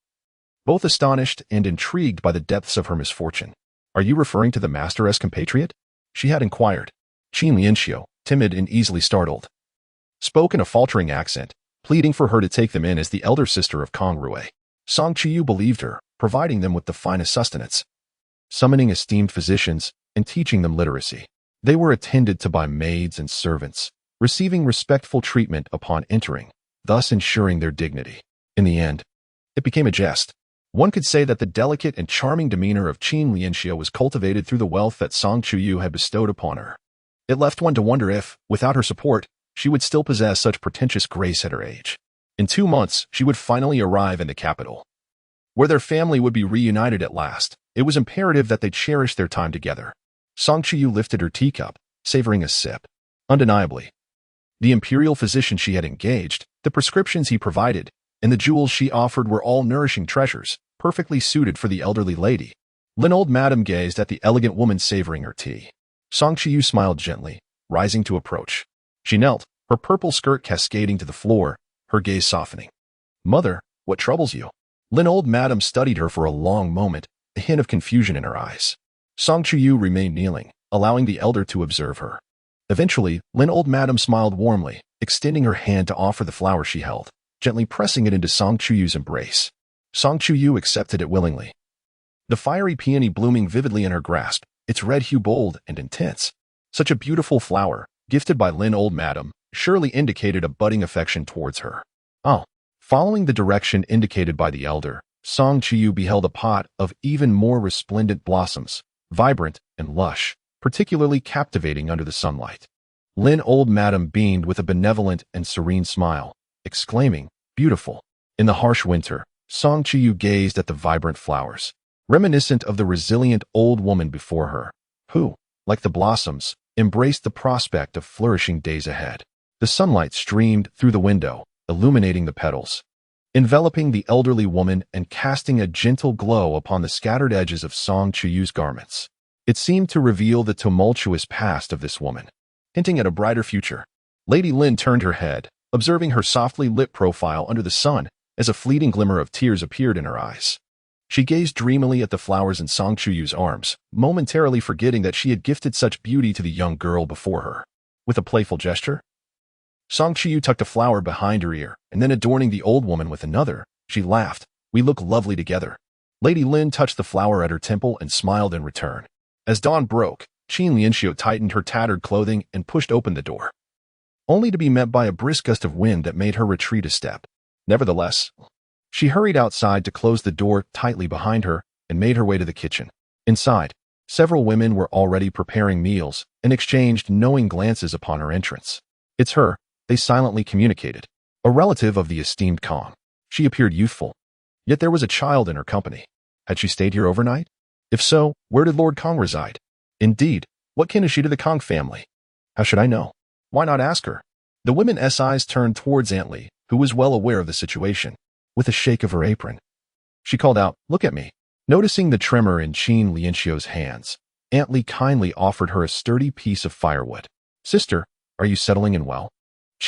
A: both astonished and intrigued by the depths of her misfortune. Are you referring to the master's compatriot? She had inquired. Qin Lianqiu, timid and easily startled, spoke in a faltering accent, pleading for her to take them in as the elder sister of Kang Rui. Song Chuyu believed her, providing them with the finest sustenance, summoning esteemed physicians, and teaching them literacy. They were attended to by maids and servants, receiving respectful treatment upon entering, thus ensuring their dignity. In the end, it became a jest. One could say that the delicate and charming demeanor of Qin Lianqiu was cultivated through the wealth that Song Chuyu had bestowed upon her. It left one to wonder if, without her support, she would still possess such pretentious grace at her age. In 2 months, she would finally arrive in the capital, where their family would be reunited at last. It was imperative that they cherish their time together. Song Chuyu lifted her teacup, savoring a sip. Undeniably, the imperial physician she had engaged, the prescriptions he provided, and the jewels she offered were all nourishing treasures, perfectly suited for the elderly lady. Lin old madam gazed at the elegant woman savoring her tea. Song Chuyu smiled gently, rising to approach. She knelt, her purple skirt cascading to the floor, her gaze softening. Mother, what troubles you? Lin old madam studied her for a long moment, a hint of confusion in her eyes. Song Chuyu remained kneeling, allowing the elder to observe her. Eventually, Lin old madam smiled warmly, extending her hand to offer the flower she held, gently pressing it into Song Chuyu's embrace. Song Chuyu accepted it willingly, the fiery peony blooming vividly in her grasp, its red hue bold and intense. Such a beautiful flower, gifted by Lin old madam, surely indicated a budding affection towards her. Oh. Following the direction indicated by the elder, Song Chuyu beheld a pot of even more resplendent blossoms, vibrant and lush, particularly captivating under the sunlight. Lin old madam beamed with a benevolent and serene smile, exclaiming, beautiful. In the harsh winter, Song Chuyu gazed at the vibrant flowers, reminiscent of the resilient old woman before her, who, like the blossoms, embraced the prospect of flourishing days ahead. The sunlight streamed through the window, illuminating the petals, enveloping the elderly woman and casting a gentle glow upon the scattered edges of Song Chuyu's garments. It seemed to reveal the tumultuous past of this woman, hinting at a brighter future. Lady Lin turned her head, observing her softly lit profile under the sun as a fleeting glimmer of tears appeared in her eyes. She gazed dreamily at the flowers in Song Chuyu's arms, momentarily forgetting that she had gifted such beauty to the young girl before her. With a playful gesture, Song Chuyu tucked a flower behind her ear, and then adorning the old woman with another, she laughed. "We look lovely together." Lady Lin touched the flower at her temple and smiled in return. As dawn broke, Lin Qingyuan tightened her tattered clothing and pushed open the door, only to be met by a brisk gust of wind that made her retreat a step. Nevertheless, she hurried outside to close the door tightly behind her and made her way to the kitchen. Inside, several women were already preparing meals and exchanged knowing glances upon her entrance. "It's her," they silently communicated. A relative of the esteemed Kang. She appeared youthful, yet there was a child in her company. Had she stayed here overnight? If so, where did Lord Kang reside? Indeed, what kin is she to the Kang family? How should I know? Why not ask her? The women's eyes turned towards Aunt Li, who was well aware of the situation. With a shake of her apron, she called out, "Look at me." Noticing the tremor in Lin Qingyuan's hands, Aunt Li kindly offered her a sturdy piece of firewood. "Sister, are you settling in well?"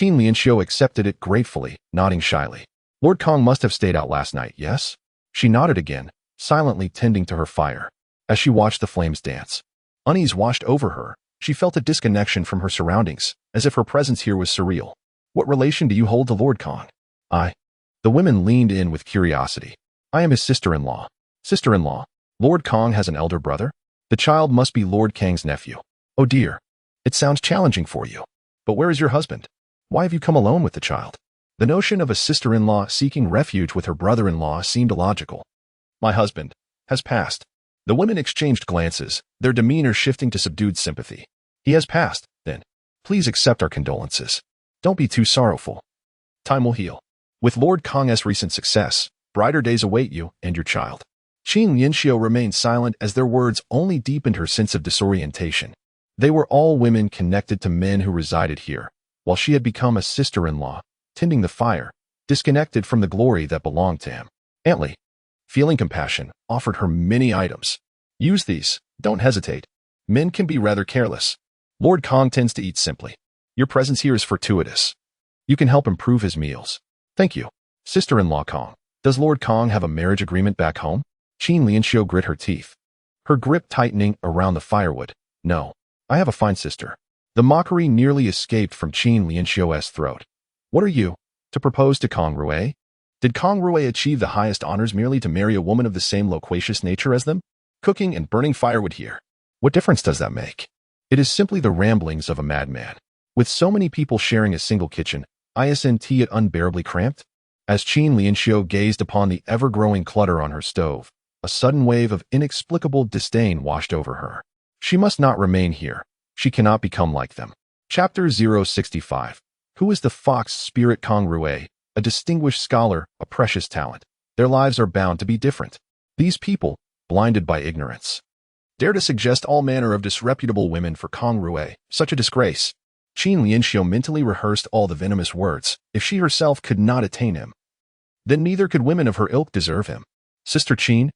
A: Lin Qingyuan accepted it gratefully, nodding shyly. "Lord Kang must have stayed out last night, yes?" She nodded again, silently tending to her fire. As she watched the flames dance, unease washed over her. She felt a disconnection from her surroundings, as if her presence here was surreal. "What relation do you hold to Lord Kang?" The women leaned in with curiosity. "I am his sister-in-law." "Sister-in-law? Lord Kang has an elder brother? The child must be Lord Kang's nephew." "Oh dear. It sounds challenging for you. But where is your husband? Why have you come alone with the child?" The notion of a sister-in-law seeking refuge with her brother-in-law seemed illogical. "My husband has passed." The women exchanged glances, their demeanor shifting to subdued sympathy. "He has passed, then. Please accept our condolences. Don't be too sorrowful. Time will heal. With Lord Kang's recent success, brighter days await you and your child." Lin Qingyuan remained silent as their words only deepened her sense of disorientation. They were all women connected to men who resided here, while she had become a sister-in-law, tending the fire, disconnected from the glory that belonged to him. Aunt Li, feeling compassion, offered her many items. "Use these, don't hesitate. Men can be rather careless. Lord Kang tends to eat simply. Your presence here is fortuitous. You can help improve his meals." "Thank you." "Sister-in-law Kang, does Lord Kang have a marriage agreement back home?" Lin Qingyuan grit her teeth, her grip tightening around the firewood. "No, I have a fine sister." The mockery nearly escaped from Lin Qingyuan's throat. "What are you, to propose to Kang Rui? Did Kang Rui achieve the highest honors merely to marry a woman of the same loquacious nature as them? Cooking and burning firewood here. What difference does that make? It is simply the ramblings of a madman. With so many people sharing a single kitchen, isn't it unbearably cramped?" As Lin Qingyuan gazed upon the ever-growing clutter on her stove, a sudden wave of inexplicable disdain washed over her. She must not remain here. She cannot become like them. Chapter 065. Who is the fox spirit Kang Rui? A distinguished scholar, a precious talent. Their lives are bound to be different. These people, blinded by ignorance, dare to suggest all manner of disreputable women for Kang Rui. Such a disgrace. Lin Qingyuan mentally rehearsed all the venomous words. If she herself could not attain him, then neither could women of her ilk deserve him. Sister Qin,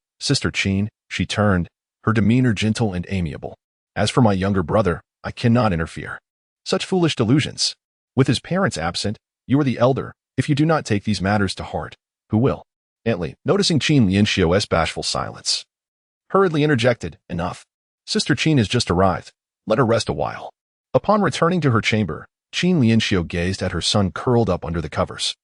A: she turned, her demeanor gentle and amiable. "As for my younger brother, I cannot interfere. Such foolish delusions. With his parents absent, you are the elder. If you do not take these matters to heart, who will?" Aunt Li, noticing Lin Qingyuan's bashful silence, hurriedly interjected, "Enough. Sister Qin has just arrived. Let her rest a while." Upon returning to her chamber, Lin Qingyuan gazed at her son curled up under the covers.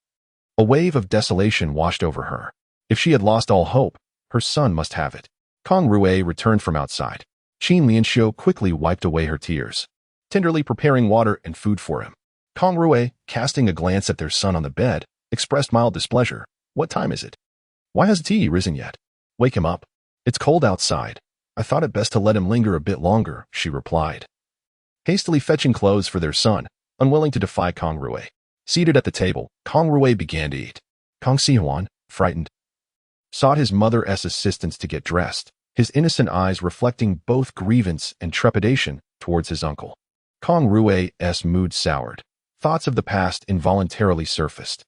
A: A wave of desolation washed over her. If she had lost all hope, her son must have it. Kang Rui returned from outside. Lin Qingyuan quickly wiped away her tears, tenderly preparing water and food for him. Kang Rui, casting a glance at their son on the bed, expressed mild displeasure. "What time is it? Why hasn't he risen yet? Wake him up. It's cold outside. I thought it best to let him linger a bit longer," she replied, hastily fetching clothes for their son, unwilling to defy Kang Rui. Seated at the table, Kang Rui began to eat. Kang Xihuan, frightened, sought his mother's assistance to get dressed, his innocent eyes reflecting both grievance and trepidation towards his uncle. Kang Rui's mood soured. Thoughts of the past involuntarily surfaced.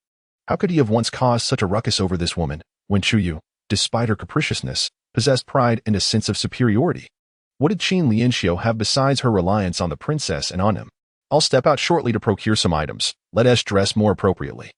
A: How could he have once caused such a ruckus over this woman, when Chuyu, despite her capriciousness, possessed pride and a sense of superiority? What did Lin Qingyuan have besides her reliance on the princess and on him? I'll step out shortly to procure some items. Let us dress more appropriately.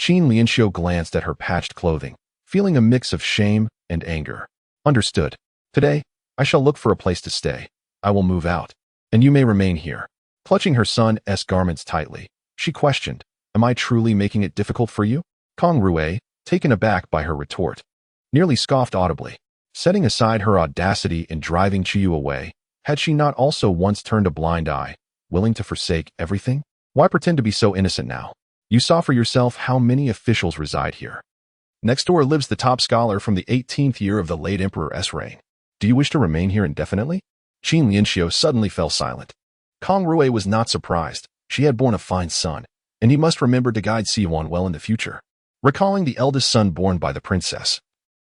A: Lin Qingyuan glanced at her patched clothing, feeling a mix of shame and anger. Understood. Today, I shall look for a place to stay. I will move out, and you may remain here. Clutching her son's garments tightly, she questioned, Am I truly making it difficult for you? Kang Rui, taken aback by her retort, nearly scoffed audibly. Setting aside her audacity in driving Chuyu away, had she not also once turned a blind eye, willing to forsake everything? Why pretend to be so innocent now? You saw for yourself how many officials reside here. Next door lives the top scholar from the 18th year of the late emperor's reign. Do you wish to remain here indefinitely? Lin Qingyuan suddenly fell silent. Kang Rui was not surprised. She had borne a fine son, and he must remember to guide Siwan well in the future. Recalling the eldest son born by the princess,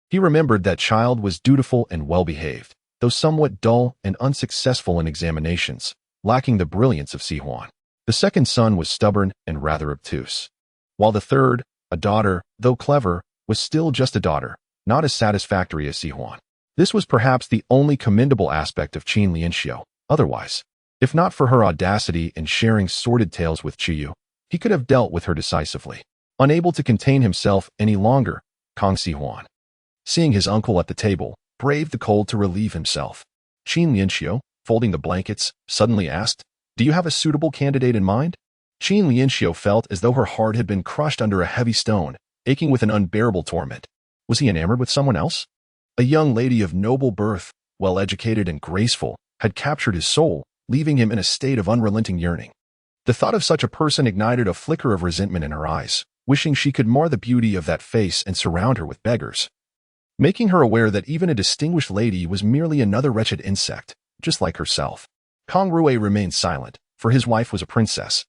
A: he remembered that child was dutiful and well-behaved, though somewhat dull and unsuccessful in examinations, lacking the brilliance of Sihuan. The second son was stubborn and rather obtuse, while the third, a daughter, though clever, was still just a daughter, not as satisfactory as Sihuan. This was perhaps the only commendable aspect of Lin Qingyuan. Otherwise, if not for her audacity in sharing sordid tales with Chuyu, he could have dealt with her decisively. Unable to contain himself any longer, Kang Sihuan, seeing his uncle at the table, braved the cold to relieve himself. Lin Qingyuan, folding the blankets, suddenly asked, Do you have a suitable candidate in mind? Lin Qingyuan felt as though her heart had been crushed under a heavy stone, aching with an unbearable torment. Was he enamored with someone else? A young lady of noble birth, well-educated and graceful, had captured his soul, leaving him in a state of unrelenting yearning. The thought of such a person ignited a flicker of resentment in her eyes, wishing she could mar the beauty of that face and surround her with beggars, making her aware that even a distinguished lady was merely another wretched insect, just like herself. Kang Rui remained silent, for his wife was a princess,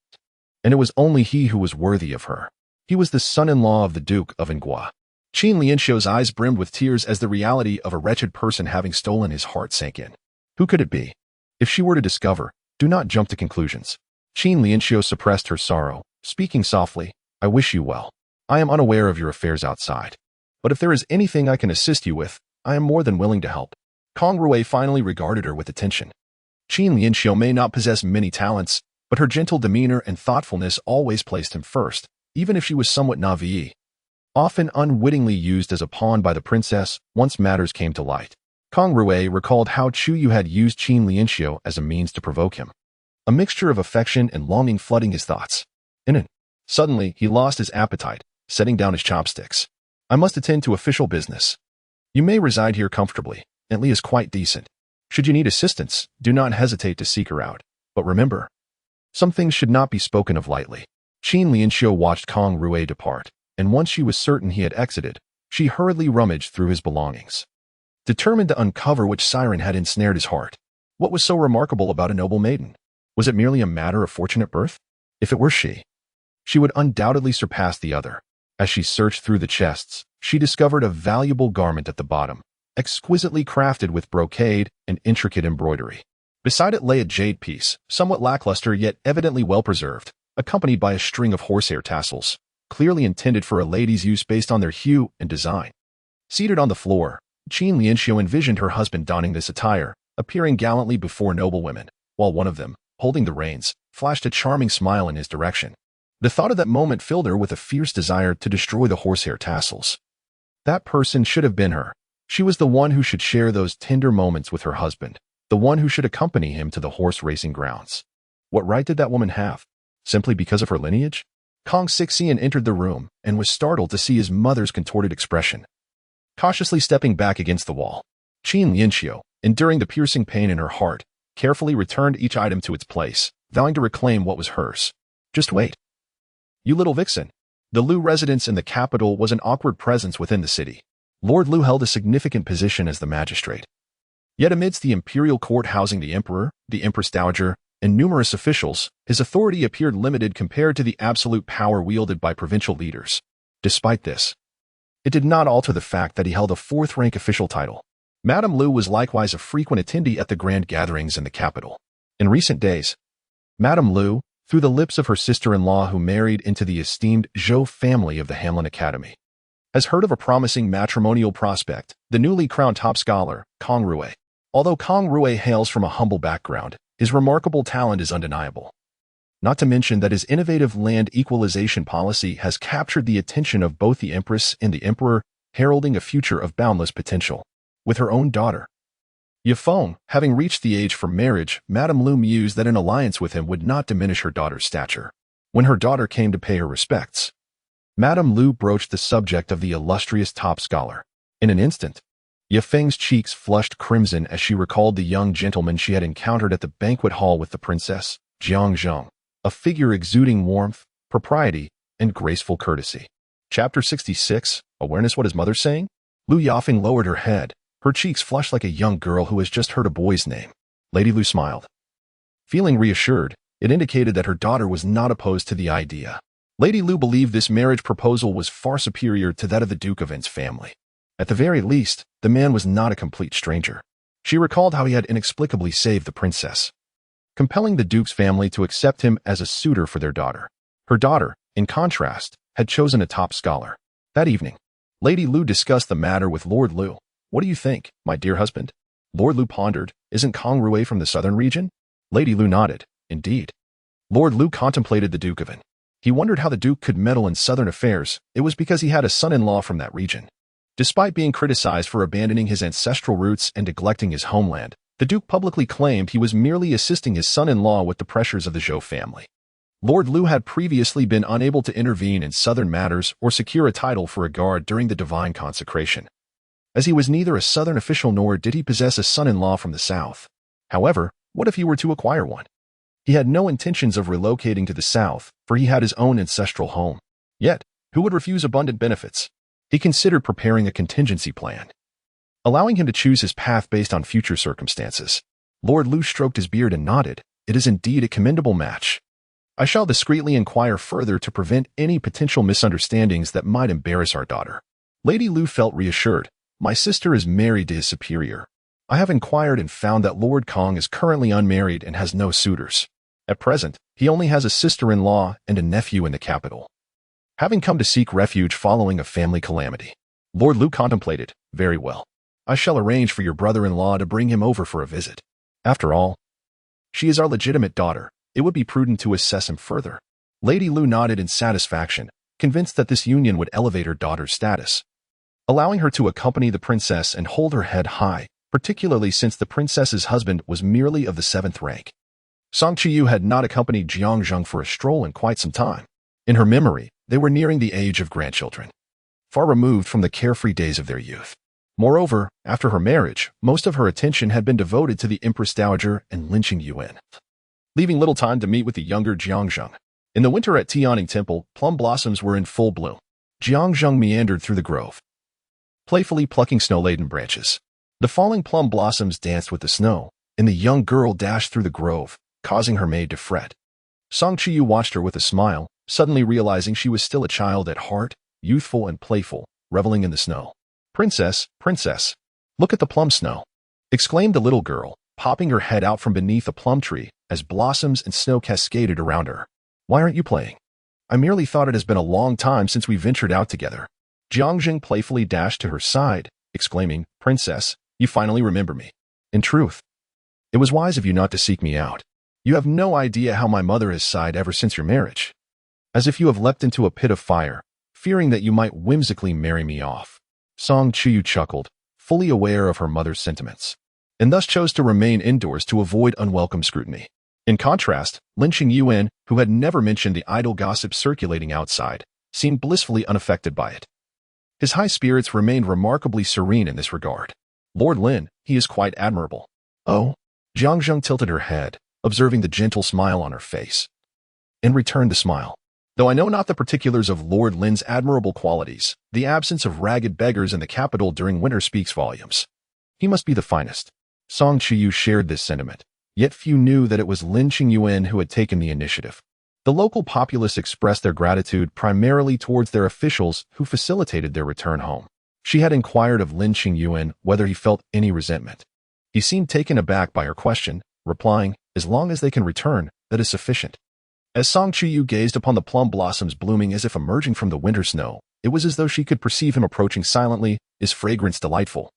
A: and it was only he who was worthy of her. He was the son-in-law of the Duke of An Guo. Lin Qingyuan's eyes brimmed with tears as the reality of a wretched person having stolen his heart sank in. Who could it be? If she were to discover, do not jump to conclusions. Lin Qingyuan suppressed her sorrow, speaking softly, I wish you well. I am unaware of your affairs outside, but if there is anything I can assist you with, I am more than willing to help. Kang Rui finally regarded her with attention. Lin Qingyuan may not possess many talents, but her gentle demeanor and thoughtfulness always placed him first, even if she was somewhat naive, often unwittingly used as a pawn by the princess once matters came to light. Kang Rui recalled how Chuyu had used Lin Qingyuan as a means to provoke him, a mixture of affection and longing flooding his thoughts. Suddenly, he lost his appetite, setting down his chopsticks. I must attend to official business. You may reside here comfortably. Li is quite decent. Should you need assistance, do not hesitate to seek her out. But remember, some things should not be spoken of lightly. Lin Qingyuan watched Kang Rui depart, and once she was certain he had exited, she hurriedly rummaged through his belongings, determined to uncover which siren had ensnared his heart. What was so remarkable about a noble maiden? Was it merely a matter of fortunate birth? If it were she would undoubtedly surpass the other. As she searched through the chests, she discovered a valuable garment at the bottom, exquisitely crafted with brocade and intricate embroidery. Beside it lay a jade piece, somewhat lackluster yet evidently well-preserved, accompanied by a string of horsehair tassels, clearly intended for a lady's use based on their hue and design. Seated on the floor, Lin Qingyuan envisioned her husband donning this attire, appearing gallantly before noble women, while one of them, holding the reins, flashed a charming smile in his direction. The thought of that moment filled her with a fierce desire to destroy the horsehair tassels. That person should have been her. She was the one who should share those tender moments with her husband, the one who should accompany him to the horse racing grounds. What right did that woman have? Simply because of her lineage? Kang Xixian entered the room and was startled to see his mother's contorted expression. Cautiously stepping back against the wall, Lin Qingyuan, enduring the piercing pain in her heart, carefully returned each item to its place, vowing to reclaim what was hers. Just wait. You little vixen. The Lu residence in the capital was an awkward presence within the city. Lord Lu held a significant position as the magistrate. Yet amidst the imperial court housing the emperor, the empress dowager, and numerous officials, his authority appeared limited compared to the absolute power wielded by provincial leaders. Despite this, it did not alter the fact that he held a fourth-rank official title. Madame Lu was likewise a frequent attendee at the grand gatherings in the capital. In recent days, Madame Lu, through the lips of her sister-in-law who married into the esteemed Zhou family of the Hamlin Academy, has heard of a promising matrimonial prospect, the newly crowned top scholar, Kang Rui. Although Kang Rui hails from a humble background, his remarkable talent is undeniable. Not to mention that his innovative land equalization policy has captured the attention of both the Empress and the Emperor, heralding a future of boundless potential. With her own daughter, Yifeng, having reached the age for marriage, Madame Lu mused that an alliance with him would not diminish her daughter's stature. When her daughter came to pay her respects, Madame Lu broached the subject of the illustrious top scholar. In an instant, Yifeng's cheeks flushed crimson as she recalled the young gentleman she had encountered at the banquet hall with the princess, Jiang Zheng, a figure exuding warmth, propriety, and graceful courtesy. Chapter 66, Awareness. What is mother saying? Lu Yafeng lowered her head, her cheeks flushed like a young girl who has just heard a boy's name. Lady Lu smiled. Feeling reassured, it indicated that her daughter was not opposed to the idea. Lady Lu believed this marriage proposal was far superior to that of the Duke of N's family. At the very least, the man was not a complete stranger. She recalled how he had inexplicably saved the princess, compelling the Duke's family to accept him as a suitor for their daughter. Her daughter, in contrast, had chosen a top scholar. That evening, Lady Lu discussed the matter with Lord Lu. What do you think, my dear husband? Lord Lu pondered. Isn't Kang Rui from the southern region? Lady Lu nodded. Indeed. Lord Lu contemplated the Duke of N. He wondered how the Duke could meddle in southern affairs. It was because he had a son-in-law from that region. Despite being criticized for abandoning his ancestral roots and neglecting his homeland, the Duke publicly claimed he was merely assisting his son-in-law with the pressures of the Zhou family. Lord Lu had previously been unable to intervene in southern matters or secure a title for a guard during the divine consecration, as he was neither a southern official nor did he possess a son-in-law from the south. However, what if he were to acquire one? He had no intentions of relocating to the south, for he had his own ancestral home. Yet, who would refuse abundant benefits? He considered preparing a contingency plan, allowing him to choose his path based on future circumstances. Lord Lu stroked his beard and nodded. It is indeed a commendable match. I shall discreetly inquire further to prevent any potential misunderstandings that might embarrass our daughter. Lady Lu felt reassured. My sister is married to his superior. I have inquired and found that Lord Kang is currently unmarried and has no suitors. At present, he only has a sister-in-law and a nephew in the capital, having come to seek refuge following a family calamity. Lord Lu contemplated. Very well. I shall arrange for your brother-in-law to bring him over for a visit. After all, she is our legitimate daughter. It would be prudent to assess him further. Lady Lu nodded in satisfaction, convinced that this union would elevate her daughter's status, allowing her to accompany the princess and hold her head high, particularly since the princess's husband was merely of the 7th rank. Chuyu had not accompanied Jiang Zheng for a stroll in quite some time. In her memory, they were nearing the age of grandchildren, far removed from the carefree days of their youth. Moreover, after her marriage, most of her attention had been devoted to the Empress Dowager and Lin Qingyuan, leaving little time to meet with the younger Jiang Zheng. In the winter at Tianning Temple, plum blossoms were in full bloom. Jiang Zheng meandered through the grove, playfully plucking snow-laden branches. The falling plum blossoms danced with the snow, and the young girl dashed through the grove, causing her maid to fret. Chuyu watched her with a smile, suddenly realizing she was still a child at heart, youthful and playful, reveling in the snow. Princess, princess, look at the plum snow, exclaimed the little girl, popping her head out from beneath a plum tree as blossoms and snow cascaded around her. Why aren't you playing? I merely thought it has been a long time since we ventured out together. Jiang Zheng playfully dashed to her side, exclaiming, Princess, you finally remember me. In truth, it was wise of you not to seek me out. You have no idea how my mother has sighed ever since your marriage. As if you have leapt into a pit of fire, fearing that you might whimsically marry me off. Chuyu chuckled, fully aware of her mother's sentiments, and thus chose to remain indoors to avoid unwelcome scrutiny. In contrast, Lin Qingyuan, who had never mentioned the idle gossip circulating outside, seemed blissfully unaffected by it. His high spirits remained remarkably serene in this regard. Lord Lin, he is quite admirable. Oh? Jiang Zheng tilted her head, observing the gentle smile on her face, and returned the smile. Though I know not the particulars of Lord Lin's admirable qualities, the absence of ragged beggars in the capital during winter speaks volumes. He must be the finest. Chuyu shared this sentiment, yet few knew that it was Lin Qingyuan who had taken the initiative. The local populace expressed their gratitude primarily towards their officials who facilitated their return home. She had inquired of Lin Qingyuan whether he felt any resentment. He seemed taken aback by her question, replying, as long as they can return, that is sufficient. As Song Chuyu gazed upon the plum blossoms blooming as if emerging from the winter snow, it was as though she could perceive him approaching silently, his fragrance delightful.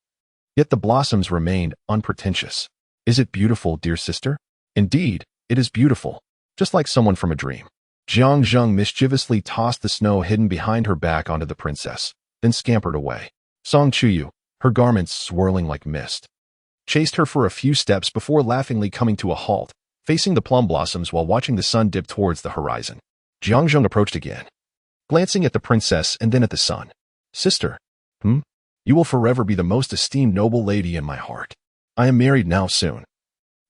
A: Yet the blossoms remained unpretentious. Is it beautiful, dear sister? Indeed, it is beautiful, just like someone from a dream. Jiang Zheng mischievously tossed the snow hidden behind her back onto the princess, then scampered away. Song Chuyu, her garments swirling like mist, chased her for a few steps before laughingly coming to a halt, facing the plum blossoms while watching the sun dip towards the horizon. Jiang Zheng approached again, glancing at the princess and then at the sun. Sister, you will forever be the most esteemed noble lady in my heart. I am married now soon.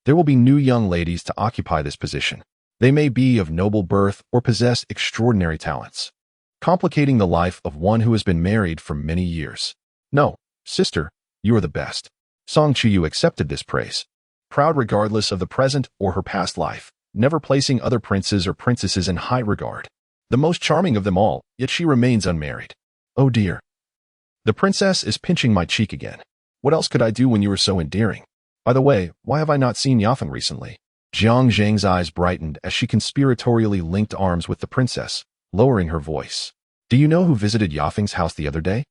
A: There will be new young ladies to occupy this position. They may be of noble birth or possess extraordinary talents, complicating the life of one who has been married for many years. No, sister, you are the best. Song Chuyu accepted this praise, proud regardless of the present or her past life, never placing other princes or princesses in high regard. The most charming of them all, yet she remains unmarried. Oh dear. The princess is pinching my cheek again. What else could I do when you were so endearing? By the way, why have I not seen Yafeng recently? Jiang Zheng's eyes brightened as she conspiratorially linked arms with the princess, lowering her voice. Do you know who visited Yafeng's house the other day?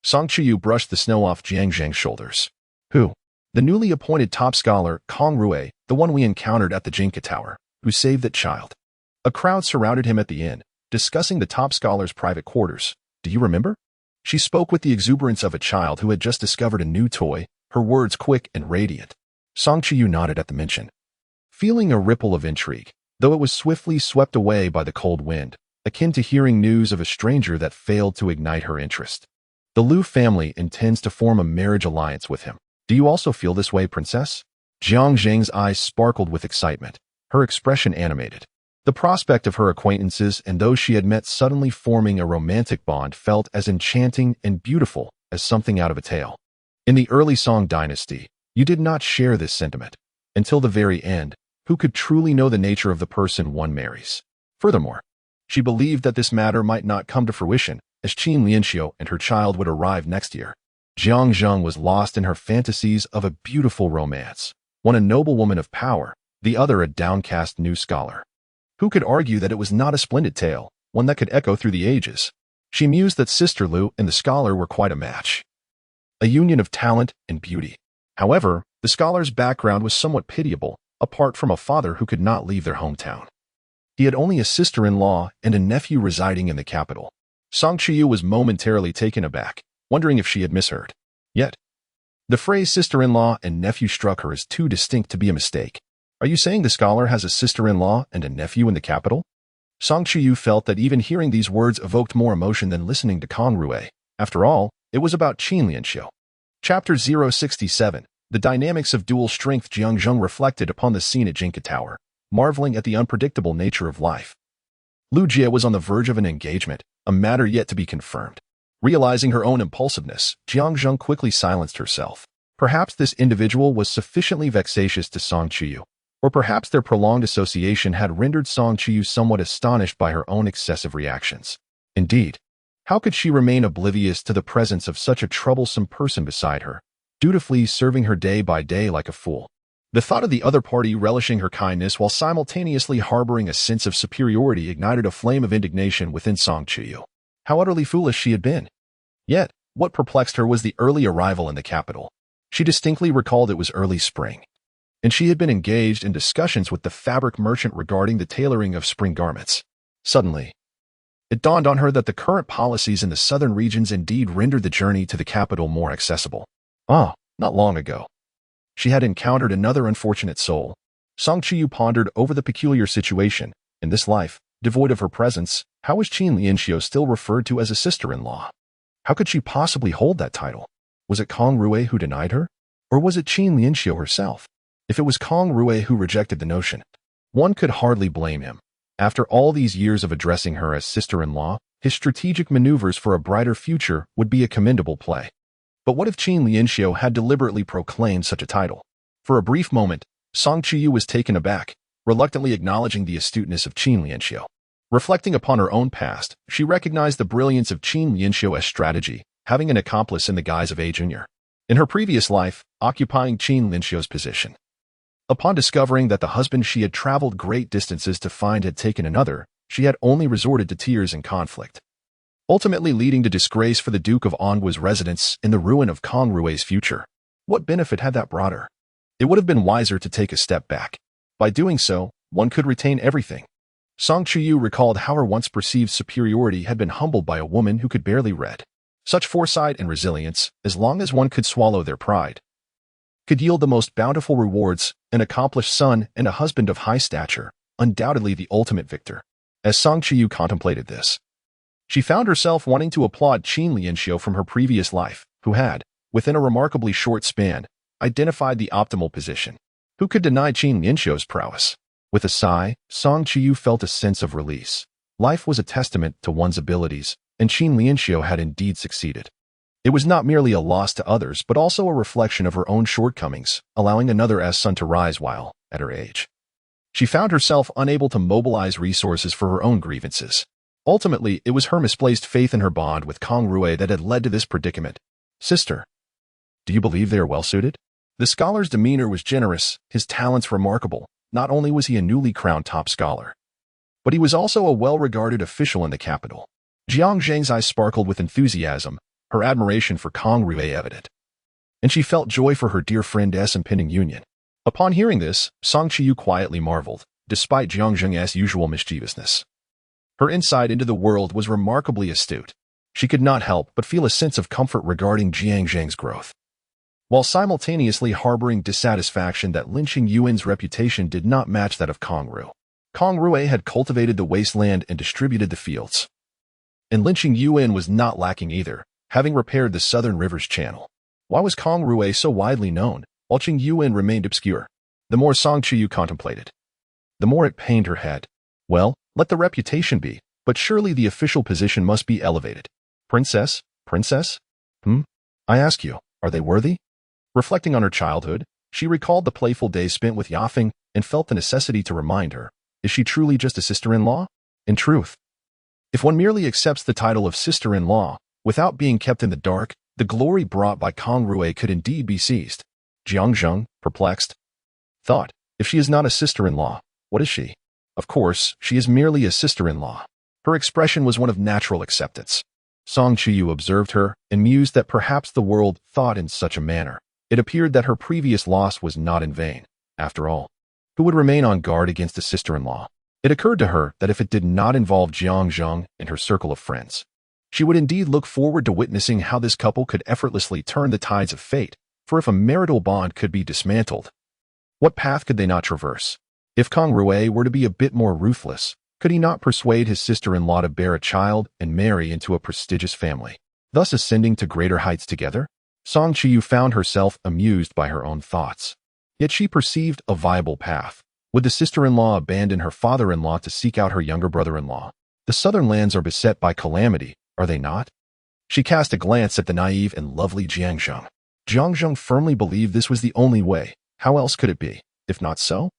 A: Song Chuyu brushed the snow off Jiang Zheng's shoulders. Who? The newly appointed top scholar, Kang Rui, the one we encountered at the Jinka Tower, who saved that child. A crowd surrounded him at the inn, discussing the top scholar's private quarters. Do you remember? She spoke with the exuberance of a child who had just discovered a new toy, her words quick and radiant. Song Chuyu nodded at the mention, feeling a ripple of intrigue, though it was swiftly swept away by the cold wind, akin to hearing news of a stranger that failed to ignite her interest. The Liu family intends to form a marriage alliance with him. Do you also feel this way, princess? Jiang Zheng's eyes sparkled with excitement, her expression animated. The prospect of her acquaintances and those she had met suddenly forming a romantic bond felt as enchanting and beautiful as something out of a tale. In the early Song dynasty, you did not share this sentiment. Until the very end, who could truly know the nature of the person one marries? Furthermore, she believed that this matter might not come to fruition, as Qin Lianxiu and her child would arrive next year. Jiang Zheng was lost in her fantasies of a beautiful romance, one a noblewoman of power, the other a downcast new scholar. Who could argue that it was not a splendid tale, one that could echo through the ages? She mused that Sister Liu and the scholar were quite a match, a union of talent and beauty. However, the scholar's background was somewhat pitiable, apart from a father who could not leave their hometown. He had only a sister-in-law and a nephew residing in the capital. Song Chuyu was momentarily taken aback, wondering if she had misheard. Yet, the phrase sister-in-law and nephew struck her as too distinct to be a mistake. Are you saying the scholar has a sister-in-law and a nephew in the capital? Song Chuyu felt that even hearing these words evoked more emotion than listening to Kang Rui. After all, it was about Qin Lianxiu. Chapter 067. The dynamics of dual strength. Jiang Zheng reflected upon the scene at Jinka Tower, marveling at the unpredictable nature of life. Lu Jie was on the verge of an engagement, a matter yet to be confirmed. Realizing her own impulsiveness, Jiang Zheng quickly silenced herself. Perhaps this individual was sufficiently vexatious to Song Chuyu, or perhaps their prolonged association had rendered Song Chuyu somewhat astonished by her own excessive reactions. Indeed, how could she remain oblivious to the presence of such a troublesome person beside her, dutifully serving her day by day like a fool? The thought of the other party relishing her kindness while simultaneously harboring a sense of superiority ignited a flame of indignation within Song Chuyu. How utterly foolish she had been. Yet, what perplexed her was the early arrival in the capital. She distinctly recalled it was early spring, and she had been engaged in discussions with the fabric merchant regarding the tailoring of spring garments. Suddenly, it dawned on her that the current policies in the southern regions indeed rendered the journey to the capital more accessible. Not long ago, she had encountered another unfortunate soul. Song Chuyu pondered over the peculiar situation. In this life, devoid of her presence, how was Qin Lianxiu still referred to as a sister-in-law? How could she possibly hold that title? Was it Kang Rui who denied her? Or was it Qin Lianxiu herself? If it was Kang Rui who rejected the notion, one could hardly blame him. After all these years of addressing her as sister-in-law, his strategic maneuvers for a brighter future would be a commendable play. But what if Qin Lianxiu had deliberately proclaimed such a title? For a brief moment, Song Chuyu was taken aback, reluctantly acknowledging the astuteness of Qin Lianxiu. Reflecting upon her own past, she recognized the brilliance of Qin Lianxiu as strategy, having an accomplice in the guise of A Junior. In her previous life, occupying Qin Lianxiu's position. Upon discovering that the husband she had traveled great distances to find had taken another, she had only resorted to tears and conflict, ultimately leading to disgrace for the Duke of Anguo's residence and the ruin of Kang Rui's future. What benefit had that brought her? It would have been wiser to take a step back. By doing so, one could retain everything. Song Chuyu recalled how her once perceived superiority had been humbled by a woman who could barely read. Such foresight and resilience, as long as one could swallow their pride, could yield the most bountiful rewards, an accomplished son and a husband of high stature, undoubtedly the ultimate victor. As Song Chuyu contemplated this, she found herself wanting to applaud Qin Lianxiu from her previous life, who had, within a remarkably short span, identified the optimal position. Who could deny Qin Lianxiu's prowess? With a sigh, Song Chuyu felt a sense of release. Life was a testament to one's abilities, and Qin Lianxiu had indeed succeeded. It was not merely a loss to others, but also a reflection of her own shortcomings, allowing another sun to rise while, at her age, she found herself unable to mobilize resources for her own grievances. Ultimately, it was her misplaced faith in her bond with Kang Rui that had led to this predicament. Sister, do you believe they are well-suited? The scholar's demeanor was generous, his talents remarkable. Not only was he a newly crowned top scholar, but he was also a well-regarded official in the capital. Jiang Zhang's eyes sparkled with enthusiasm, her admiration for Kang Rui evident, and she felt joy for her dear friend's impending union. Upon hearing this, Song Chuyu quietly marveled, despite Jiang Zhang's usual mischievousness. Her insight into the world was remarkably astute. She could not help but feel a sense of comfort regarding Jiang Zhang's growth, while simultaneously harboring dissatisfaction that Lin Qingyuan's reputation did not match that of Kang Rui. Kang Rui had cultivated the wasteland and distributed the fields, and Lin Qingyuan was not lacking either, having repaired the southern river's channel. Why was Kang Rui so widely known, while Qingyuan remained obscure? The more Song Chuyu contemplated, the more it pained her head. Well, let the reputation be, but surely the official position must be elevated. Princess? I ask you, are they worthy? Reflecting on her childhood, she recalled the playful days spent with Yafeng and felt the necessity to remind her, is she truly just a sister-in-law? In truth, if one merely accepts the title of sister-in-law, without being kept in the dark, the glory brought by Kang Rui could indeed be seized. Jiang Zhang, perplexed, thought, if she is not a sister-in-law, what is she? Of course, she is merely a sister-in-law. Her expression was one of natural acceptance. Song Chuyu observed her and mused that perhaps the world thought in such a manner. It appeared that her previous loss was not in vain. After all, who would remain on guard against a sister-in-law? It occurred to her that if it did not involve Jiang Zhang and her circle of friends, she would indeed look forward to witnessing how this couple could effortlessly turn the tides of fate, for if a marital bond could be dismantled, what path could they not traverse? If Kang Rui were to be a bit more ruthless, could he not persuade his sister-in-law to bear a child and marry into a prestigious family, thus ascending to greater heights together? Song Chuyu found herself amused by her own thoughts. Yet she perceived a viable path. Would the sister-in-law abandon her father-in-law to seek out her younger brother-in-law? The southern lands are beset by calamity, are they not? She cast a glance at the naive and lovely Jiang Zhang. Jiang Zhang firmly believed this was the only way. How else could it be? If not so?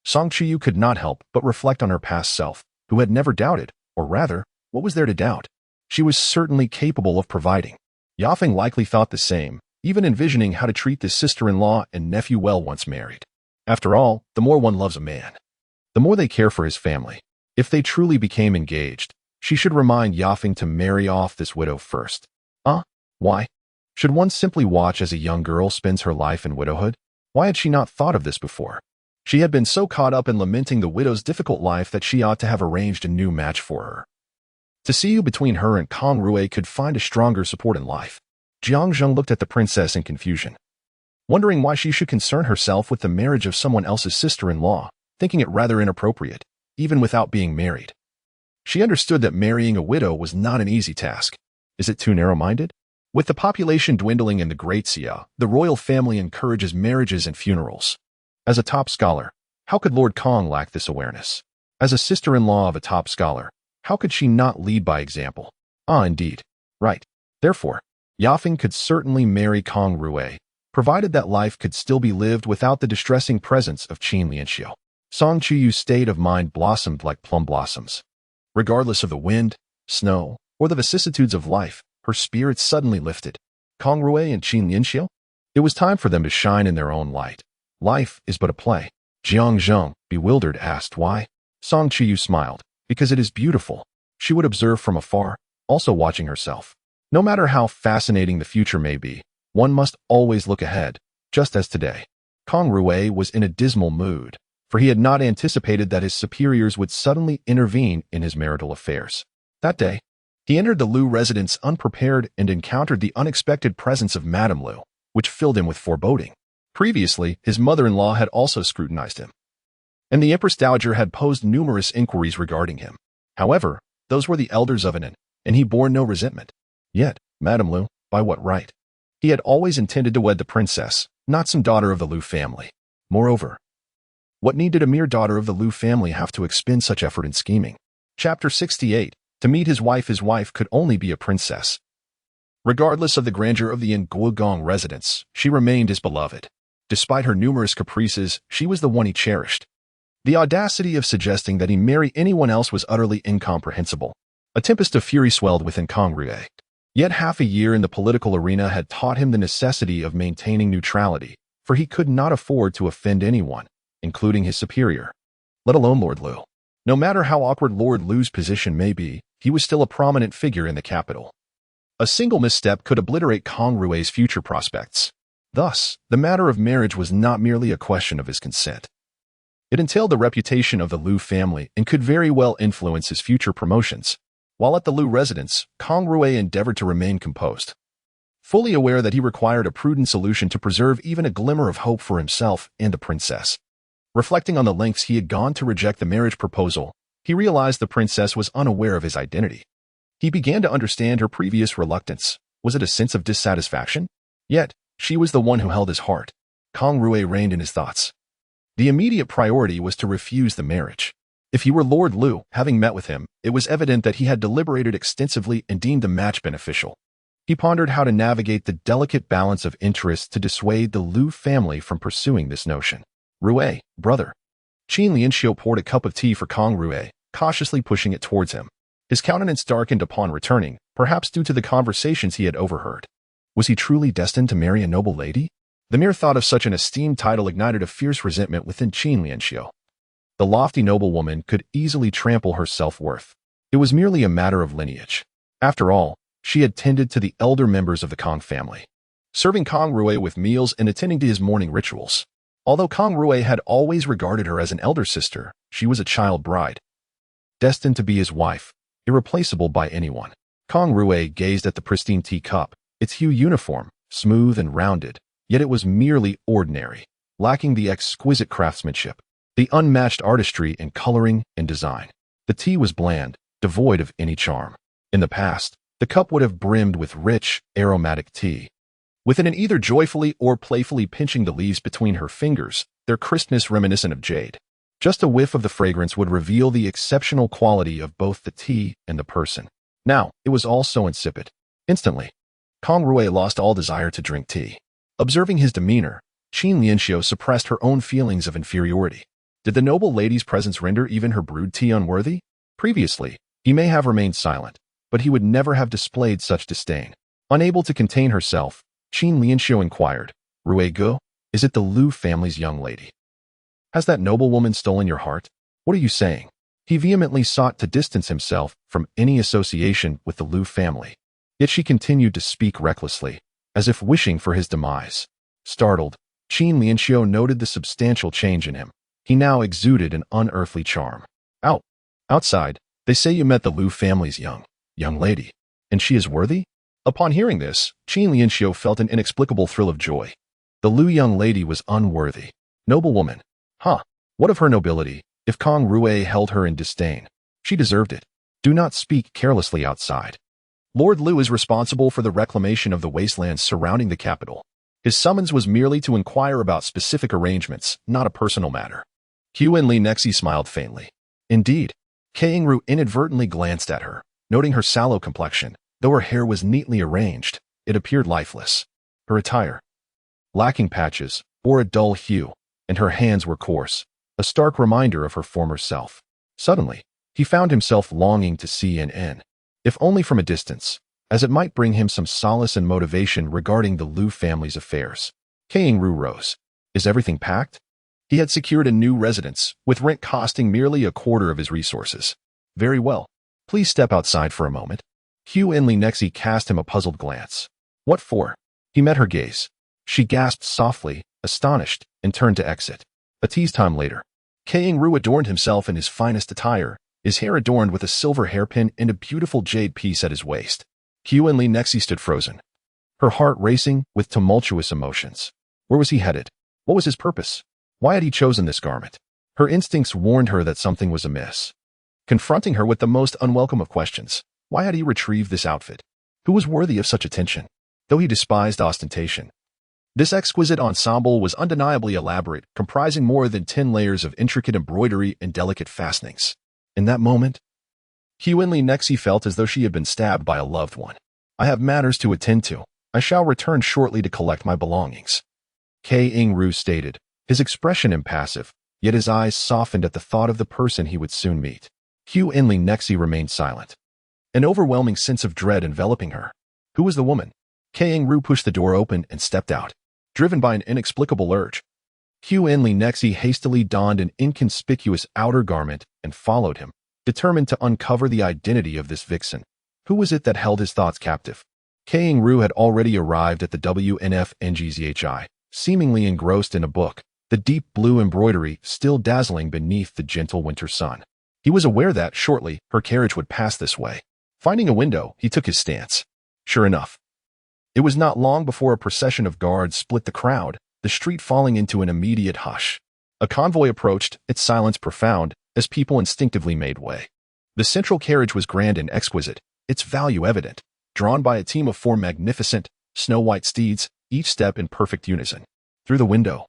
A: Song Chuyu could not help but reflect on her past self, who had never doubted, or rather, what was there to doubt? She was certainly capable of providing. Yafeng likely thought the same, even envisioning how to treat this sister-in-law and nephew well once married. After all, the more one loves a man, the more they care for his family. If they truly became engaged, she should remind Yafeng to marry off this widow first. Why? Should one simply watch as a young girl spends her life in widowhood? Why had she not thought of this before? She had been so caught up in lamenting the widow's difficult life that she ought to have arranged a new match for her. To see who between her and Kang Rui could find a stronger support in life. Jiang Zhang looked at the princess in confusion, wondering why she should concern herself with the marriage of someone else's sister-in-law, thinking it rather inappropriate, even without being married. She understood that marrying a widow was not an easy task. Is it too narrow-minded? With the population dwindling in the Great Xia, the royal family encourages marriages and funerals. As a top scholar, how could Lord Kang lack this awareness? As a sister-in-law of a top scholar, how could she not lead by example? Indeed. Right. Therefore, Yafeng could certainly marry Kang Rui, provided that life could still be lived without the distressing presence of Qin Lianxiu. Song Chuyu's state of mind blossomed like plum blossoms. Regardless of the wind, snow, or the vicissitudes of life, her spirits suddenly lifted. Kang Rui and Qin Lianxiu? It was time for them to shine in their own light. Life is but a play. Jiang Zheng, bewildered, asked why. Song Chuyu smiled. Because it is beautiful. She would observe from afar, also watching herself. No matter how fascinating the future may be, one must always look ahead, just as today. Kang Rui was in a dismal mood, for he had not anticipated that his superiors would suddenly intervene in his marital affairs. That day, he entered the Lu residence unprepared and encountered the unexpected presence of Madame Lu, which filled him with foreboding. Previously, his mother-in-law had also scrutinized him, and the Empress Dowager had posed numerous inquiries regarding him. However, those were the elders of Anan, and he bore no resentment. Yet, Madame Lu, by what right? He had always intended to wed the princess, not some daughter of the Lu family. Moreover, what need did a mere daughter of the Lu family have to expend such effort in scheming? Chapter 68. To meet his wife could only be a princess. Regardless of the grandeur of the An Guo County residence, she remained his beloved. Despite her numerous caprices, she was the one he cherished. The audacity of suggesting that he marry anyone else was utterly incomprehensible. A tempest of fury swelled within Kang Rui. Yet half a year in the political arena had taught him the necessity of maintaining neutrality, for he could not afford to offend anyone, including his superior, let alone Lord Lu. No matter how awkward Lord Lu's position may be, he was still a prominent figure in the capital. A single misstep could obliterate Kang Rui's future prospects. Thus, the matter of marriage was not merely a question of his consent. It entailed the reputation of the Lu family and could very well influence his future promotions. While at the Lu residence, Kang Rui endeavored to remain composed, fully aware that he required a prudent solution to preserve even a glimmer of hope for himself and the princess. Reflecting on the lengths he had gone to reject the marriage proposal, he realized the princess was unaware of his identity. He began to understand her previous reluctance. Was it a sense of dissatisfaction? Yet, she was the one who held his heart. Kang Rui reined in his thoughts. The immediate priority was to refuse the marriage. If he were Lord Lu, having met with him, it was evident that he had deliberated extensively and deemed the match beneficial. He pondered how to navigate the delicate balance of interests to dissuade the Lu family from pursuing this notion. Rui, brother. Lin Qingyuan poured a cup of tea for Kang Rui, cautiously pushing it towards him. His countenance darkened upon returning, perhaps due to the conversations he had overheard. Was he truly destined to marry a noble lady? The mere thought of such an esteemed title ignited a fierce resentment within Lin Qingyuan. The lofty noblewoman could easily trample her self-worth. It was merely a matter of lineage. After all, she had tended to the elder members of the Kang family, serving Kang Rui with meals and attending to his morning rituals. Although Kang Rui had always regarded her as an elder sister, she was a child bride, destined to be his wife, irreplaceable by anyone. Kang Rui gazed at the pristine teacup, its hue uniform, smooth and rounded, yet it was merely ordinary, lacking the exquisite craftsmanship, the unmatched artistry in coloring and design. The tea was bland, devoid of any charm. In the past, the cup would have brimmed with rich, aromatic tea, with an either joyfully or playfully pinching the leaves between her fingers, their crispness reminiscent of jade. Just a whiff of the fragrance would reveal the exceptional quality of both the tea and the person. Now, it was all so insipid. Instantly, Kang Rui lost all desire to drink tea. Observing his demeanor, Lin Qingyuan suppressed her own feelings of inferiority. Did the noble lady's presence render even her brewed tea unworthy? Previously, he may have remained silent, but he would never have displayed such disdain. Unable to contain herself, Lin Qingyuan inquired, Rui Go, is it the Lu family's young lady? Has that noblewoman stolen your heart? What are you saying? He vehemently sought to distance himself from any association with the Lu family. Yet she continued to speak recklessly, as if wishing for his demise. Startled, Lin Qingyuan noted the substantial change in him. He now exuded an unearthly charm. Outside, they say you met the Lu family's young lady, and she is worthy? Upon hearing this, Lin Qingyuan felt an inexplicable thrill of joy. The Lu young lady was unworthy. Noblewoman. What of her nobility? If Kang Rui held her in disdain, she deserved it. Do not speak carelessly outside. Lord Lu is responsible for the reclamation of the wastelands surrounding the capital. His summons was merely to inquire about specific arrangements, not a personal matter. Huan Li Nexi smiled faintly. Indeed, Kang Rui inadvertently glanced at her, noting her sallow complexion. Though her hair was neatly arranged, it appeared lifeless. Her attire, lacking patches, bore a dull hue, and her hands were coarse, a stark reminder of her former self. Suddenly, he found himself longing to see An, if only from a distance, as it might bring him some solace and motivation regarding the Lu family's affairs. Kang Rui rose. Is everything packed? He had secured a new residence, with rent costing merely a quarter of his resources. Very well. Please step outside for a moment. Hugh and Lin Qingyuan cast him a puzzled glance. What for? He met her gaze. She gasped softly, astonished, and turned to exit. A tease time later. Kang Rui adorned himself in his finest attire, his hair adorned with a silver hairpin and a beautiful jade piece at his waist. Hugh and Lin Qingyuan stood frozen, her heart racing with tumultuous emotions. Where was he headed? What was his purpose? Why had he chosen this garment? Her instincts warned her that something was amiss. Confronting her with the most unwelcome of questions, why had he retrieved this outfit? Who was worthy of such attention? Though he despised ostentation, this exquisite ensemble was undeniably elaborate, comprising more than 10 layers of intricate embroidery and delicate fastenings. In that moment, Hugh and Lin Qingyuan felt as though she had been stabbed by a loved one. I have matters to attend to. I shall return shortly to collect my belongings. Kang Rui stated, his expression impassive, yet his eyes softened at the thought of the person he would soon meet. Hugh and Lin Qingyuan remained silent, an overwhelming sense of dread enveloping her. Who was the woman? Kang Rui pushed the door open and stepped out, driven by an inexplicable urge. Hugh and Lin Qingyuan hastily donned an inconspicuous outer garment and followed him, determined to uncover the identity of this vixen. Who was it that held his thoughts captive? Kang Rui had already arrived at the WNF-NGZHI, seemingly engrossed in a book, the deep blue embroidery still dazzling beneath the gentle winter sun. He was aware that, shortly, her carriage would pass this way. Finding a window, he took his stance. Sure enough, it was not long before a procession of guards split the crowd, the street falling into an immediate hush. A convoy approached, its silence profound, as people instinctively made way. The central carriage was grand and exquisite, its value evident, drawn by a team of 4 magnificent, snow-white steeds, each step in perfect unison. Through the window,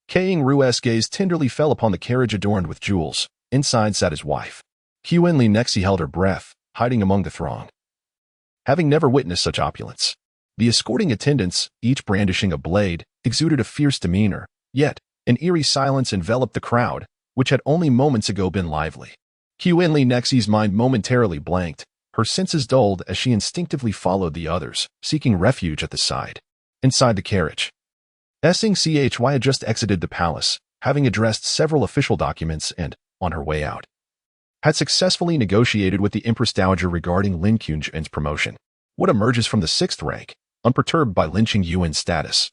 A: Kang Rui's gaze tenderly fell upon the carriage adorned with jewels. Inside sat his wife. Hugh and Lin Qingyuan held her breath, hiding among the throng. Having never witnessed such opulence, the escorting attendants, each brandishing a blade, exuded a fierce demeanor, yet an eerie silence enveloped the crowd, which had only moments ago been lively. Hugh and Lin Qingyuan's mind momentarily blanked, her senses dulled as she instinctively followed the others, seeking refuge at the side. Inside the carriage, Chy had just exited the palace, having addressed several official documents and, on her way out, had successfully negotiated with the Empress Dowager regarding Lin Qingyuan's promotion. What emerges from the 6th rank, unperturbed by Lin Qingyuan's status,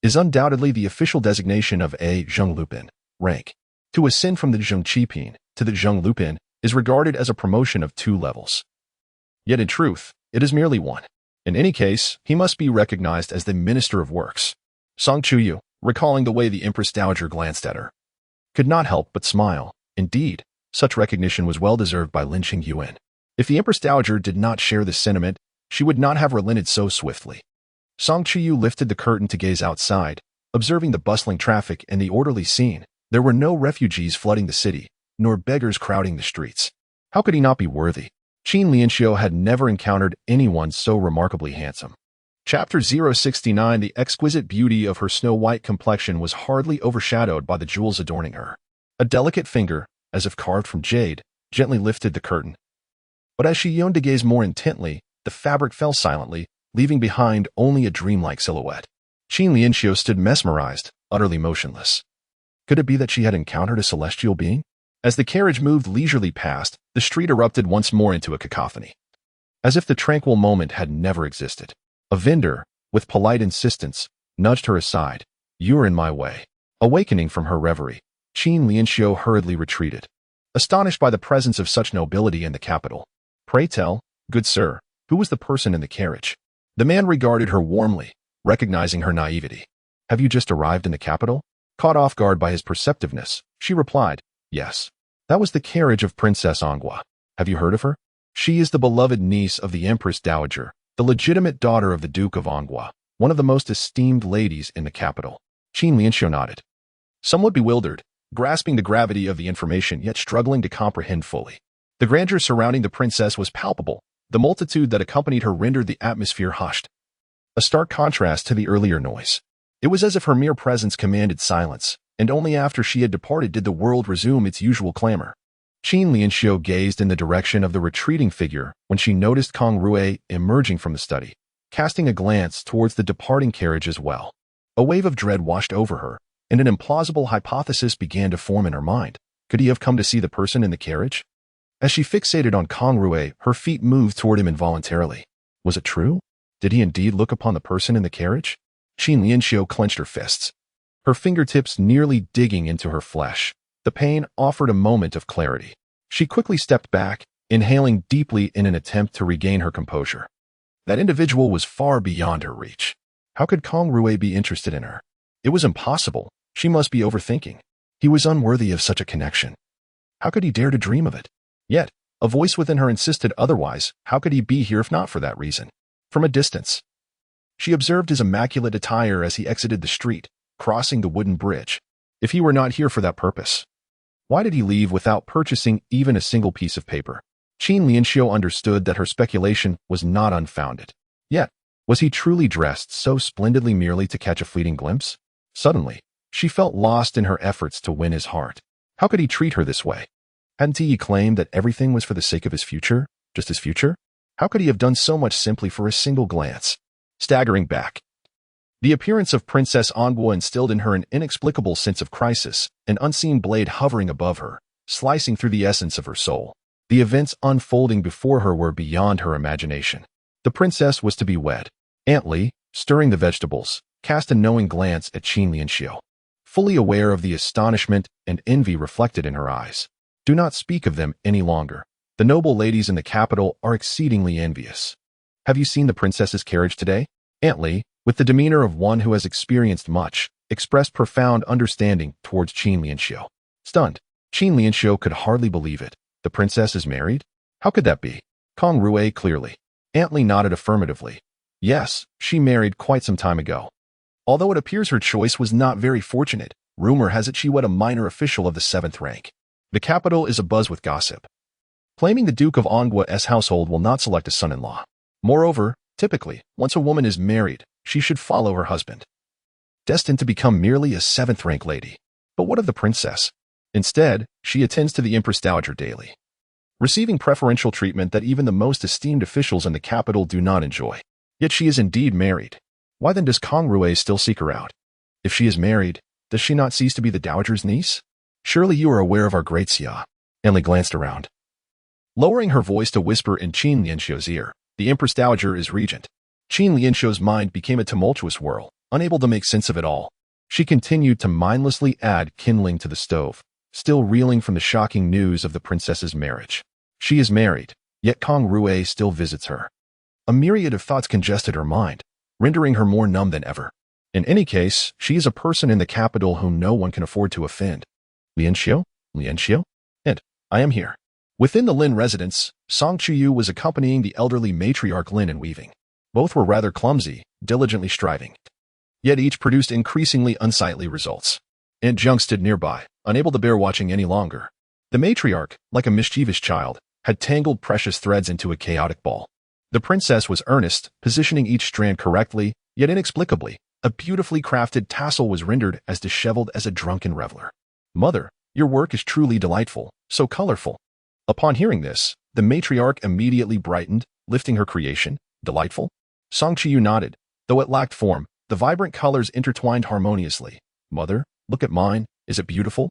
A: is undoubtedly the official designation of a Zhonglupin rank. To ascend from the Zhongqipin to the Zhonglupin is regarded as a promotion of 2 levels. Yet in truth, it is merely 1. In any case, he must be recognized as the Minister of Works. Chuyu, recalling the way the Empress Dowager glanced at her, could not help but smile. Indeed, such recognition was well deserved by Lin Qingyuan. If the Empress Dowager did not share this sentiment, she would not have relented so swiftly. Chuyu lifted the curtain to gaze outside, observing the bustling traffic and the orderly scene. There were no refugees flooding the city, nor beggars crowding the streets. How could he not be worthy? Qin Lianxiu had never encountered anyone so remarkably handsome. Chapter 069. The exquisite beauty of her snow-white complexion was hardly overshadowed by the jewels adorning her. A delicate finger, as if carved from jade, gently lifted the curtain. But as she yearned to gaze more intently, the fabric fell silently, leaving behind only a dreamlike silhouette. Qin Lianxiu stood mesmerized, utterly motionless. Could it be that she had encountered a celestial being? As the carriage moved leisurely past, the street erupted once more into a cacophony, as if the tranquil moment had never existed. A vendor, with polite insistence, nudged her aside. "You're in my way." Awakening from her reverie, Qin Lianxiu hurriedly retreated, astonished by the presence of such nobility in the capital. "Pray tell, good sir, who was the person in the carriage?" The man regarded her warmly, recognizing her naivety. "Have you just arrived in the capital?" Caught off guard by his perceptiveness, she replied, "Yes. That was the carriage of Princess An Guo. Have you heard of her? She is the beloved niece of the Empress Dowager, the legitimate daughter of the Duke of An Guo, one of the most esteemed ladies in the capital." Qin Lianxiu nodded, somewhat bewildered, grasping the gravity of the information yet struggling to comprehend fully. The grandeur surrounding the princess was palpable. The multitude that accompanied her rendered the atmosphere hushed, a stark contrast to the earlier noise. It was as if her mere presence commanded silence, and only after she had departed did the world resume its usual clamor. Qin Lianxiu gazed in the direction of the retreating figure when she noticed Kang Rui emerging from the study, casting a glance towards the departing carriage as well. A wave of dread washed over her, and an implausible hypothesis began to form in her mind. Could he have come to see the person in the carriage? As she fixated on Kang Rui, her feet moved toward him involuntarily. Was it true? Did he indeed look upon the person in the carriage? Lin Qingyuan clenched her fists, her fingertips nearly digging into her flesh. The pain offered a moment of clarity. She quickly stepped back, inhaling deeply in an attempt to regain her composure. That individual was far beyond her reach. How could Kang Rui be interested in her? It was impossible. She must be overthinking. He was unworthy of such a connection. How could he dare to dream of it? Yet, a voice within her insisted otherwise. How could he be here if not for that reason? From a distance, she observed his immaculate attire as he exited the street, crossing the wooden bridge. If he were not here for that purpose, why did he leave without purchasing even a single piece of paper? Lin Qingyuan understood that her speculation was not unfounded. Yet, was he truly dressed so splendidly merely to catch a fleeting glimpse? Suddenly, she felt lost in her efforts to win his heart. How could he treat her this way? Hadn't he claimed that everything was for the sake of his future? Just his future? How could he have done so much simply for a single glance? Staggering back, the appearance of Princess An Guo instilled in her an inexplicable sense of crisis, an unseen blade hovering above her, slicing through the essence of her soul. The events unfolding before her were beyond her imagination. The princess was to be wed. Aunt Li, stirring the vegetables, cast a knowing glance at Lin Qingyuan, fully aware of the astonishment and envy reflected in her eyes. Do not speak of them any longer. The noble ladies in the capital are exceedingly envious. Have you seen the princess's carriage today? Aunt Li, with the demeanor of one who has experienced much, expressed profound understanding towards Lin Qingyuan. Stunned, Lin Qingyuan could hardly believe it. The princess is married? How could that be? Kang Rui clearly. Aunt Li nodded affirmatively. Yes, she married quite some time ago. Although it appears her choice was not very fortunate, rumor has it she wed a minor official of the 7th rank. The capital is abuzz with gossip, claiming the Duke of An Guo's household will not select a son-in-law. Moreover, typically, once a woman is married, she should follow her husband, destined to become merely a 7th-rank lady. But what of the princess? Instead, she attends to the Empress Dowager daily, receiving preferential treatment that even the most esteemed officials in the capital do not enjoy. Yet she is indeed married. Why then does Kang Rui still seek her out? If she is married, does she not cease to be the dowager's niece? Surely you are aware of our great Xia. Emily glanced around, lowering her voice to whisper in Lin Qingyuan's ear. The Empress Dowager is regent. Lin Qingyuan's mind became a tumultuous whirl, unable to make sense of it all. She continued to mindlessly add kindling to the stove, still reeling from the shocking news of the princess's marriage. She is married, yet Kang Rui still visits her. A myriad of thoughts congested her mind, rendering her more numb than ever. In any case, she is a person in the capital whom no one can afford to offend. Lin Qingyuan? And I am here. Within the Lin residence, Chuyu was accompanying the elderly matriarch Lin in weaving. Both were rather clumsy, diligently striving. Yet each produced increasingly unsightly results. Aunt Jung stood nearby, unable to bear watching any longer. The matriarch, like a mischievous child, had tangled precious threads into a chaotic ball. The princess was earnest, positioning each strand correctly, yet inexplicably, a beautifully crafted tassel was rendered as disheveled as a drunken reveler. Mother, your work is truly delightful, so colorful. Upon hearing this, the matriarch immediately brightened, lifting her creation. Delightful? Chuyu nodded. Though it lacked form, the vibrant colors intertwined harmoniously. Mother, look at mine. Is it beautiful?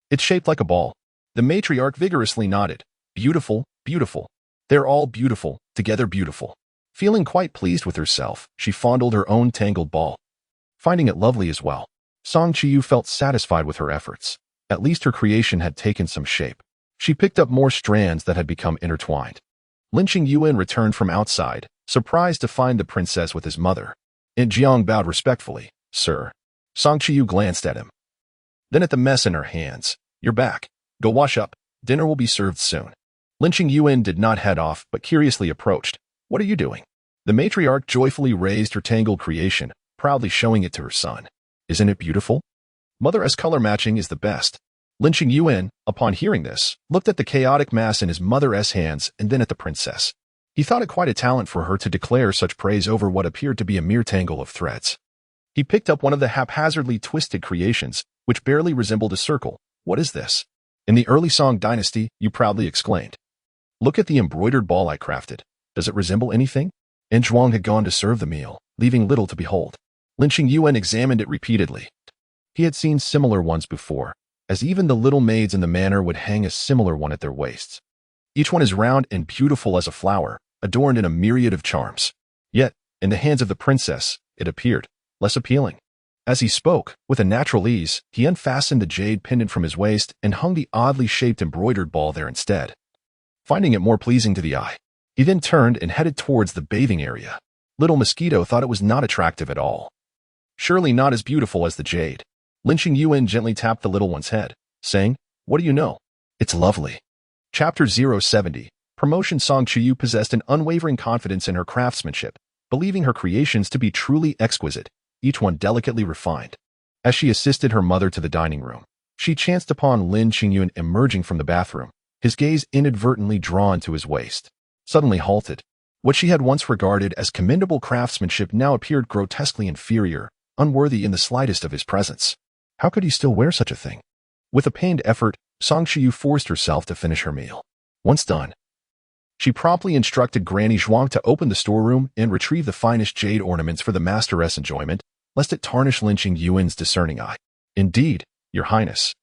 A: It's shaped like a ball. The matriarch vigorously nodded. Beautiful, beautiful. They're all beautiful, together beautiful. Feeling quite pleased with herself, she fondled her own tangled ball, finding it lovely as well. Chuyu felt satisfied with her efforts. At least her creation had taken some shape. She picked up more strands that had become intertwined. Lin Qingyuan returned from outside, surprised to find the princess with his mother. Aunt Jiang bowed respectfully. Sir. Chuyu glanced at him, then at the mess in her hands. You're back. Go wash up. Dinner will be served soon. Lin Qingyuan did not head off, but curiously approached. What are you doing? The matriarch joyfully raised her tangled creation, proudly showing it to her son. Isn't it beautiful? Mother's color matching is the best. Lin Qingyuan, upon hearing this, looked at the chaotic mass in his mother's hands and then at the princess. He thought it quite a talent for her to declare such praise over what appeared to be a mere tangle of threads. He picked up one of the haphazardly twisted creations, which barely resembled a circle. What is this? In the early Song dynasty, you proudly exclaimed. Look at the embroidered ball I crafted. Does it resemble anything? An Zhuang had gone to serve the meal, leaving little to behold. Lin Qingyuan examined it repeatedly. He had seen similar ones before, as even the little maids in the manor would hang a similar one at their waists. Each one is round and beautiful as a flower, adorned in a myriad of charms. Yet, in the hands of the princess, it appeared less appealing. As he spoke, with a natural ease, he unfastened the jade pendant from his waist and hung the oddly shaped embroidered ball there instead, finding it more pleasing to the eye. He then turned and headed towards the bathing area. Little Mosquito thought it was not attractive at all. Surely not as beautiful as the jade. Lin Qingyuan gently tapped the little one's head, saying, "What do you know? It's lovely." Chapter 070. Promotion. Song Chuyu possessed an unwavering confidence in her craftsmanship, believing her creations to be truly exquisite, each one delicately refined. As she assisted her mother to the dining room, she chanced upon Lin Qingyuan emerging from the bathroom, his gaze inadvertently drawn to his waist. Suddenly halted. What she had once regarded as commendable craftsmanship now appeared grotesquely inferior, unworthy in the slightest of his presence. How could he still wear such a thing? With a pained effort, Song Chuyu forced herself to finish her meal. Once done, she promptly instructed Granny Zhuang to open the storeroom and retrieve the finest jade ornaments for the masteress' enjoyment, lest it tarnish Lin Qingyuan's discerning eye. "Indeed, Your Highness.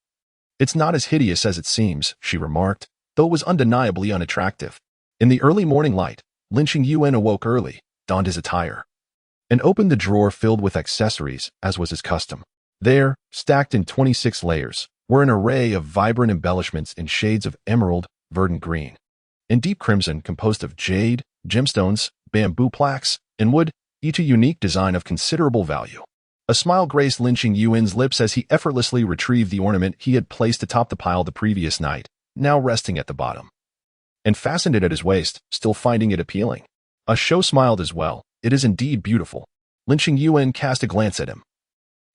A: It's not as hideous as it seems," she remarked, though it was undeniably unattractive. In the early morning light, Lin Qingyuan awoke early, donned his attire, and opened the drawer filled with accessories, as was his custom. There, stacked in 26 layers, were an array of vibrant embellishments in shades of emerald, verdant green, and deep crimson composed of jade, gemstones, bamboo plaques, and wood, each a unique design of considerable value. A smile graced Lin Qingyuan's lips as he effortlessly retrieved the ornament he had placed atop the pile the previous night, now resting at the bottom, and fastened it at his waist, still finding it appealing. A show smiled as well. "It is indeed beautiful." Lin Qingyuan cast a glance at him,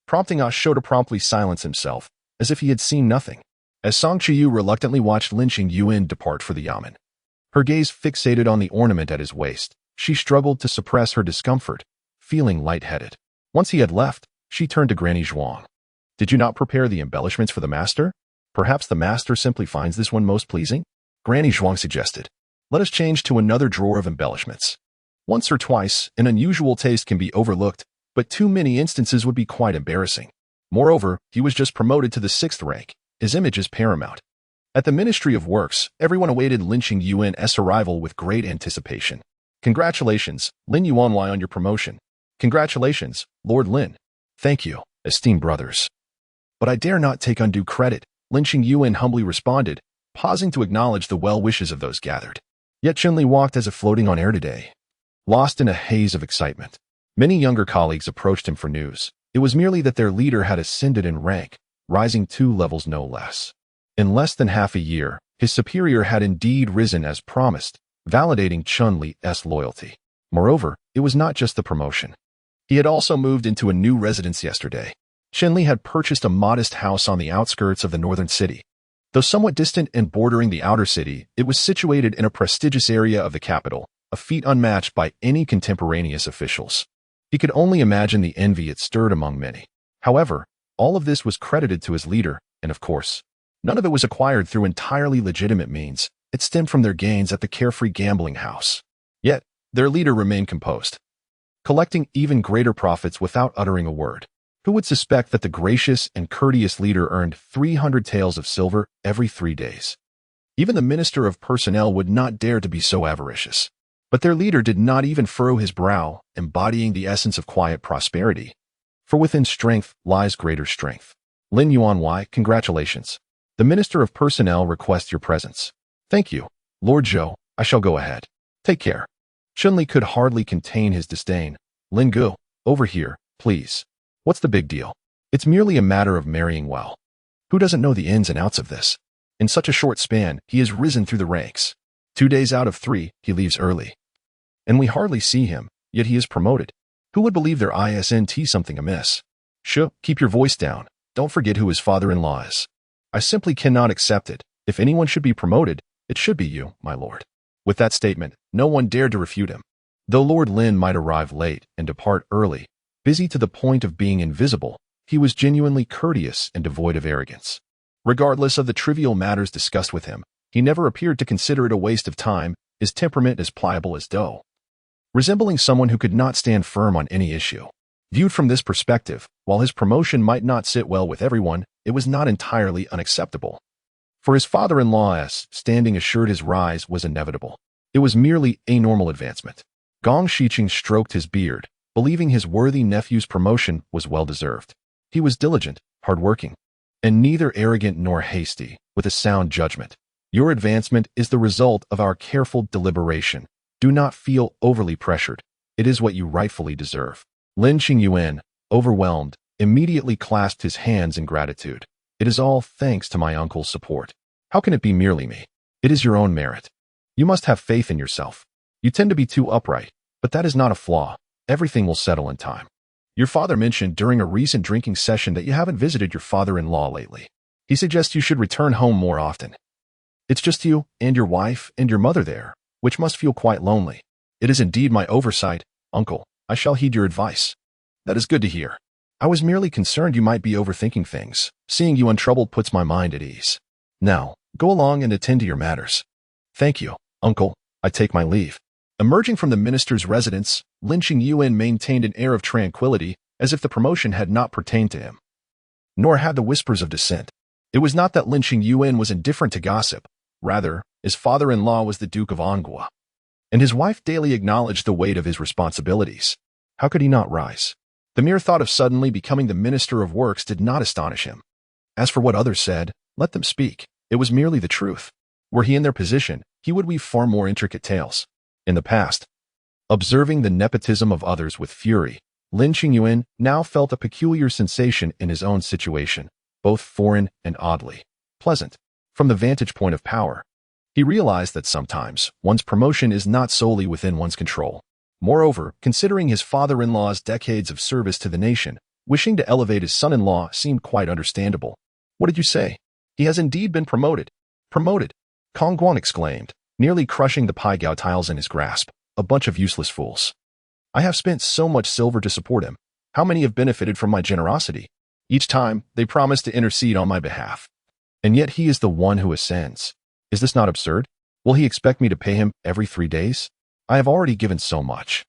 A: prompting Ah Shou to promptly silence himself, as if he had seen nothing. As Song Chuyu reluctantly watched Lin Qingyuan depart for the yamen, her gaze fixated on the ornament at his waist, she struggled to suppress her discomfort, feeling lightheaded. Once he had left, she turned to Granny Zhuang. "Did you not prepare the embellishments for the master? Perhaps the master simply finds this one most pleasing?" Granny Zhuang suggested. "Let us change to another drawer of embellishments. Once or twice, an unusual taste can be overlooked, but too many instances would be quite embarrassing. Moreover, he was just promoted to the 6th rank. His image is paramount." At the Ministry of Works, everyone awaited Lin Qingyuan's arrival with great anticipation. "Congratulations, Lin Yuan, on your promotion." "Congratulations, Lord Lin." "Thank you, esteemed brothers." "But I dare not take undue credit," Lin Qingyuan humbly responded, pausing to acknowledge the well wishes of those gathered. Yet Chunli walked as if floating on air today, lost in a haze of excitement. Many younger colleagues approached him for news. It was merely that their leader had ascended in rank, rising 2 levels no less. In less than half a year, his superior had indeed risen as promised, validating Chun-Li's loyalty. Moreover, it was not just the promotion. He had also moved into a new residence yesterday. Chun-Li had purchased a modest house on the outskirts of the northern city. Though somewhat distant and bordering the outer city, it was situated in a prestigious area of the capital, a feat unmatched by any contemporaneous officials. He could only imagine the envy it stirred among many. However, all of this was credited to his leader, and of course, none of it was acquired through entirely legitimate means. It stemmed from their gains at the carefree gambling house. Yet, their leader remained composed, collecting even greater profits without uttering a word. Who would suspect that the gracious and courteous leader earned 300 taels of silver every 3 days? Even the Minister of Personnel would not dare to be so avaricious. But their leader did not even furrow his brow, embodying the essence of quiet prosperity. For within strength lies greater strength. Lin Yuan, congratulations. The Minister of Personnel requests your presence. Thank you, Lord Zhou. I shall go ahead. Take care. Chun-Li could hardly contain his disdain. Lin Gu, over here, please. What's the big deal? It's merely a matter of marrying well. Who doesn't know the ins and outs of this? In such a short span, he has risen through the ranks. 2 days out of 3, he leaves early. And we hardly see him, yet he is promoted. Who would believe there isn't something amiss? Shh, keep your voice down. Don't forget who his father-in-law is. I simply cannot accept it. If anyone should be promoted, it should be you, my lord. With that statement, no one dared to refute him. Though Lord Lin might arrive late and depart early, busy to the point of being invisible, he was genuinely courteous and devoid of arrogance. Regardless of the trivial matters discussed with him, he never appeared to consider it a waste of time, his temperament as pliable as dough, resembling someone who could not stand firm on any issue. Viewed from this perspective, While his promotion might not sit well with everyone, it was not entirely unacceptable. For his father-in-law's standing assured his rise was inevitable. It was merely a normal advancement. Gong Shiqing stroked his beard, believing his worthy nephew's promotion was well-deserved. He was diligent, hard-working, and neither arrogant nor hasty, with a sound judgment. Your advancement is the result of our careful deliberation. Do not feel overly pressured. It is what you rightfully deserve. Lin Qingyuan, overwhelmed, immediately clasped his hands in gratitude. It is all thanks to my uncle's support. How can it be merely me? It is your own merit. You must have faith in yourself. You tend to be too upright, but that is not a flaw. Everything will settle in time. Your father mentioned during a recent drinking session that you haven't visited your father-in-law lately. He suggests you should return home more often. It's just you and your wife and your mother there, which must feel quite lonely. It is indeed my oversight, uncle. I shall heed your advice. That is good to hear. I was merely concerned you might be overthinking things. Seeing you untroubled puts my mind at ease. Now, go along and attend to your matters. Thank you, uncle. I take my leave. Emerging from the minister's residence, Lin Qingyuan maintained an air of tranquility, as if the promotion had not pertained to him. Nor had the whispers of dissent. It was not that Lin Qingyuan was indifferent to gossip. Rather, his father-in-law was the Duke of An Guo, and his wife daily acknowledged the weight of his responsibilities. How could he not rise? The mere thought of suddenly becoming the Minister of Works did not astonish him. As for what others said, let them speak. It was merely the truth. Were he in their position, he would weave far more intricate tales. In the past, observing the nepotism of others with fury, Lin Qingyuan now felt a peculiar sensation in his own situation, both foreign and oddly pleasant. From the vantage point of power, he realized that sometimes one's promotion is not solely within one's control. Moreover, considering his father-in-law's decades of service to the nation, wishing to elevate his son-in-law seemed quite understandable. What did you say? He has indeed been promoted. Promoted, Kang Guan exclaimed, nearly crushing the pai gao tiles in his grasp. A bunch of useless fools. I have spent so much silver to support him. How many have benefited from my generosity? Each time, they promise to intercede on my behalf. And yet he is the one who ascends. Is this not absurd? Will he expect me to pay him every 3 days? I have already given so much.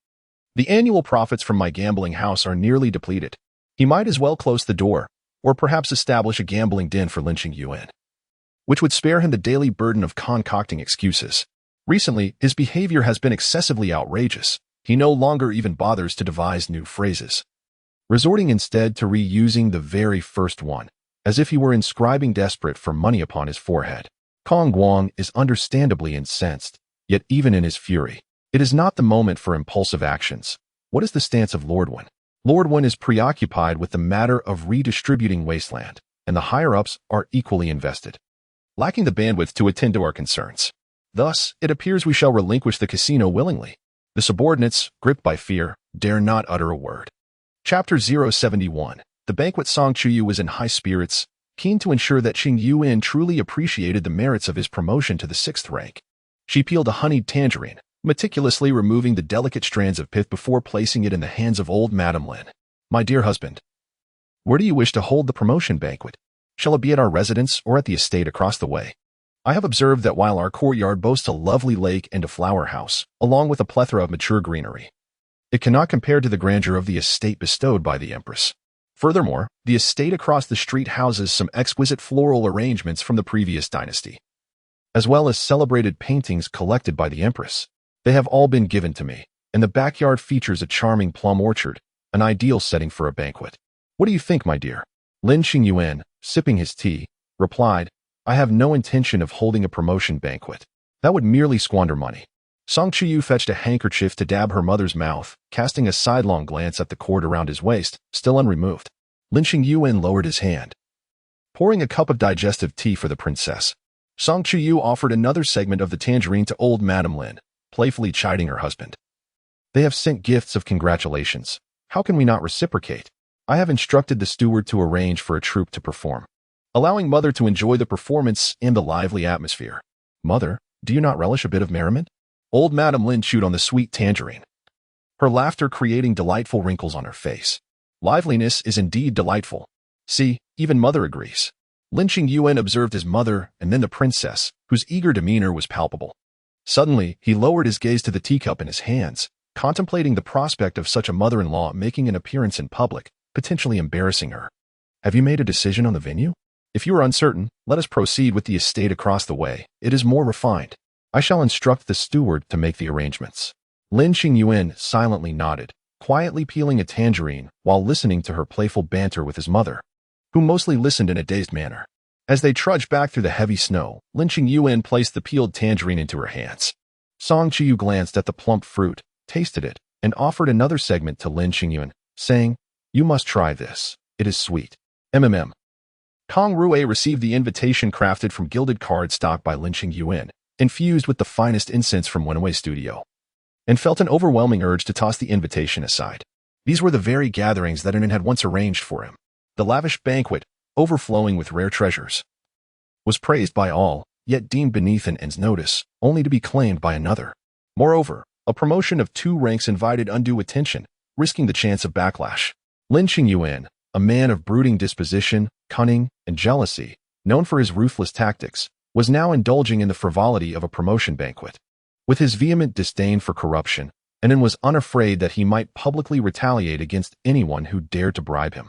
A: The annual profits from my gambling house are nearly depleted. He might as well close the door, or perhaps establish a gambling den for Lin Qingyuan, which would spare him the daily burden of concocting excuses. Recently, his behavior has been excessively outrageous. He no longer even bothers to devise new phrases, resorting instead to reusing the very first one, as if he were inscribing desperate for money upon his forehead. Kang Guan is understandably incensed, yet even in his fury, it is not the moment for impulsive actions. What is the stance of Lord Wen? Lord Wen is preoccupied with the matter of redistributing wasteland, and the higher-ups are equally invested, lacking the bandwidth to attend to our concerns. Thus, it appears we shall relinquish the casino willingly. The subordinates, gripped by fear, dare not utter a word. Chapter 071. The banquet song. Chuyu was in high spirits, keen to ensure that Qingyuan truly appreciated the merits of his promotion to the 6th rank. She peeled a honeyed tangerine, meticulously removing the delicate strands of pith before placing it in the hands of old Madame Lin. My dear husband, where do you wish to hold the promotion banquet? Shall it be at our residence or at the estate across the way? I have observed that while our courtyard boasts a lovely lake and a flower house, along with a plethora of mature greenery, it cannot compare to the grandeur of the estate bestowed by the Empress. Furthermore, the estate across the street houses some exquisite floral arrangements from the previous dynasty, as well as celebrated paintings collected by the Empress. They have all been given to me, and the backyard features a charming plum orchard, an ideal setting for a banquet. What do you think, my dear? Lin Qingyuan, sipping his tea, replied, I have no intention of holding a promotion banquet. That would merely squander money. Song Chuyu fetched a handkerchief to dab her mother's mouth, casting a sidelong glance at the cord around his waist, still unremoved. Lin Qingyuan lowered his hand, pouring a cup of digestive tea for the princess. Song Chuyu offered another segment of the tangerine to old Madame Lin, playfully chiding her husband. They have sent gifts of congratulations. How can we not reciprocate? I have instructed the steward to arrange for a troupe to perform, allowing Mother to enjoy the performance and the lively atmosphere. Mother, do you not relish a bit of merriment? Old Madame Lin chewed on the sweet tangerine, her laughter creating delightful wrinkles on her face. Liveliness is indeed delightful. See, even Mother agrees. Lin Qingyuan observed his mother and then the princess, whose eager demeanor was palpable. Suddenly, he lowered his gaze to the teacup in his hands, contemplating the prospect of such a mother-in-law making an appearance in public, potentially embarrassing her. Have you made a decision on the venue? If you are uncertain, let us proceed with the estate across the way. It is more refined. I shall instruct the steward to make the arrangements. Lin Qingyuan silently nodded, quietly peeling a tangerine while listening to her playful banter with his mother, who mostly listened in a dazed manner. As they trudged back through the heavy snow, Lin Qingyuan placed the peeled tangerine into her hands. Chuyu glanced at the plump fruit, tasted it, and offered another segment to Lin Qingyuan, saying, "You must try this. It is sweet." Kang Rui received the invitation crafted from gilded cardstock by Lin Qingyuan, infused with the finest incense from Wenwei's studio, and felt an overwhelming urge to toss the invitation aside. These were the very gatherings that An had once arranged for him. The lavish banquet, overflowing with rare treasures, was praised by all, yet deemed beneath An's notice, only to be claimed by another. Moreover, a promotion of 2 ranks invited undue attention, risking the chance of backlash. Lin Qingyuan, a man of brooding disposition, cunning, and jealousy, known for his ruthless tactics, was now indulging in the frivolity of a promotion banquet. With his vehement disdain for corruption, An was unafraid that he might publicly retaliate against anyone who dared to bribe him.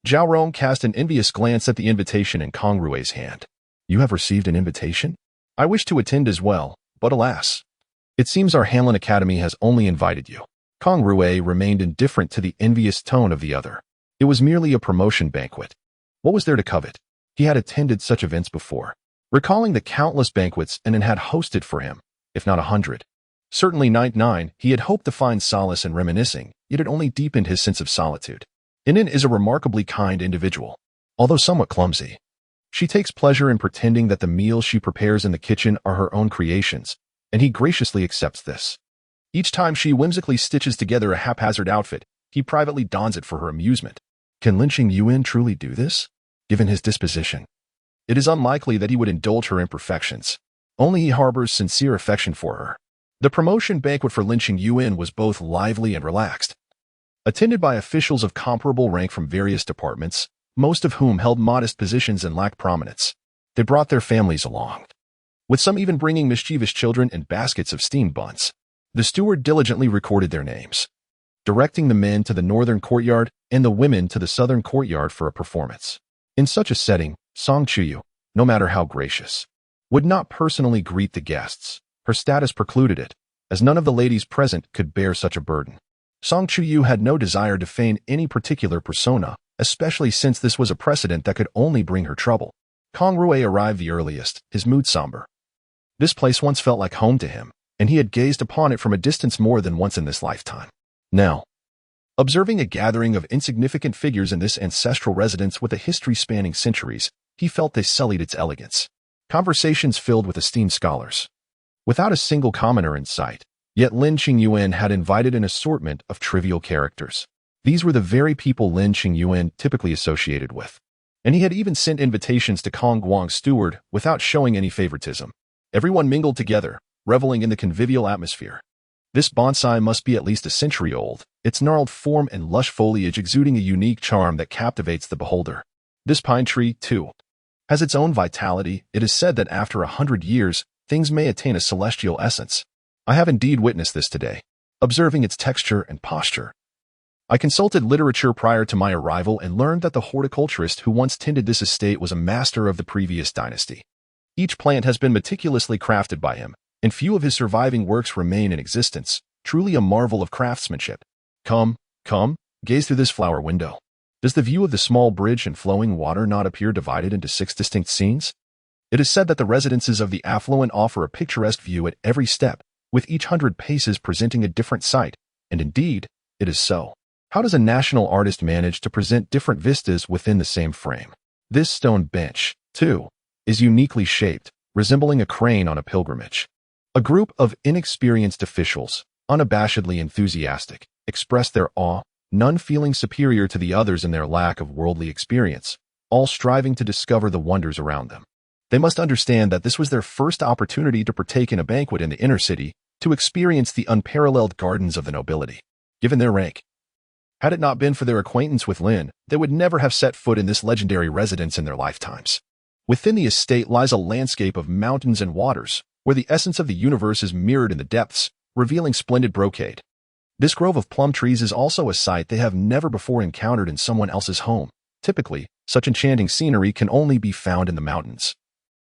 A: Zhao Rong cast an envious glance at the invitation in Kang Rui's hand. "You have received an invitation? I wish to attend as well, but alas, it seems our Hanlin Academy has only invited you." Kang Rui remained indifferent to the envious tone of the other. It was merely a promotion banquet. What was there to covet? He had attended such events before, recalling the countless banquets An had hosted for him, if not 100. Certainly 99, he had hoped to find solace in reminiscing, yet it only deepened his sense of solitude. An is a remarkably kind individual, although somewhat clumsy. She takes pleasure in pretending that the meals she prepares in the kitchen are her own creations, and he graciously accepts this. Each time she whimsically stitches together a haphazard outfit, he privately dons it for her amusement. Can Lin Qingyuan truly do this? Given his disposition, it is unlikely that he would indulge her imperfections. Only he harbors sincere affection for her. The promotion banquet for Lin Qingyuan was both lively and relaxed. Attended by officials of comparable rank from various departments, most of whom held modest positions and lacked prominence. They brought their families along, with some even bringing mischievous children and baskets of steamed buns. The steward diligently recorded their names, directing the men to the northern courtyard and the women to the southern courtyard for a performance. In such a setting, Chuyu, no matter how gracious, would not personally greet the guests. Her status precluded it, as none of the ladies present could bear such a burden. Chuyu had no desire to feign any particular persona, especially since this was a precedent that could only bring her trouble. Kang Rui arrived the earliest, his mood somber. This place once felt like home to him, and he had gazed upon it from a distance more than once in this lifetime. Now, observing a gathering of insignificant figures in this ancestral residence with a history spanning centuries, he felt they sullied its elegance. Conversations filled with esteemed scholars, without a single commenter in sight. Yet Lin Qingyuan had invited an assortment of trivial characters. These were the very people Lin Qingyuan typically associated with. And he had even sent invitations to Kang Guang's steward without showing any favoritism. Everyone mingled together, reveling in the convivial atmosphere. This bonsai must be at least a century old, its gnarled form and lush foliage exuding a unique charm that captivates the beholder. This pine tree, too, has its own vitality. It is said that after 100 years, things may attain a celestial essence. I have indeed witnessed this today, observing its texture and posture. I consulted literature prior to my arrival and learned that the horticulturist who once tended this estate was a master of the previous dynasty. Each plant has been meticulously crafted by him, and few of his surviving works remain in existence, truly a marvel of craftsmanship. Come, gaze through this flower window. Does the view of the small bridge and flowing water not appear divided into 6 distinct scenes? It is said that the residences of the affluent offer a picturesque view at every step, with each 100 paces presenting a different sight, and indeed, it is so. How does a national artist manage to present different vistas within the same frame? This stone bench, too, is uniquely shaped, resembling a crane on a pilgrimage. A group of inexperienced officials, unabashedly enthusiastic, expressed their awe, none feeling superior to the others in their lack of worldly experience, all striving to discover the wonders around them. They must understand that this was their first opportunity to partake in a banquet in the inner city, to experience the unparalleled gardens of the nobility. Given their rank, had it not been for their acquaintance with Lin, they would never have set foot in this legendary residence in their lifetimes. Within the estate lies a landscape of mountains and waters, where the essence of the universe is mirrored in the depths, revealing splendid brocade. This grove of plum trees is also a sight they have never before encountered in someone else's home. Typically, such enchanting scenery can only be found in the mountains.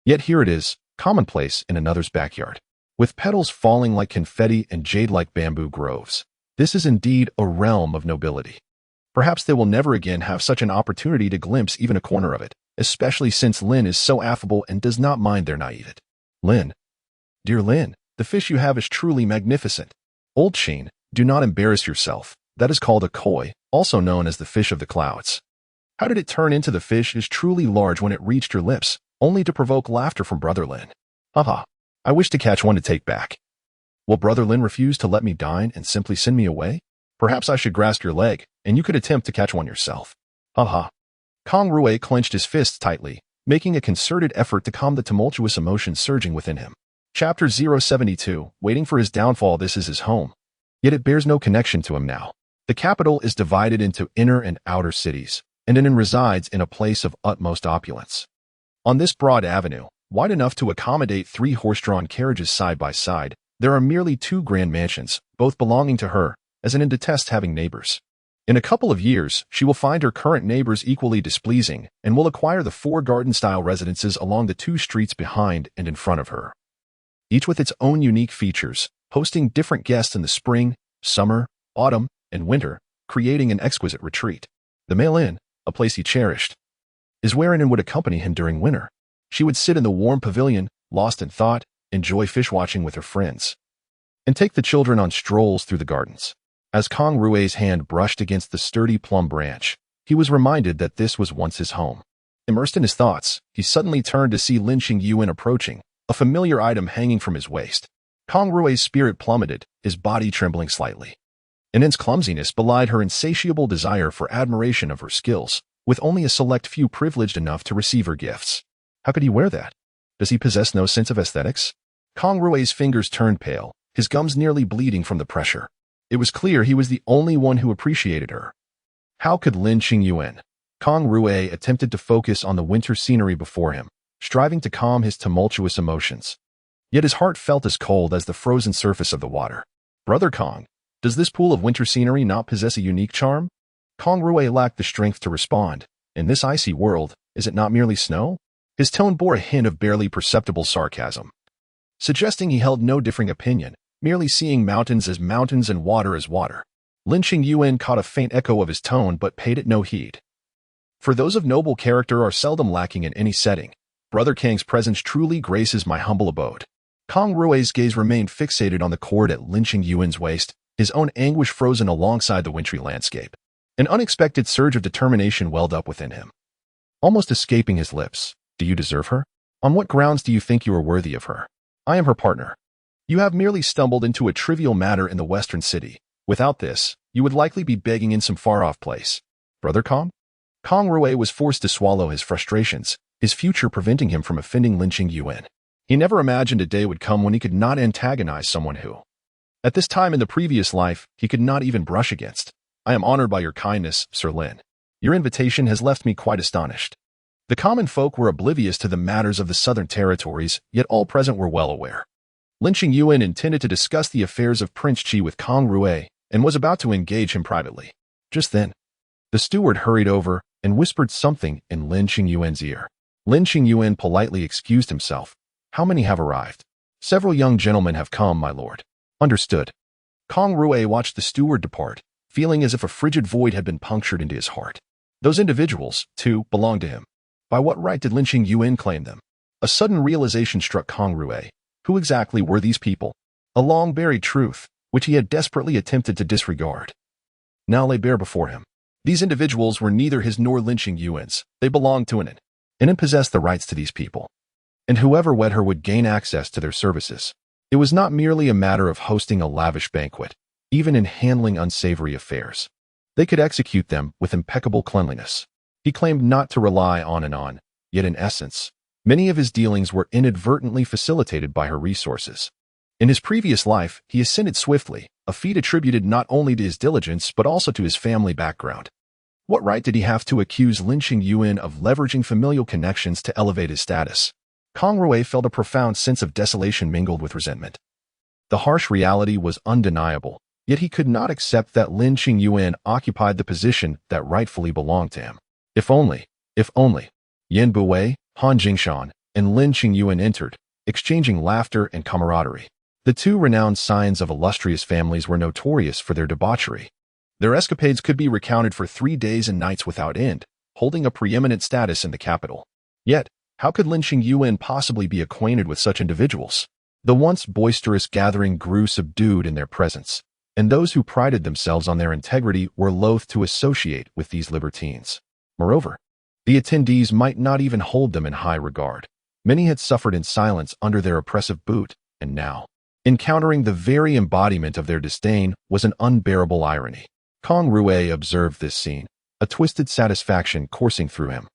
A: Yet here it is, commonplace in another's backyard. With petals falling like confetti and jade-like bamboo groves. This is indeed a realm of nobility. Perhaps they will never again have such an opportunity to glimpse even a corner of it, especially since Lin is so affable and does not mind their naivete. Lin. Dear Lin, the fish you have is truly magnificent. Old Qin, do not embarrass yourself. That is called a koi, also known as the fish of the clouds. How did it turn into the fish is truly large when it reached your lips, only to provoke laughter from Brother Lin. Haha, I wish to catch one to take back. Will Brother Lin refuse to let me dine and simply send me away? Perhaps I should grasp your leg, and you could attempt to catch one yourself. Haha. Kang Rui clenched his fists tightly, making a concerted effort to calm the tumultuous emotions surging within him. Chapter 072, waiting for his downfall. This is his home. Yet it bears no connection to him now. The capital is divided into inner and outer cities, and Lin resides in a place of utmost opulence. On this broad avenue, wide enough to accommodate 3 horse-drawn carriages side by side, there are merely 2 grand mansions, both belonging to her, as Lin detests having neighbors. In a couple of years, she will find her current neighbors equally displeasing and will acquire the 4 garden-style residences along the 2 streets behind and in front of her. Each with its own unique features, hosting different guests in the spring, summer, autumn, and winter, creating an exquisite retreat. The male inn, a place he cherished, is where Lin would accompany him during winter. She would sit in the warm pavilion, lost in thought, enjoy fish-watching with her friends, and take the children on strolls through the gardens. As Kang Rui's hand brushed against the sturdy plum branch, he was reminded that this was once his home. Immersed in his thoughts, he suddenly turned to see Lin Qingyuan approaching, a familiar item hanging from his waist. Kang Rui's spirit plummeted, his body trembling slightly. Lin's clumsiness belied her insatiable desire for admiration of her skills, with only a select few privileged enough to receive her gifts. How could he wear that? Does he possess no sense of aesthetics? Kang Rui's fingers turned pale, his gums nearly bleeding from the pressure. It was clear he was the only one who appreciated her. How could Lin Qingyuan? Kang Rui attempted to focus on the winter scenery before him, striving to calm his tumultuous emotions. Yet his heart felt as cold as the frozen surface of the water. Brother Kang, does this pool of winter scenery not possess a unique charm? Kang Rui lacked the strength to respond. In this icy world, is it not merely snow? His tone bore a hint of barely perceptible sarcasm, suggesting he held no differing opinion, merely seeing mountains as mountains and water as water. Lin Qingyuan caught a faint echo of his tone but paid it no heed. For those of noble character are seldom lacking in any setting. Brother Kang's presence truly graces my humble abode. Kang Rui's gaze remained fixated on the cord at Lin Qingyuan's waist, his own anguish frozen alongside the wintry landscape. An unexpected surge of determination welled up within him, almost escaping his lips. Do you deserve her? On what grounds do you think you are worthy of her? I am her partner. You have merely stumbled into a trivial matter in the western city. Without this, you would likely be begging in some far-off place. Brother Kang? Kang Rui was forced to swallow his frustrations, his future preventing him from offending Lin Qingyuan. He never imagined a day would come when he could not antagonize someone who, at this time in the previous life, he could not even brush against. I am honored by your kindness, Sir Lin. Your invitation has left me quite astonished. The common folk were oblivious to the matters of the southern territories, yet all present were well aware. Lin Qingyuan intended to discuss the affairs of Prince Qi with Kang Rui and was about to engage him privately. Just then, the steward hurried over and whispered something in Lin Qingyuan's ear. Lin Qingyuan politely excused himself. How many have arrived? Several young gentlemen have come, my lord. Understood. Kang Rui watched the steward depart, feeling as if a frigid void had been punctured into his heart. Those individuals, too, belonged to him. By what right did Lin Qingyuan claim them? A sudden realization struck Kang Rui. Who exactly were these people? A long-buried truth, which he had desperately attempted to disregard, now lay bare before him. These individuals were neither his nor Lin Qingyuan's. They belonged to Lin. Lin possessed the rights to these people, and whoever wed her would gain access to their services. It was not merely a matter of hosting a lavish banquet. Even in handling unsavory affairs, they could execute them with impeccable cleanliness. He claimed not to rely on, yet in essence, many of his dealings were inadvertently facilitated by her resources. In his previous life, he ascended swiftly, a feat attributed not only to his diligence but also to his family background. What right did he have to accuse Lin Qingyuan of leveraging familial connections to elevate his status? Kang Rui felt a profound sense of desolation mingled with resentment. The harsh reality was undeniable. Yet he could not accept that Lin Qingyuan occupied the position that rightfully belonged to him. If only. Yan Buwei, Han Jingshan, and Lin Qingyuan entered, exchanging laughter and camaraderie. The two renowned scions of illustrious families were notorious for their debauchery. Their escapades could be recounted for 3 days and nights without end, holding a preeminent status in the capital. Yet, how could Lin Qingyuan possibly be acquainted with such individuals? The once boisterous gathering grew subdued in their presence, and those who prided themselves on their integrity were loath to associate with these libertines. Moreover, the attendees might not even hold them in high regard. Many had suffered in silence under their oppressive boot, and now, encountering the very embodiment of their disdain was an unbearable irony. Kang Rui observed this scene, a twisted satisfaction coursing through him.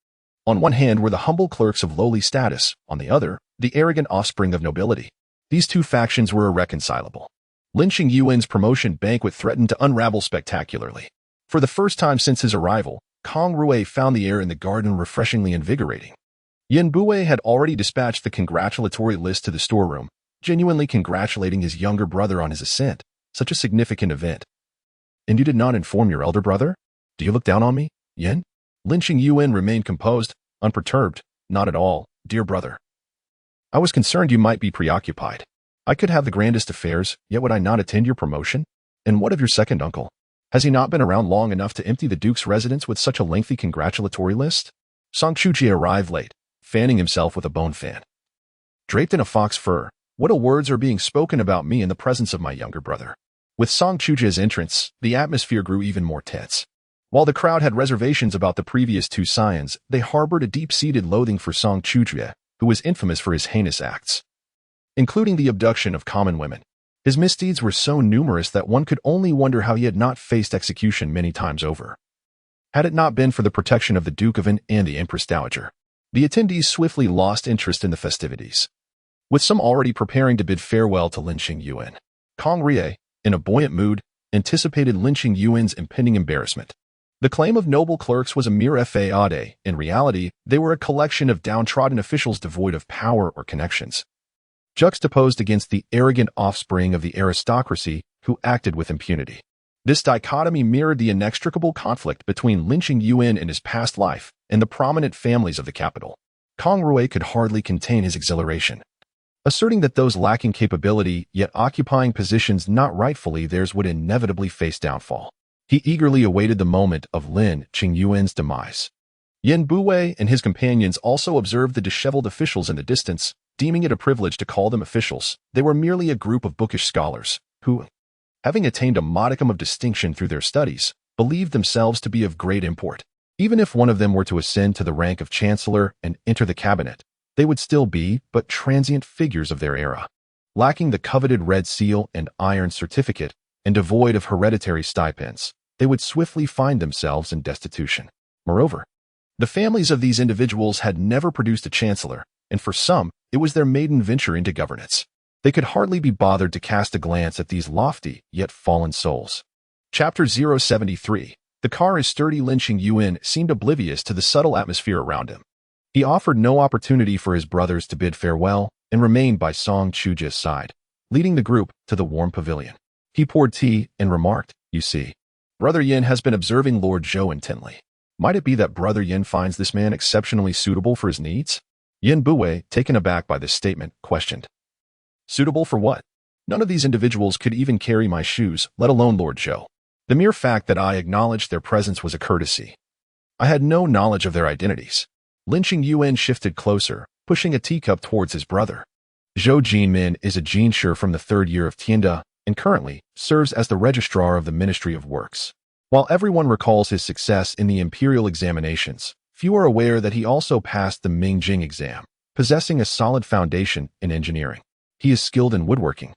A: On one hand were the humble clerks of lowly status, on the other, the arrogant offspring of nobility. These two factions were irreconcilable. Lin Qingyuan's promotion banquet threatened to unravel spectacularly. For the first time since his arrival, Kang Rui found the air in the garden refreshingly invigorating. Yan Buwei had already dispatched the congratulatory list to the storeroom, genuinely congratulating his younger brother on his ascent, such a significant event. And you did not inform your elder brother? Do you look down on me, Yan? Lin Qingyuan remained composed, unperturbed. Not at all, dear brother. I was concerned you might be preoccupied. I could have the grandest affairs, yet would I not attend your promotion? And what of your second uncle? Has he not been around long enough to empty the Duke's residence with such a lengthy congratulatory list? Song Chuji arrived late, fanning himself with a bone fan. Draped in a fox fur, what words are being spoken about me in the presence of my younger brother? With Song Chuji's entrance, the atmosphere grew even more tense. While the crowd had reservations about the previous two scions, they harbored a deep-seated loathing for Song Chuji, who was infamous for his heinous acts, including the abduction of common women. His misdeeds were so numerous that one could only wonder how he had not faced execution many times over. Had it not been for the protection of the Duke of An and the Empress Dowager, the attendees swiftly lost interest in the festivities. With some already preparing to bid farewell to Lin Qingyuan, Kang Rui, in a buoyant mood, anticipated Lin Qingyuan's impending embarrassment. The claim of noble clerks was a mere faade. In reality, they were a collection of downtrodden officials devoid of power or connections, juxtaposed against the arrogant offspring of the aristocracy who acted with impunity. This dichotomy mirrored the inextricable conflict between Lin Qingyuan in his past life and the prominent families of the capital. Kang Rui could hardly contain his exhilaration, asserting that those lacking capability yet occupying positions not rightfully theirs would inevitably face downfall. He eagerly awaited the moment of Lin Qingyuan's demise. Yan Buwei and his companions also observed the disheveled officials in the distance, deeming it a privilege to call them officials. They were merely a group of bookish scholars who, having attained a modicum of distinction through their studies, believed themselves to be of great import. Even if one of them were to ascend to the rank of chancellor and enter the cabinet, they would still be but transient figures of their era, lacking the coveted red seal and iron certificate and devoid of hereditary stipends. They would swiftly find themselves in destitution. Moreover, the families of these individuals had never produced a chancellor, and for some, it was their maiden venture into governance. They could hardly be bothered to cast a glance at these lofty yet fallen souls. Chapter 073. The car is sturdy. Lin Qingyuan seemed oblivious to the subtle atmosphere around him. He offered no opportunity for his brothers to bid farewell and remained by Song Chuji's side, leading the group to the warm pavilion. He poured tea and remarked, "You see, Brother Yin has been observing Lord Zhou intently. Might it be that Brother Yin finds this man exceptionally suitable for his needs?" Yan Buwei, taken aback by this statement, questioned. "Suitable for what? None of these individuals could even carry my shoes, let alone Lord Zhou. The mere fact that I acknowledged their presence was a courtesy. I had no knowledge of their identities." Lin Qingyuan shifted closer, pushing a teacup towards his brother. Zhou Jinmin is a Jinshi from the 3rd year of Tianda, and currently serves as the registrar of the Ministry of Works. While everyone recalls his success in the imperial examinations, few are aware that he also passed the Mingjing exam, possessing a solid foundation in engineering. He is skilled in woodworking,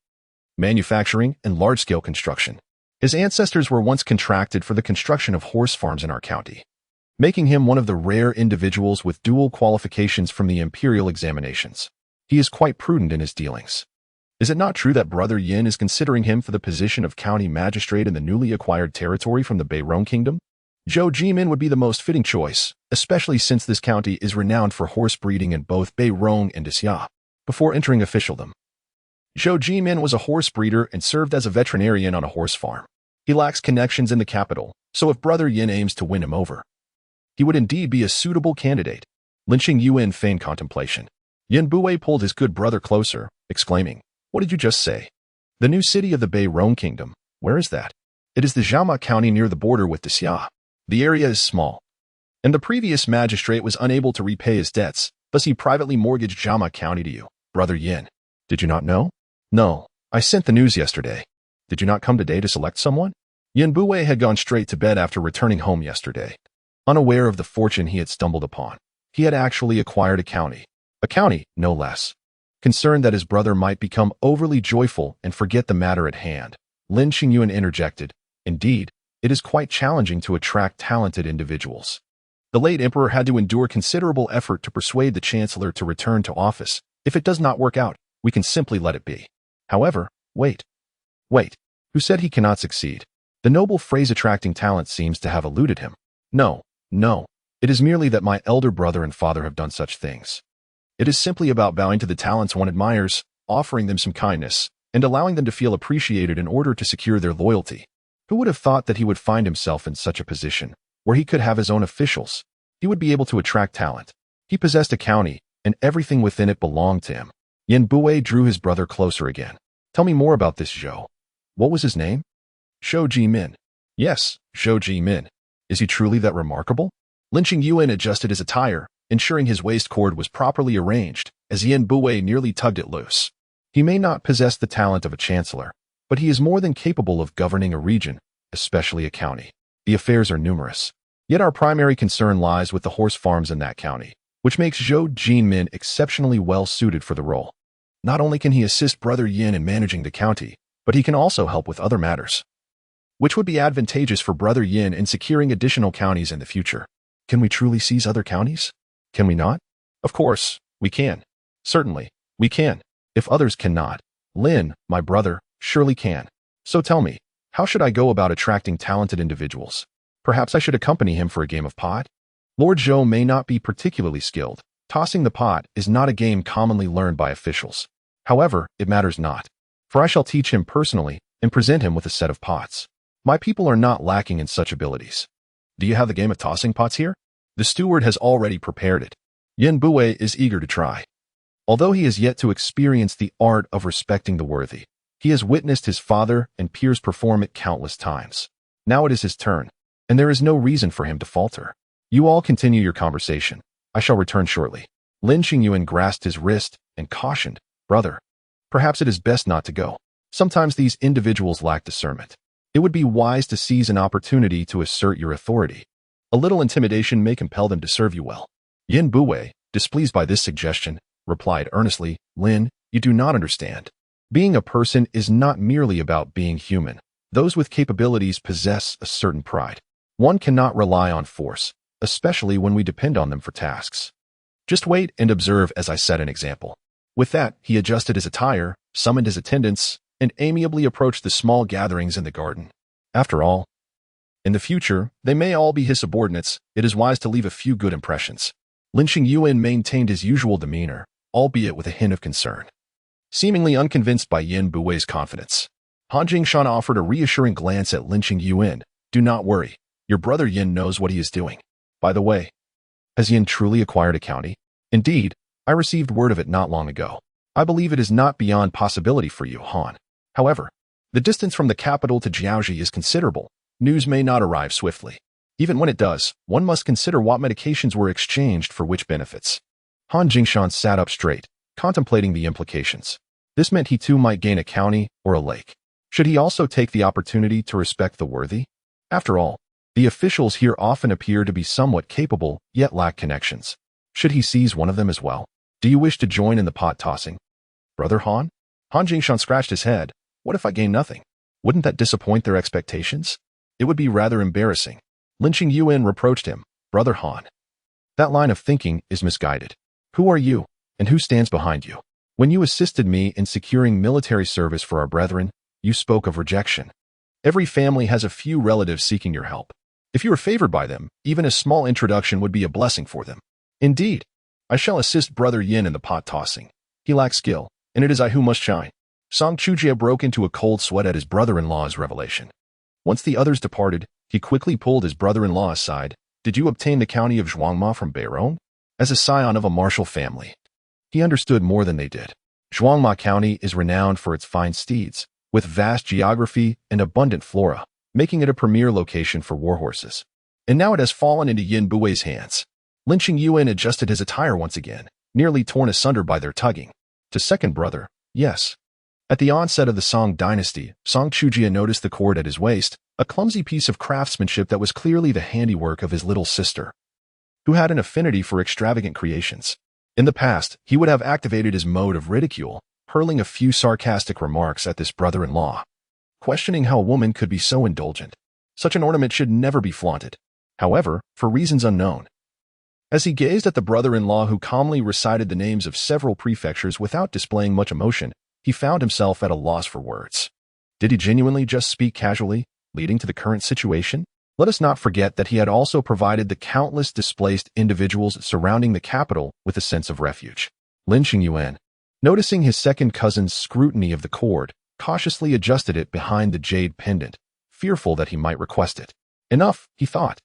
A: manufacturing, and large-scale construction. His ancestors were once contracted for the construction of horse farms in our county, making him one of the rare individuals with dual qualifications from the imperial examinations. He is quite prudent in his dealings. Is it not true that Brother Yin is considering him for the position of county magistrate in the newly acquired territory from the Beirong Kingdom? Zhou Jimin would be the most fitting choice, especially since this county is renowned for horse breeding in both Beirong and Xia. Before entering officialdom, Zhou Jimin was a horse breeder and served as a veterinarian on a horse farm. He lacks connections in the capital, so if Brother Yin aims to win him over, he would indeed be a suitable candidate. Lin Qingyuan feigned contemplation. Yin Buwei pulled his good brother closer, exclaiming, "What did you just say?" "The new city of the Bei-Rong Kingdom. Where is that?" "It is the Zhaoma County near the border with the Xia. The area is small, and the previous magistrate was unable to repay his debts, thus he privately mortgaged Zhaoma County to you, Brother Yin. Did you not know?" "No, I sent the news yesterday." "Did you not come today to select someone?" Yin Buwei had gone straight to bed after returning home yesterday. Unaware of the fortune he had stumbled upon, he had actually acquired a county, no less. Concerned that his brother might become overly joyful and forget the matter at hand, Lin Qingyuan interjected, "Indeed, it is quite challenging to attract talented individuals. The late emperor had to endure considerable effort to persuade the chancellor to return to office. If it does not work out, we can simply let it be. However, wait. Who said he cannot succeed?" The noble phrase attracting talent seems to have eluded him. No. It is merely that my elder brother and father have done such things. It is simply about bowing to the talents one admires, offering them some kindness, and allowing them to feel appreciated in order to secure their loyalty. Who would have thought that he would find himself in such a position, where he could have his own officials? He would be able to attract talent. He possessed a county, and everything within it belonged to him. Yin Buwei drew his brother closer again. "Tell me more about this Zhou. What was his name?" "Zhou Jimin." "Yes, Zhou Jimin. Is he truly that remarkable?" Lin Qingyuan adjusted his attire, ensuring his waist cord was properly arranged, as Yin Buwei nearly tugged it loose. "He may not possess the talent of a chancellor, but he is more than capable of governing a region, especially a county. The affairs are numerous. Yet our primary concern lies with the horse farms in that county, which makes Zhou Jimin exceptionally well suited for the role. Not only can he assist Brother Yin in managing the county, but he can also help with other matters, which would be advantageous for Brother Yin in securing additional counties in the future. Can we truly seize other counties? Can we not? Of course, we can. Certainly, we can. If others cannot, Lin, my brother, surely can. So tell me, how should I go about attracting talented individuals? Perhaps I should accompany him for a game of pot? Lord Zhou may not be particularly skilled. Tossing the pot is not a game commonly learned by officials. However, it matters not, for I shall teach him personally and present him with a set of pots. My people are not lacking in such abilities. Do you have the game of tossing pots here? The steward has already prepared it. Yin Buwei is eager to try. Although he has yet to experience the art of respecting the worthy, he has witnessed his father and peers perform it countless times. Now it is his turn, and there is no reason for him to falter. You all continue your conversation. I shall return shortly. Lin Qingyuan grasped his wrist and cautioned, "Brother, perhaps it is best not to go. Sometimes these individuals lack discernment. It would be wise to seize an opportunity to assert your authority. A little intimidation may compel them to serve you well." Yin Buwei, displeased by this suggestion, replied earnestly, "Lin, you do not understand. Being a person is not merely about being human. Those with capabilities possess a certain pride. One cannot rely on force, especially when we depend on them for tasks. Just wait and observe as I set an example." With that, he adjusted his attire, summoned his attendants, and amiably approached the small gatherings in the garden. After all, in the future, they may all be his subordinates. It is wise to leave a few good impressions. Lin Qingyuan maintained his usual demeanor, albeit with a hint of concern. Seemingly unconvinced by Yin Buwei's confidence, Han Jingshan offered a reassuring glance at Lin Qingyuan. "Do not worry. Your brother Yin knows what he is doing. By the way, has Yin truly acquired a county?" "Indeed, I received word of it not long ago. I believe it is not beyond possibility for you, Han. However, the distance from the capital to Jiaoji is considerable. News may not arrive swiftly. Even when it does, one must consider what medications were exchanged for which benefits." Han Jingshan sat up straight, contemplating the implications. This meant he too might gain a county or a lake. Should he also take the opportunity to respect the worthy? After all, the officials here often appear to be somewhat capable, yet lack connections. Should he seize one of them as well? "Do you wish to join in the pot tossing, Brother Han?" Han Jingshan scratched his head. "What if I gain nothing? Wouldn't that disappoint their expectations? It would be rather embarrassing." Lin Qingyuan reproached him. "Brother Han, that line of thinking is misguided. Who are you, and who stands behind you? When you assisted me in securing military service for our brethren, you spoke of rejection. Every family has a few relatives seeking your help. If you are favored by them, even a small introduction would be a blessing for them. Indeed, I shall assist Brother Yin in the pot tossing. He lacks skill, and it is I who must shine. Song Chujie broke into a cold sweat at his brother-in-law's revelation. Once the others departed, he quickly pulled his brother-in-law aside. Did you obtain the county of Zhuangma from Beirong? As a scion of a martial family, he understood more than they did. Zhuangma County is renowned for its fine steeds, with vast geography and abundant flora, making it a premier location for warhorses. And now it has fallen into Yin Bui's hands. Lin Qingyuan adjusted his attire once again, nearly torn asunder by their tugging. To second brother, yes. At the onset of the Song dynasty, Song Chujie noticed the cord at his waist, a clumsy piece of craftsmanship that was clearly the handiwork of his little sister, who had an affinity for extravagant creations. In the past, he would have activated his mode of ridicule, hurling a few sarcastic remarks at this brother-in-law, questioning how a woman could be so indulgent. Such an ornament should never be flaunted. However, for reasons unknown, as he gazed at the brother-in-law who calmly recited the names of several prefectures without displaying much emotion, he found himself at a loss for words. Did he genuinely just speak casually, leading to the current situation? Let us not forget that he had also provided the countless displaced individuals surrounding the capital with a sense of refuge. Lin Qingyuan, noticing his second cousin's scrutiny of the cord, cautiously adjusted it behind the jade pendant, fearful that he might request it. Enough, he thought.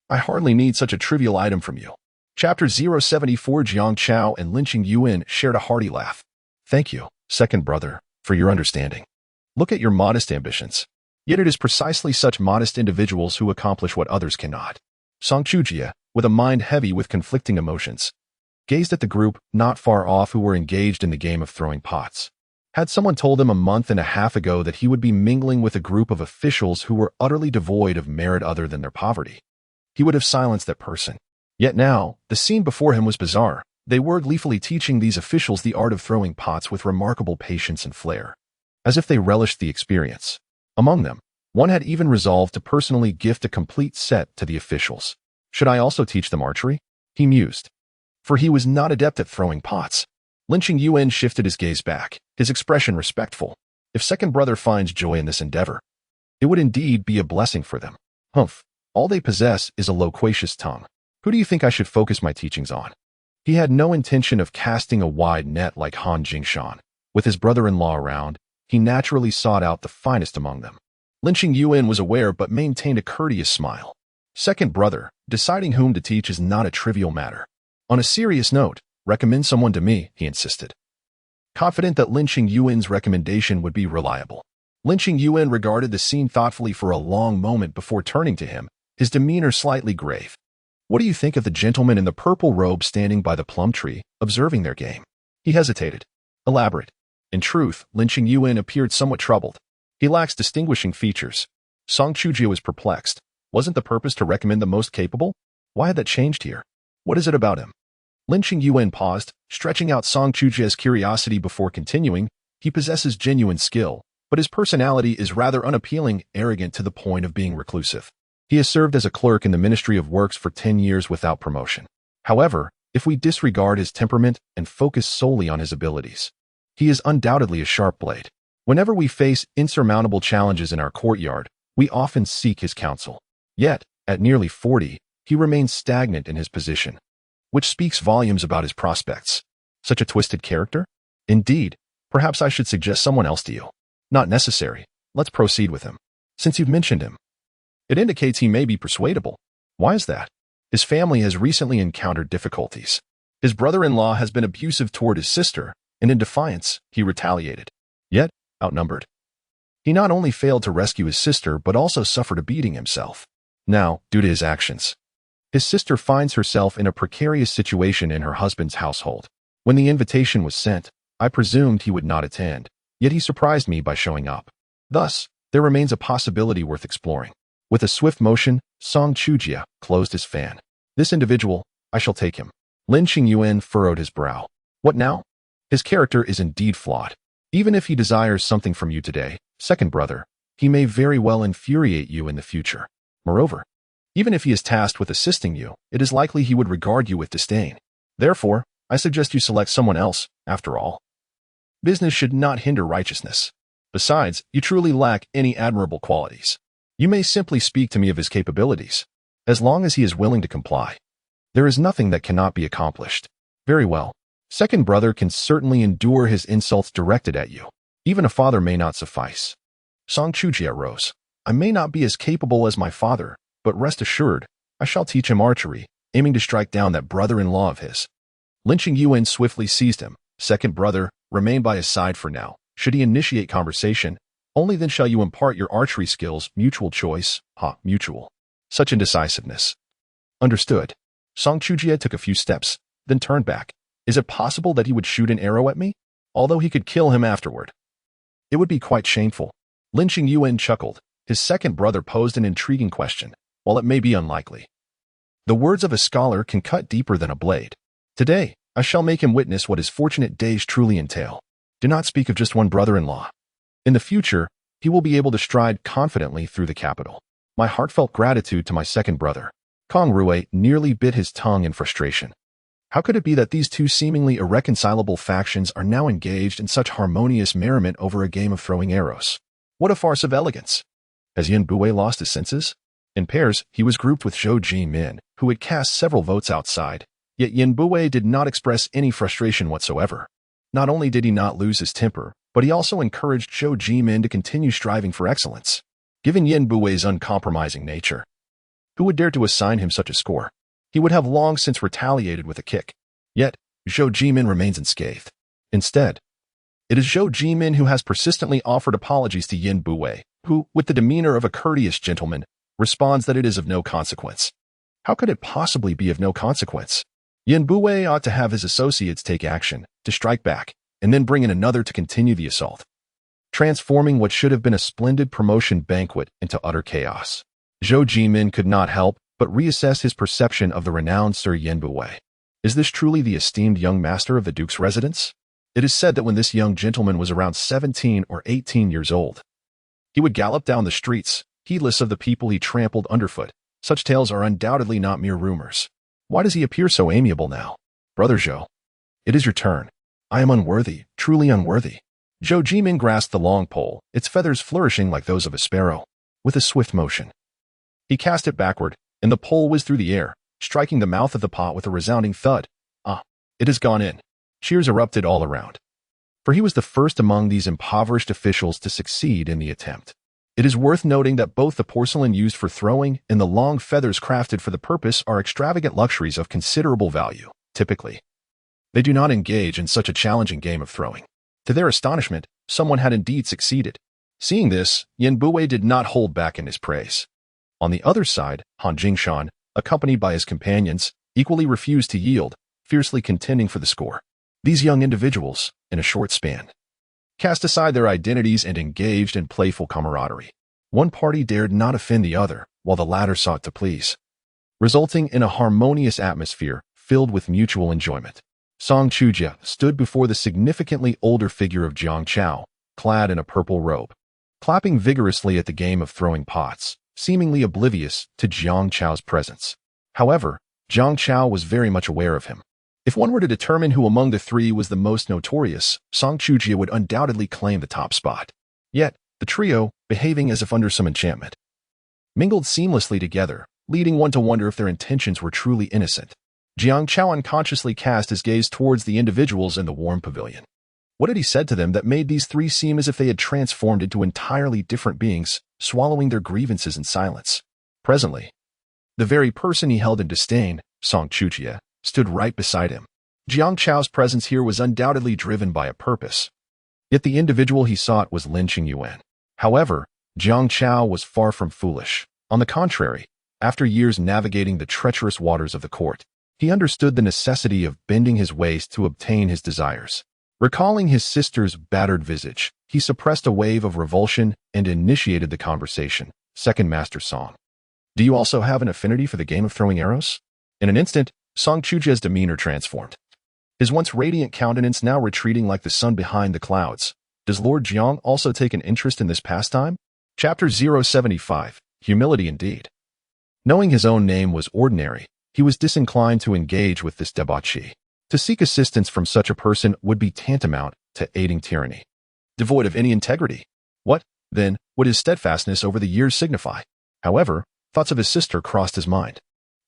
A: I hardly need such a trivial item from you. Chapter 074. Jiang Chao and Lin Qingyuan shared a hearty laugh. Thank you, second brother, for your understanding. Look at your modest ambitions. Yet it is precisely such modest individuals who accomplish what others cannot. Song Chujie, with a mind heavy with conflicting emotions, gazed at the group not far off who were engaged in the game of throwing pots. Had someone told him a month and a half ago that he would be mingling with a group of officials who were utterly devoid of merit other than their poverty, he would have silenced that person. Yet now, the scene before him was bizarre. They were gleefully teaching these officials the art of throwing pots with remarkable patience and flair, as if they relished the experience. Among them, one had even resolved to personally gift a complete set to the officials. Should I also teach them archery? He mused. For he was not adept at throwing pots. Lin Qingyuan shifted his gaze back, his expression respectful. If second brother finds joy in this endeavor, it would indeed be a blessing for them. Humph, all they possess is a loquacious tongue. Who do you think I should focus my teachings on? He had no intention of casting a wide net like Han Jingshan. With his brother-in-law around, he naturally sought out the finest among them. Lin Qingyuan was aware but maintained a courteous smile. Second brother, deciding whom to teach is not a trivial matter. On a serious note, recommend someone to me, he insisted. Confident that Lin Qingyuan's recommendation would be reliable. Lin Qingyuan regarded the scene thoughtfully for a long moment before turning to him, his demeanor slightly grave. What do you think of the gentleman in the purple robe standing by the plum tree, observing their game? He hesitated. Elaborate. In truth, Lin Qingyuan appeared somewhat troubled. He lacks distinguishing features. Song Chujie was perplexed. Wasn't the purpose to recommend the most capable? Why had that changed here? What is it about him? Lin Qingyuan paused, stretching out Song Chujie's curiosity before continuing. He possesses genuine skill, but his personality is rather unappealing, arrogant to the point of being reclusive. He has served as a clerk in the Ministry of Works for 10 years without promotion. However, if we disregard his temperament and focus solely on his abilities, he is undoubtedly a sharp blade. Whenever we face insurmountable challenges in our courtyard, we often seek his counsel. Yet, at nearly 40, he remains stagnant in his position, which speaks volumes about his prospects. Such a twisted character? Indeed, perhaps I should suggest someone else to you. Not necessary. Let's proceed with him. Since you've mentioned him, it indicates he may be persuadable. Why is that? His family has recently encountered difficulties. His brother-in-law has been abusive toward his sister, and in defiance, he retaliated. Yet, outnumbered, he not only failed to rescue his sister but also suffered a beating himself. Now, due to his actions, his sister finds herself in a precarious situation in her husband's household. When the invitation was sent, I presumed he would not attend, yet he surprised me by showing up. Thus, there remains a possibility worth exploring. With a swift motion, Song Chujie closed his fan. This individual, I shall take him. Lin Qingyuan furrowed his brow. What now? His character is indeed flawed. Even if he desires something from you today, second brother, he may very well infuriate you in the future. Moreover, even if he is tasked with assisting you, it is likely he would regard you with disdain. Therefore, I suggest you select someone else, after all. Business should not hinder righteousness. Besides, you truly lack any admirable qualities. You may simply speak to me of his capabilities. As long as he is willing to comply, there is nothing that cannot be accomplished. Very well. Second brother can certainly endure his insults directed at you. Even a father may not suffice. Song Chujie rose. I may not be as capable as my father, but rest assured, I shall teach him archery, aiming to strike down that brother-in-law of his. Lin Qingyuan swiftly seized him. Second brother, remain by his side for now. Should he initiate conversation, only then shall you impart your archery skills. Mutual choice. Mutual. Such indecisiveness. Understood. Song Chujie took a few steps, then turned back. Is it possible that he would shoot an arrow at me? Although he could kill him afterward. It would be quite shameful. Lin Qingyuan chuckled. His second brother posed an intriguing question, while it may be unlikely. The words of a scholar can cut deeper than a blade. Today, I shall make him witness what his fortunate days truly entail. Do not speak of just one brother-in-law. In the future, he will be able to stride confidently through the capital. My heartfelt gratitude to my second brother. Kang Rui nearly bit his tongue in frustration. How could it be that these two seemingly irreconcilable factions are now engaged in such harmonious merriment over a game of throwing arrows? What a farce of elegance! Has Yan Bui lost his senses? In pairs, he was grouped with Zhou Jimin, who had cast several votes outside, yet Yan Bui did not express any frustration whatsoever. Not only did he not lose his temper, but he also encouraged Zhou Jimin to continue striving for excellence. Given Yan Bui's uncompromising nature, who would dare to assign him such a score? He would have long since retaliated with a kick. Yet, Zhou Jimin remains unscathed. Instead, it is Zhou Jimin who has persistently offered apologies to Yan Bui, who, with the demeanor of a courteous gentleman, responds that it is of no consequence. How could it possibly be of no consequence? Yan Bui ought to have his associates take action, to strike back, and then bring in another to continue the assault, transforming what should have been a splendid promotion banquet into utter chaos. Zhou Jimin could not help but reassess his perception of the renowned Sir Yan Bui. Is this truly the esteemed young master of the Duke's residence? It is said that when this young gentleman was around 17 or 18 years old, he would gallop down the streets, heedless of the people he trampled underfoot. Such tales are undoubtedly not mere rumors. Why does he appear so amiable now? Brother Zhou, it is your turn. I am unworthy, truly unworthy. Zhou Jimin grasped the long pole, its feathers flourishing like those of a sparrow. With a swift motion, he cast it backward, and the pole whizzed through the air, striking the mouth of the pot with a resounding thud. It has gone in. Cheers erupted all around. For he was the first among these impoverished officials to succeed in the attempt. It is worth noting that both the porcelain used for throwing and the long feathers crafted for the purpose are extravagant luxuries of considerable value. Typically, they do not engage in such a challenging game of throwing. To their astonishment, someone had indeed succeeded. Seeing this, Yan Bui did not hold back in his praise. On the other side, Han Jingshan, accompanied by his companions, equally refused to yield, fiercely contending for the score. These young individuals, in a short span, cast aside their identities and engaged in playful camaraderie. One party dared not offend the other, while the latter sought to please, resulting in a harmonious atmosphere filled with mutual enjoyment. Song Chujie stood before the significantly older figure of Jiang Chao, clad in a purple robe, clapping vigorously at the game of throwing pots, seemingly oblivious to Jiang Chao's presence. However, Jiang Chao was very much aware of him. If one were to determine who among the three was the most notorious, Song Chujie would undoubtedly claim the top spot. Yet, the trio, behaving as if under some enchantment, mingled seamlessly together, leading one to wonder if their intentions were truly innocent. Jiang Chao unconsciously cast his gaze towards the individuals in the warm pavilion. What had he said to them that made these three seem as if they had transformed into entirely different beings, swallowing their grievances in silence? Presently, the very person he held in disdain, Song Chujie, stood right beside him. Jiang Chao's presence here was undoubtedly driven by a purpose. Yet the individual he sought was Lin Qingyuan. However, Jiang Chao was far from foolish. On the contrary, after years navigating the treacherous waters of the court, he understood the necessity of bending his ways to obtain his desires. Recalling his sister's battered visage, he suppressed a wave of revulsion and initiated the conversation. Second Master Song, do you also have an affinity for the game of throwing arrows? In an instant, Song Chujie's demeanor transformed. His once radiant countenance now retreating like the sun behind the clouds. Does Lord Jiang also take an interest in this pastime? Chapter 075. Humility indeed. Knowing his own name was ordinary, he was disinclined to engage with this debauchee. To seek assistance from such a person would be tantamount to aiding tyranny, devoid of any integrity. What, then, would his steadfastness over the years signify? However, thoughts of his sister crossed his mind.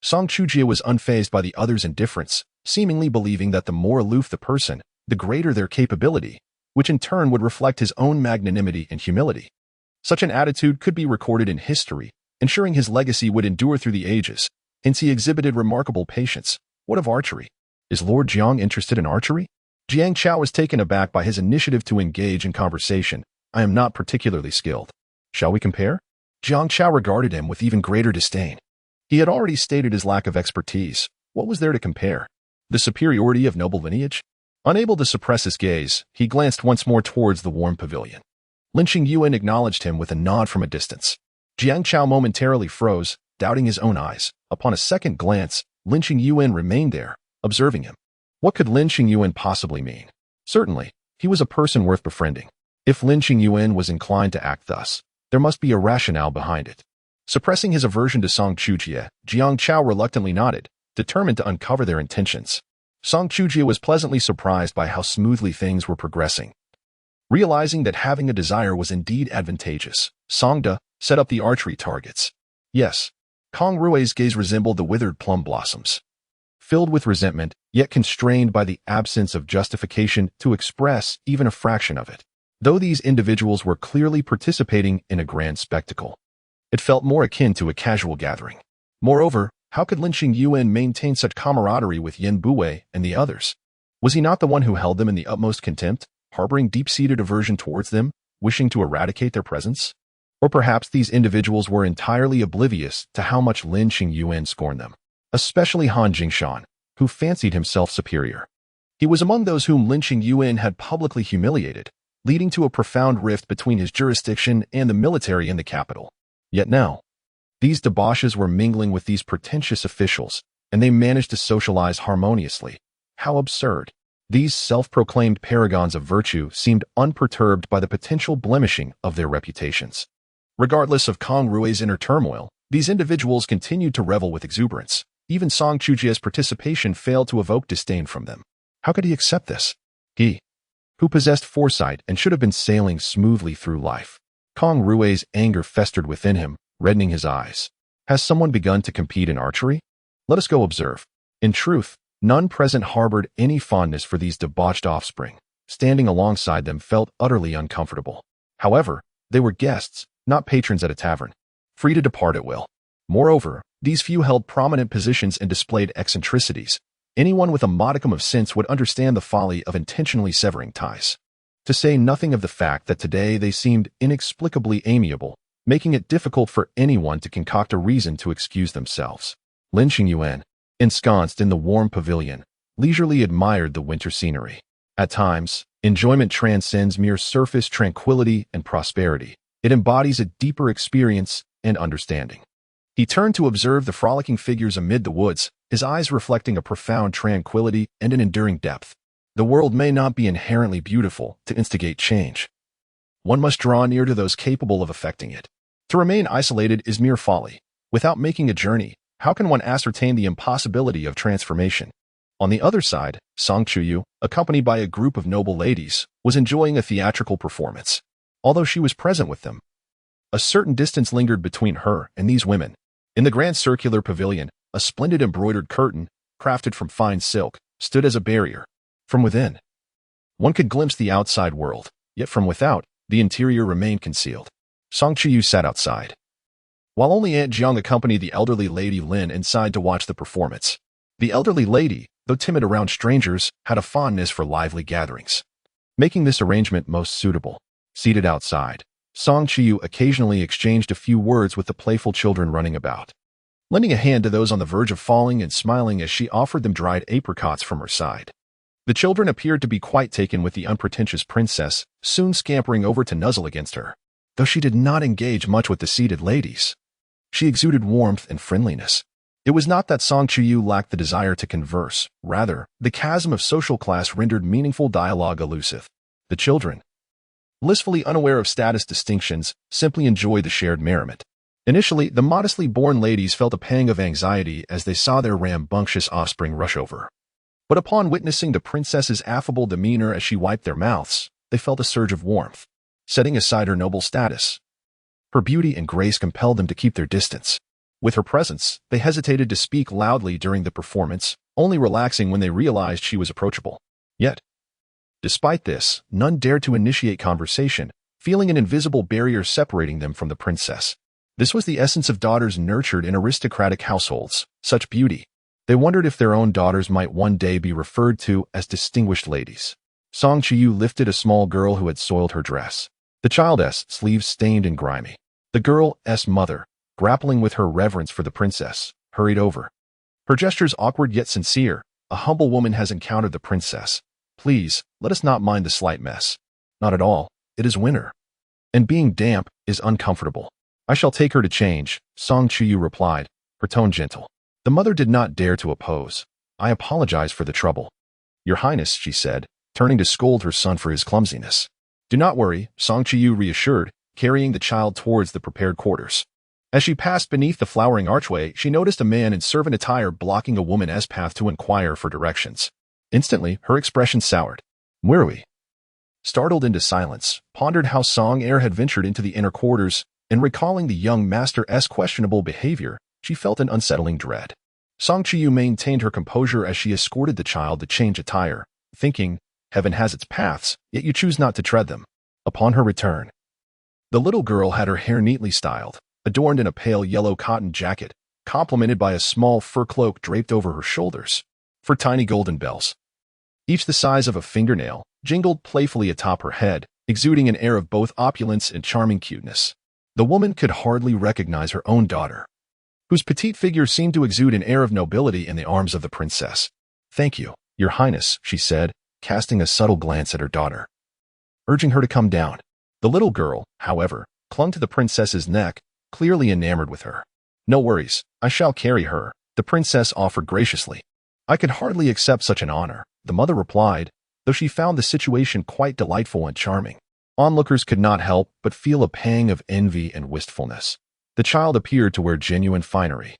A: Song Chujie was unfazed by the other's indifference, seemingly believing that the more aloof the person, the greater their capability. which in turn would reflect his own magnanimity and humility. Such an attitude could be recorded in history, ensuring his legacy would endure through the ages. Hence he exhibited remarkable patience. What of archery? Is Lord Jiang interested in archery? Jiang Chao was taken aback by his initiative to engage in conversation. I am not particularly skilled. Shall we compare? Jiang Chao regarded him with even greater disdain. He had already stated his lack of expertise. What was there to compare? The superiority of noble lineage? Unable to suppress his gaze, he glanced once more towards the warm pavilion. Lin Qingyuan acknowledged him with a nod from a distance. Jiang Chao momentarily froze, doubting his own eyes. Upon a second glance, Lin Qingyuan remained there, observing him. What could Lin Qingyuan possibly mean? Certainly, he was a person worth befriending. If Lin Qingyuan was inclined to act thus, there must be a rationale behind it. Suppressing his aversion to Song Chujie, Jiang Chao reluctantly nodded, determined to uncover their intentions. Song Chujie was pleasantly surprised by how smoothly things were progressing. Realizing that having a desire was indeed advantageous, Song De set up the archery targets. Yes, Kang Rui's gaze resembled the withered plum blossoms. Filled with resentment, yet constrained by the absence of justification to express even a fraction of it. Though these individuals were clearly participating in a grand spectacle, it felt more akin to a casual gathering. Moreover, how could Lin Qingyuan maintain such camaraderie with Yin Buwei and the others? Was he not the one who held them in the utmost contempt, harboring deep-seated aversion towards them, wishing to eradicate their presence? Or perhaps these individuals were entirely oblivious to how much Lin Qingyuan scorned them, especially Han Jingshan, who fancied himself superior. He was among those whom Lin Qingyuan had publicly humiliated, leading to a profound rift between his jurisdiction and the military in the capital. Yet now, these debauches were mingling with these pretentious officials, and they managed to socialize harmoniously. How absurd. These self-proclaimed paragons of virtue seemed unperturbed by the potential blemishing of their reputations. Regardless of Kang Rui's inner turmoil, these individuals continued to revel with exuberance. Even Song Chujie's participation failed to evoke disdain from them. How could he accept this? He, who possessed foresight and should have been sailing smoothly through life. Kang Rui's anger festered within him, reddening his eyes. Has someone begun to compete in archery? Let us go observe. In truth, none present harbored any fondness for these debauched offspring. Standing alongside them felt utterly uncomfortable. However, they were guests, not patrons at a tavern, free to depart at will. Moreover, these few held prominent positions and displayed eccentricities. Anyone with a modicum of sense would understand the folly of intentionally severing ties. To say nothing of the fact that today they seemed inexplicably amiable, making it difficult for anyone to concoct a reason to excuse themselves. Lin Qingyuan, ensconced in the warm pavilion, leisurely admired the winter scenery. At times, enjoyment transcends mere surface tranquility and prosperity. It embodies a deeper experience and understanding. He turned to observe the frolicking figures amid the woods, his eyes reflecting a profound tranquility and an enduring depth. The world may not be inherently beautiful to instigate change. One must draw near to those capable of effecting it. To remain isolated is mere folly. Without making a journey, how can one ascertain the impossibility of transformation? On the other side, Song Chuyu, accompanied by a group of noble ladies, was enjoying a theatrical performance. Although she was present with them, a certain distance lingered between her and these women. In the grand circular pavilion, a splendid embroidered curtain, crafted from fine silk, stood as a barrier. From within, one could glimpse the outside world, yet from without, the interior remained concealed. Song Chuyu sat outside, while only Aunt Jiang accompanied the elderly lady Lin inside to watch the performance. The elderly lady, though timid around strangers, had a fondness for lively gatherings, making this arrangement most suitable. Seated outside, Song Chuyu occasionally exchanged a few words with the playful children running about, lending a hand to those on the verge of falling and smiling as she offered them dried apricots from her side. The children appeared to be quite taken with the unpretentious princess, soon scampering over to nuzzle against her. Though she did not engage much with the seated ladies, she exuded warmth and friendliness. It was not that Song Chuyu lacked the desire to converse. Rather, the chasm of social class rendered meaningful dialogue elusive. The children, blissfully unaware of status distinctions, simply enjoyed the shared merriment. Initially, the modestly born ladies felt a pang of anxiety as they saw their rambunctious offspring rush over. But upon witnessing the princess's affable demeanor as she wiped their mouths, they felt a surge of warmth. Setting aside her noble status, her beauty and grace compelled them to keep their distance. With her presence, they hesitated to speak loudly during the performance, only relaxing when they realized she was approachable. Yet, Despite this, none dared to initiate conversation, feeling an invisible barrier separating them from the princess. This was the essence of daughters nurtured in aristocratic households, such beauty. They wondered if their own daughters might one day be referred to as distinguished ladies. Song Chuyu lifted a small girl who had soiled her dress. The child's sleeves stained and grimy. The girl's mother, grappling with her reverence for the princess, hurried over. Her gestures awkward yet sincere. A humble woman has encountered the princess. Please, let us not mind the slight mess. Not at all. It is winter. And being damp is uncomfortable. I shall take her to change, Song Chuyu replied, her tone gentle. The mother did not dare to oppose. I apologize for the trouble. Your Highness, she said, turning to scold her son for his clumsiness. Do not worry, Song Chuyu reassured, carrying the child towards the prepared quarters. As she passed beneath the flowering archway, she noticed a man in servant attire blocking a woman's path to inquire for directions. Instantly, her expression soured. Rui, startled into silence, pondered how Song Heir had ventured into the inner quarters, and recalling the young master's questionable behavior, she felt an unsettling dread. Song Chuyu maintained her composure as she escorted the child to change attire, thinking, heaven has its paths, yet you choose not to tread them. Upon her return, the little girl had her hair neatly styled, adorned in a pale yellow cotton jacket, complemented by a small fur cloak draped over her shoulders. For tiny golden bells, each the size of a fingernail, jingled playfully atop her head, exuding an air of both opulence and charming cuteness. The woman could hardly recognize her own daughter, whose petite figure seemed to exude an air of nobility in the arms of the princess. Thank you, Your Highness, she said, casting a subtle glance at her daughter, urging her to come down. The little girl, however, clung to the princess's neck, clearly enamored with her. No worries, I shall carry her, the princess offered graciously. I could hardly accept such an honor, the mother replied, though she found the situation quite delightful and charming. Onlookers could not help but feel a pang of envy and wistfulness. The child appeared to wear genuine finery,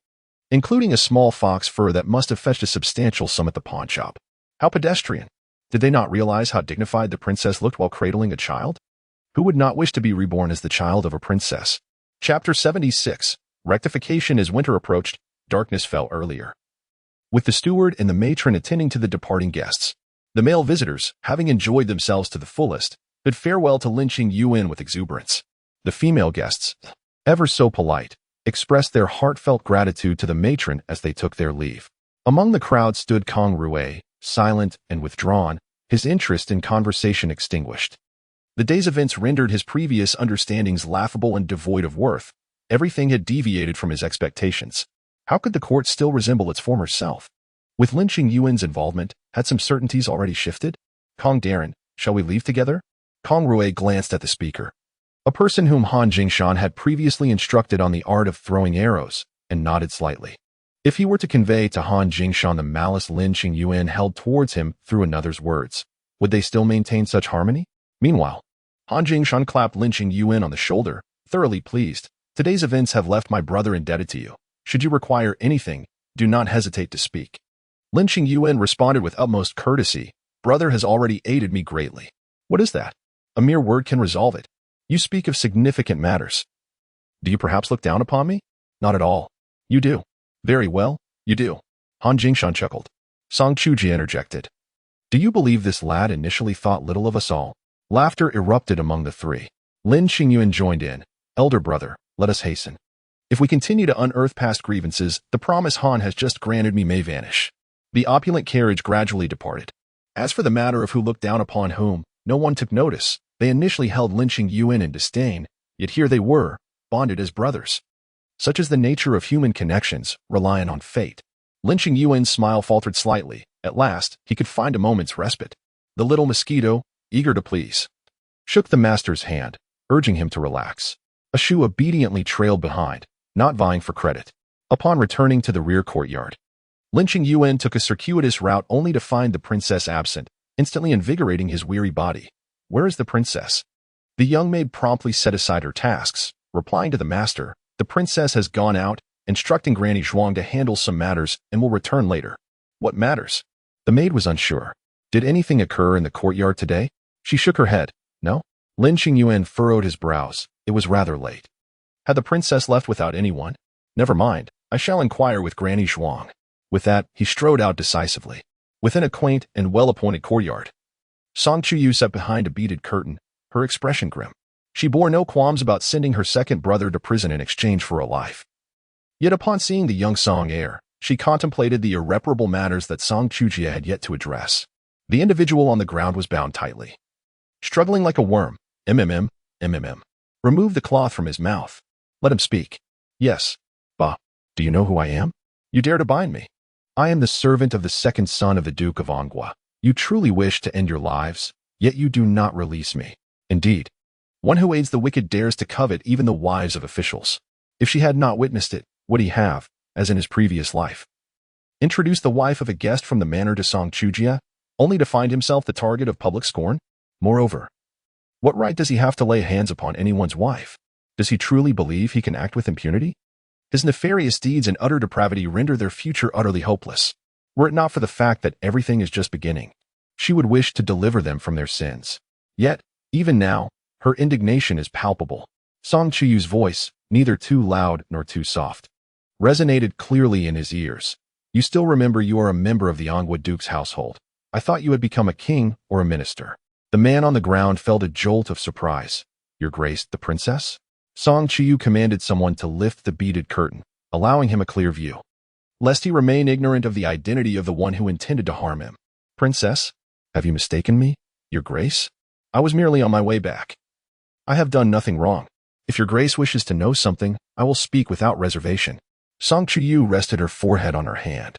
A: including a small fox fur that must have fetched a substantial sum at the pawnshop. How pedestrian! Did they not realize how dignified the princess looked while cradling a child? Who would not wish to be reborn as the child of a princess? Chapter 76. Rectification. As winter approached, darkness fell earlier. With the steward and the matron attending to the departing guests, the male visitors, having enjoyed themselves to the fullest, bid farewell to Lin Qingyuan with exuberance. The female guests, ever so polite, expressed their heartfelt gratitude to the matron as they took their leave. Among the crowd stood Kang Rui, silent and withdrawn, his interest in conversation extinguished. The day's events rendered his previous understandings laughable and devoid of worth. Everything had deviated from his expectations. How could the court still resemble its former self? With Lin Qingyuan's involvement, had some certainties already shifted? Kong Darren, shall we leave together? Kang Rui glanced at the speaker, a person whom Han Jingshan had previously instructed on the art of throwing arrows, and nodded slightly. If he were to convey to Han Jingshan the malice Lin Qingyuan held towards him through another's words, would they still maintain such harmony? Meanwhile, Han Jingshan clapped Lin Qingyuan on the shoulder, thoroughly pleased. Today's events have left my brother indebted to you. Should you require anything, do not hesitate to speak. Lin Qingyuan responded with utmost courtesy. Brother has already aided me greatly. What is that? A mere word can resolve it. You speak of significant matters. Do you perhaps look down upon me? Not at all. You do. Very well, you do. Han Jingshan chuckled. Song Chuji interjected. Do you believe this lad initially thought little of us all? Laughter erupted among the three. Lin Qingyuan joined in. Elder brother, let us hasten. If we continue to unearth past grievances, the promise Han has just granted me may vanish. The opulent carriage gradually departed. As for the matter of who looked down upon whom, no one took notice. They initially held Lin Qingyuan in disdain, yet here they were, bonded as brothers. Such is the nature of human connections, reliant on fate. Lin Qingyuan's smile faltered slightly. At last, he could find a moment's respite. The little mosquito, eager to please, shook the master's hand, urging him to relax. A shoe obediently trailed behind, not vying for credit. Upon returning to the rear courtyard, Lin Qingyuan took a circuitous route only to find the princess absent, instantly invigorating his weary body. Where is the princess? The young maid promptly set aside her tasks, replying to the master, the princess has gone out, instructing Granny Zhuang to handle some matters and will return later. What matters? The maid was unsure. Did anything occur in the courtyard today? She shook her head. No? Lin Qingyuan furrowed his brows. It was rather late. Had the princess left without anyone? Never mind. I shall inquire with Granny Zhuang. With that, he strode out decisively. Within a quaint and well-appointed courtyard, Song Chuyu sat behind a beaded curtain, her expression grim. She bore no qualms about sending her second brother to prison in exchange for a life. Yet upon seeing the young Song heir, she contemplated the irreparable matters that Song Chuyu had yet to address. The individual on the ground was bound tightly. Struggling like a worm, MMM. Remove the cloth from his mouth. Let him speak. Yes. Bah. Do you know who I am? You dare to bind me. I am the servant of the second son of the Duke of An Guo. You truly wish to end your lives, yet you do not release me. Indeed, one who aids the wicked dares to covet even the wives of officials. If she had not witnessed it, would he have, as in his previous life, introduced the wife of a guest from the manor to Song Chuyu, only to find himself the target of public scorn? Moreover, what right does he have to lay hands upon anyone's wife? Does he truly believe he can act with impunity? His nefarious deeds and utter depravity render their future utterly hopeless. Were it not for the fact that everything is just beginning, she would wish to deliver them from their sins. Yet, even now, her indignation is palpable. Song Chuyu's voice, neither too loud nor too soft, resonated clearly in his ears. You still remember you are a member of the An Guo Duke's household. I thought you had become a king or a minister. The man on the ground felt a jolt of surprise. Your Grace, the princess? Song Chuyu commanded someone to lift the beaded curtain, allowing him a clear view, lest he remain ignorant of the identity of the one who intended to harm him. Princess, have you mistaken me, Your Grace? I was merely on my way back. I have done nothing wrong. If Your Grace wishes to know something, I will speak without reservation. Song Chuyu rested her forehead on her hand,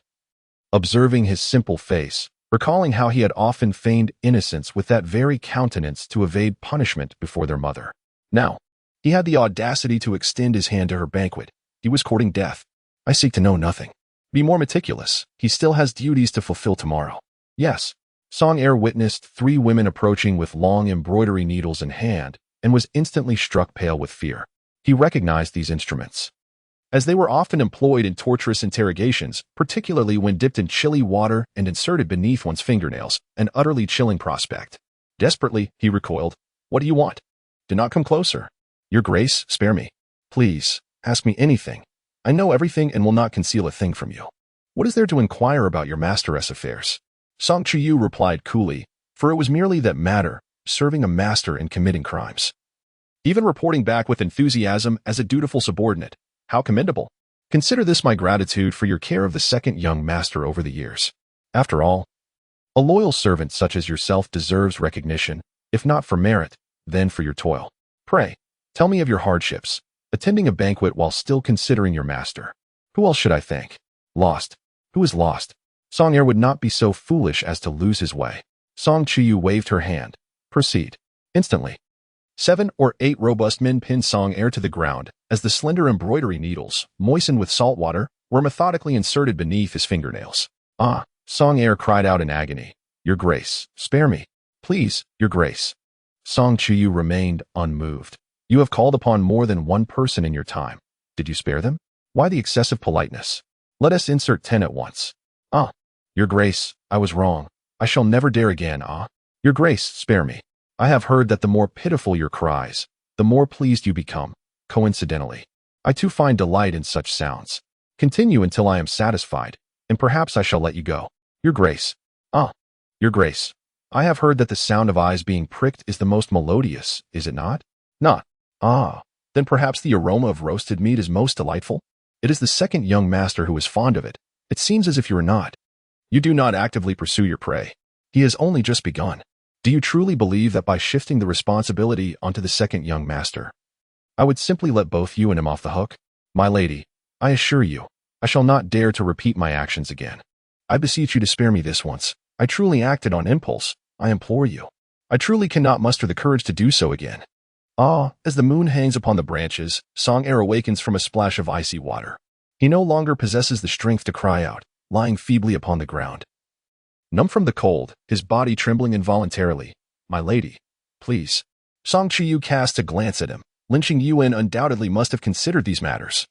A: observing his simple face, recalling how he had often feigned innocence with that very countenance to evade punishment before their mother. Now, he had the audacity to extend his hand to her banquet. He was courting death. I seek to know nothing. Be more meticulous. He still has duties to fulfill tomorrow. Yes. Song heir witnessed 3 women approaching with long embroidery needles in hand and was instantly struck pale with fear. He recognized these instruments, as they were often employed in torturous interrogations, particularly when dipped in chilly water and inserted beneath one's fingernails, an utterly chilling prospect. Desperately, he recoiled. What do you want? Do not come closer. Your Grace, spare me. Please, ask me anything. I know everything and will not conceal a thing from you. What is there to inquire about your master's affairs? Song Chuyu replied coolly, for it was merely that matter, serving a master in committing crimes. Even reporting back with enthusiasm as a dutiful subordinate. How commendable. Consider this my gratitude for your care of the second young master over the years. After all, a loyal servant such as yourself deserves recognition, if not for merit, then for your toil. Pray, tell me of your hardships, attending a banquet while still considering your master. Who else should I thank? Lost. Who is lost? Song heir would not be so foolish as to lose his way. Song Chuyu waved her hand. Proceed. Instantly. 7 or 8 robust men pinned Song heir to the ground, as the slender embroidery needles, moistened with salt water, were methodically inserted beneath his fingernails. Ah! Song heir cried out in agony. Your Grace, spare me. Please, Your Grace. Song Chuyu remained unmoved. You have called upon more than one person in your time. Did you spare them? Why the excessive politeness? Let us insert 10 at once. Ah! Your Grace, I was wrong. I shall never dare again. Ah! Your Grace, spare me. I have heard that the more pitiful your cries, the more pleased you become. Coincidentally, I too find delight in such sounds. Continue until I am satisfied, and perhaps I shall let you go. Your Grace. Ah! Your Grace, I have heard that the sound of eyes being pricked is the most melodious, is it not? Not. Ah! Then perhaps the aroma of roasted meat is most delightful? It is the second young master who is fond of it. It seems as if you are not. You do not actively pursue your prey. He has only just begun. Do you truly believe that by shifting the responsibility onto the second young master, I would simply let both you and him off the hook? My lady, I assure you, I shall not dare to repeat my actions again. I beseech you to spare me this once. I truly acted on impulse. I implore you. I truly cannot muster the courage to do so again. Ah, as the moon hangs upon the branches, Song heir awakens from a splash of icy water. He no longer possesses the strength to cry out, lying feebly upon the ground. Numb from the cold, his body trembling involuntarily. My lady, please. Song Chuyu cast a glance at him. Lin Qingyuan undoubtedly must have considered these matters.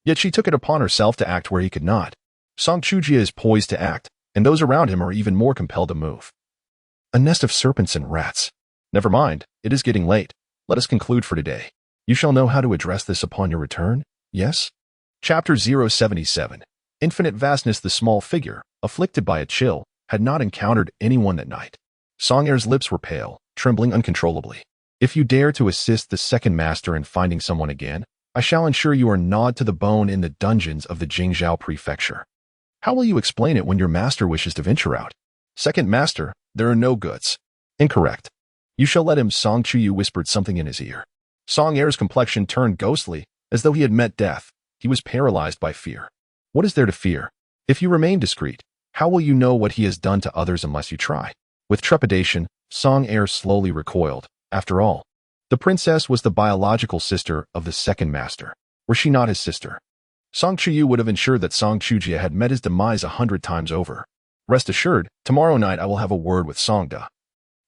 A: Yet she took it upon herself to act where he could not. Song Chuyu is poised to act, and those around him are even more compelled to move. A nest of serpents and rats. Never mind, it is getting late. Let us conclude for today. You shall know how to address this upon your return, yes? Chapter 077. Infinite vastness. The small figure, afflicted by a chill, had not encountered anyone that night. Song Er's lips were pale, trembling uncontrollably. If you dare to assist the second master in finding someone again, I shall ensure you are gnawed to the bone in the dungeons of the Jingzhou prefecture. How will you explain it when your master wishes to venture out? Second master, there are no goods. Incorrect. You shall let him. Song Chuyu whispered something in his ear. Song Er's complexion turned ghostly, as though he had met death. He was paralyzed by fear. What is there to fear? If you remain discreet, how will you know what he has done to others unless you try? With trepidation, Song Er slowly recoiled. After all, the princess was the biological sister of the second master. Was she not his sister? Song Chuyu would have ensured that Song Chujie had met his demise 100 times over. Rest assured, tomorrow night I will have a word with Song Da.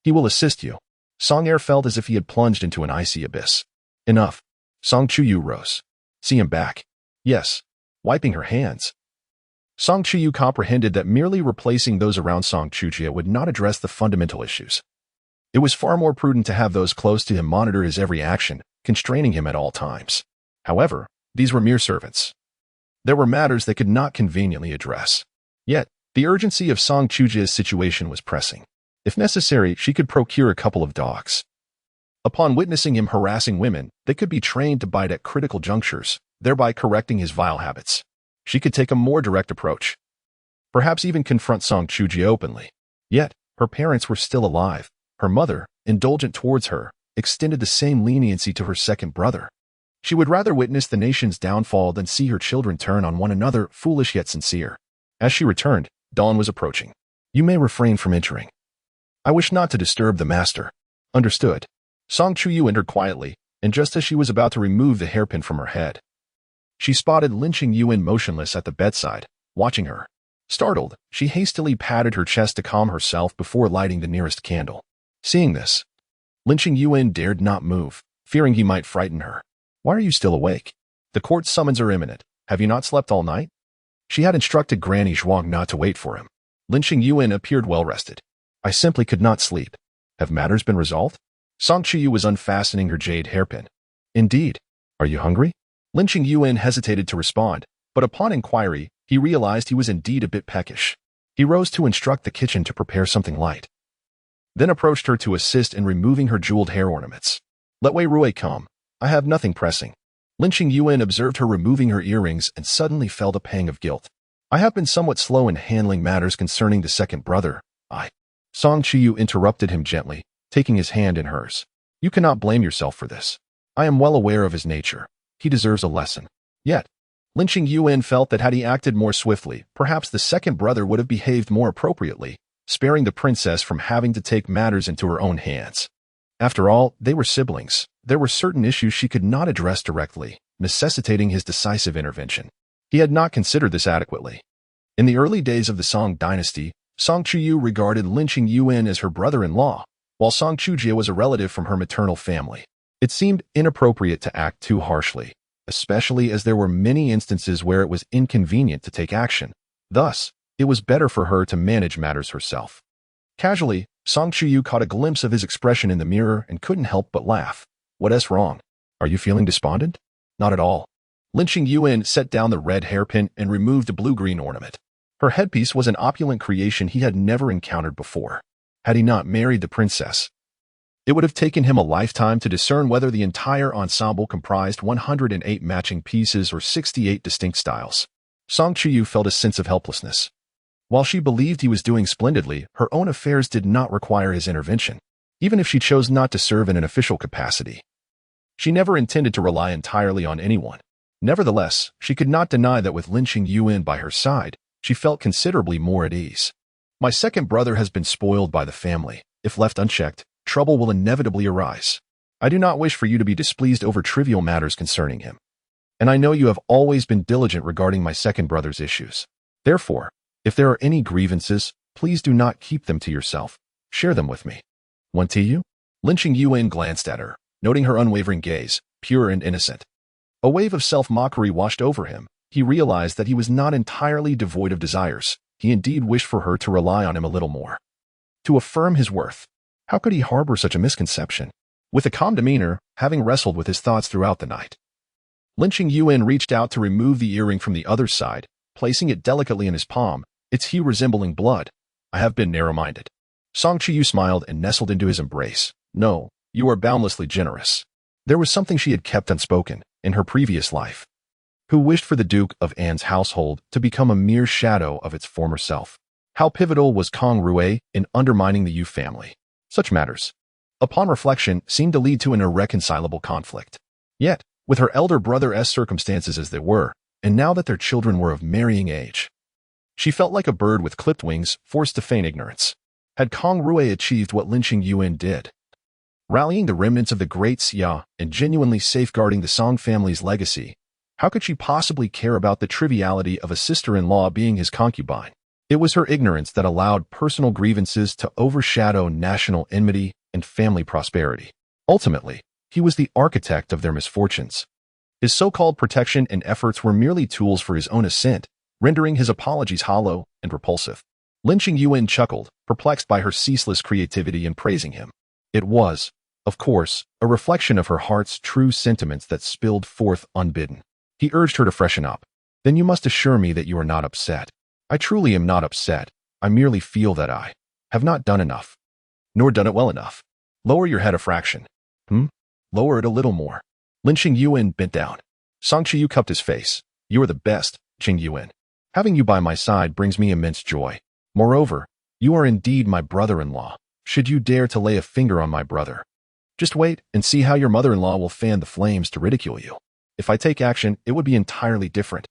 A: He will assist you. Song Er felt as if he had plunged into an icy abyss. Enough. Song Chuyu rose. See him back. Yes. Wiping her hands. Song Chuyu comprehended that merely replacing those around Song Chujie would not address the fundamental issues. It was far more prudent to have those close to him monitor his every action, constraining him at all times. However, these were mere servants. There were matters they could not conveniently address. Yet, the urgency of Song Chujie's situation was pressing. If necessary, she could procure a couple of dogs. Upon witnessing him harassing women, they could be trained to bite at critical junctures, thereby correcting his vile habits. She could take a more direct approach. Perhaps even confront Song Chujie openly. Yet, her parents were still alive. Her mother, indulgent towards her, extended the same leniency to her second brother. She would rather witness the nation's downfall than see her children turn on one another, foolish yet sincere. As she returned, dawn was approaching. You may refrain from entering. I wish not to disturb the master. Understood. Song Chuyu entered quietly, and just as she was about to remove the hairpin from her head, she spotted Lin Qingyuan motionless at the bedside, watching her. Startled, she hastily patted her chest to calm herself before lighting the nearest candle. Seeing this, Lin Qingyuan dared not move, fearing he might frighten her. Why are you still awake? The court summons are imminent. Have you not slept all night? She had instructed Granny Zhuang not to wait for him. Lin Qingyuan appeared well rested. I simply could not sleep. Have matters been resolved? Song Chuyu was unfastening her jade hairpin. Indeed. Are you hungry? Lin Qingyuan hesitated to respond, but upon inquiry, he realized he was indeed a bit peckish. He rose to instruct the kitchen to prepare something light, then approached her to assist in removing her jeweled hair ornaments. Let Wei Rui come. I have nothing pressing. Lin Qingyuan observed her removing her earrings and suddenly felt a pang of guilt. I have been somewhat slow in handling matters concerning the second brother. Song Chuyu interrupted him gently, taking his hand in hers. You cannot blame yourself for this. I am well aware of his nature. He deserves a lesson. Yet, Lin Qingyuan felt that had he acted more swiftly, perhaps the second brother would have behaved more appropriately, sparing the princess from having to take matters into her own hands. After all, they were siblings. There were certain issues she could not address directly, necessitating his decisive intervention. He had not considered this adequately. In the early days of the Song dynasty, Song Chuyu regarded Lin Qingyuan as her brother-in-law, while Song Chujie was a relative from her maternal family. It seemed inappropriate to act too harshly, especially as there were many instances where it was inconvenient to take action. Thus, it was better for her to manage matters herself. Casually, Song Chuyu caught a glimpse of his expression in the mirror and couldn't help but laugh. What is wrong? Are you feeling despondent? Not at all. Lin Qingyuan set down the red hairpin and removed a blue-green ornament. Her headpiece was an opulent creation he had never encountered before. Had he not married the princess, it would have taken him a lifetime to discern whether the entire ensemble comprised 108 matching pieces or 68 distinct styles. Song Chuyu felt a sense of helplessness. While she believed he was doing splendidly, her own affairs did not require his intervention, even if she chose not to serve in an official capacity. She never intended to rely entirely on anyone. Nevertheless, she could not deny that with Lin Qingyuan by her side, she felt considerably more at ease. My second brother has been spoiled by the family. If left unchecked, trouble will inevitably arise. I do not wish for you to be displeased over trivial matters concerning him. And I know you have always been diligent regarding my second brother's issues. Therefore, if there are any grievances, please do not keep them to yourself. Share them with me. Want you? Lin Qingyuan glanced at her, noting her unwavering gaze, pure and innocent. A wave of self-mockery washed over him. He realized that he was not entirely devoid of desires. He indeed wished for her to rely on him a little more, to affirm his worth. How could he harbor such a misconception? With a calm demeanor, having wrestled with his thoughts throughout the night, Lin Qingyuan reached out to remove the earring from the other side, placing it delicately in his palm, its hue resembling blood. I have been narrow-minded. Song Chuyu smiled and nestled into his embrace. No, you are boundlessly generous. There was something she had kept unspoken in her previous life. Who wished for the Duke of An's household to become a mere shadow of its former self? How pivotal was Kang Rui in undermining the Yu family? Such matters, upon reflection, seemed to lead to an irreconcilable conflict. Yet, with her elder brother's circumstances as they were, and now that their children were of marrying age, she felt like a bird with clipped wings, forced to feign ignorance. Had Kang Rui achieved what Lin Qingyuan did, rallying the remnants of the great Xia and genuinely safeguarding the Song family's legacy, how could she possibly care about the triviality of a sister-in-law being his concubine? It was her ignorance that allowed personal grievances to overshadow national enmity and family prosperity. Ultimately, he was the architect of their misfortunes. His so-called protection and efforts were merely tools for his own ascent, rendering his apologies hollow and repulsive. Lin Qingyuan chuckled, perplexed by her ceaseless creativity in praising him. It was, of course, a reflection of her heart's true sentiments that spilled forth unbidden. He urged her to freshen up. Then you must assure me that you are not upset. I truly am not upset. I merely feel that I have not done enough, nor done it well enough. Lower your head a fraction. Lower it a little more. Lin Qingyuan bent down. Song Chuyu cupped his face. You are the best, Qingyuan. Having you by my side brings me immense joy. Moreover, you are indeed my brother-in-law. Should you dare to lay a finger on my brother, just wait and see how your mother-in-law will fan the flames to ridicule you. If I take action, it would be entirely different.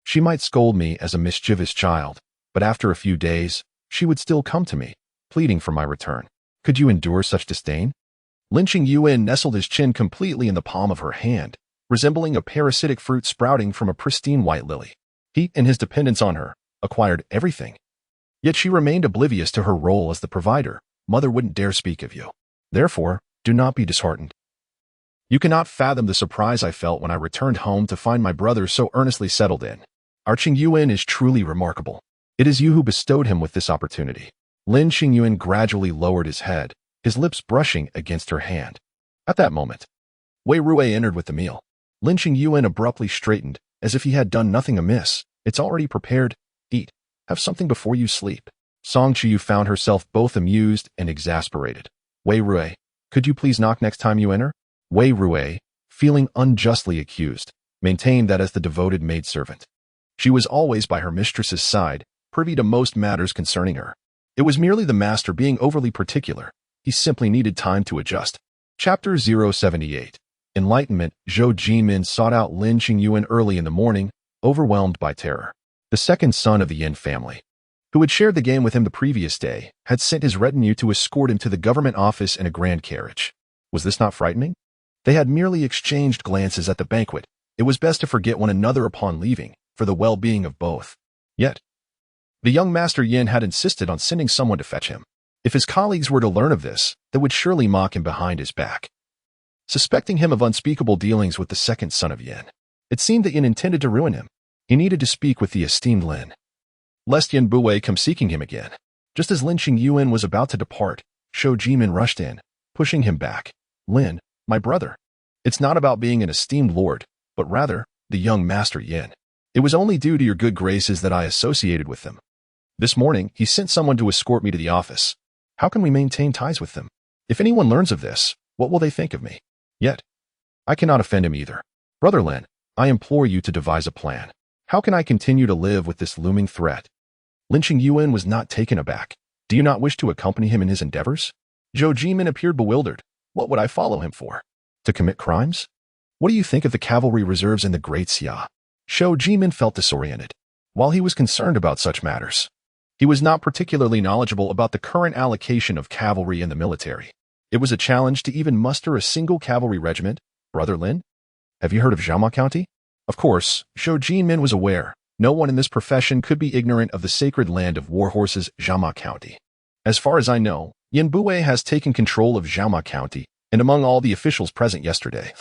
A: She might scold me as a mischievous child, but after a few days, she would still come to me, pleading for my return. Could you endure such disdain? Lin Qingyuan nestled his chin completely in the palm of her hand, resembling a parasitic fruit sprouting from a pristine white lily. He and his dependence on her acquired everything. Yet she remained oblivious to her role as the provider. Mother wouldn't dare speak of you. Therefore, do not be disheartened. You cannot fathom the surprise I felt when I returned home to find my brother so earnestly settled in. Our Qingyuan is truly remarkable. It is you who bestowed him with this opportunity. Lin Qingyuan gradually lowered his head, his lips brushing against her hand. At that moment, Wei Rui entered with the meal. Lin Qingyuan abruptly straightened, as if he had done nothing amiss. It's already prepared. Eat. Have something before you sleep. Song Chuyu found herself both amused and exasperated. Wei Rui, could you please knock next time you enter? Wei Rui, feeling unjustly accused, maintained that as the devoted maidservant, she was always by her mistress's side, privy to most matters concerning her. It was merely the master being overly particular. He simply needed time to adjust. Chapter 078. Enlightenment. Zhou Jimin sought out Lin Qingyuan early in the morning, overwhelmed by terror. The second son of the Yin family, who had shared the game with him the previous day, had sent his retinue to escort him to the government office in a grand carriage. Was this not frightening? They had merely exchanged glances at the banquet. It was best to forget one another upon leaving, for the well-being of both. Yet, the young Master Yin had insisted on sending someone to fetch him. If his colleagues were to learn of this, they would surely mock him behind his back, suspecting him of unspeakable dealings with the second son of Yin. It seemed that Yin intended to ruin him. He needed to speak with the esteemed Lin, lest Yin Buwei come seeking him again. Just as Lin Qingyuan was about to depart, Zhou Jimin rushed in, pushing him back. Lin, my brother. It's not about being an esteemed lord, but rather, the young Master Yin. It was only due to your good graces that I associated with them. This morning, he sent someone to escort me to the office. How can we maintain ties with them? If anyone learns of this, what will they think of me? Yet, I cannot offend him either. Brother Lin, I implore you to devise a plan. How can I continue to live with this looming threat? Lin Qingyuan was not taken aback. Do you not wish to accompany him in his endeavors? Zhou Jimin appeared bewildered. What would I follow him for? To commit crimes? What do you think of the cavalry reserves in the Great Xia? Zhou Jimin felt disoriented. While he was concerned about such matters, he was not particularly knowledgeable about the current allocation of cavalry in the military. It was a challenge to even muster a single cavalry regiment. Brother Lin, have you heard of An Guo County? Of course, Zhou Jimin was aware. No one in this profession could be ignorant of the sacred land of warhorses, An Guo County. As far as I know, Yin Buwei has taken control of An Guo County, and among all the officials present yesterday,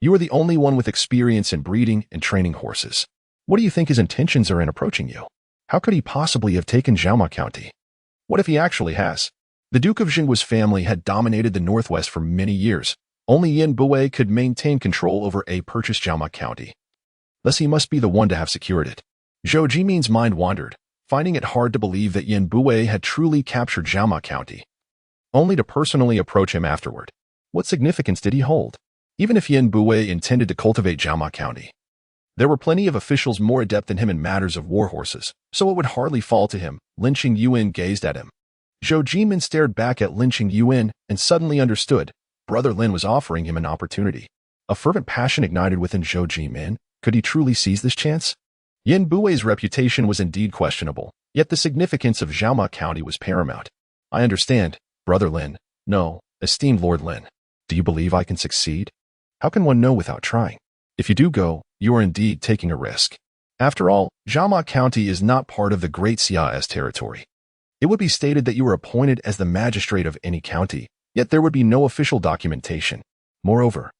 A: you are the only one with experience in breeding and training horses. What do you think his intentions are in approaching you? How could he possibly have taken An Guo County? What if he actually has? The Duke of Jingguo's family had dominated the Northwest for many years. Only Yin Buwei could maintain control over a purchased An Guo County. Thus he must be the one to have secured it. Zhou Jimin's mind wandered. finding it hard to believe that Yin Bue had truly captured Jiama County, only to personally approach him afterward. What significance did he hold? Even if Yin Bue intended to cultivate Jiama County, there were plenty of officials more adept than him in matters of war horses, so it would hardly fall to him. Lin Qingyuan gazed at him. Zhou Jimin stared back at Lin Qingyuan and suddenly understood. Brother Lin was offering him an opportunity. A fervent passion ignited within Zhou Jimin. Could he truly seize this chance? Yin Bue's reputation was indeed questionable, yet the significance of Jiama County was paramount. I understand, Brother Lin. No, esteemed Lord Lin. Do you believe I can succeed? How can one know without trying? If you do go, you are indeed taking a risk. After all, Jiama County is not part of the Great Xia's territory. It would be stated that you were appointed as the magistrate of any county, yet there would be no official documentation. Moreover,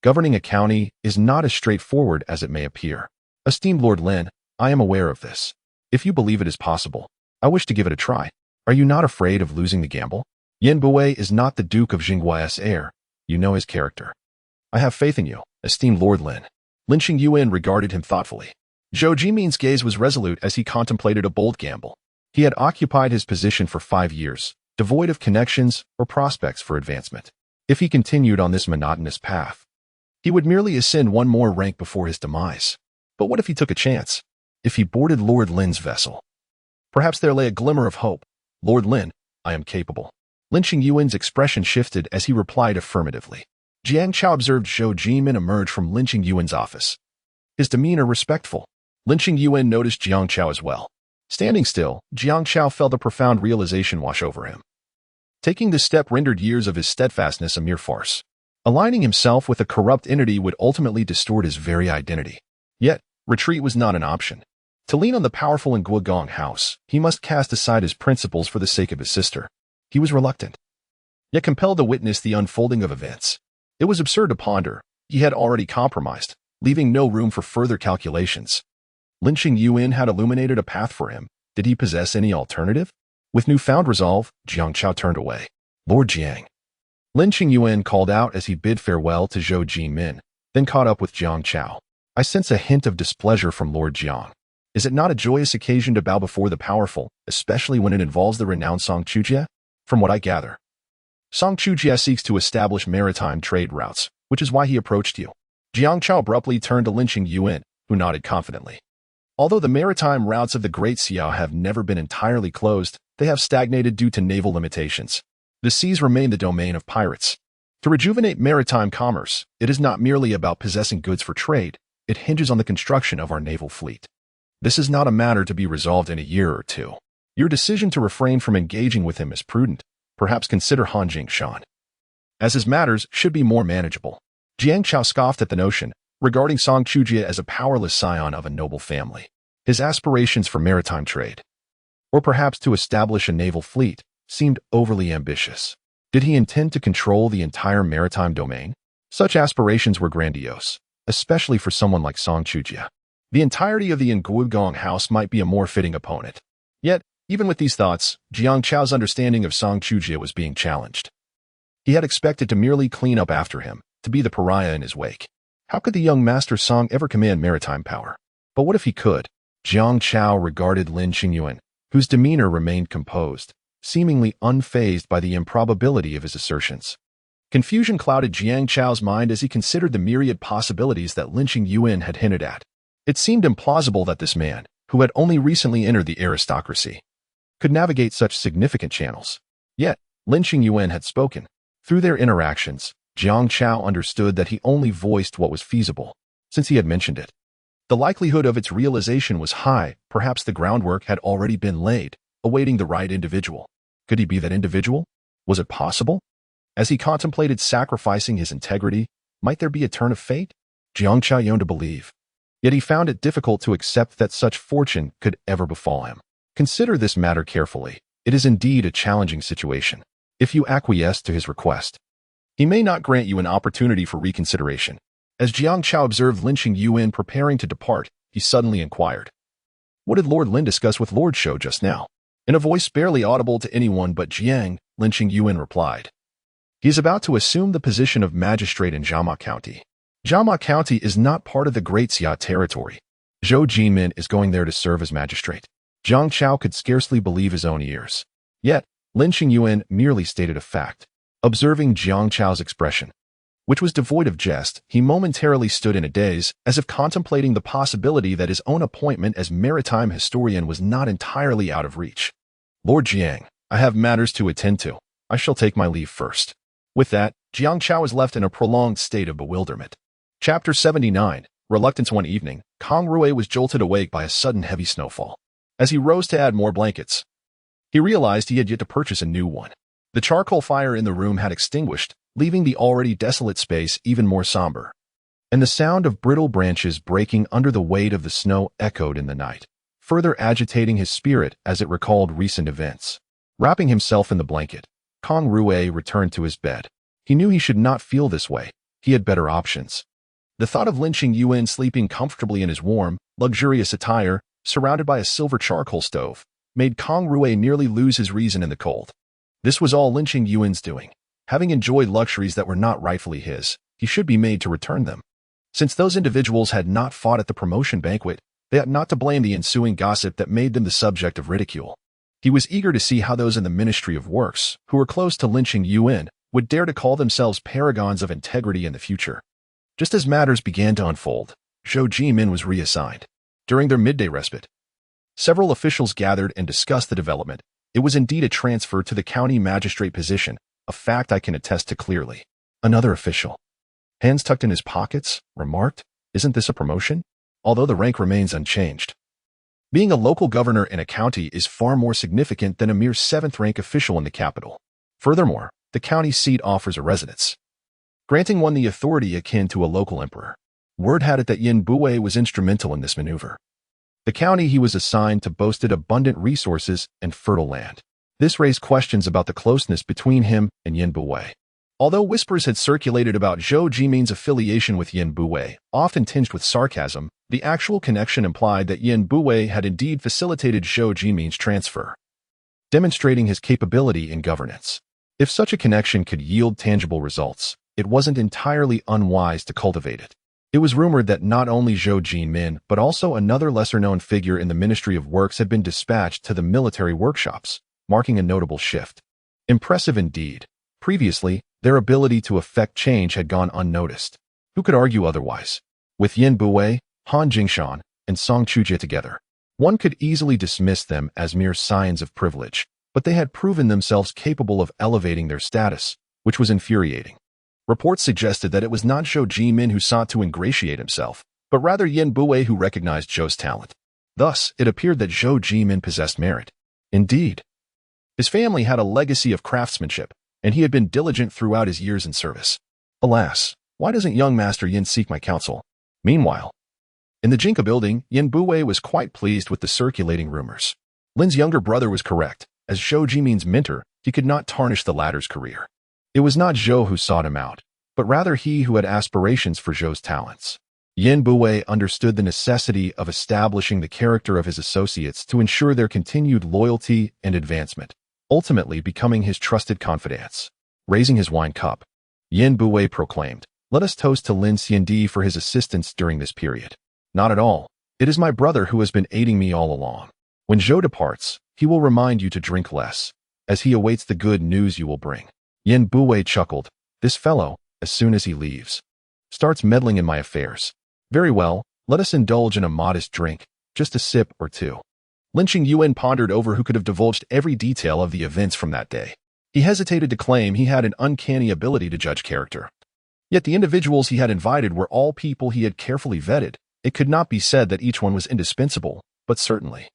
A: governing a county is not as straightforward as it may appear. Esteemed Lord Lin, I am aware of this. If you believe it is possible, I wish to give it a try. Are you not afraid of losing the gamble? Yin Bue is not the Duke of Jinghua's heir. You know his character. I have faith in you, esteemed Lord Lin. Lin Qingyuan regarded him thoughtfully. Zhou Jimin's gaze was resolute as he contemplated a bold gamble. He had occupied his position for 5 years, devoid of connections or prospects for advancement. If he continued on this monotonous path, he would merely ascend one more rank before his demise. But what if he took a chance? If he boarded Lord Lin's vessel? Perhaps there lay a glimmer of hope. Lord Lin, I am capable. Lin Qingyuan's expression shifted as he replied affirmatively. Jiang Chao observed Zhou Jimin emerge from Lin Qingyuan's office. His demeanor respectful. Lin Qingyuan noticed Jiang Chao as well. Standing still, Jiang Chao felt a profound realization wash over him. Taking this step rendered years of his steadfastness a mere farce. Aligning himself with a corrupt entity would ultimately distort his very identity. Yet, retreat was not an option. To lean on the powerful An Guo house, he must cast aside his principles for the sake of his sister. He was reluctant, yet compelled to witness the unfolding of events. It was absurd to ponder. He had already compromised, leaving no room for further calculations. Lin Qingyuan had illuminated a path for him. Did he possess any alternative? With newfound resolve, Jiang Chao turned away. Lord Jiang. Lin Qingyuan called out as he bid farewell to Zhou Jimin, then caught up with Jiang Chao. I sense a hint of displeasure from Lord Jiang. Is it not a joyous occasion to bow before the powerful, especially when it involves the renowned Song Chujie? From what I gather, Song Chujie seeks to establish maritime trade routes, which is why he approached you. Jiang Chao abruptly turned to Lin Qingyuan, who nodded confidently. Although the maritime routes of the Great Xiao have never been entirely closed, they have stagnated due to naval limitations. The seas remain the domain of pirates. To rejuvenate maritime commerce, it is not merely about possessing goods for trade. It hinges on the construction of our naval fleet. This is not a matter to be resolved in a year or two. Your decision to refrain from engaging with him is prudent. Perhaps consider Han Jingshan, as his matters should be more manageable. Jiang Chao scoffed at the notion, regarding Song Chujie as a powerless scion of a noble family. His aspirations for maritime trade, or perhaps to establish a naval fleet, seemed overly ambitious. Did he intend to control the entire maritime domain? Such aspirations were grandiose, especially for someone like Song Chujie. The entirety of the An Guo house might be a more fitting opponent. Yet, even with these thoughts, Jiang Chao's understanding of Song Chujie was being challenged. He had expected to merely clean up after him, to be the pariah in his wake. How could the young Master Song ever command maritime power? But what if he could? Jiang Chao regarded Lin Qingyuan, whose demeanor remained composed, seemingly unfazed by the improbability of his assertions. Confusion clouded Jiang Chao's mind as he considered the myriad possibilities that Lin Qingyuan had hinted at. It seemed implausible that this man, who had only recently entered the aristocracy, could navigate such significant channels. Yet, Lin Qingyuan had spoken. Through their interactions, Jiang Chao understood that he only voiced what was feasible, since he had mentioned it. The likelihood of its realization was high. Perhaps the groundwork had already been laid, awaiting the right individual. Could he be that individual? Was it possible? As he contemplated sacrificing his integrity, might there be a turn of fate? Jiang Chao yearned to believe. Yet he found it difficult to accept that such fortune could ever befall him. Consider this matter carefully. It is indeed a challenging situation. If you acquiesce to his request, he may not grant you an opportunity for reconsideration. As Jiang Chao observed Lin Qingyuan preparing to depart, he suddenly inquired, "What did Lord Lin discuss with Lord Shou just now?" In a voice barely audible to anyone but Jiang, Lin Qingyuan replied, "He is about to assume the position of magistrate in Jiama County. Jiama County is not part of the Great Xia territory. Zhou Jimin is going there to serve as magistrate." Jiang Chao could scarcely believe his own ears. Yet, Lin Qingyuan merely stated a fact. Observing Jiang Chao's expression, which was devoid of jest, he momentarily stood in a daze, as if contemplating the possibility that his own appointment as maritime historian was not entirely out of reach. Lord Jiang, I have matters to attend to. I shall take my leave first. With that, Jiang Chao was left in a prolonged state of bewilderment. Chapter 79. Reluctance. One evening, Kang Rui was jolted awake by a sudden heavy snowfall. As he rose to add more blankets, he realized he had yet to purchase a new one. The charcoal fire in the room had extinguished, leaving the already desolate space even more somber. And the sound of brittle branches breaking under the weight of the snow echoed in the night, further agitating his spirit as it recalled recent events. Wrapping himself in the blanket, Kang Rui returned to his bed. He knew he should not feel this way. He had better options. The thought of Lin Qingyuan sleeping comfortably in his warm, luxurious attire, surrounded by a silver charcoal stove, made Kang Rui nearly lose his reason in the cold. This was all Lin Qingyuan's doing. Having enjoyed luxuries that were not rightfully his, he should be made to return them. Since those individuals had not fought at the promotion banquet, they ought not to blame the ensuing gossip that made them the subject of ridicule. He was eager to see how those in the Ministry of Works, who were close to Lin Qingyuan, would dare to call themselves paragons of integrity in the future. Just as matters began to unfold, Zhou Jimin was reassigned. During their midday respite, several officials gathered and discussed the development. It was indeed a transfer to the county magistrate position, a fact I can attest to clearly. Another official, hands tucked in his pockets, remarked, "Isn't this a promotion?" Although the rank remains unchanged. Being a local governor in a county is far more significant than a mere 7th-rank official in the capital. Furthermore, the county seat offers a residence, granting one the authority akin to a local emperor. Word had it that Yin Bui was instrumental in this maneuver. The county he was assigned to boasted abundant resources and fertile land. This raised questions about the closeness between him and Yin Bui. Although whispers had circulated about Zhou Jimin's affiliation with Yin Bui, often tinged with sarcasm, the actual connection implied that Yin Bui had indeed facilitated Zhou Jimin's transfer, demonstrating his capability in governance. If such a connection could yield tangible results, it wasn't entirely unwise to cultivate it. It was rumored that not only Zhou Jimin but also another lesser-known figure in the Ministry of Works had been dispatched to the military workshops, marking a notable shift. Impressive indeed. Previously, their ability to effect change had gone unnoticed. Who could argue otherwise? With Yin Bui, Han Jingshan, and Song Chujie together, one could easily dismiss them as mere signs of privilege, but they had proven themselves capable of elevating their status, which was infuriating. Reports suggested that it was not Zhou Jimin who sought to ingratiate himself, but rather Yin Bui who recognized Zhou's talent. Thus, it appeared that Zhou Jimin possessed merit. Indeed, his family had a legacy of craftsmanship, and he had been diligent throughout his years in service. Alas, why doesn't young Master Yin seek my counsel? Meanwhile, in the Jinka building, Yin Bui was quite pleased with the circulating rumors. Lin's younger brother was correct. As Zhou Jimin's mentor, he could not tarnish the latter's career. It was not Zhou who sought him out, but rather he who had aspirations for Zhou's talents. Yin Bui understood the necessity of establishing the character of his associates to ensure their continued loyalty and advancement, ultimately becoming his trusted confidants. Raising his wine cup, Yin Bui proclaimed, "Let us toast to Lin Xiandi for his assistance during this period." "Not at all. It is my brother who has been aiding me all along. When Zhou departs, he will remind you to drink less, as he awaits the good news you will bring." Yin Bui chuckled. "This fellow, as soon as he leaves, starts meddling in my affairs. Very well, let us indulge in a modest drink, just a sip or two." Lin Qingyuan pondered over who could have divulged every detail of the events from that day. He hesitated to claim he had an uncanny ability to judge character. Yet the individuals he had invited were all people he had carefully vetted. It could not be said that each one was indispensable, but certainly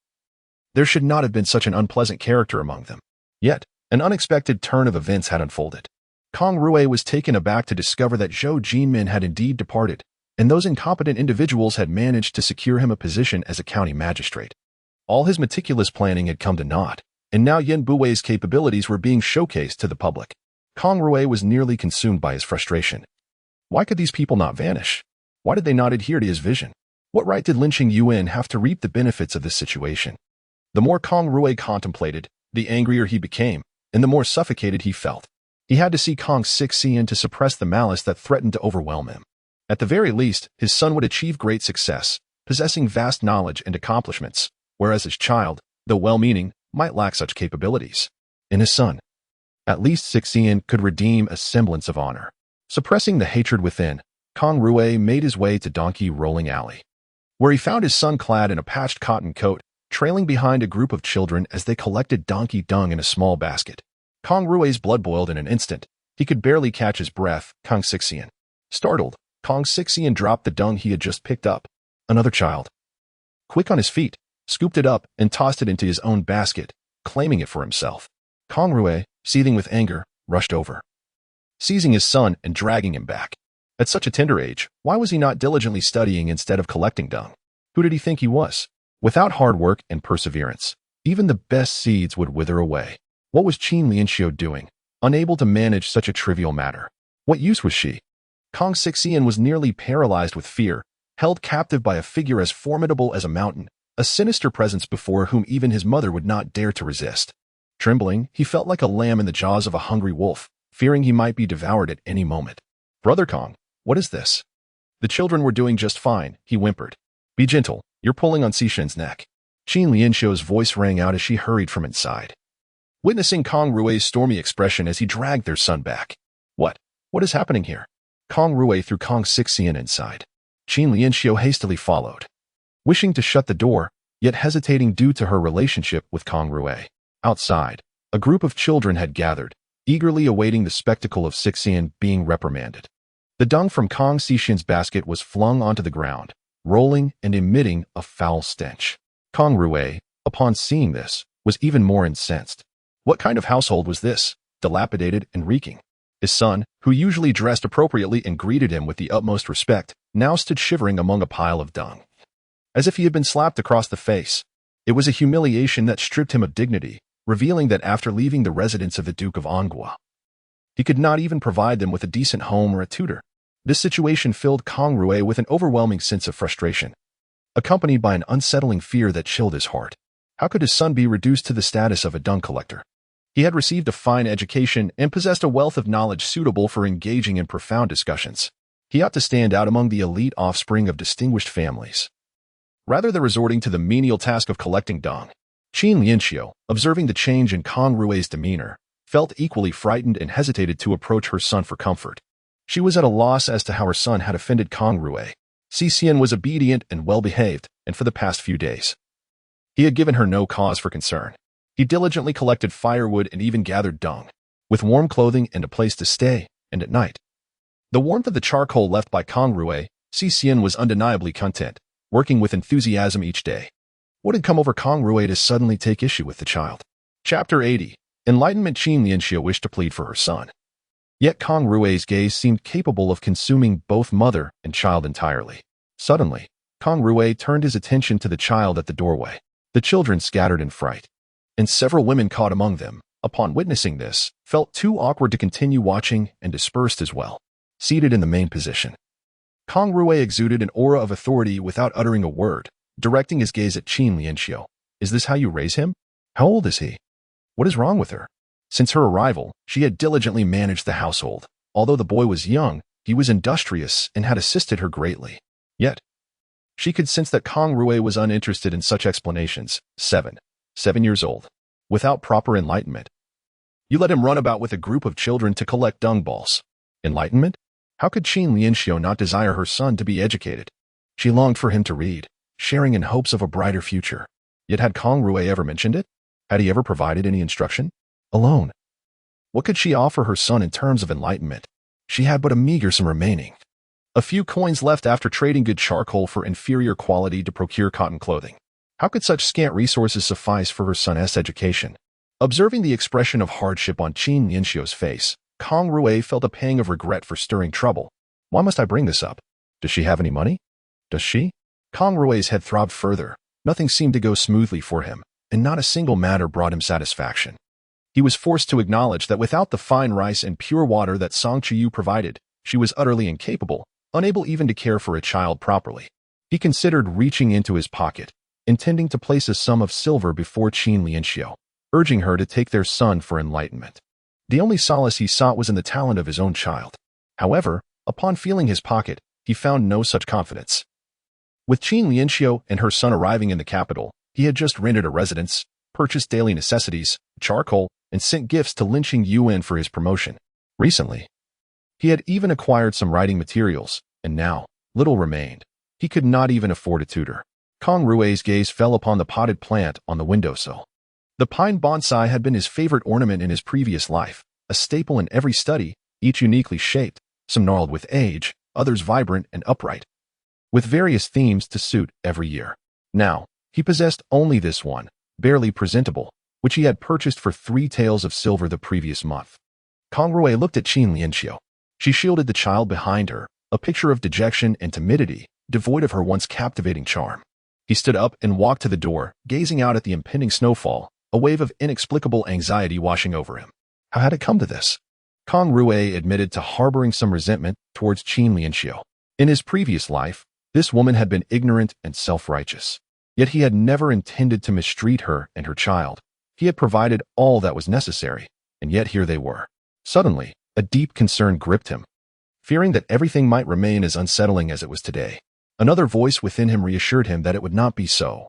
A: there should not have been such an unpleasant character among them. Yet, an unexpected turn of events had unfolded. Kang Rui was taken aback to discover that Zhou Jimin had indeed departed, and those incompetent individuals had managed to secure him a position as a county magistrate. All his meticulous planning had come to naught, and now Yin Bui's capabilities were being showcased to the public. Kang Rui was nearly consumed by his frustration. Why could these people not vanish? Why did they not adhere to his vision? What right did Lin Qingyuan have to reap the benefits of this situation? The more Kang Rui contemplated, the angrier he became, and the more suffocated he felt. He had to see Kang succeed to suppress the malice that threatened to overwhelm him. At the very least, his son would achieve great success, possessing vast knowledge and accomplishments, whereas his child, though well-meaning, might lack such capabilities. In his son, at least Xixian could redeem a semblance of honor. Suppressing the hatred within, Kang Rui made his way to Donkey Rolling Alley, where he found his son clad in a patched cotton coat, trailing behind a group of children as they collected donkey dung in a small basket. Kang Rui's blood boiled in an instant. He could barely catch his breath. Kang Xixian. Startled, Kang Xixian dropped the dung he had just picked up. Another child. Quick on his feet, scooped it up and tossed it into his own basket, claiming it for himself. Kang Rui, seething with anger, rushed over, seizing his son and dragging him back. At such a tender age, why was he not diligently studying instead of collecting dung? Who did he think he was? Without hard work and perseverance, even the best seeds would wither away. What was Lin Qingyuan doing, unable to manage such a trivial matter? What use was she? Kang Xixian was nearly paralyzed with fear, held captive by a figure as formidable as a mountain, a sinister presence before whom even his mother would not dare to resist. Trembling, he felt like a lamb in the jaws of a hungry wolf, fearing he might be devoured at any moment. Brother Kang, what is this? The children were doing just fine, he whimpered. Be gentle, you're pulling on Xixian's neck. Qin Lianxiu's voice rang out as she hurried from inside, witnessing Kang Rui's stormy expression as he dragged their son back. What is happening here? Kang Rui threw Kang Xixian inside. Qin Lianxiu hastily followed, wishing to shut the door, yet hesitating due to her relationship with Kang Rui. Outside, a group of children had gathered, eagerly awaiting the spectacle of Xixian being reprimanded. The dung from Kang Xixian's basket was flung onto the ground, rolling and emitting a foul stench. Kang Rui, upon seeing this, was even more incensed. What kind of household was this, dilapidated and reeking? His son, who usually dressed appropriately and greeted him with the utmost respect, now stood shivering among a pile of dung, as if he had been slapped across the face. It was a humiliation that stripped him of dignity, revealing that after leaving the residence of the Duke of An Guo, he could not even provide them with a decent home or a tutor. This situation filled Kang Rui with an overwhelming sense of frustration, accompanied by an unsettling fear that chilled his heart. How could his son be reduced to the status of a dung collector? He had received a fine education and possessed a wealth of knowledge suitable for engaging in profound discussions. He ought to stand out among the elite offspring of distinguished families, rather than resorting to the menial task of collecting dung. Qin Lianxiu, observing the change in Kang Rui's demeanor, felt equally frightened and hesitated to approach her son for comfort. She was at a loss as to how her son had offended Kang Rui. Xixian was obedient and well-behaved, and for the past few days, he had given her no cause for concern. He diligently collected firewood and even gathered dung, with warm clothing and a place to stay, and at night, the warmth of the charcoal left by Kang Rui, Xixian was undeniably content, working with enthusiasm each day. What had come over Kang Rui to suddenly take issue with the child? Chapter 80. Enlightenment. Qin Lianxiu wished to plead for her son. Yet Kang Rui's gaze seemed capable of consuming both mother and child entirely. Suddenly, Kang Rui turned his attention to the child at the doorway. The children scattered in fright, and several women caught among them, upon witnessing this, felt too awkward to continue watching and dispersed as well. Seated in the main position, Kang Rui exuded an aura of authority without uttering a word, directing his gaze at Qin Lianxiu. Is this how you raise him? How old is he? What is wrong with her? Since her arrival, she had diligently managed the household. Although the boy was young, he was industrious and had assisted her greatly. Yet, she could sense that Kang Rui was uninterested in such explanations. 7 years old, without proper enlightenment. You let him run about with a group of children to collect dung balls. Enlightenment? How could Qin Lianxiu not desire her son to be educated? She longed for him to read, sharing in hopes of a brighter future. Yet had Kang Rui ever mentioned it? Had he ever provided any instruction? Alone. What could she offer her son in terms of enlightenment? She had but a meager sum remaining. A few coins left after trading good charcoal for inferior quality to procure cotton clothing. How could such scant resources suffice for her son's education? Observing the expression of hardship on Qin Lianxiu's face, Kang Rui felt a pang of regret for stirring trouble. Why must I bring this up? Does she have any money? Does she? Kang Rui's head throbbed further. Nothing seemed to go smoothly for him, and not a single matter brought him satisfaction. He was forced to acknowledge that without the fine rice and pure water that Chuyu provided, she was utterly incapable, unable even to care for a child properly. He considered reaching into his pocket, intending to place a sum of silver before Qin Lianxiu, urging her to take their son for enlightenment. The only solace he sought was in the talent of his own child. However, upon feeling his pocket, he found no such confidence. With Qin Lianxiu and her son arriving in the capital, he had just rented a residence, purchased daily necessities, charcoal, and sent gifts to Lin Qingyuan for his promotion. Recently, he had even acquired some writing materials, and now, little remained. He could not even afford a tutor. Kang Rui's gaze fell upon the potted plant on the windowsill. The pine bonsai had been his favorite ornament in his previous life, a staple in every study, each uniquely shaped, some gnarled with age, others vibrant and upright, with various themes to suit every year. Now, he possessed only this one, barely presentable, which he had purchased for 3 taels of silver the previous month. Kang Rui looked at Qin Lianqiu. She shielded the child behind her, a picture of dejection and timidity, devoid of her once captivating charm. He stood up and walked to the door, gazing out at the impending snowfall, a wave of inexplicable anxiety washing over him. How had it come to this? Kang Rui admitted to harboring some resentment towards Qin Lianqiu. In his previous life, this woman had been ignorant and self-righteous. Yet he had never intended to mistreat her and her child. He had provided all that was necessary, and yet here they were. Suddenly, a deep concern gripped him. Fearing that everything might remain as unsettling as it was today, another voice within him reassured him that it would not be so.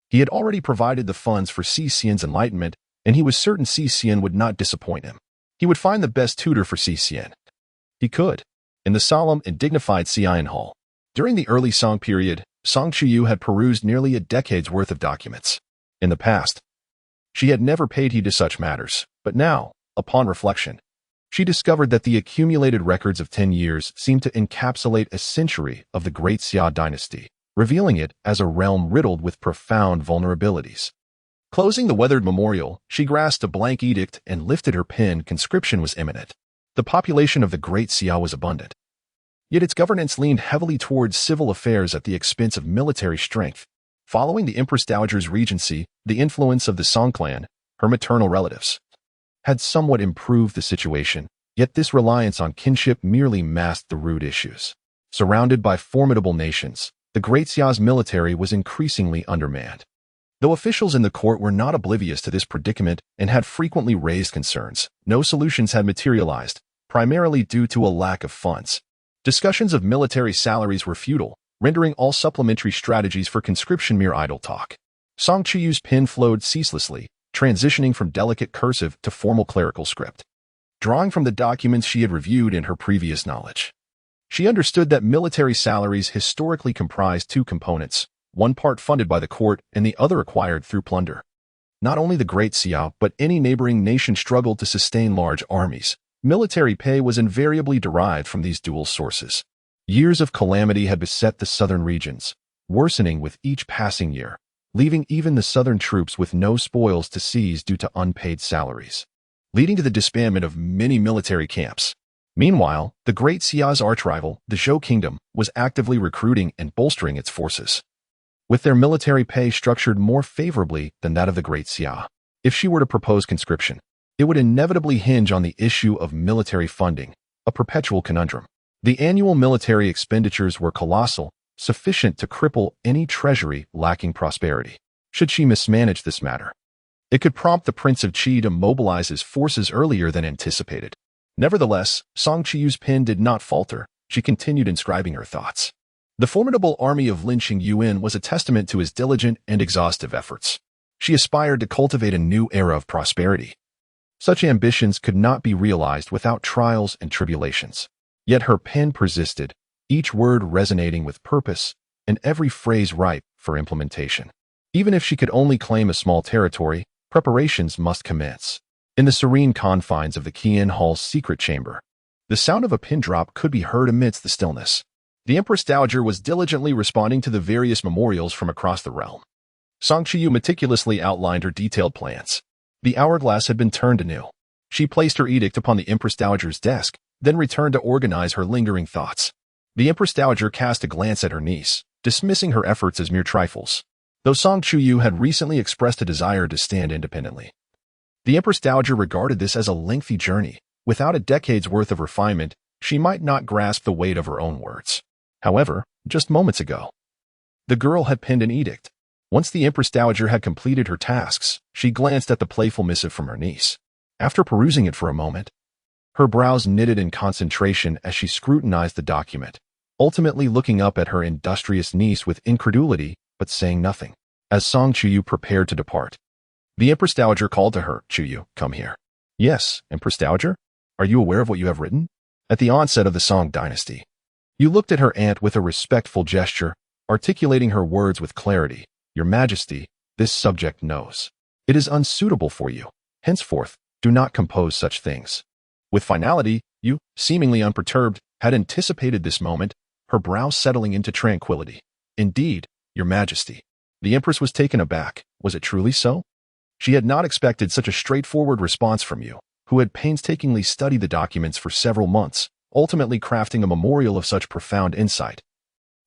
A: He had already provided the funds for Xian's enlightenment, and he was certain Xian would not disappoint him. He would find the best tutor for Xian. He could. In the solemn and dignified Xian Hall. During the early Song period, Song Chuyu had perused nearly a decade's worth of documents. In the past, she had never paid heed to such matters, but now, upon reflection, she discovered that the accumulated records of 10 years seemed to encapsulate a century of the Great Xia dynasty, revealing it as a realm riddled with profound vulnerabilities. Closing the weathered memorial, she grasped a blank edict and lifted her pen. Conscription was imminent. The population of the Great Xia was abundant. Yet its governance leaned heavily towards civil affairs at the expense of military strength. Following the Empress Dowager's regency, the influence of the Song clan, her maternal relatives, had somewhat improved the situation, yet this reliance on kinship merely masked the root issues. Surrounded by formidable nations, the Great Xia's military was increasingly undermanned. Though officials in the court were not oblivious to this predicament and had frequently raised concerns, no solutions had materialized, primarily due to a lack of funds. Discussions of military salaries were futile, rendering all supplementary strategies for conscription mere idle talk. Song Chuyu's pen flowed ceaselessly, transitioning from delicate cursive to formal clerical script. Drawing from the documents she had reviewed in her previous knowledge, she understood that military salaries historically comprised 2 components, one part funded by the court and the other acquired through plunder. Not only the Great Xia, but any neighboring nation struggled to sustain large armies. Military pay was invariably derived from these dual sources. Years of calamity had beset the southern regions, worsening with each passing year, leaving even the southern troops with no spoils to seize due to unpaid salaries, leading to the disbandment of many military camps. Meanwhile, the Great Xia's archrival, the Zhou Kingdom, was actively recruiting and bolstering its forces, with their military pay structured more favorably than that of the Great Xia. If she were to propose conscription, it would inevitably hinge on the issue of military funding, a perpetual conundrum. The annual military expenditures were colossal, sufficient to cripple any treasury lacking prosperity. Should she mismanage this matter, it could prompt the Prince of Qi to mobilize his forces earlier than anticipated. Nevertheless, Song Chuyu's pen did not falter. She continued inscribing her thoughts. The formidable army of Lin Qingyuan was a testament to his diligent and exhaustive efforts. She aspired to cultivate a new era of prosperity. Such ambitions could not be realized without trials and tribulations. Yet her pen persisted, each word resonating with purpose, and every phrase ripe for implementation. Even if she could only claim a small territory, preparations must commence. In the serene confines of the Qian Hall's secret chamber, the sound of a pin drop could be heard amidst the stillness. The Empress Dowager was diligently responding to the various memorials from across the realm. Song Chuyu meticulously outlined her detailed plans. The hourglass had been turned anew. She placed her edict upon the Empress Dowager's desk, then returned to organize her lingering thoughts. The Empress Dowager cast a glance at her niece, dismissing her efforts as mere trifles. Though Song Chuyu had recently expressed a desire to stand independently, the Empress Dowager regarded this as a lengthy journey. Without a decade's worth of refinement, she might not grasp the weight of her own words. However, just moments ago, the girl had penned an edict. Once the Empress Dowager had completed her tasks, she glanced at the playful missive from her niece. After perusing it for a moment, her brows knitted in concentration as she scrutinized the document, ultimately looking up at her industrious niece with incredulity but saying nothing. As Song Chuyu prepared to depart, The Empress Dowager called to her, Chuyu, come here. Yes, Empress Dowager? Are you aware of what you have written? At the onset of the Song dynasty. You looked at her aunt with a respectful gesture, articulating her words with clarity. Your Majesty, this subject knows. It is unsuitable for you. Henceforth, do not compose such things. With finality, you, seemingly unperturbed, had anticipated this moment, her brow settling into tranquility. Indeed, Your Majesty. The Empress was taken aback. Was it truly so? She had not expected such a straightforward response from you, who had painstakingly studied the documents for several months, ultimately crafting a memorial of such profound insight,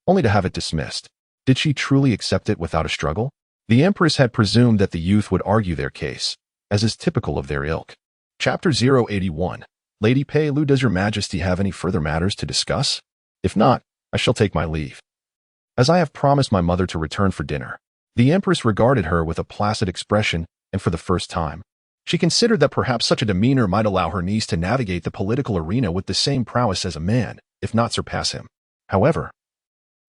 A: only to have it dismissed. Did she truly accept it without a struggle? The Empress had presumed that the youth would argue their case, as is typical of their ilk. Chapter 081. Lady Pei Lu, does Your Majesty have any further matters to discuss? If not, I shall take my leave. As I have promised my mother to return for dinner. The Empress regarded her with a placid expression, and for the first time, she considered that perhaps such a demeanor might allow her niece to navigate the political arena with the same prowess as a man, if not surpass him. However,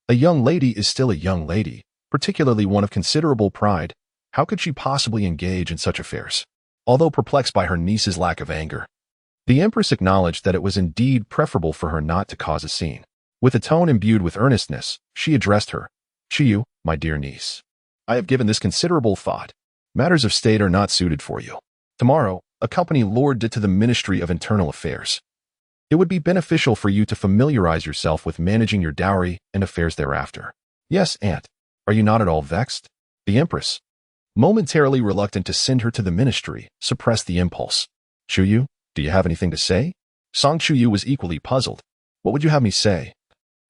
A: a young lady is still a young lady, particularly one of considerable pride. How could she possibly engage in such affairs? Although perplexed by her niece's lack of anger, the Empress acknowledged that it was indeed preferable for her not to cause a scene. With a tone imbued with earnestness, she addressed her. Chuyu, my dear niece, I have given this considerable thought. Matters of state are not suited for you. Tomorrow, accompany Lord De to the Ministry of Internal Affairs. It would be beneficial for you to familiarize yourself with managing your dowry and affairs thereafter. Yes, Aunt. Are you not at all vexed? The Empress, momentarily reluctant to send her to the ministry, suppressed the impulse. Chuyu, do you have anything to say? Song Chuyu was equally puzzled. What would you have me say?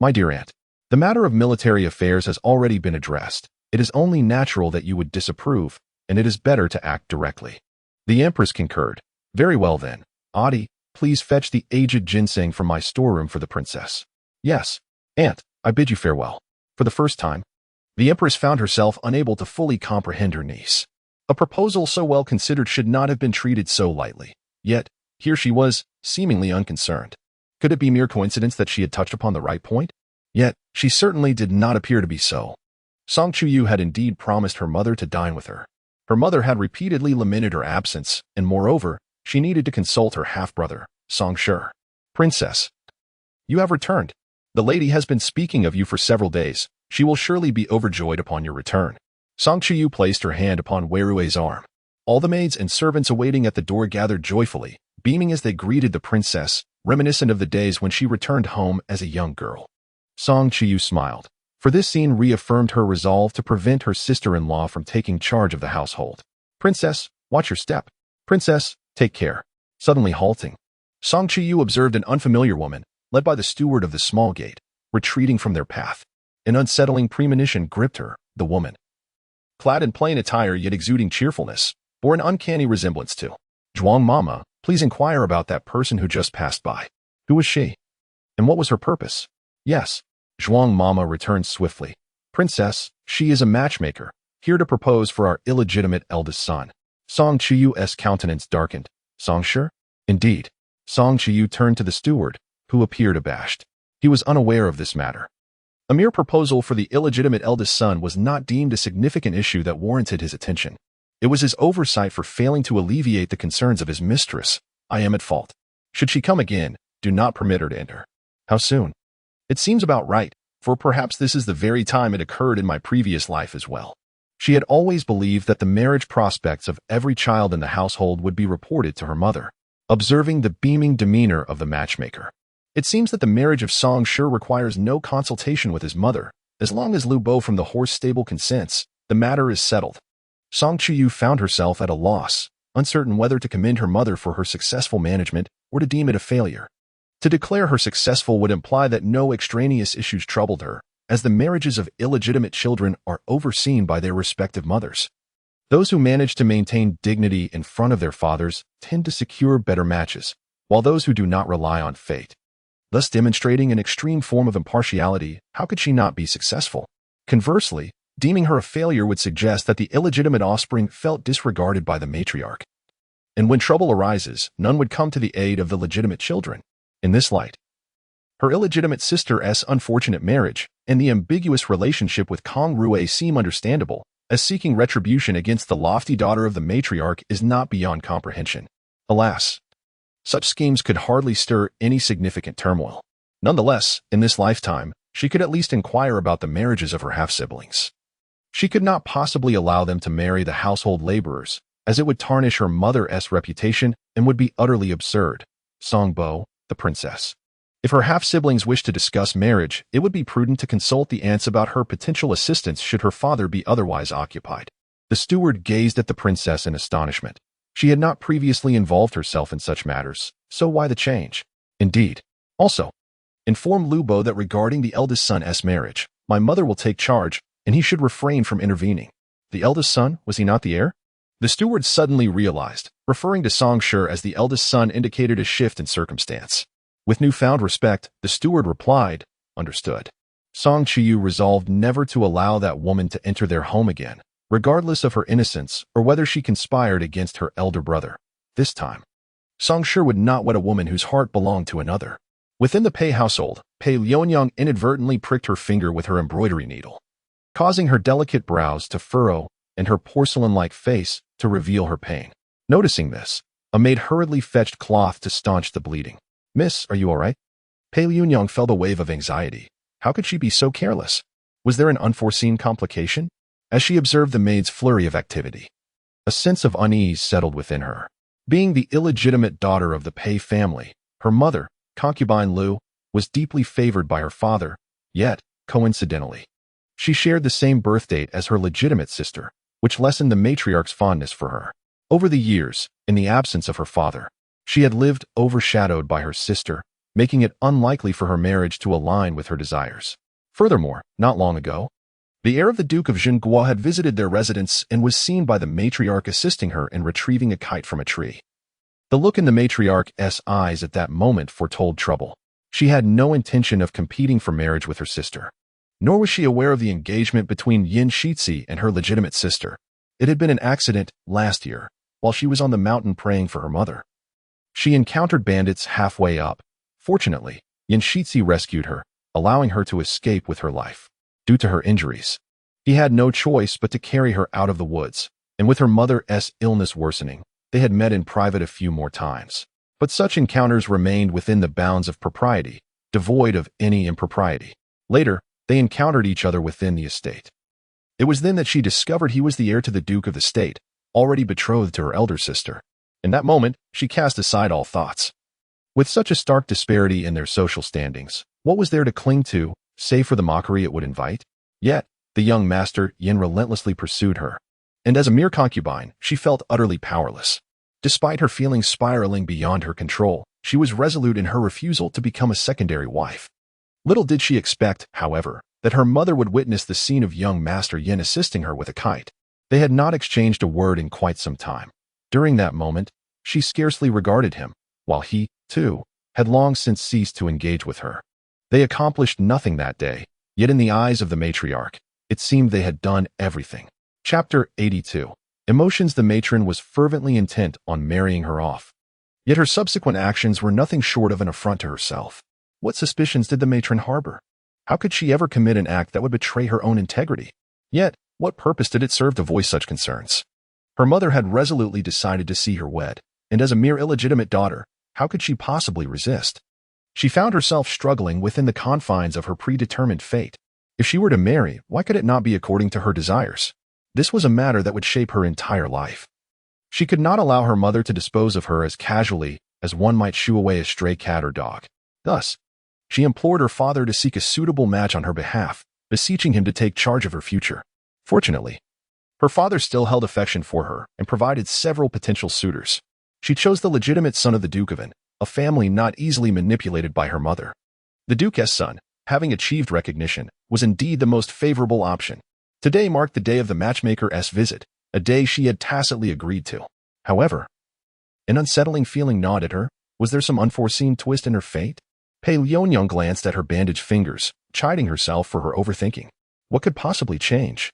A: My dear Aunt, the matter of military affairs has already been addressed. It is only natural that you would disapprove, and it is better to act directly. The Empress concurred. Very well then. Adi, please fetch the aged ginseng from my storeroom for the princess. Yes, Aunt, I bid you farewell. For the first time, the Empress found herself unable to fully comprehend her niece. A proposal so well considered should not have been treated so lightly. Yet, here she was, seemingly unconcerned. Could it be mere coincidence that she had touched upon the right point? Yet, she certainly did not appear to be so. Song Chuyu had indeed promised her mother to dine with her. Her mother had repeatedly lamented her absence, and moreover, she needed to consult her half-brother, Song Shi. Princess, you have returned. The lady has been speaking of you for several days. She will surely be overjoyed upon your return. Song Chuyu placed her hand upon Wei Rui's arm. All the maids and servants awaiting at the door gathered joyfully, beaming as they greeted the princess, reminiscent of the days when she returned home as a young girl. Song Chuyu smiled, for this scene reaffirmed her resolve to prevent her sister-in-law from taking charge of the household. Princess, watch your step. Princess, take care. Suddenly halting, Song Chuyu observed an unfamiliar woman, led by the steward of the small gate, retreating from their path. An unsettling premonition gripped her. The woman, clad in plain attire yet exuding cheerfulness, bore an uncanny resemblance to Zhuang Mama. Please inquire about that person who just passed by. Who was she? And what was her purpose? Yes, Zhuang Mama returned swiftly. Princess, she is a matchmaker, here to propose for our illegitimate eldest son. Song Chuyu's countenance darkened. Song Shi? Indeed. Song Chuyu turned to the steward, who appeared abashed. He was unaware of this matter. A mere proposal for the illegitimate eldest son was not deemed a significant issue that warranted his attention. It was his oversight for failing to alleviate the concerns of his mistress. I am at fault. Should she come again, do not permit her to enter. How soon? It seems about right, for perhaps this is the very time it occurred in my previous life as well. She had always believed that the marriage prospects of every child in the household would be reported to her mother. Observing the beaming demeanor of the matchmaker, it seems that the marriage of Song Shi requires no consultation with his mother. As long as Lu Bo from the horse stable consents, the matter is settled. Song Chuyu found herself at a loss, uncertain whether to commend her mother for her successful management or to deem it a failure. To declare her successful would imply that no extraneous issues troubled her, as the marriages of illegitimate children are overseen by their respective mothers. Those who manage to maintain dignity in front of their fathers tend to secure better matches, while those who do not rely on fate. Thus demonstrating an extreme form of impartiality, how could she not be successful? Conversely, deeming her a failure would suggest that the illegitimate offspring felt disregarded by the matriarch. And when trouble arises, none would come to the aid of the legitimate children. In this light, her illegitimate sister's unfortunate marriage and the ambiguous relationship with Kang Rui seem understandable, as seeking retribution against the lofty daughter of the matriarch is not beyond comprehension. Alas, such schemes could hardly stir any significant turmoil. Nonetheless, in this lifetime, she could at least inquire about the marriages of her half-siblings. She could not possibly allow them to marry the household laborers, as it would tarnish her mother's reputation and would be utterly absurd. Songbo, the princess. If her half-siblings wished to discuss marriage, it would be prudent to consult the aunts about her potential assistance should her father be otherwise occupied. The steward gazed at the princess in astonishment. She had not previously involved herself in such matters, so why the change? Indeed. Also, inform Lubo that regarding the eldest son's marriage, my mother will take charge, and he should refrain from intervening. The eldest son, was he not the heir? The steward suddenly realized, referring to Song Shi as the eldest son indicated a shift in circumstance. With newfound respect, the steward replied, "Understood." Song Chuyu resolved never to allow that woman to enter their home again, regardless of her innocence or whether she conspired against her elder brother. This time, Song Shi would not wed a woman whose heart belonged to another. Within the Pei household, Pei Lianyang inadvertently pricked her finger with her embroidery needle, causing her delicate brows to furrow and her porcelain-like face to reveal her pain. Noticing this, a maid hurriedly fetched cloth to staunch the bleeding. "Miss, are you all right?" Pei Lianyang felt a wave of anxiety. How could she be so careless? Was there an unforeseen complication? As she observed the maid's flurry of activity, a sense of unease settled within her. Being the illegitimate daughter of the Pei family, her mother, concubine Lu, was deeply favored by her father, yet, coincidentally, she shared the same birth date as her legitimate sister, which lessened the matriarch's fondness for her. Over the years, in the absence of her father, she had lived overshadowed by her sister, making it unlikely for her marriage to align with her desires. Furthermore, not long ago, the heir of the Duke of Zhenguo had visited their residence and was seen by the matriarch assisting her in retrieving a kite from a tree. The look in the matriarch's eyes at that moment foretold trouble. She had no intention of competing for marriage with her sister, nor was she aware of the engagement between Yin Shixi and her legitimate sister. It had been an accident last year, while she was on the mountain praying for her mother. She encountered bandits halfway up. Fortunately, Yin Shixi rescued her, allowing her to escape with her life. Due to her injuries, he had no choice but to carry her out of the woods, and with her mother's illness worsening, they had met in private a few more times. But such encounters remained within the bounds of propriety, devoid of any impropriety. Later, they encountered each other within the estate. It was then that she discovered he was the heir to the Duke of the State, already betrothed to her elder sister. In that moment, she cast aside all thoughts. With such a stark disparity in their social standings, what was there to cling to, save for the mockery it would invite? Yet, the young master Yin relentlessly pursued her, and as a mere concubine, she felt utterly powerless. Despite her feelings spiraling beyond her control, she was resolute in her refusal to become a secondary wife. Little did she expect, however, that her mother would witness the scene of young Master Yin assisting her with a kite. They had not exchanged a word in quite some time. During that moment, she scarcely regarded him, while he, too, had long since ceased to engage with her. They accomplished nothing that day, yet in the eyes of the matriarch, it seemed they had done everything. Chapter 82. Emotions. The matron was fervently intent on marrying her off. Yet her subsequent actions were nothing short of an affront to herself. What suspicions did the matron harbor? How could she ever commit an act that would betray her own integrity? Yet, what purpose did it serve to voice such concerns? Her mother had resolutely decided to see her wed, and as a mere illegitimate daughter, how could she possibly resist? She found herself struggling within the confines of her predetermined fate. If she were to marry, why could it not be according to her desires? This was a matter that would shape her entire life. She could not allow her mother to dispose of her as casually as one might shoo away a stray cat or dog. Thus, she implored her father to seek a suitable match on her behalf, beseeching him to take charge of her future. Fortunately, her father still held affection for her and provided several potential suitors. She chose the legitimate son of the Duke of An, a family not easily manipulated by her mother. The Duke's son, having achieved recognition, was indeed the most favorable option. Today marked the day of the matchmaker's visit, a day she had tacitly agreed to. However, an unsettling feeling gnawed at her. Was there some unforeseen twist in her fate? Pei Lianyang glanced at her bandaged fingers, chiding herself for her overthinking. What could possibly change?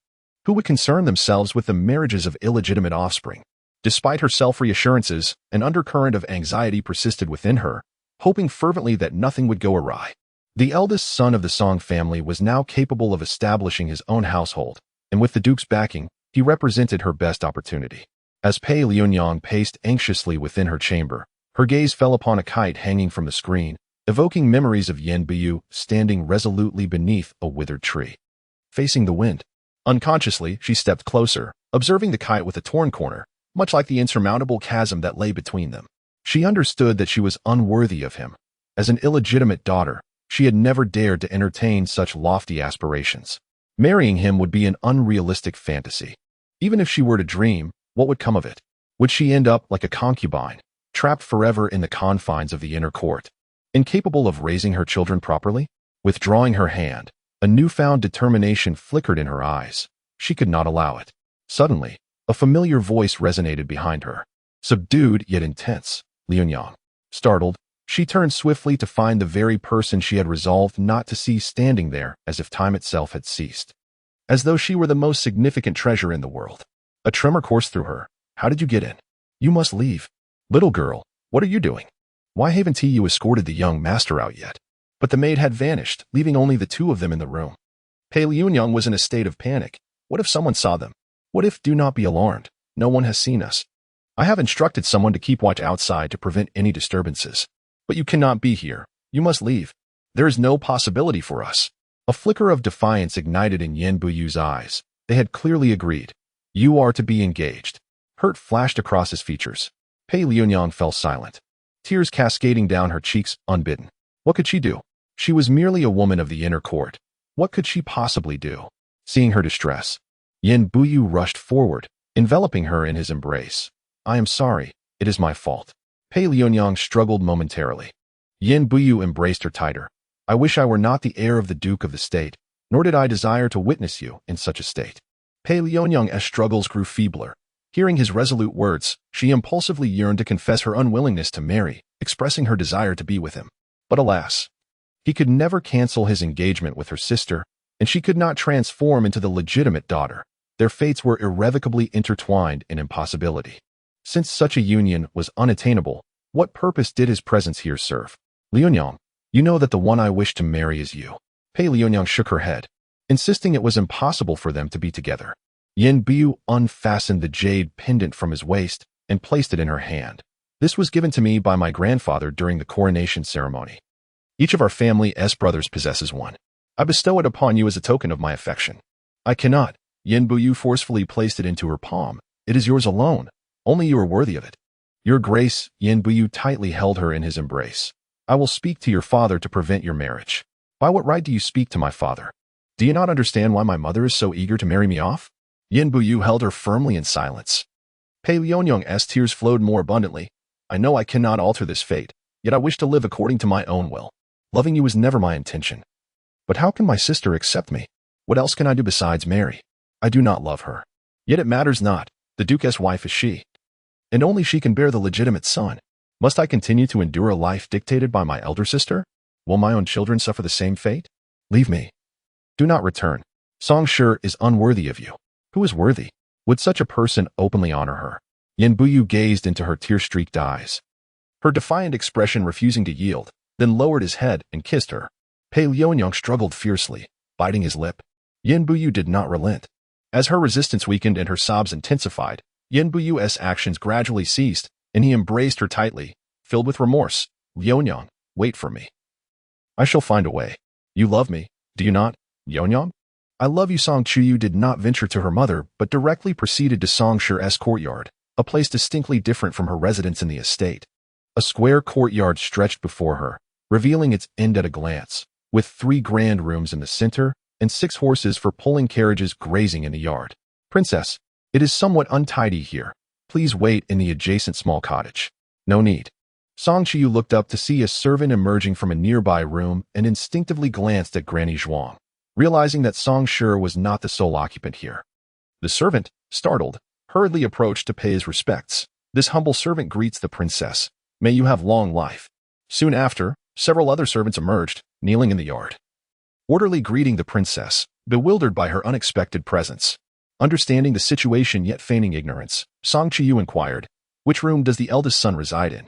A: Who would concern themselves with the marriages of illegitimate offspring? Despite her self-reassurances, an undercurrent of anxiety persisted within her, hoping fervently that nothing would go awry. The eldest son of the Song family was now capable of establishing his own household, and with the Duke's backing, He represented her best opportunity. As Pei Liunyang paced anxiously within her chamber, her gaze fell upon a kite hanging from the screen, evoking memories of Yan Buyu standing resolutely beneath a withered tree, facing the wind. Unconsciously, she stepped closer, observing the kite with a torn corner, much like the insurmountable chasm that lay between them. She understood that she was unworthy of him. As an illegitimate daughter, she had never dared to entertain such lofty aspirations. Marrying him would be an unrealistic fantasy. Even if she were to dream, what would come of it? Would she end up like a concubine, trapped forever in the confines of the inner court, incapable of raising her children properly? Withdrawing her hand, a newfound determination flickered in her eyes. She could not allow it. Suddenly, a familiar voice resonated behind her, subdued yet intense. Liunyang. Startled, she turned swiftly to find the very person she had resolved not to see standing there as if time itself had ceased. As though she were the most significant treasure in the world. A tremor coursed through her. How did you get in? You must leave. Little girl, what are you doing? Why haven't you escorted the young master out yet? But the maid had vanished, leaving only the two of them in the room. Pei Liunyang was in a state of panic. What if someone saw them? What if, do not be alarmed, no one has seen us? I have instructed someone to keep watch outside to prevent any disturbances. But you cannot be here. You must leave. There is no possibility for us. A flicker of defiance ignited in Yan Buyu's eyes. They had clearly agreed. You are to be engaged. Hurt flashed across his features. Pei Liunyang fell silent, tears cascading down her cheeks unbidden. What could she do? She was merely a woman of the inner court. What could she possibly do? Seeing her distress, Yan Buyu rushed forward, enveloping her in his embrace. I am sorry. It is my fault. Pei Liunyang struggled momentarily. Yan Buyu embraced her tighter. I wish I were not the heir of the Duke of the State, nor did I desire to witness you in such a state. Pei Liunyang's struggles grew feebler. Hearing his resolute words, she impulsively yearned to confess her unwillingness to marry, expressing her desire to be with him. But alas, he could never cancel his engagement with her sister, and she could not transform into the legitimate daughter. Their fates were irrevocably intertwined in impossibility. Since such a union was unattainable, what purpose did his presence here serve? Liunyang, you know that the one I wish to marry is you. Pei Liunyang shook her head, insisting it was impossible for them to be together. Yan Buyu unfastened the jade pendant from his waist and placed it in her hand. This was given to me by my grandfather during the coronation ceremony. Each of our family's brothers possesses one. I bestow it upon you as a token of my affection. I cannot. Yan Buyu forcefully placed it into her palm. It is yours alone. Only you are worthy of it. Your Grace, Yan Buyu tightly held her in his embrace. I will speak to your father to prevent your marriage. By what right do you speak to my father? Do you not understand why my mother is so eager to marry me off? Yan Buyu held her firmly in silence. Pei Liunyang's tears flowed more abundantly. I know I cannot alter this fate, yet I wish to live according to my own will. Loving you was never my intention. But how can my sister accept me? What else can I do besides marry? I do not love her. Yet it matters not. The Duke's wife is she. And only she can bear the legitimate son. Must I continue to endure a life dictated by my elder sister? Will my own children suffer the same fate? Leave me. Do not return. Song Shi is unworthy of you. Who is worthy? Would such a person openly honor her? Yan Buyu gazed into her tear-streaked eyes, her defiant expression refusing to yield, then lowered his head and kissed her. Pei Liunyang struggled fiercely, biting his lip. Yan Buyu did not relent. As her resistance weakened and her sobs intensified, Yan Buyu's actions gradually ceased, and he embraced her tightly, filled with remorse. Liunyang, wait for me. I shall find a way. You love me, do you not, Liunyang? I love you. Song Chuyu did not venture to her mother, but directly proceeded to Song Shi's courtyard, a place distinctly different from her residence in the estate. A square courtyard stretched before her, revealing its end at a glance, with 3 grand rooms in the center and 6 horses for pulling carriages grazing in the yard. Princess, it is somewhat untidy here. Please wait in the adjacent small cottage. No need. Song Chuyu looked up to see a servant emerging from a nearby room and instinctively glanced at Granny Zhuang, realizing that Song Shi was not the sole occupant here. The servant, startled, hurriedly approached to pay his respects. This humble servant greets the princess. May you have long life. Soon after, several other servants emerged, kneeling in the yard, orderly greeting the princess, bewildered by her unexpected presence. Understanding the situation yet feigning ignorance, Song Chuyu inquired, which room does the eldest son reside in?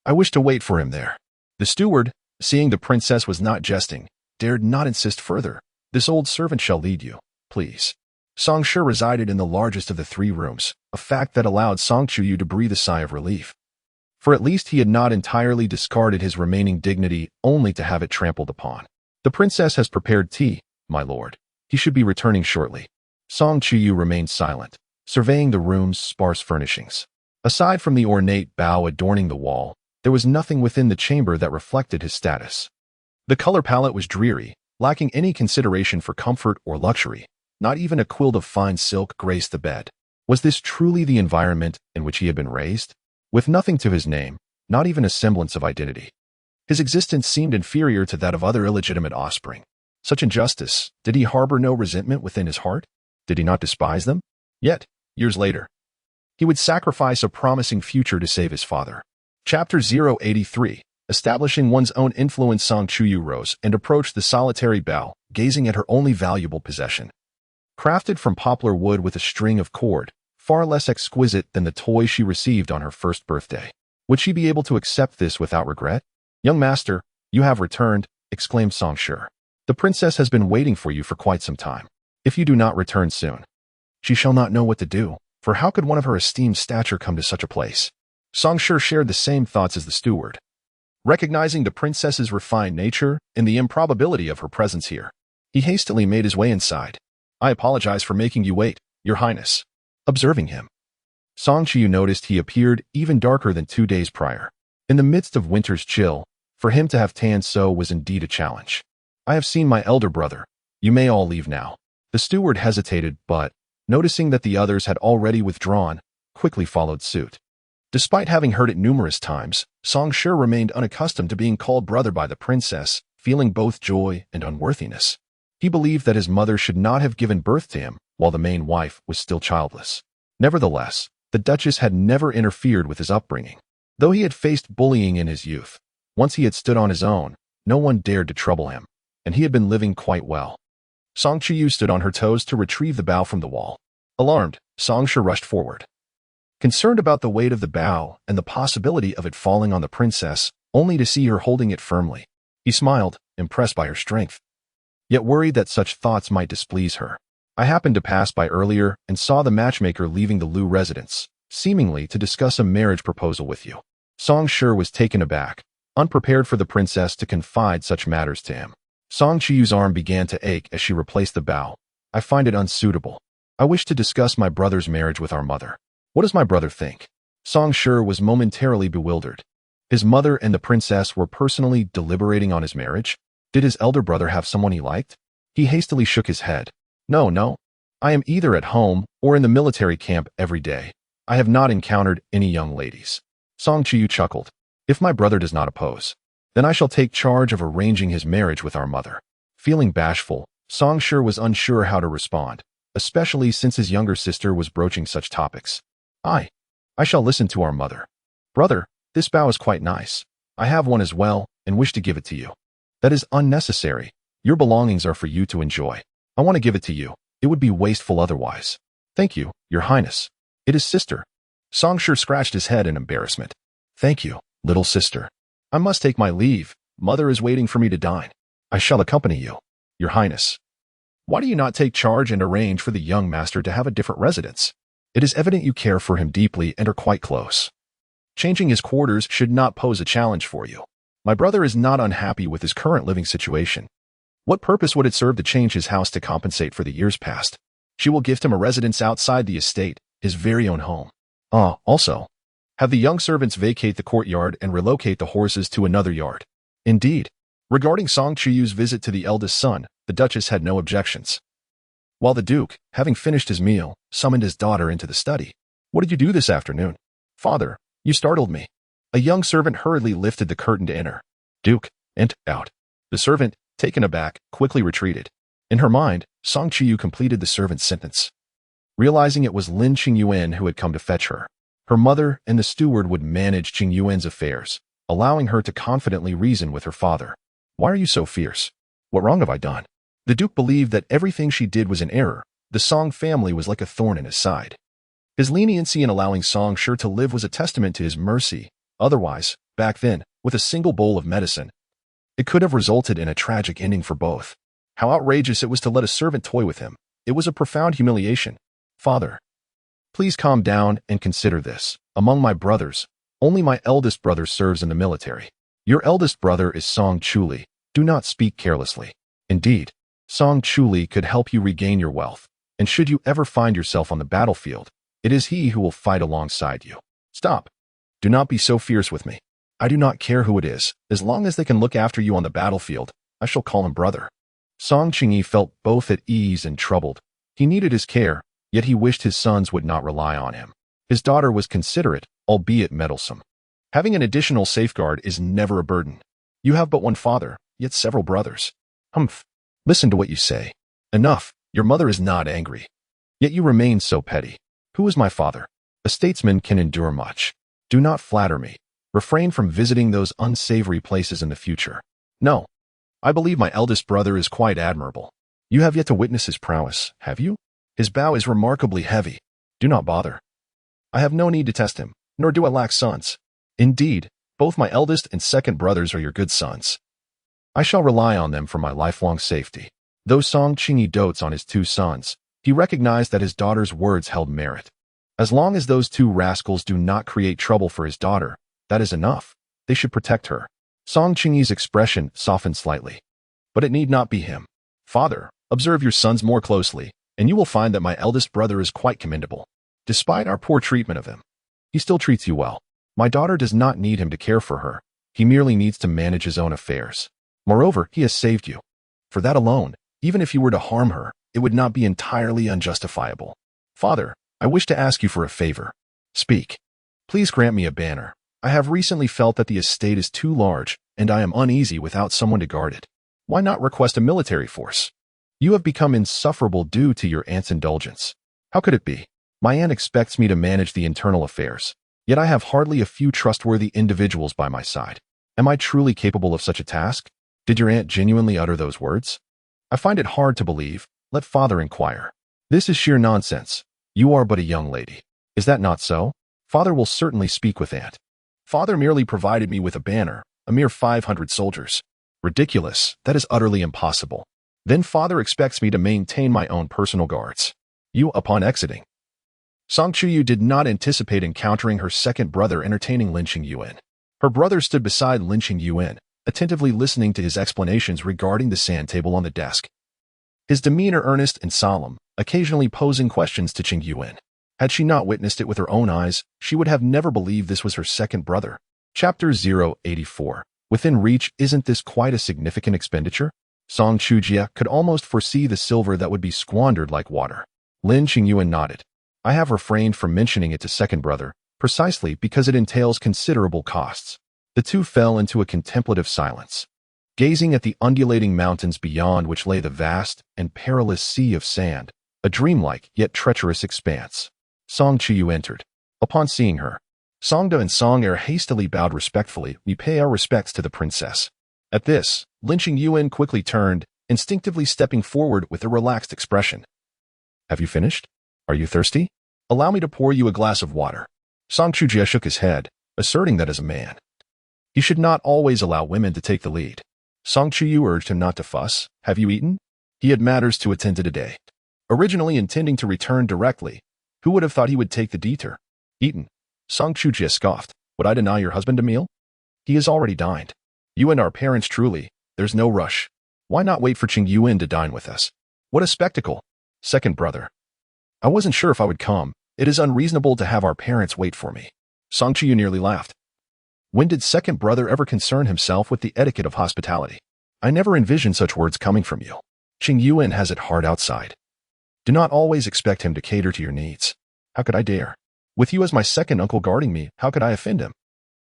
A: I wish to wait for him there. The steward, seeing the princess was not jesting, dared not insist further. This old servant shall lead you, please. Song Shi resided in the largest of the 3 rooms, a fact that allowed Song Chuyu to breathe a sigh of relief. For at least he had not entirely discarded his remaining dignity only to have it trampled upon. The princess has prepared tea, my lord. He should be returning shortly. Song Chuyu remained silent, surveying the room's sparse furnishings. Aside from the ornate bow adorning the wall, there was nothing within the chamber that reflected his status. The color palette was dreary, lacking any consideration for comfort or luxury. Not even a quilt of fine silk graced the bed. Was this truly the environment in which he had been raised? With nothing to his name, not even a semblance of identity. His existence seemed inferior to that of other illegitimate offspring. Such injustice, did he harbor no resentment within his heart? Did he not despise them? Yet, years later, he would sacrifice a promising future to save his father. Chapter 083. Establishing one's own influence. Song Chuyu rose and approached the solitary bell, gazing at her only valuable possession. Crafted from poplar wood with a string of cord, far less exquisite than the toy she received on her first birthday. Would she be able to accept this without regret? Young master, you have returned, exclaimed Song Shi. The princess has been waiting for you for quite some time. If you do not return soon, she shall not know what to do, for how could one of her esteemed stature come to such a place? Song Shi shared the same thoughts as the steward. Recognizing the princess's refined nature and the improbability of her presence here, he hastily made his way inside. I apologize for making you wait, your highness. Observing him, Song Chuyu noticed he appeared even darker than 2 days prior. In the midst of winter's chill, for him to have tanned so was indeed a challenge. I have seen my elder brother. You may all leave now. The steward hesitated, but, noticing that the others had already withdrawn, quickly followed suit. Despite having heard it numerous times, Song Shi remained unaccustomed to being called brother by the princess, feeling both joy and unworthiness. He believed that his mother should not have given birth to him while the main wife was still childless. Nevertheless, the Duchess had never interfered with his upbringing. Though he had faced bullying in his youth, once he had stood on his own, no one dared to trouble him, and he had been living quite well. Song Chuyu stood on her toes to retrieve the bow from the wall. Alarmed, Song Shi rushed forward. Concerned about the weight of the bow and the possibility of it falling on the princess, only to see her holding it firmly. He smiled, impressed by her strength, yet worried that such thoughts might displease her. I happened to pass by earlier and saw the matchmaker leaving the Lu residence, seemingly to discuss a marriage proposal with you. Song Shi was taken aback, unprepared for the princess to confide such matters to him. Song Chiyu's arm began to ache as she replaced the bow. I find it unsuitable. I wish to discuss my brother's marriage with our mother. What does my brother think? Song Shi was momentarily bewildered. His mother and the princess were personally deliberating on his marriage? Did his elder brother have someone he liked? He hastily shook his head. No. I am either at home or in the military camp every day. I have not encountered any young ladies. Song Chuyu chuckled. If my brother does not oppose, then I shall take charge of arranging his marriage with our mother. Feeling bashful, Song Shi was unsure how to respond, especially since his younger sister was broaching such topics. I shall listen to our mother. Brother, this bow is quite nice. I have one as well and wish to give it to you. That is unnecessary. Your belongings are for you to enjoy. I want to give it to you. It would be wasteful otherwise. Thank you, your highness. It is sister. Song Shi scratched his head in embarrassment. Thank you, little sister. I must take my leave. Mother is waiting for me to dine. I shall accompany you, your highness. Why do you not take charge and arrange for the young master to have a different residence? It is evident you care for him deeply and are quite close. Changing his quarters should not pose a challenge for you. My brother is not unhappy with his current living situation. What purpose would it serve to change his house to compensate for the years past? She will gift him a residence outside the estate, his very own home. Also, have the young servants vacate the courtyard and relocate the horses to another yard. Indeed, regarding Song Chuyu's visit to the eldest son, the Duchess had no objections. While the Duke, having finished his meal, summoned his daughter into the study. What did you do this afternoon? Father, you startled me. A young servant hurriedly lifted the curtain to enter. Duke, out. The servant, taken aback, quickly retreated. In her mind, Song Chuyu completed the servant's sentence. Realizing it was Lin Qingyuan who had come to fetch her, her mother and the steward would manage Qingyuan's affairs, allowing her to confidently reason with her father. Why are you so fierce? What wrong have I done? The Duke believed that everything she did was an error. The Song family was like a thorn in his side. His leniency in allowing Song Shi to live was a testament to his mercy. Otherwise, back then, with a single bowl of medicine, it could have resulted in a tragic ending for both. How outrageous it was to let a servant toy with him. It was a profound humiliation. Father, please calm down and consider this. Among my brothers, only my eldest brother serves in the military. Your eldest brother is Song Chuli. Do not speak carelessly. Indeed, Song Chuli could help you regain your wealth, and should you ever find yourself on the battlefield, it is he who will fight alongside you. Stop. Do not be so fierce with me. I do not care who it is. As long as they can look after you on the battlefield, I shall call him brother. Song Qingyi felt both at ease and troubled. He needed his care, yet he wished his sons would not rely on him. His daughter was considerate, albeit meddlesome. Having an additional safeguard is never a burden. You have but one father, yet several brothers. Humph. Listen to what you say. Enough. Your mother is not angry. Yet you remain so petty. Who is my father? A statesman can endure much. Do not flatter me. Refrain from visiting those unsavory places in the future. No. I believe my eldest brother is quite admirable. You have yet to witness his prowess, have you? His bow is remarkably heavy. Do not bother. I have no need to test him, nor do I lack sons. Indeed, both my eldest and second brothers are your good sons. I shall rely on them for my lifelong safety. Though Song Qingyi dotes on his two sons, he recognized that his daughter's words held merit. As long as those two rascals do not create trouble for his daughter, that is enough. They should protect her. Song Qingyi's expression softened slightly. But it need not be him. Father, observe your sons more closely, and you will find that my eldest brother is quite commendable. Despite our poor treatment of him, he still treats you well. My daughter does not need him to care for her. He merely needs to manage his own affairs. Moreover, he has saved you. For that alone, even if you were to harm her, it would not be entirely unjustifiable. Father, I wish to ask you for a favor. Speak. Please grant me a banner. I have recently felt that the estate is too large, and I am uneasy without someone to guard it. Why not request a military force? You have become insufferable due to your aunt's indulgence. How could it be? My aunt expects me to manage the internal affairs, yet I have hardly a few trustworthy individuals by my side. Am I truly capable of such a task? Did your aunt genuinely utter those words? I find it hard to believe. Let father inquire. This is sheer nonsense. You are but a young lady. Is that not so? Father will certainly speak with aunt. Father merely provided me with a banner, a mere 500 soldiers. Ridiculous. That is utterly impossible. Then father expects me to maintain my own personal guards. You, upon exiting. Song Chuyu did not anticipate encountering her second brother entertaining Lin Qingyuan. Her brother stood beside Lin Qingyuan, attentively listening to his explanations regarding the sand table on the desk. His demeanor earnest and solemn, occasionally posing questions to Qingyuan. Had she not witnessed it with her own eyes, she would have never believed this was her second brother. Chapter 084. Within reach, isn't this quite a significant expenditure? Song Chujia could almost foresee the silver that would be squandered like water. Lin Qingyuan nodded. I have refrained from mentioning it to second brother, precisely because it entails considerable costs. The two fell into a contemplative silence, gazing at the undulating mountains beyond which lay the vast and perilous sea of sand, a dreamlike yet treacherous expanse. Song Chuyu entered. Upon seeing her, Songda and Song Er hastily bowed respectfully. We pay our respects to the princess. At this, Lin Qingyuan quickly turned, instinctively stepping forward with a relaxed expression. Have you finished? Are you thirsty? Allow me to pour you a glass of water. Song Chujia shook his head, asserting that as a man, he should not always allow women to take the lead. Song Chuyu urged him not to fuss. Have you eaten? He had matters to attend to today. Originally intending to return directly, who would have thought he would take the detour? Eaten. Song Chujia scoffed. Would I deny your husband a meal? He has already dined. You and our parents truly, there's no rush. Why not wait for Qingyuan to dine with us? What a spectacle. Second brother. I wasn't sure if I would come. It is unreasonable to have our parents wait for me. Song Chuyu nearly laughed. When did second brother ever concern himself with the etiquette of hospitality? I never envisioned such words coming from you. Qingyuan has it hard outside. Do not always expect him to cater to your needs. How could I dare? With you as my second uncle guarding me, how could I offend him?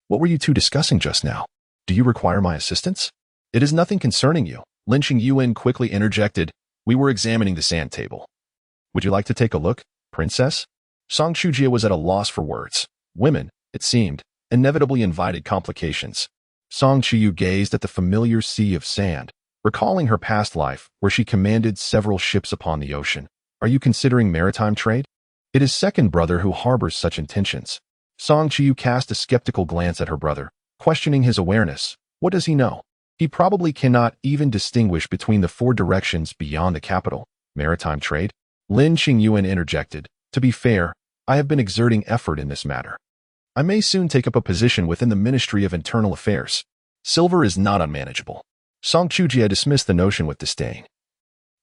A: What were you two discussing just now? Do you require my assistance? It is nothing concerning you. Lin Qingyuan quickly interjected. We were examining the sand table. Would you like to take a look, princess? Song Chujia was at a loss for words. Women, it seemed, inevitably invited complications. Song Chuyu gazed at the familiar sea of sand, recalling her past life where she commanded several ships upon the ocean. Are you considering maritime trade? It is second brother who harbors such intentions. Song Chuyu cast a skeptical glance at her brother, questioning his awareness. What does he know? He probably cannot even distinguish between the four directions beyond the capital. Maritime trade? Lin Qingyuan interjected. To be fair, I have been exerting effort in this matter. I may soon take up a position within the Ministry of Internal Affairs. Silver is not unmanageable. Song Chujie dismissed the notion with disdain.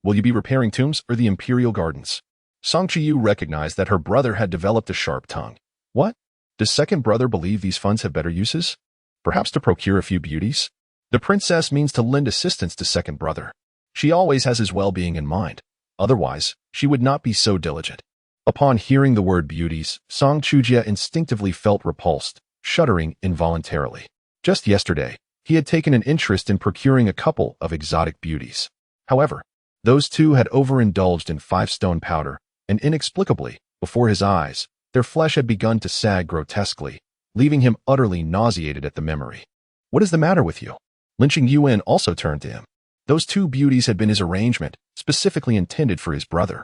A: Will you be repairing tombs or the imperial gardens? Song Chuyu recognized that her brother had developed a sharp tongue. What? Does second brother believe these funds have better uses? Perhaps to procure a few beauties? The princess means to lend assistance to second brother. She always has his well-being in mind. Otherwise, she would not be so diligent. Upon hearing the word beauties, Song Chujie instinctively felt repulsed, shuddering involuntarily. Just yesterday, he had taken an interest in procuring a couple of exotic beauties. However, those two had overindulged in 5-stone powder, and inexplicably, before his eyes, their flesh had begun to sag grotesquely, leaving him utterly nauseated at the memory. What is the matter with you? Lin Qingyuan also turned to him. Those two beauties had been his arrangement, specifically intended for his brother.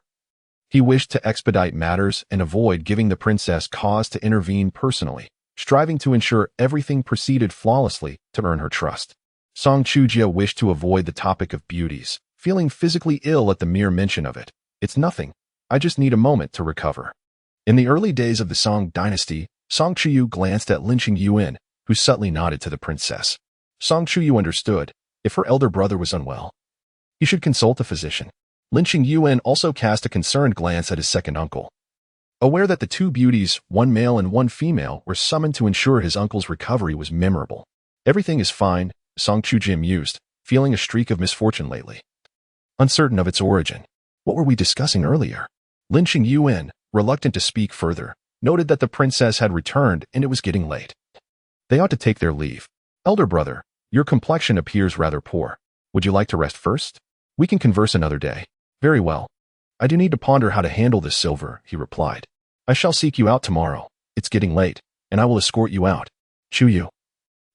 A: He wished to expedite matters and avoid giving the princess cause to intervene personally, striving to ensure everything proceeded flawlessly to earn her trust. Song Chujie wished to avoid the topic of beauties, feeling physically ill at the mere mention of it. It's nothing. I just need a moment to recover. In the early days of the Song dynasty, Song Chuyu glanced at Lin Qingyuan, who subtly nodded to the princess. Song Chuyu understood. If her elder brother was unwell, he should consult a physician. Lin Qingyuan also cast a concerned glance at his second uncle. Aware that the two beauties, one male and one female, were summoned to ensure his uncle's recovery was memorable. Everything is fine, Song Chujie mused, feeling a streak of misfortune lately. Uncertain of its origin. What were we discussing earlier? Lin Qingyuan, reluctant to speak further, noted that the princess had returned and it was getting late. They ought to take their leave. Elder brother, your complexion appears rather poor. Would you like to rest first? We can converse another day. Very well. I do need to ponder how to handle this silver, he replied. I shall seek you out tomorrow. It's getting late, and I will escort you out. Chuyu.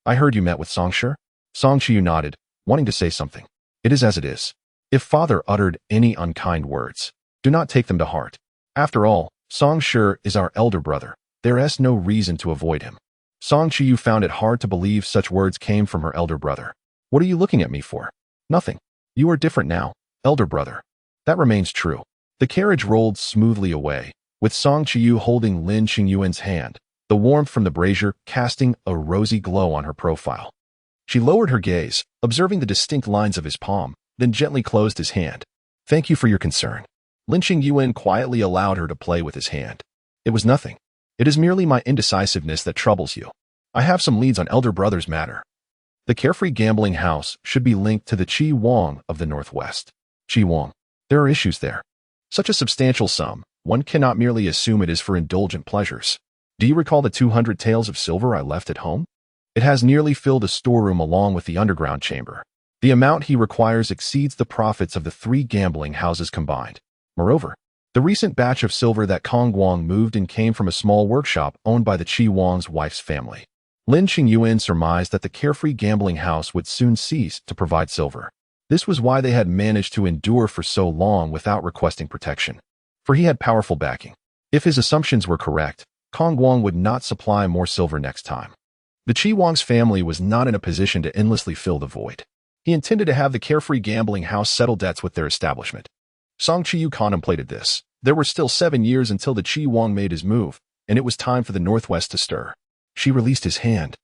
A: I heard you met with Songshi. Song Chuyu nodded, wanting to say something. It is as it is. If father uttered any unkind words, do not take them to heart. After all, Songshi is our elder brother. There is no reason to avoid him. Song Chuyu found it hard to believe such words came from her elder brother. What are you looking at me for? Nothing. You are different now, elder brother. That remains true. The carriage rolled smoothly away, with Song Chuyu holding Lin Qingyuan's hand, the warmth from the brazier casting a rosy glow on her profile. She lowered her gaze, observing the distinct lines of his palm, then gently closed his hand. Thank you for your concern. Lin Qingyuan quietly allowed her to play with his hand. It was nothing. It is merely my indecisiveness that troubles you. I have some leads on elder brother's matter. The carefree gambling house should be linked to the Qi Wang of the Northwest. Qi Wang. There are issues there. Such a substantial sum, one cannot merely assume it is for indulgent pleasures. Do you recall the 200 taels of silver I left at home? It has nearly filled a storeroom along with the underground chamber. The amount he requires exceeds the profits of the 3 gambling houses combined. Moreover, the recent batch of silver that Kang Guang moved in came from a small workshop owned by the Qi Wang's wife's family. Lin Qingyuan surmised that the carefree gambling house would soon cease to provide silver. This was why they had managed to endure for so long without requesting protection. For he had powerful backing. If his assumptions were correct, Kang Guang would not supply more silver next time. The Qi Wang's family was not in a position to endlessly fill the void. He intended to have the carefree gambling house settle debts with their establishment. Song Chuyu contemplated this. There were still 7 years until the Qi Wang made his move, and it was time for the Northwest to stir. She released his hand.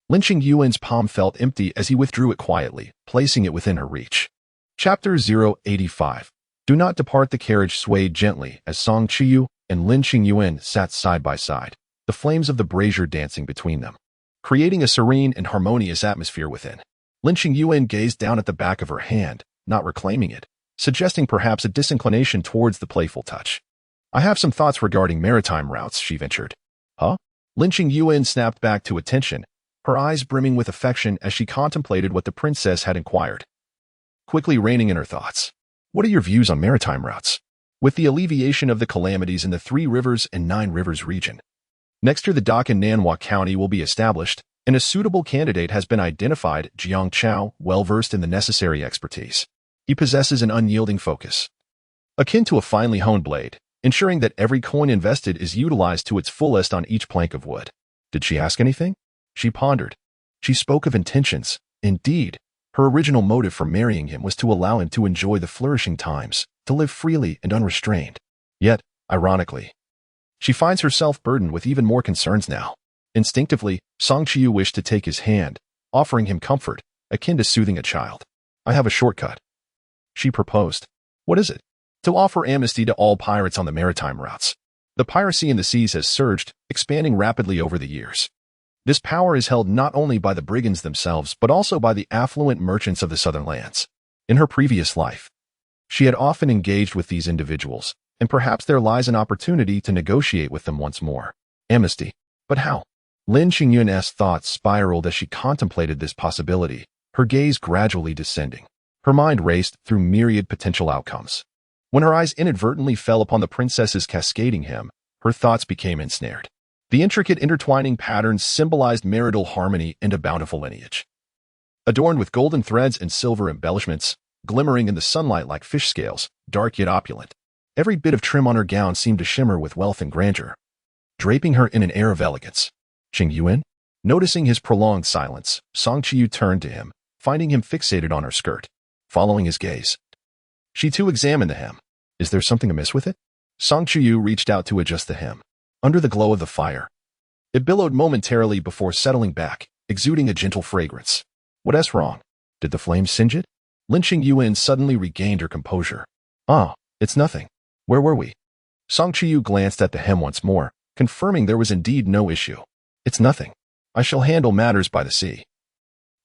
A: Lin Qingyuan's palm felt empty as he withdrew it quietly, placing it within her reach. Chapter 085. Do not depart. The carriage swayed gently as Song Chuyu and Lin Qingyuan sat side by side, the flames of the brazier dancing between them, creating a serene and harmonious atmosphere within. Lin Qingyuan gazed down at the back of her hand, not reclaiming it, suggesting perhaps a disinclination towards the playful touch. I have some thoughts regarding maritime routes, she ventured. Huh? Lin Qingyuan snapped back to attention, her eyes brimming with affection as she contemplated what the princess had inquired. Quickly reining in her thoughts. What are your views on maritime routes? With the alleviation of the calamities in the 3 Rivers and 9 Rivers region, next year the dock in An Guo County will be established, and a suitable candidate has been identified. Jiang Chao, well-versed in the necessary expertise. He possesses an unyielding focus, akin to a finely honed blade, ensuring that every coin invested is utilized to its fullest on each plank of wood. Did she ask anything? She pondered. She spoke of intentions. Indeed, her original motive for marrying him was to allow him to enjoy the flourishing times, to live freely and unrestrained. Yet, ironically, she finds herself burdened with even more concerns now. Instinctively, Chuyu wished to take his hand, offering him comfort, akin to soothing a child. I have a shortcut, she proposed. What is it? To offer amnesty to all pirates on the maritime routes. The piracy in the seas has surged, expanding rapidly over the years. This power is held not only by the brigands themselves but also by the affluent merchants of the southern lands. In her previous life, she had often engaged with these individuals, and perhaps there lies an opportunity to negotiate with them once more. Amnesty. But how? Lin Qingyuan's thoughts spiraled as she contemplated this possibility, her gaze gradually descending. Her mind raced through myriad potential outcomes. When her eyes inadvertently fell upon the princess's cascading hem, her thoughts became ensnared. The intricate intertwining patterns symbolized marital harmony and a bountiful lineage. Adorned with golden threads and silver embellishments, glimmering in the sunlight like fish scales, dark yet opulent, every bit of trim on her gown seemed to shimmer with wealth and grandeur, draping her in an air of elegance. Qingyuan? Noticing his prolonged silence, Chuyu turned to him, finding him fixated on her skirt. Following his gaze, she too examined the hem. Is there something amiss with it? Chuyu reached out to adjust the hem. Under the glow of the fire, it billowed momentarily before settling back, exuding a gentle fragrance. What's wrong? Did the flames singe it? Lin Qingyuan suddenly regained her composure. Ah, it's nothing. Where were we? Chuyu glanced at the hem once more, confirming there was indeed no issue. It's nothing. I shall handle matters by the sea.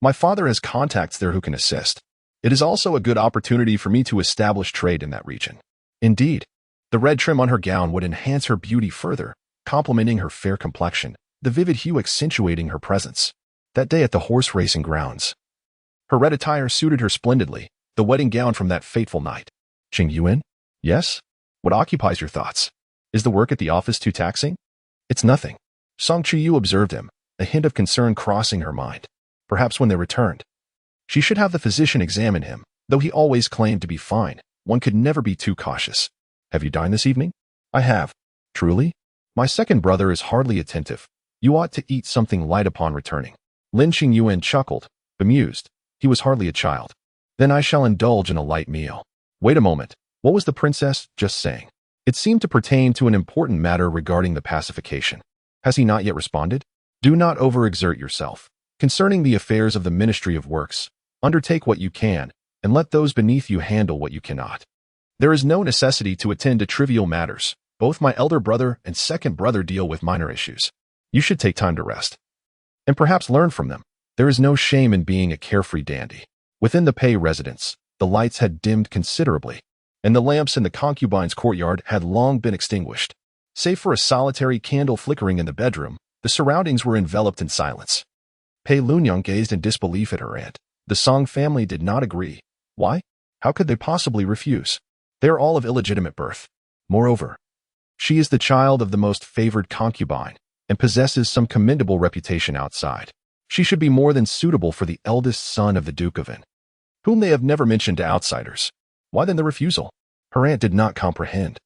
A: My father has contacts there who can assist. It is also a good opportunity for me to establish trade in that region. Indeed, the red trim on her gown would enhance her beauty further, complementing her fair complexion, the vivid hue accentuating her presence. That day at the horse racing grounds, her red attire suited her splendidly, the wedding gown from that fateful night. Qingyuan? Yes? What occupies your thoughts? Is the work at the office too taxing? It's nothing. Chuyu observed him, a hint of concern crossing her mind. Perhaps when they returned, she should have the physician examine him. Though he always claimed to be fine, one could never be too cautious. Have you dined this evening? I have. Truly? My second brother is hardly attentive. You ought to eat something light upon returning. Lin Qingyuan chuckled, bemused. He was hardly a child. Then I shall indulge in a light meal. Wait a moment. What was the princess just saying? It seemed to pertain to an important matter regarding the pacification. Has he not yet responded? Do not overexert yourself. Concerning the affairs of the Ministry of Works, undertake what you can, and let those beneath you handle what you cannot. There is no necessity to attend to trivial matters. Both my elder brother and second brother deal with minor issues. You should take time to rest, and perhaps learn from them. There is no shame in being a carefree dandy. Within the Pei residence, the lights had dimmed considerably, and the lamps in the concubine's courtyard had long been extinguished. Save for a solitary candle flickering in the bedroom, the surroundings were enveloped in silence. Pei Lunyang gazed in disbelief at her aunt. The Song family did not agree. Why? How could they possibly refuse? They are all of illegitimate birth. Moreover, she is the child of the most favored concubine, and possesses some commendable reputation outside. She should be more than suitable for the eldest son of the Duke of An, whom they have never mentioned to outsiders. Why then the refusal? Her aunt did not comprehend.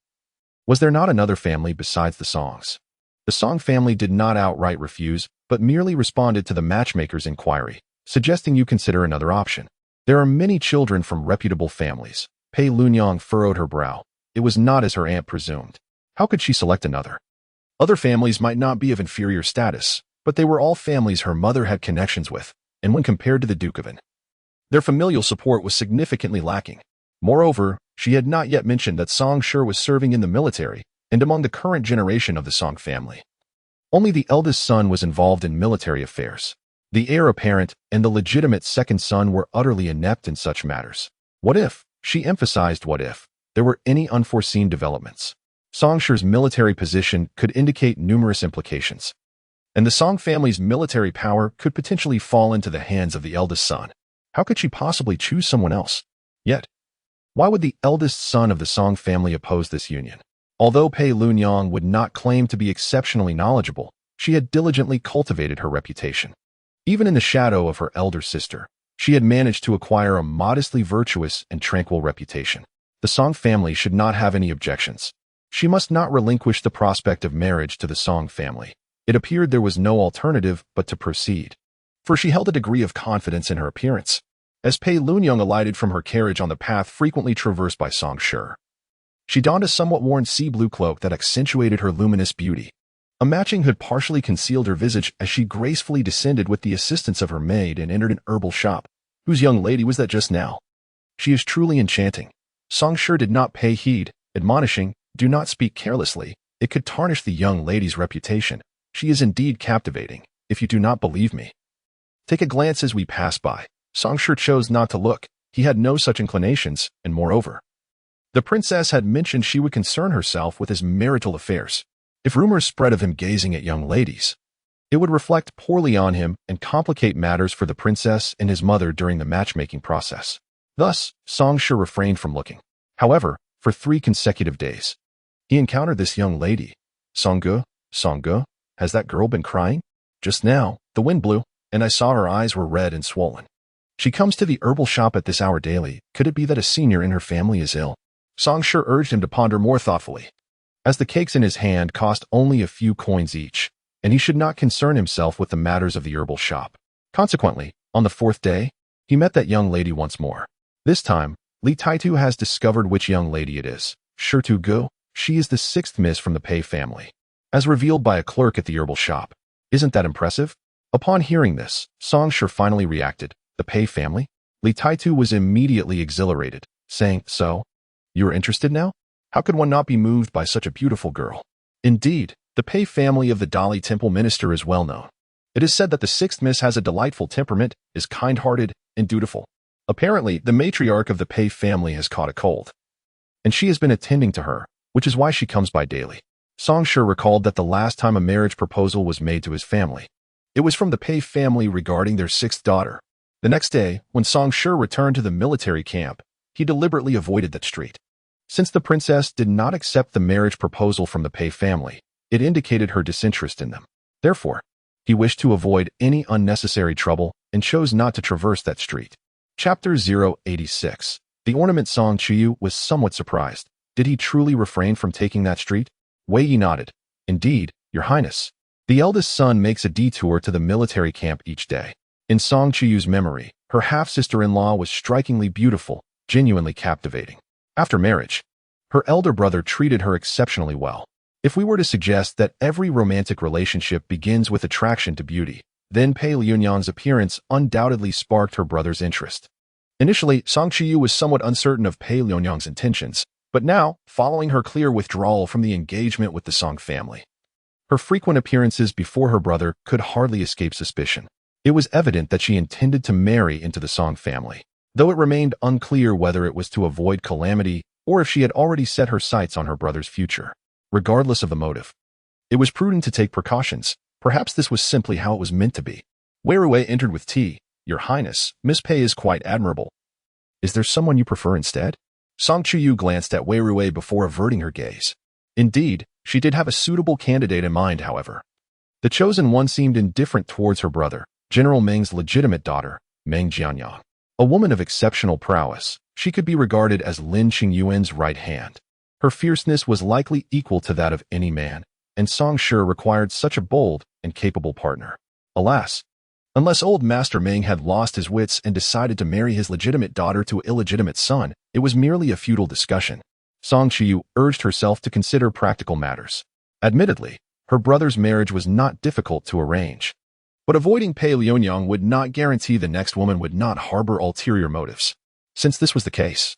A: Was there not another family besides the Songs? The Song family did not outright refuse, but merely responded to the matchmaker's inquiry, suggesting you consider another option. There are many children from reputable families. Pei Lunyang furrowed her brow. It was not as her aunt presumed. How could she select another? Other families might not be of inferior status, but they were all families her mother had connections with, and when compared to the Duke of An, their familial support was significantly lacking. Moreover, she had not yet mentioned that Song Shi was serving in the military and among the current generation of the Song family. Only the eldest son was involved in military affairs. The heir apparent and the legitimate second son were utterly inept in such matters. What if, she emphasized what if, there were any unforeseen developments? Song Shi's military position could indicate numerous implications, and the Song family's military power could potentially fall into the hands of the eldest son. How could she possibly choose someone else? Yet, why would the eldest son of the Song family oppose this union? Although Pei Lunyang would not claim to be exceptionally knowledgeable, she had diligently cultivated her reputation. Even in the shadow of her elder sister, she had managed to acquire a modestly virtuous and tranquil reputation. The Song family should not have any objections. She must not relinquish the prospect of marriage to the Song family. It appeared there was no alternative but to proceed, for she held a degree of confidence in her appearance. As Pei Lunyang alighted from her carriage on the path frequently traversed by Song Shi, She donned a somewhat worn sea blue cloak that accentuated her luminous beauty. A matching hood partially concealed her visage as she gracefully descended with the assistance of her maid and entered an herbal shop. Whose young lady was that just now? She is truly enchanting. Song Shi did not pay heed, admonishing, "Do not speak carelessly. It could tarnish the young lady's reputation. She is indeed captivating, if you do not believe me. Take a glance as we pass by." Song Shi chose not to look. He had no such inclinations, and moreover, the princess had mentioned she would concern herself with his marital affairs. If rumors spread of him gazing at young ladies, it would reflect poorly on him and complicate matters for the princess and his mother during the matchmaking process. Thus, Song Shi refrained from looking. However, for 3 consecutive days, he encountered this young lady. Song Ge, has that girl been crying? Just now, the wind blew, and I saw her eyes were red and swollen. She comes to the herbal shop at this hour daily. Could it be that a senior in her family is ill? Song Shi urged him to ponder more thoughtfully, as the cakes in his hand cost only a few coins each, and he should not concern himself with the matters of the herbal shop. Consequently, on the 4th day, he met that young lady once more. This time, Li Taitu has discovered which young lady it is. Shirtu Gu, she is the 6th miss from the Pei family, as revealed by a clerk at the herbal shop. Isn't that impressive? Upon hearing this, Song Shi finally reacted. The Pei family? Li Taitu was immediately exhilarated, saying, "So, you are interested now? How could one not be moved by such a beautiful girl?" Indeed, the Pei family of the Dali Temple minister is well known. It is said that the 6th miss has a delightful temperament, is kind-hearted, and dutiful. Apparently, the matriarch of the Pei family has caught a cold, and she has been attending to her, which is why she comes by daily. Song Shi recalled that the last time a marriage proposal was made to his family, it was from the Pei family regarding their 6th daughter. The next day, when Song Shi returned to the military camp, he deliberately avoided that street. Since the princess did not accept the marriage proposal from the Pei family, it indicated her disinterest in them. Therefore, he wished to avoid any unnecessary trouble and chose not to traverse that street. Chapter 086. The ornament Song Chuyu was somewhat surprised. Did he truly refrain from taking that street? Wei Yi nodded. Indeed, Your Highness. The eldest son makes a detour to the military camp each day. In Song Chuyu's memory, her half-sister-in-law was strikingly beautiful, genuinely captivating. After marriage, her elder brother treated her exceptionally well. If we were to suggest that every romantic relationship begins with attraction to beauty, then Pei Liunyang's appearance undoubtedly sparked her brother's interest. Initially, Song Chuyu was somewhat uncertain of Pei Liunyang's intentions, but now, following her clear withdrawal from the engagement with the Song family, her frequent appearances before her brother could hardly escape suspicion. It was evident that she intended to marry into the Song family, though it remained unclear whether it was to avoid calamity or if she had already set her sights on her brother's future. Regardless of the motive, it was prudent to take precautions. Perhaps this was simply how it was meant to be. Wei Rui entered with tea. Your Highness, Miss Pei is quite admirable. Is there someone you prefer instead? Song Chuyu glanced at Wei Rui before averting her gaze. Indeed, she did have a suitable candidate in mind, however. The chosen one seemed indifferent towards her brother, General Meng's legitimate daughter, Meng Jianyang. A woman of exceptional prowess, she could be regarded as Lin Qingyuan's right hand. Her fierceness was likely equal to that of any man, and Song Shi required such a bold and capable partner. Alas, unless old Master Meng had lost his wits and decided to marry his legitimate daughter to an illegitimate son, it was merely a futile discussion. Song Chuyu urged herself to consider practical matters. Admittedly, her brother's marriage was not difficult to arrange, but avoiding Pei Liunyang would not guarantee the next woman would not harbor ulterior motives. Since this was the case,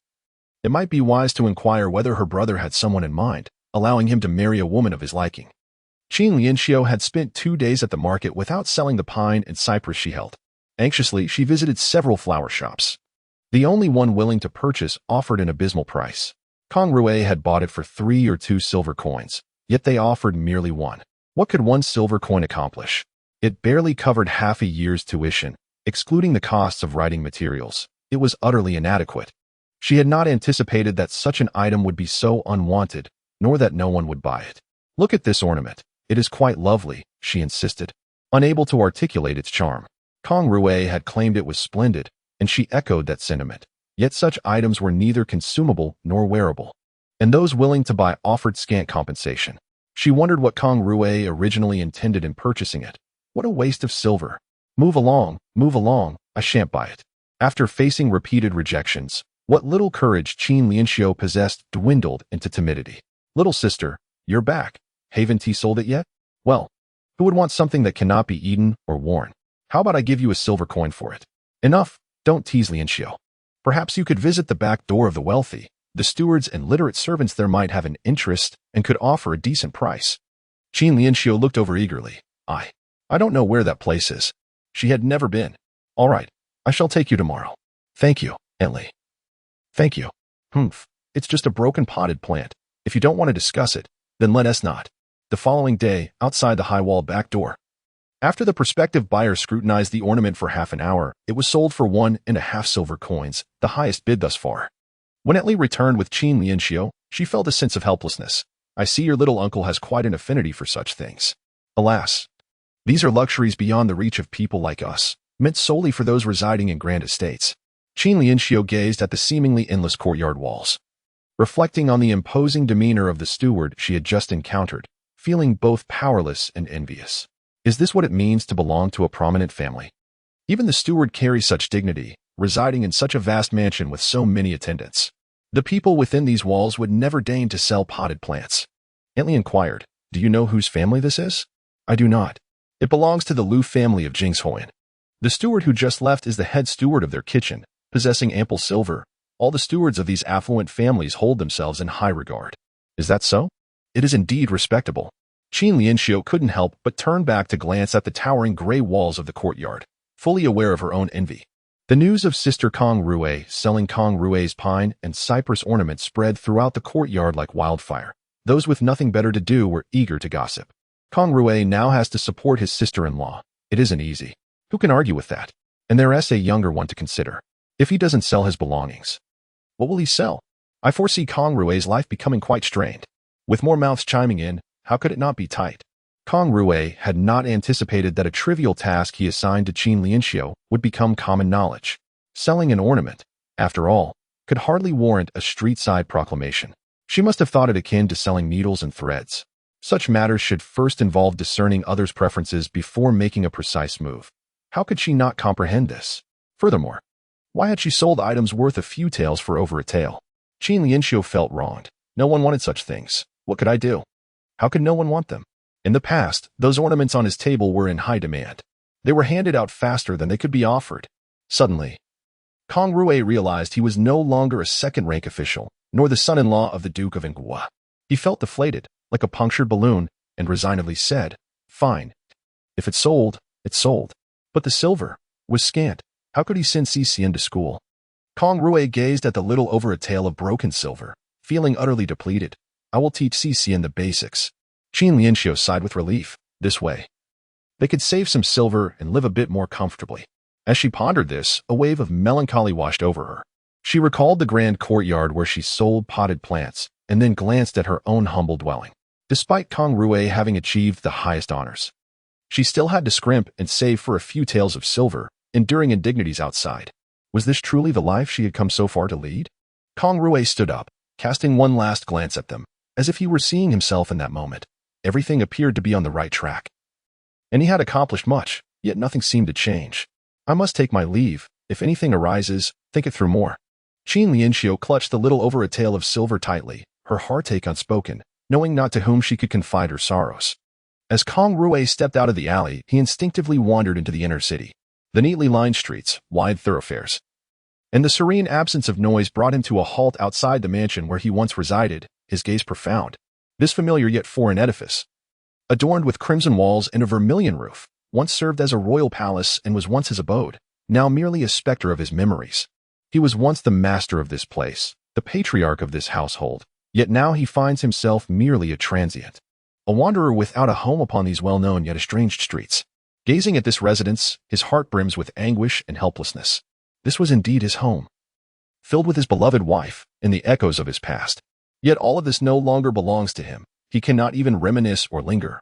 A: it might be wise to inquire whether her brother had someone in mind, allowing him to marry a woman of his liking. Qin Lianxiu had spent 2 days at the market without selling the pine and cypress she held. Anxiously, she visited several flower shops. The only one willing to purchase offered an abysmal price. Kang Rui had bought it for 3 or 2 silver coins, yet they offered merely 1. What could 1 silver coin accomplish? It barely covered half a year's tuition, excluding the costs of writing materials. It was utterly inadequate. She had not anticipated that such an item would be so unwanted, nor that no one would buy it. Look at this ornament. It is quite lovely, she insisted, unable to articulate its charm. Kang Rui had claimed it was splendid, and she echoed that sentiment. Yet such items were neither consumable nor wearable, and those willing to buy offered scant compensation. She wondered what Kang Rui originally intended in purchasing it. What a waste of silver. Move along, I shan't buy it. After facing repeated rejections, What little courage Qin Lianxiu possessed dwindled into timidity. Little sister, you're back. Haven't he sold it yet? Well, who would want something that cannot be eaten or worn? How about I give you a silver coin for it? Enough, don't tease Lianxiu. Perhaps you could visit the back door of the wealthy. The stewards and literate servants there might have an interest and could offer a decent price. Qin Lianxiu looked over eagerly. I don't know where that place is. She had never been. All right, I shall take you tomorrow. Thank you, Aunt Li. Thank you. It's just a broken potted plant. If you don't want to discuss it, then let us not. The following day, outside the high-wall back door. After the prospective buyer scrutinized the ornament for half an hour, it was sold for 1.5 silver coins, the highest bid thus far. When Aunt Li returned with Qin Lianxiu, she felt a sense of helplessness. I see your little uncle has quite an affinity for such things. Alas, these are luxuries beyond the reach of people like us, meant solely for those residing in grand estates. Qin Lianxiu gazed at the seemingly endless courtyard walls. Reflecting on the imposing demeanor of the steward she had just encountered, feeling both powerless and envious. Is this what it means to belong to a prominent family? Even the steward carries such dignity, residing in such a vast mansion with so many attendants. The people within these walls would never deign to sell potted plants. Aunt Li inquired, do you know whose family this is? I do not. It belongs to the Liu family of Jingshuan. The steward who just left is the head steward of their kitchen, possessing ample silver. All the stewards of these affluent families hold themselves in high regard. Is that so? It is indeed respectable. Qin Lianxiu couldn't help but turn back to glance at the towering gray walls of the courtyard, fully aware of her own envy. The news of Sister Kang Rui selling Kang Rui's pine and cypress ornaments spread throughout the courtyard like wildfire. Those with nothing better to do were eager to gossip. Kang Rui now has to support his sister-in-law. It isn't easy. Who can argue with that? And there's a younger one to consider. If he doesn't sell his belongings, what will he sell? I foresee Kang Rui's life becoming quite strained. With more mouths chiming in, how could it not be tight? Kang Rui had not anticipated that a trivial task he assigned to Qin Lianxiu would become common knowledge. Selling an ornament, after all, could hardly warrant a street-side proclamation. She must have thought it akin to selling needles and threads. Such matters should first involve discerning others' preferences before making a precise move. How could she not comprehend this? Furthermore, why had she sold items worth a few taels for over a tael? Qin Lianxiu felt wronged. No one wanted such things. What could I do? How could no one want them? In the past, those ornaments on his table were in high demand. They were handed out faster than they could be offered. Suddenly, Kang Rui realized he was no longer a second-rank official, nor the son-in-law of the Duke of An Guo. He felt deflated, like a punctured balloon, and resignedly said, fine. If it's sold, it's sold. But the silver was scant. How could he send Cici to school? Kang Rui gazed at the little over a tael of broken silver, feeling utterly depleted. I will teach Cici the basics. Qin Lianxiu sighed with relief. This way, they could save some silver and live a bit more comfortably. As she pondered this, a wave of melancholy washed over her. She recalled the grand courtyard where she sold potted plants, and then glanced at her own humble dwelling. Despite Kang Rui having achieved the highest honors, she still had to scrimp and save for a few taels of silver, enduring indignities outside. Was this truly the life she had come so far to lead? Kang Rui stood up, casting one last glance at them, as if he were seeing himself in that moment. Everything appeared to be on the right track. And he had accomplished much, yet nothing seemed to change. I must take my leave. If anything arises, think it through more. Qin Lianxiu clutched the little over a tael of silver tightly, her heartache unspoken, knowing not to whom she could confide her sorrows. As Kang Rui stepped out of the alley, he instinctively wandered into the inner city. The neatly lined streets, wide thoroughfares, and the serene absence of noise brought him to a halt outside the mansion where he once resided, his gaze profound. This familiar yet foreign edifice, adorned with crimson walls and a vermilion roof, once served as a royal palace and was once his abode, now merely a specter of his memories. He was once the master of this place, the patriarch of this household, yet now he finds himself merely a transient, a wanderer without a home upon these well-known yet estranged streets. Gazing at this residence, his heart brims with anguish and helplessness. This was indeed his home, filled with his beloved wife and the echoes of his past. Yet all of this no longer belongs to him. He cannot even reminisce or linger,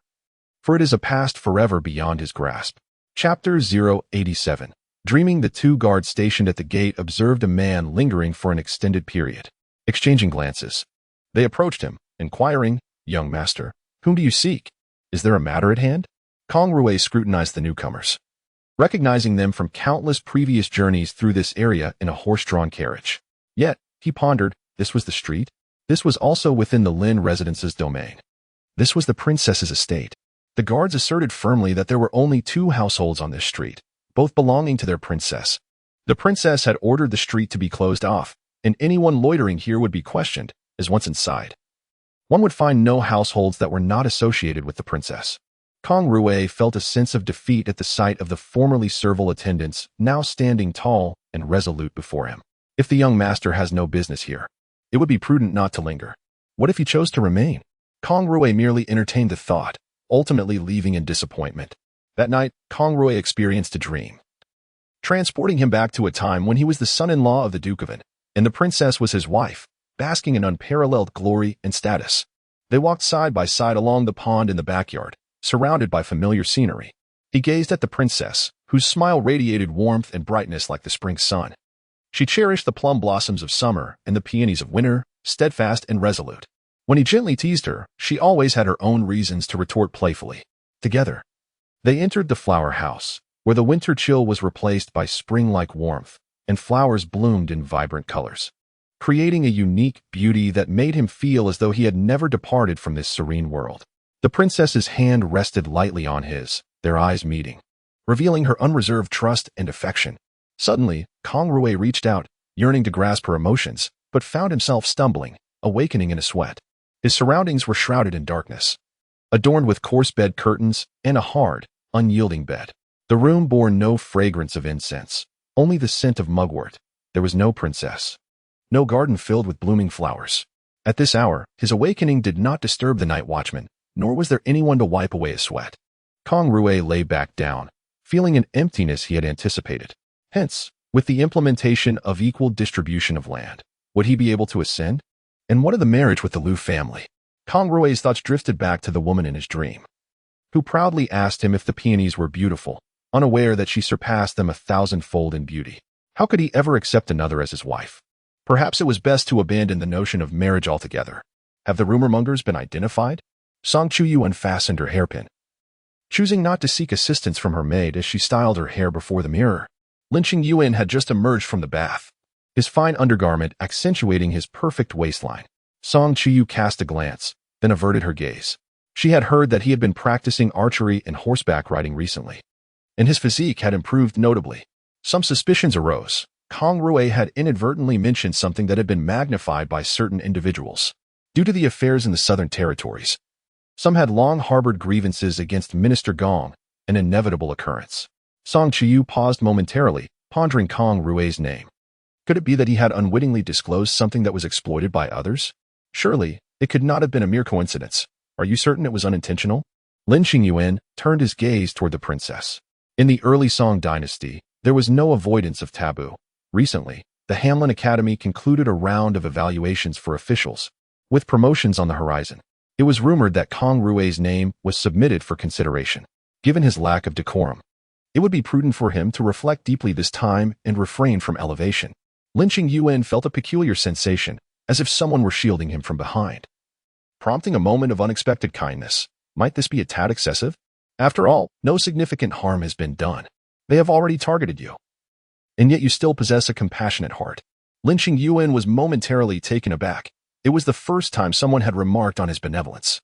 A: for it is a past forever beyond his grasp. Chapter 087. Dreaming. The two guards stationed at the gate observed a man lingering for an extended period. Exchanging glances, they approached him, inquiring, "Young master, whom do you seek? Is there a matter at hand?" Kang Rui scrutinized the newcomers, recognizing them from countless previous journeys through this area in a horse-drawn carriage. Yet, he pondered, this was the street? This was also within the Lin residence's domain. This was the princess's estate. The guards asserted firmly that there were only 2 households on this street, both belonging to their princess. The princess had ordered the street to be closed off, and anyone loitering here would be questioned, as once inside. One would find no households that were not associated with the princess. Kang Rui felt a sense of defeat at the sight of the formerly servile attendants now standing tall and resolute before him. If the young master has no business here, it would be prudent not to linger. What if he chose to remain? Kang Rui merely entertained the thought, ultimately leaving in disappointment. That night, Kang Rui experienced a dream, transporting him back to a time when he was the son-in-law of the Duke of An, and the princess was his wife, basking in unparalleled glory and status. They walked side by side along the pond in the backyard, surrounded by familiar scenery. He gazed at the princess, whose smile radiated warmth and brightness like the spring sun. She cherished the plum blossoms of summer and the peonies of winter, steadfast and resolute. When he gently teased her, she always had her own reasons to retort playfully. Together, they entered the flower house, where the winter chill was replaced by spring-like warmth, and flowers bloomed in vibrant colors, creating a unique beauty that made him feel as though he had never departed from this serene world. The princess's hand rested lightly on his, their eyes meeting, revealing her unreserved trust and affection. Suddenly, Kang Rui reached out, yearning to grasp her emotions, but found himself stumbling, awakening in a sweat. His surroundings were shrouded in darkness, adorned with coarse bed curtains and a hard, unyielding bed. The room bore no fragrance of incense, only the scent of mugwort. There was no princess, no garden filled with blooming flowers. At this hour, his awakening did not disturb the night watchman, nor was there anyone to wipe away his sweat. Kang Rui lay back down, feeling an emptiness he had anticipated. Hence, with the implementation of equal distribution of land, would he be able to ascend? And what of the marriage with the Liu family? Kang Rui's thoughts drifted back to the woman in his dream, who proudly asked him if the peonies were beautiful, unaware that she surpassed them 1,000-fold in beauty. How could he ever accept another as his wife? Perhaps it was best to abandon the notion of marriage altogether. Have the rumor mongers been identified? Chuyu unfastened her hairpin, choosing not to seek assistance from her maid as she styled her hair before the mirror. Lin Qingyuan had just emerged from the bath, his fine undergarment accentuating his perfect waistline. Chuyu cast a glance, then averted her gaze. She had heard that he had been practicing archery and horseback riding recently, and his physique had improved notably. Some suspicions arose. Kang Rui had inadvertently mentioned something that had been magnified by certain individuals. Due to the affairs in the southern territories, some had long harbored grievances against Minister Gong, an inevitable occurrence. Chuyu paused momentarily, pondering Kang Rui's name. Could it be that he had unwittingly disclosed something that was exploited by others? Surely, it could not have been a mere coincidence. Are you certain it was unintentional? Lin Qingyuan turned his gaze toward the princess. In the early Song dynasty, there was no avoidance of taboo. Recently, the Hamlin Academy concluded a round of evaluations for officials, with promotions on the horizon. It was rumored that Kang Rui's name was submitted for consideration. Given his lack of decorum, it would be prudent for him to reflect deeply this time and refrain from elevation. Lin Qingyuan felt a peculiar sensation, as if someone were shielding him from behind, prompting a moment of unexpected kindness. Might this be a tad excessive? After all, no significant harm has been done. They have already targeted you, and yet you still possess a compassionate heart. Lin Qingyuan was momentarily taken aback. It was the first time someone had remarked on his benevolence,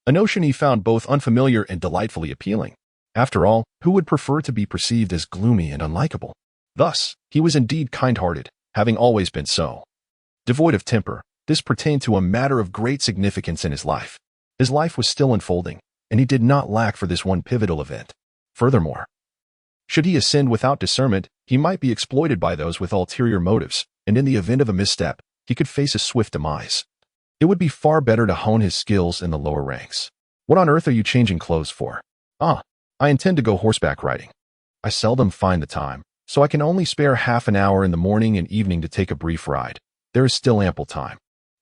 A: a notion he found both unfamiliar and delightfully appealing. After all, who would prefer to be perceived as gloomy and unlikable? Thus, he was indeed kind-hearted, having always been so. Devoid of temper, this pertained to a matter of great significance in his life. His life was still unfolding, and he did not lack for this one pivotal event. Furthermore, should he ascend without discernment, he might be exploited by those with ulterior motives, and in the event of a misstep, he could face a swift demise. It would be far better to hone his skills in the lower ranks. What on earth are you changing clothes for? I intend to go horseback riding. I seldom find the time, so I can only spare half an hour in the morning and evening to take a brief ride. There is still ample time.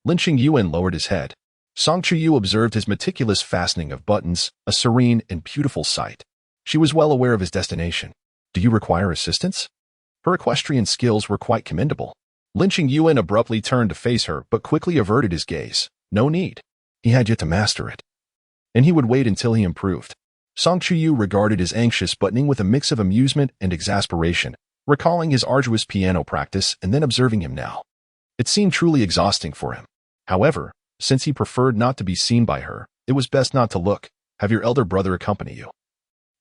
A: Lin Qingyuan lowered his head. Chuyu observed his meticulous fastening of buttons, a serene and beautiful sight. She was well aware of his destination. Do you require assistance? Her equestrian skills were quite commendable. Lin Qingyuan abruptly turned to face her, but quickly averted his gaze. No need. He had yet to master it, and he would wait until he improved. Chuyu regarded his anxious buttoning with a mix of amusement and exasperation, recalling his arduous piano practice and then observing him now. It seemed truly exhausting for him. However, since he preferred not to be seen by her, it was best not to look. Have your elder brother accompany you.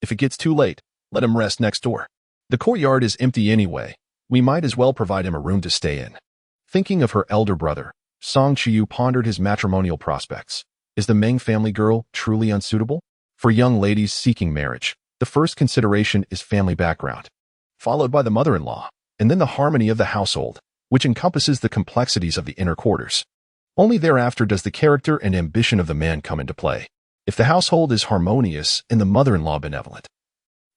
A: If it gets too late, let him rest next door. The courtyard is empty anyway. We might as well provide him a room to stay in. Thinking of her elder brother, Song Chuyu pondered his matrimonial prospects. Is the Meng family girl truly unsuitable? For young ladies seeking marriage, the first consideration is family background, followed by the mother-in-law, and then the harmony of the household, which encompasses the complexities of the inner quarters. Only thereafter does the character and ambition of the man come into play. If the household is harmonious and the mother-in-law benevolent,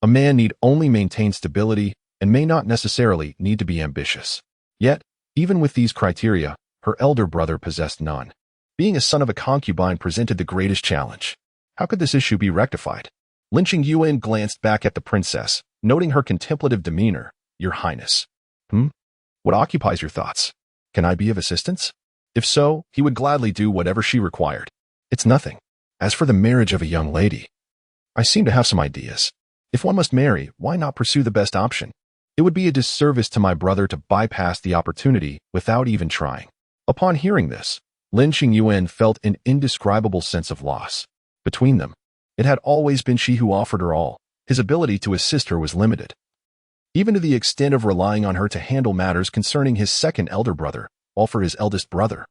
A: a man need only maintain stability and may not necessarily need to be ambitious. Yet, even with these criteria, her elder brother possessed none. Being a son of a concubine presented the greatest challenge. How could this issue be rectified? Lin Qingyuan glanced back at the princess, noting her contemplative demeanor. Your Highness. What occupies your thoughts? Can I be of assistance? If so, he would gladly do whatever she required. It's nothing. As for the marriage of a young lady, I seem to have some ideas. If one must marry, why not pursue the best option? It would be a disservice to my brother to bypass the opportunity without even trying. Upon hearing this, Lin Qingyuan felt an indescribable sense of loss. Between them, it had always been she who offered her all. His ability to assist her was limited, even to the extent of relying on her to handle matters concerning his second elder brother, all for his eldest brother.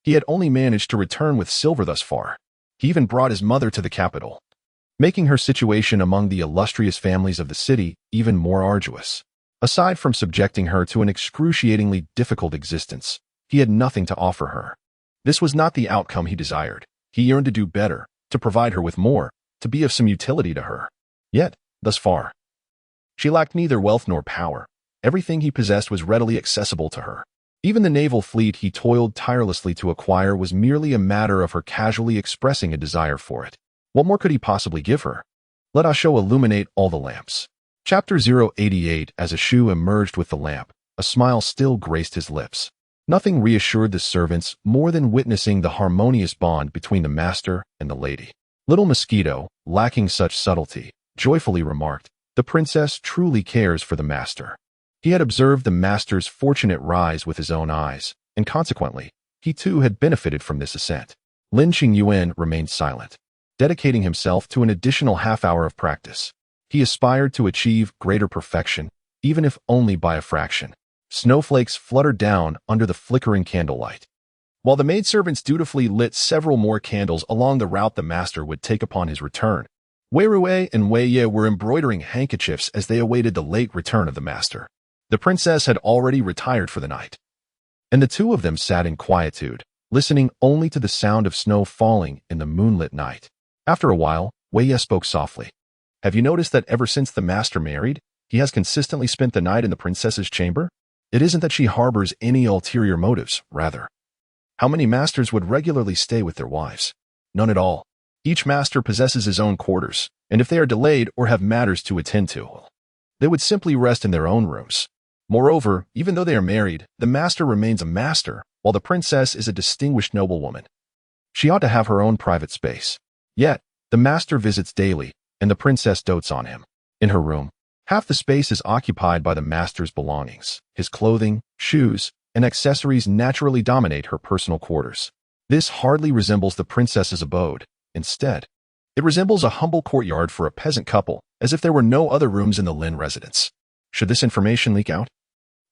A: He had only managed to return with silver thus far. He even brought his mother to the capital, making her situation among the illustrious families of the city even more arduous. Aside from subjecting her to an excruciatingly difficult existence, he had nothing to offer her. This was not the outcome he desired. He yearned to do better, to provide her with more, to be of some utility to her. Yet, thus far, she lacked neither wealth nor power. Everything he possessed was readily accessible to her. Even the naval fleet he toiled tirelessly to acquire was merely a matter of her casually expressing a desire for it. What more could he possibly give her? Let Asho illuminate all the lamps. Chapter 088. As Ashu emerged with the lamp, a smile still graced his lips. Nothing reassured the servants more than witnessing the harmonious bond between the master and the lady. Little Mosquito, lacking such subtlety, joyfully remarked, "The princess truly cares for the master." He had observed the master's fortunate rise with his own eyes, and consequently, he too had benefited from this assent. Lin Qingyuan remained silent, dedicating himself to an additional half-hour of practice. He aspired to achieve greater perfection, even if only by a fraction. Snowflakes fluttered down under the flickering candlelight, while the maidservants dutifully lit several more candles along the route the master would take upon his return. Wei Rui and Wei Ye were embroidering handkerchiefs as they awaited the late return of the master. The princess had already retired for the night, and the two of them sat in quietude, listening only to the sound of snow falling in the moonlit night. After a while, Wei Ye spoke softly. Have you noticed that ever since the master married, he has consistently spent the night in the princess's chamber? It isn't that she harbors any ulterior motives, rather. How many masters would regularly stay with their wives? None at all. Each master possesses his own quarters, and if they are delayed or have matters to attend to, they would simply rest in their own rooms. Moreover, even though they are married, the master remains a master, while the princess is a distinguished noblewoman. She ought to have her own private space. Yet, the master visits daily, and the princess dotes on him. In her room, half the space is occupied by the master's belongings. His clothing, shoes, and accessories naturally dominate her personal quarters. This hardly resembles the princess's abode. Instead, it resembles a humble courtyard for a peasant couple, as if there were no other rooms in the Lin residence. Should this information leak out,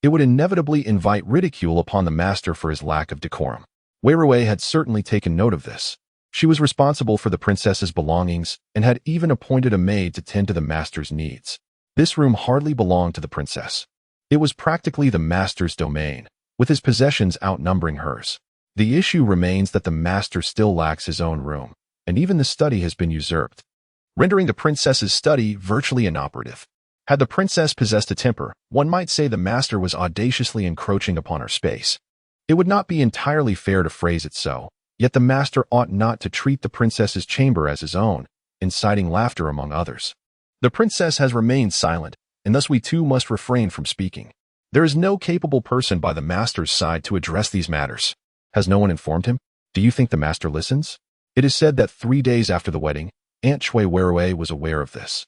A: it would inevitably invite ridicule upon the master for his lack of decorum. Wei Rui had certainly taken note of this. She was responsible for the princess's belongings and had even appointed a maid to tend to the master's needs. This room hardly belonged to the princess. It was practically the master's domain, with his possessions outnumbering hers. The issue remains that the master still lacks his own room, and even the study has been usurped, rendering the princess's study virtually inoperative. Had the princess possessed a temper, one might say the master was audaciously encroaching upon her space. It would not be entirely fair to phrase it so, yet the master ought not to treat the princess's chamber as his own, inciting laughter among others. The princess has remained silent, and thus we too must refrain from speaking. There is no capable person by the master's side to address these matters. Has no one informed him? Do you think the master listens? It is said that 3 days after the wedding, Aunt Shui Werue was aware of this.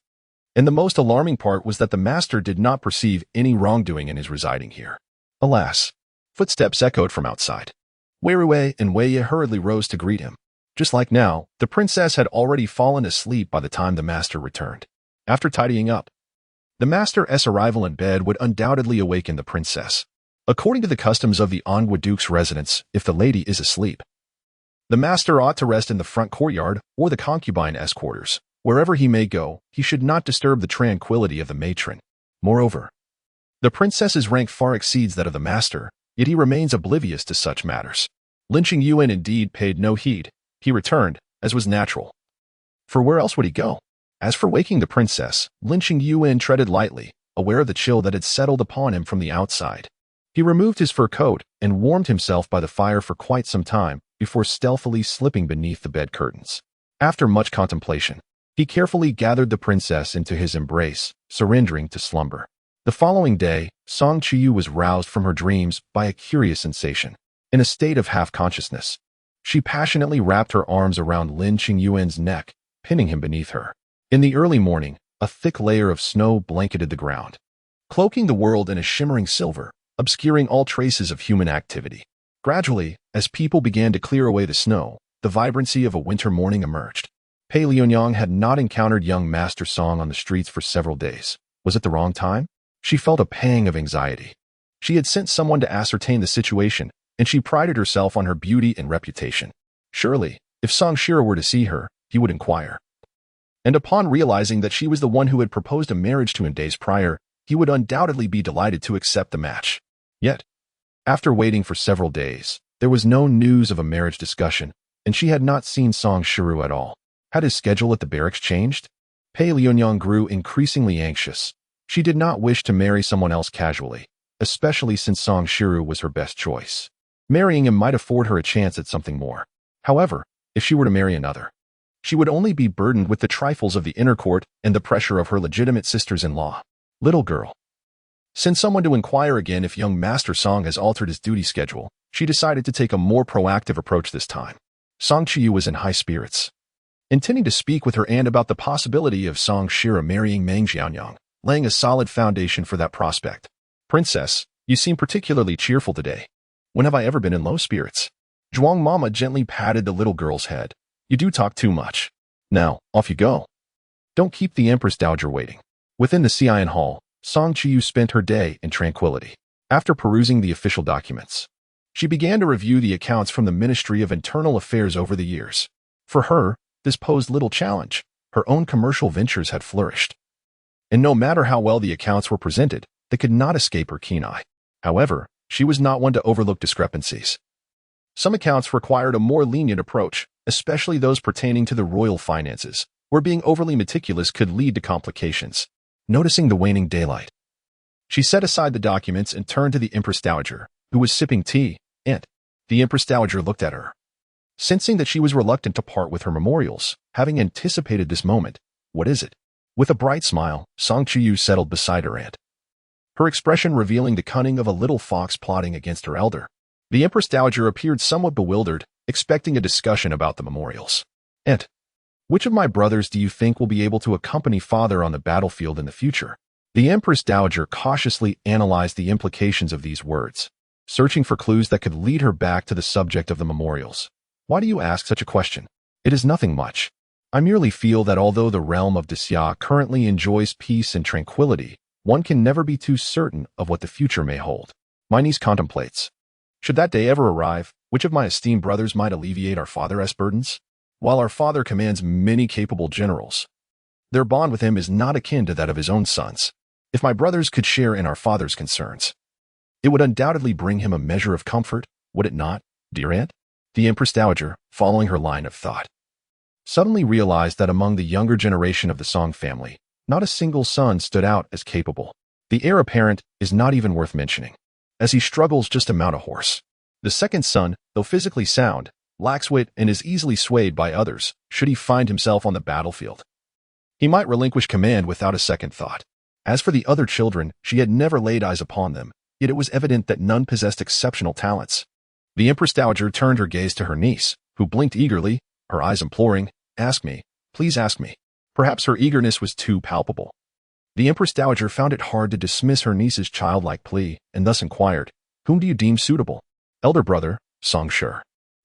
A: And the most alarming part was that the master did not perceive any wrongdoing in his residing here. Alas, Footsteps echoed from outside. Wei Rui and Wei Ye hurriedly rose to greet him. Just like now, the princess had already fallen asleep by the time the master returned. After tidying up, the master's arrival in bed would undoubtedly awaken the princess. According to the customs of the An Guo Duke's residence, if the lady is asleep, the master ought to rest in the front courtyard or the concubine's quarters. Wherever he may go, he should not disturb the tranquility of the matron. Moreover, the princess's rank far exceeds that of the master, yet he remains oblivious to such matters. Lin Qingyuan indeed paid no heed. He returned, as was natural. For where else would he go? As for waking the princess, Lin Qingyuan treaded lightly, aware of the chill that had settled upon him from the outside. He removed his fur coat and warmed himself by the fire for quite some time before stealthily slipping beneath the bed curtains. After much contemplation, he carefully gathered the princess into his embrace, surrendering to slumber. The following day, Song Chuyu was roused from her dreams by a curious sensation. In a state of half-consciousness, she passionately wrapped her arms around Lin Qingyuan's neck, pinning him beneath her. In the early morning, a thick layer of snow blanketed the ground, cloaking the world in a shimmering silver, obscuring all traces of human activity. Gradually, as people began to clear away the snow, the vibrancy of a winter morning emerged. Pei Lianyang had not encountered young Master Song on the streets for several days. Was it the wrong time? She felt a pang of anxiety. She had sent someone to ascertain the situation, and she prided herself on her beauty and reputation. Surely, if Song Shira were to see her, he would inquire. And upon realizing that she was the one who had proposed a marriage to him days prior, he would undoubtedly be delighted to accept the match. Yet, after waiting for several days, there was no news of a marriage discussion, and she had not seen Song Shira at all. Had his schedule at the barracks changed? Pei Lianyang grew increasingly anxious. She did not wish to marry someone else casually, especially since Song Shira was her best choice. Marrying him might afford her a chance at something more. However, if she were to marry another, she would only be burdened with the trifles of the inner court and the pressure of her legitimate sisters-in-law. Little girl. Send someone to inquire again if young Master Song has altered his duty schedule. She decided to take a more proactive approach this time. Song Chuyu was in high spirits, intending to speak with her aunt about the possibility of Song Shira marrying Mang Xiaonyang, laying a solid foundation for that prospect. Princess, you seem particularly cheerful today. When have I ever been in low spirits? Zhuang Mama gently patted the little girl's head. You do talk too much. Now, off you go. Don't keep the Empress Dowager waiting. Within the Xian Hall, Song Chuyu spent her day in tranquility. After perusing the official documents, she began to review the accounts from the Ministry of Internal Affairs over the years. For her, this posed little challenge. Her own commercial ventures had flourished. And no matter how well the accounts were presented, they could not escape her keen eye. However, she was not one to overlook discrepancies. Some accounts required a more lenient approach, especially those pertaining to the royal finances, where being overly meticulous could lead to complications. Noticing the waning daylight, she set aside the documents and turned to the Empress Dowager, who was sipping tea, and the Empress Dowager looked at her. Sensing that she was reluctant to part with her memorials, having anticipated this moment, what is it? With a bright smile, Song Chuyu settled beside her aunt, her expression revealing the cunning of a little fox plotting against her elder. The Empress Dowager appeared somewhat bewildered, expecting a discussion about the memorials. Aunt, which of my brothers do you think will be able to accompany father on the battlefield in the future? The Empress Dowager cautiously analyzed the implications of these words, searching for clues that could lead her back to the subject of the memorials. Why do you ask such a question? It is nothing much. I merely feel that although the realm of Xia currently enjoys peace and tranquility, one can never be too certain of what the future may hold. My niece contemplates. Should that day ever arrive, which of my esteemed brothers might alleviate our father's burdens? While our father commands many capable generals, their bond with him is not akin to that of his own sons. If my brothers could share in our father's concerns, it would undoubtedly bring him a measure of comfort, would it not, dear aunt? The Empress Dowager, following her line of thought, suddenly realized that among the younger generation of the Song family, not a single son stood out as capable. The heir apparent is not even worth mentioning, as he struggles just to mount a horse. The second son, though physically sound, lacks wit and is easily swayed by others should he find himself on the battlefield. He might relinquish command without a second thought. As for the other children, she had never laid eyes upon them, yet it was evident that none possessed exceptional talents. The Empress Dowager turned her gaze to her niece, who blinked eagerly, her eyes imploring, "Ask me, please ask me." Perhaps her eagerness was too palpable. The Empress Dowager found it hard to dismiss her niece's childlike plea, and thus inquired, Whom do you deem suitable? Elder brother, Song Shi.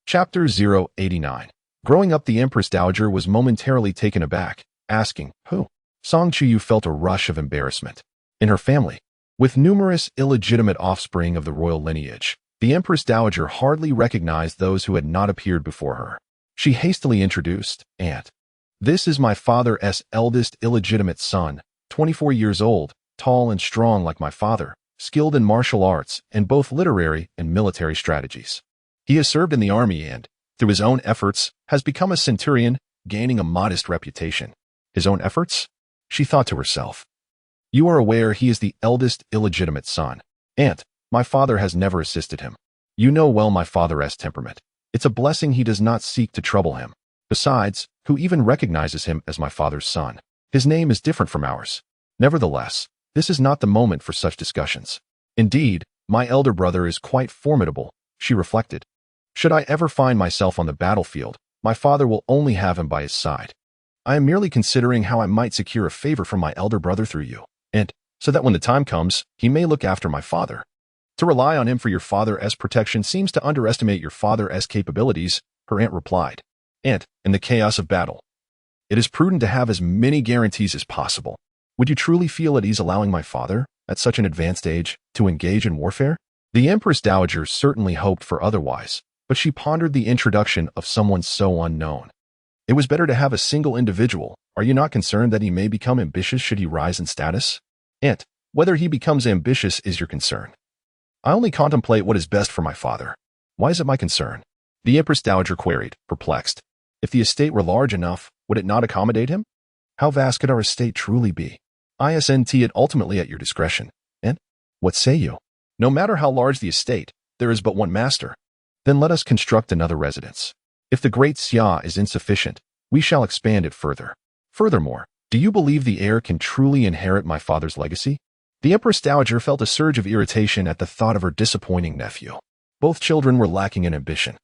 A: Chapter 089. Growing up, the Empress Dowager was momentarily taken aback, asking, who? Song Chuyu felt a rush of embarrassment. In her family, with numerous illegitimate offspring of the royal lineage, the Empress Dowager hardly recognized those who had not appeared before her. She hastily introduced, Aunt. This is my father's eldest illegitimate son, 24 years old, tall and strong like my father, skilled in martial arts and both literary and military strategies. He has served in the army and, through his own efforts, has become a centurion, gaining a modest reputation. His own efforts? She thought to herself. You are aware he is the eldest illegitimate son. Aunt, my father has never assisted him. You know well my father's temperament. It's a blessing he does not seek to trouble him. Besides, who even recognizes him as my father's son? His name is different from ours. Nevertheless, this is not the moment for such discussions. Indeed, my elder brother is quite formidable, she reflected. Should I ever find myself on the battlefield, my father will only have him by his side. I am merely considering how I might secure a favor from my elder brother through you, and so that when the time comes, he may look after my father. To rely on him for your father's protection seems to underestimate your father's capabilities, her aunt replied. Aunt, in the chaos of battle, it is prudent to have as many guarantees as possible. Would you truly feel at ease allowing my father, at such an advanced age, to engage in warfare? The Empress Dowager certainly hoped for otherwise, but she pondered the introduction of someone so unknown. It was better to have a single individual. Are you not concerned that he may become ambitious should he rise in status? Aunt, whether he becomes ambitious is your concern. I only contemplate what is best for my father. Why is it my concern? The Empress Dowager queried, perplexed. If the estate were large enough, would it not accommodate him? How vast could our estate truly be? Isn't it ultimately at your discretion? And what say you? No matter how large the estate, there is but one master. Then let us construct another residence. If the great Xia is insufficient, we shall expand it further. Furthermore, do you believe the heir can truly inherit my father's legacy? The Empress Dowager felt a surge of irritation at the thought of her disappointing nephew. Both children were lacking in ambition.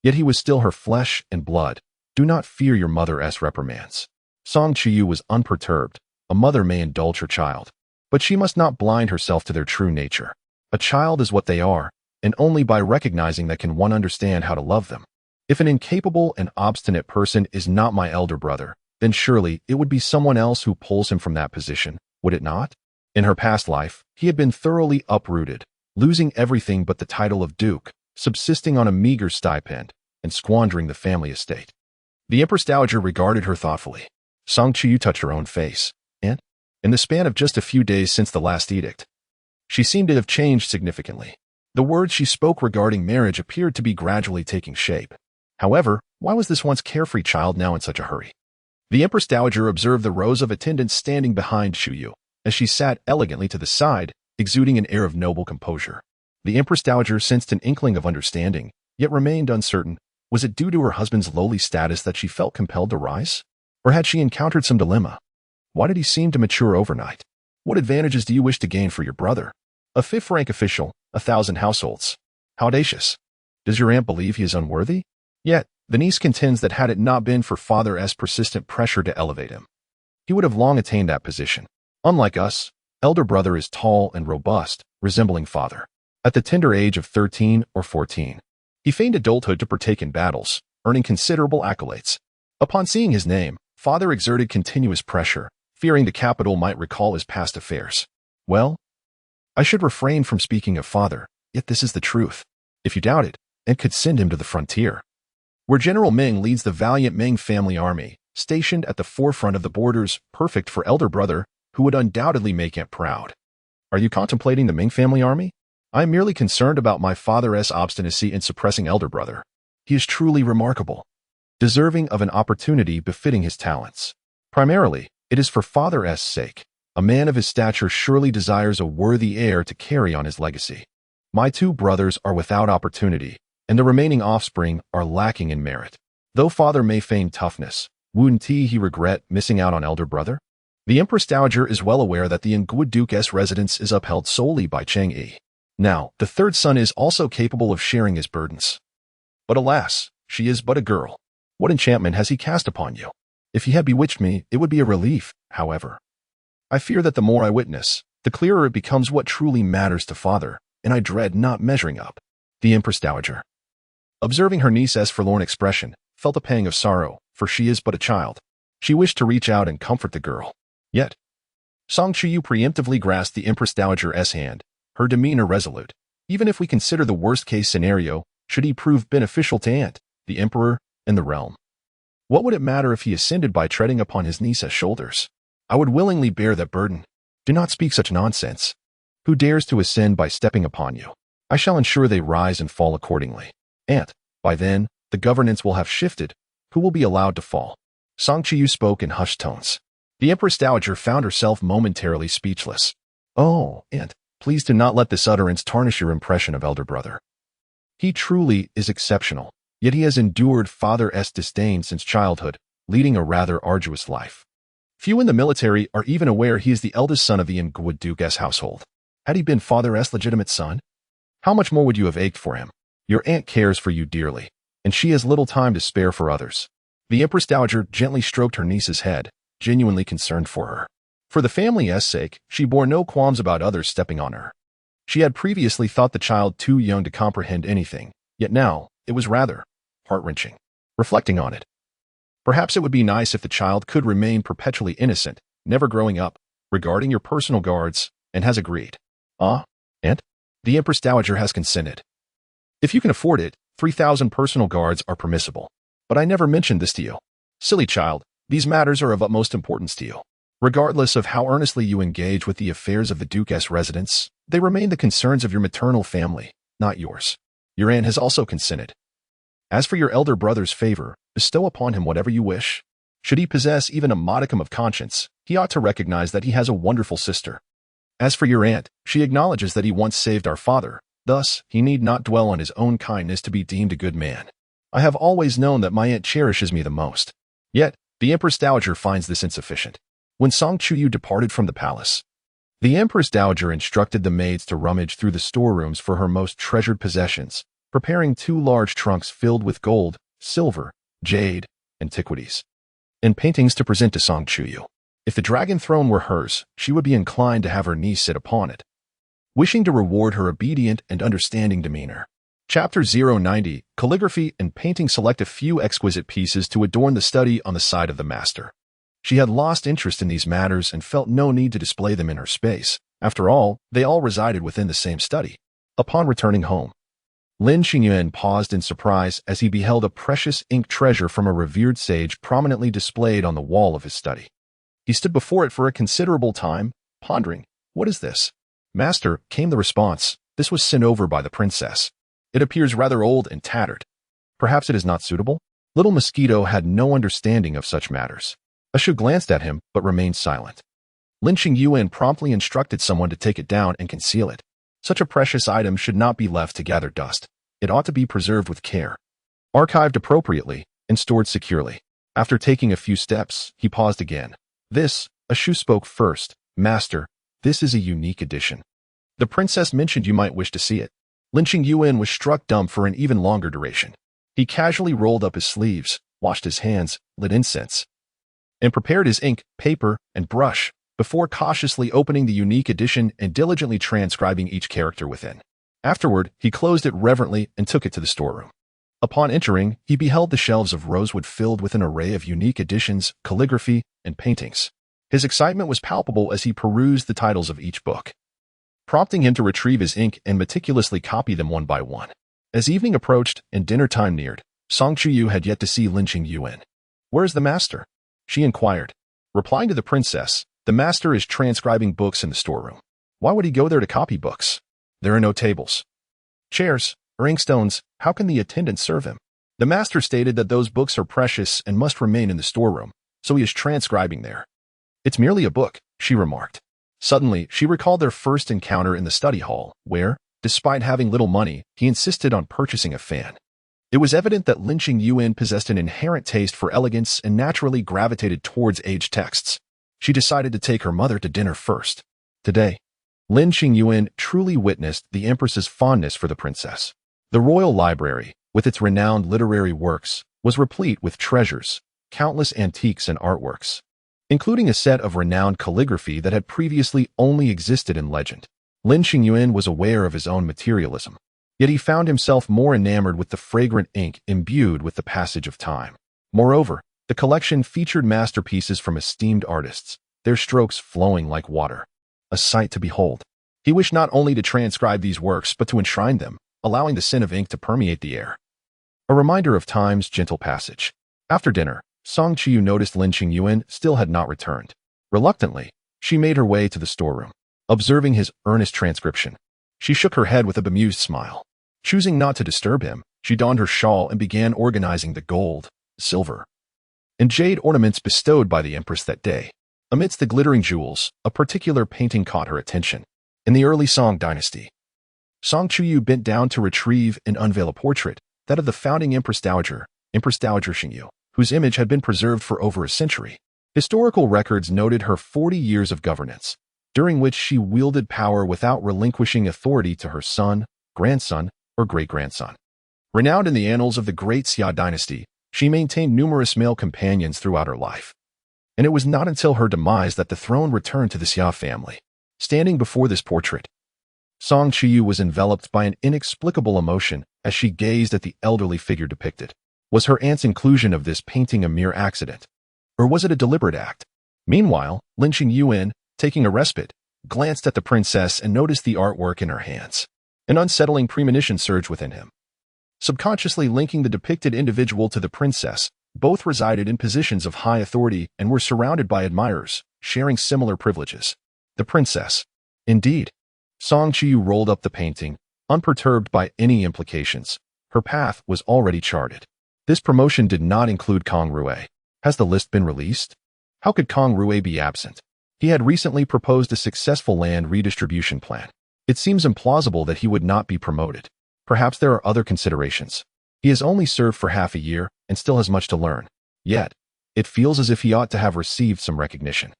A: Yet he was still her flesh and blood. Do not fear your mother's reprimands. Song Chuyu was unperturbed. A mother may indulge her child, but she must not blind herself to their true nature. A child is what they are, and only by recognizing that can one understand how to love them. If an incapable and obstinate person is not my elder brother, then surely it would be someone else who pulls him from that position, would it not? In her past life, he had been thoroughly uprooted, losing everything but the title of duke, subsisting on a meager stipend, and squandering the family estate. The Empress Dowager regarded her thoughtfully. Song Chuyu touched her own face, and, in the span of just a few days since the last edict, she seemed to have changed significantly. The words she spoke regarding marriage appeared to be gradually taking shape. However, why was this once carefree child now in such a hurry? The Empress Dowager observed the rows of attendants standing behind Chuyu, as she sat elegantly to the side, exuding an air of noble composure. The Empress Dowager sensed an inkling of understanding, yet remained uncertain. Was it due to her husband's lowly status that she felt compelled to rise? Or had she encountered some dilemma? Why did he seem to mature overnight? What advantages do you wish to gain for your brother? A fifth-rank official, 1,000 households. How audacious. Does your aunt believe he is unworthy? Yet, the niece contends that had it not been for father's persistent pressure to elevate him, he would have long attained that position. Unlike us, elder brother is tall and robust, resembling father. At the tender age of 13 or 14, he feigned adulthood to partake in battles, earning considerable accolades. Upon seeing his name, father exerted continuous pressure, fearing the capital might recall his past affairs. Well, I should refrain from speaking of father, yet this is the truth. If you doubt it, and could send him to the frontier, where General Ming leads the valiant Ming family army, stationed at the forefront of the borders, perfect for elder brother, who would undoubtedly make Aunt proud. Are you contemplating the Ming family army? I am merely concerned about my father's obstinacy in suppressing elder brother. He is truly remarkable, deserving of an opportunity befitting his talents. Primarily, it is for father's sake. A man of his stature surely desires a worthy heir to carry on his legacy. My two brothers are without opportunity, and the remaining offspring are lacking in merit. Though father may feign toughness, wouldn't he regret missing out on elder brother? The Empress Dowager is well aware that the An Guo Duke's residence is upheld solely by Chang Yi. Now, the third son is also capable of sharing his burdens. But alas, she is but a girl. What enchantment has he cast upon you? If he had bewitched me, it would be a relief, however. I fear that the more I witness, the clearer it becomes what truly matters to father. and I dread not measuring up. The Empress Dowager, observing her niece's forlorn expression, felt a pang of sorrow, for she is but a child. She wished to reach out and comfort the girl. Yet, Song Chuyu preemptively grasped the Empress Dowager's hand, her demeanor resolute. Even if we consider the worst-case scenario, should he prove beneficial to Aunt, the Emperor, and the realm? What would it matter if he ascended by treading upon his niece's shoulders? I would willingly bear that burden. Do not speak such nonsense. Who dares to ascend by stepping upon you? I shall ensure they rise and fall accordingly. Aunt, by then, the governance will have shifted. Who will be allowed to fall? Song Chuyu spoke in hushed tones. The Empress Dowager found herself momentarily speechless. Oh, Aunt, please do not let this utterance tarnish your impression of elder brother. He truly is exceptional, yet he has endured father's disdain since childhood, leading a rather arduous life. Few in the military are even aware he is the eldest son of the An Guo Duke's household. Had he been father's legitimate son? How much more would you have ached for him? Your aunt cares for you dearly, and she has little time to spare for others. The Empress Dowager gently stroked her niece's head, genuinely concerned for her. For the family's sake, she bore no qualms about others stepping on her. She had previously thought the child too young to comprehend anything, yet now, it was rather heart-wrenching. Reflecting on it, perhaps it would be nice if the child could remain perpetually innocent, never growing up, regarding your personal guards, and has agreed. Aunt? The Empress Dowager has consented. If you can afford it, 3,000 personal guards are permissible. But I never mentioned this to you. Silly child, these matters are of utmost importance to you. Regardless of how earnestly you engage with the affairs of the Duke's residence, they remain the concerns of your maternal family, not yours. Your aunt has also consented. As for your elder brother's favor, bestow upon him whatever you wish. Should he possess even a modicum of conscience, he ought to recognize that he has a wonderful sister. As for your aunt, she acknowledges that he once saved our father, thus he need not dwell on his own kindness to be deemed a good man. I have always known that my aunt cherishes me the most. Yet, the Empress Dowager finds this insufficient. When Song Chuyu departed from the palace, the Empress Dowager instructed the maids to rummage through the storerooms for her most treasured possessions, preparing 2 large trunks filled with gold, silver, jade, antiquities, and paintings to present to Song Chuyu. If the dragon throne were hers, she would be inclined to have her niece sit upon it, wishing to reward her obedient and understanding demeanor. Chapter 090, Calligraphy and Painting. Select a few exquisite pieces to adorn the study on the side of the master. She had lost interest in these matters and felt no need to display them in her space. After all, they all resided within the same study. Upon returning home, Lin Qingyuan paused in surprise as he beheld a precious ink treasure from a revered sage prominently displayed on the wall of his study. He stood before it for a considerable time, pondering, "What is this?" "Master," came the response, "this was sent over by the princess. It appears rather old and tattered. Perhaps it is not suitable?" Little Mosquito had no understanding of such matters. Ashu glanced at him, but remained silent. Lin Qingyuan promptly instructed someone to take it down and conceal it. Such a precious item should not be left to gather dust. It ought to be preserved with care, archived appropriately, and stored securely. After taking a few steps, he paused again. "This," Ashu spoke first, "Master, this is a unique edition. The princess mentioned you might wish to see it." Lin Qingyuan was struck dumb for an even longer duration. He casually rolled up his sleeves, washed his hands, lit incense, and prepared his ink, paper, and brush, before cautiously opening the unique edition and diligently transcribing each character within. Afterward, he closed it reverently and took it to the storeroom. Upon entering, he beheld the shelves of rosewood filled with an array of unique editions, calligraphy, and paintings. His excitement was palpable as he perused the titles of each book, prompting him to retrieve his ink and meticulously copy them one by one. As evening approached and dinner time neared, Song Chuyu had yet to see Lin Qingyuan. "Where is the master?" she inquired. Replying to the princess, "The master is transcribing books in the storeroom." "Why would he go there to copy books? There are no tables, chairs, or inkstones. How can the attendant serve him?" "The master stated that those books are precious and must remain in the storeroom, so he is transcribing there." "It's merely a book," she remarked. Suddenly, she recalled their first encounter in the study hall, where, despite having little money, he insisted on purchasing a fan. It was evident that Lin Qingyuan possessed an inherent taste for elegance and naturally gravitated towards aged texts. She decided to take her mother to dinner first. Today, Lin Qingyuan truly witnessed the Empress's fondness for the princess. The royal library, with its renowned literary works, was replete with treasures, countless antiques and artworks, including a set of renowned calligraphy that had previously only existed in legend. Lin Qingyuan was aware of his own materialism, yet he found himself more enamored with the fragrant ink imbued with the passage of time. Moreover, the collection featured masterpieces from esteemed artists, their strokes flowing like water. A sight to behold. He wished not only to transcribe these works but to enshrine them, allowing the scent of ink to permeate the air. A reminder of time's gentle passage. After dinner, Chuyu noticed Lin Qingyuan still had not returned. Reluctantly, she made her way to the storeroom. Observing his earnest transcription, she shook her head with a bemused smile. Choosing not to disturb him, she donned her shawl and began organizing the gold, silver, and jade ornaments bestowed by the empress that day. Amidst the glittering jewels, a particular painting caught her attention. In the early Song dynasty, Chuyu bent down to retrieve and unveil a portrait, that of the founding Empress Dowager Xingyu, whose image had been preserved for over a century. Historical records noted her 40 years of governance, during which she wielded power without relinquishing authority to her son, grandson, or great-grandson. Renowned in the annals of the Great Xia dynasty, she maintained numerous male companions throughout her life. And it was not until her demise that the throne returned to the Xia family. Standing before this portrait, Chuyu was enveloped by an inexplicable emotion as she gazed at the elderly figure depicted. Was her aunt's inclusion of this painting a mere accident? Or was it a deliberate act? Meanwhile, Lin Qingyuan, taking a respite, glanced at the princess and noticed the artwork in her hands. An unsettling premonition surged within him. Subconsciously linking the depicted individual to the princess, both resided in positions of high authority and were surrounded by admirers, sharing similar privileges. The princess. Indeed. Chuyu rolled up the painting, unperturbed by any implications. Her path was already charted. This promotion did not include Kang Rui. Has the list been released? How could Kang Rui be absent? He had recently proposed a successful land redistribution plan. It seems implausible that he would not be promoted. Perhaps there are other considerations. He has only served for half a year and still has much to learn. Yet, it feels as if he ought to have received some recognition.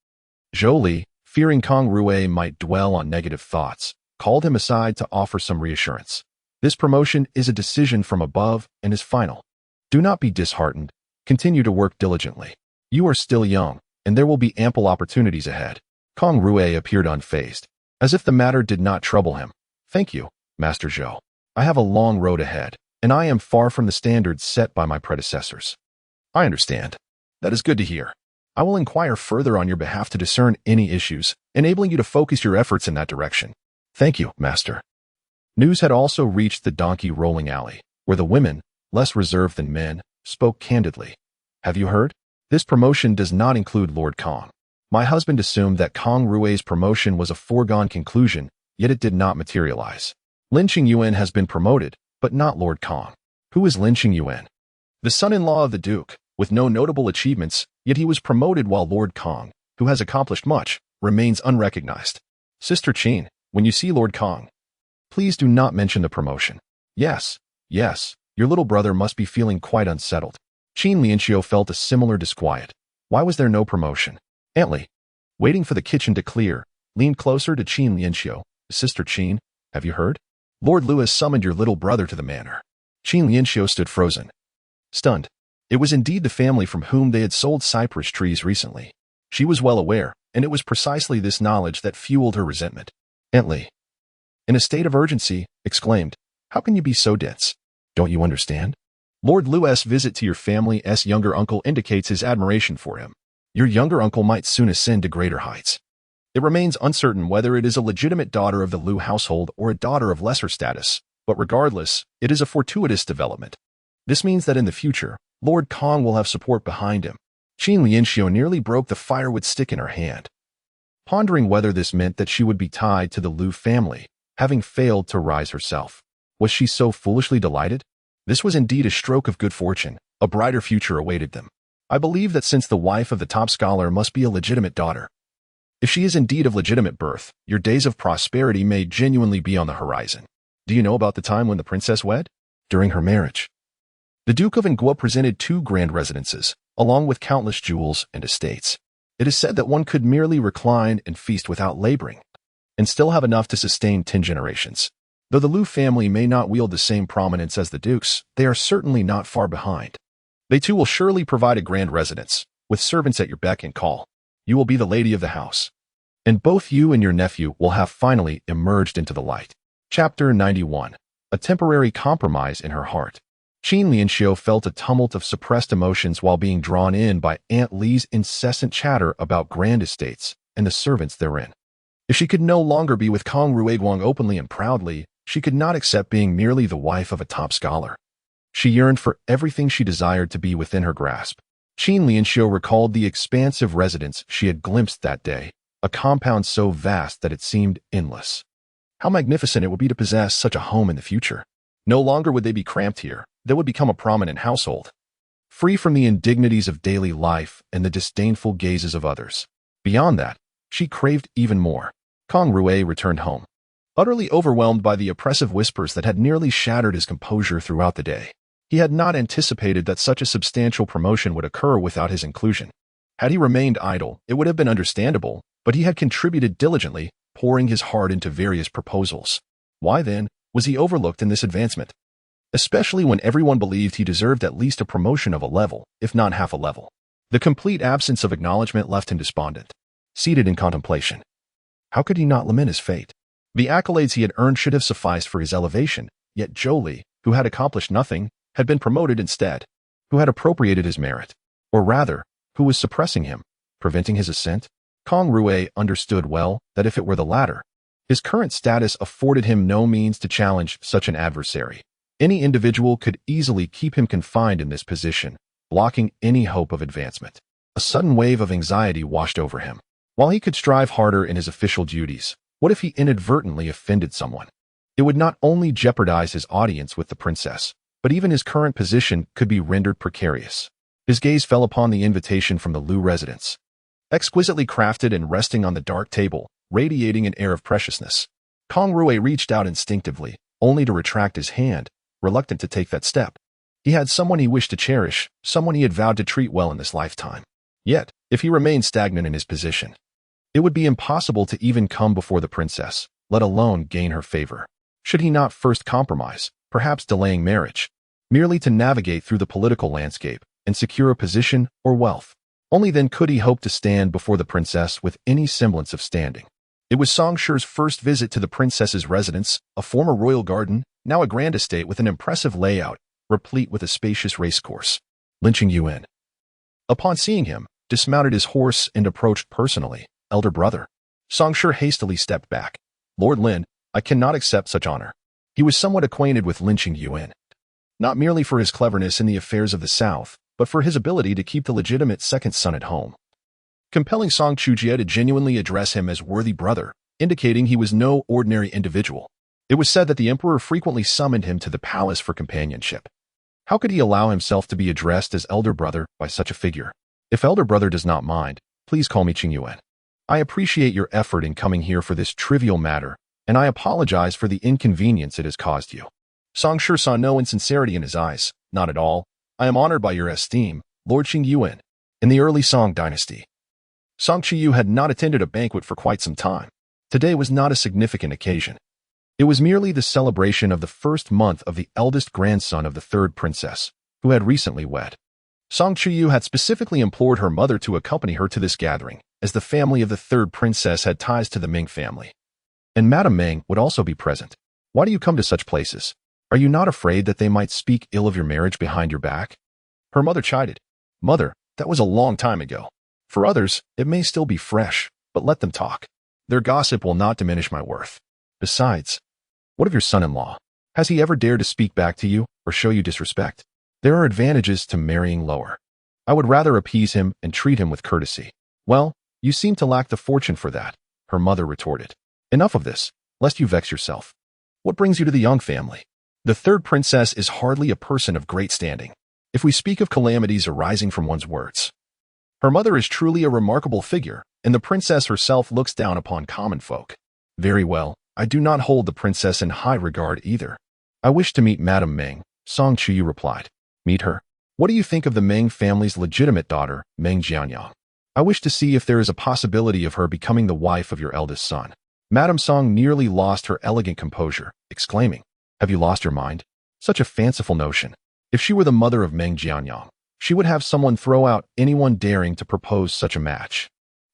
A: Zhou Li, fearing Kang Rui might dwell on negative thoughts, called him aside to offer some reassurance. This promotion is a decision from above and is final. Do not be disheartened. Continue to work diligently. You are still young, and there will be ample opportunities ahead. Kang Rui appeared unfazed, as if the matter did not trouble him. Thank you, Master Zhou. I have a long road ahead, and I am far from the standards set by my predecessors. I understand. That is good to hear. I will inquire further on your behalf to discern any issues, enabling you to focus your efforts in that direction. Thank you, Master. News had also reached the donkey rolling alley, where the women, less reserved than men, spoke candidly. Have you heard? This promotion does not include Lord Kang. My husband assumed that Kang Rui's promotion was a foregone conclusion, yet it did not materialize. Lin Qingyuan has been promoted, but not Lord Kang. Who is Lin Qingyuan? The son-in-law of the Duke, with no notable achievements, yet he was promoted while Lord Kang, who has accomplished much, remains unrecognized. Sister Qin, when you see Lord Kang, please do not mention the promotion. Yes, your little brother must be feeling quite unsettled. Qin Lianxiu felt a similar disquiet. Why was there no promotion? Aunt Li, waiting for the kitchen to clear, leaned closer to Qin Lianxiu. Sister Qin, have you heard? Lord Louis summoned your little brother to the manor. Qin Lianxiu stood frozen, stunned. It was indeed the family from whom they had sold cypress trees recently. She was well aware, and it was precisely this knowledge that fueled her resentment. Aunt Li, in a state of urgency, exclaimed, how can you be so dense? Don't you understand? Lord Louis' visit to your family's younger uncle indicates his admiration for him. Your younger uncle might soon ascend to greater heights. It remains uncertain whether it is a legitimate daughter of the Liu household or a daughter of lesser status, but regardless, it is a fortuitous development. This means that in the future, Lord Kang will have support behind him. Qin Lianxiu nearly broke the firewood stick in her hand, pondering whether this meant that she would be tied to the Liu family, having failed to rise herself. Was she so foolishly delighted? This was indeed a stroke of good fortune. A brighter future awaited them. I believe that since the wife of the top scholar must be a legitimate daughter, if she is indeed of legitimate birth, your days of prosperity may genuinely be on the horizon. Do you know about the time when the princess wed? During her marriage, the Duke of An Guo presented 2 grand residences, along with countless jewels and estates. It is said that one could merely recline and feast without laboring, and still have enough to sustain 10 generations. Though the Liu family may not wield the same prominence as the dukes, they are certainly not far behind. They too will surely provide a grand residence, with servants at your beck and call. You will be the lady of the house. and both you and your nephew will have finally emerged into the light. Chapter 91. A temporary compromise in her heart. Lin Qingyuan felt a tumult of suppressed emotions while being drawn in by Aunt Li's incessant chatter about grand estates and the servants therein. If she could no longer be with Kang Rui openly and proudly, she could not accept being merely the wife of a top scholar. She yearned for everything she desired to be within her grasp. Lin Qingyuan recalled the expansive residence she had glimpsed that day, a compound so vast that it seemed endless. How magnificent it would be to possess such a home in the future. No longer would they be cramped here, they would become a prominent household, free from the indignities of daily life and the disdainful gazes of others. Beyond that, she craved even more. Kang Rui returned home, utterly overwhelmed by the oppressive whispers that had nearly shattered his composure throughout the day. He had not anticipated that such a substantial promotion would occur without his inclusion. Had he remained idle, it would have been understandable, but he had contributed diligently, pouring his heart into various proposals. Why, then, was he overlooked in this advancement? Especially when everyone believed he deserved at least a promotion of a level, if not half a level. The complete absence of acknowledgement left him despondent, seated in contemplation. How could he not lament his fate? The accolades he had earned should have sufficed for his elevation, yet Jolie, who had accomplished nothing, had been promoted instead, who had appropriated his merit, or rather, who was suppressing him, preventing his ascent. Kang Rui understood well that if it were the latter, his current status afforded him no means to challenge such an adversary. Any individual could easily keep him confined in this position, blocking any hope of advancement. A sudden wave of anxiety washed over him. While he could strive harder in his official duties, what if he inadvertently offended someone? It would not only jeopardize his audience with the princess, but even his current position could be rendered precarious. His gaze fell upon the invitation from the Lu residence, exquisitely crafted and resting on the dark table, radiating an air of preciousness. Kang Rui reached out instinctively, only to retract his hand, reluctant to take that step. He had someone he wished to cherish, someone he had vowed to treat well in this lifetime. Yet, if he remained stagnant in his position, it would be impossible to even come before the princess, let alone gain her favor. Should he not first compromise, perhaps delaying marriage, merely to navigate through the political landscape and secure a position or wealth? Only then could he hope to stand before the princess with any semblance of standing. It was Song Shi's first visit to the princess's residence, a former royal garden, now a grand estate with an impressive layout, replete with a spacious racecourse. Lin Qingyuan, upon seeing him, dismounted his horse and approached personally. Elder brother. Song Shi hastily stepped back. Lord Lin, I cannot accept such honor. He was somewhat acquainted with Lin Qingyuan, not merely for his cleverness in the affairs of the South, but for his ability to keep the legitimate second son at home, compelling Song Chujie to genuinely address him as worthy brother, indicating he was no ordinary individual. It was said that the emperor frequently summoned him to the palace for companionship. How could he allow himself to be addressed as elder brother by such a figure? If elder brother does not mind, please call me Qingyuan. I appreciate your effort in coming here for this trivial matter, and I apologize for the inconvenience it has caused you. Song Shi saw no insincerity in his eyes. Not at all. I am honored by your esteem, Lord Qingyuan. In the early Song dynasty, Song Chuyu had not attended a banquet for quite some time. Today was not a significant occasion. It was merely the celebration of the first month of the eldest grandson of the third princess, who had recently wed. Song Chuyu had specifically implored her mother to accompany her to this gathering, as the family of the third princess had ties to the Ming family. And Madame Ming would also be present. Why do you come to such places? Are you not afraid that they might speak ill of your marriage behind your back? Her mother chided. Mother, that was a long time ago. For others, it may still be fresh, but let them talk. Their gossip will not diminish my worth. Besides, what of your son-in-law? Has he ever dared to speak back to you or show you disrespect? There are advantages to marrying lower. I would rather appease him and treat him with courtesy. Well, you seem to lack the fortune for that, her mother retorted. Enough of this, lest you vex yourself. What brings you to the Young family? The third princess is hardly a person of great standing, if we speak of calamities arising from one's words. Her mother is truly a remarkable figure, and the princess herself looks down upon common folk. Very well, I do not hold the princess in high regard either. I wish to meet Madame Ming, Song Chuyu replied. Meet her. What do you think of the Ming family's legitimate daughter, Meng Jianyang? I wish to see if there is a possibility of her becoming the wife of your eldest son. Madame Song nearly lost her elegant composure, exclaiming, Have you lost your mind? Such a fanciful notion. If she were the mother of Meng Jianyang, she would have someone throw out anyone daring to propose such a match.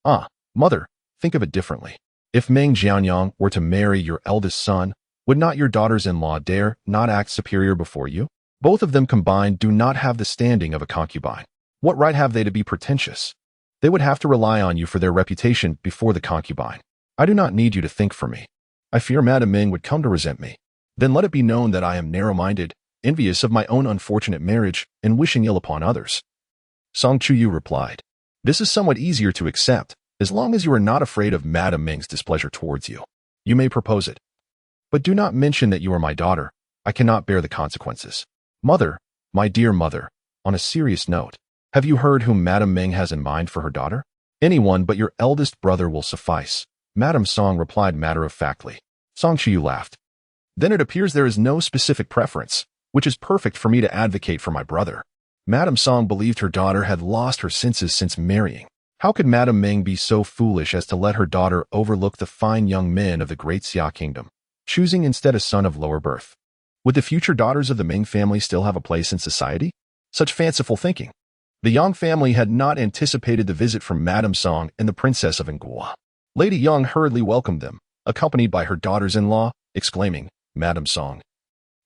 A: Ah, mother, think of it differently. If Meng Jianyang were to marry your eldest son, would not your daughters-in-law dare not act superior before you? Both of them combined do not have the standing of a concubine. What right have they to be pretentious? They would have to rely on you for their reputation before the concubine. I do not need you to think for me. I fear Madame Ming would come to resent me. Then let it be known that I am narrow-minded, envious of my own unfortunate marriage, and wishing ill upon others. Song Chuyu replied, This is somewhat easier to accept, as long as you are not afraid of Madame Ming's displeasure towards you. You may propose it. But do not mention that you are my daughter. I cannot bear the consequences. Mother, my dear mother, on a serious note, have you heard whom Madame Ming has in mind for her daughter? Anyone but your eldest brother will suffice, Madame Song replied matter-of-factly. Song Chuyu laughed. Then it appears there is no specific preference, which is perfect for me to advocate for my brother. Madame Song believed her daughter had lost her senses since marrying. How could Madame Ming be so foolish as to let her daughter overlook the fine young men of the great Xia kingdom, choosing instead a son of lower birth? Would the future daughters of the Ming family still have a place in society? Such fanciful thinking. The Yang family had not anticipated the visit from Madame Song and the Princess of An Guo. Lady Yang hurriedly welcomed them, accompanied by her daughters-in-law, exclaiming, Madame Song,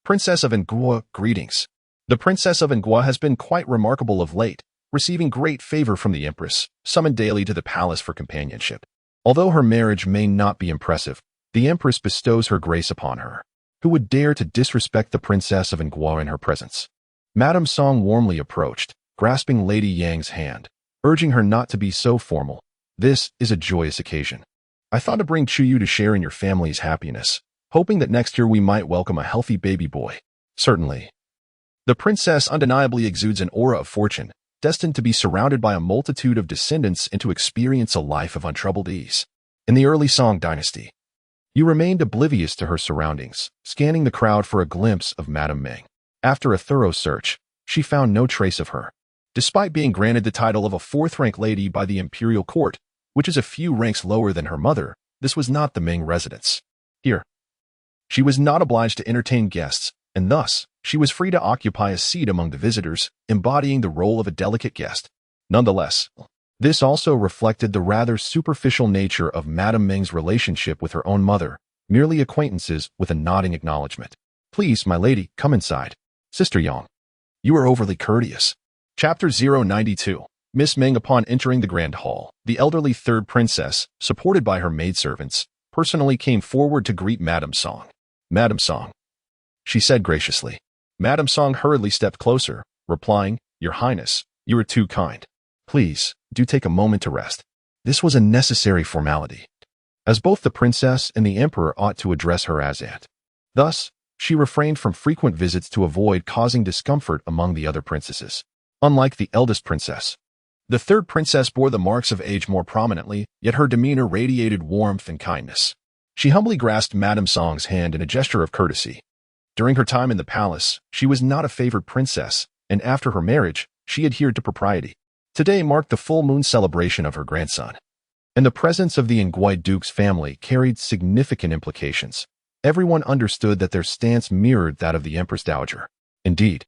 A: Princess of An Guo, greetings. The Princess of An Guo has been quite remarkable of late, receiving great favor from the Empress, summoned daily to the palace for companionship. Although her marriage may not be impressive, the Empress bestows her grace upon her. Who would dare to disrespect the Princess of An Guo in her presence? Madame Song warmly approached, grasping Lady Yang's hand, urging her not to be so formal. This is a joyous occasion. I thought to bring Chuyu to share in your family's happiness, hoping that next year we might welcome a healthy baby boy. Certainly. The princess undeniably exudes an aura of fortune, destined to be surrounded by a multitude of descendants and to experience a life of untroubled ease. In the early Song dynasty, you remained oblivious to her surroundings, scanning the crowd for a glimpse of Madame Ming. After a thorough search, she found no trace of her. Despite being granted the title of a fourth-rank lady by the imperial court, which is a few ranks lower than her mother, this was not the Ming residence. Here, she was not obliged to entertain guests, and thus, she was free to occupy a seat among the visitors, embodying the role of a delicate guest. Nonetheless, this also reflected the rather superficial nature of Madame Ming's relationship with her own mother, merely acquaintances with a nodding acknowledgement. Please, my lady, come inside. Sister Yang, you are overly courteous. Chapter 092. Miss Ming. Upon entering the grand hall, the elderly third princess, supported by her maidservants, personally came forward to greet Madame Song. Madame Song, she said graciously. Madame Song hurriedly stepped closer, replying, Your Highness, you are too kind. Please, do take a moment to rest. This was a necessary formality, as both the princess and the emperor ought to address her as aunt. Thus, she refrained from frequent visits to avoid causing discomfort among the other princesses. Unlike the eldest princess, the third princess bore the marks of age more prominently, yet her demeanor radiated warmth and kindness. She humbly grasped Madame Song's hand in a gesture of courtesy. During her time in the palace, she was not a favored princess, and after her marriage, she adhered to propriety. Today marked the full moon celebration of her grandson, and the presence of the An Guo Duke's family carried significant implications. Everyone understood that their stance mirrored that of the Empress Dowager. Indeed,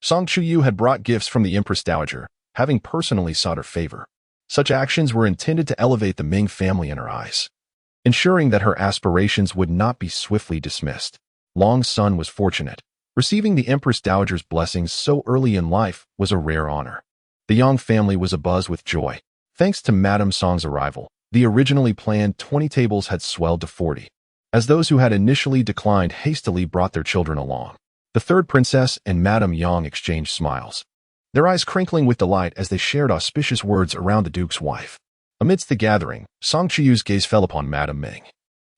A: Song Chuyu had brought gifts from the Empress Dowager, having personally sought her favor. Such actions were intended to elevate the Ming family in her eyes, ensuring that her aspirations would not be swiftly dismissed. Long's son was fortunate. Receiving the Empress Dowager's blessings so early in life was a rare honor. The Yang family was abuzz with joy. Thanks to Madame Song's arrival, the originally planned 20 tables had swelled to 40, as those who had initially declined hastily brought their children along. The third princess and Madame Yang exchanged smiles, their eyes crinkling with delight as they shared auspicious words around the duke's wife. Amidst the gathering, Song Chuyu's gaze fell upon Madame Ming,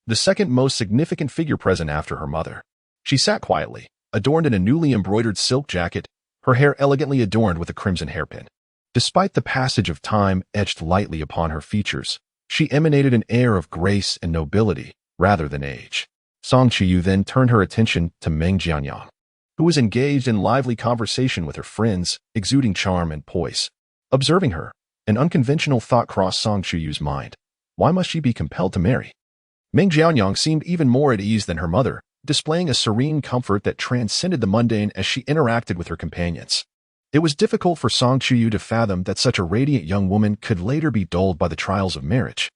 A: the second most significant figure present after her mother. She sat quietly, adorned in a newly embroidered silk jacket, her hair elegantly adorned with a crimson hairpin. Despite the passage of time etched lightly upon her features, she emanated an air of grace and nobility rather than age. Song Chuyu then turned her attention to Meng Jianyang, who was engaged in lively conversation with her friends, exuding charm and poise. Observing her, an unconventional thought crossed Song Chuyu's mind. Why must she be compelled to marry? Meng Jianyang seemed even more at ease than her mother, displaying a serene comfort that transcended the mundane as she interacted with her companions. It was difficult for Song Chuyu to fathom that such a radiant young woman could later be dulled by the trials of marriage.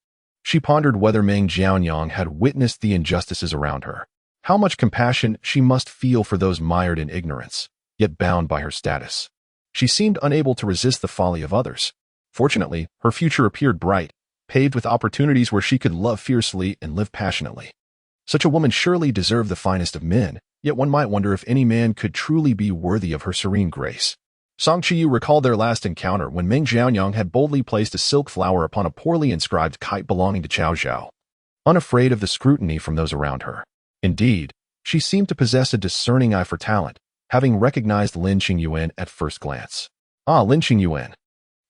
A: She pondered whether Meng Jianyang had witnessed the injustices around her. How much compassion she must feel for those mired in ignorance, yet bound by her status. She seemed unable to resist the folly of others. Fortunately, her future appeared bright, paved with opportunities where she could love fiercely and live passionately. Such a woman surely deserved the finest of men, yet one might wonder if any man could truly be worthy of her serene grace. Song Chuyu recalled their last encounter when Meng Jianyang had boldly placed a silk flower upon a poorly inscribed kite belonging to Cao Zhao, unafraid of the scrutiny from those around her. Indeed, she seemed to possess a discerning eye for talent, having recognized Lin Qingyuan at first glance. Ah, Lin Qingyuan.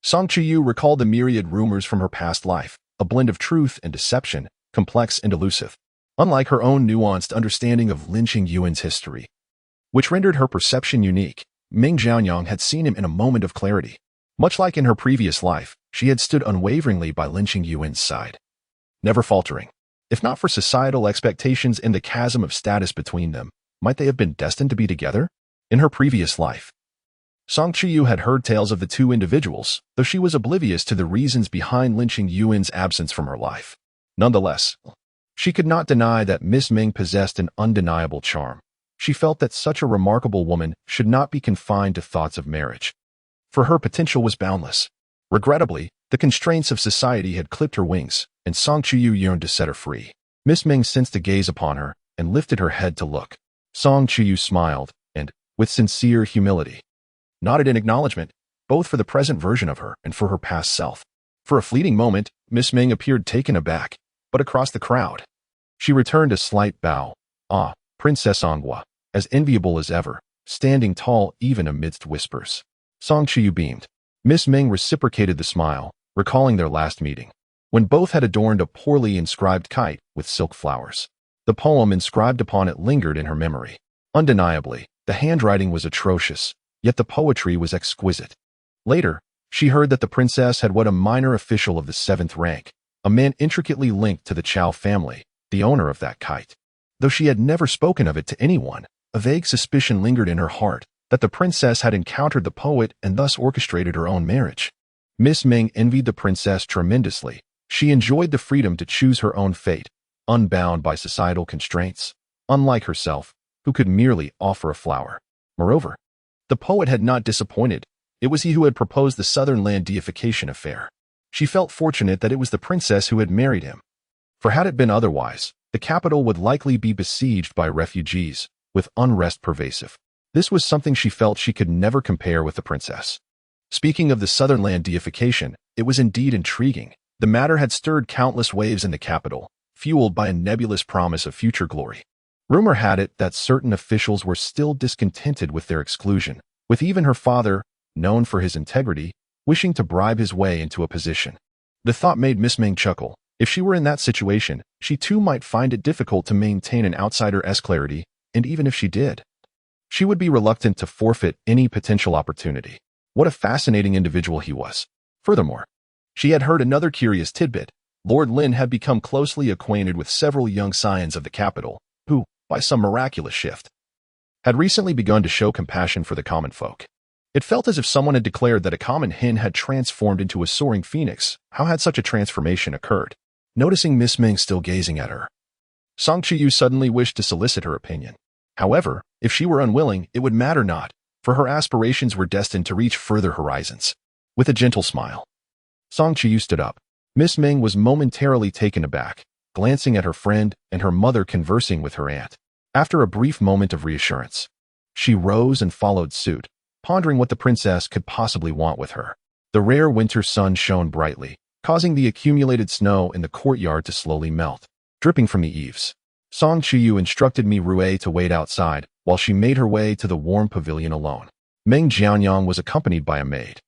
A: Song Chuyu recalled the myriad rumors from her past life, a blend of truth and deception, complex and elusive. Unlike her own nuanced understanding of Lin Qingyuan's history, which rendered her perception unique, Meng Jianyang had seen him in a moment of clarity. Much like in her previous life, she had stood unwaveringly by Lin Qingyuan's side, never faltering. If not for societal expectations and the chasm of status between them, might they have been destined to be together? In her previous life, Song Chuyu had heard tales of the two individuals, though she was oblivious to the reasons behind Lin Qingyuan's absence from her life. Nonetheless, she could not deny that Miss Ming possessed an undeniable charm. She felt that such a remarkable woman should not be confined to thoughts of marriage, for her potential was boundless. Regrettably, the constraints of society had clipped her wings, and Song Chuyu yearned to set her free. Miss Ming sensed a gaze upon her and lifted her head to look. Song Chuyu smiled and, with sincere humility, nodded in acknowledgement, both for the present version of her and for her past self. For a fleeting moment, Miss Ming appeared taken aback, but across the crowd, she returned a slight bow. Ah, Princess An Guo, as enviable as ever, standing tall even amidst whispers. Song Chuyu beamed. Miss Ming reciprocated the smile, recalling their last meeting, when both had adorned a poorly inscribed kite with silk flowers. The poem inscribed upon it lingered in her memory. Undeniably, the handwriting was atrocious, yet the poetry was exquisite. Later, she heard that the princess had wed a minor official of the 7th rank, a man intricately linked to the Chow family, the owner of that kite. Though she had never spoken of it to anyone, a vague suspicion lingered in her heart that the princess had encountered the poet and thus orchestrated her own marriage. Miss Ming envied the princess tremendously. She enjoyed the freedom to choose her own fate, unbound by societal constraints, unlike herself, who could merely offer a flower. Moreover, the poet had not disappointed. It was he who had proposed the southern land deification affair. She felt fortunate that it was the princess who had married him. For had it been otherwise, the capital would likely be besieged by refugees, with unrest pervasive. This was something she felt she could never compare with the princess. Speaking of the southern land deification, it was indeed intriguing. The matter had stirred countless waves in the capital, fueled by a nebulous promise of future glory. Rumor had it that certain officials were still discontented with their exclusion, with even her father, known for his integrity, wishing to bribe his way into a position. The thought made Miss Ming chuckle. If she were in that situation, she too might find it difficult to maintain an outsider's clarity, and even if she did, she would be reluctant to forfeit any potential opportunity. What a fascinating individual he was. Furthermore, she had heard another curious tidbit. Lord Lin had become closely acquainted with several young scions of the capital, who, by some miraculous shift, had recently begun to show compassion for the common folk. It felt as if someone had declared that a common hen had transformed into a soaring phoenix. How had such a transformation occurred? Noticing Miss Ming still gazing at her, Song Chuyu suddenly wished to solicit her opinion. However, if she were unwilling, it would matter not, for her aspirations were destined to reach further horizons. With a gentle smile, Song Chuyu stood up. Miss Ming was momentarily taken aback, glancing at her friend and her mother conversing with her aunt. After a brief moment of reassurance, she rose and followed suit, pondering what the princess could possibly want with her. The rare winter sun shone brightly, causing the accumulated snow in the courtyard to slowly melt, dripping from the eaves. Song Chuyu instructed Mi Rui to wait outside, while she made her way to the warm pavilion alone. Meng Jianyang was accompanied by a maid,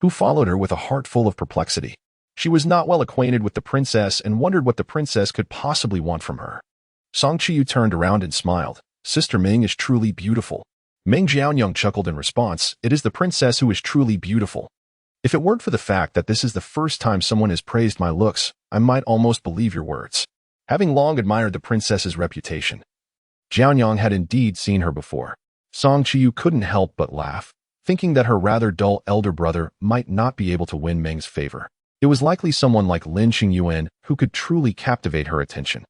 A: who followed her with a heart full of perplexity. She was not well acquainted with the princess and wondered what the princess could possibly want from her. Song Chuyu turned around and smiled. Sister Ming is truly beautiful. Meng Jianyang chuckled in response. It is the princess who is truly beautiful. If it weren't for the fact that this is the first time someone has praised my looks, I might almost believe your words. Having long admired the princess's reputation, Jianyang had indeed seen her before. Song Chuyu couldn't help but laugh, thinking that her rather dull elder brother might not be able to win Meng's favor. It was likely someone like Lin Qingyuan who could truly captivate her attention.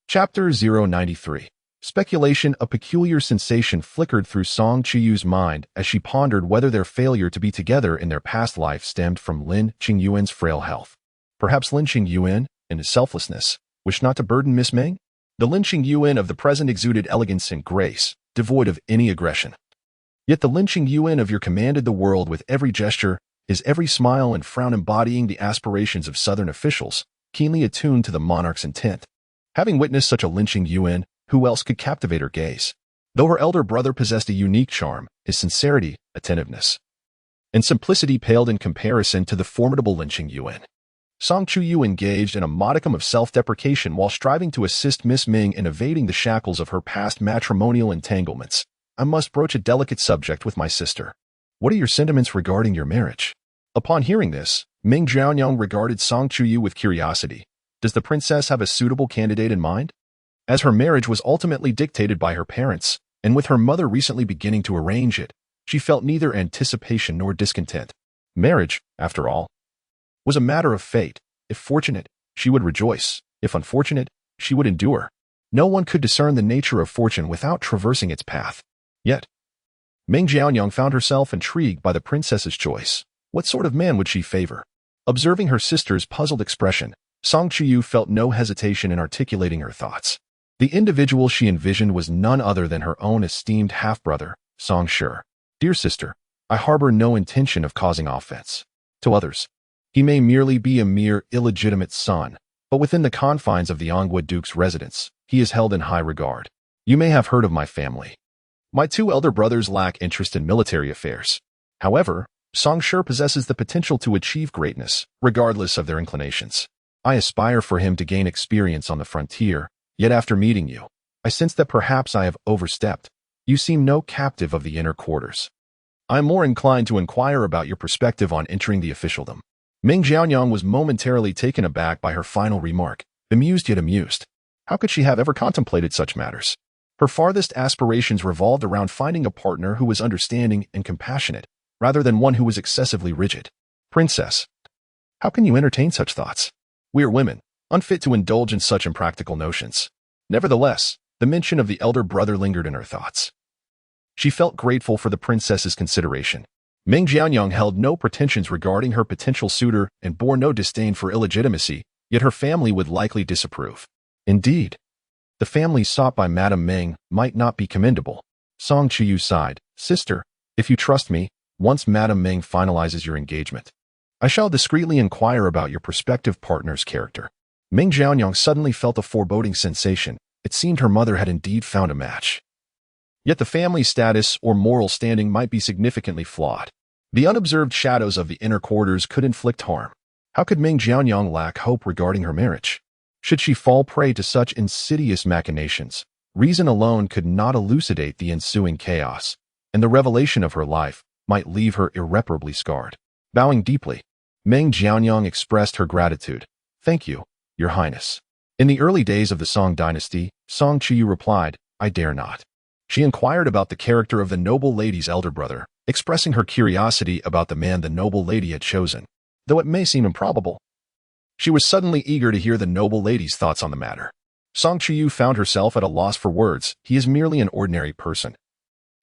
A: Chapter 093. Speculation. A peculiar sensation flickered through Song Chuyu's mind as she pondered whether their failure to be together in their past life stemmed from Lin Qingyuan's frail health. Perhaps Lin Qingyuan, in his selflessness, wished not to burden Miss Ming? The Lin Qingyuan of the present exuded elegance and grace, devoid of any aggression. Yet the Lin Qingyuan of your commanded the world with every gesture, his every smile and frown embodying the aspirations of southern officials, keenly attuned to the monarch's intent. Having witnessed such a Lin Qingyuan, who else could captivate her gaze? Though her elder brother possessed a unique charm, his sincerity, attentiveness, and simplicity paled in comparison to the formidable Lin Qingyuan. Song Chuyu engaged in a modicum of self-deprecation while striving to assist Miss Ming in evading the shackles of her past matrimonial entanglements. I must broach a delicate subject with my sister. What are your sentiments regarding your marriage? Upon hearing this, Ming Jianyang regarded Song Chuyu with curiosity. Does the princess have a suitable candidate in mind? As her marriage was ultimately dictated by her parents, and with her mother recently beginning to arrange it, she felt neither anticipation nor discontent. Marriage, after all, was a matter of fate. If fortunate, she would rejoice. If unfortunate, she would endure. No one could discern the nature of fortune without traversing its path. Yet, Ming Jianyang found herself intrigued by the princess's choice. What sort of man would she favor? Observing her sister's puzzled expression, Song Chuyu felt no hesitation in articulating her thoughts. The individual she envisioned was none other than her own esteemed half-brother, Song Shi. Dear sister, I harbor no intention of causing offense. To others, he may merely be a mere illegitimate son, but within the confines of the An Guo Duke's residence, he is held in high regard. You may have heard of my family. My two elder brothers lack interest in military affairs. However, Song Shi possesses the potential to achieve greatness, regardless of their inclinations. I aspire for him to gain experience on the frontier, yet after meeting you, I sense that perhaps I have overstepped. You seem no captive of the inner quarters. I am more inclined to inquire about your perspective on entering the officialdom. Ming Jianyang was momentarily taken aback by her final remark, bemused yet amused. How could she have ever contemplated such matters? Her farthest aspirations revolved around finding a partner who was understanding and compassionate, rather than one who was excessively rigid. Princess, how can you entertain such thoughts? We are women, unfit to indulge in such impractical notions. Nevertheless, the mention of the elder brother lingered in her thoughts. She felt grateful for the princess's consideration. Ming Jianyang held no pretensions regarding her potential suitor and bore no disdain for illegitimacy, yet her family would likely disapprove. Indeed, the family sought by Madame Ming might not be commendable. Song Chuyu sighed. Sister, if you trust me, once Madame Ming finalizes your engagement, I shall discreetly inquire about your prospective partner's character. Ming Jianyang suddenly felt a foreboding sensation. It seemed her mother had indeed found a match. Yet the family status or moral standing might be significantly flawed. The unobserved shadows of the inner quarters could inflict harm. How could Ming Jianyang lack hope regarding her marriage? Should she fall prey to such insidious machinations, reason alone could not elucidate the ensuing chaos, and the revelation of her life might leave her irreparably scarred. Bowing deeply, Ming Jianyang expressed her gratitude. Thank you, Your Highness. In the early days of the Song dynasty, Song Chuyu replied, I dare not. She inquired about the character of the noble lady's elder brother, expressing her curiosity about the man the noble lady had chosen, though it may seem improbable. She was suddenly eager to hear the noble lady's thoughts on the matter. Song Chuyu found herself at a loss for words. He is merely an ordinary person,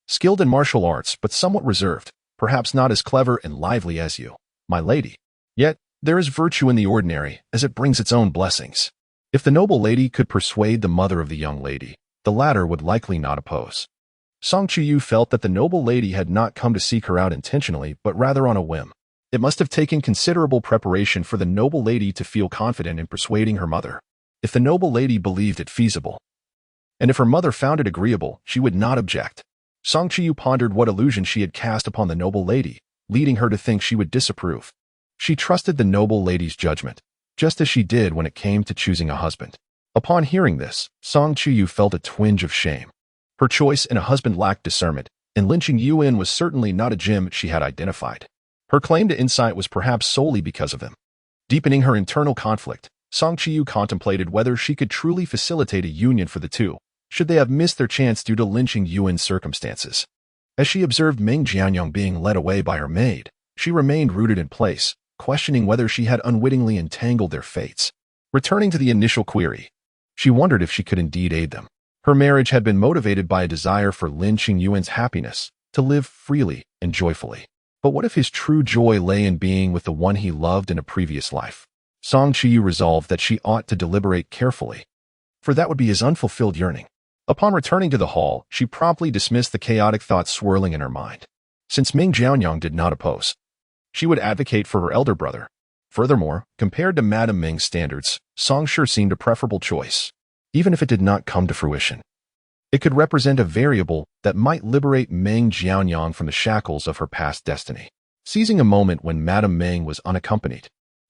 A: skilled in martial arts but somewhat reserved, perhaps not as clever and lively as you, my lady. Yet, there is virtue in the ordinary, as it brings its own blessings. If the noble lady could persuade the mother of the young lady, the latter would likely not oppose. Song Chuyu felt that the noble lady had not come to seek her out intentionally, but rather on a whim. It must have taken considerable preparation for the noble lady to feel confident in persuading her mother. If the noble lady believed it feasible, and if her mother found it agreeable, she would not object. Song Chuyu pondered what illusion she had cast upon the noble lady, leading her to think she would disapprove. She trusted the noble lady's judgment, just as she did when it came to choosing a husband. Upon hearing this, Song Chuyu felt a twinge of shame. Her choice in a husband lacked discernment, and Lin Qingyuan was certainly not a gem she had identified. Her claim to insight was perhaps solely because of him. Deepening her internal conflict, Song Chuyu contemplated whether she could truly facilitate a union for the two, should they have missed their chance due to Lin Qingyuan's circumstances. As she observed Ming Jianyang being led away by her maid, she remained rooted in place, questioning whether she had unwittingly entangled their fates. Returning to the initial query, she wondered if she could indeed aid them. Her marriage had been motivated by a desire for Lin Qingyuan's happiness, to live freely and joyfully. But what if his true joy lay in being with the one he loved in a previous life? Song Chuyu resolved that she ought to deliberate carefully, for that would be his unfulfilled yearning. Upon returning to the hall, she promptly dismissed the chaotic thoughts swirling in her mind. Since Ming Jianyang did not oppose, she would advocate for her elder brother. Furthermore, compared to Madame Ming's standards, Song Shi seemed a preferable choice. Even if it did not come to fruition, it could represent a variable that might liberate Ming Jianyang from the shackles of her past destiny. Seizing a moment when Madame Ming was unaccompanied,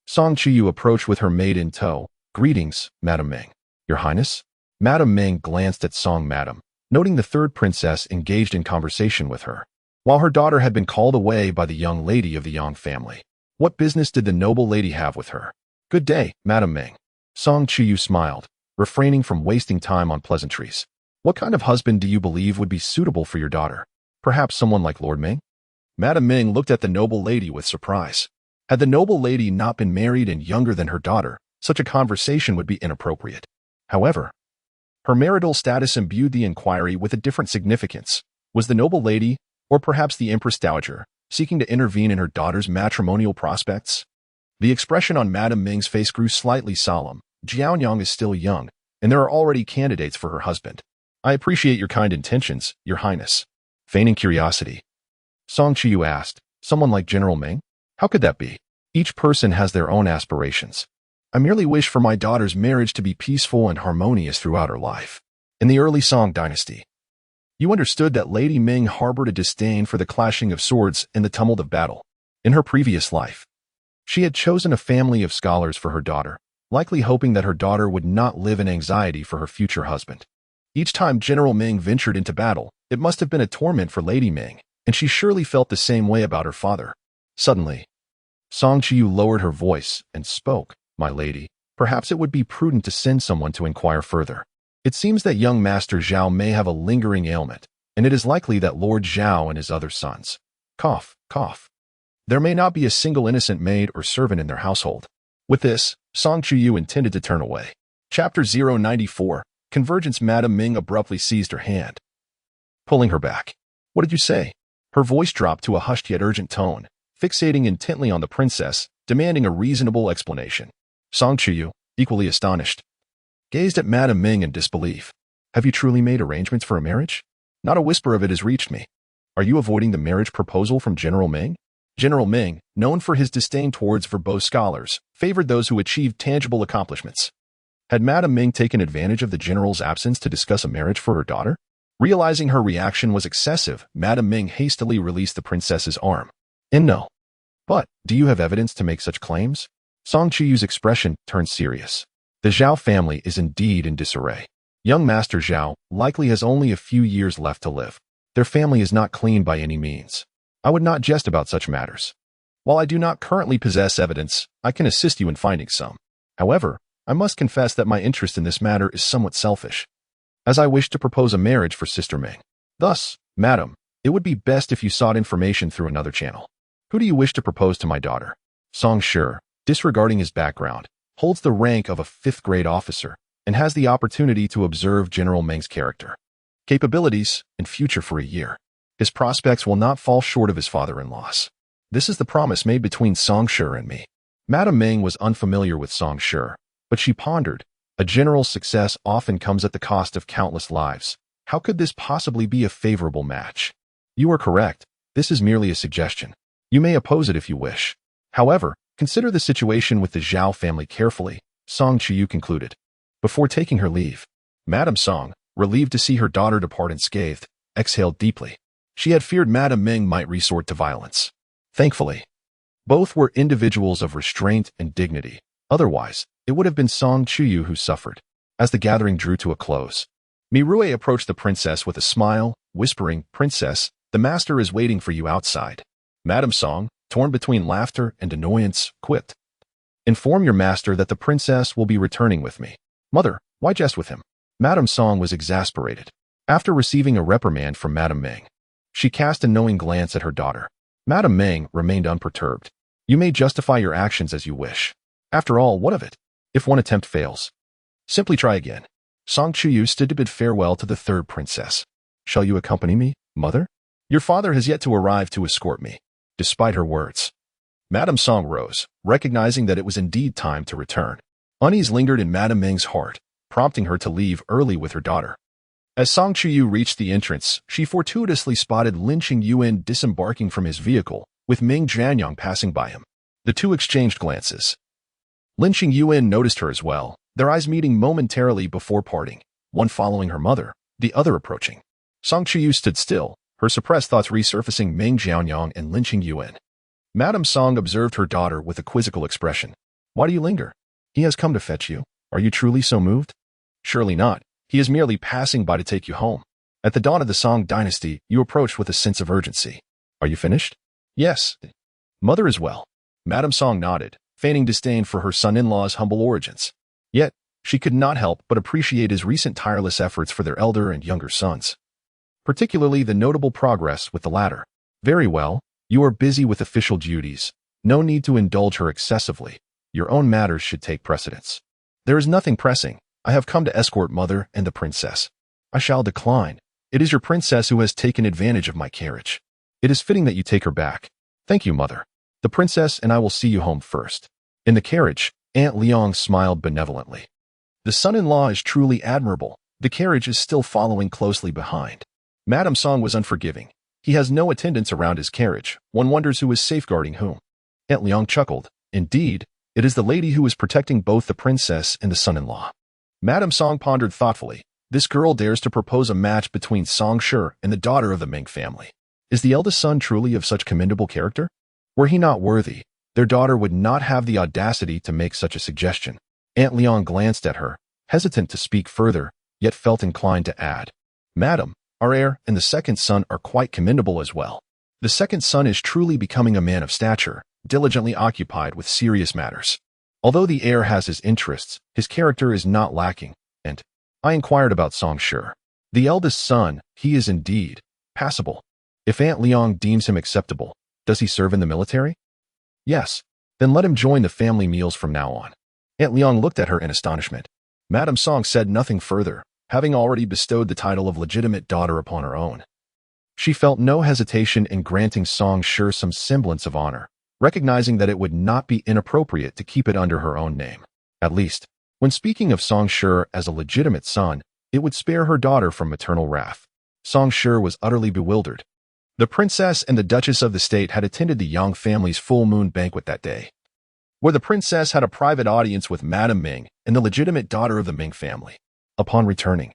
A: Song Chuyu approached with her maid in tow. "Greetings, Madame Ming." "Your Highness?" Madame Ming glanced at Song Madame, noting the third princess engaged in conversation with her, while her daughter had been called away by the young lady of the Yang family. What business did the noble lady have with her? "Good day, Madame Ming." Song Chuyu smiled, refraining from wasting time on pleasantries. "What kind of husband do you believe would be suitable for your daughter? Perhaps someone like Lord Ming?" Madame Ming looked at the noble lady with surprise. Had the noble lady not been married and younger than her daughter, such a conversation would be inappropriate. However, her marital status imbued the inquiry with a different significance. Was the noble lady, or perhaps the Empress Dowager, seeking to intervene in her daughter's matrimonial prospects? The expression on Madame Ming's face grew slightly solemn. Jianyang is still young, and there are already candidates for her husband. "I appreciate your kind intentions, Your Highness." Feigning curiosity, Song Chuyu asked, "Someone like General Ming? How could that be? Each person has their own aspirations. I merely wish for my daughter's marriage to be peaceful and harmonious throughout her life." In the early Song dynasty, you understood that Lady Ming harbored a disdain for the clashing of swords and the tumult of battle. In her previous life, she had chosen a family of scholars for her daughter, likely hoping that her daughter would not live in anxiety for her future husband. Each time General Ming ventured into battle, it must have been a torment for Lady Ming, and she surely felt the same way about her father. Suddenly, Song Chuyu lowered her voice and spoke. "My lady, perhaps it would be prudent to send someone to inquire further. It seems that young Master Zhao may have a lingering ailment, and it is likely that Lord Zhao and his other sons." Cough, cough. "There may not be a single innocent maid or servant in their household." With this, Song Chuyu intended to turn away. Chapter 094. Convergence. Madame Ming abruptly seized her hand, pulling her back. "What did you say?" Her voice dropped to a hushed yet urgent tone, fixating intently on the princess, demanding a reasonable explanation. Song Chuyu, equally astonished, gazed at Madame Ming in disbelief. "Have you truly made arrangements for a marriage? Not a whisper of it has reached me. Are you avoiding the marriage proposal from General Ming?" General Ming, known for his disdain towards verbose scholars, favored those who achieved tangible accomplishments. Had Madame Ming taken advantage of the general's absence to discuss a marriage for her daughter? Realizing her reaction was excessive, Madame Ming hastily released the princess's arm. "No. But, do you have evidence to make such claims?" Song Chuyu's expression turned serious. "The Zhao family is indeed in disarray. Young Master Zhao likely has only a few years left to live. Their family is not clean by any means. I would not jest about such matters. While I do not currently possess evidence, I can assist you in finding some. However, I must confess that my interest in this matter is somewhat selfish, as I wish to propose a marriage for Sister Ming. Thus, madam, it would be best if you sought information through another channel. Who do you wish to propose to my daughter?" Song Shi, disregarding his background, holds the rank of a 5th-grade officer and has the opportunity to observe General Ming's character, capabilities, and future for a year. His prospects will not fall short of his father-in-law's. This is the promise made between Song Shi and me. Madame Ming was unfamiliar with Song Shi, but she pondered. A general's success often comes at the cost of countless lives. How could this possibly be a favorable match? You are correct. This is merely a suggestion. You may oppose it if you wish. However, consider the situation with the Zhao family carefully, Song Chuyu concluded. Before taking her leave, Madame Song, relieved to see her daughter depart unscathed, exhaled deeply. She had feared Madame Ming might resort to violence. Thankfully, both were individuals of restraint and dignity. Otherwise, it would have been Song Chuyu who suffered. As the gathering drew to a close, Rui approached the princess with a smile, whispering, "Princess, the master is waiting for you outside." Madame Song, torn between laughter and annoyance, quipped, "Inform your master that the princess will be returning with me." "Mother, why jest with him?" Madame Song was exasperated. After receiving a reprimand from Madame Ming, she cast a knowing glance at her daughter. Madame Ming remained unperturbed. You may justify your actions as you wish. After all, what of it? If one attempt fails, simply try again. Song Chuyu stood to bid farewell to the third princess. Shall you accompany me, mother? Your father has yet to arrive to escort me. Despite her words, Madame Song rose, recognizing that it was indeed time to return. Unease lingered in Madame Ming's heart, prompting her to leave early with her daughter. As Song Chuyu reached the entrance, she fortuitously spotted Lin Qingyuan disembarking from his vehicle, with Ming Jianyang passing by him. The two exchanged glances. Lin Qingyuan noticed her as well, their eyes meeting momentarily before parting, one following her mother, the other approaching. Song Chuyu stood still, her suppressed thoughts resurfacing Ming Jianyang and Lin Qingyuan. Madame Song observed her daughter with a quizzical expression. Why do you linger? He has come to fetch you. Are you truly so moved? Surely not. He is merely passing by to take you home. At the dawn of the Song dynasty, you approached with a sense of urgency. Are you finished? Yes. Mother as well. Madame Song nodded, feigning disdain for her son-in-law's humble origins. Yet, she could not help but appreciate his recent tireless efforts for their elder and younger sons. Particularly the notable progress with the latter. Very well, you are busy with official duties. No need to indulge her excessively. Your own matters should take precedence. There is nothing pressing. I have come to escort mother and the princess. I shall decline. It is your princess who has taken advantage of my carriage. It is fitting that you take her back. Thank you, mother. The princess and I will see you home first. In the carriage, Aunt Liang smiled benevolently. The son-in-law is truly admirable. The carriage is still following closely behind. Madame Song was unforgiving. He has no attendants around his carriage. One wonders who is safeguarding whom. Aunt Liang chuckled. Indeed, it is the lady who is protecting both the princess and the son-in-law. Madame Song pondered thoughtfully. This girl dares to propose a match between Song Shi and the daughter of the Ming family. Is the eldest son truly of such commendable character? Were he not worthy, their daughter would not have the audacity to make such a suggestion. Aunt Liang glanced at her, hesitant to speak further, yet felt inclined to add. Madam, our heir and the second son are quite commendable as well. The second son is truly becoming a man of stature, diligently occupied with serious matters. Although the heir has his interests, his character is not lacking, and I inquired about Song Shi. The eldest son, he is indeed passable. If Aunt Liang deems him acceptable, does he serve in the military? Yes. Then let him join the family meals from now on. Aunt Liang looked at her in astonishment. Madame Song said nothing further, having already bestowed the title of legitimate daughter upon her own. She felt no hesitation in granting Song Shi some semblance of honor, recognizing that it would not be inappropriate to keep it under her own name. At least, when speaking of Song Shi as a legitimate son, it would spare her daughter from maternal wrath. Song Shi was utterly bewildered. The princess and the duchess of the state had attended the Yang family's full moon banquet that day, where the princess had a private audience with Madame Ming and the legitimate daughter of the Ming family. Upon returning,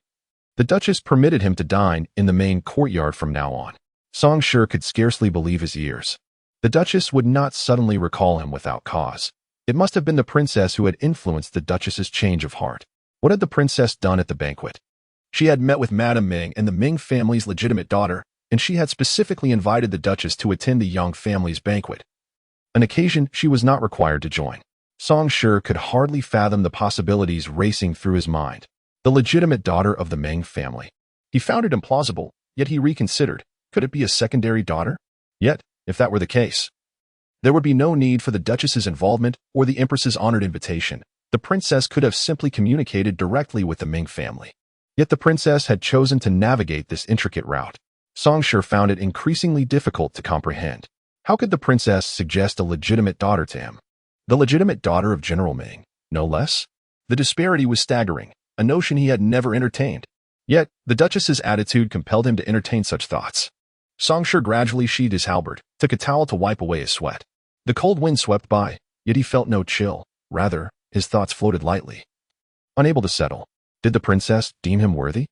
A: the duchess permitted him to dine in the main courtyard from now on. Song Shi could scarcely believe his ears. The duchess would not suddenly recall him without cause. It must have been the princess who had influenced the duchess's change of heart. What had the princess done at the banquet? She had met with Madame Ming and the Ming family's legitimate daughter, and she had specifically invited the duchess to attend the Yang family's banquet, an occasion she was not required to join. Song Shi could hardly fathom the possibilities racing through his mind. The legitimate daughter of the Ming family. He found it implausible, yet he reconsidered. Could it be a secondary daughter? Yet, if that were the case, there would be no need for the duchess's involvement or the empress's honored invitation. The princess could have simply communicated directly with the Ming family. Yet the princess had chosen to navigate this intricate route. Song Shi found it increasingly difficult to comprehend. How could the princess suggest a legitimate daughter to him? The legitimate daughter of General Ming, no less? The disparity was staggering, a notion he had never entertained. Yet, the duchess's attitude compelled him to entertain such thoughts. Song Shi gradually sheathed his halberd, took a towel to wipe away his sweat. The cold wind swept by, yet he felt no chill. Rather, his thoughts floated lightly. Unable to settle, did the princess deem him worthy?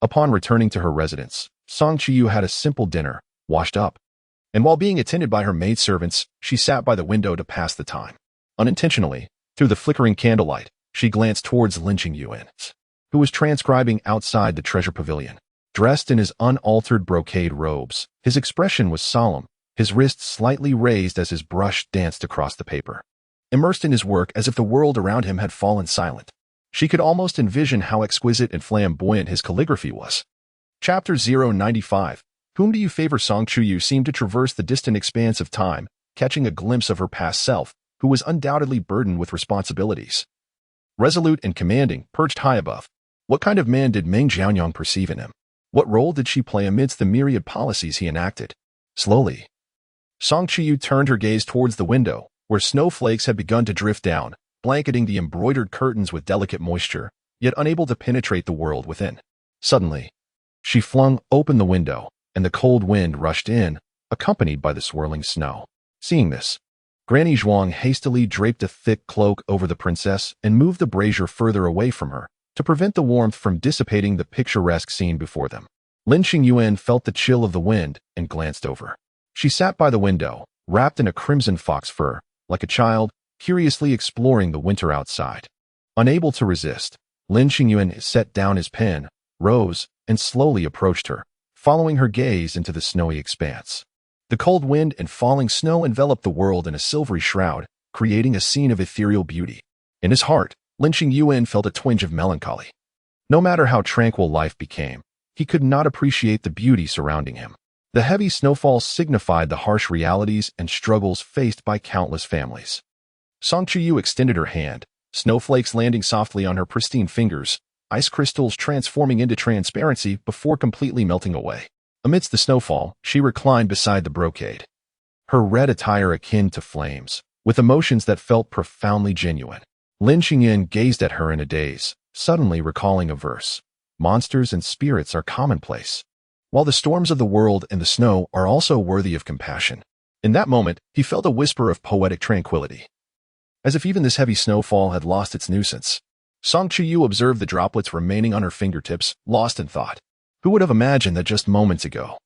A: Upon returning to her residence, Song Chuyu had a simple dinner, washed up, and while being attended by her maidservants, she sat by the window to pass the time. Unintentionally, through the flickering candlelight, she glanced towards Lin Qingyuan, who was transcribing outside the treasure pavilion. Dressed in his unaltered brocade robes, his expression was solemn, his wrists slightly raised as his brush danced across the paper. Immersed in his work as if the world around him had fallen silent, she could almost envision how exquisite and flamboyant his calligraphy was. Chapter 095. Whom do you favor? Song Chuyu seemed to traverse the distant expanse of time, catching a glimpse of her past self, who was undoubtedly burdened with responsibilities. Resolute and commanding, perched high above. What kind of man did Meng Jianyang perceive in him? What role did she play amidst the myriad policies he enacted? Slowly, Song Chuyu turned her gaze towards the window, where snowflakes had begun to drift down, blanketing the embroidered curtains with delicate moisture, yet unable to penetrate the world within. Suddenly, she flung open the window, and the cold wind rushed in, accompanied by the swirling snow. Seeing this, Granny Zhuang hastily draped a thick cloak over the princess and moved the brazier further away from her, to prevent the warmth from dissipating the picturesque scene before them. Lin Qingyuan felt the chill of the wind and glanced over. She sat by the window, wrapped in a crimson fox fur, like a child, curiously exploring the winter outside. Unable to resist, Lin Qingyuan set down his pen, rose, and slowly approached her, following her gaze into the snowy expanse. The cold wind and falling snow enveloped the world in a silvery shroud, creating a scene of ethereal beauty. In his heart, Lin Qingyuan felt a twinge of melancholy. No matter how tranquil life became, he could not appreciate the beauty surrounding him. The heavy snowfall signified the harsh realities and struggles faced by countless families. Song Chuyu extended her hand, snowflakes landing softly on her pristine fingers, ice crystals transforming into transparency before completely melting away. Amidst the snowfall, she reclined beside the brocade. Her red attire akin to flames, with emotions that felt profoundly genuine. Lin Qingyuan gazed at her in a daze, suddenly recalling a verse. Monsters and spirits are commonplace, while the storms of the world and the snow are also worthy of compassion. In that moment, he felt a whisper of poetic tranquility. As if even this heavy snowfall had lost its nuisance. Song Chuyu observed the droplets remaining on her fingertips, lost in thought. Who would have imagined that just moments ago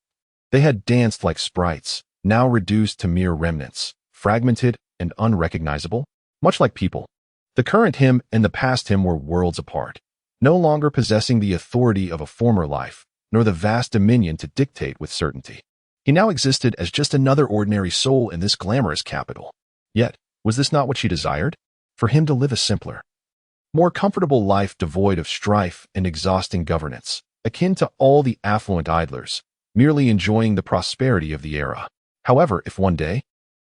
A: they had danced like sprites, now reduced to mere remnants, fragmented and unrecognizable? Much like people, the current him and the past him were worlds apart, no longer possessing the authority of a former life, nor the vast dominion to dictate with certainty. He now existed as just another ordinary soul in this glamorous capital. Yet, was this not what she desired? For him to live a simpler, more comfortable life devoid of strife and exhausting governance, akin to all the affluent idlers, merely enjoying the prosperity of the era. However, if one day,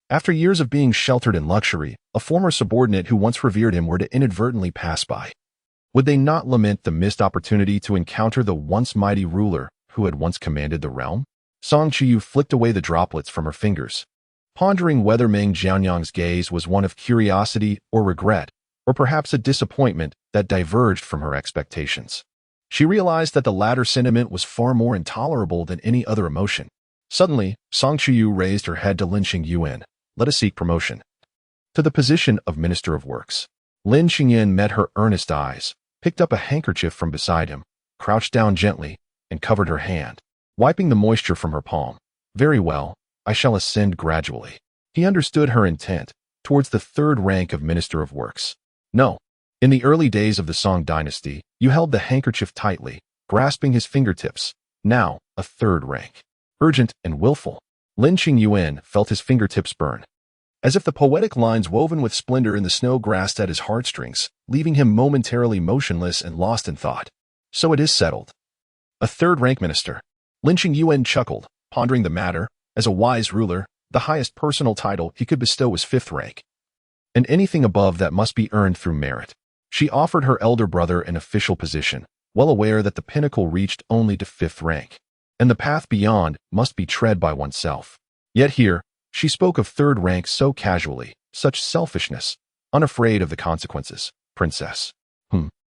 A: after years of being sheltered in luxury, a former subordinate who once revered him were to inadvertently pass by, would they not lament the missed opportunity to encounter the once mighty ruler who had once commanded the realm? Song Chuyu flicked away the droplets from her fingers, pondering whether Meng Jianyang's gaze was one of curiosity or regret, or perhaps a disappointment that diverged from her expectations. She realized that the latter sentiment was far more intolerable than any other emotion. Suddenly, Song Chuyu raised her head to Lin Qingyuan. Let us seek promotion to the position of Minister of Works. Lin Qingyuan met her earnest eyes, picked up a handkerchief from beside him, crouched down gently, and covered her hand, wiping the moisture from her palm. Very well, I shall ascend gradually. He understood her intent, towards the third rank of Minister of Works. No. In the early days of the Song dynasty, you held the handkerchief tightly, grasping his fingertips. Now, a third rank. Urgent and willful. Lin Qingyuan felt his fingertips burn, as if the poetic lines woven with splendor in the snow grasped at his heartstrings, leaving him momentarily motionless and lost in thought. So it is settled. A third-rank minister. Lin Qingyuan chuckled, pondering the matter. As a wise ruler, the highest personal title he could bestow was fifth rank, and anything above that must be earned through merit. She offered her elder brother an official position, well aware that the pinnacle reached only to fifth rank, and the path beyond must be tread by oneself. Yet here, she spoke of third rank so casually, such selfishness, unafraid of the consequences. Princess.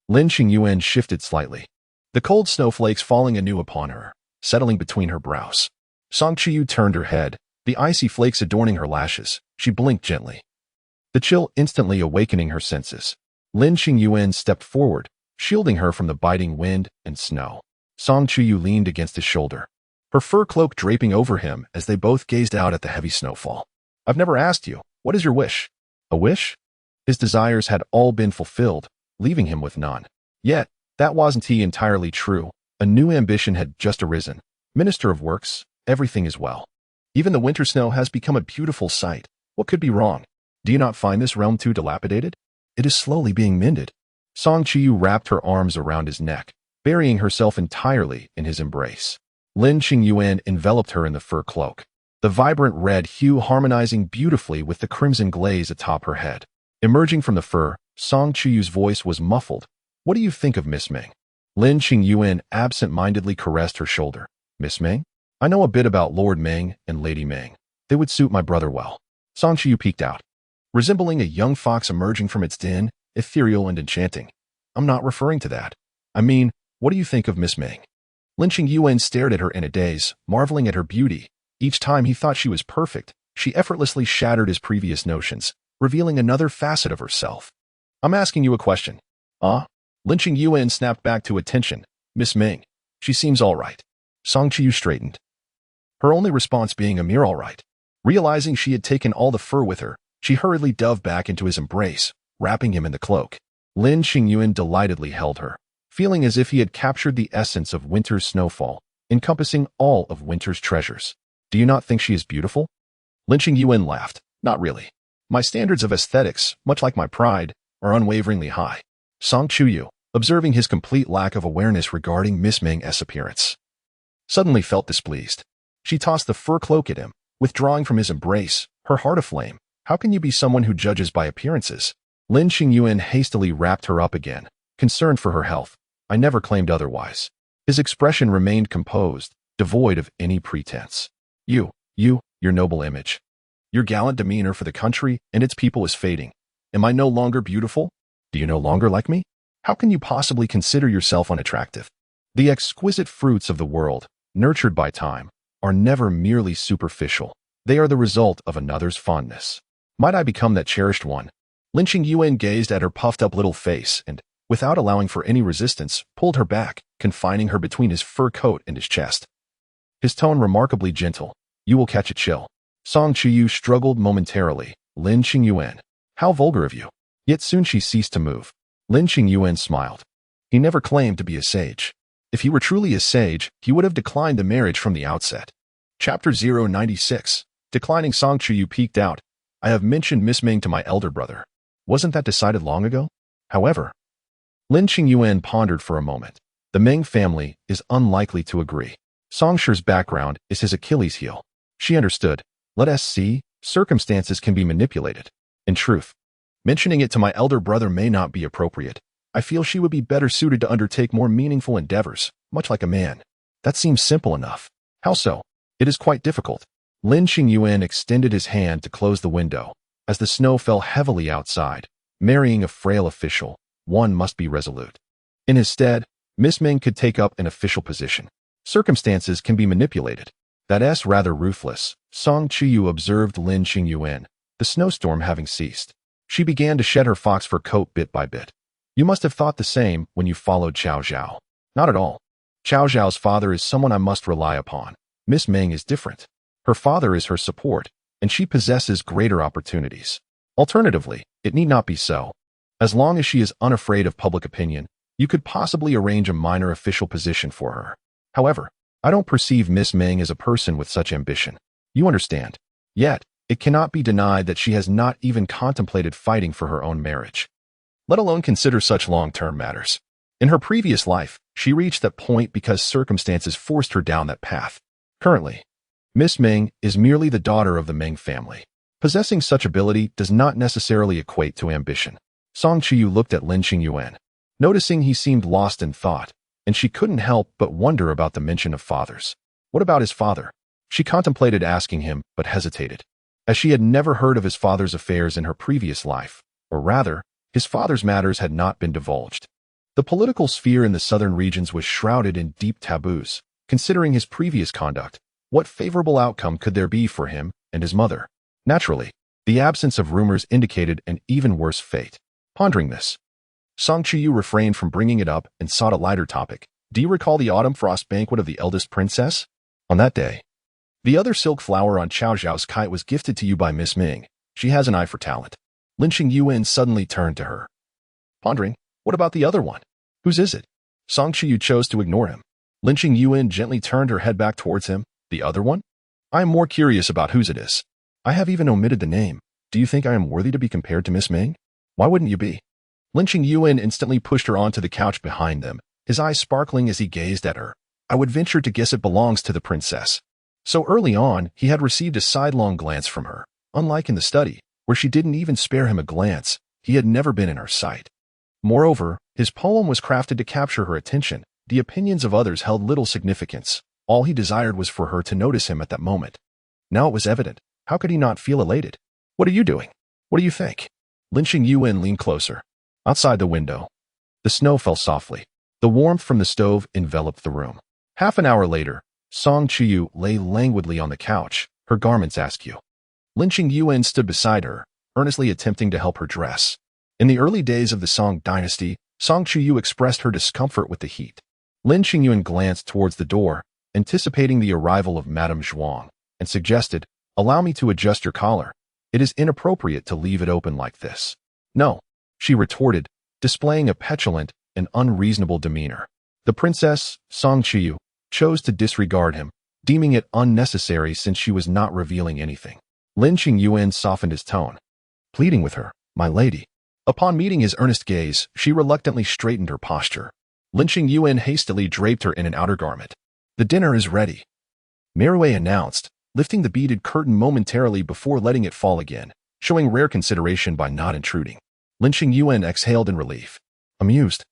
A: Lin Qingyuan shifted slightly, the cold snowflakes falling anew upon her, settling between her brows. Song Chuyu turned her head, the icy flakes adorning her lashes. She blinked gently, the chill instantly awakening her senses. Lin Qingyuan stepped forward, shielding her from the biting wind and snow. Song Chuyu leaned against his shoulder, her fur cloak draping over him as they both gazed out at the heavy snowfall. I've never asked you, what is your wish? A wish? His desires had all been fulfilled, leaving him with none. Yet, that wasn't entirely true. A new ambition had just arisen. Minister of Works, everything is well. Even the winter snow has become a beautiful sight. What could be wrong? Do you not find this realm too dilapidated? It is slowly being mended. Song Chuyu wrapped her arms around his neck, burying herself entirely in his embrace. Lin Qingyuan enveloped her in the fur cloak. the vibrant red hue harmonizing beautifully with the crimson glaze atop her head. Emerging from the fur, Song Chuyu's voice was muffled. What do you think of Miss Ming? Lin Qingyuan absent-mindedly caressed her shoulder. Miss Ming? I know a bit about Lord Ming and Lady Ming. They would suit my brother well. Song Chuyu peeked out, resembling a young fox emerging from its den, ethereal and enchanting. I'm not referring to that. I mean, what do you think of Miss Ming? Lin Qingyuan stared at her in a daze, marveling at her beauty. Each time he thought she was perfect, she effortlessly shattered his previous notions, revealing another facet of herself. I'm asking you a question. Lin Qingyuan snapped back to attention. Miss Ming. She seems all right. Song Chuyu straightened, her only response being a mere all right. Realizing she had taken all the fur with her, she hurriedly dove back into his embrace, wrapping him in the cloak. Lin Qingyuan delightedly held her, feeling as if he had captured the essence of winter's snowfall, encompassing all of winter's treasures. Do you not think she is beautiful? Lin Qingyuan laughed. Not really. My standards of aesthetics, much like my pride, are unwaveringly high. Song Chuyu, observing his complete lack of awareness regarding Miss Ming's appearance, suddenly felt displeased. She tossed the fur cloak at him, withdrawing from his embrace, her heart aflame. How can you be someone who judges by appearances? Lin Qingyuan hastily wrapped her up again, concerned for her health. I never claimed otherwise. His expression remained composed, devoid of any pretense. Your noble image. Your gallant demeanor for the country and its people is fading. Am I no longer beautiful? Do you no longer like me? How can you possibly consider yourself unattractive? The exquisite fruits of the world, nurtured by time, are never merely superficial. They are the result of another's fondness. Might I become that cherished one? Lin Qingyuan gazed at her puffed-up little face and, without allowing for any resistance, pulled her back, confining her between his fur coat and his chest. His tone remarkably gentle. You will catch a chill. Song Chuyu struggled momentarily. Lin Qingyuan. How vulgar of you. Yet soon she ceased to move. Lin Qingyuan smiled. He never claimed to be a sage. If he were truly a sage, he would have declined the marriage from the outset. Chapter 096. Declining. Song Chuyu peeked out. I have mentioned Miss Ming to my elder brother. Wasn't that decided long ago? However, Lin Qingyuan pondered for a moment. The Ming family is unlikely to agree. Song Shi's background is his Achilles heel. She understood. Let us see, circumstances can be manipulated. In truth, mentioning it to my elder brother may not be appropriate. I feel she would be better suited to undertake more meaningful endeavors, much like a man. That seems simple enough. How so? It is quite difficult. Lin Qingyuan extended his hand to close the window. As the snow fell heavily outside, marrying a frail official, one must be resolute. In his stead, Miss Ming could take up an official position. Circumstances can be manipulated. That's rather ruthless, Song Chuyu observed Lin Qingyuan, the snowstorm having ceased. She began to shed her fox fur coat bit by bit. You must have thought the same when you followed Qiao Zhao. Not at all. Qiao Zhao's father is someone I must rely upon. Miss Ming is different. Her father is her support, and she possesses greater opportunities. Alternatively, it need not be so. As long as she is unafraid of public opinion, you could possibly arrange a minor official position for her. However, I don't perceive Miss Ming as a person with such ambition. You understand. Yet, it cannot be denied that she has not even contemplated fighting for her own marriage, let alone consider such long-term matters. In her previous life, she reached that point because circumstances forced her down that path. Currently, Miss Ming is merely the daughter of the Ming family. Possessing such ability does not necessarily equate to ambition. Song Chuyu looked at Lin Qingyuan, noticing he seemed lost in thought, and she couldn't help but wonder about the mention of fathers. What about his father? She contemplated asking him, but hesitated, as she had never heard of his father's affairs in her previous life, or rather, his father's matters had not been divulged. The political sphere in the southern regions was shrouded in deep taboos. Considering his previous conduct, what favorable outcome could there be for him and his mother? Naturally, the absence of rumors indicated an even worse fate. Pondering this, Song Chuyu refrained from bringing it up and sought a lighter topic. Do you recall the autumn frost banquet of the eldest princess? On that day, the other silk flower on Qiao Zhao's kite was gifted to you by Miss Ming. She has an eye for talent. Lin Qingyuan suddenly turned to her, pondering, what about the other one? Whose is it? Song Chuyu chose to ignore him. Lin Qingyuan gently turned her head back towards him. The other one? I am more curious about whose it is. I have even omitted the name. Do you think I am worthy to be compared to Miss Ming? Why wouldn't you be? Lin Qingyuan instantly pushed her onto the couch behind them, his eyes sparkling as he gazed at her. I would venture to guess it belongs to the princess. So early on, he had received a sidelong glance from her. Unlike in the study, where she didn't even spare him a glance, he had never been in her sight. Moreover, his poem was crafted to capture her attention. The opinions of others held little significance. All he desired was for her to notice him at that moment. Now it was evident. How could he not feel elated? What are you doing? What do you think? Lin Qingyuan leaned closer. Outside the window, the snow fell softly. The warmth from the stove enveloped the room. Half an hour later, Chuyu lay languidly on the couch, her garments askew. Lin Qingyuan stood beside her, earnestly attempting to help her dress. In the early days of the Song dynasty, Chuyu expressed her discomfort with the heat. Lin Qingyuan glanced towards the door, anticipating the arrival of Madame Zhuang, and suggested, "Allow me to adjust your collar. It is inappropriate to leave it open like this." "No," she retorted, displaying a petulant and unreasonable demeanor. The princess, Chuyu, chose to disregard him, deeming it unnecessary since she was not revealing anything. Lin Qingyuan softened his tone, pleading with her, "My lady." Upon meeting his earnest gaze, she reluctantly straightened her posture. Lin Qingyuan hastily draped her in an outer garment. "The dinner is ready," Rui announced, lifting the beaded curtain momentarily before letting it fall again, showing rare consideration by not intruding. Lin Qingyuan exhaled in relief. Amused,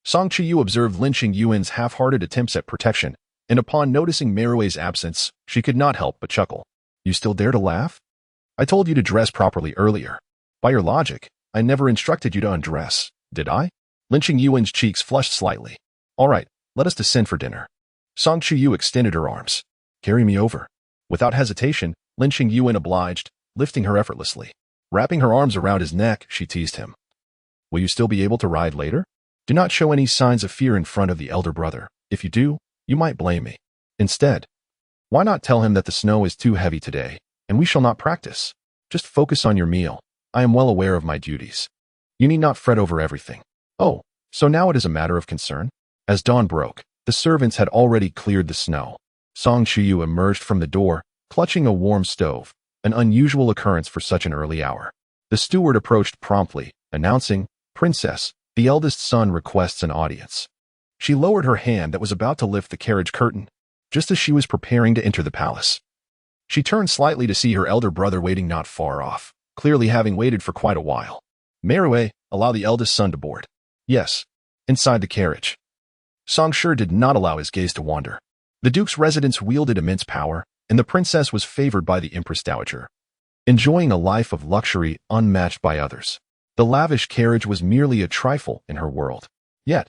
A: Chuyu observed Lin Qingyuan's half-hearted attempts at protection, and upon noticing Rui's absence, she could not help but chuckle. "You still dare to laugh? I told you to dress properly earlier. By your logic, I never instructed you to undress, did I?" Lin Qingyuan's cheeks flushed slightly. "All right, let us descend for dinner." Chuyu extended her arms. "Carry me over." Without hesitation, Lin Qingyuan obliged, lifting her effortlessly. Wrapping her arms around his neck, she teased him. "Will you still be able to ride later? Do not show any signs of fear in front of the elder brother. If you do, you might blame me. Instead, why not tell him that the snow is too heavy today, and we shall not practice? Just focus on your meal. I am well aware of my duties. You need not fret over everything." "Oh, so now it is a matter of concern?" As dawn broke, the servants had already cleared the snow. Chuyu emerged from the door, clutching a warm stove, an unusual occurrence for such an early hour. The steward approached promptly, announcing, "Princess, the eldest son requests an audience." She lowered her hand that was about to lift the carriage curtain, just as she was preparing to enter the palace. She turned slightly to see her elder brother waiting not far off, clearly having waited for quite a while. "Rui, allow the eldest son to board." "Yes, inside the carriage." Songshur did not allow his gaze to wander. The duke's residence wielded immense power, and the princess was favored by the Empress Dowager, enjoying a life of luxury unmatched by others. The lavish carriage was merely a trifle in her world. Yet,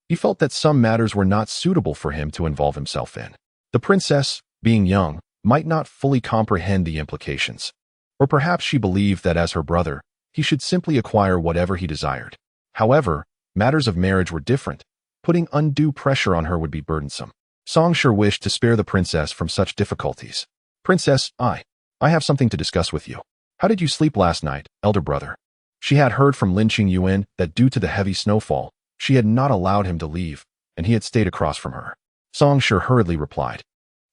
A: he felt that some matters were not suitable for him to involve himself in. The princess, being young, might not fully comprehend the implications. Or perhaps she believed that as her brother, he should simply acquire whatever he desired. However, matters of marriage were different. Putting undue pressure on her would be burdensome. Songshur wished to spare the princess from such difficulties. "Princess, I have something to discuss with you. How did you sleep last night, elder brother?" She had heard from Lin Qingyuan that due to the heavy snowfall, she had not allowed him to leave, and he had stayed across from her. Songshur hurriedly replied,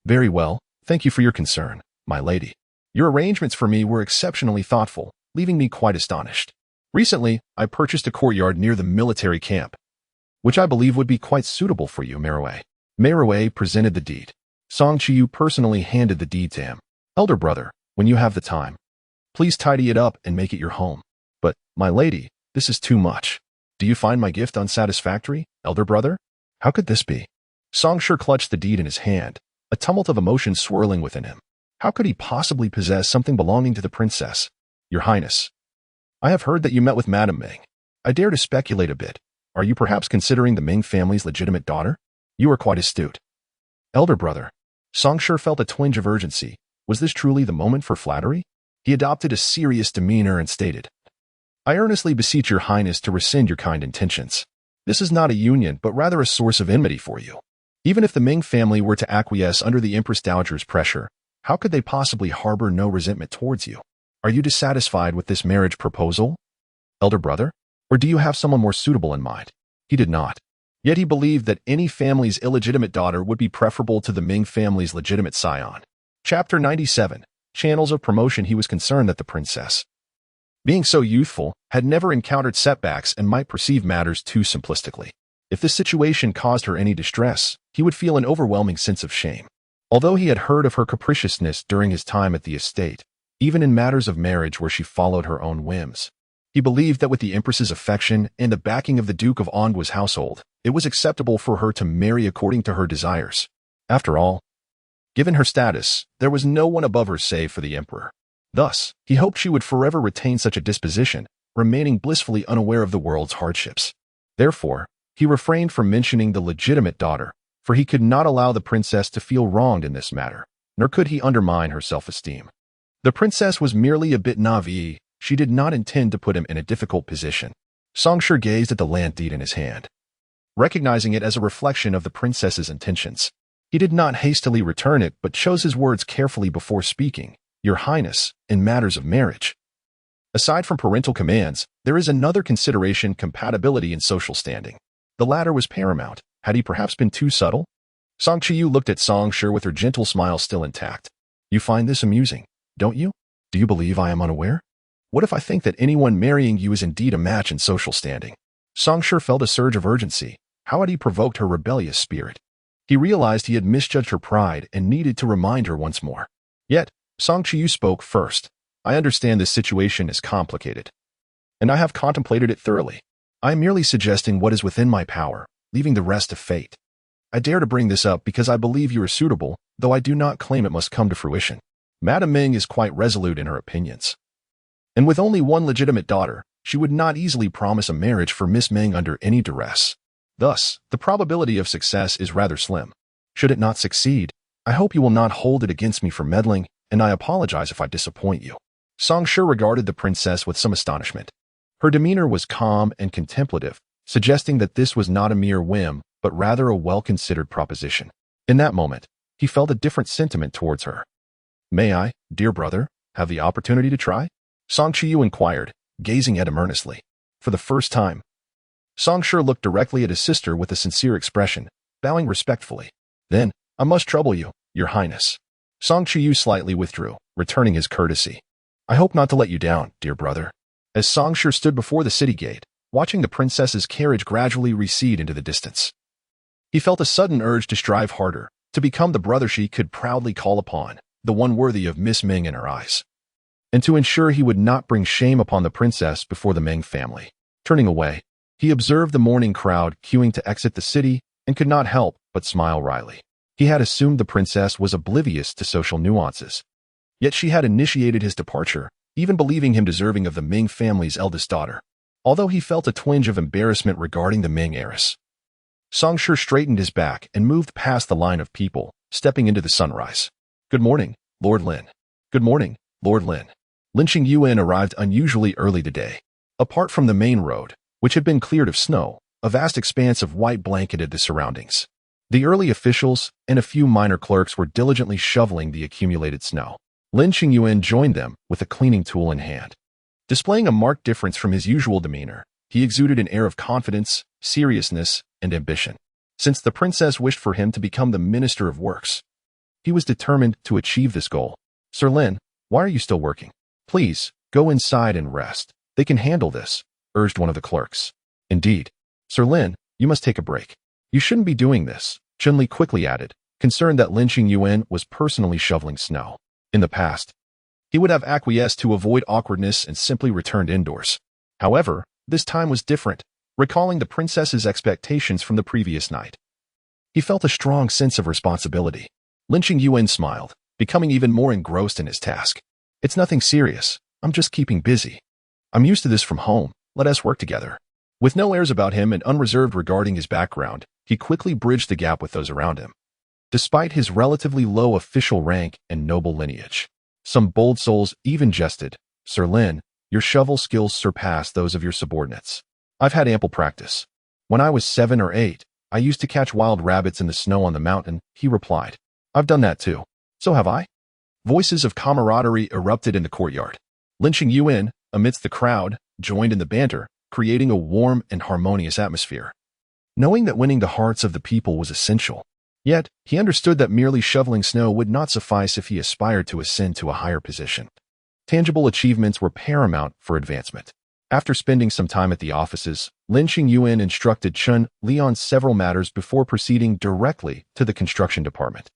A: "Very well, thank you for your concern, my lady. Your arrangements for me were exceptionally thoughtful, leaving me quite astonished. Recently, I purchased a courtyard near the military camp, which I believe would be quite suitable for you, Rui." Rui presented the deed. Chuyu personally handed the deed to him. "Elder brother, when you have the time, please tidy it up and make it your home." "But, my lady, this is too much. Do you find my gift unsatisfactory, elder brother?" How could this be? Songshur clutched the deed in his hand, a tumult of emotion swirling within him. How could he possibly possess something belonging to the princess? "Your Highness, I have heard that you met with Madame Ming. I dare to speculate a bit. Are you perhaps considering the Ming family's legitimate daughter? You are quite astute." "Elder brother." Songshur felt a twinge of urgency. Was this truly the moment for flattery? He adopted a serious demeanor and stated, "I earnestly beseech your Highness to rescind your kind intentions. This is not a union, but rather a source of enmity for you. Even if the Ming family were to acquiesce under the Empress Dowager's pressure, how could they possibly harbor no resentment towards you? Are you dissatisfied with this marriage proposal, elder brother? Or do you have someone more suitable in mind?" He did not. Yet he believed that any family's illegitimate daughter would be preferable to the Ming family's legitimate scion. Chapter 97. Channels of Promotion. He was concerned that the princess, being so youthful, had never encountered setbacks and might perceive matters too simplistically. If this situation caused her any distress, he would feel an overwhelming sense of shame. Although he had heard of her capriciousness during his time at the estate, even in matters of marriage where she followed her own whims, he believed that with the Empress's affection and the backing of the Duke of An Guo's household, it was acceptable for her to marry according to her desires. After all, given her status, there was no one above her save for the Emperor. Thus, he hoped she would forever retain such a disposition, remaining blissfully unaware of the world's hardships. Therefore, he refrained from mentioning the legitimate daughter, for he could not allow the princess to feel wronged in this matter, nor could he undermine her self-esteem. The princess was merely a bit naive. She did not intend to put him in a difficult position. Songshi gazed at the land deed in his hand, recognizing it as a reflection of the princess's intentions. He did not hastily return it, but chose his words carefully before speaking. Your Highness, in matters of marriage, aside from parental commands, there is another consideration: compatibility and social standing. The latter was paramount. Had he perhaps been too subtle? Chuyu looked at Songshi with her gentle smile still intact. You find this amusing, don't you? Do you believe I am unaware? What if I think that anyone marrying you is indeed a match in social standing? Songshi felt a surge of urgency. How had he provoked her rebellious spirit? He realized he had misjudged her pride and needed to remind her once more. Yet, Chuyu spoke first. I understand this situation is complicated, and I have contemplated it thoroughly. I am merely suggesting what is within my power, leaving the rest to fate. I dare to bring this up because I believe you are suitable, though I do not claim it must come to fruition. Madame Ming is quite resolute in her opinions, and with only one legitimate daughter, she would not easily promise a marriage for Miss Ming under any duress. Thus, the probability of success is rather slim. Should it not succeed, I hope you will not hold it against me for meddling, and I apologize if I disappoint you. Songshi regarded the princess with some astonishment. Her demeanor was calm and contemplative, suggesting that this was not a mere whim, but rather a well-considered proposition. In that moment, he felt a different sentiment towards her. May I, dear brother, have the opportunity to try? Chuyu inquired, gazing at him earnestly. For the first time, Songshi looked directly at his sister with a sincere expression, bowing respectfully. Then, I must trouble you, your highness. Chuyu slightly withdrew, returning his courtesy. I hope not to let you down, dear brother. As Songshi stood before the city gate, watching the princess's carriage gradually recede into the distance, he felt a sudden urge to strive harder, to become the brother she could proudly call upon, the one worthy of Miss Ming in her eyes, and to ensure he would not bring shame upon the princess before the Ming family. Turning away, he observed the mourning crowd queuing to exit the city and could not help but smile wryly. He had assumed the princess was oblivious to social nuances, yet she had initiated his departure, even believing him deserving of the Ming family's eldest daughter. Although he felt a twinge of embarrassment regarding the Ming heiress, Songshi straightened his back and moved past the line of people, stepping into the sunrise. Good morning, Lord Lin. Good morning, Lord Lin. Lin Qingyuan arrived unusually early today. Apart from the main road, which had been cleared of snow, a vast expanse of white blanketed the surroundings. The early officials and a few minor clerks were diligently shoveling the accumulated snow. Lin Qingyuan joined them with a cleaning tool in hand. Displaying a marked difference from his usual demeanor, he exuded an air of confidence, seriousness, and ambition. Since the princess wished for him to become the Minister of Works, he was determined to achieve this goal. Sir Lin, why are you still working? Please, go inside and rest. They can handle this, urged one of the clerks. Indeed. Sir Lin, you must take a break. You shouldn't be doing this, Chun Li quickly added, concerned that Lin Qingyuan was personally shoveling snow. In the past, he would have acquiesced to avoid awkwardness and simply returned indoors. However, this time was different, recalling the princess's expectations from the previous night. He felt a strong sense of responsibility. Lin Qingyuan smiled, becoming even more engrossed in his task. It's nothing serious. I'm just keeping busy. I'm used to this from home. Let us work together. With no airs about him and unreserved regarding his background, he quickly bridged the gap with those around him. Despite his relatively low official rank and noble lineage, some bold souls even jested, Sir Lin, your shovel skills surpass those of your subordinates. I've had ample practice. When I was 7 or 8, I used to catch wild rabbits in the snow on the mountain, he replied. I've done that too. So have I. Voices of camaraderie erupted in the courtyard. Lin Qingyuan, amidst the crowd, joined in the banter, creating a warm and harmonious atmosphere. Knowing that winning the hearts of the people was essential, yet he understood that merely shoveling snow would not suffice if he aspired to ascend to a higher position. Tangible achievements were paramount for advancement. After spending some time at the offices, Lin Qingyuan instructed Chun Li on several matters before proceeding directly to the construction department.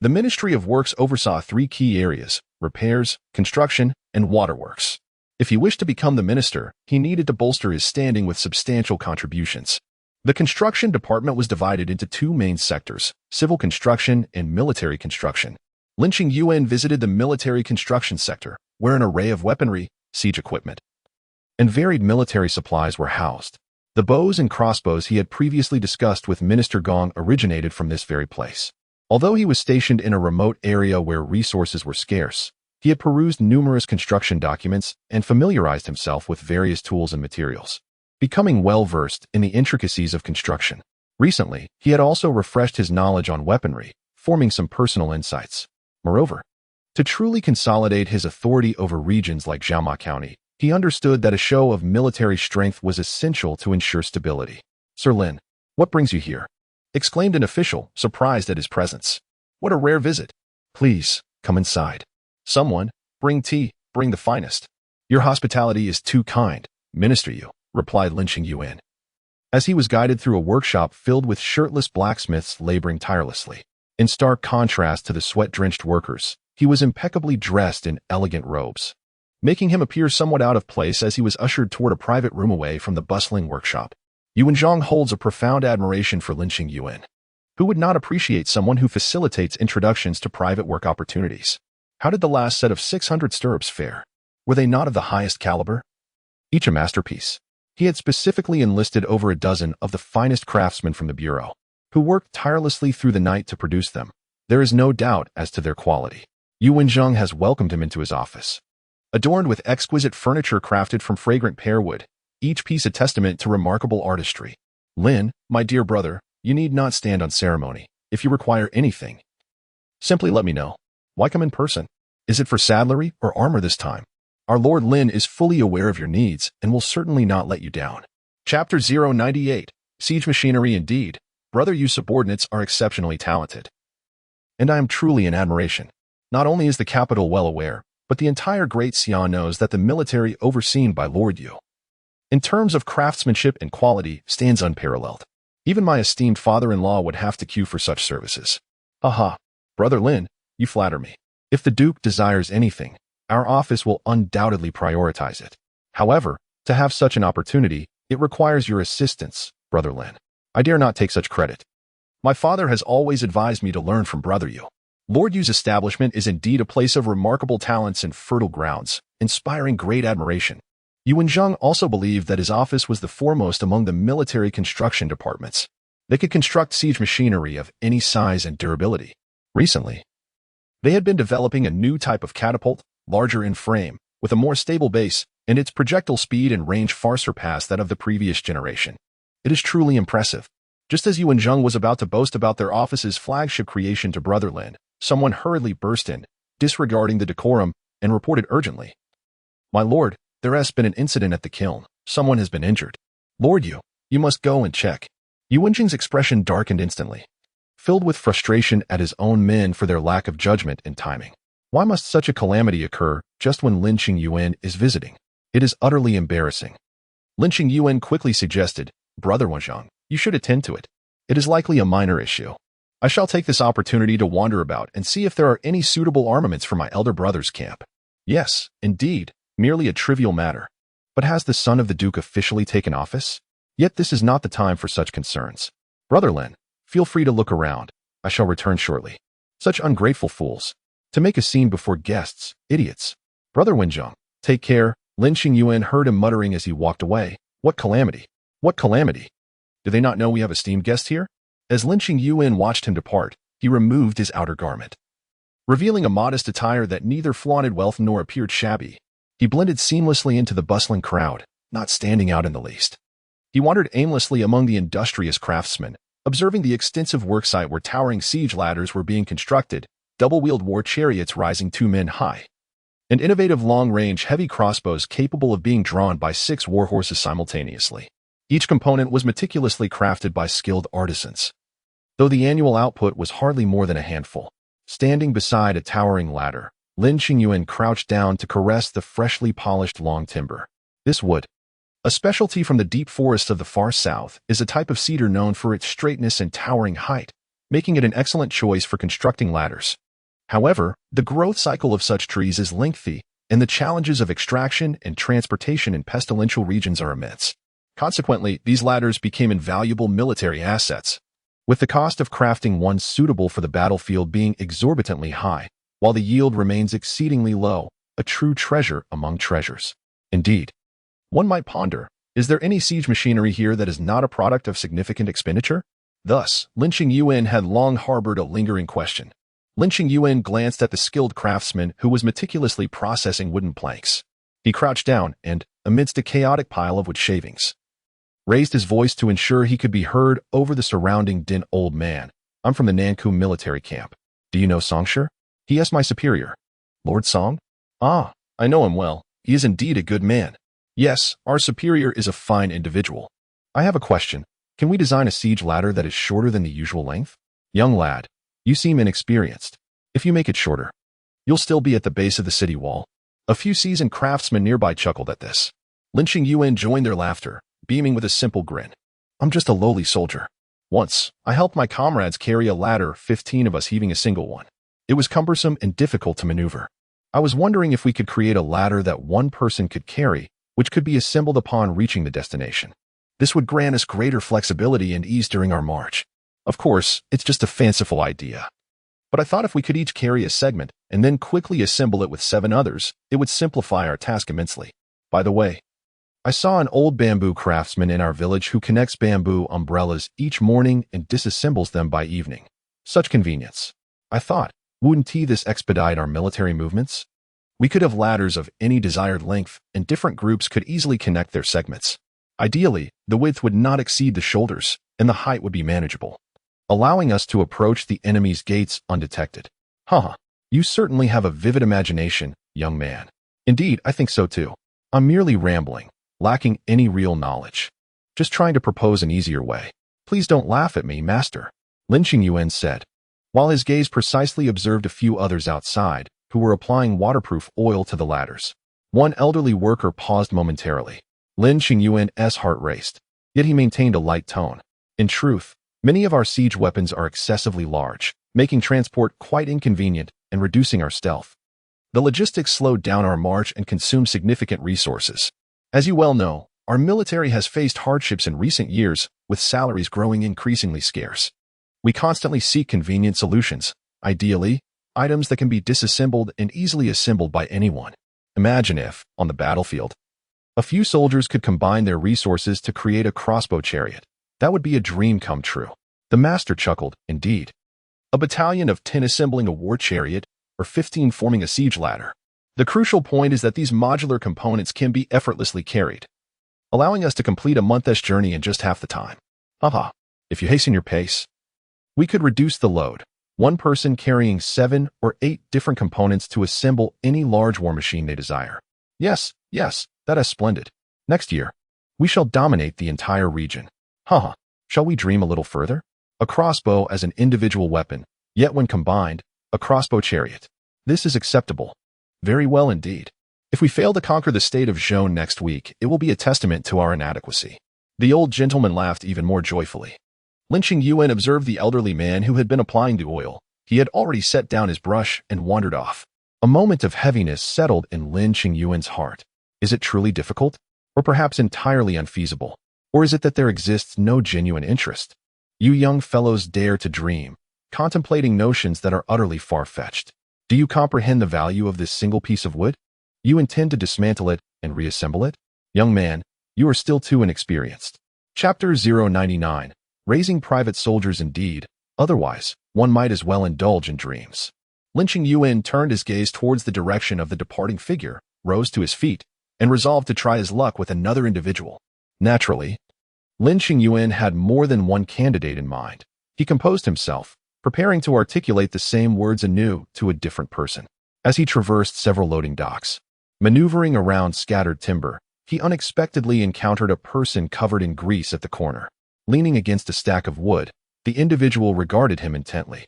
A: The Ministry of Works oversaw three key areas: repairs, construction, and waterworks. If he wished to become the minister, he needed to bolster his standing with substantial contributions. The construction department was divided into two main sectors: civil construction and military construction. Lin Qingyuan visited the military construction sector, where an array of weaponry, siege equipment, and varied military supplies were housed. The bows and crossbows he had previously discussed with Minister Gong originated from this very place. Although he was stationed in a remote area where resources were scarce, he had perused numerous construction documents and familiarized himself with various tools and materials, becoming well-versed in the intricacies of construction. Recently, he had also refreshed his knowledge on weaponry, forming some personal insights. Moreover, to truly consolidate his authority over regions like An Guo County, he understood that a show of military strength was essential to ensure stability. "Sir Lin, what brings you here?" exclaimed an official, surprised at his presence. "What a rare visit. Please, come inside. Someone, bring tea, bring the finest." "Your hospitality is too kind, Minister Yu," replied Lin Qingyuan, as he was guided through a workshop filled with shirtless blacksmiths laboring tirelessly. In stark contrast to the sweat-drenched workers, he was impeccably dressed in elegant robes, making him appear somewhat out of place as he was ushered toward a private room away from the bustling workshop. Yuanzhang holds a profound admiration for Lin Qingyuan. Who would not appreciate someone who facilitates introductions to private work opportunities? How did the last set of 600 stirrups fare? Were they not of the highest caliber? Each a masterpiece. He had specifically enlisted over a dozen of the finest craftsmen from the bureau, who worked tirelessly through the night to produce them. There is no doubt as to their quality. Yuanzhang has welcomed him into his office, adorned with exquisite furniture crafted from fragrant pearwood, each piece a testament to remarkable artistry. "Lin, my dear brother, you need not stand on ceremony. If you require anything, simply let me know. Why come in person? Is it for saddlery or armor this time? Our Lord Lin is fully aware of your needs and will certainly not let you down." Chapter 098. Siege Machinery. Indeed, Brother Yu's subordinates are exceptionally talented, and I am truly in admiration. Not only is the capital well aware, but the entire Great Xi'an knows that the military overseen by Lord Yu, in terms of craftsmanship and quality, stands unparalleled. Even my esteemed father-in-law would have to queue for such services. Haha, Brother Lin, you flatter me. If the Duke desires anything, our office will undoubtedly prioritize it. However, to have such an opportunity, it requires your assistance, Brother Lin. I dare not take such credit. My father has always advised me to learn from Brother Yu. Lord Yu's establishment is indeed a place of remarkable talents and fertile grounds, inspiring great admiration. Yuanzhang also believed that his office was the foremost among the military construction departments. They could construct siege machinery of any size and durability. Recently, they had been developing a new type of catapult, larger in frame, with a more stable base, and its projectile speed and range far surpassed that of the previous generation. It is truly impressive. Just as Yuanzhang was about to boast about their office's flagship creation to Brother Lin, someone hurriedly burst in, disregarding the decorum, and reported urgently, "My lord, there has been an incident at the kiln. Someone has been injured. Lord Yu, you must go and check." Yuanzhang's expression darkened instantly, filled with frustration at his own men for their lack of judgment and timing. Why must such a calamity occur just when Lin Qingyuan is visiting? It is utterly embarrassing. Lin Qingyuan quickly suggested, "Brother Yuanzhang, you should attend to it. It is likely a minor issue. I shall take this opportunity to wander about and see if there are any suitable armaments for my elder brother's camp." Yes, indeed, merely a trivial matter. But has the son of the Duke officially taken office? Yet this is not the time for such concerns. Brother Lin, feel free to look around. I shall return shortly. Such ungrateful fools. To make a scene before guests, idiots. Brother Yuanzhang, take care. Lin Qingyuan heard him muttering as he walked away. What calamity? What calamity? Do they not know we have esteemed guests here? As Lin Qingyuan watched him depart, he removed his outer garment, revealing a modest attire that neither flaunted wealth nor appeared shabby. He blended seamlessly into the bustling crowd, not standing out in the least. He wandered aimlessly among the industrious craftsmen, observing the extensive worksite where towering siege ladders were being constructed, double-wheeled war chariots rising 2 men high, and innovative long-range heavy crossbows capable of being drawn by 6 war horses simultaneously. Each component was meticulously crafted by skilled artisans, though the annual output was hardly more than a handful. Standing beside a towering ladder, Lin Qingyuan crouched down to caress the freshly polished long timber. This wood, a specialty from the deep forests of the far south, is a type of cedar known for its straightness and towering height. making it an excellent choice for constructing ladders. However, the growth cycle of such trees is lengthy, and the challenges of extraction and transportation in pestilential regions are immense. Consequently, these ladders became invaluable military assets, with the cost of crafting one suitable for the battlefield being exorbitantly high, while the yield remains exceedingly low, a true treasure among treasures. Indeed, one might ponder, is there any siege machinery here that is not a product of significant expenditure? Thus, Lin Qingyuan had long harbored a lingering question. Lin Qingyuan glanced at the skilled craftsman who was meticulously processing wooden planks. He crouched down and, amidst a chaotic pile of wood shavings, raised his voice to ensure he could be heard over the surrounding din. Old man, I'm from the Nanku military camp. Do you know Songshire? He asked my superior. Lord Song? Ah, I know him well. He is indeed a good man. Yes, our superior is a fine individual. I have a question. Can we design a siege ladder that is shorter than the usual length? Young lad, you seem inexperienced. If you make it shorter, you'll still be at the base of the city wall. A few seasoned craftsmen nearby chuckled at this. Lin Qingyuan joined their laughter, beaming with a simple grin. I'm just a lowly soldier. Once, I helped my comrades carry a ladder, 15 of us heaving a single one. It was cumbersome and difficult to maneuver. I was wondering if we could create a ladder that one person could carry, which could be assembled upon reaching the destination. This would grant us greater flexibility and ease during our march. Of course, it's just a fanciful idea. But I thought if we could each carry a segment and then quickly assemble it with 7 others, it would simplify our task immensely. By the way, I saw an old bamboo craftsman in our village who connects bamboo umbrellas each morning and disassembles them by evening. Such convenience. I thought, wouldn't this expedite our military movements? We could have ladders of any desired length, and different groups could easily connect their segments. Ideally, the width would not exceed the shoulders, and the height would be manageable, allowing us to approach the enemy's gates undetected. Haha, you certainly have a vivid imagination, young man. Indeed, I think so too. I'm merely rambling, lacking any real knowledge. Just trying to propose an easier way. Please don't laugh at me, master, Lin Qingyuan said, while his gaze precisely observed a few others outside, who were applying waterproof oil to the ladders. One elderly worker paused momentarily. Lin Qingyuan's heart raced, yet he maintained a light tone. In truth, many of our siege weapons are excessively large, making transport quite inconvenient and reducing our stealth. The logistics slowed down our march and consumed significant resources. As you well know, our military has faced hardships in recent years, with salaries growing increasingly scarce. We constantly seek convenient solutions, ideally, items that can be disassembled and easily assembled by anyone. Imagine if, on the battlefield, a few soldiers could combine their resources to create a crossbow chariot. That would be a dream come true. The master chuckled, indeed. A battalion of 10 assembling a war chariot, or 15 forming a siege ladder. The crucial point is that these modular components can be effortlessly carried, allowing us to complete a month's journey in just half the time. Haha, if you hasten your pace, we could reduce the load. One person carrying 7 or 8 different components to assemble any large war machine they desire. Yes, that is splendid. Next year, we shall dominate the entire region. Haha, shall we dream a little further? A crossbow as an individual weapon, yet when combined, a crossbow chariot. This is acceptable. Very well indeed. If we fail to conquer the state of Zhou next week, it will be a testament to our inadequacy. The old gentleman laughed even more joyfully. Lin Qingyuan observed the elderly man who had been applying the oil. He had already set down his brush and wandered off. A moment of heaviness settled in Lin Qingyuan's heart. Is it truly difficult? Or perhaps entirely unfeasible? Or is it that there exists no genuine interest? You young fellows dare to dream, contemplating notions that are utterly far-fetched. Do you comprehend the value of this single piece of wood? You intend to dismantle it and reassemble it? Young man, you are still too inexperienced. Chapter 099. Raising private soldiers indeed. Otherwise, one might as well indulge in dreams. Lin Qingyuan turned his gaze towards the direction of the departing figure, rose to his feet, and resolved to try his luck with another individual. Naturally, Lin Qingyuan had more than one candidate in mind. He composed himself, preparing to articulate the same words anew to a different person. As he traversed several loading docks, maneuvering around scattered timber, he unexpectedly encountered a person covered in grease at the corner. Leaning against a stack of wood, the individual regarded him intently.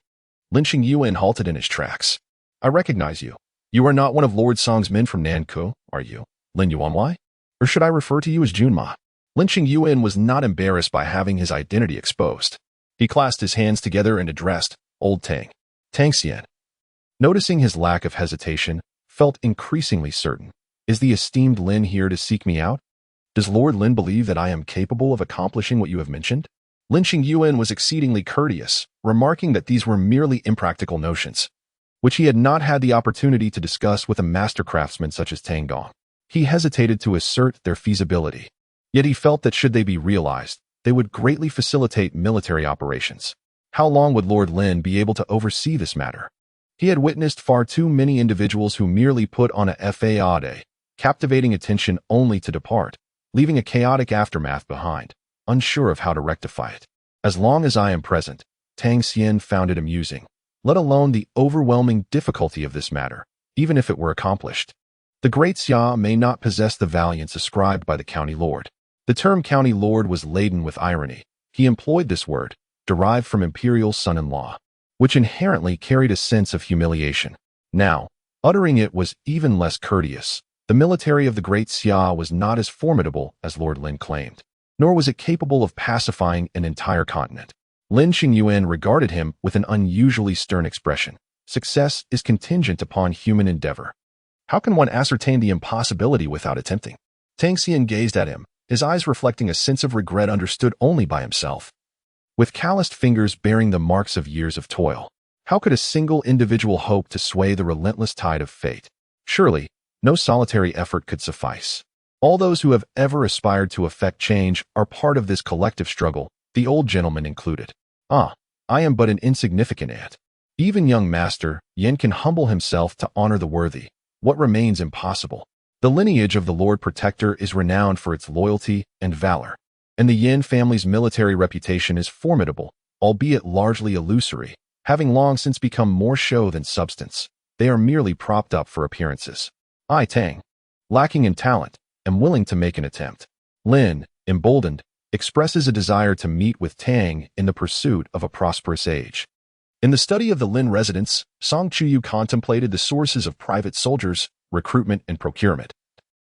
A: Lin Qingyuan halted in his tracks. I recognize you. You are not one of Lord Song's men from Nanku, are you, Lin Yuanwai? Or should I refer to you as Junma? Lin Qingyuan was not embarrassed by having his identity exposed. He clasped his hands together and addressed old Tang. Tang Xian. Noticing his lack of hesitation, felt increasingly certain. Is the esteemed Lin here to seek me out? Does Lord Lin believe that I am capable of accomplishing what you have mentioned? Lin Qingyuan was exceedingly courteous, remarking that these were merely impractical notions, which he had not had the opportunity to discuss with a master craftsman such as Tang Gong. He hesitated to assert their feasibility, yet he felt that should they be realized, they would greatly facilitate military operations. How long would Lord Lin be able to oversee this matter? He had witnessed far too many individuals who merely put on a facade, captivating attention only to depart, leaving a chaotic aftermath behind, unsure of how to rectify it. As long as I am present, Tang Xian found it amusing, let alone the overwhelming difficulty of this matter, even if it were accomplished. The great Xia may not possess the valiance ascribed by the county lord. The term county lord was laden with irony. He employed this word, derived from imperial son-in-law, which inherently carried a sense of humiliation. Now, uttering it was even less courteous. The military of the great Xia was not as formidable as Lord Lin claimed, nor was it capable of pacifying an entire continent. Lin Qingyuan regarded him with an unusually stern expression. Success is contingent upon human endeavor. How can one ascertain the impossibility without attempting? Tang Xian gazed at him, his eyes reflecting a sense of regret understood only by himself. With calloused fingers bearing the marks of years of toil, how could a single individual hope to sway the relentless tide of fate? Surely, no solitary effort could suffice. All those who have ever aspired to effect change are part of this collective struggle, the old gentleman included. I am but an insignificant ant. Even young master Yen can humble himself to honor the worthy. What remains impossible? The lineage of the Lord Protector is renowned for its loyalty and valor, and the Yin family's military reputation is formidable, albeit largely illusory, having long since become more show than substance. They are merely propped up for appearances. I, Tang, lacking in talent, am willing to make an attempt. Lin, emboldened, expresses a desire to meet with Tang in the pursuit of a prosperous age. In the study of the Lin residence, Chuyu contemplated the sources of private soldiers, recruitment and procurement,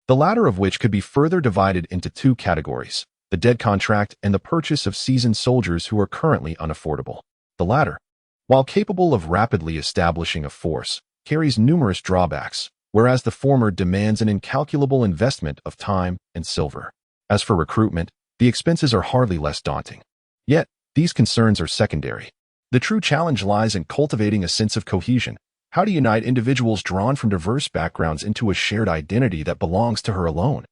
A: the latter of which could be further divided into two categories, the dead contract and the purchase of seasoned soldiers who are currently unaffordable. The latter, while capable of rapidly establishing a force, carries numerous drawbacks, whereas the former demands an incalculable investment of time and silver. As for recruitment, the expenses are hardly less daunting. Yet, these concerns are secondary. The true challenge lies in cultivating a sense of cohesion. How to unite individuals drawn from diverse backgrounds into a shared identity that belongs to her alone.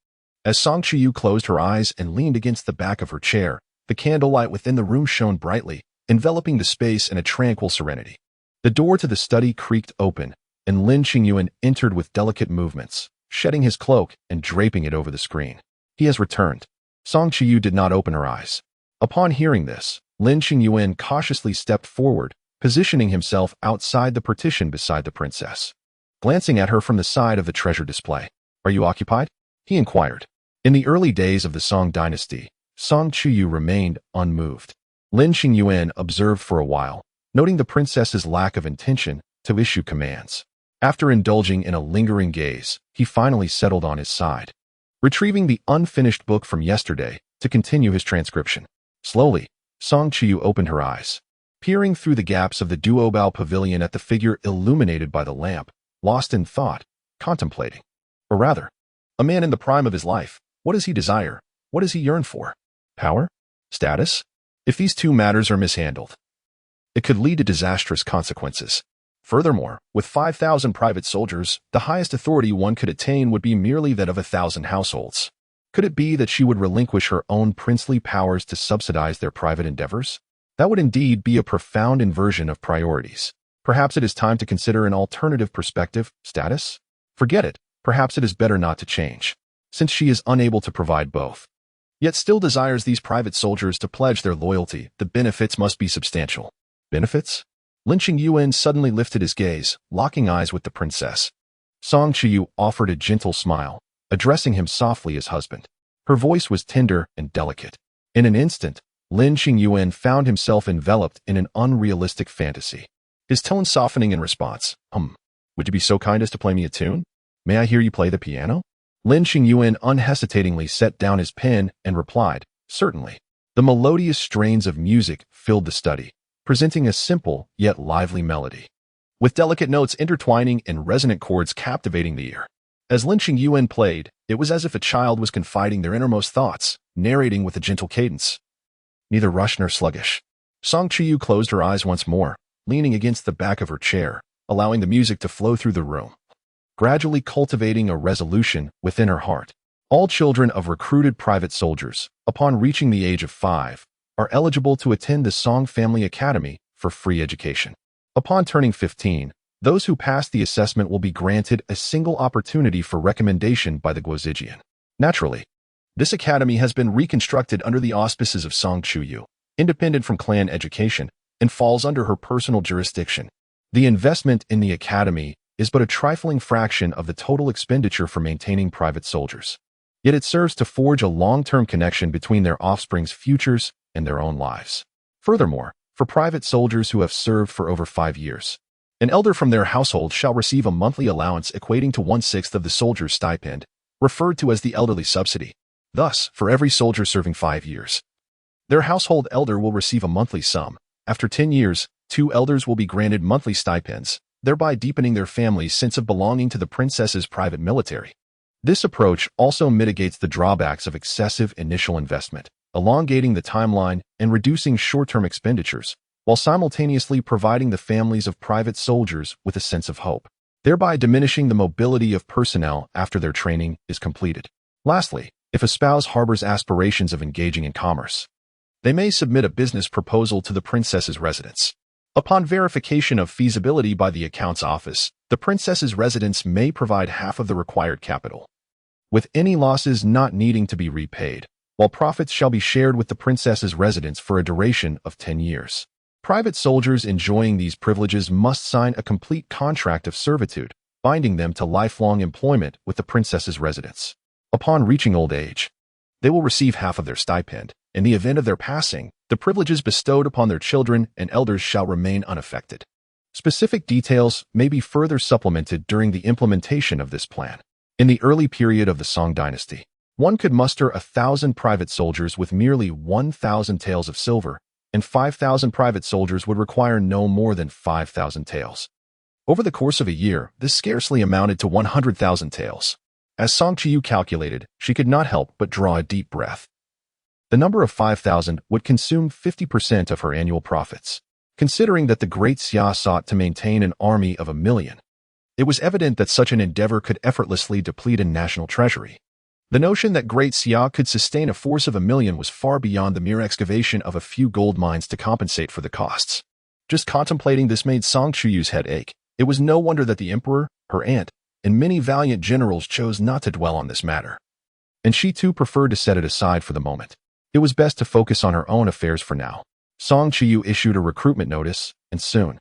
A: As Chuyu closed her eyes and leaned against the back of her chair, the candlelight within the room shone brightly, enveloping the space in a tranquil serenity. The door to the study creaked open, and Lin Qingyuan entered with delicate movements, shedding his cloak and draping it over the screen. He has returned. Chuyu did not open her eyes. Upon hearing this, Lin Qingyuan cautiously stepped forward, positioning himself outside the partition beside the princess. Glancing at her from the side of the treasure display. Are you occupied? He inquired. In the early days of the Song dynasty, Chuyu remained unmoved. Lin Qingyuan observed for a while, noting the princess's lack of intention to issue commands. After indulging in a lingering gaze, he finally settled on his side, retrieving the unfinished book from yesterday to continue his transcription. Slowly, Chuyu opened her eyes, peering through the gaps of the duobao pavilion at the figure illuminated by the lamp, lost in thought, contemplating. Or rather, a man in the prime of his life. What does he desire? What does he yearn for? Power? Status? If these two matters are mishandled, it could lead to disastrous consequences. Furthermore, with 5,000 private soldiers, the highest authority one could attain would be merely that of 1,000 households. Could it be that she would relinquish her own princely powers to subsidize their private endeavors? That would indeed be a profound inversion of priorities. Perhaps it is time to consider an alternative perspective, status? Forget it. Perhaps it is better not to change, since she is unable to provide both. Yet still desires these private soldiers to pledge their loyalty. The benefits must be substantial. Benefits? Lin Qingyuan suddenly lifted his gaze, locking eyes with the princess. Chuyu offered a gentle smile, addressing him softly as husband. Her voice was tender and delicate. In an instant, Lin Qingyuan found himself enveloped in an unrealistic fantasy. His tone softening in response. Would you be so kind as to play me a tune? May I hear you play the piano? Lin Qingyuan unhesitatingly set down his pen and replied, certainly. The melodious strains of music filled the study, presenting a simple yet lively melody, with delicate notes intertwining and resonant chords captivating the ear. As Lin Qingyuan played, it was as if a child was confiding their innermost thoughts, narrating with a gentle cadence. Neither rushed nor sluggish. Song Chuyu closed her eyes once more, leaning against the back of her chair, allowing the music to flow through the room, gradually cultivating a resolution within her heart. All children of recruited private soldiers, upon reaching the age of 5, are eligible to attend the Song Family Academy for free education. Upon turning 15, those who pass the assessment will be granted a single opportunity for recommendation by the Guozijian. Naturally, this academy has been reconstructed under the auspices of Song Chuyu, independent from clan education, and falls under her personal jurisdiction. The investment in the academy is but a trifling fraction of the total expenditure for maintaining private soldiers. Yet it serves to forge a long-term connection between their offspring's futures and their own lives. Furthermore, for private soldiers who have served for over 5 years, an elder from their household shall receive a monthly allowance equating to 1/6 of the soldier's stipend, referred to as the elderly subsidy. Thus, for every soldier serving 5 years, their household elder will receive a monthly sum. After 10 years, 2 elders will be granted monthly stipends, thereby deepening their family's sense of belonging to the princess's private military. This approach also mitigates the drawbacks of excessive initial investment, elongating the timeline and reducing short-term expenditures, while simultaneously providing the families of private soldiers with a sense of hope, thereby diminishing the mobility of personnel after their training is completed. Lastly, if a spouse harbors aspirations of engaging in commerce, they may submit a business proposal to the princess's residence. Upon verification of feasibility by the accounts office, the princess's residence may provide half of the required capital, with any losses not needing to be repaid, while profits shall be shared with the princess's residence for a duration of 10 years. Private soldiers enjoying these privileges must sign a complete contract of servitude, binding them to lifelong employment with the princess's residence. Upon reaching old age, they will receive half of their stipend. In the event of their passing, the privileges bestowed upon their children and elders shall remain unaffected. Specific details may be further supplemented during the implementation of this plan. In the early period of the Song dynasty, one could muster 1,000 private soldiers with merely 1,000 taels of silver, and 5,000 private soldiers would require no more than 5,000 taels. Over the course of a year, this scarcely amounted to 100,000 taels. As Song Chuyu calculated, she could not help but draw a deep breath. The number of 5,000 would consume 50% of her annual profits. Considering that the Great Xia sought to maintain an army of 1,000,000, it was evident that such an endeavor could effortlessly deplete a national treasury. The notion that Great Xia could sustain a force of 1,000,000 was far beyond the mere excavation of a few gold mines to compensate for the costs. Just contemplating this made Song Chuyu's head ache. It was no wonder that the emperor, her aunt, and many valiant generals chose not to dwell on this matter. And she too preferred to set it aside for the moment. It was best to focus on her own affairs for now. Song Chuyu issued a recruitment notice, and soon,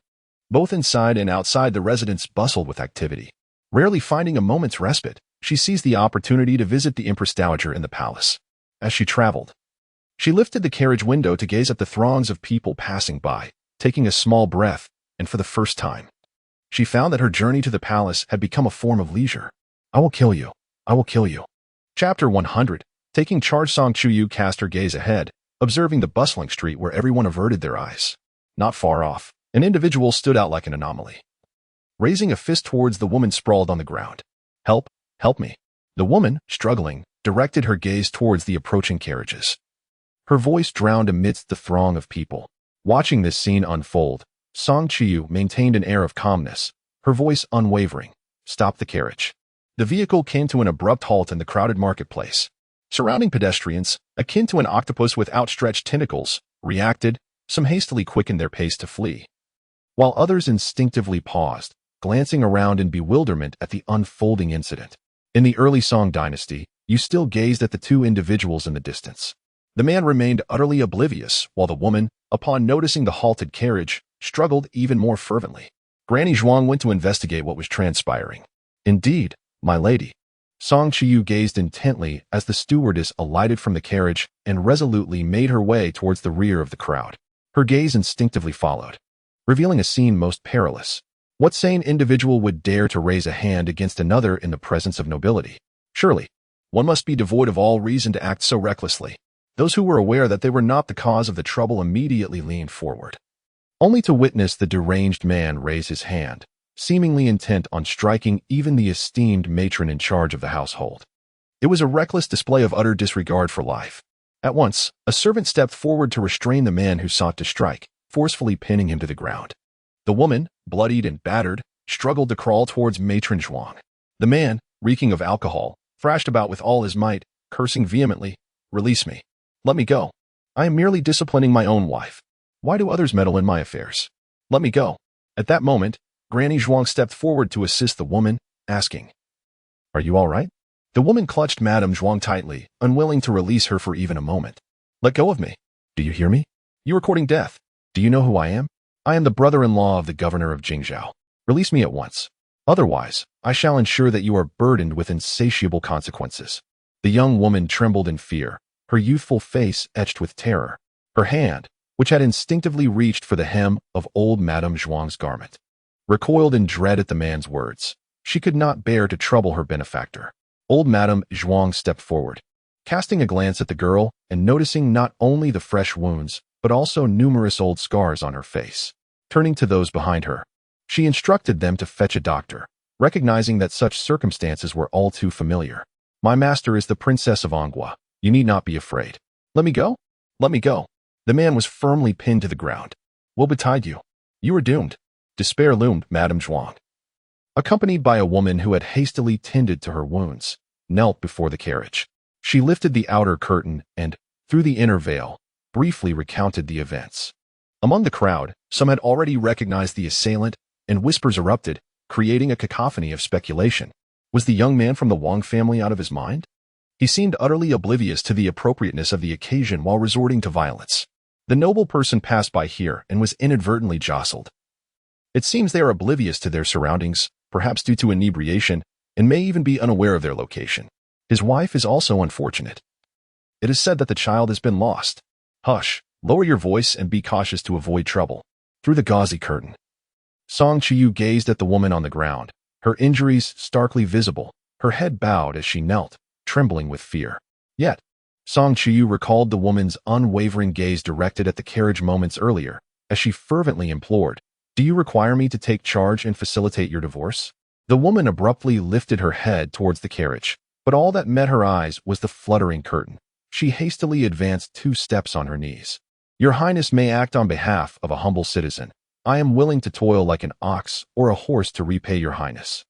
A: both inside and outside the residence bustled with activity. Rarely finding a moment's respite, she seized the opportunity to visit the Empress Dowager in the palace. As she traveled, she lifted the carriage window to gaze at the throngs of people passing by, taking a small breath, and for the first time, she found that her journey to the palace had become a form of leisure. I will kill you. I will kill you. Chapter 100. Taking charge, Song Chuyu cast her gaze ahead, observing the bustling street where everyone averted their eyes. Not far off, an individual stood out like an anomaly. Raising a fist towards the woman sprawled on the ground. Help, help me. The woman, struggling, directed her gaze towards the approaching carriages. Her voice drowned amidst the throng of people. Watching this scene unfold, Song Chuyu maintained an air of calmness, her voice unwavering. Stop the carriage. The vehicle came to an abrupt halt in the crowded marketplace. Surrounding pedestrians, akin to an octopus with outstretched tentacles, reacted, some hastily quickened their pace to flee, while others instinctively paused, glancing around in bewilderment at the unfolding incident. In the early Song dynasty, you still gazed at the two individuals in the distance. The man remained utterly oblivious, while the woman, upon noticing the halted carriage, struggled even more fervently. Granny Zhuang went to investigate what was transpiring. Indeed, my lady. Song Chuyu gazed intently as the stewardess alighted from the carriage and resolutely made her way towards the rear of the crowd. Her gaze instinctively followed, revealing a scene most perilous. What sane individual would dare to raise a hand against another in the presence of nobility? Surely, one must be devoid of all reason to act so recklessly. Those who were aware that they were not the cause of the trouble immediately leaned forward, only to witness the deranged man raise his hand, seemingly intent on striking even the esteemed matron in charge of the household. It was a reckless display of utter disregard for life. At once, a servant stepped forward to restrain the man who sought to strike, forcefully pinning him to the ground. The woman, bloodied and battered, struggled to crawl towards Matron Zhuang. The man, reeking of alcohol, thrashed about with all his might, cursing vehemently, "Release me. Let me go. I am merely disciplining my own wife. Why do others meddle in my affairs? Let me go." At that moment, Granny Zhuang stepped forward to assist the woman, asking, "Are you all right?" The woman clutched Madame Zhuang tightly, unwilling to release her for even a moment. "Let go of me. Do you hear me? You are courting death. Do you know who I am? I am the brother-in-law of the governor of Jingzhou. Release me at once. Otherwise, I shall ensure that you are burdened with insatiable consequences." The young woman trembled in fear, her youthful face etched with terror. Her hand, which had instinctively reached for the hem of old Madame Zhuang's garment, recoiled in dread at the man's words. She could not bear to trouble her benefactor. Old Madame Zhuang stepped forward, casting a glance at the girl and noticing not only the fresh wounds, but also numerous old scars on her face. Turning to those behind her, she instructed them to fetch a doctor, recognizing that such circumstances were all too familiar. "My master is the Princess of An Guo. You need not be afraid. Let me go. Let me go." The man was firmly pinned to the ground. "Woe betide you. You are doomed." Despair loomed Madame Zhuang, accompanied by a woman who had hastily tended to her wounds, knelt before the carriage. She lifted the outer curtain and, through the inner veil, briefly recounted the events. Among the crowd, some had already recognized the assailant, and whispers erupted, creating a cacophony of speculation. Was the young man from the Wang family out of his mind? He seemed utterly oblivious to the appropriateness of the occasion while resorting to violence. The noble person passed by here and was inadvertently jostled. It seems they are oblivious to their surroundings, perhaps due to inebriation, and may even be unaware of their location. His wife is also unfortunate. It is said that the child has been lost. Hush, lower your voice and be cautious to avoid trouble. Through the gauzy curtain, Song Chuyu gazed at the woman on the ground, her injuries starkly visible, her head bowed as she knelt, trembling with fear. Yet, Song Chuyu recalled the woman's unwavering gaze directed at the carriage moments earlier, as she fervently implored, "Do you require me to take charge and facilitate your divorce?" The woman abruptly lifted her head towards the carriage, but all that met her eyes was the fluttering curtain. She hastily advanced 2 steps on her knees. "Your Highness may act on behalf of a humble citizen. I am willing to toil like an ox or a horse to repay your Highness."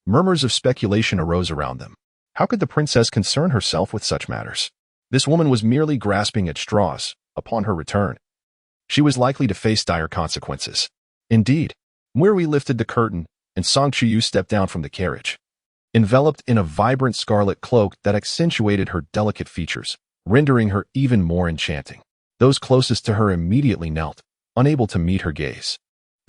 A: Murmurs of speculation arose around them. How could the princess concern herself with such matters? This woman was merely grasping at straws. Upon her return, she was likely to face dire consequences. Indeed, Rui lifted the curtain, and Song Chuyu stepped down from the carriage. Enveloped in a vibrant scarlet cloak that accentuated her delicate features, rendering her even more enchanting. Those closest to her immediately knelt, unable to meet her gaze.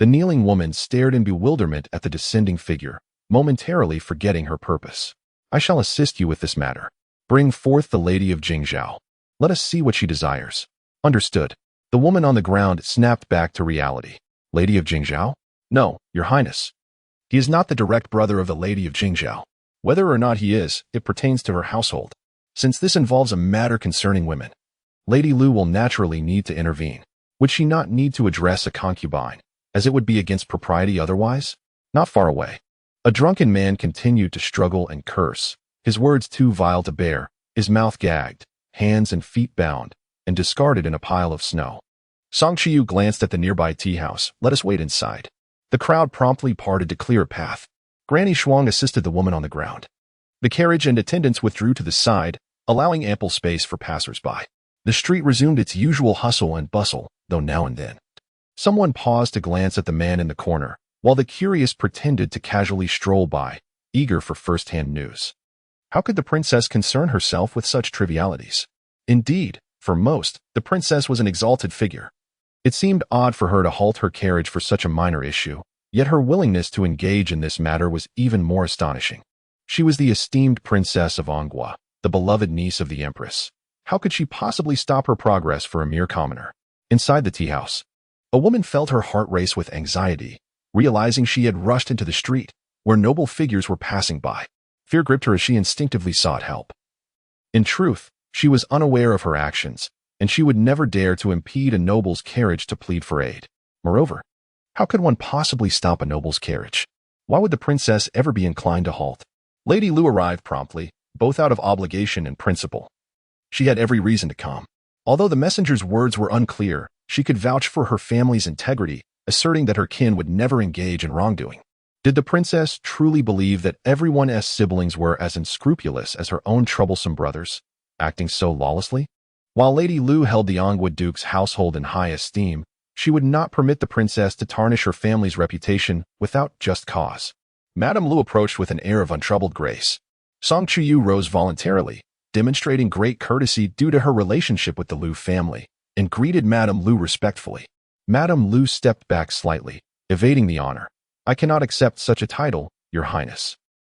A: The kneeling woman stared in bewilderment at the descending figure, momentarily forgetting her purpose. "I shall assist you with this matter. Bring forth the lady of Jingzhou. Let us see what she desires." "Understood." The woman on the ground snapped back to reality. "Lady of Jingzhou? No, your Highness. He is not the direct brother of the lady of Jingzhou. Whether or not he is, it pertains to her household. Since this involves a matter concerning women, Lady Lu will naturally need to intervene. Would she not need to address a concubine, as it would be against propriety otherwise?" Not far away, a drunken man continued to struggle and curse, his words too vile to bear, his mouth gagged, hands and feet bound, and discarded in a pile of snow. Song Chuyu glanced at the nearby tea house. "Let us wait inside." The crowd promptly parted to clear a path. Granny Zhuang assisted the woman on the ground. The carriage and attendants withdrew to the side, allowing ample space for passers-by. The street resumed its usual hustle and bustle, though now and then someone paused to glance at the man in the corner, while the curious pretended to casually stroll by, eager for first-hand news. How could the princess concern herself with such trivialities? Indeed, for most, the princess was an exalted figure. It seemed odd for her to halt her carriage for such a minor issue, yet her willingness to engage in this matter was even more astonishing. She was the esteemed princess of An Guo, the beloved niece of the empress. How could she possibly stop her progress for a mere commoner? Inside the tea house, a woman felt her heart race with anxiety, realizing she had rushed into the street, where noble figures were passing by. Fear gripped her as she instinctively sought help. In truth, She was unaware of her actions, and she would never dare to impede a noble's carriage to plead for aid. Moreover, how could one possibly stop a noble's carriage? Why would the princess ever be inclined to halt? Lady Lu arrived promptly, both out of obligation and principle. She had every reason to come. Although the messenger's words were unclear, she could vouch for her family's integrity, asserting that her kin would never engage in wrongdoing. Did the princess truly believe that everyone's siblings were as unscrupulous as her own troublesome brothers, acting so lawlessly? While Lady Lu held the An Guo Duke's household in high esteem, she would not permit the princess to tarnish her family's reputation without just cause. Madame Lu approached with an air of untroubled grace. Song Chuyu rose voluntarily, demonstrating great courtesy due to her relationship with the Lu family, and greeted Madame Lu respectfully. Madame Lu stepped back slightly, evading the honor. I cannot accept such a title, Your Highness.